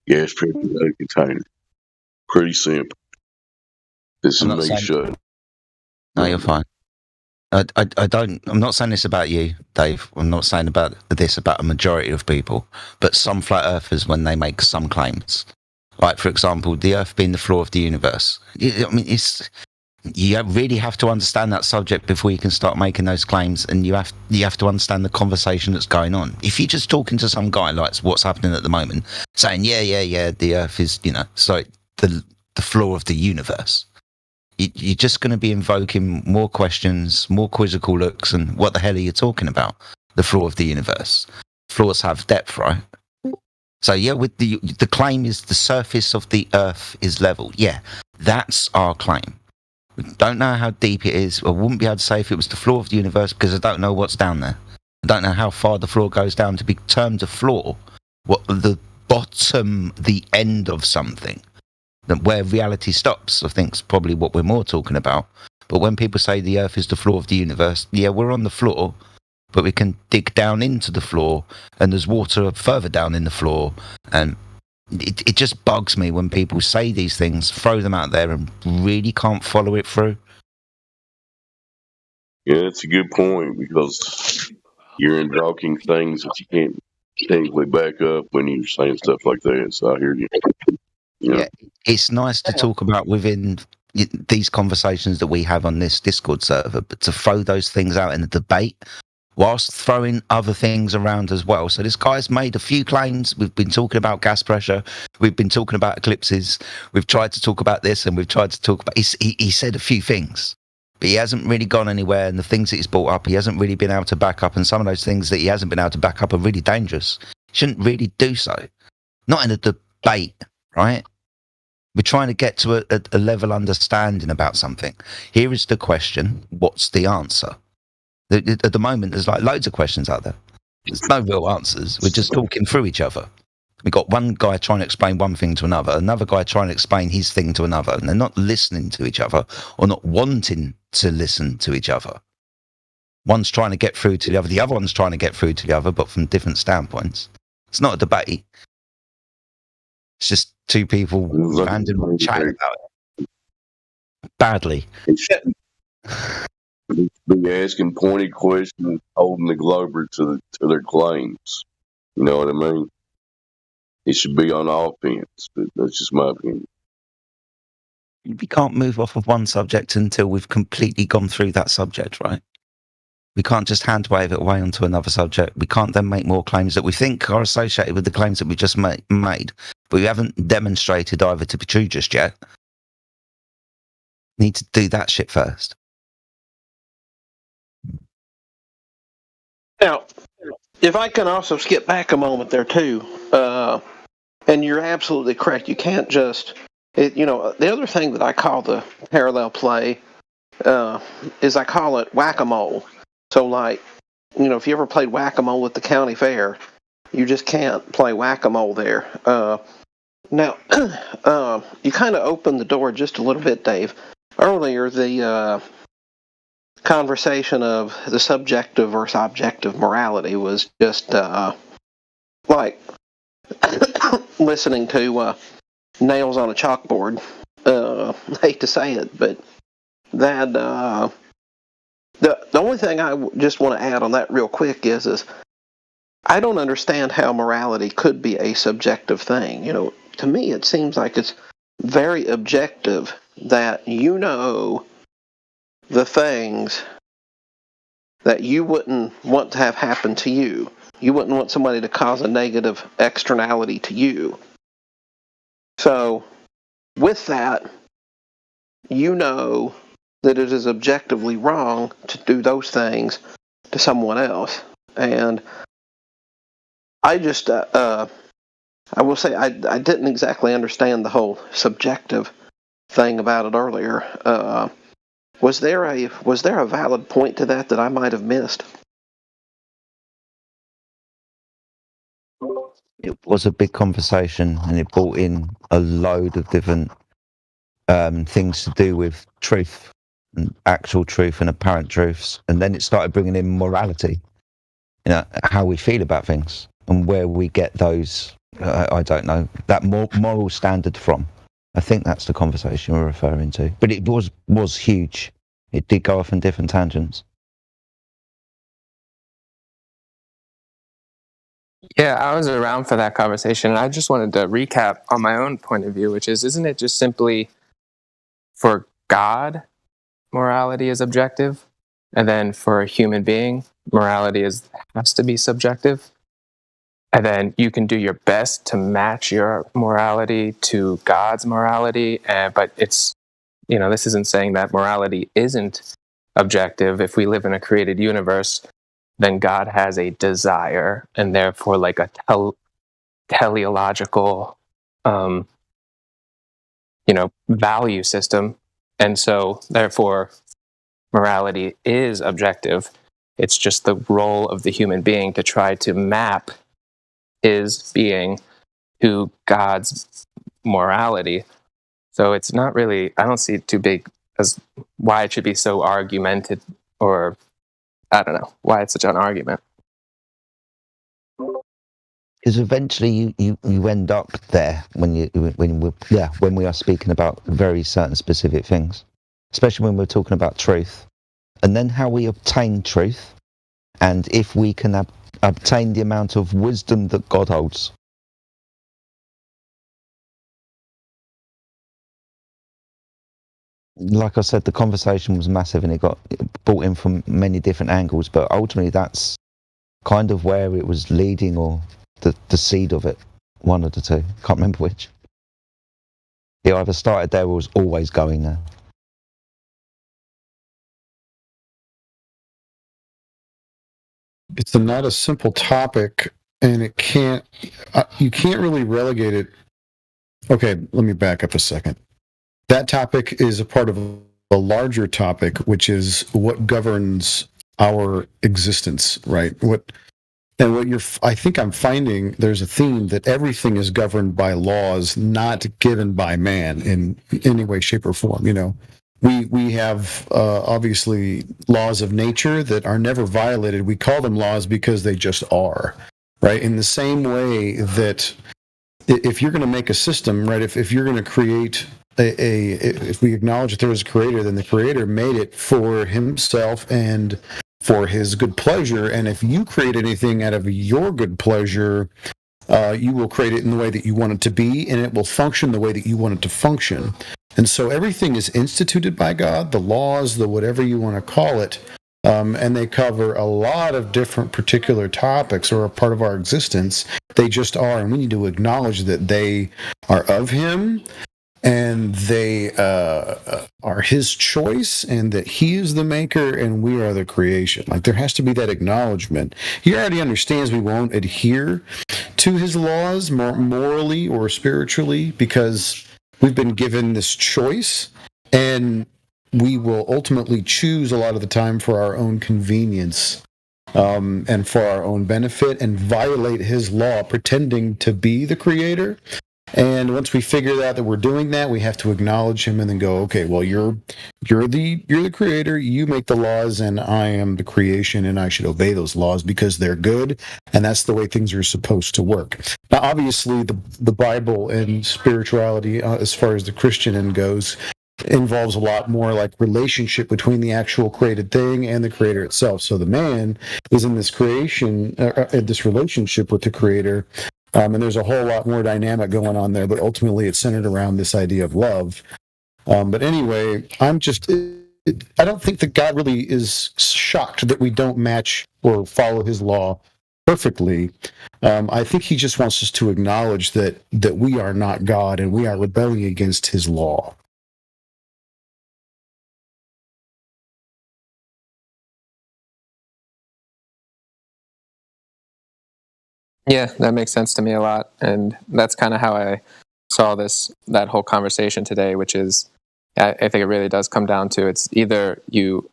[SPEAKER 15] Gas pressure without a container. Pretty simple. This is me shut.
[SPEAKER 9] No, you're fine. I'm not saying this about you, Dave. I'm not saying about this about a majority of people, but some flat earthers, when they make some claims, like, for example, the Earth being the floor of the universe. I mean, you really have to understand that subject before you can start making those claims, and you have to understand the conversation that's going on. If you're just talking to some guy like what's happening at the moment, saying, yeah, the Earth is, so the floor of the universe, you're just going to be invoking more questions, more quizzical looks, and what the hell are you talking about? The floor of the universe. Floors have depth, right? So yeah, with the claim is the surface of the Earth is level. Yeah, that's our claim. We don't know how deep it is. I wouldn't be able to say if it was the floor of the universe because I don't know what's down there. I don't know how far the floor goes down to be termed a floor. What the bottom, the end of something. Where reality stops, I think, is probably what we're more talking about. But when people say the Earth is the floor of the universe, yeah, we're on the floor, but we can dig down into the floor, and there's water further down in the floor. And it just bugs me when people say these things, throw them out there, and really can't follow it through.
[SPEAKER 15] Yeah, that's a good point, because you're invoking things that you can't technically back up when you're saying stuff like that. So I hear you.
[SPEAKER 9] Yeah, it's nice to talk about within these conversations that we have on this Discord server, but to throw those things out in the debate whilst throwing other things around as well. So this guy's made a few claims. We've been talking about gas pressure. We've been talking about eclipses. We've tried to talk about this, and we've tried to talk about... He said a few things, but he hasn't really gone anywhere. And the things that he's brought up, he hasn't really been able to back up. And some of those things that he hasn't been able to back up are really dangerous. He shouldn't really do so. Not in a debate, right? We're trying to get to a level understanding about something. Here is the question. What's the answer? At the moment, there's like loads of questions out there. There's no real answers. We're just talking through each other. We've got one guy trying to explain one thing to another guy trying to explain his thing to another, and they're not listening to each other or not wanting to listen to each other. One's trying to get through to the other one's trying to get through to the other, but from different standpoints. It's not a debate. It's just two people randomly chatting about it. Badly.
[SPEAKER 15] Be asking pointed questions, holding the Glober to their claims. You know what I mean? It should be on offense, but that's just my opinion.
[SPEAKER 9] We can't move off of one subject until we've completely gone through that subject, right? We can't just hand wave it away onto another subject. We can't then make more claims that we think are associated with the claims that we just made, but we haven't demonstrated either to be true just yet. Need to do that shit first.
[SPEAKER 2] Now, if I can also skip back a moment there too, and you're absolutely correct. You can't just, the other thing that I call the parallel play is I call it whack-a-mole. So, like, if you ever played whack-a-mole at the county fair, you just can't play whack-a-mole there. Now, you kind of opened the door just a little bit, Dave. Earlier, the conversation of the subjective versus objective morality was just like listening to nails on a chalkboard. I hate to say it, but that the only thing I just want to add on that real quick is I don't understand how morality could be a subjective thing. To me, it seems like it's very objective that the things that you wouldn't want to have happen to you. You wouldn't want somebody to cause a negative externality to you. So, with that, that it is objectively wrong to do those things to someone else. And I just, I will say, I didn't exactly understand the whole subjective thing about it earlier. Was there a valid point to that I might have missed?
[SPEAKER 3] It was a big conversation, and it brought in a load of different things to do with truth, and actual truth and apparent truths, and then it started bringing in morality. How we feel about things and where we get those. I don't know, that moral standard from. I think that's the conversation we're referring to. But it was huge. It did go off in different tangents.
[SPEAKER 4] Yeah, I was around for that conversation, and I just wanted to recap on my own point of view, which is, isn't it just simply for God, morality is objective, and then for a human being, morality has to be subjective? And then you can do your best to match your morality to God's morality, but it's, this isn't saying that morality isn't objective. If we live in a created universe, then God has a desire, and therefore like a teleological, value system. And so therefore morality is objective. It's just the role of the human being to try to map his being to God's morality. So it's not really, I don't see it too big as why it should be so argumented, or I don't know why it's such an argument.
[SPEAKER 3] Because eventually you end up there when we are speaking about very certain specific things, especially when we're talking about truth, and then how we obtain truth, and if we can obtain the amount of wisdom that God holds. Like I said, the conversation was massive, and it got brought in from many different angles, but ultimately that's kind of where it was leading, or the seed of it, one of the two. Can't remember which. It either started there or was always going there.
[SPEAKER 14] It's not a simple topic, and you can't really relegate it. Okay, let me back up a second. That topic is a part of a larger topic, which is what governs our existence, right? I think I'm finding there's a theme that everything is governed by laws not given by man in any way, shape, or form. We have obviously laws of nature that are never violated. We call them laws because they just are, right? In the same way that if you're going to make a system, right? If you're going to create if we acknowledge that there is a creator, then the creator made it for himself and for his good pleasure. And if you create anything out of your good pleasure, you will create it in the way that you want it to be, and it will function the way that you want it to function. And so everything is instituted by God, the laws, the whatever you want to call it, and they cover a lot of different particular topics or a part of our existence. They just are, and we need to acknowledge that they are of Him, and they are His choice, and that He is the maker and we are the creation. Like, there has to be that acknowledgement. He already understands we won't adhere to His laws morally or spiritually because we've been given this choice, and we will ultimately choose a lot of the time for our own convenience and for our own benefit, and violate His law pretending to be the creator. And once we figure out that we're doing that, we have to acknowledge Him and then go, okay, well, you're the creator, you make the laws, and I am the creation, and I should obey those laws because they're good, and that's the way things are supposed to work. Now, obviously, the Bible and spirituality, as far as the Christian end goes, involves a lot more like relationship between the actual created thing and the creator itself. So the man is in this creation, this relationship with the creator. And there's a whole lot more dynamic going on there, but ultimately it's centered around this idea of love. But anyway, I don't think that God really is shocked that we don't match or follow His law perfectly. I think He just wants us to acknowledge that we are not God and we are rebelling against His law.
[SPEAKER 4] Yeah, that makes sense to me a lot, and that's kind of how I saw that whole conversation today, which is, I think it really does come down to, it's either you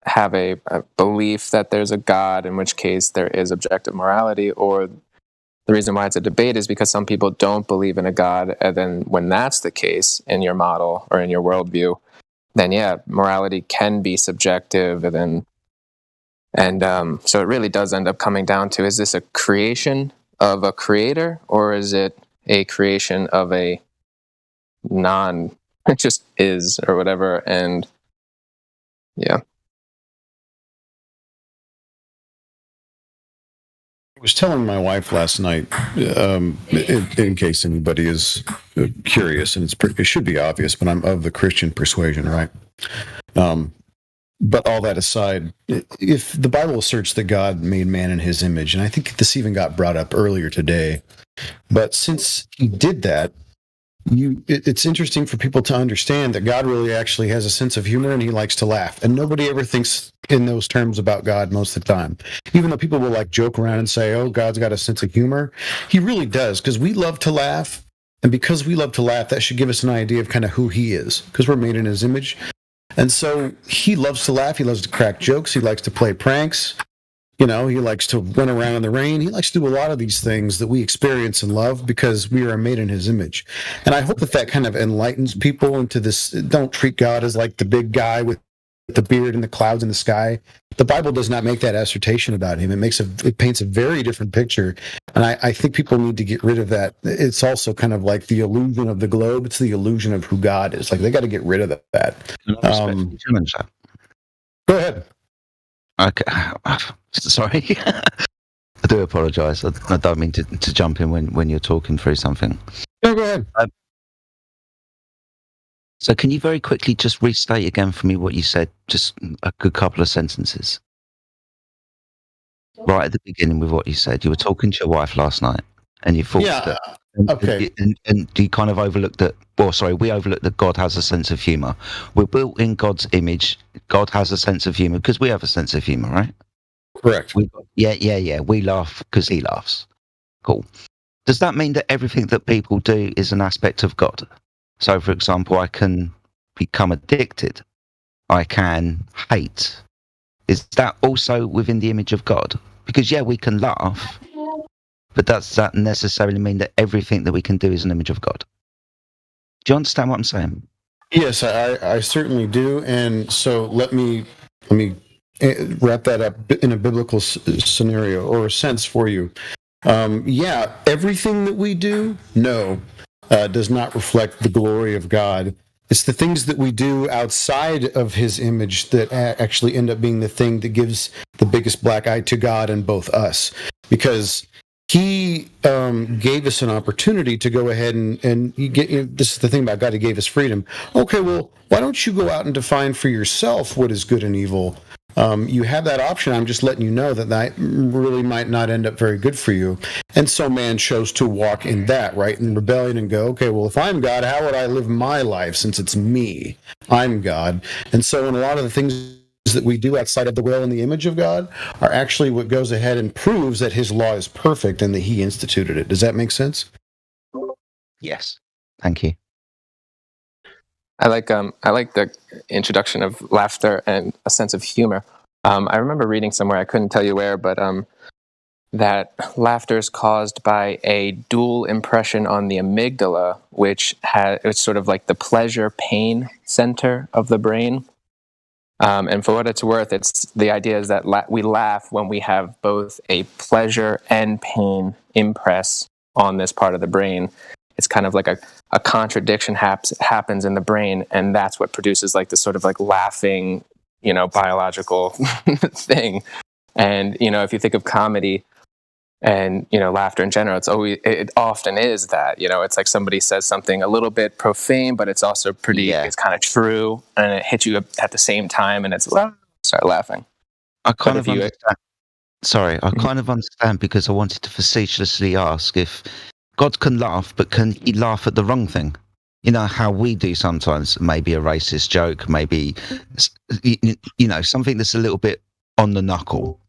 [SPEAKER 4] have a belief that there's a God, in which case there is objective morality, or the reason why it's a debate is because some people don't believe in a God, and then when that's the case in your model or in your worldview, then yeah, morality can be subjective, and so it really does end up coming down to, is this a creation of a creator, or is it a creation of a it just is, or whatever? And yeah.
[SPEAKER 14] I was telling my wife last night, in case anybody is curious, and it should be obvious, but I'm of the Christian persuasion, right? But all that aside, if the Bible asserts that God made man in His image, and I think this even got brought up earlier today, but since He did that, it's interesting for people to understand that God really actually has a sense of humor and He likes to laugh. And nobody ever thinks in those terms about God most of the time. Even though people will like joke around and say, oh, God's got a sense of humor. He really does, because we love to laugh. And because we love to laugh, that should give us an idea of kind of who He is, because we're made in His image. And so He loves to laugh. He loves to crack jokes. He likes to play pranks. He likes to run around in the rain. He likes to do a lot of these things that we experience and love because we are made in His image. And I hope that kind of enlightens people into this. Don't treat God as like the big guy with the beard and the clouds in the sky. The Bible does not make that assertion about Him. It paints a very different picture. And I think people need to get rid of that. It's also kind of like the illusion of the globe. It's the illusion of who God is. Like, they got to get rid of that.
[SPEAKER 9] Challenge that.
[SPEAKER 14] Go ahead.
[SPEAKER 9] Okay. Sorry. I do apologise. I don't mean to jump in when you're talking through something.
[SPEAKER 14] No, go ahead.
[SPEAKER 9] So can you very quickly just restate again for me what you said, just a good couple of sentences? Right at the beginning with what you said. You were talking to your wife last night, and you thought that...
[SPEAKER 14] Okay.
[SPEAKER 9] And you kind of overlooked that... we overlooked that God has a sense of humour. We're built in God's image. God has a sense of humour because we have a sense of humour, right?
[SPEAKER 14] Correct.
[SPEAKER 9] Yeah. We laugh because He laughs. Cool. Does that mean that everything that people do is an aspect of God? So, for example, I can become addicted. I can hate. Is that also within the image of God? Because, yeah, we can laugh, but does that necessarily mean that everything that we can do is an image of God? Do you understand what I'm saying?
[SPEAKER 14] Yes, I certainly do. And so let me wrap that up in a biblical scenario or a sense for you. Yeah, everything that we do, does not reflect the glory of God. It's the things that we do outside of his image that actually end up being the thing that gives the biggest black eye to God and both us. Because he gave us an opportunity to go ahead and this is the thing about God, he gave us freedom. Okay, well, why don't you go out and define for yourself what is good and evil? You have that option. I'm just letting you know that really might not end up very good for you. And so man chose to walk in that, right? In rebellion and go, okay, well, if I'm God, how would I live my life since it's me? I'm God. And so in a lot of the things that we do outside of the will and the image of God are actually what goes ahead and proves that his law is perfect and that he instituted it. Does that make sense?
[SPEAKER 3] Yes. Thank you.
[SPEAKER 4] I like the introduction of laughter and a sense of humor. I remember reading somewhere, I couldn't tell you where, but that laughter is caused by a dual impression on the amygdala, which it's sort of like the pleasure-pain center of the brain. And for what it's worth, the idea is that we laugh when we have both a pleasure and pain impress on this part of the brain. It's kind of like a contradiction happens in the brain, and that's what produces like this sort of like laughing, biological thing. And, if you think of comedy and, laughter in general, it often is that, it's like somebody says something a little bit profane, but it's also it's kind of true, and it hits you at the same time, and it's start laughing.
[SPEAKER 3] I kind of understand. Sorry, I kind of understand, because I wanted to facetiously ask if God can laugh, but can he laugh at the wrong thing? How we do sometimes, maybe a racist joke, maybe, something that's a little bit on the knuckle,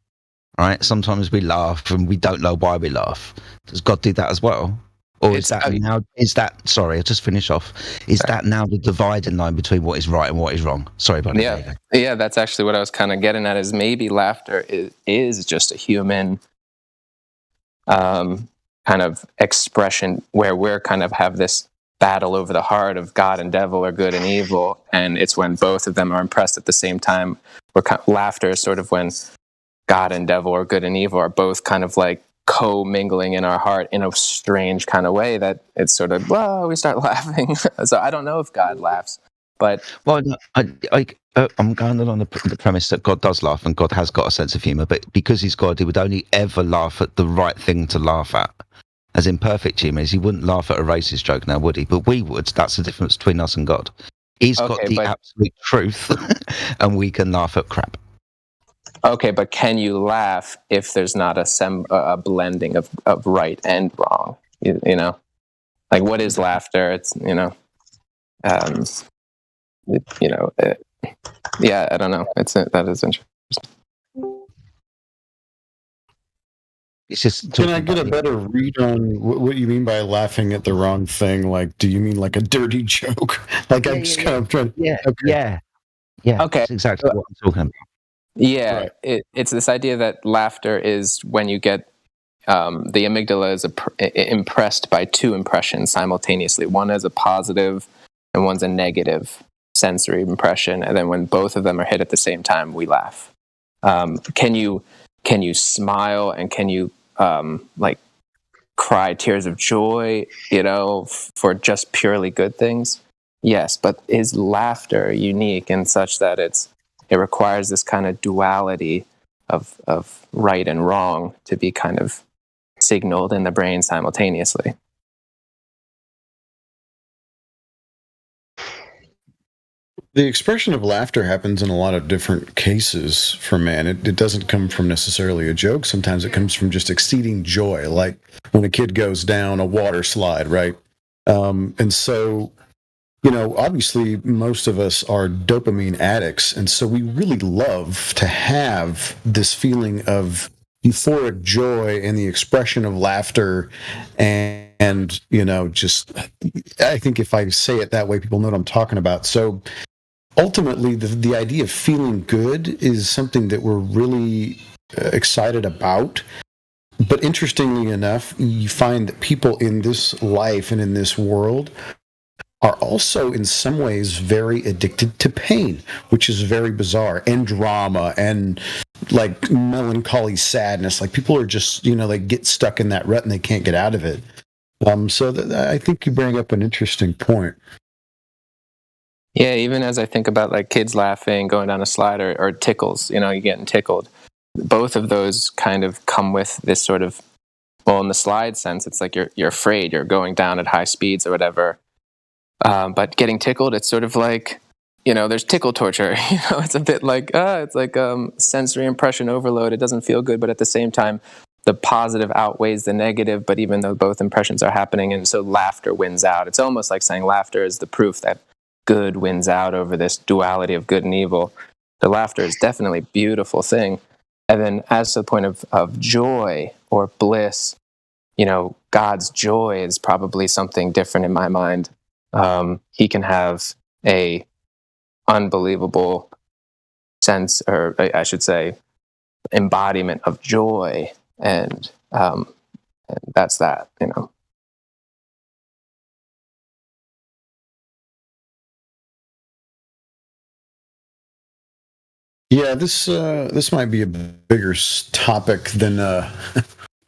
[SPEAKER 3] right? Sometimes we laugh and we don't know why we laugh. Does God do that as well? Or sorry, I'll just finish off. Is that now the dividing line between what is right and what is wrong? Sorry, buddy.
[SPEAKER 4] Yeah, that's actually what I was kind of getting at, is maybe laughter is just a human kind of expression where we're kind of have this battle over the heart of God and devil, or good and evil, and it's when both of them are impressed at the same time. Laughter is sort of when God and devil, or good and evil, are both kind of like co-mingling in our heart in a strange kind of way that it's sort of, we start laughing. So I don't know if God laughs, but
[SPEAKER 3] I'm going along the premise that God does laugh, and God has got a sense of humor, but because he's God, he would only ever laugh at the right thing to laugh at. As in perfect humor, he wouldn't laugh at a racist joke now, would he? But we would. That's the difference between us and God. He's got the absolute truth, and we can laugh at crap.
[SPEAKER 4] Okay, but can you laugh if there's not a blending of right and wrong? Like, what is laughter? It's yeah, I don't know. That is interesting.
[SPEAKER 3] It's just.
[SPEAKER 14] Can I get a better read on what you mean by laughing at the wrong thing? Like, do you mean like a dirty joke? Like, I'm just kind of trying.
[SPEAKER 3] Yeah.
[SPEAKER 14] Okay.
[SPEAKER 3] Yeah.
[SPEAKER 4] Okay.
[SPEAKER 3] That's exactly what I'm talking about.
[SPEAKER 4] Yeah, right. It's this idea that laughter is when you get the amygdala is impressed by two impressions simultaneously. One is a positive, and one's a negative sensory impression. And then when both of them are hit at the same time, we laugh. Can you smile, and can you like cry tears of joy, for just purely good things? Yes, but is laughter unique in such that it requires this kind of duality of right and wrong to be kind of signaled in the brain simultaneously?
[SPEAKER 14] The expression of laughter happens in a lot of different cases for man. It doesn't come from necessarily a joke. Sometimes it comes from just exceeding joy, like when a kid goes down a water slide, right? And so, obviously most of us are dopamine addicts, and so we really love to have this feeling of euphoric joy and the expression of laughter. And just, I think if I say it that way, people know what I'm talking about. So ultimately, the idea of feeling good is something that we're really excited about. But interestingly enough, you find that people in this life and in this world are also in some ways very addicted to pain, which is very bizarre, and drama and like melancholy sadness. Like people are just, they get stuck in that rut and they can't get out of it. I think you bring up an interesting point.
[SPEAKER 4] Yeah, even as I think about like kids laughing, going down a slide, or tickles, you're getting tickled. Both of those kind of come with this sort of, well, in the slide sense, it's like you're afraid, you're going down at high speeds or whatever. But getting tickled, it's sort of like, there's tickle torture. It's a bit like, it's like sensory impression overload. It doesn't feel good, but at the same time, the positive outweighs the negative. But even though both impressions are happening, and so laughter wins out. It's almost like saying laughter is the proof that good wins out over this duality of good and evil. The laughter is definitely a beautiful thing. And then as to the point of joy or bliss, God's joy is probably something different in my mind. He can have a unbelievable sense, or I should say, embodiment of joy, and that's that.
[SPEAKER 14] Yeah, this might be a bigger topic than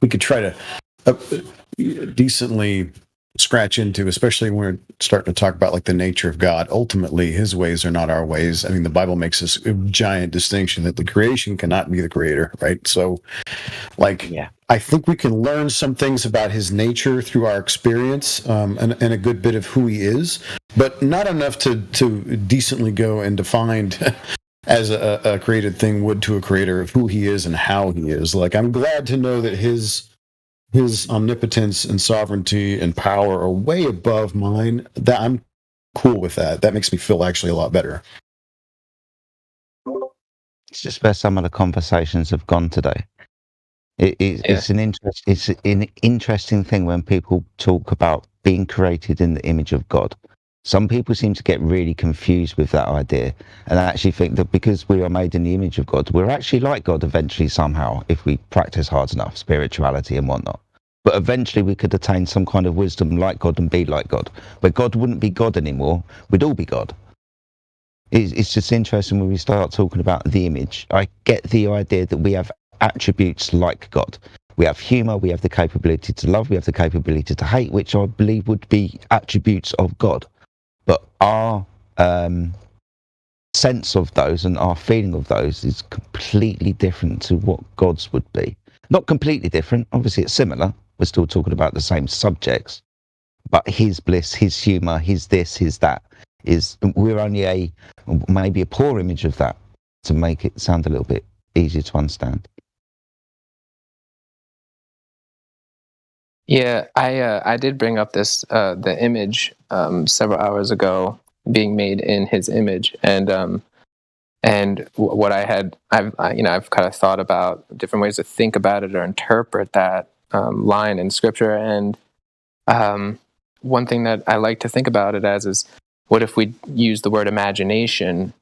[SPEAKER 14] we could try to decently scratch into, especially when we're starting to talk about like the nature of God. Ultimately, his ways are not our ways. I mean, the Bible makes this giant distinction that the creation cannot be the creator, right? So, I think we can learn some things about his nature through our experience, and a good bit of who he is, but not enough to decently go and define as a created thing would to a creator of who he is and how he is. Like, I'm glad to know that his omnipotence and sovereignty and power are way above mine. That I'm cool with that. That makes me feel actually a lot better.
[SPEAKER 3] It's just where some of the conversations have gone today. It's an interesting thing when people talk about being created in the image of God. Some people seem to get really confused with that idea, and I actually think that because we are made in the image of God, we're actually like God eventually somehow, if we practice hard enough, spirituality and whatnot. But eventually we could attain some kind of wisdom like God and be like God. But God wouldn't be God anymore. We'd all be God. It's just interesting when we start talking about the image. I get the idea that we have attributes like God. We have humour, we have the capability to love, we have the capability to hate, which I believe would be attributes of God. But our sense of those and our feeling of those is completely different to what God's would be. Not completely different, obviously it's similar. We're still talking about the same subjects. But his bliss, his humour, his this, his that, we're only maybe a poor image of that to make it sound a little bit easier to understand.
[SPEAKER 4] Yeah, I did bring up this the image several hours ago, being made in his image, and what I've kind of thought about different ways to think about it or interpret that line in scripture, and one thing that I like to think about it as is, what if we use the word imagination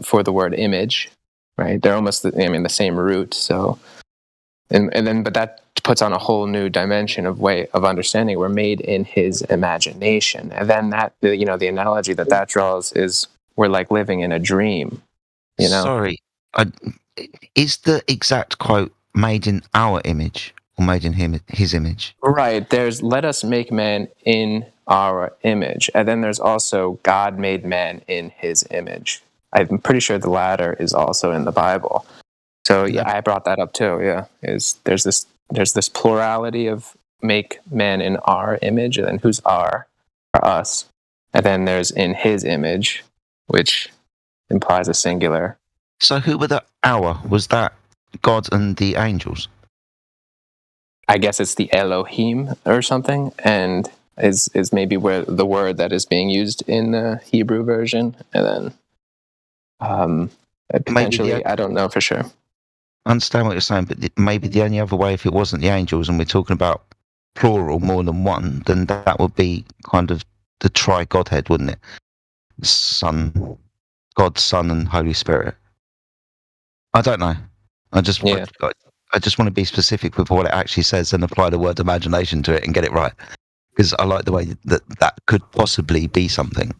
[SPEAKER 4] for the word image, right? They're almost the same root, so but that puts on a whole new dimension of way of understanding. We're made in his imagination, and then that the analogy that draws is we're like living in a dream.
[SPEAKER 9] Sorry, is the exact quote made in our image or made in his image?
[SPEAKER 4] Right. There's let us make man in our image, and then there's also God made man in his image. I'm pretty sure the latter is also in the Bible. So yeah, I brought that up too. Yeah, there's this plurality of make man in our image, and then who's our us, and then there's in his image, which implies a singular.
[SPEAKER 9] So who were the our? Was that God and the angels?
[SPEAKER 4] I guess it's the Elohim or something, and is maybe where the word that is being used in the Hebrew version, and then potentially I don't know for sure.
[SPEAKER 9] I understand what you're saying, but maybe the only other way, if it wasn't the angels and we're talking about plural, more than one, then that would be kind of the tri-Godhead, wouldn't it? Son, God, Son, and Holy Spirit. I don't know. I just want to be specific with what it actually says and apply the word imagination to it and get it right.
[SPEAKER 3] because I like the way that could possibly be something,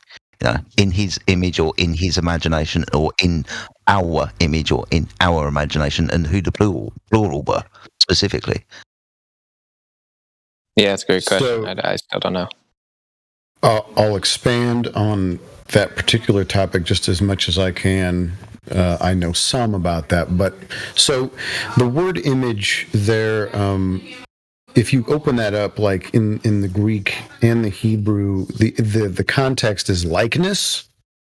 [SPEAKER 3] in his image or in his imagination or in our image or in our imagination, and who the plural were specifically.
[SPEAKER 4] Yeah, it's a great question.
[SPEAKER 14] So-
[SPEAKER 4] I still don't know.
[SPEAKER 14] I'll expand on that particular topic just as much as I can. I know some about that, but so the word image there, if you open that up, like in the Greek and the Hebrew, the context is likeness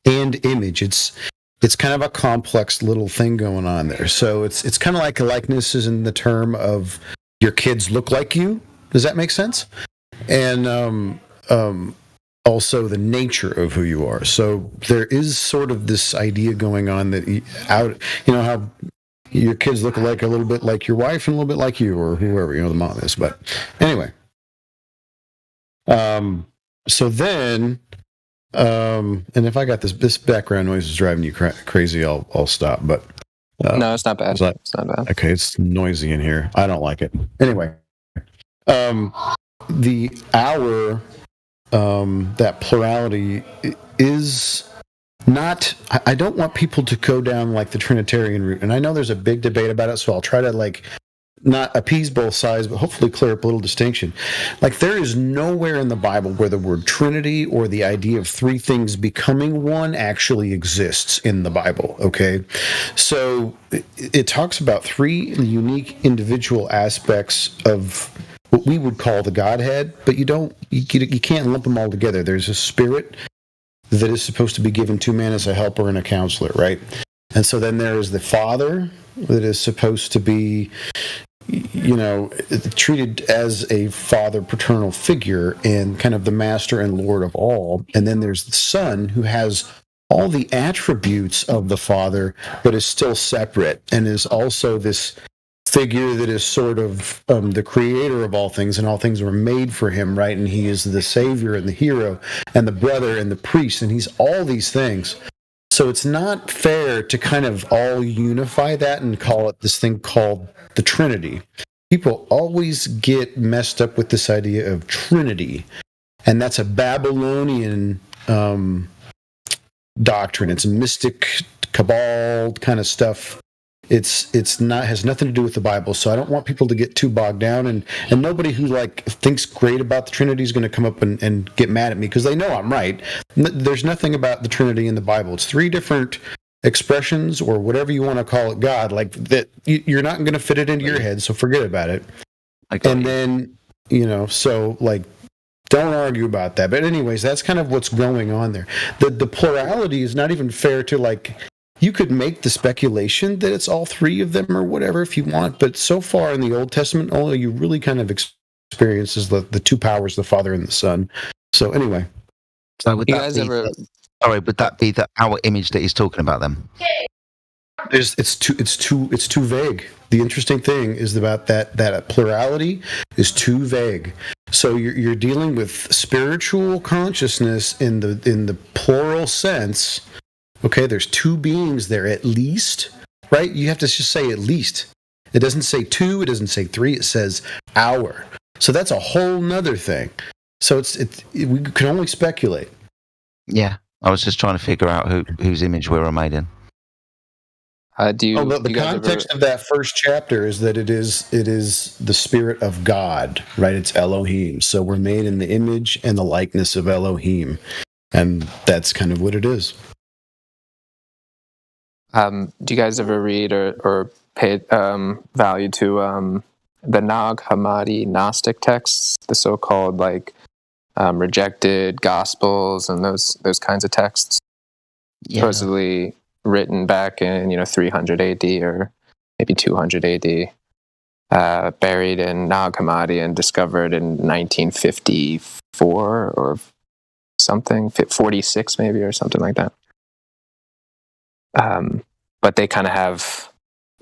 [SPEAKER 14] and image. It's kind of a complex little thing going on there. So it's kind of like a likeness is in the term of your kids look like you. Does that make sense? And also the nature of who you are. So there is sort of this idea going on that how your kids look like a little bit like your wife and a little bit like you or whoever, the mom is. But anyway, so then, and if I got this background noise is driving you crazy, I'll stop. But
[SPEAKER 4] No, it's not bad. It's not bad.
[SPEAKER 14] Okay, it's noisy in here. I don't like it. Anyway, the hour, that plurality is not. I don't want people to go down like the Trinitarian route, and I know there's a big debate about it. So I'll try to not appease both sides, but hopefully clear up a little distinction. Like there is nowhere in the Bible where the word Trinity or the idea of three things becoming one actually exists in the Bible. Okay, so it talks about three unique individual aspects of what we would call the Godhead, but you can't lump them all together. There's a spirit that is supposed to be given to man as a helper and a counselor, right? And so then there is the Father that is supposed to be, treated as a father paternal figure and kind of the master and Lord of all. And then there's the Son who has all the attributes of the Father, but is still separate and is also this figure that is sort of the creator of all things, and all things were made for him, right? And he is the savior and the hero and the brother and the priest, and he's all these things. So it's not fair to kind of all unify that and call it this thing called the Trinity. People always get messed up with this idea of Trinity, and that's a Babylonian doctrine. It's a mystic cabal kind of stuff. It's not, has nothing to do with the Bible. So I don't want people to get too bogged down, and nobody who thinks great about the Trinity is going to come up and get mad at me because they know I'm right. There's nothing about the Trinity in the Bible. It's three different expressions, or whatever you want to call it, God, like that. You're not going to fit it into your head, so forget about it. And then, so don't argue about that. But anyways, that's kind of what's going on there. The plurality is not even fair to you could make the speculation that it's all three of them or whatever if you want, but so far in the Old Testament, all you really kind of experience is the two powers, the Father and the Son. So anyway.
[SPEAKER 3] So would that be our image that he's talking about then?
[SPEAKER 14] It's too vague. The interesting thing is about that plurality is too vague. So you're dealing with spiritual consciousness in the plural sense. Okay, there's two beings there at least, right? You have to just say at least. It doesn't say two, it doesn't say three, it says our. So that's a whole nother thing. So we can only speculate.
[SPEAKER 3] Yeah, I was just trying to figure out whose image we were made in.
[SPEAKER 14] The context of that first chapter is that it is the Spirit of God, right? It's Elohim. So we're made in the image and the likeness of Elohim, and that's kind of what it is.
[SPEAKER 4] Do you guys ever read or pay value to the Nag Hammadi Gnostic texts, the so-called rejected Gospels and those kinds of texts, supposedly written back in 300 AD or maybe 200 AD, buried in Nag Hammadi and discovered in 1954 or something, 46 maybe or something like that. But they kind of have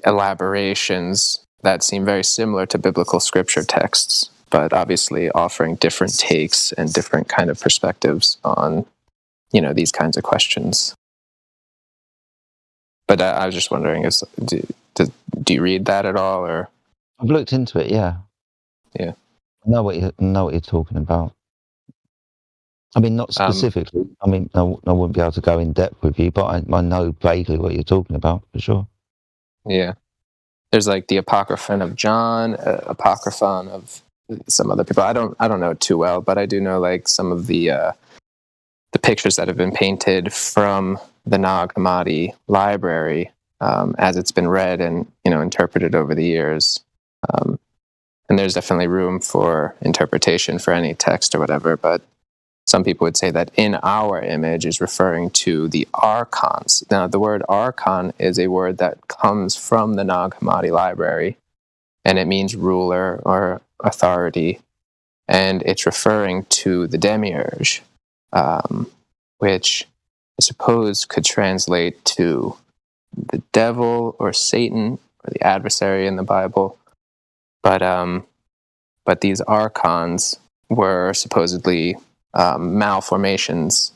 [SPEAKER 4] elaborations that seem very similar to biblical scripture texts, but obviously offering different takes and different kind of perspectives on, these kinds of questions. But I was just wondering, do you read that at all, or?
[SPEAKER 3] I've looked into it. Yeah.
[SPEAKER 4] Yeah.
[SPEAKER 3] I know what you're talking about. I mean, not specifically. I mean, I wouldn't be able to go in depth with you, but I know vaguely what you're talking about, for sure.
[SPEAKER 4] Yeah. There's like the Apocryphon of John, Apocryphon of some other people. I don't know it too well, but I do know like some of the pictures that have been painted from the Nag Hammadi library as it's been read and interpreted over the years. And there's definitely room for interpretation for any text or whatever, but some people would say that in our image is referring to the archons. Now, the word archon is a word that comes from the Nag Hammadi library, and it means ruler or authority, and it's referring to the demiurge, which I suppose could translate to the devil or Satan or the adversary in the Bible. But these archons were supposedly malformations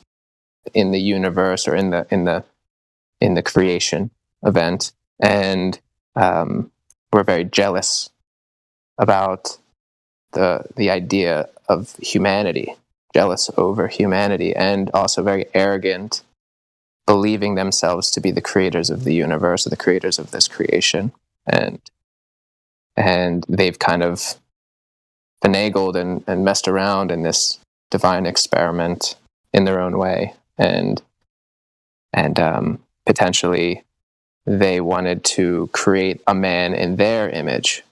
[SPEAKER 4] in the universe or in the creation event, and were very jealous about the idea of humanity, jealous over humanity, and also very arrogant, believing themselves to be the creators of the universe or the creators of this creation, and they've kind of finagled and messed around in this divine experiment in their own way, and potentially they wanted to create a man in their image,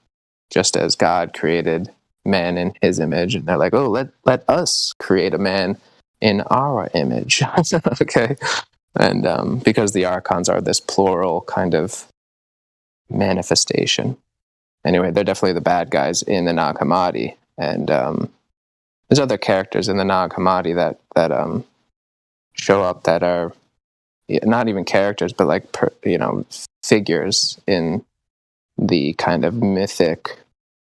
[SPEAKER 4] just as God created man in his image, and they're like, oh, let us create a man in our image. Okay. And because the archons are this plural kind of manifestation. Anyway, they're definitely the bad guys in the Nag Hammadi, and there's other characters in the Nag Hammadi that show up that are not even characters, but like figures in the kind of mythic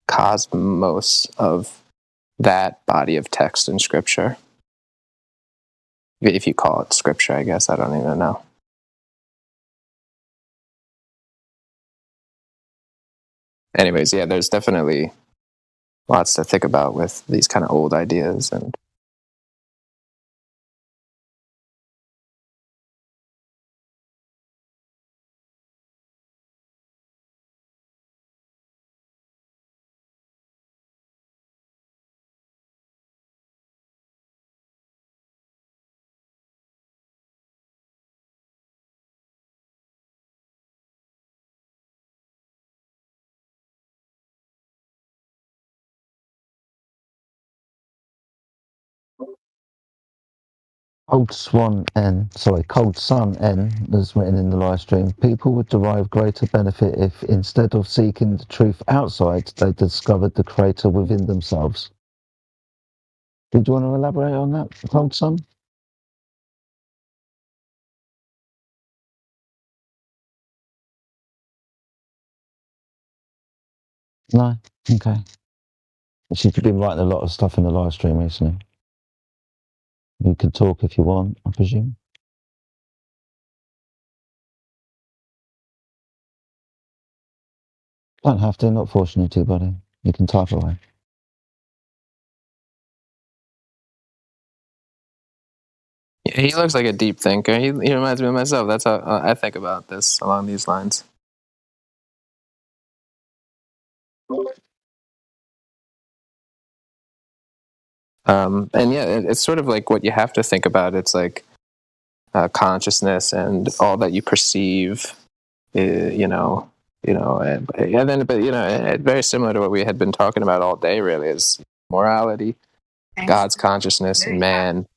[SPEAKER 4] cosmos of that body of text in scripture. If you call it scripture, I guess. I don't even know. Anyways, yeah, there's definitely lots to think about with these kind of old ideas. And
[SPEAKER 3] Cold Sun N, as written in the live stream. People would derive greater benefit if, instead of seeking the truth outside, they discovered the creator within themselves. Did you want to elaborate on that, Cold Sun? No? Okay. She's been writing a lot of stuff in the live stream recently. You can talk if you want, I presume. Don't have to, not forcing you to, buddy. You can type away.
[SPEAKER 4] yeah, he looks like a deep thinker. He reminds me of myself. That's how I think about this along these lines. And yeah, it's sort of like what you have to think about. It's like consciousness and all that you perceive, and then, but very similar to what we had been talking about all day. Really, is morality, God's consciousness, and man.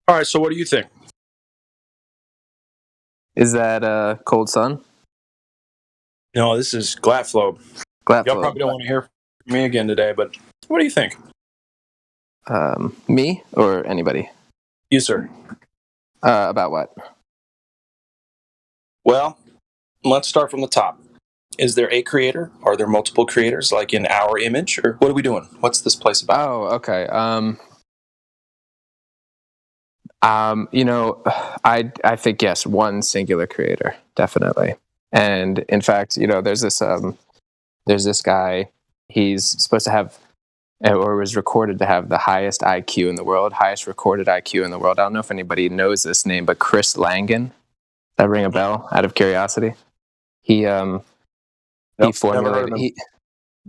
[SPEAKER 5] All right. So, what do you think?
[SPEAKER 4] Is that Cold Sun?
[SPEAKER 5] No, this is Glatflow. Y'all probably don't want to hear from me again today, but what do you think?
[SPEAKER 4] Me or anybody?
[SPEAKER 5] You, sir.
[SPEAKER 4] About what?
[SPEAKER 5] Well, let's start from the top. Is there a creator? Are there multiple creators, like in our image? Or what are we doing? What's this place about?
[SPEAKER 4] Oh, okay. I think, yes, one singular creator, definitely. And in fact, there's this guy, he's supposed to have or was recorded to have the highest IQ in the world, highest recorded IQ in the world. I don't know if anybody knows this name, but Chris Langan. Does that ring a bell? Out of curiosity, he formulated. He's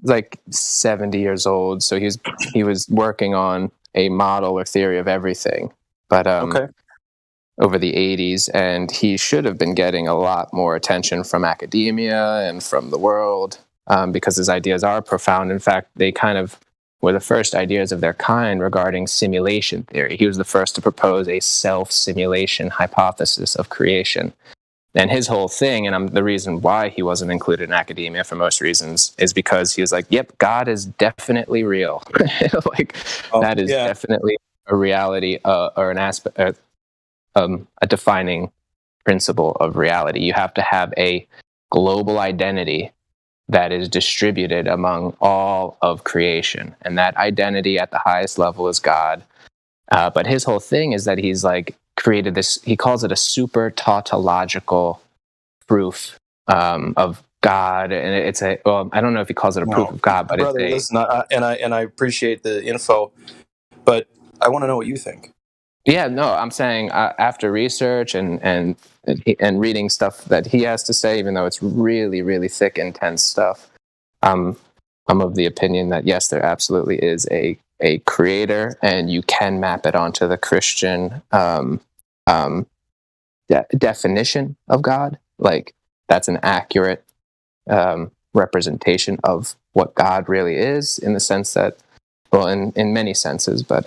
[SPEAKER 4] like 70 years old, so he was working on a model or theory of everything. But over the 80s, and he should have been getting a lot more attention from academia and from the world because his ideas are profound. In fact, they kind of were the first ideas of their kind regarding simulation theory. He was the first to propose a self-simulation hypothesis of creation. And his whole thing, and the reason why he wasn't included in academia for most reasons, is because he was like, yep, God is definitely real. That is definitely a reality or an aspect, a defining principle of reality. You have to have a global identity that is distributed among all of creation. And that identity at the highest level is God. But his whole thing is that he's like created this, he calls it a super tautological proof of God. And it's I don't know if he calls it a proof of God, but
[SPEAKER 5] brother, listen, I appreciate the info, but I want to know what you think.
[SPEAKER 4] Yeah, no, I'm saying after research and reading stuff that he has to say, even though it's really, really thick, intense stuff, I'm of the opinion that yes, there absolutely is a creator, and you can map it onto the Christian definition of God. Like that's an accurate representation of what God really is, in the sense that, well, in many senses, but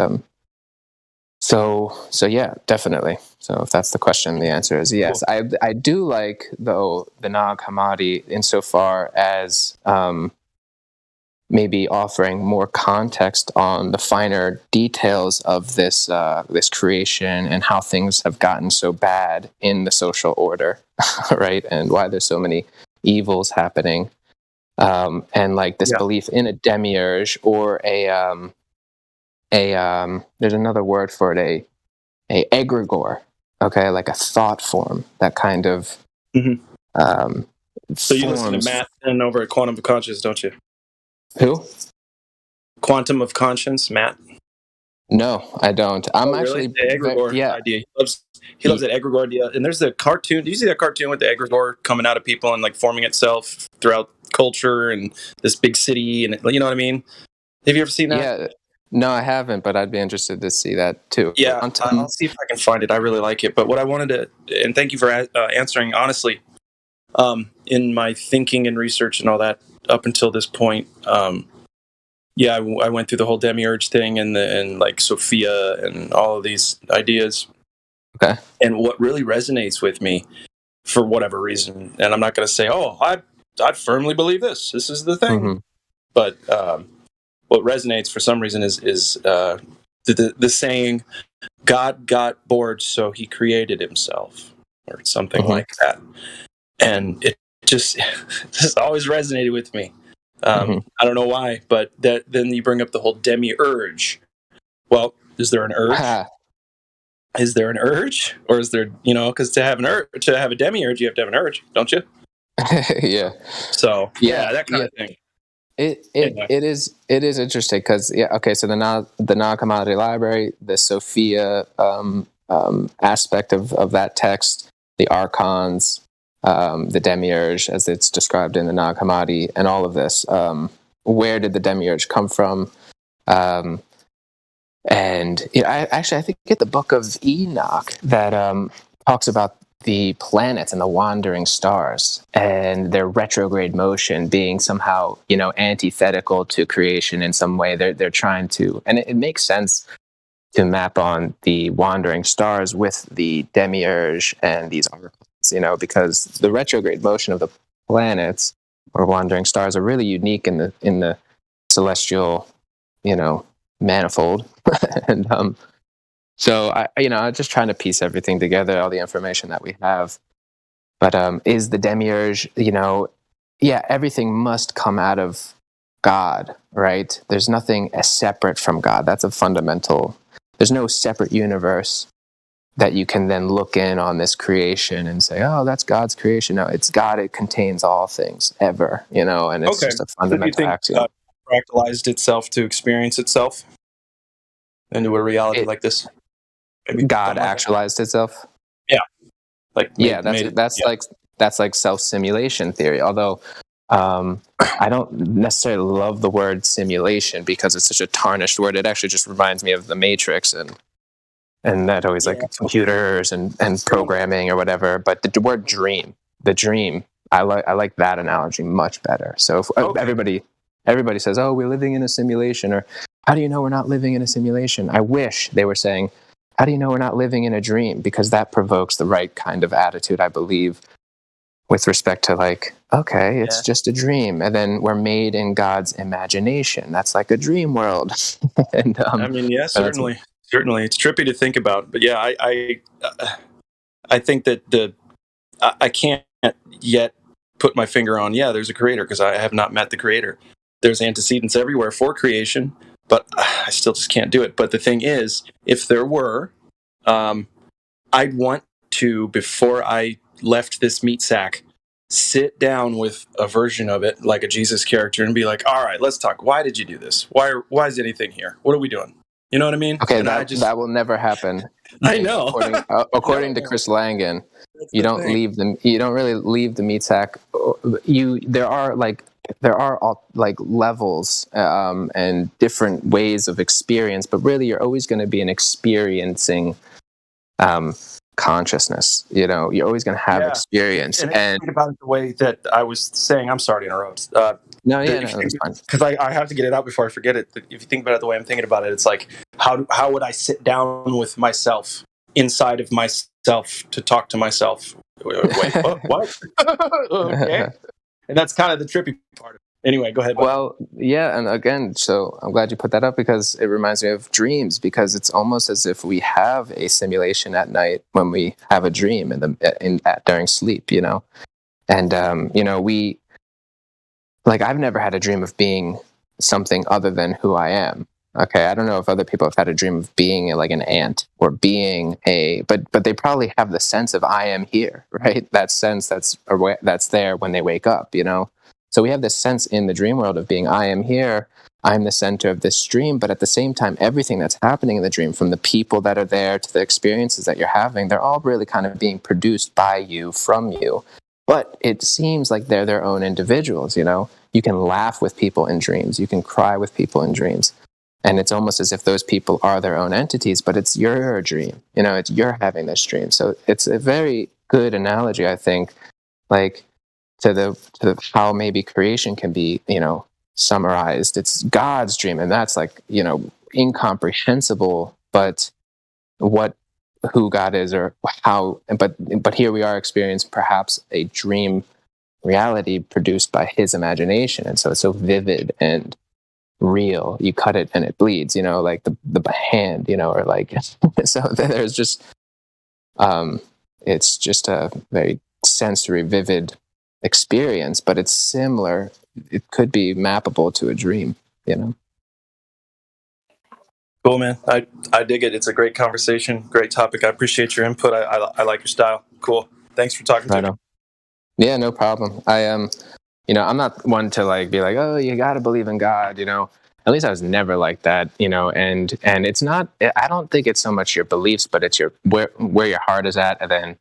[SPEAKER 4] So yeah, definitely. So if that's the question, the answer is yes. Cool. I do like, though, the Nag Hammadi insofar as maybe offering more context on the finer details of this this creation and how things have gotten so bad in the social order, right? And why there's so many evils happening, and like this belief in a demiurge or there's another word for it, a egregore, okay, like a thought form that kind of
[SPEAKER 5] so you listen to Matt and over at Quantum of Conscience, don't you?
[SPEAKER 4] Who?
[SPEAKER 5] Quantum of Conscience, Matt?
[SPEAKER 4] No, I don't. I'm
[SPEAKER 5] actually the egregore idea. He loves that egregore idea. And there's the cartoon. Do you see that cartoon with the egregore coming out of people and like forming itself throughout culture and this big city, and you know what I mean? Have you ever seen that?
[SPEAKER 4] Yeah. No, I haven't, but I'd be interested to see that too.
[SPEAKER 5] Yeah, I'll see if I can find it. I really like it. But what I wanted to, and thank you for answering honestly, in my thinking and research and all that up until this point, I went through the whole demiurge thing and like Sophia and all of these ideas.
[SPEAKER 4] Okay.
[SPEAKER 5] And what really resonates with me, for whatever reason, and I'm not going to say, I firmly believe this. This is the thing. But what resonates for some reason is the saying, God got bored, so he created himself, or something like that. And it just always resonated with me. I don't know why, but then you bring up the whole demiurge. Well, is there an urge? Is there an urge? Or is there, because to have a demiurge, you have to have an urge, don't you?
[SPEAKER 4] Yeah.
[SPEAKER 5] So, that kind of thing.
[SPEAKER 4] It is interesting because so the Nag Hammadi library, the Sophia aspect of that text, the archons, the demiurge as it's described in the Nag Hammadi, and all of this. Where did the demiurge come from? And I think at the book of Enoch that talks about the planets and the wandering stars and their retrograde motion being somehow, antithetical to creation in some way. They're trying to, and it makes sense to map on the wandering stars with the demiurge and these archons, because the retrograde motion of the planets or wandering stars are really unique in the celestial, manifold. And so I'm just trying to piece everything together, all the information that we have. But is the demiurge, everything must come out of God, right? There's nothing as separate from God. That's a fundamental. There's no separate universe that you can then look in on this creation and say, oh, that's God's creation. No, it's God. It contains all things ever, and it's just a fundamental axiom.
[SPEAKER 5] fractalized itself to experience itself into a reality like this. Maybe
[SPEAKER 4] God actualized itself.
[SPEAKER 5] Yeah, like
[SPEAKER 4] yeah, that's like self-simulation theory. Although I don't necessarily love the word simulation because it's such a tarnished word. It actually just reminds me of the Matrix and that always like computers and programming or whatever. But the word dream, I like that analogy much better. So if everybody says, "Oh, we're living in a simulation," or "How do you know we're not living in a simulation?" I wish they were saying, "How do you know we're not living in a dream?" Because that provokes the right kind of attitude, I believe, with respect to like, okay, it's just a dream, and then we're made in God's imagination. That's like a dream world. And
[SPEAKER 5] I mean, yeah, certainly, it's trippy to think about, but yeah, I think that I can't yet put my finger on, there's a creator, because I have not met the creator. There's antecedents everywhere for creation, but I still just can't do it. But the thing is, if there were, I'd want to, before I left this meat sack, sit down with a version of it, like a Jesus character, and be like, all right, let's talk. Why did you do this? Why is anything here? What are we doing? You know what I mean?
[SPEAKER 4] Okay, that will never happen.
[SPEAKER 5] I know.
[SPEAKER 4] According to Chris Langan, you don't really leave the meat sack. There are levels and different ways of experience, but really you're always going to be an experiencing consciousness. You know, you're always going to have experience.
[SPEAKER 5] And think about it the way that I was saying. I'm sorry to interrupt.
[SPEAKER 4] That's fine.
[SPEAKER 5] Because I have to get it out before I forget it. If you think about it the way I'm thinking about it, it's like, how would I sit down with myself, inside of myself, to talk to myself? Wait, what? Okay. And that's kind of the trippy part of it. Anyway, go ahead.
[SPEAKER 4] Well, yeah, and again, so I'm glad you put that up because it reminds me of dreams, because it's almost as if we have a simulation at night when we have a dream during sleep, you know? And, I've never had a dream of being something other than who I am. Okay, I don't know if other people have had a dream of being like an ant or being but they probably have the sense of I am here, right? That sense that's there when they wake up, you know? So we have this sense in the dream world of being, I am here, I'm the center of this dream, but at the same time, everything that's happening in the dream, from the people that are there to the experiences that you're having, they're all really kind of being produced by you, from you. But it seems like they're their own individuals, you know? You can laugh with people in dreams, you can cry with people in dreams. And it's almost as if those people are their own entities, but it's your dream, you know, you're having this dream. So it's a very good analogy, I think, like, to the how maybe creation can be, you know, summarized. It's God's dream, and that's like, you know, incomprehensible, but who God is, or how, but here we are experiencing perhaps a dream reality produced by his imagination, and so it's so vivid and real. You cut it and it bleeds, you know, like the hand, you know, or like so there's just it's just a very sensory, vivid experience, but it's similar. It could be mappable to a dream, you know.
[SPEAKER 5] Cool, man. I dig it. It's a great conversation, great topic. I appreciate your input. I like your style. Cool. Thanks for talking to me.
[SPEAKER 4] Yeah, no problem. I'm not one to like be like, oh, you got to believe in God, you know. At least I was never like that, you know. And it's not. I don't think it's so much your beliefs, but it's where your heart is at, and then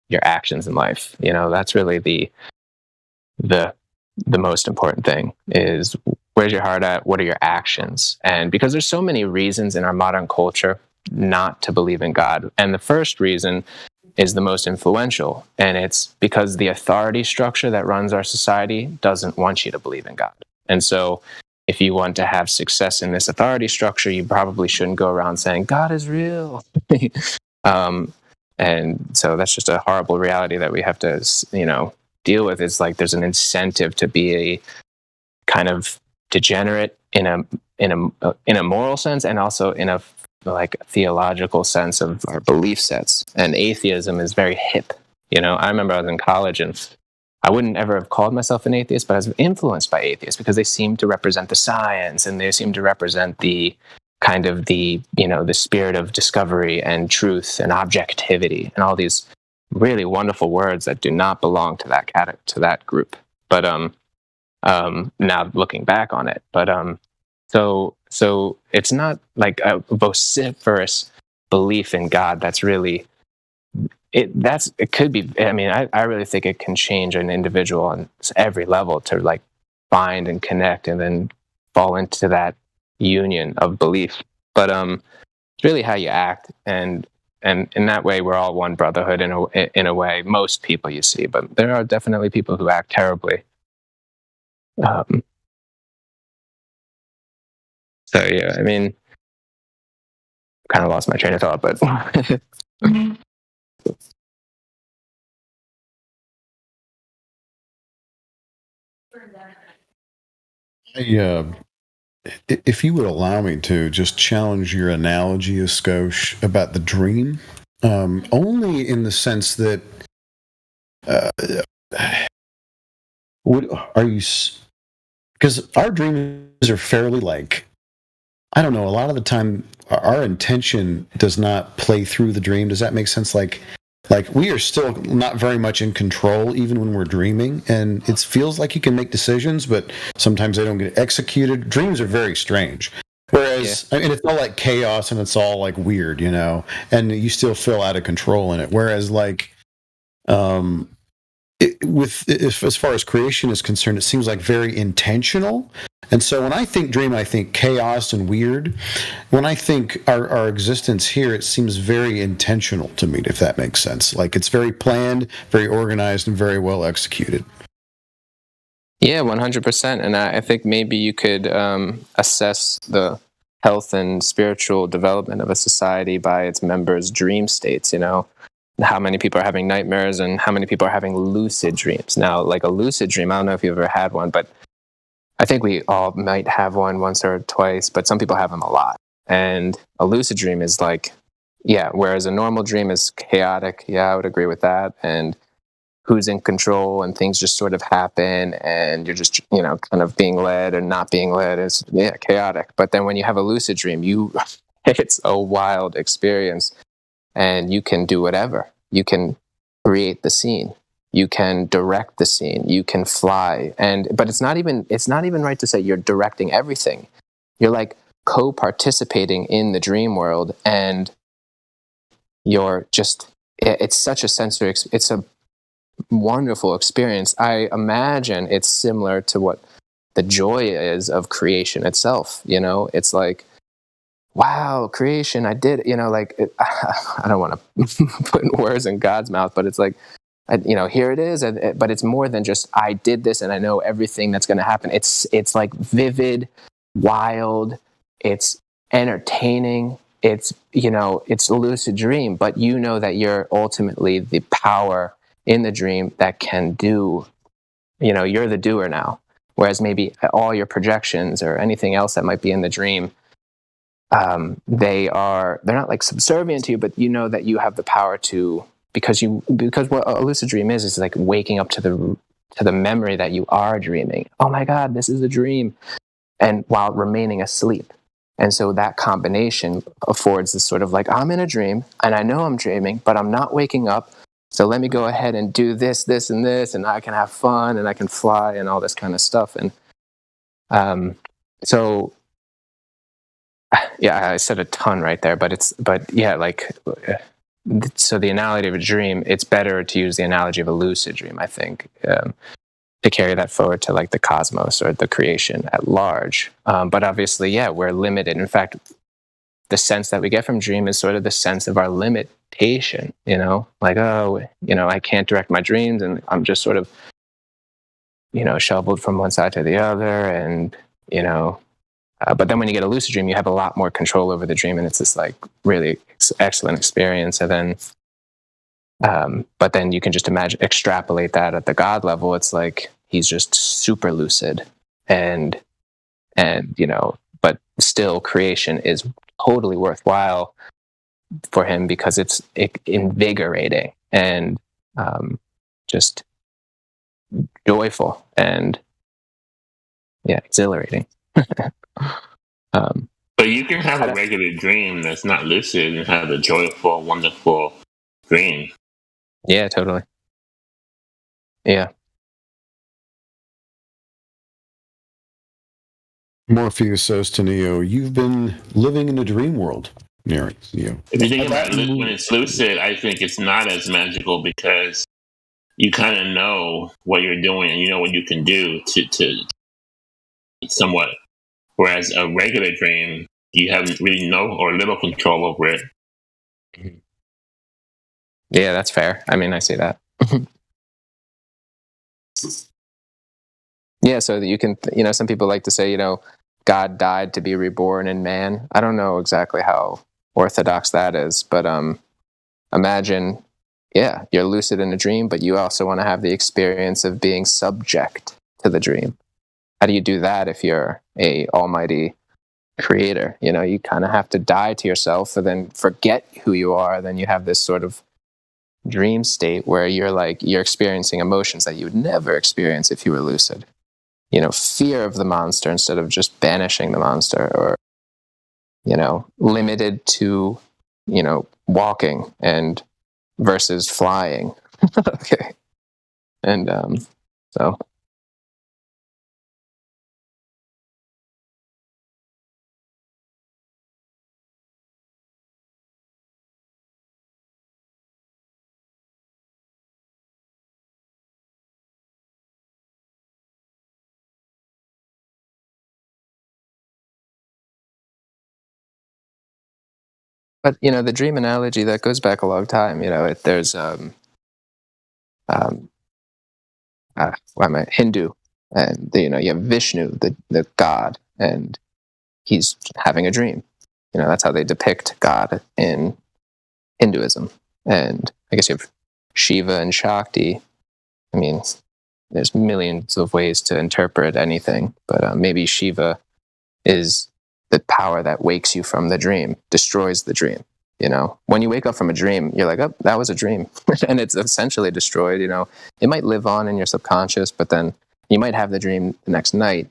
[SPEAKER 4] your actions in life. You know, that's really the most important thing is, where's your heart at? What are your actions? And because there's so many reasons in our modern culture not to believe in God. And the first reason is the most influential. And it's because the authority structure that runs our society doesn't want you to believe in God. And so if you want to have success in this authority structure, you probably shouldn't go around saying, God is real. And so that's just a horrible reality that we have to, you know, deal with. Is like there's an incentive to be a kind of degenerate in a moral sense, and also in a like theological sense of our belief sets. And atheism is very hip. You know, I remember I was in college and I wouldn't ever have called myself an atheist, but I was influenced by atheists because they seem to represent the science, and they seem to represent the kind of the, you know, the spirit of discovery and truth and objectivity and all these really wonderful words that do not belong to that group. But Now looking back on it, but so it's not like a vociferous belief in God. That's really it. It could be. I mean, I really think it can change an individual on every level to like find and connect, and then fall into that union of belief. But it's really how you act, and in that way, we're all one brotherhood in a way. Most people you see, but there are definitely people who act terribly. So yeah, I mean, kind of lost my train of thought, but
[SPEAKER 14] If you would allow me to just challenge your analogy of Skosh about the dream, only in the sense that are you? Because our dreams are fairly like, I don't know. A lot of the time, our intention does not play through the dream. Does that make sense? Like we are still not very much in control, even when we're dreaming, and it feels like you can make decisions, but sometimes they don't get executed. Dreams are very strange. Whereas, I mean, it's all like chaos and it's all like weird, you know, and you still feel out of control in it. Whereas, like, as far as creation is concerned, it seems like very intentional. And so when I think dream, I think chaos and weird. When I think our existence here, it seems very intentional to me, if that makes sense. Like it's very planned, very organized, and very well executed.
[SPEAKER 4] Yeah, 100%. And I think maybe you could assess the health and spiritual development of a society by its members' dream states, you know? How many people are having nightmares and how many people are having lucid dreams. Now, like a lucid dream, I don't know if you've ever had one, but I think we all might have one once or twice, but some people have them a lot. And a lucid dream is like, yeah, whereas a normal dream is chaotic. Yeah, I would agree with that. And who's in control and things just sort of happen and you're just, you know, kind of being led and not being led. It's, yeah, chaotic. But then when you have a lucid dream, it's a wild experience. And you can do whatever. You can create the scene. You can direct the scene. You can fly. But it's not even right to say you're directing everything. You're like co-participating in the dream world, and you're just. It's such a sensory. It's a wonderful experience. I imagine it's similar to what the joy is of creation itself. You know, it's like, wow, creation, I did, you know, like, I don't want to put words in God's mouth, but it's like, you know, here it is. But it's more than just, I did this and I know everything that's going to happen. It's like vivid, wild, it's entertaining. It's, you know, it's a lucid dream, but you know that you're ultimately the power in the dream that can do, you know, you're the doer now. Whereas maybe all your projections or anything else that might be in the dream, they're not like subservient to you, but you know that you have the power to, because what a lucid dream is like waking up to the memory that you are dreaming. Oh my God, this is a dream. And while remaining asleep. And so that combination affords this sort of like, I'm in a dream and I know I'm dreaming, but I'm not waking up. So let me go ahead and do this, this, and this, and I can have fun and I can fly and all this kind of stuff. And so yeah, I said a ton right there, but yeah, like, so the analogy of a dream, it's better to use the analogy of a lucid dream, I think, to carry that forward to like the cosmos or the creation at large. But obviously, yeah, we're limited. In fact, the sense that we get from dream is sort of the sense of our limitation, you know, like, oh, you know, I can't direct my dreams and I'm just sort of, you know, shoveled from one side to the other. And, you know, but then when you get a lucid dream, you have a lot more control over the dream, and it's this like really excellent experience. And then, but then you can just extrapolate that at the God level. It's like he's just super lucid, and you know, but still, creation is totally worthwhile for him because it's invigorating and just joyful and yeah, exhilarating.
[SPEAKER 1] But you can have a regular dream that's not lucid and have a joyful, wonderful dream.
[SPEAKER 4] Yeah, totally. Yeah.
[SPEAKER 14] Morpheus says to Neo, "You've been living in a dream world, Neo."
[SPEAKER 1] If you think about it, when it's lucid, I think it's not as magical because you kind of know what you're doing and you know what you can do to somewhat. Whereas a regular dream, you have really no or little control over it.
[SPEAKER 4] Yeah, that's fair. I mean, I see that. Yeah, so that you can, some people like to say, God died to be reborn in man. I don't know exactly how orthodox that is, but imagine, yeah, you're lucid in a dream, but you also want to have the experience of being subject to the dream. How do you do that if you're a almighty creator? You kind of have to die to yourself and then forget who you are. Then you have this sort of dream state where you're experiencing emotions that you would never experience if you were lucid. Fear of the monster instead of just banishing the monster, or, limited to, walking and versus flying. Okay. And, so. But the dream analogy that goes back a long time. There's Hindu, and you have Vishnu, the god, and he's having a dream. That's how they depict God in Hinduism. And I guess you have Shiva and Shakti. I mean, there's millions of ways to interpret anything, but maybe Shiva is the power that wakes you from the dream, destroys the dream. When you wake up from a dream, you're like, oh, that was a dream. And it's essentially destroyed. It might live on in your subconscious, but then you might have the dream the next night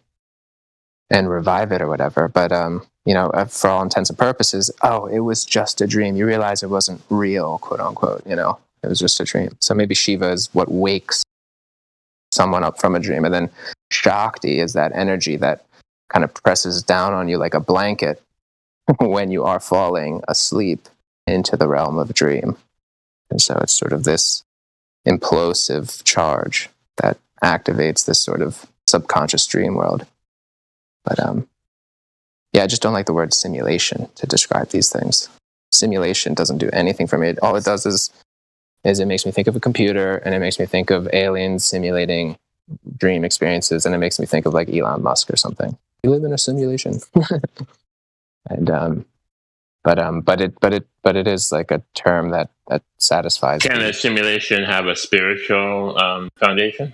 [SPEAKER 4] and revive it or whatever. But, for all intents and purposes, it was just a dream. You realize it wasn't real, quote unquote, it was just a dream. So maybe Shiva is what wakes someone up from a dream. And then Shakti is that energy that kind of presses down on you like a blanket when you are falling asleep into the realm of dream. And so it's sort of this implosive charge that activates this sort of subconscious dream world. But I just don't like the word simulation to describe these things. Simulation doesn't do anything for me. All it does is it makes me think of a computer, and it makes me think of aliens simulating dream experiences, and it makes me think of like Elon Musk or something. We live in a simulation. And but it is like a term that satisfies.
[SPEAKER 1] Can a simulation have a spiritual foundation?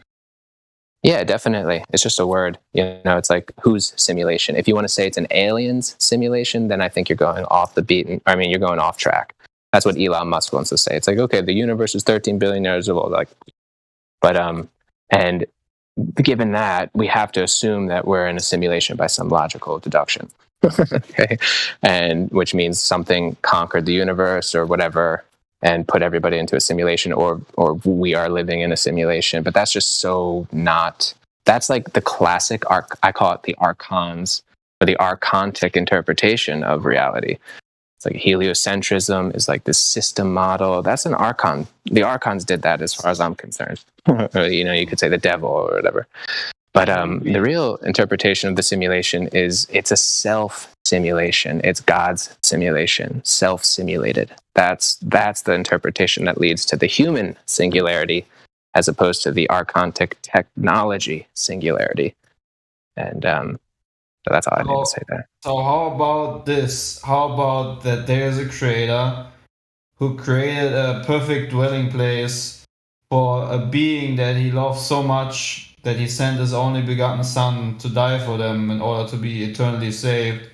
[SPEAKER 4] Yeah, definitely. It's just a word. It's like, whose simulation? If you want to say it's an alien's simulation, then I think you're going off you're going off track. That's what Elon Musk wants to say. It's like, okay, the universe is 13 billion years old. And given that, we have to assume that we're in a simulation by some logical deduction. Okay, and which means something conquered the universe or whatever and put everybody into a simulation, or we are living in a simulation. But that's just so not. That's like the classic I call it the archons, or the archontic interpretation of reality. It's like heliocentrism is like this system model. That's an archon. The archons did that, as far as I'm concerned. You could say the devil or whatever. But the real interpretation of the simulation is it's a self-simulation. It's God's simulation, self-simulated. That's the interpretation that leads to the human singularity, as opposed to the archontic technology singularity. And so that's all I need to say there.
[SPEAKER 7] So how about this? How about that there's a creator who created a perfect dwelling place for a being that he loves so much that he sent his only begotten son to die for them in order to be eternally saved.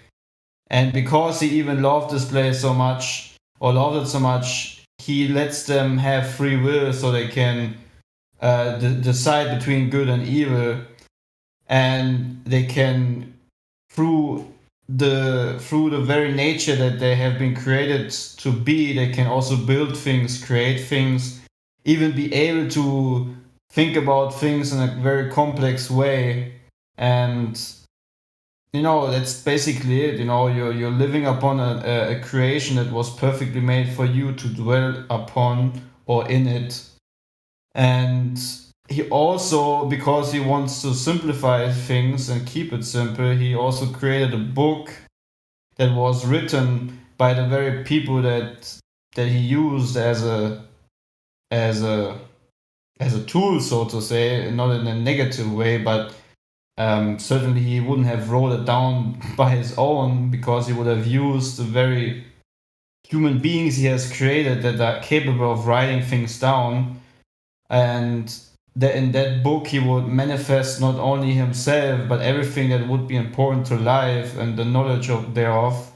[SPEAKER 7] And because he even loved this place so much, or loved it so much, he lets them have free will so they can decide between good and evil. And they can, through the very nature that they have been created to be, they can also build things, create things, even be able to think about things in a very complex way. And that's basically it. You're living upon a creation that was perfectly made for you to dwell upon or in it. And he also, because he wants to simplify things and keep it simple, he also created a book that was written by the very people that he used as a tool, so to say, not in a negative way, but certainly he wouldn't have wrote it down by his own, because he would have used the very human beings he has created that are capable of writing things down. And in that book he would manifest not only himself, but everything that would be important to life and the knowledge thereof.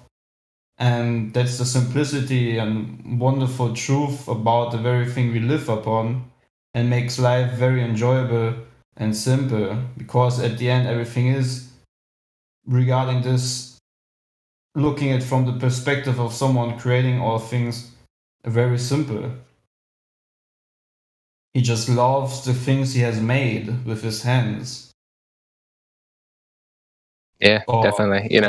[SPEAKER 7] And that's the simplicity and wonderful truth about the very thing we live upon, and makes life very enjoyable and simple, because at the end everything is, regarding this, looking at from the perspective of someone creating all things, very simple. He just loves the things he has made with his hands.
[SPEAKER 4] Yeah, definitely.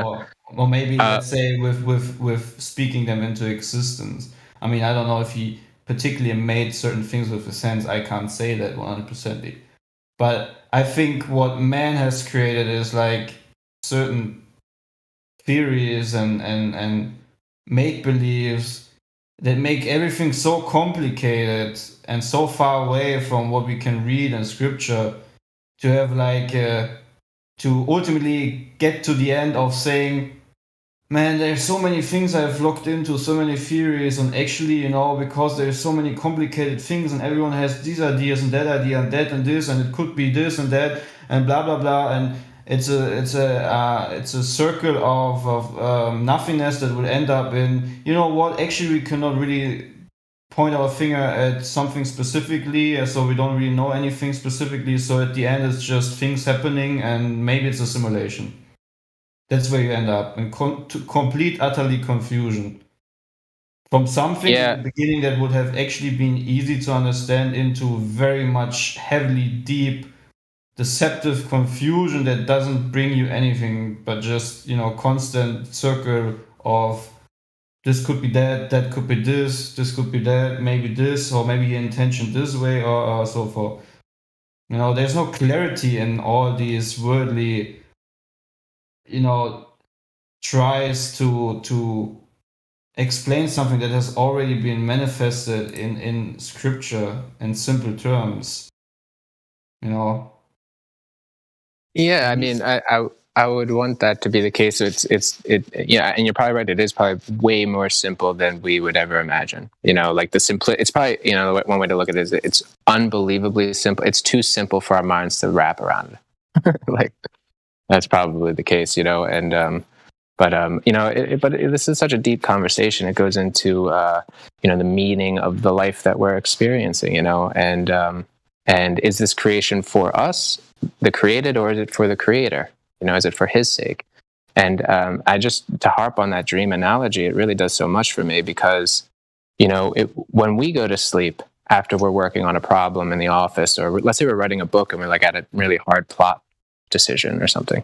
[SPEAKER 7] Or maybe let's say with speaking them into existence. I mean, I don't know if he particularly made certain things with his hands. I can't say that 100%. But I think what man has created is like certain theories and make-believes that make everything so complicated and so far away from what we can read in scripture, to have to ultimately get to the end of saying, man, there's so many things I've looked into, so many theories, and actually, because there's so many complicated things and everyone has these ideas and that idea and that and this, and it could be this and that and blah blah blah, and it's a circle of nothingness that will end up in, actually we cannot really point our finger at something specifically, so we don't really know anything specifically, so at the end it's just things happening and maybe it's a simulation. That's where you end up, in complete, utterly confusion. From something in the beginning that would have actually been easy to understand, into very much heavily deep, deceptive confusion that doesn't bring you anything, but just, constant circle of, this could be that could be this could be that, maybe this, or maybe your intention this way, or so forth. There's no clarity in all these worldly, tries to explain something that has already been manifested in scripture in simple terms.
[SPEAKER 4] Yeah, I mean, I would want that to be the case. And you're probably right. It is probably way more simple than we would ever imagine. Like it's probably, one way to look at it is it's unbelievably simple. It's too simple for our minds to wrap around it. Like, that's probably the case, but this is such a deep conversation. It goes into, the meaning of the life that we're experiencing, and is this creation for us, the created, or is it for the creator? Is it for his sake? And to harp on that dream analogy, it really does so much for me, because, when we go to sleep after we're working on a problem in the office, or let's say we're writing a book and we're like at a really hard plot decision or something,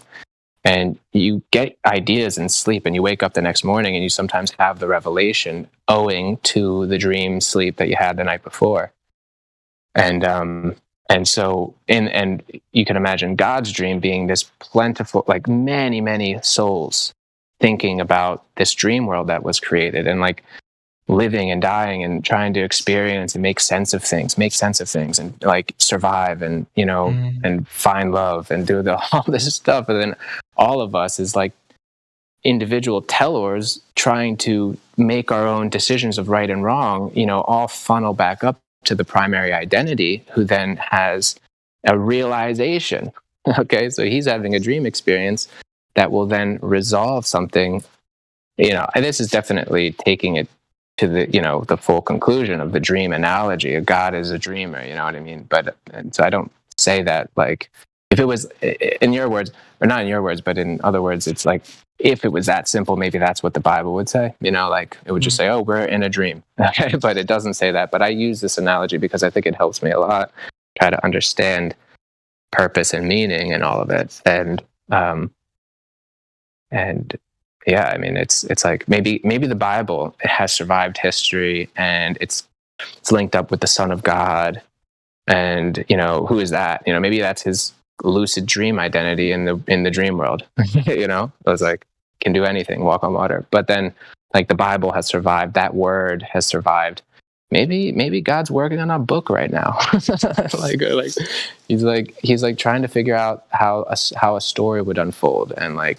[SPEAKER 4] and you get ideas in sleep, and you wake up the next morning and you sometimes have the revelation owing to the dream sleep that you had the night before. And so you can imagine God's dream being this plentiful, like many, many souls thinking about this dream world that was created, and like living and dying and trying to experience and make sense of things, and like survive and, and find love and do all this stuff. And then all of us is like individual tellers trying to make our own decisions of right and wrong, all funnel back up to the primary identity, who then has a realization. Okay, so he's having a dream experience that will then resolve something, and this is definitely taking it to the, the full conclusion of the dream analogy. God is a dreamer, you know what I mean? But so I don't say that, like, if it was in your words, or not in your words, but in other words, it's like, if it was that simple, maybe that's what the Bible would say, like it would just say, oh, we're in a dream. Okay, but it doesn't say that. But I use this analogy because I think it helps me a lot try to understand purpose and meaning and all of it. And And yeah, I mean, it's like maybe the Bible has survived history, and it's linked up with the Son of God, and who is that? Maybe that's his lucid dream identity in the dream world. It was like, can do anything, walk on water. But then, like, the Bible has survived. That word has survived. Maybe God's working on a book right now. like he's like trying to figure out how a story would unfold, and like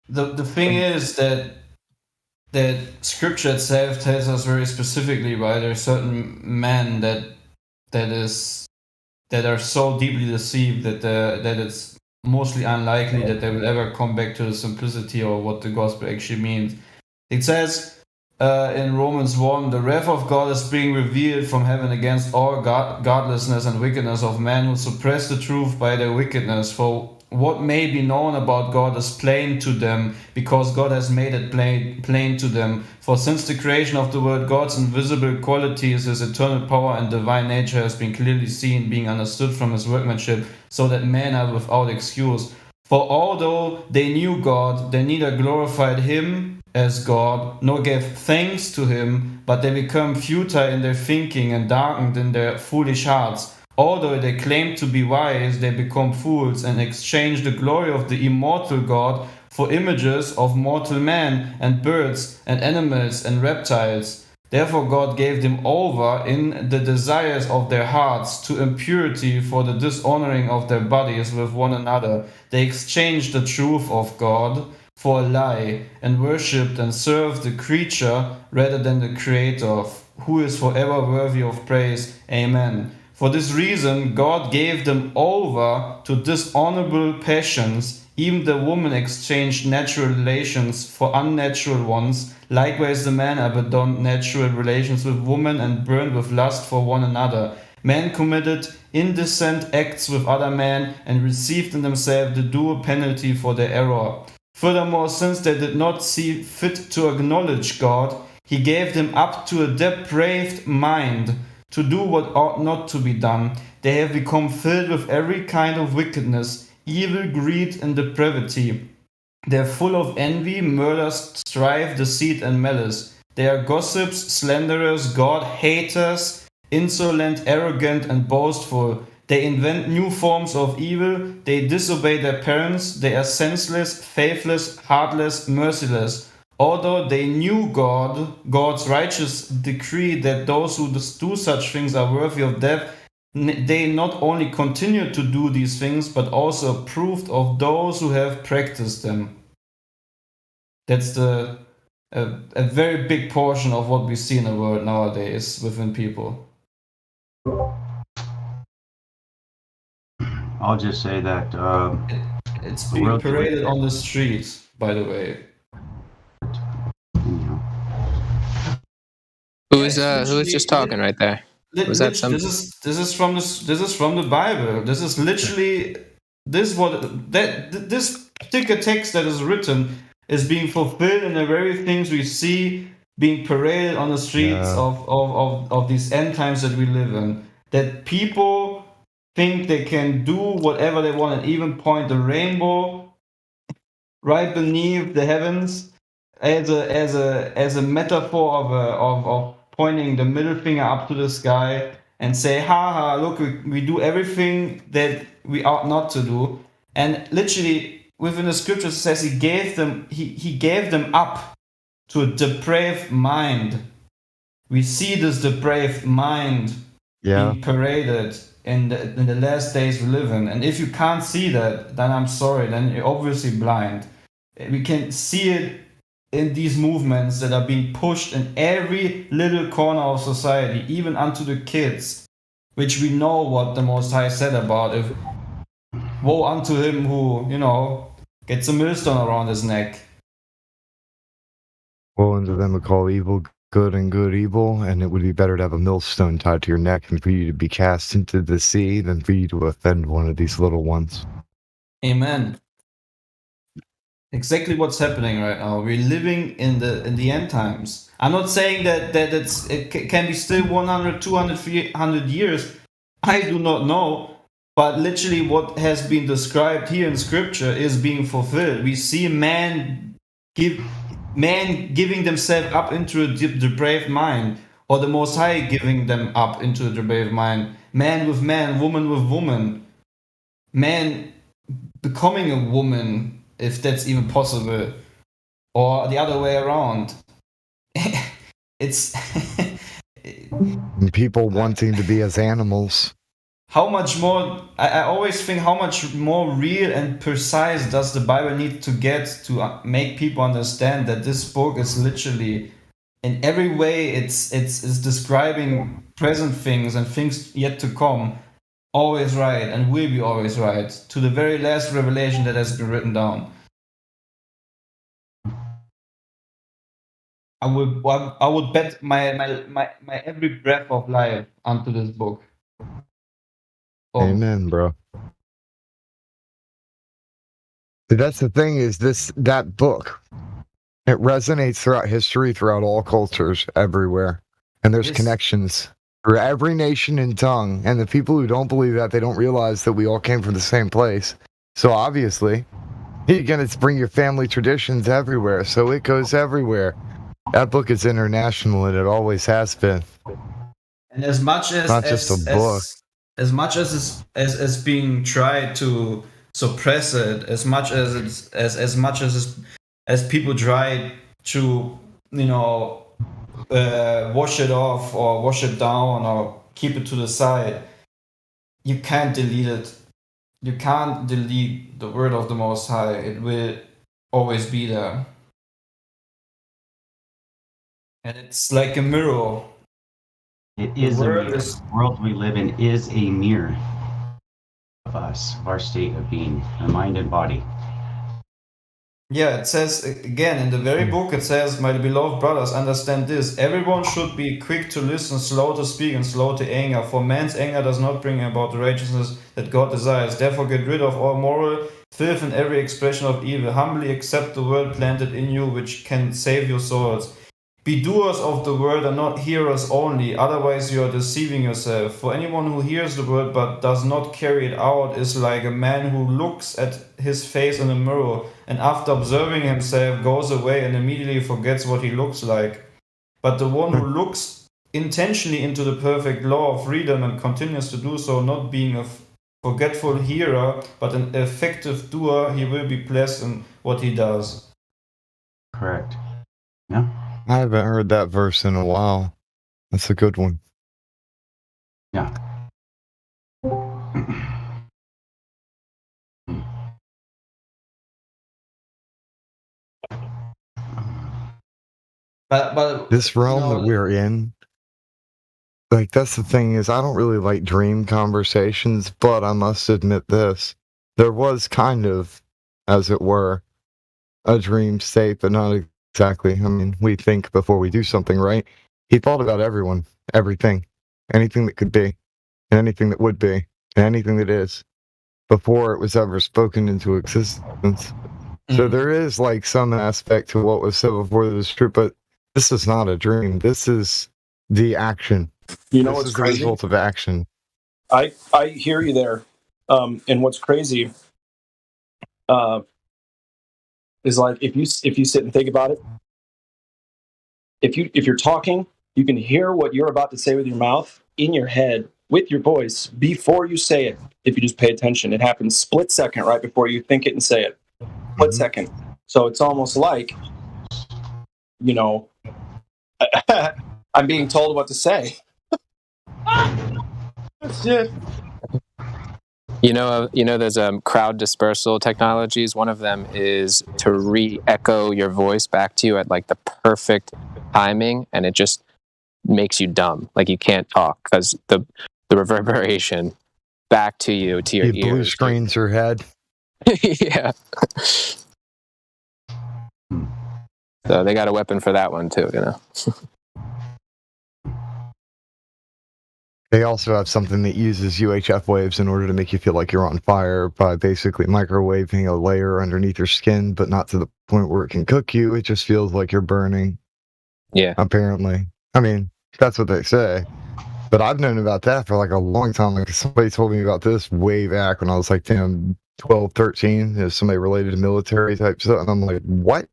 [SPEAKER 7] the thing is that Scripture itself tells us very specifically, right? There are certain men that are so deeply deceived that it's mostly unlikely that they will ever come back to the simplicity or what the gospel actually means. It says in Romans 1, the wrath of God is being revealed from heaven against all godlessness and wickedness of men who suppress the truth by their wickedness. For what may be known about God is plain to them, because God has made it plain to them. For since the creation of the world, God's invisible qualities, his eternal power and divine nature has been clearly seen, being understood from his workmanship, so that men are without excuse. For although they knew God, they neither glorified him as God, nor gave thanks to him, but they become futile in their thinking and darkened in their foolish hearts. Although they claim to be wise, they become fools and exchange the glory of the immortal God for images of mortal men and birds and animals and reptiles. Therefore God gave them over in the desires of their hearts to impurity for the dishonoring of their bodies with one another. They exchanged the truth of God for a lie, and worshipped and served the creature rather than the Creator, who is forever worthy of praise. Amen. For this reason, God gave them over to dishonorable passions. Even the woman exchanged natural relations for unnatural ones. Likewise, the men abandoned natural relations with women and burned with lust for one another. Men committed indecent acts with other men and received in themselves the due penalty for their error. Furthermore, since they did not see fit to acknowledge God, he gave them up to a depraved mind to do what ought not to be done. They have become filled with every kind of wickedness, evil, greed, and depravity. They are full of envy, murder, strife, deceit, and malice. They are gossips, slanderers, God-haters, insolent, arrogant, and boastful. They invent new forms of evil. They disobey their parents. They are senseless, faithless, heartless, merciless. Although they knew God's righteous decree that those who do such things are worthy of death, they not only continued to do these things, but also approved of those who have practiced them. That's a very big portion of what we see in the world nowadays within people.
[SPEAKER 13] I'll just say that
[SPEAKER 7] it's being paraded on the streets, by the way.
[SPEAKER 4] Who is just talking right there? Was that some?
[SPEAKER 7] This is from the Bible. This is literally this particular text that is written is being fulfilled in the very things we see being paraded on the streets of these end times that we live in. That people think they can do whatever they want and even point the rainbow right beneath the heavens as a metaphor of pointing the middle finger up to the sky and say, ha ha, look, we do everything that we ought not to do. And literally within the scriptures it says he gave them up to a depraved mind. We see this depraved mind being paraded in the last days we live in. And if you can't see that, then I'm sorry, then you're obviously blind. We can see it in these movements that are being pushed in every little corner of society, even unto the kids, which we know what the Most High said about if woe unto him who, gets a millstone around his neck.
[SPEAKER 19] Woe unto them who call evil good and good evil, and it would be better to have a millstone tied to your neck and for you to be cast into the sea than for you to offend one of these little ones.
[SPEAKER 7] Amen. Exactly what's happening right now. We're living in the end times. I'm not saying that it can be still 100, 200, 300 years. I do not know. But literally, what has been described here in Scripture is being fulfilled. We see man giving themselves up into a depraved mind, or the Most High giving them up into a depraved mind. Man with man, woman with woman, man becoming a woman, if that's even possible, or the other way around. It's
[SPEAKER 19] people wanting to be as animals.
[SPEAKER 7] how much more, I always think, how much more real and precise does the Bible need to get to make people understand that this book is literally, in every way, it's describing present things and things yet to come, always right, and will be always right, to the very last revelation that has been written down. I would bet my every breath of life onto this book.
[SPEAKER 19] Amen, bro. That's the thing, is that book, it resonates throughout history, throughout all cultures, everywhere. And there's connections for every nation and tongue. And the people who don't believe that, they don't realize that we all came from the same place. So obviously, you're going to bring your family traditions everywhere. So it goes everywhere. That book is international, and it always has been.
[SPEAKER 7] And as much as
[SPEAKER 19] not just a book.
[SPEAKER 7] As much as being tried to suppress it, as much as people try to, wash it off or wash it down or keep it to the side, you can't delete it. You can't delete the word of the Most High. It will always be there. And it's like a mirror.
[SPEAKER 13] It is a mirror. The world we live in is a mirror of us, of our state of being, our mind and body.
[SPEAKER 7] Yeah, it says, again, in the very book, it says, "My beloved brothers, understand this. Everyone should be quick to listen, slow to speak, and slow to anger. For man's anger does not bring about the righteousness that God desires. Therefore get rid of all moral filth and every expression of evil. Humbly accept the word planted in you, which can save your souls. Be doers of the word and not hearers only, otherwise you are deceiving yourself. For anyone who hears the word but does not carry it out is like a man who looks at his face in a mirror and after observing himself goes away and immediately forgets what he looks like. But the one who looks intentionally into the perfect law of freedom and continues to do so, not being a forgetful hearer but an effective doer, he will be blessed in what he does."
[SPEAKER 13] Correct. Yeah.
[SPEAKER 19] I haven't heard that verse in a while. That's a good one.
[SPEAKER 13] Yeah.
[SPEAKER 7] But
[SPEAKER 19] this realm that we're in, like, that's the thing, is I don't really like dream conversations, but I must admit this. There was kind of, as it were, a dream state, but not exactly. I mean, we think before we do something, right? He thought about everyone, everything, anything that could be, and anything that would be, and anything that is, before it was ever spoken into existence. So there is like some aspect to what was said before that was true, but this is not a dream. This is the action.
[SPEAKER 5] You know
[SPEAKER 19] this
[SPEAKER 5] what's
[SPEAKER 19] is
[SPEAKER 5] crazy?
[SPEAKER 19] the result of action.
[SPEAKER 5] I hear you there. And what's crazy is, like, if you sit and think about it, if you're talking, you can hear what you're about to say with your mouth in your head with your voice before you say it. If you just pay attention, it happens split second right before you think it and say it. Split second. So it's almost like, I'm being told what to say. That's it.
[SPEAKER 4] There's crowd dispersal technologies. One of them is to re-echo your voice back to you at like the perfect timing, and it just makes you dumb. Like you can't talk because the reverberation back to you, to your ears.
[SPEAKER 19] Blue screens your head.
[SPEAKER 4] Yeah. So they got a weapon for that one too,
[SPEAKER 19] They also have something that uses UHF waves in order to make you feel like you're on fire by basically microwaving a layer underneath your skin, but not to the point where it can cook you. It just feels like you're burning.
[SPEAKER 4] Yeah.
[SPEAKER 19] Apparently. I mean, that's what they say. But I've known about that for like a long time. Like somebody told me about this way back when I was like 10, 12, 13. There's somebody related to military type stuff. And I'm like, what?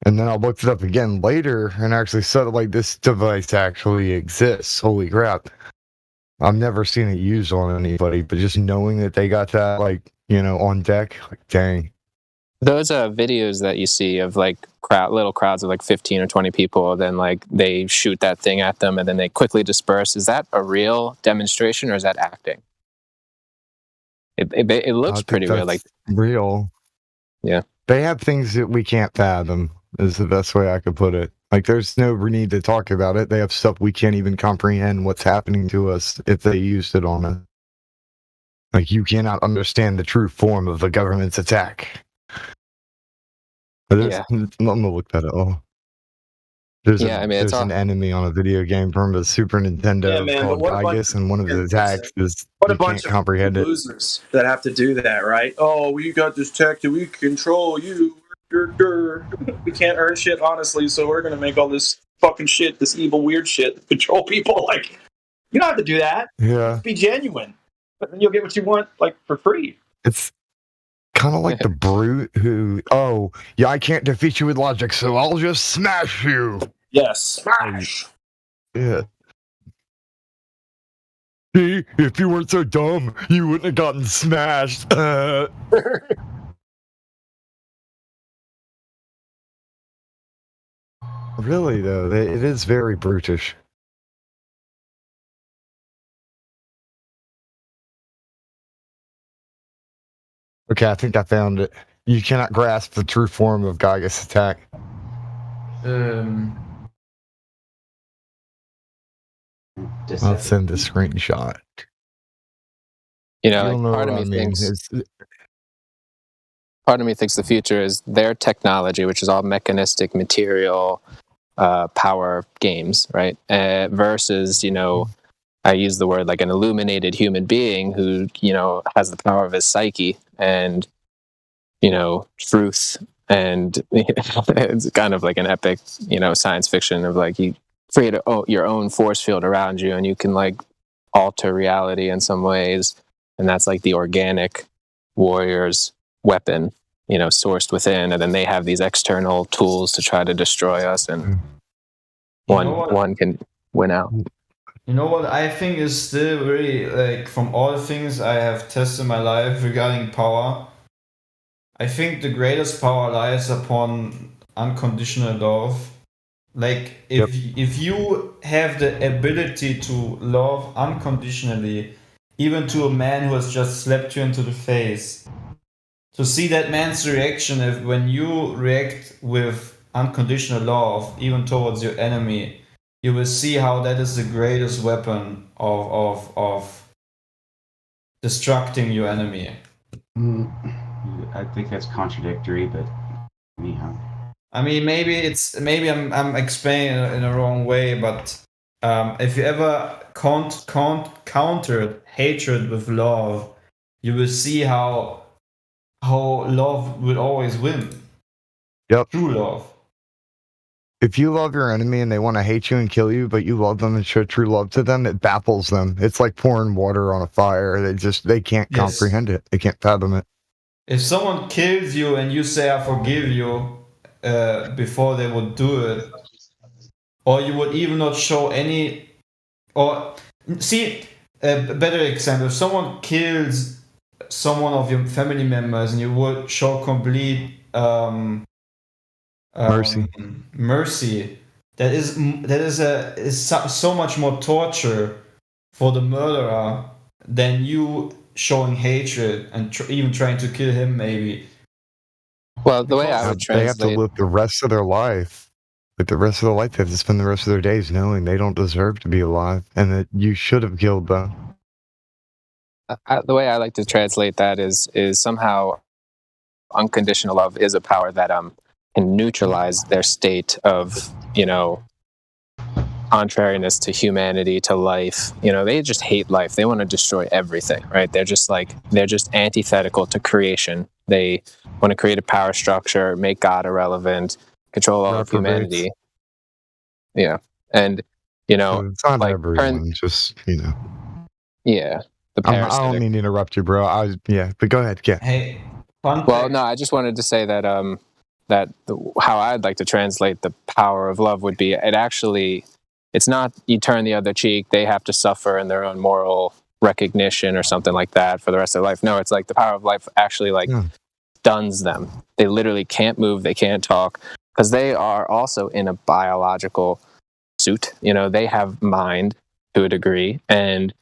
[SPEAKER 19] And then I looked it up again later and actually said, like, this device actually exists. Holy crap. I've never seen it used on anybody, but just knowing that they got that, like, you know, on deck, like, dang.
[SPEAKER 4] Those videos that you see of like little crowds of like 15 or 20 people, then like they shoot that thing at them and then they quickly disperse. Is that a real demonstration or is that acting? It looks pretty real. Like
[SPEAKER 19] real.
[SPEAKER 4] Yeah.
[SPEAKER 19] They have things that we can't fathom, is the best way I could put it. Like there's no need to talk about it. They have stuff we can't even comprehend what's happening to us if they used it on us. Like you cannot understand the true form of the government's attack.
[SPEAKER 4] Yeah.
[SPEAKER 19] I'm gonna look that up. There's
[SPEAKER 4] it's
[SPEAKER 19] an enemy on a video game from the Super Nintendo called Gygus, and one of the attacks is
[SPEAKER 5] What a
[SPEAKER 19] you
[SPEAKER 5] bunch
[SPEAKER 19] can't
[SPEAKER 5] of
[SPEAKER 19] comprehend it.
[SPEAKER 5] losers that have to do that, right? Oh, we got this tech that we control you. We can't earn shit honestly, so we're gonna make all this fucking shit, this evil weird shit to control people. Like, you don't have to do that.
[SPEAKER 19] Yeah.
[SPEAKER 5] Just be genuine, but then you'll get what you want, like, for free.
[SPEAKER 19] It's kind of like the brute who, oh, yeah, I can't defeat you with logic, so I'll just smash you.
[SPEAKER 5] Yes, smash.
[SPEAKER 19] Yeah. See, if you weren't so dumb, you wouldn't have gotten smashed. Really, though, it is very brutish. Okay, I think I found it. You cannot grasp the true form of Gygus attack. I'll send a screenshot.
[SPEAKER 4] You know, like part of me thinks the future is their technology, which is all mechanistic material power games, right? Versus, you know, I use the word like an illuminated human being who, you know, has the power of his psyche and, you know, truth. And it's kind of like an epic, you know, science fiction of like you create your own force field around you and you can like alter reality in some ways. And that's like the organic warrior's weapon, you know, sourced within. And then they have these external tools to try to destroy us. And one can win out.
[SPEAKER 7] You know what I think is still very, like, from all the things I have tested in my life regarding power, I think the greatest power lies upon unconditional love. Like, if you have the ability to love unconditionally, even to a man who has just slapped you into the face, to see that man's reaction when you react with unconditional love, even towards your enemy, you will see how that is the greatest weapon of destructing your enemy.
[SPEAKER 13] I think that's contradictory, but anyhow.
[SPEAKER 7] I mean, maybe I'm explaining it in the wrong way, but if you ever countered hatred with love, you will see how love will always win.
[SPEAKER 19] Yep.
[SPEAKER 7] True love.
[SPEAKER 19] If you love your enemy and they want to hate you and kill you, but you love them and show true love to them, it baffles them. It's like pouring water on a fire. They can't comprehend it. They can't fathom it.
[SPEAKER 7] If someone kills you and you say, I forgive you, before they would do it, or you would even not show any, or see, a better example, if someone kills someone of your family members and you would show complete mercy, that is so much more torture for the murderer than you showing hatred and even trying to kill him, maybe.
[SPEAKER 4] Well, the way I would translate,
[SPEAKER 19] they have to live the rest of their life. Like the rest of their life, they have to spend the rest of their days knowing they don't deserve to be alive and that you should have killed them.
[SPEAKER 4] The way I like to translate that is somehow unconditional love is a power that can neutralize their state of, you know, contrariness to humanity, to life. You know, they just hate life. They want to destroy everything, right? They're just antithetical to creation. They want to create a power structure, make God irrelevant, control all of humanity. Yeah. And,
[SPEAKER 19] it's not
[SPEAKER 4] like
[SPEAKER 19] everyone. Just
[SPEAKER 4] yeah, the
[SPEAKER 19] I don't
[SPEAKER 4] parasitic.
[SPEAKER 19] mean to interrupt you, bro. But go ahead. Yeah.
[SPEAKER 7] Hey,
[SPEAKER 4] Well, no, I just wanted to say that how I'd like to translate the power of love would be it's not you turn the other cheek, they have to suffer in their own moral recognition or something like that for the rest of their life. No, it's like the power of life actually stuns them. They literally can't move, they can't talk, because they are also in a biological suit. They have mind to a degree, and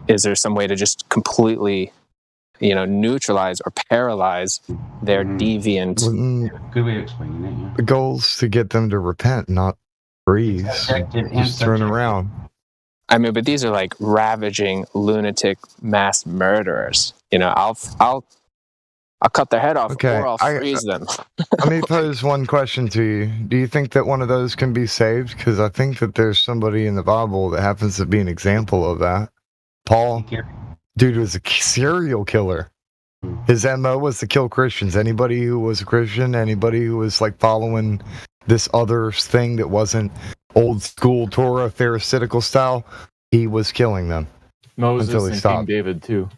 [SPEAKER 4] is there some way to just completely neutralize or paralyze their deviant?
[SPEAKER 13] Good way of explaining it. Yeah.
[SPEAKER 19] The goal's to get them to repent, not freeze. Just turn around.
[SPEAKER 4] I mean, but these are like ravaging lunatic mass murderers. I'll cut their head off, or I'll freeze them.
[SPEAKER 19] Let me pose one question to you. Do you think that one of those can be saved? Because I think that there's somebody in the Bible that happens to be an example of that. Paul, dude was a serial killer. His MO was to kill Christians. Anybody who was a Christian, anybody who was like following this other thing that wasn't old school Torah Pharisaical style, he was killing them.
[SPEAKER 8] Moses
[SPEAKER 19] until he
[SPEAKER 8] and
[SPEAKER 19] stopped.
[SPEAKER 8] King David too.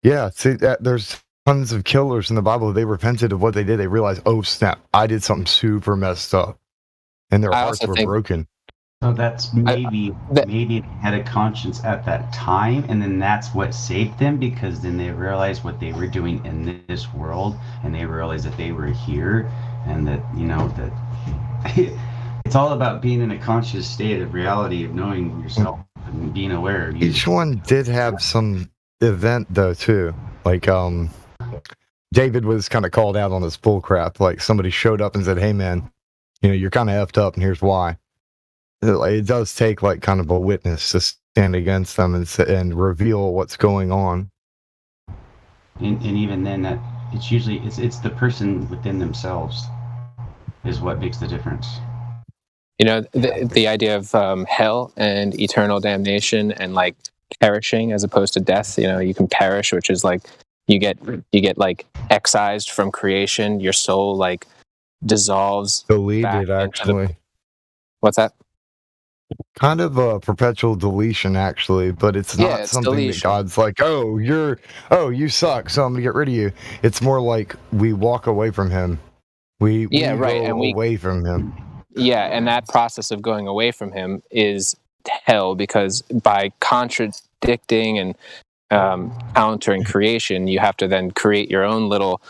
[SPEAKER 19] Yeah, see, there's tons of killers in the Bible. They repented of what they did. They realized, oh snap, I did something super messed up, and their hearts were broken.
[SPEAKER 13] So that's maybe they had a conscience at that time, and then that's what saved them, because then they realized what they were doing in this world, and they realized that they were here, and that that it's all about being in a conscious state of reality, of knowing yourself and being aware of you.
[SPEAKER 19] Each one did have some event though too. Like David was kind of called out on his bullcrap. Like somebody showed up and said, "Hey man, you're kind of effed up, and here's why." It does take like kind of a witness to stand against them and reveal what's going on.
[SPEAKER 13] And even then, that it's usually it's the person within themselves is what makes the difference.
[SPEAKER 4] The idea of hell and eternal damnation and like perishing as opposed to death. You can perish, which is like you get like excised from creation. Your soul like dissolves.
[SPEAKER 19] Deleted, actually.
[SPEAKER 4] What's that?
[SPEAKER 19] Kind of a perpetual deletion, actually, but it's not
[SPEAKER 4] it's
[SPEAKER 19] something
[SPEAKER 4] deletion.
[SPEAKER 19] that God's like, you suck, so I'm gonna get rid of you. It's more like we walk away from Him. We go away from Him.
[SPEAKER 4] Yeah, and that process of going away from Him is hell, because by contradicting and countering creation, you have to then create your own little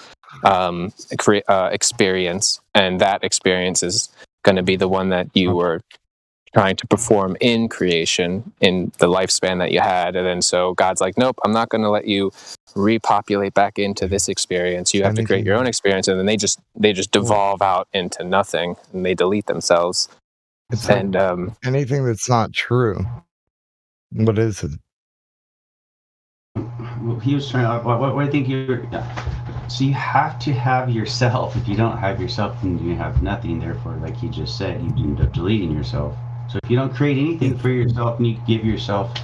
[SPEAKER 4] experience, and that experience is going to be the one that you were trying to perform in creation in the lifespan that you had. And then so God's like, nope, I'm not going to let you repopulate back into this experience. You have to create your own experience. And then they just devolve out into nothing, and they delete themselves.
[SPEAKER 19] It's
[SPEAKER 4] and
[SPEAKER 19] anything that's not true. What is it?
[SPEAKER 13] Well, he was trying to, what I think so you have to have yourself. If you don't have yourself, then you have nothing. Therefore, like he just said, you end up deleting yourself. So if you don't create anything for yourself, and you give yourself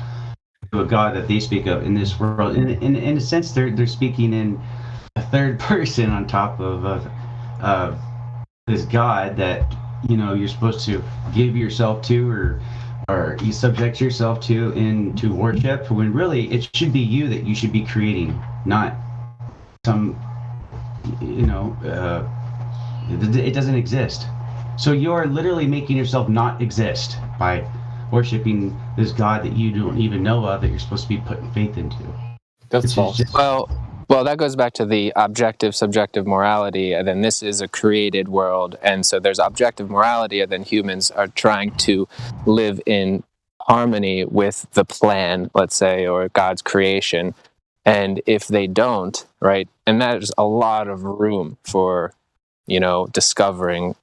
[SPEAKER 13] to a God that they speak of in this world, in a sense, they're speaking in a third person on top of this God that you're supposed to give yourself to, or you subject yourself to into worship, when really it should be you that you should be creating, not some it doesn't exist. So you're literally making yourself not exist by worshiping this God that you don't even know of, that you're supposed to be putting faith into.
[SPEAKER 4] That's false. Well, that goes back to the objective, subjective morality, and then this is a created world, and so there's objective morality, and then humans are trying to live in harmony with the plan, let's say, or God's creation. And if they don't, right, and there's a lot of room for, discovering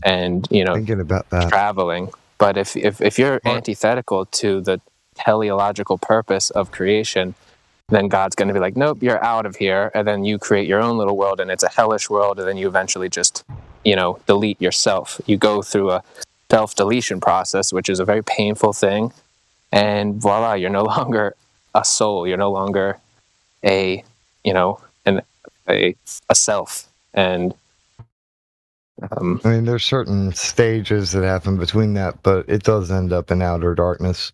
[SPEAKER 4] and,
[SPEAKER 19] thinking about that,
[SPEAKER 4] traveling. But if you're antithetical to the teleological purpose of creation, then God's going to be like, nope, you're out of here. And then you create your own little world, and it's a hellish world. And then you eventually just, delete yourself. You go through a self-deletion process, which is a very painful thing. And voila, you're no longer a soul. You're no longer a self. And
[SPEAKER 19] I mean, there's certain stages that happen between that, but it does end up in outer darkness.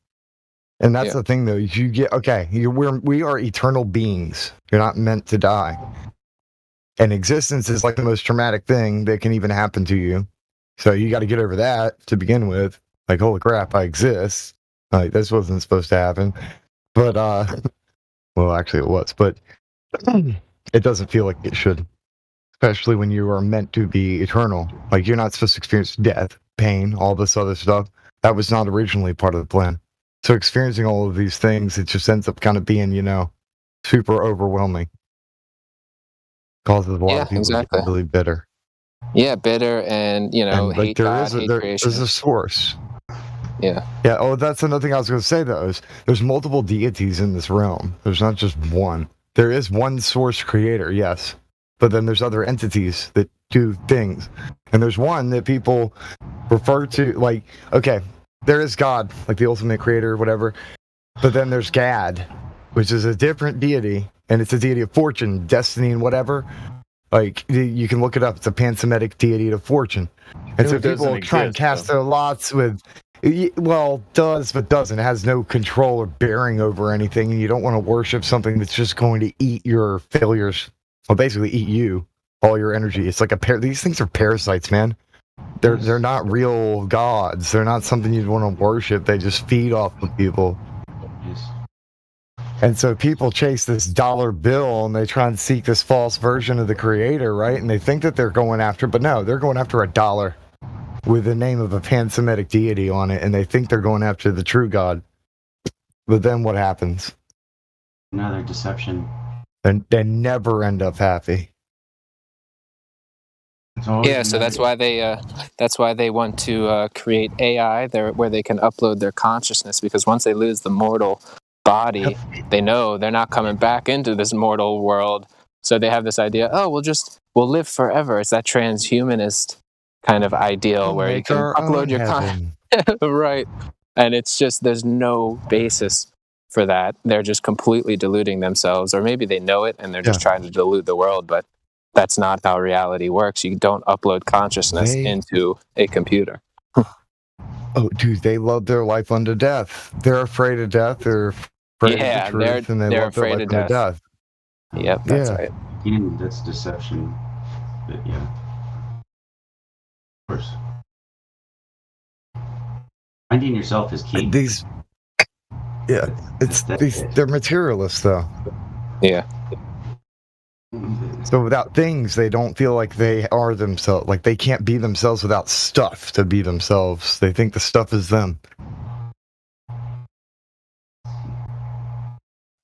[SPEAKER 19] And that's the thing, though. You get we are eternal beings. You're not meant to die. And existence is like the most traumatic thing that can even happen to you. So you got to get over that to begin with. Like, holy crap, I exist. Like, this wasn't supposed to happen. But, well, actually it was, but it doesn't feel like it should. Especially when you are meant to be eternal. Like, you're not supposed to experience death, pain, all this other stuff. That was not originally part of the plan. So experiencing all of these things, it just ends up kind of being, super overwhelming. Causes a lot of people to get really bitter.
[SPEAKER 4] Yeah, bitter and,
[SPEAKER 19] And,
[SPEAKER 4] hate God, hate creation.
[SPEAKER 19] there's a source.
[SPEAKER 4] Yeah.
[SPEAKER 19] Yeah, that's another thing I was going to say, though, is there's multiple deities in this realm. There's not just one. There is one source creator, yes. But then there's other entities that do things. And there's one that people refer to, like, okay, there is God, like the ultimate creator, whatever. But then there's Gad, which is a different deity. And it's a deity of fortune, destiny, and whatever. Like, you can look it up. It's a pan-Semitic deity of fortune. And so people try and cast their lots with... Well, does, but doesn't. It has no control or bearing over anything, and you don't want to worship something that's just going to eat your failures. Well, basically eat you, all your energy. It's like these things are parasites, man. They're not real gods. They're not something you'd want to worship. They just feed off of people. And so people chase this dollar bill, and they try and seek this false version of the creator, right? And they think that they're going after, but no, they're going after a dollar with the name of a pan-Semitic deity on it, and they think they're going after the true God. But then what happens?
[SPEAKER 13] Another deception.
[SPEAKER 19] And they never end up happy.
[SPEAKER 4] Yeah, so that's why they want to create AI there where they can upload their consciousness, because once they lose the mortal body, they know they're not coming back into this mortal world. So they have this idea, we'll live forever. It's that transhumanist kind of ideal where you can upload your content. Right. And it's just, there's no basis for that. They're just completely deluding themselves, or maybe they know it and they're just trying to delude the world, but that's not how reality works. You don't upload consciousness into a computer.
[SPEAKER 19] Oh, dude, they love their life unto death. They're afraid of death. They're afraid of the truth, and they love their life unto death.
[SPEAKER 4] Yep, that's right.
[SPEAKER 13] That's deception. But yeah. Of course. Finding yourself is key.
[SPEAKER 19] They're materialists, though.
[SPEAKER 4] Yeah.
[SPEAKER 19] So without things, they don't feel like they are themselves. Like they can't be themselves without stuff to be themselves. They think the stuff is them.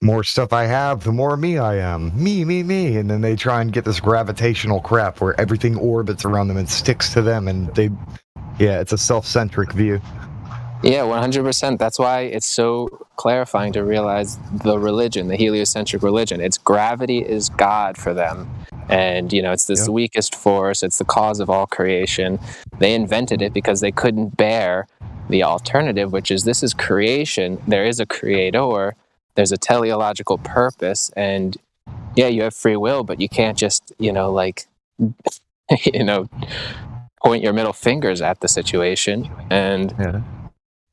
[SPEAKER 19] More stuff I have, the more me I am. Me. And then they try and get this gravitational crap where everything orbits around them and sticks to them. And it's a self-centric view.
[SPEAKER 4] Yeah, 100%. That's why it's so clarifying to realize the religion, the heliocentric religion. It's gravity is God for them. And, it's this weakest force. It's the cause of all creation. They invented it because they couldn't bear the alternative, which is this is creation. There is a creator. There's a teleological purpose. And, you have free will, but you can't just, point your middle fingers at the situation. And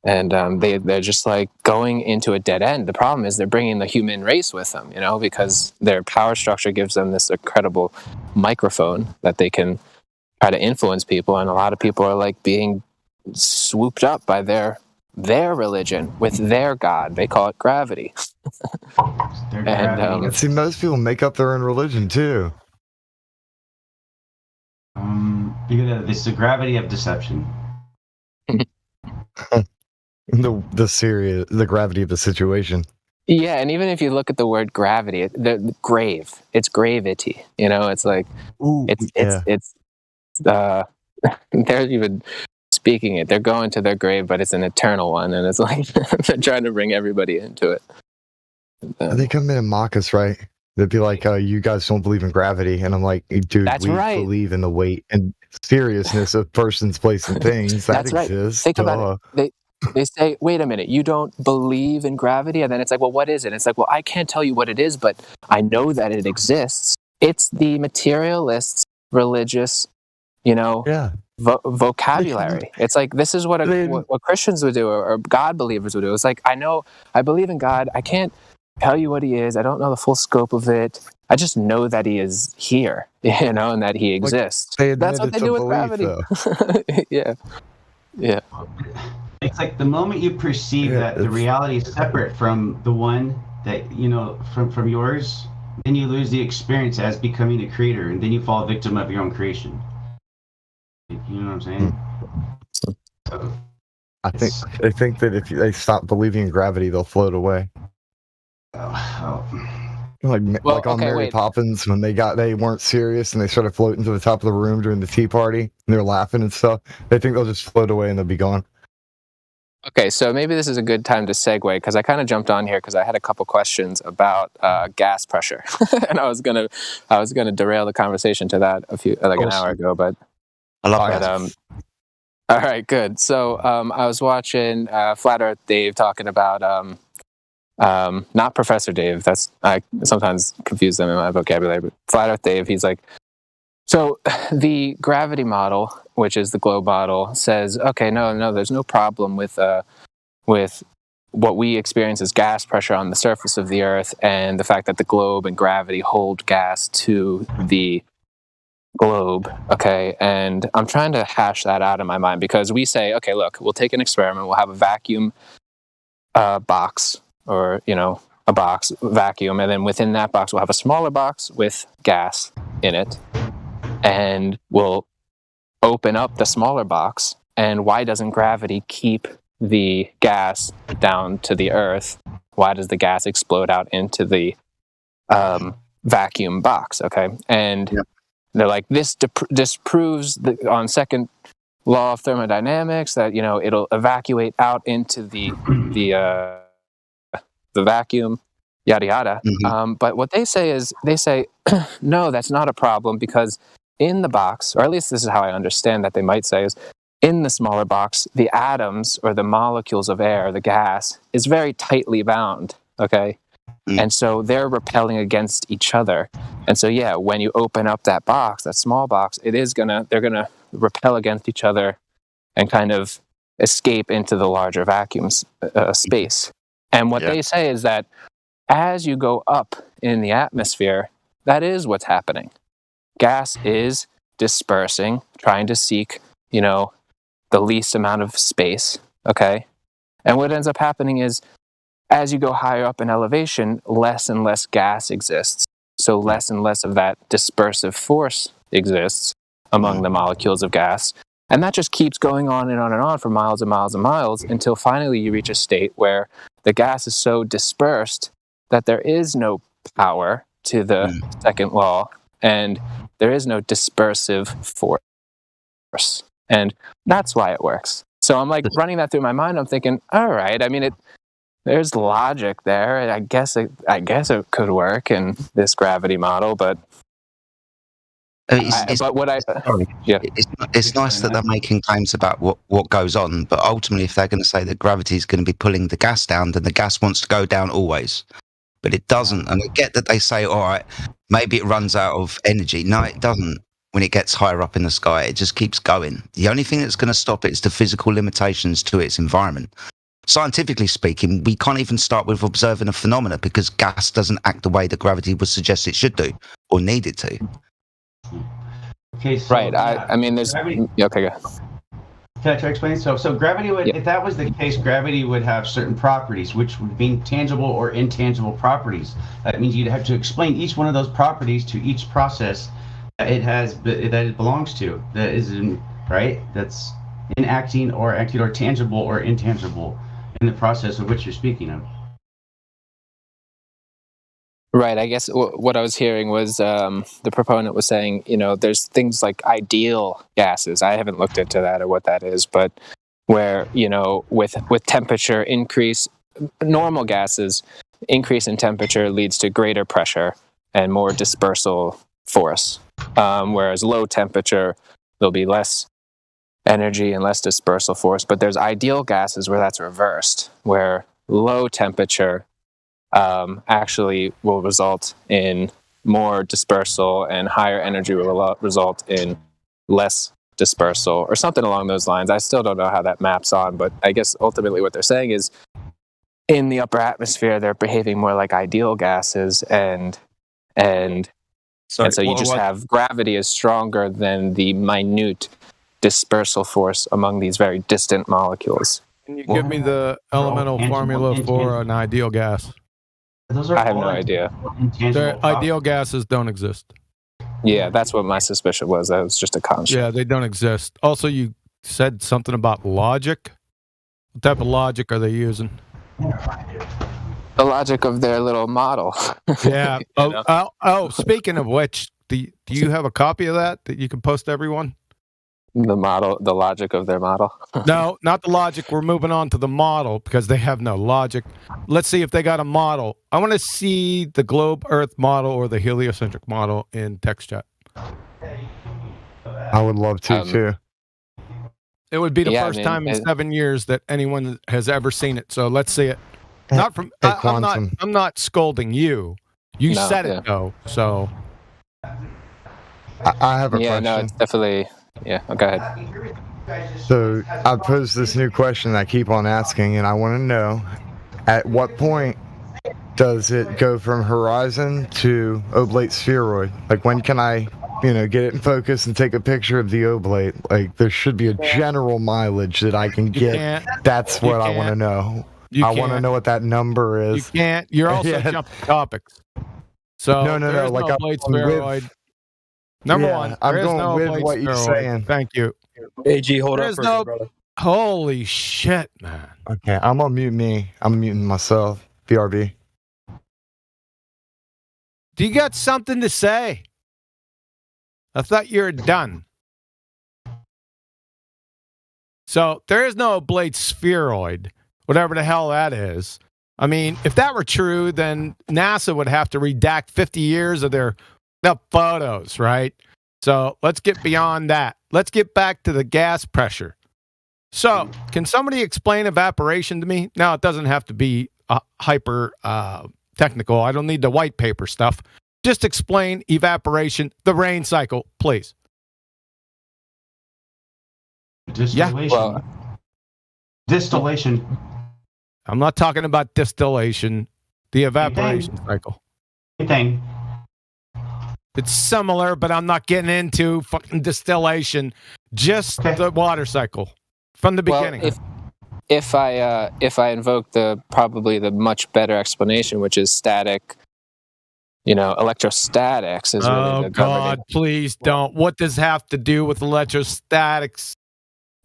[SPEAKER 4] they're just like going into a dead end. The problem is they're bringing the human race with them, because their power structure gives them this incredible microphone that they can try to influence people. And a lot of people are like being swooped up by their religion with their God. They call it gravity.
[SPEAKER 19] And see, most people make up their own religion too.
[SPEAKER 13] It's the gravity of deception.
[SPEAKER 19] The gravity of the situation.
[SPEAKER 4] Yeah, and even if you look at the word gravity, the grave, it's gravity. It's like they're even speaking it. They're going to their grave, but it's an eternal one, and it's like they're trying to bring everybody into it.
[SPEAKER 19] They come in and mock us, right? They'd be like, you guys don't believe in gravity. And I'm like, dude, we believe in the weight and seriousness of persons, place, and things. That exists.
[SPEAKER 4] Think about it. They say, wait a minute, you don't believe in gravity? And then it's like, well, what is it? And it's like, well, I can't tell you what it is, but I know that it exists. It's the materialists' religious vocabulary. It's like, this is what Christians would do, or God believers would do. It's like, I believe in God. I can't tell you what he is. I don't know the full scope of it. I just know that he is here, and that he exists. That's what they do with gravity. Yeah.
[SPEAKER 13] It's like the moment you perceive that the reality is separate from the one that, from yours, then you lose the experience as becoming a creator, and then you fall victim of your own creation. You know what I'm saying? So,
[SPEAKER 19] I think that if they stop believing in gravity, they'll float away. Like on Mary Poppins, when they weren't serious and they started floating to the top of the room during the tea party and they're laughing and stuff. They think they'll just float away and they'll be gone.
[SPEAKER 4] Okay, so maybe this is a good time to segue, because I kind of jumped on here because I had a couple questions about gas pressure, and I was gonna derail the conversation to that an hour ago, but
[SPEAKER 3] I love that.
[SPEAKER 4] All right, good. So I was watching Flat Earth Dave talking about not Professor Dave. I sometimes confuse them in my vocabulary, but Flat Earth Dave. He's like, so the gravity model, which is the globe model, says, okay, no, there's no problem with what we experience as gas pressure on the surface of the Earth, and the fact that the globe and gravity hold gas to the globe. Okay, and I'm trying to hash that out in my mind, because we say, okay, look, we'll take an experiment. We'll have a vacuum box, or a box vacuum, and then within that box we'll have a smaller box with gas in it, and we'll open up the smaller box. And why doesn't gravity keep the gas down to the Earth? Why does the gas explode out into the vacuum box? Okay, and they're like, this disproves on second law of thermodynamics that it'll evacuate out into the vacuum, yada yada. But what they say is, no, that's not a problem, because in the box, or at least this is how I understand that they might say, is in the smaller box, the atoms or the molecules of air, the gas, is very tightly bound. Okay. And so they're repelling against each other. And so, when you open up that box, that small box, they're gonna repel against each other and kind of escape into the larger vacuum space. And what they say is that as you go up in the atmosphere, that is what's happening. Gas is dispersing, trying to seek, the least amount of space. Okay. And what ends up happening is, as you go higher up in elevation, less and less gas exists. So less and less of that dispersive force exists among the molecules of gas. And that just keeps going on and on and on for miles and miles and miles, until finally you reach a state where the gas is so dispersed that there is no power to the second law, and there is no dispersive force. And that's why it works. So I'm like running that through my mind. I'm thinking, all right, I mean, there's logic there. I guess it could work in this gravity model, but
[SPEAKER 3] it's nice that they're making claims about what goes on, but ultimately, if they're going to say that gravity is going to be pulling the gas down, then the gas wants to go down always. But it doesn't. And I get that they say, all right, maybe it runs out of energy. No, it doesn't. When it gets higher up in the sky, it just keeps going. The only thing that's going to stop it is the physical limitations to its environment. Scientifically speaking, we can't even start with observing a phenomena, because gas doesn't act the way that gravity would suggest it should do or need it to.
[SPEAKER 13] Okay, so,
[SPEAKER 4] right. I mean, there's okay. Go.
[SPEAKER 13] Can I try to explain? So gravity would, if that was the case, gravity would have certain properties, which would be tangible or intangible properties. That means you'd have to explain each one of those properties to each process that it belongs to. That is that's inacting or acting, or tangible or intangible in the process of which you're speaking of.
[SPEAKER 4] Right. I guess what I was hearing was the proponent was saying, there's things like ideal gases. I haven't looked into that or what that is, but where, with temperature increase, normal gases, increase in temperature leads to greater pressure and more dispersal force. Whereas low temperature, there'll be less energy and less dispersal force. But there's ideal gases where that's reversed, where low temperature actually will result in more dispersal, and higher energy will result in less dispersal or something along those lines. I still don't know how that maps on, but I guess ultimately what they're saying is in the upper atmosphere, they're behaving more like ideal gases, and so you just have gravity is stronger than the minute dispersal force among these very distant molecules.
[SPEAKER 8] Can you give me the elemental formula for an ideal gas?
[SPEAKER 4] I have no idea.
[SPEAKER 8] The ideal gases don't exist.
[SPEAKER 4] Yeah, that's what my suspicion was. That was just a construct.
[SPEAKER 8] Yeah, they don't exist. Also, you said something about logic. What type of logic are they using?
[SPEAKER 4] The logic of their little model.
[SPEAKER 8] Yeah. Speaking of which, do you have a copy of that you can post to everyone?
[SPEAKER 4] The logic of their model.
[SPEAKER 8] No, not the logic. We're moving on to the model because they have no logic. Let's see if they got a model. I want to see the globe Earth model or the heliocentric model in text chat.
[SPEAKER 19] I would love to too.
[SPEAKER 8] It would be the first time in 7 years that anyone has ever seen it. So let's see it. Not from. I'm not scolding you. You said it though. So
[SPEAKER 19] I have a question.
[SPEAKER 4] Yeah, no, it's definitely. Yeah, go ahead.
[SPEAKER 19] So I posed this new question I keep on asking, and I want to know, at what point does it go from horizon to oblate spheroid? Like, when can I, get it in focus and take a picture of the oblate? Like, there should be a general mileage that I can get. That's what I want to know. I want to know what that number is.
[SPEAKER 8] You can't. You're also jumping topics. So
[SPEAKER 19] no. Like,
[SPEAKER 8] oblate spheroid. Number one,
[SPEAKER 19] I'm going with what you're saying.
[SPEAKER 8] Thank you.
[SPEAKER 5] AG, hold up for me, brother.
[SPEAKER 8] Holy shit, man.
[SPEAKER 19] Okay, I'm gonna mute me. I'm muting myself. BRB.
[SPEAKER 8] Do you got something to say? I thought you were done. So there is no oblate spheroid, whatever the hell that is. I mean, if that were true, then NASA would have to redact 50 years of their photos, right? So let's get beyond that. Let's get back to the gas pressure. So can somebody explain evaporation to me? Now, it doesn't have to be hyper technical. I don't need the white paper stuff. Just explain evaporation, the rain cycle, please.
[SPEAKER 13] Distillation. Distillation.
[SPEAKER 8] I'm not talking about distillation. The evaporation cycle.
[SPEAKER 13] Same thing.
[SPEAKER 8] It's similar, but I'm not getting into fucking distillation. Just the water cycle from the beginning.
[SPEAKER 4] Well, if I invoke probably the much better explanation, which is static, electrostatics is really the
[SPEAKER 8] God, please don't. What does have to do with electrostatics?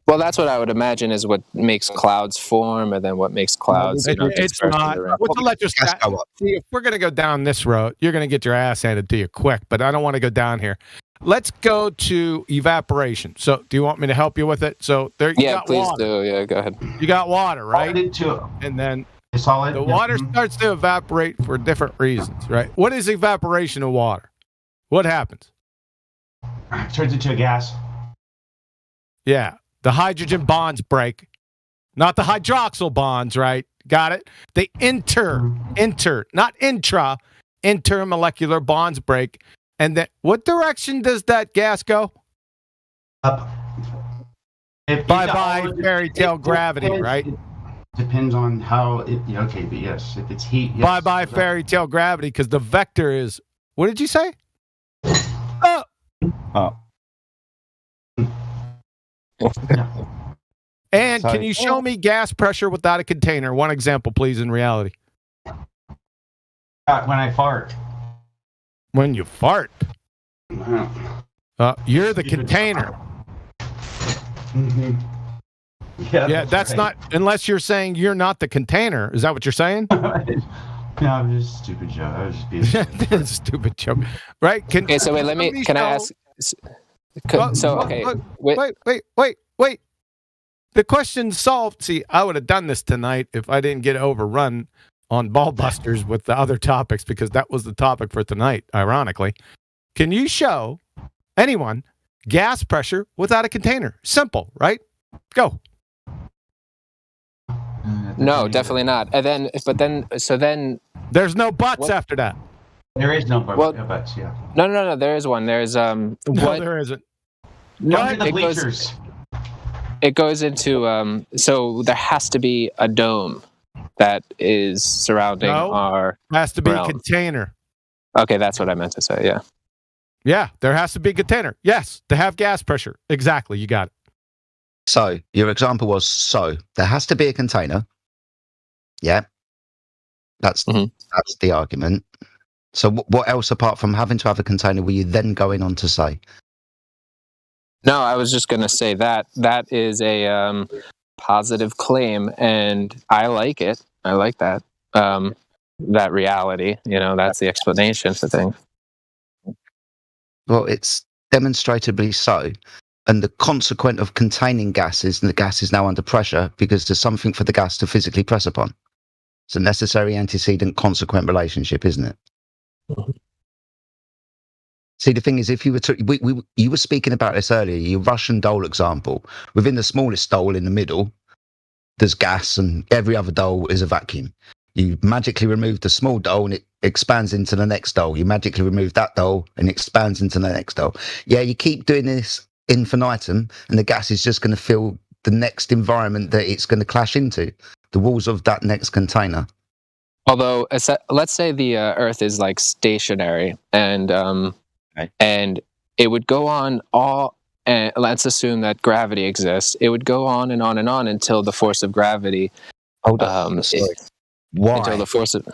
[SPEAKER 4] Well, that's what I would imagine is what makes clouds form, and then what makes clouds.
[SPEAKER 8] It's not. What's electrostatics? See, if we're going to go down this road, you're going to get your ass handed to you quick, but I don't want to go down here. Let's go to evaporation. So, do you want me to help you with it? So, there. You got
[SPEAKER 4] please
[SPEAKER 8] water.
[SPEAKER 4] do. Yeah, go ahead.
[SPEAKER 8] You got water, right? And then the water starts to evaporate for different reasons, right? What is evaporation of water? What happens?
[SPEAKER 13] It turns into a gas.
[SPEAKER 8] Yeah. The hydrogen bonds break. Not the hydroxyl bonds, right? Got it? They not intra, intermolecular bonds break. And then what direction does that gas go?
[SPEAKER 13] Up.
[SPEAKER 8] Bye-bye fairy tale gravity, right?
[SPEAKER 13] Depends on how but yes, if it's heat, yes.
[SPEAKER 8] Bye-bye fairy tale gravity, because the vector is, what did you say? Oh. And can you show me gas pressure without a container? One example, please, in reality.
[SPEAKER 13] When I fart.
[SPEAKER 8] When you fart? You're the container.
[SPEAKER 13] Mm-hmm.
[SPEAKER 8] Yeah, that's right. Not, unless you're saying you're not the container. Is that what you're saying?
[SPEAKER 13] No, I'm just a stupid joke. I was just being
[SPEAKER 8] stupid. Stupid joke. Right?
[SPEAKER 4] Okay, so wait, can I ask?
[SPEAKER 8] Wait. The question's solved. See, I would have done this tonight if I didn't get overrun on Ballbusters with the other topics, because that was the topic for tonight, ironically. Can you show anyone gas pressure without a container? Simple, right? Go.
[SPEAKER 4] No, definitely not. And then,
[SPEAKER 8] there's no buts after that.
[SPEAKER 13] There is no buts. Yeah.
[SPEAKER 4] No. There is one. There's
[SPEAKER 8] No, there isn't.
[SPEAKER 4] No,
[SPEAKER 13] the bleachers.
[SPEAKER 4] It goes into so there has to be a dome that is surrounding our.
[SPEAKER 8] Has to be
[SPEAKER 4] realm.
[SPEAKER 8] a container.
[SPEAKER 4] Okay, that's what I meant to say. Yeah.
[SPEAKER 8] Yeah, there has to be a container. Yes, to have gas pressure. Exactly, you got it.
[SPEAKER 9] So your example was there has to be a container. Yeah, that's the argument. So what else apart from having to have a container were you then going on to say?
[SPEAKER 4] No, I was just going to say that is a positive claim, and I like it. I like that that reality. That's the explanation for things.
[SPEAKER 9] Well, it's demonstrably so. And the consequent of containing gases, and the gas is now under pressure because there's something for the gas to physically press upon. It's a necessary antecedent consequent relationship, isn't it?
[SPEAKER 4] Mm-hmm.
[SPEAKER 9] See, the thing is, if you were to, you were speaking about this earlier, your Russian doll example. Within the smallest doll in the middle, there's gas, and every other doll is a vacuum. You magically remove the small doll, and it expands into the next doll. You magically remove that doll, and it expands into the next doll. Yeah, you keep doing this infinitum, and the gas is just going to fill the next environment that it's going to clash into, the walls of that next container.
[SPEAKER 4] Although, let's say the Earth is like stationary, and it would go on all. And let's assume that gravity exists. It would go on and on and on until the force of gravity.
[SPEAKER 9] Why?
[SPEAKER 4] Until the force of.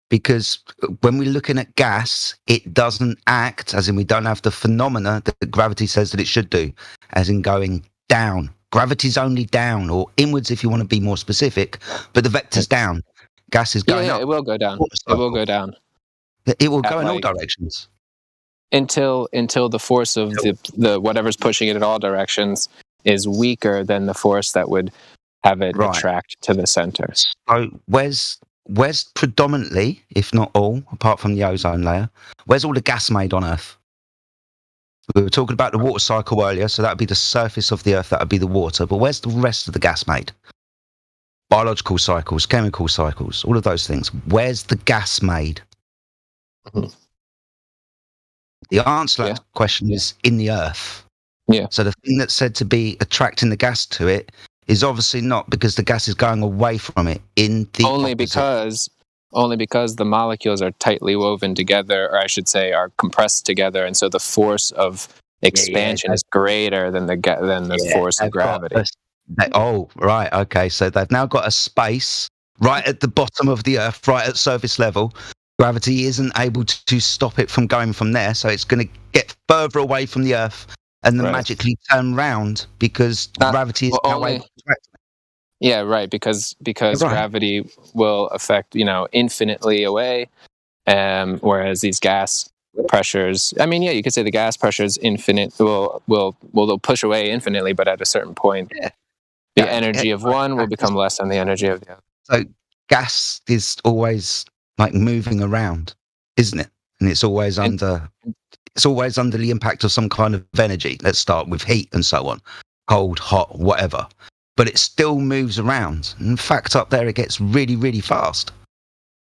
[SPEAKER 9] Because when we're looking at gas, it doesn't act, as in we don't have the phenomena that gravity says that it should do, as in going down. Gravity's only down, or inwards if you want to be more specific, but the vector's down. Gas is going up.
[SPEAKER 4] It will go down. It will go down.
[SPEAKER 9] It will go in all directions.
[SPEAKER 4] Until the force of the whatever's pushing it in all directions is weaker than the force that would have it attract to the center.
[SPEAKER 9] So where's predominantly, if not all, apart from the ozone layer, where's all the gas made on Earth? We were talking about the water cycle earlier, so that would be the surface of the Earth, that would be the water. But where's the rest of the gas made? Biological cycles, chemical cycles, all of those things. Where's the gas made?
[SPEAKER 4] Mm-hmm.
[SPEAKER 9] The answer to that question is in the Earth.
[SPEAKER 4] Yeah.
[SPEAKER 9] So the thing that's said to be attracting the gas to it is obviously not because the gas is going away from it. Only
[SPEAKER 4] because the molecules are tightly woven together, or I should say, are compressed together, and so the force of expansion is greater than the force of gravity.
[SPEAKER 9] Right. Okay. So they've now got a space right at the bottom of the Earth, right at surface level. Gravity isn't able to stop it from going from there, so it's going to get further away from the Earth and then magically turn round because gravity is now able to attract it.
[SPEAKER 4] Yeah, right. Because gravity will affect infinitely away, whereas these gas pressures. I mean, you could say the gas pressure is infinite. They'll push away infinitely, but at a certain point, the energy of one will become less than the energy of the other.
[SPEAKER 9] So gas is always like moving around, isn't it? And it's always under the impact of some kind of energy. Let's start with heat and so on, cold, hot, whatever. But it still moves around. In fact, up there it gets really, really fast,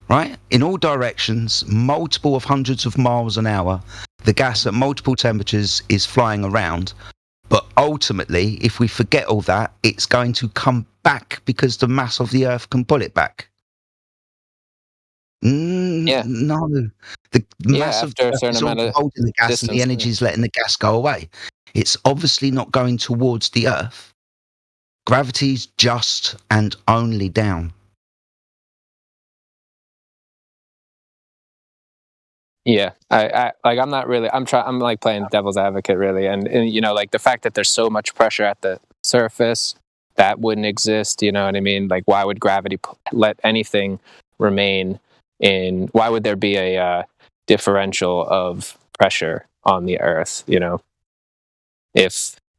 [SPEAKER 9] right? In all directions, multiple of hundreds of miles an hour. The gas at multiple temperatures is flying around. But ultimately, if we forget all that, it's going to come back because the mass of the Earth can pull it back. No, the mass of the Earth is holding the gas, and the energy is letting the gas go away. It's obviously not going towards the Earth. Gravity's just and only down.
[SPEAKER 4] Yeah, I'm not really. I'm like playing devil's advocate, really, and like the fact that there's so much pressure at the surface that wouldn't exist. You know what I mean? Like, why would gravity let anything remain in? Why would there be a differential of pressure on the Earth?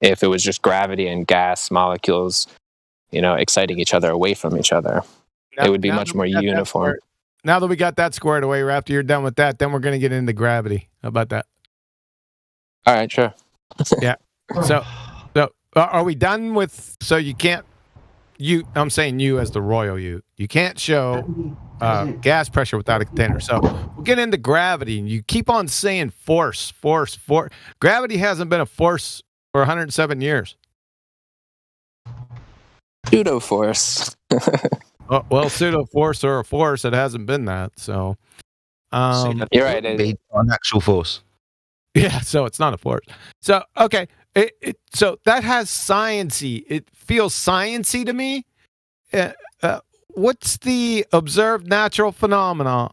[SPEAKER 4] If it was just gravity and gas molecules, exciting each other away from each other, it would be much more uniform.
[SPEAKER 8] Now that we got that squared away, after you're done with that, then we're going to get into gravity. How about that?
[SPEAKER 4] All right, sure.
[SPEAKER 8] Yeah. So are we done with? So you can't. I'm saying you as the royal you. You can't show gas pressure without a container. So we'll get into gravity, and you keep on saying force. Gravity hasn't been a force for 107 years.
[SPEAKER 4] Pseudo force.
[SPEAKER 8] Well, pseudo force or a force, it hasn't been that. So,
[SPEAKER 4] you're right.
[SPEAKER 9] An actual force.
[SPEAKER 8] Yeah, so it's not a force. So okay, so that has sciency. It feels sciency to me. What's the observed natural phenomena,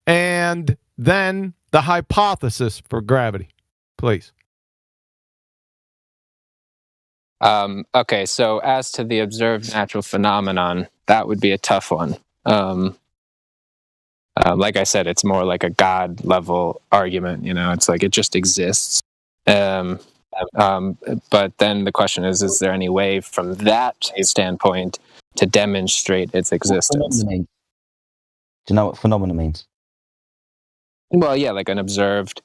[SPEAKER 8] and then the hypothesis for gravity, please?
[SPEAKER 4] Okay, so as to the observed natural phenomenon, that would be a tough one. Like I said, it's more like a God level argument. It's like it just exists. But then the question is there any way from that standpoint to demonstrate its existence?
[SPEAKER 3] Do you know what phenomena means?
[SPEAKER 4] Well, yeah, like an observed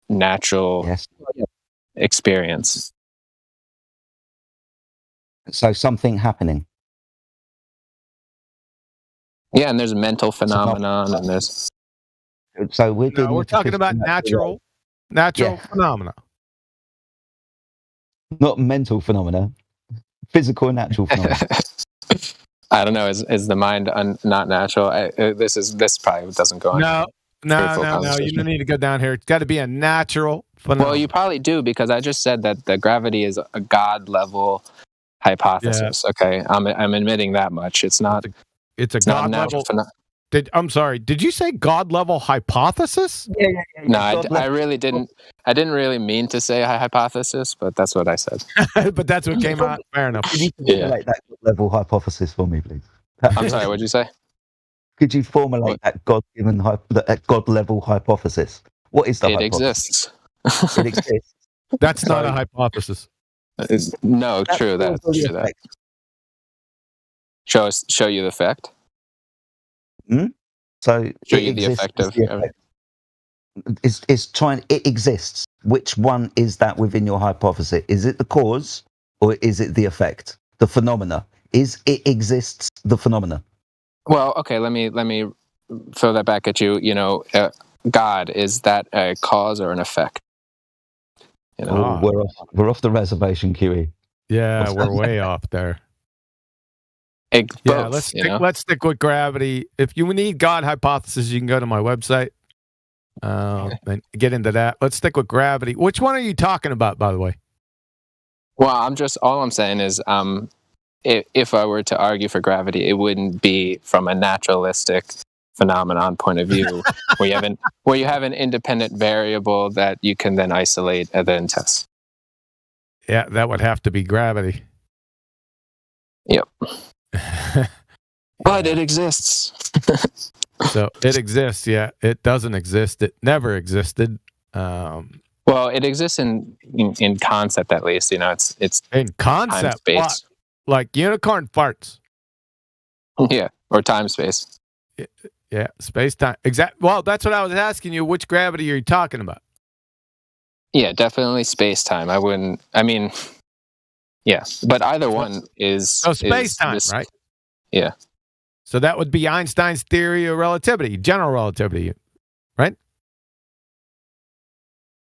[SPEAKER 4] natural experience.
[SPEAKER 3] So something happening.
[SPEAKER 4] Yeah, and there's mental phenomenon, and there's.
[SPEAKER 3] So we're
[SPEAKER 8] talking about natural phenomena,
[SPEAKER 3] not mental phenomena, physical and natural phenomena.
[SPEAKER 4] I don't know. Is the mind not natural? This probably doesn't go on.
[SPEAKER 8] No. You don't need to go down here. It's got to be a natural phenomenon.
[SPEAKER 4] Well, you probably do, because I just said that the gravity is a God level hypothesis. Yeah. Okay, I'm admitting that much. It's not.
[SPEAKER 8] It's a God level. I'm sorry. Did you say God level hypothesis?
[SPEAKER 4] Yeah. No, I really didn't. I didn't really mean to say a hypothesis, but that's what I said.
[SPEAKER 8] But that's what came out. Fair enough.
[SPEAKER 3] Could you formulate that God level hypothesis for me, please?
[SPEAKER 4] I'm sorry. What'd you say?
[SPEAKER 3] Could you formulate that God-given that God level hypothesis? What is the hypothesis?
[SPEAKER 4] Exists.
[SPEAKER 3] It exists.
[SPEAKER 8] That's not a hypothesis.
[SPEAKER 4] No, true. That's true. That. Show you the effect.
[SPEAKER 3] So
[SPEAKER 4] show you the effect of.
[SPEAKER 3] It exists. Which one is that within your hypothesis? Is it the cause or is it the effect? The phenomena. Is it exists the phenomena?
[SPEAKER 4] Well, okay. Let me throw that back at you. God, is that a cause or an effect?
[SPEAKER 3] We're off the reservation, QE.
[SPEAKER 8] Yeah, we're way off there.
[SPEAKER 4] Both,
[SPEAKER 8] let's stick with gravity. If you need God hypothesis, you can go to my website and get into that. Let's stick with gravity. Which one are you talking about, by the way?
[SPEAKER 4] Well, all I'm saying is, if I were to argue for gravity, it wouldn't be from a naturalistic phenomenon point of view, where you have an independent variable that you can then isolate and then test.
[SPEAKER 8] Yeah, that would have to be gravity.
[SPEAKER 4] Yep. But it exists.
[SPEAKER 8] So it exists. Yeah, it doesn't exist. It never existed.
[SPEAKER 4] Well, it exists in concept, at least. It's
[SPEAKER 8] in concept. What? Like unicorn farts.
[SPEAKER 4] Yeah, or time space.
[SPEAKER 8] Yeah, space time. Exact. Well, that's what I was asking you. Which gravity are you talking about?
[SPEAKER 4] Yeah, definitely space time. Yeah, but either one is.
[SPEAKER 8] So space time, right?
[SPEAKER 4] Yeah.
[SPEAKER 8] So that would be Einstein's theory of relativity, general relativity, right?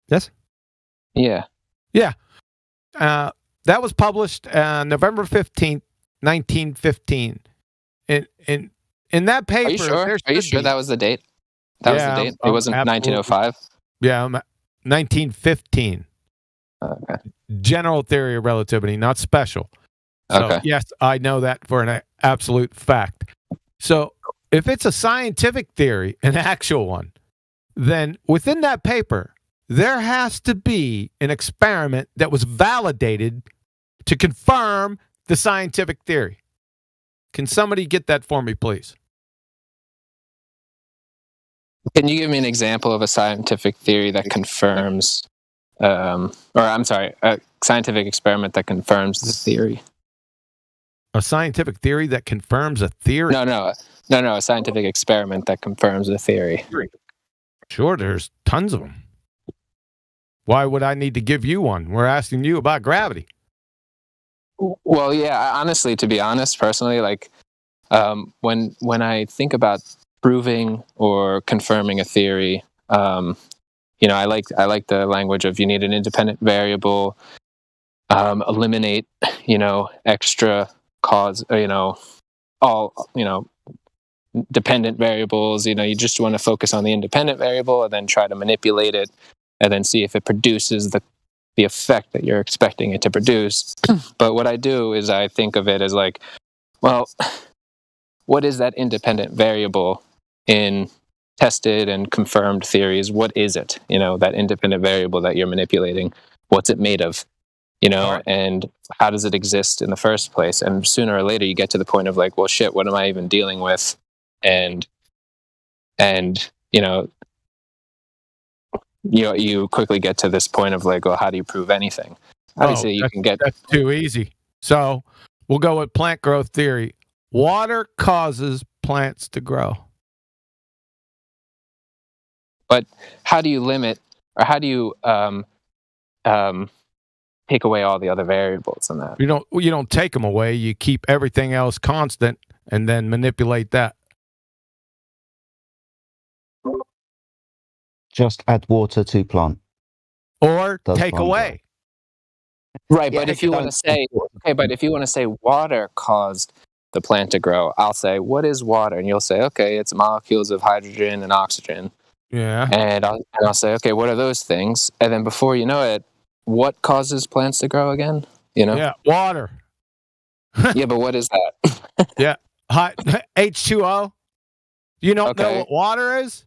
[SPEAKER 8] Yes?
[SPEAKER 4] Yeah.
[SPEAKER 8] Yeah. That was published November 15th, 1915. In that paper...
[SPEAKER 4] Are you sure? Are you sure that was the date? That was the date? It wasn't 1905?
[SPEAKER 8] Yeah, 1915.
[SPEAKER 4] Okay.
[SPEAKER 8] General theory of relativity, not special. So,
[SPEAKER 4] okay.
[SPEAKER 8] Yes, I know that for an absolute fact. So if it's a scientific theory, an actual one, then within that paper, there has to be an experiment that was validated to confirm the scientific theory. Can somebody get that for me, please?
[SPEAKER 4] Can you give me an example of a scientific theory that confirms, a scientific experiment that confirms the theory?
[SPEAKER 8] A scientific theory that confirms a theory?
[SPEAKER 4] No, a scientific experiment that confirms a theory.
[SPEAKER 8] Sure, there's tons of them. Why would I need to give you one? We're asking you about gravity.
[SPEAKER 4] Well, yeah, honestly, to be honest, personally, like when I think about proving or confirming a theory, I like the language of you need an independent variable, eliminate, extra cause, all, dependent variables. You just want to focus on the independent variable and then try to manipulate it and then see if it produces the effect that you're expecting it to produce. But what I do is I think of it as like, well, what is that independent variable in tested and confirmed theories? What is it? That independent variable that you're manipulating, what's it made of? And how does it exist in the first place? And sooner or later you get to the point of like, well, shit, what am I even dealing with? And you quickly get to this point of like, well, how do you prove anything? Obviously, you can get...
[SPEAKER 8] That's too easy. So we'll go with plant growth theory. Water causes plants to grow.
[SPEAKER 4] But how do you limit, or how do you take away all the other variables in that?
[SPEAKER 8] You don't take them away. You keep everything else constant and then manipulate that.
[SPEAKER 3] Just add water to plant.
[SPEAKER 8] Or take away.
[SPEAKER 4] Right, but if you want to say, water caused the plant to grow, I'll say, what is water? And you'll say, okay, it's molecules of hydrogen and oxygen.
[SPEAKER 8] Yeah.
[SPEAKER 4] And I'll say, okay, what are those things? And then before you know it, what causes plants to grow again?
[SPEAKER 8] Yeah, water.
[SPEAKER 4] Yeah, but what is that?
[SPEAKER 8] Yeah, H2O. You don't know what water is?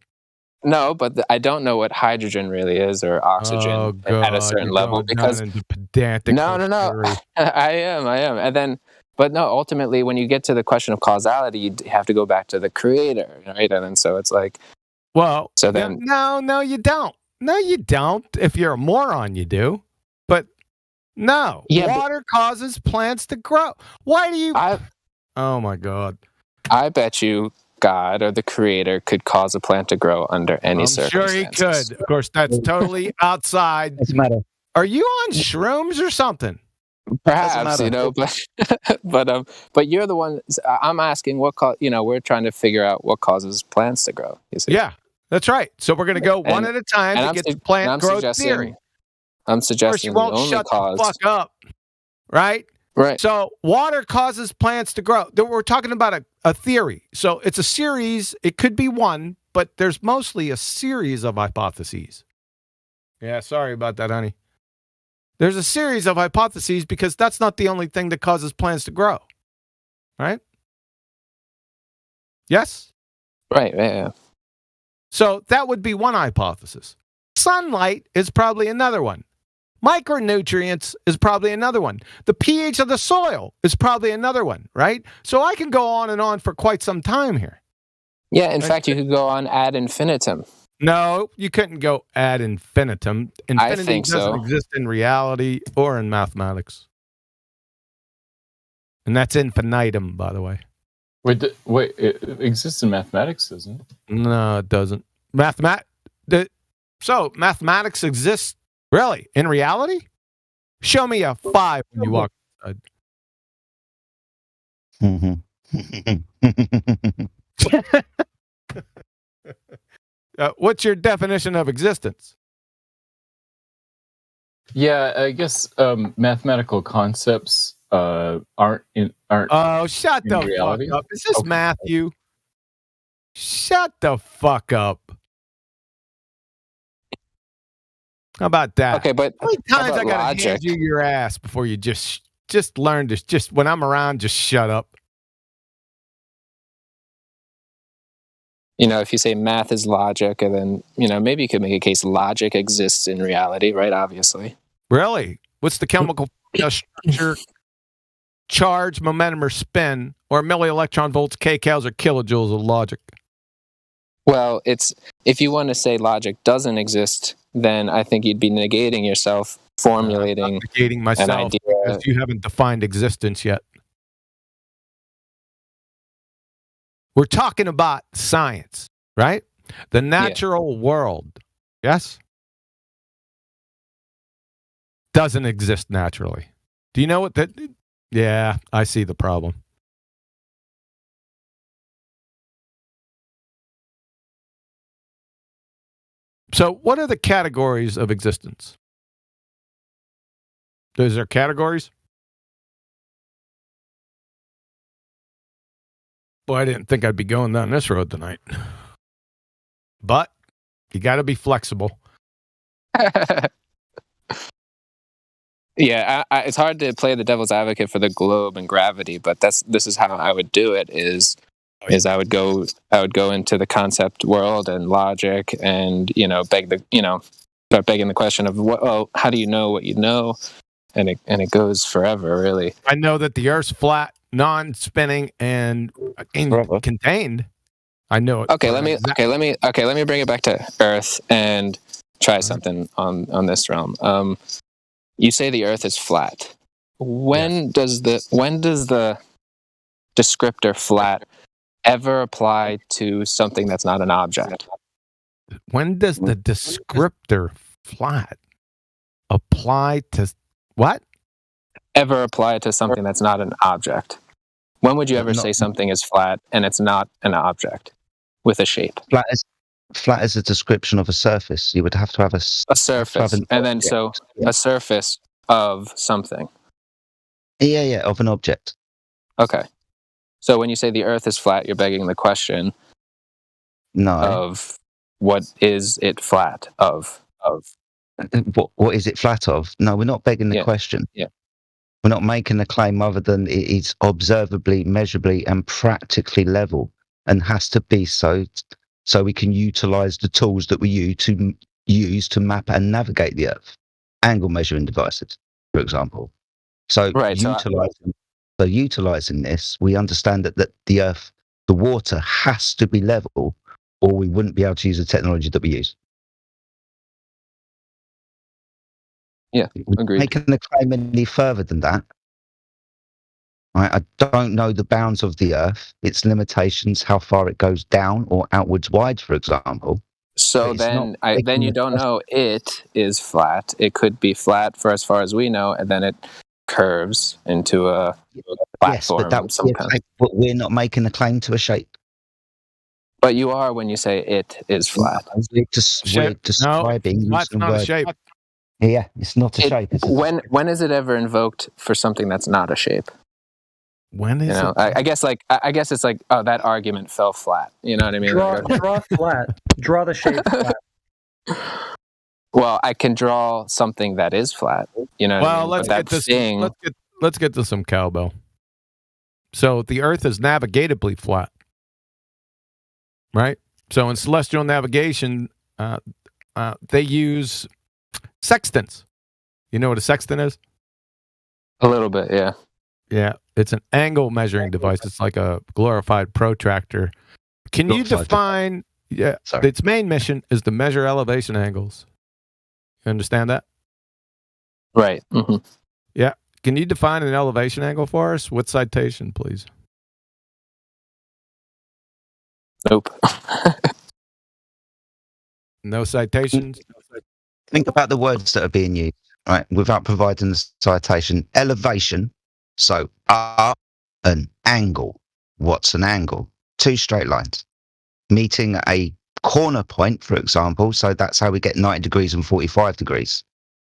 [SPEAKER 4] No, but I don't know what hydrogen really is, or oxygen at a certain level, because no. I am. And then, but no, ultimately, when you get to the question of causality, you have to go back to the creator, right? And then so it's like,
[SPEAKER 8] well,
[SPEAKER 4] so then
[SPEAKER 8] no, you don't. No, you don't. If you're a moron, you do. But no, water causes plants to grow. Why do you? Oh my God!
[SPEAKER 4] I bet you God or the creator could cause a plant to grow under any circumstances.
[SPEAKER 8] Sure he could. Of course, that's totally outside.
[SPEAKER 3] Doesn't matter.
[SPEAKER 8] Are you on shrooms or something?
[SPEAKER 4] Perhaps, but you're the one. I'm asking what we're trying to figure out what causes plants to grow. You see?
[SPEAKER 8] Yeah, that's right. So we're going to go one at a time to get to plant growth theory.
[SPEAKER 4] I'm suggesting
[SPEAKER 8] of course, you won't shut the fuck up, right?
[SPEAKER 4] Right.
[SPEAKER 8] So water causes plants to grow. We're talking about a theory. So it's a series. It could be one, but there's mostly a series of hypotheses. Yeah, sorry about that, honey. There's a series of hypotheses because that's not the only thing that causes plants to grow. Right? Yes?
[SPEAKER 4] Right, yeah.
[SPEAKER 8] So that would be one hypothesis. Sunlight is probably another one. Micronutrients is probably another one. The pH of the soil is probably another one, right? So I can go on and on for quite some time here.
[SPEAKER 4] Yeah, in fact, you could go on ad infinitum.
[SPEAKER 8] No, you couldn't go ad infinitum. Infinity doesn't exist in reality or in mathematics. And that's infinitum, by the way.
[SPEAKER 6] Wait, it exists in mathematics, doesn't it?
[SPEAKER 8] No, it doesn't. So mathematics exists really in reality? Show me a 5 when you walk outside. What's your definition of existence?
[SPEAKER 6] Yeah, I guess mathematical concepts aren't
[SPEAKER 8] Oh, shut the
[SPEAKER 6] reality.
[SPEAKER 8] fuck up! Is this Matthew? Shut the fuck up! How about that?
[SPEAKER 4] Okay, but
[SPEAKER 8] how many times I gotta
[SPEAKER 4] logic?
[SPEAKER 8] hand you your ass before you just learn to just when I'm around, just shut up.
[SPEAKER 4] If you say math is logic, and then maybe you could make a case logic exists in reality, right? Obviously.
[SPEAKER 8] Really? What's the chemical structure? Charge, momentum, or spin, or milli-electron volts, kcals, or kilojoules of logic?
[SPEAKER 4] Well, if you want to say logic doesn't exist, then I think you'd be negating yourself, formulating
[SPEAKER 8] negating myself
[SPEAKER 4] an idea.
[SPEAKER 8] Because you haven't defined existence yet. We're talking about science, right? The natural world, yes? Doesn't exist naturally. Do you know what that... Yeah, I see the problem. So, what are the categories of existence? Is there categories? Boy, I didn't think I'd be going down this road tonight. But you got to be flexible.
[SPEAKER 4] Yeah, it's hard to play the devil's advocate for the globe and gravity, but this is how I would do it. Is I would go into the concept world and logic, and start begging the question of how do you know what you know, and it goes forever, really.
[SPEAKER 8] I know that the Earth's flat, non-spinning, and contained. I know it.
[SPEAKER 4] Okay, let me bring it back to Earth and try something on this realm. You say the Earth is flat. When does the descriptor flat ever apply to something that's not an object?
[SPEAKER 8] When does the descriptor flat apply to what?
[SPEAKER 4] Ever apply to something that's not an object? When would you ever say something is flat and it's not an object with a shape?
[SPEAKER 3] Flat is a description of a surface. You would have to have a
[SPEAKER 4] surface, and then a surface of something.
[SPEAKER 3] Yeah, of an object.
[SPEAKER 4] Okay. So when you say the Earth is flat, you're begging the question of what is it flat of?
[SPEAKER 3] What is it flat of? No, we're not begging the question.
[SPEAKER 4] Yeah.
[SPEAKER 3] We're not making a claim other than it's observably, measurably, and practically level, and has to be so we can utilize the tools that we use to map and navigate the Earth. Angle measuring devices, for example. So utilizing this, we understand that the Earth, the water has to be level, or we wouldn't be able to use the technology that we use.
[SPEAKER 4] Yeah, agreed.
[SPEAKER 3] Making the claim any further than that, I don't know the bounds of the Earth, its limitations, how far it goes down or outwards wide, for example.
[SPEAKER 4] So then you don't know it is flat. It could be flat for as far as we know, and then it curves into a platform.
[SPEAKER 3] Yes, but we're not making a claim to a shape.
[SPEAKER 4] But you are when you say it is flat.
[SPEAKER 3] We're describing.
[SPEAKER 8] No, it's not a shape.
[SPEAKER 3] Yeah, it's not a shape.
[SPEAKER 4] When is it ever invoked for something that's not a shape?
[SPEAKER 8] When is it?
[SPEAKER 4] I guess it's like, oh, that argument fell flat. You know what I mean?
[SPEAKER 11] Draw flat. Draw the shape flat.
[SPEAKER 4] Well, I can draw something that is flat. You know.
[SPEAKER 8] Well,
[SPEAKER 4] what I mean?
[SPEAKER 8] let's get to some cowbell. So the Earth is navigatably flat, right? So in celestial navigation, they use sextants. You know what a sextant is?
[SPEAKER 4] A little bit, yeah.
[SPEAKER 8] Yeah, it's an angle measuring device. It's like a glorified protractor. Can you define? Yeah, its main mission is to measure elevation angles. You understand that?
[SPEAKER 4] Right. Mm-hmm.
[SPEAKER 8] Yeah. Can you define an elevation angle for us? With citation, please.
[SPEAKER 4] Nope.
[SPEAKER 8] No citations.
[SPEAKER 3] Think about the words that are being used, right? Without providing the citation. Elevation. So an angle. What's an angle? Two straight lines meeting a corner point, for example. So that's how we get 90 degrees and 45 degrees.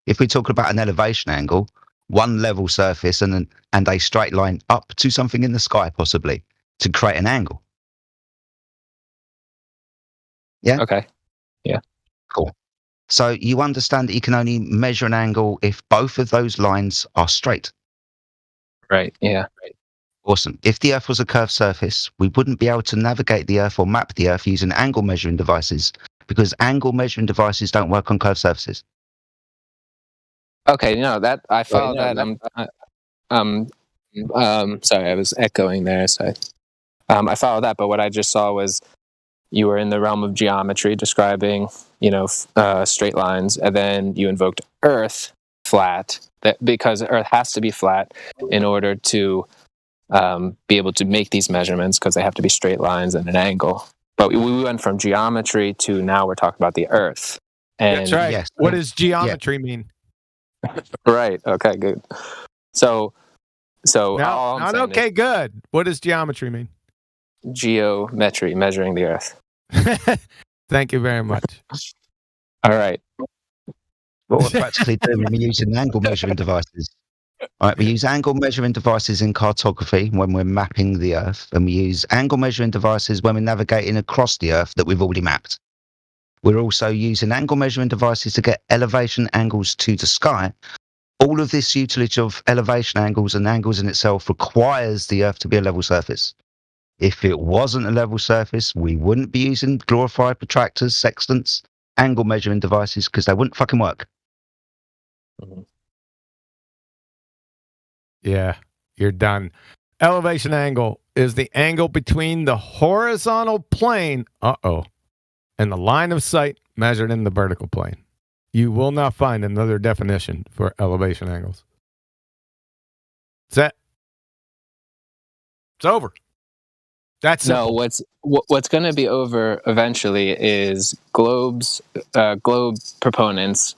[SPEAKER 3] If we talk about an elevation angle, one level surface and a straight line up to something in the sky, possibly, to create an angle. Yeah?
[SPEAKER 4] Okay. Yeah.
[SPEAKER 3] Cool. So you understand that you can only measure an angle if both of those lines are straight.
[SPEAKER 4] Right. Yeah.
[SPEAKER 3] Awesome. If the Earth was a curved surface, we wouldn't be able to navigate the Earth or map the Earth using angle measuring devices, because angle measuring devices don't work on curved surfaces.
[SPEAKER 4] Okay, no, that I follow that. Sorry, I was echoing there. So, I follow that. But what I just saw was you were in the realm of geometry, describing, straight lines, and then you invoked Earth flat, because Earth has to be flat in order to be able to make these measurements, because they have to be straight lines and an angle. But we went from geometry to now we're talking about the Earth. And
[SPEAKER 8] that's right. Yes. What does geometry mean?
[SPEAKER 4] Right. Okay. Good. So
[SPEAKER 8] not okay. Good. What does geometry mean?
[SPEAKER 4] Geometry, measuring the Earth.
[SPEAKER 8] Thank you very much.
[SPEAKER 4] All right.
[SPEAKER 3] What we're practically doing when we're using angle measuring devices. All right, we use angle measuring devices in cartography when we're mapping the Earth, and we use angle measuring devices when we're navigating across the Earth that we've already mapped. We're also using angle measuring devices to get elevation angles to the sky. All of this utilage of elevation angles and angles in itself requires the Earth to be a level surface. If it wasn't a level surface, we wouldn't be using glorified protractors, sextants, angle measuring devices, because they wouldn't fucking work.
[SPEAKER 8] Yeah, you're done. Elevation angle is the angle between the horizontal plane, and the line of sight measured in the vertical plane. You will not find another definition for elevation angles. That's it. It's over. That's simple.
[SPEAKER 4] No. What's going to be over eventually is globe proponents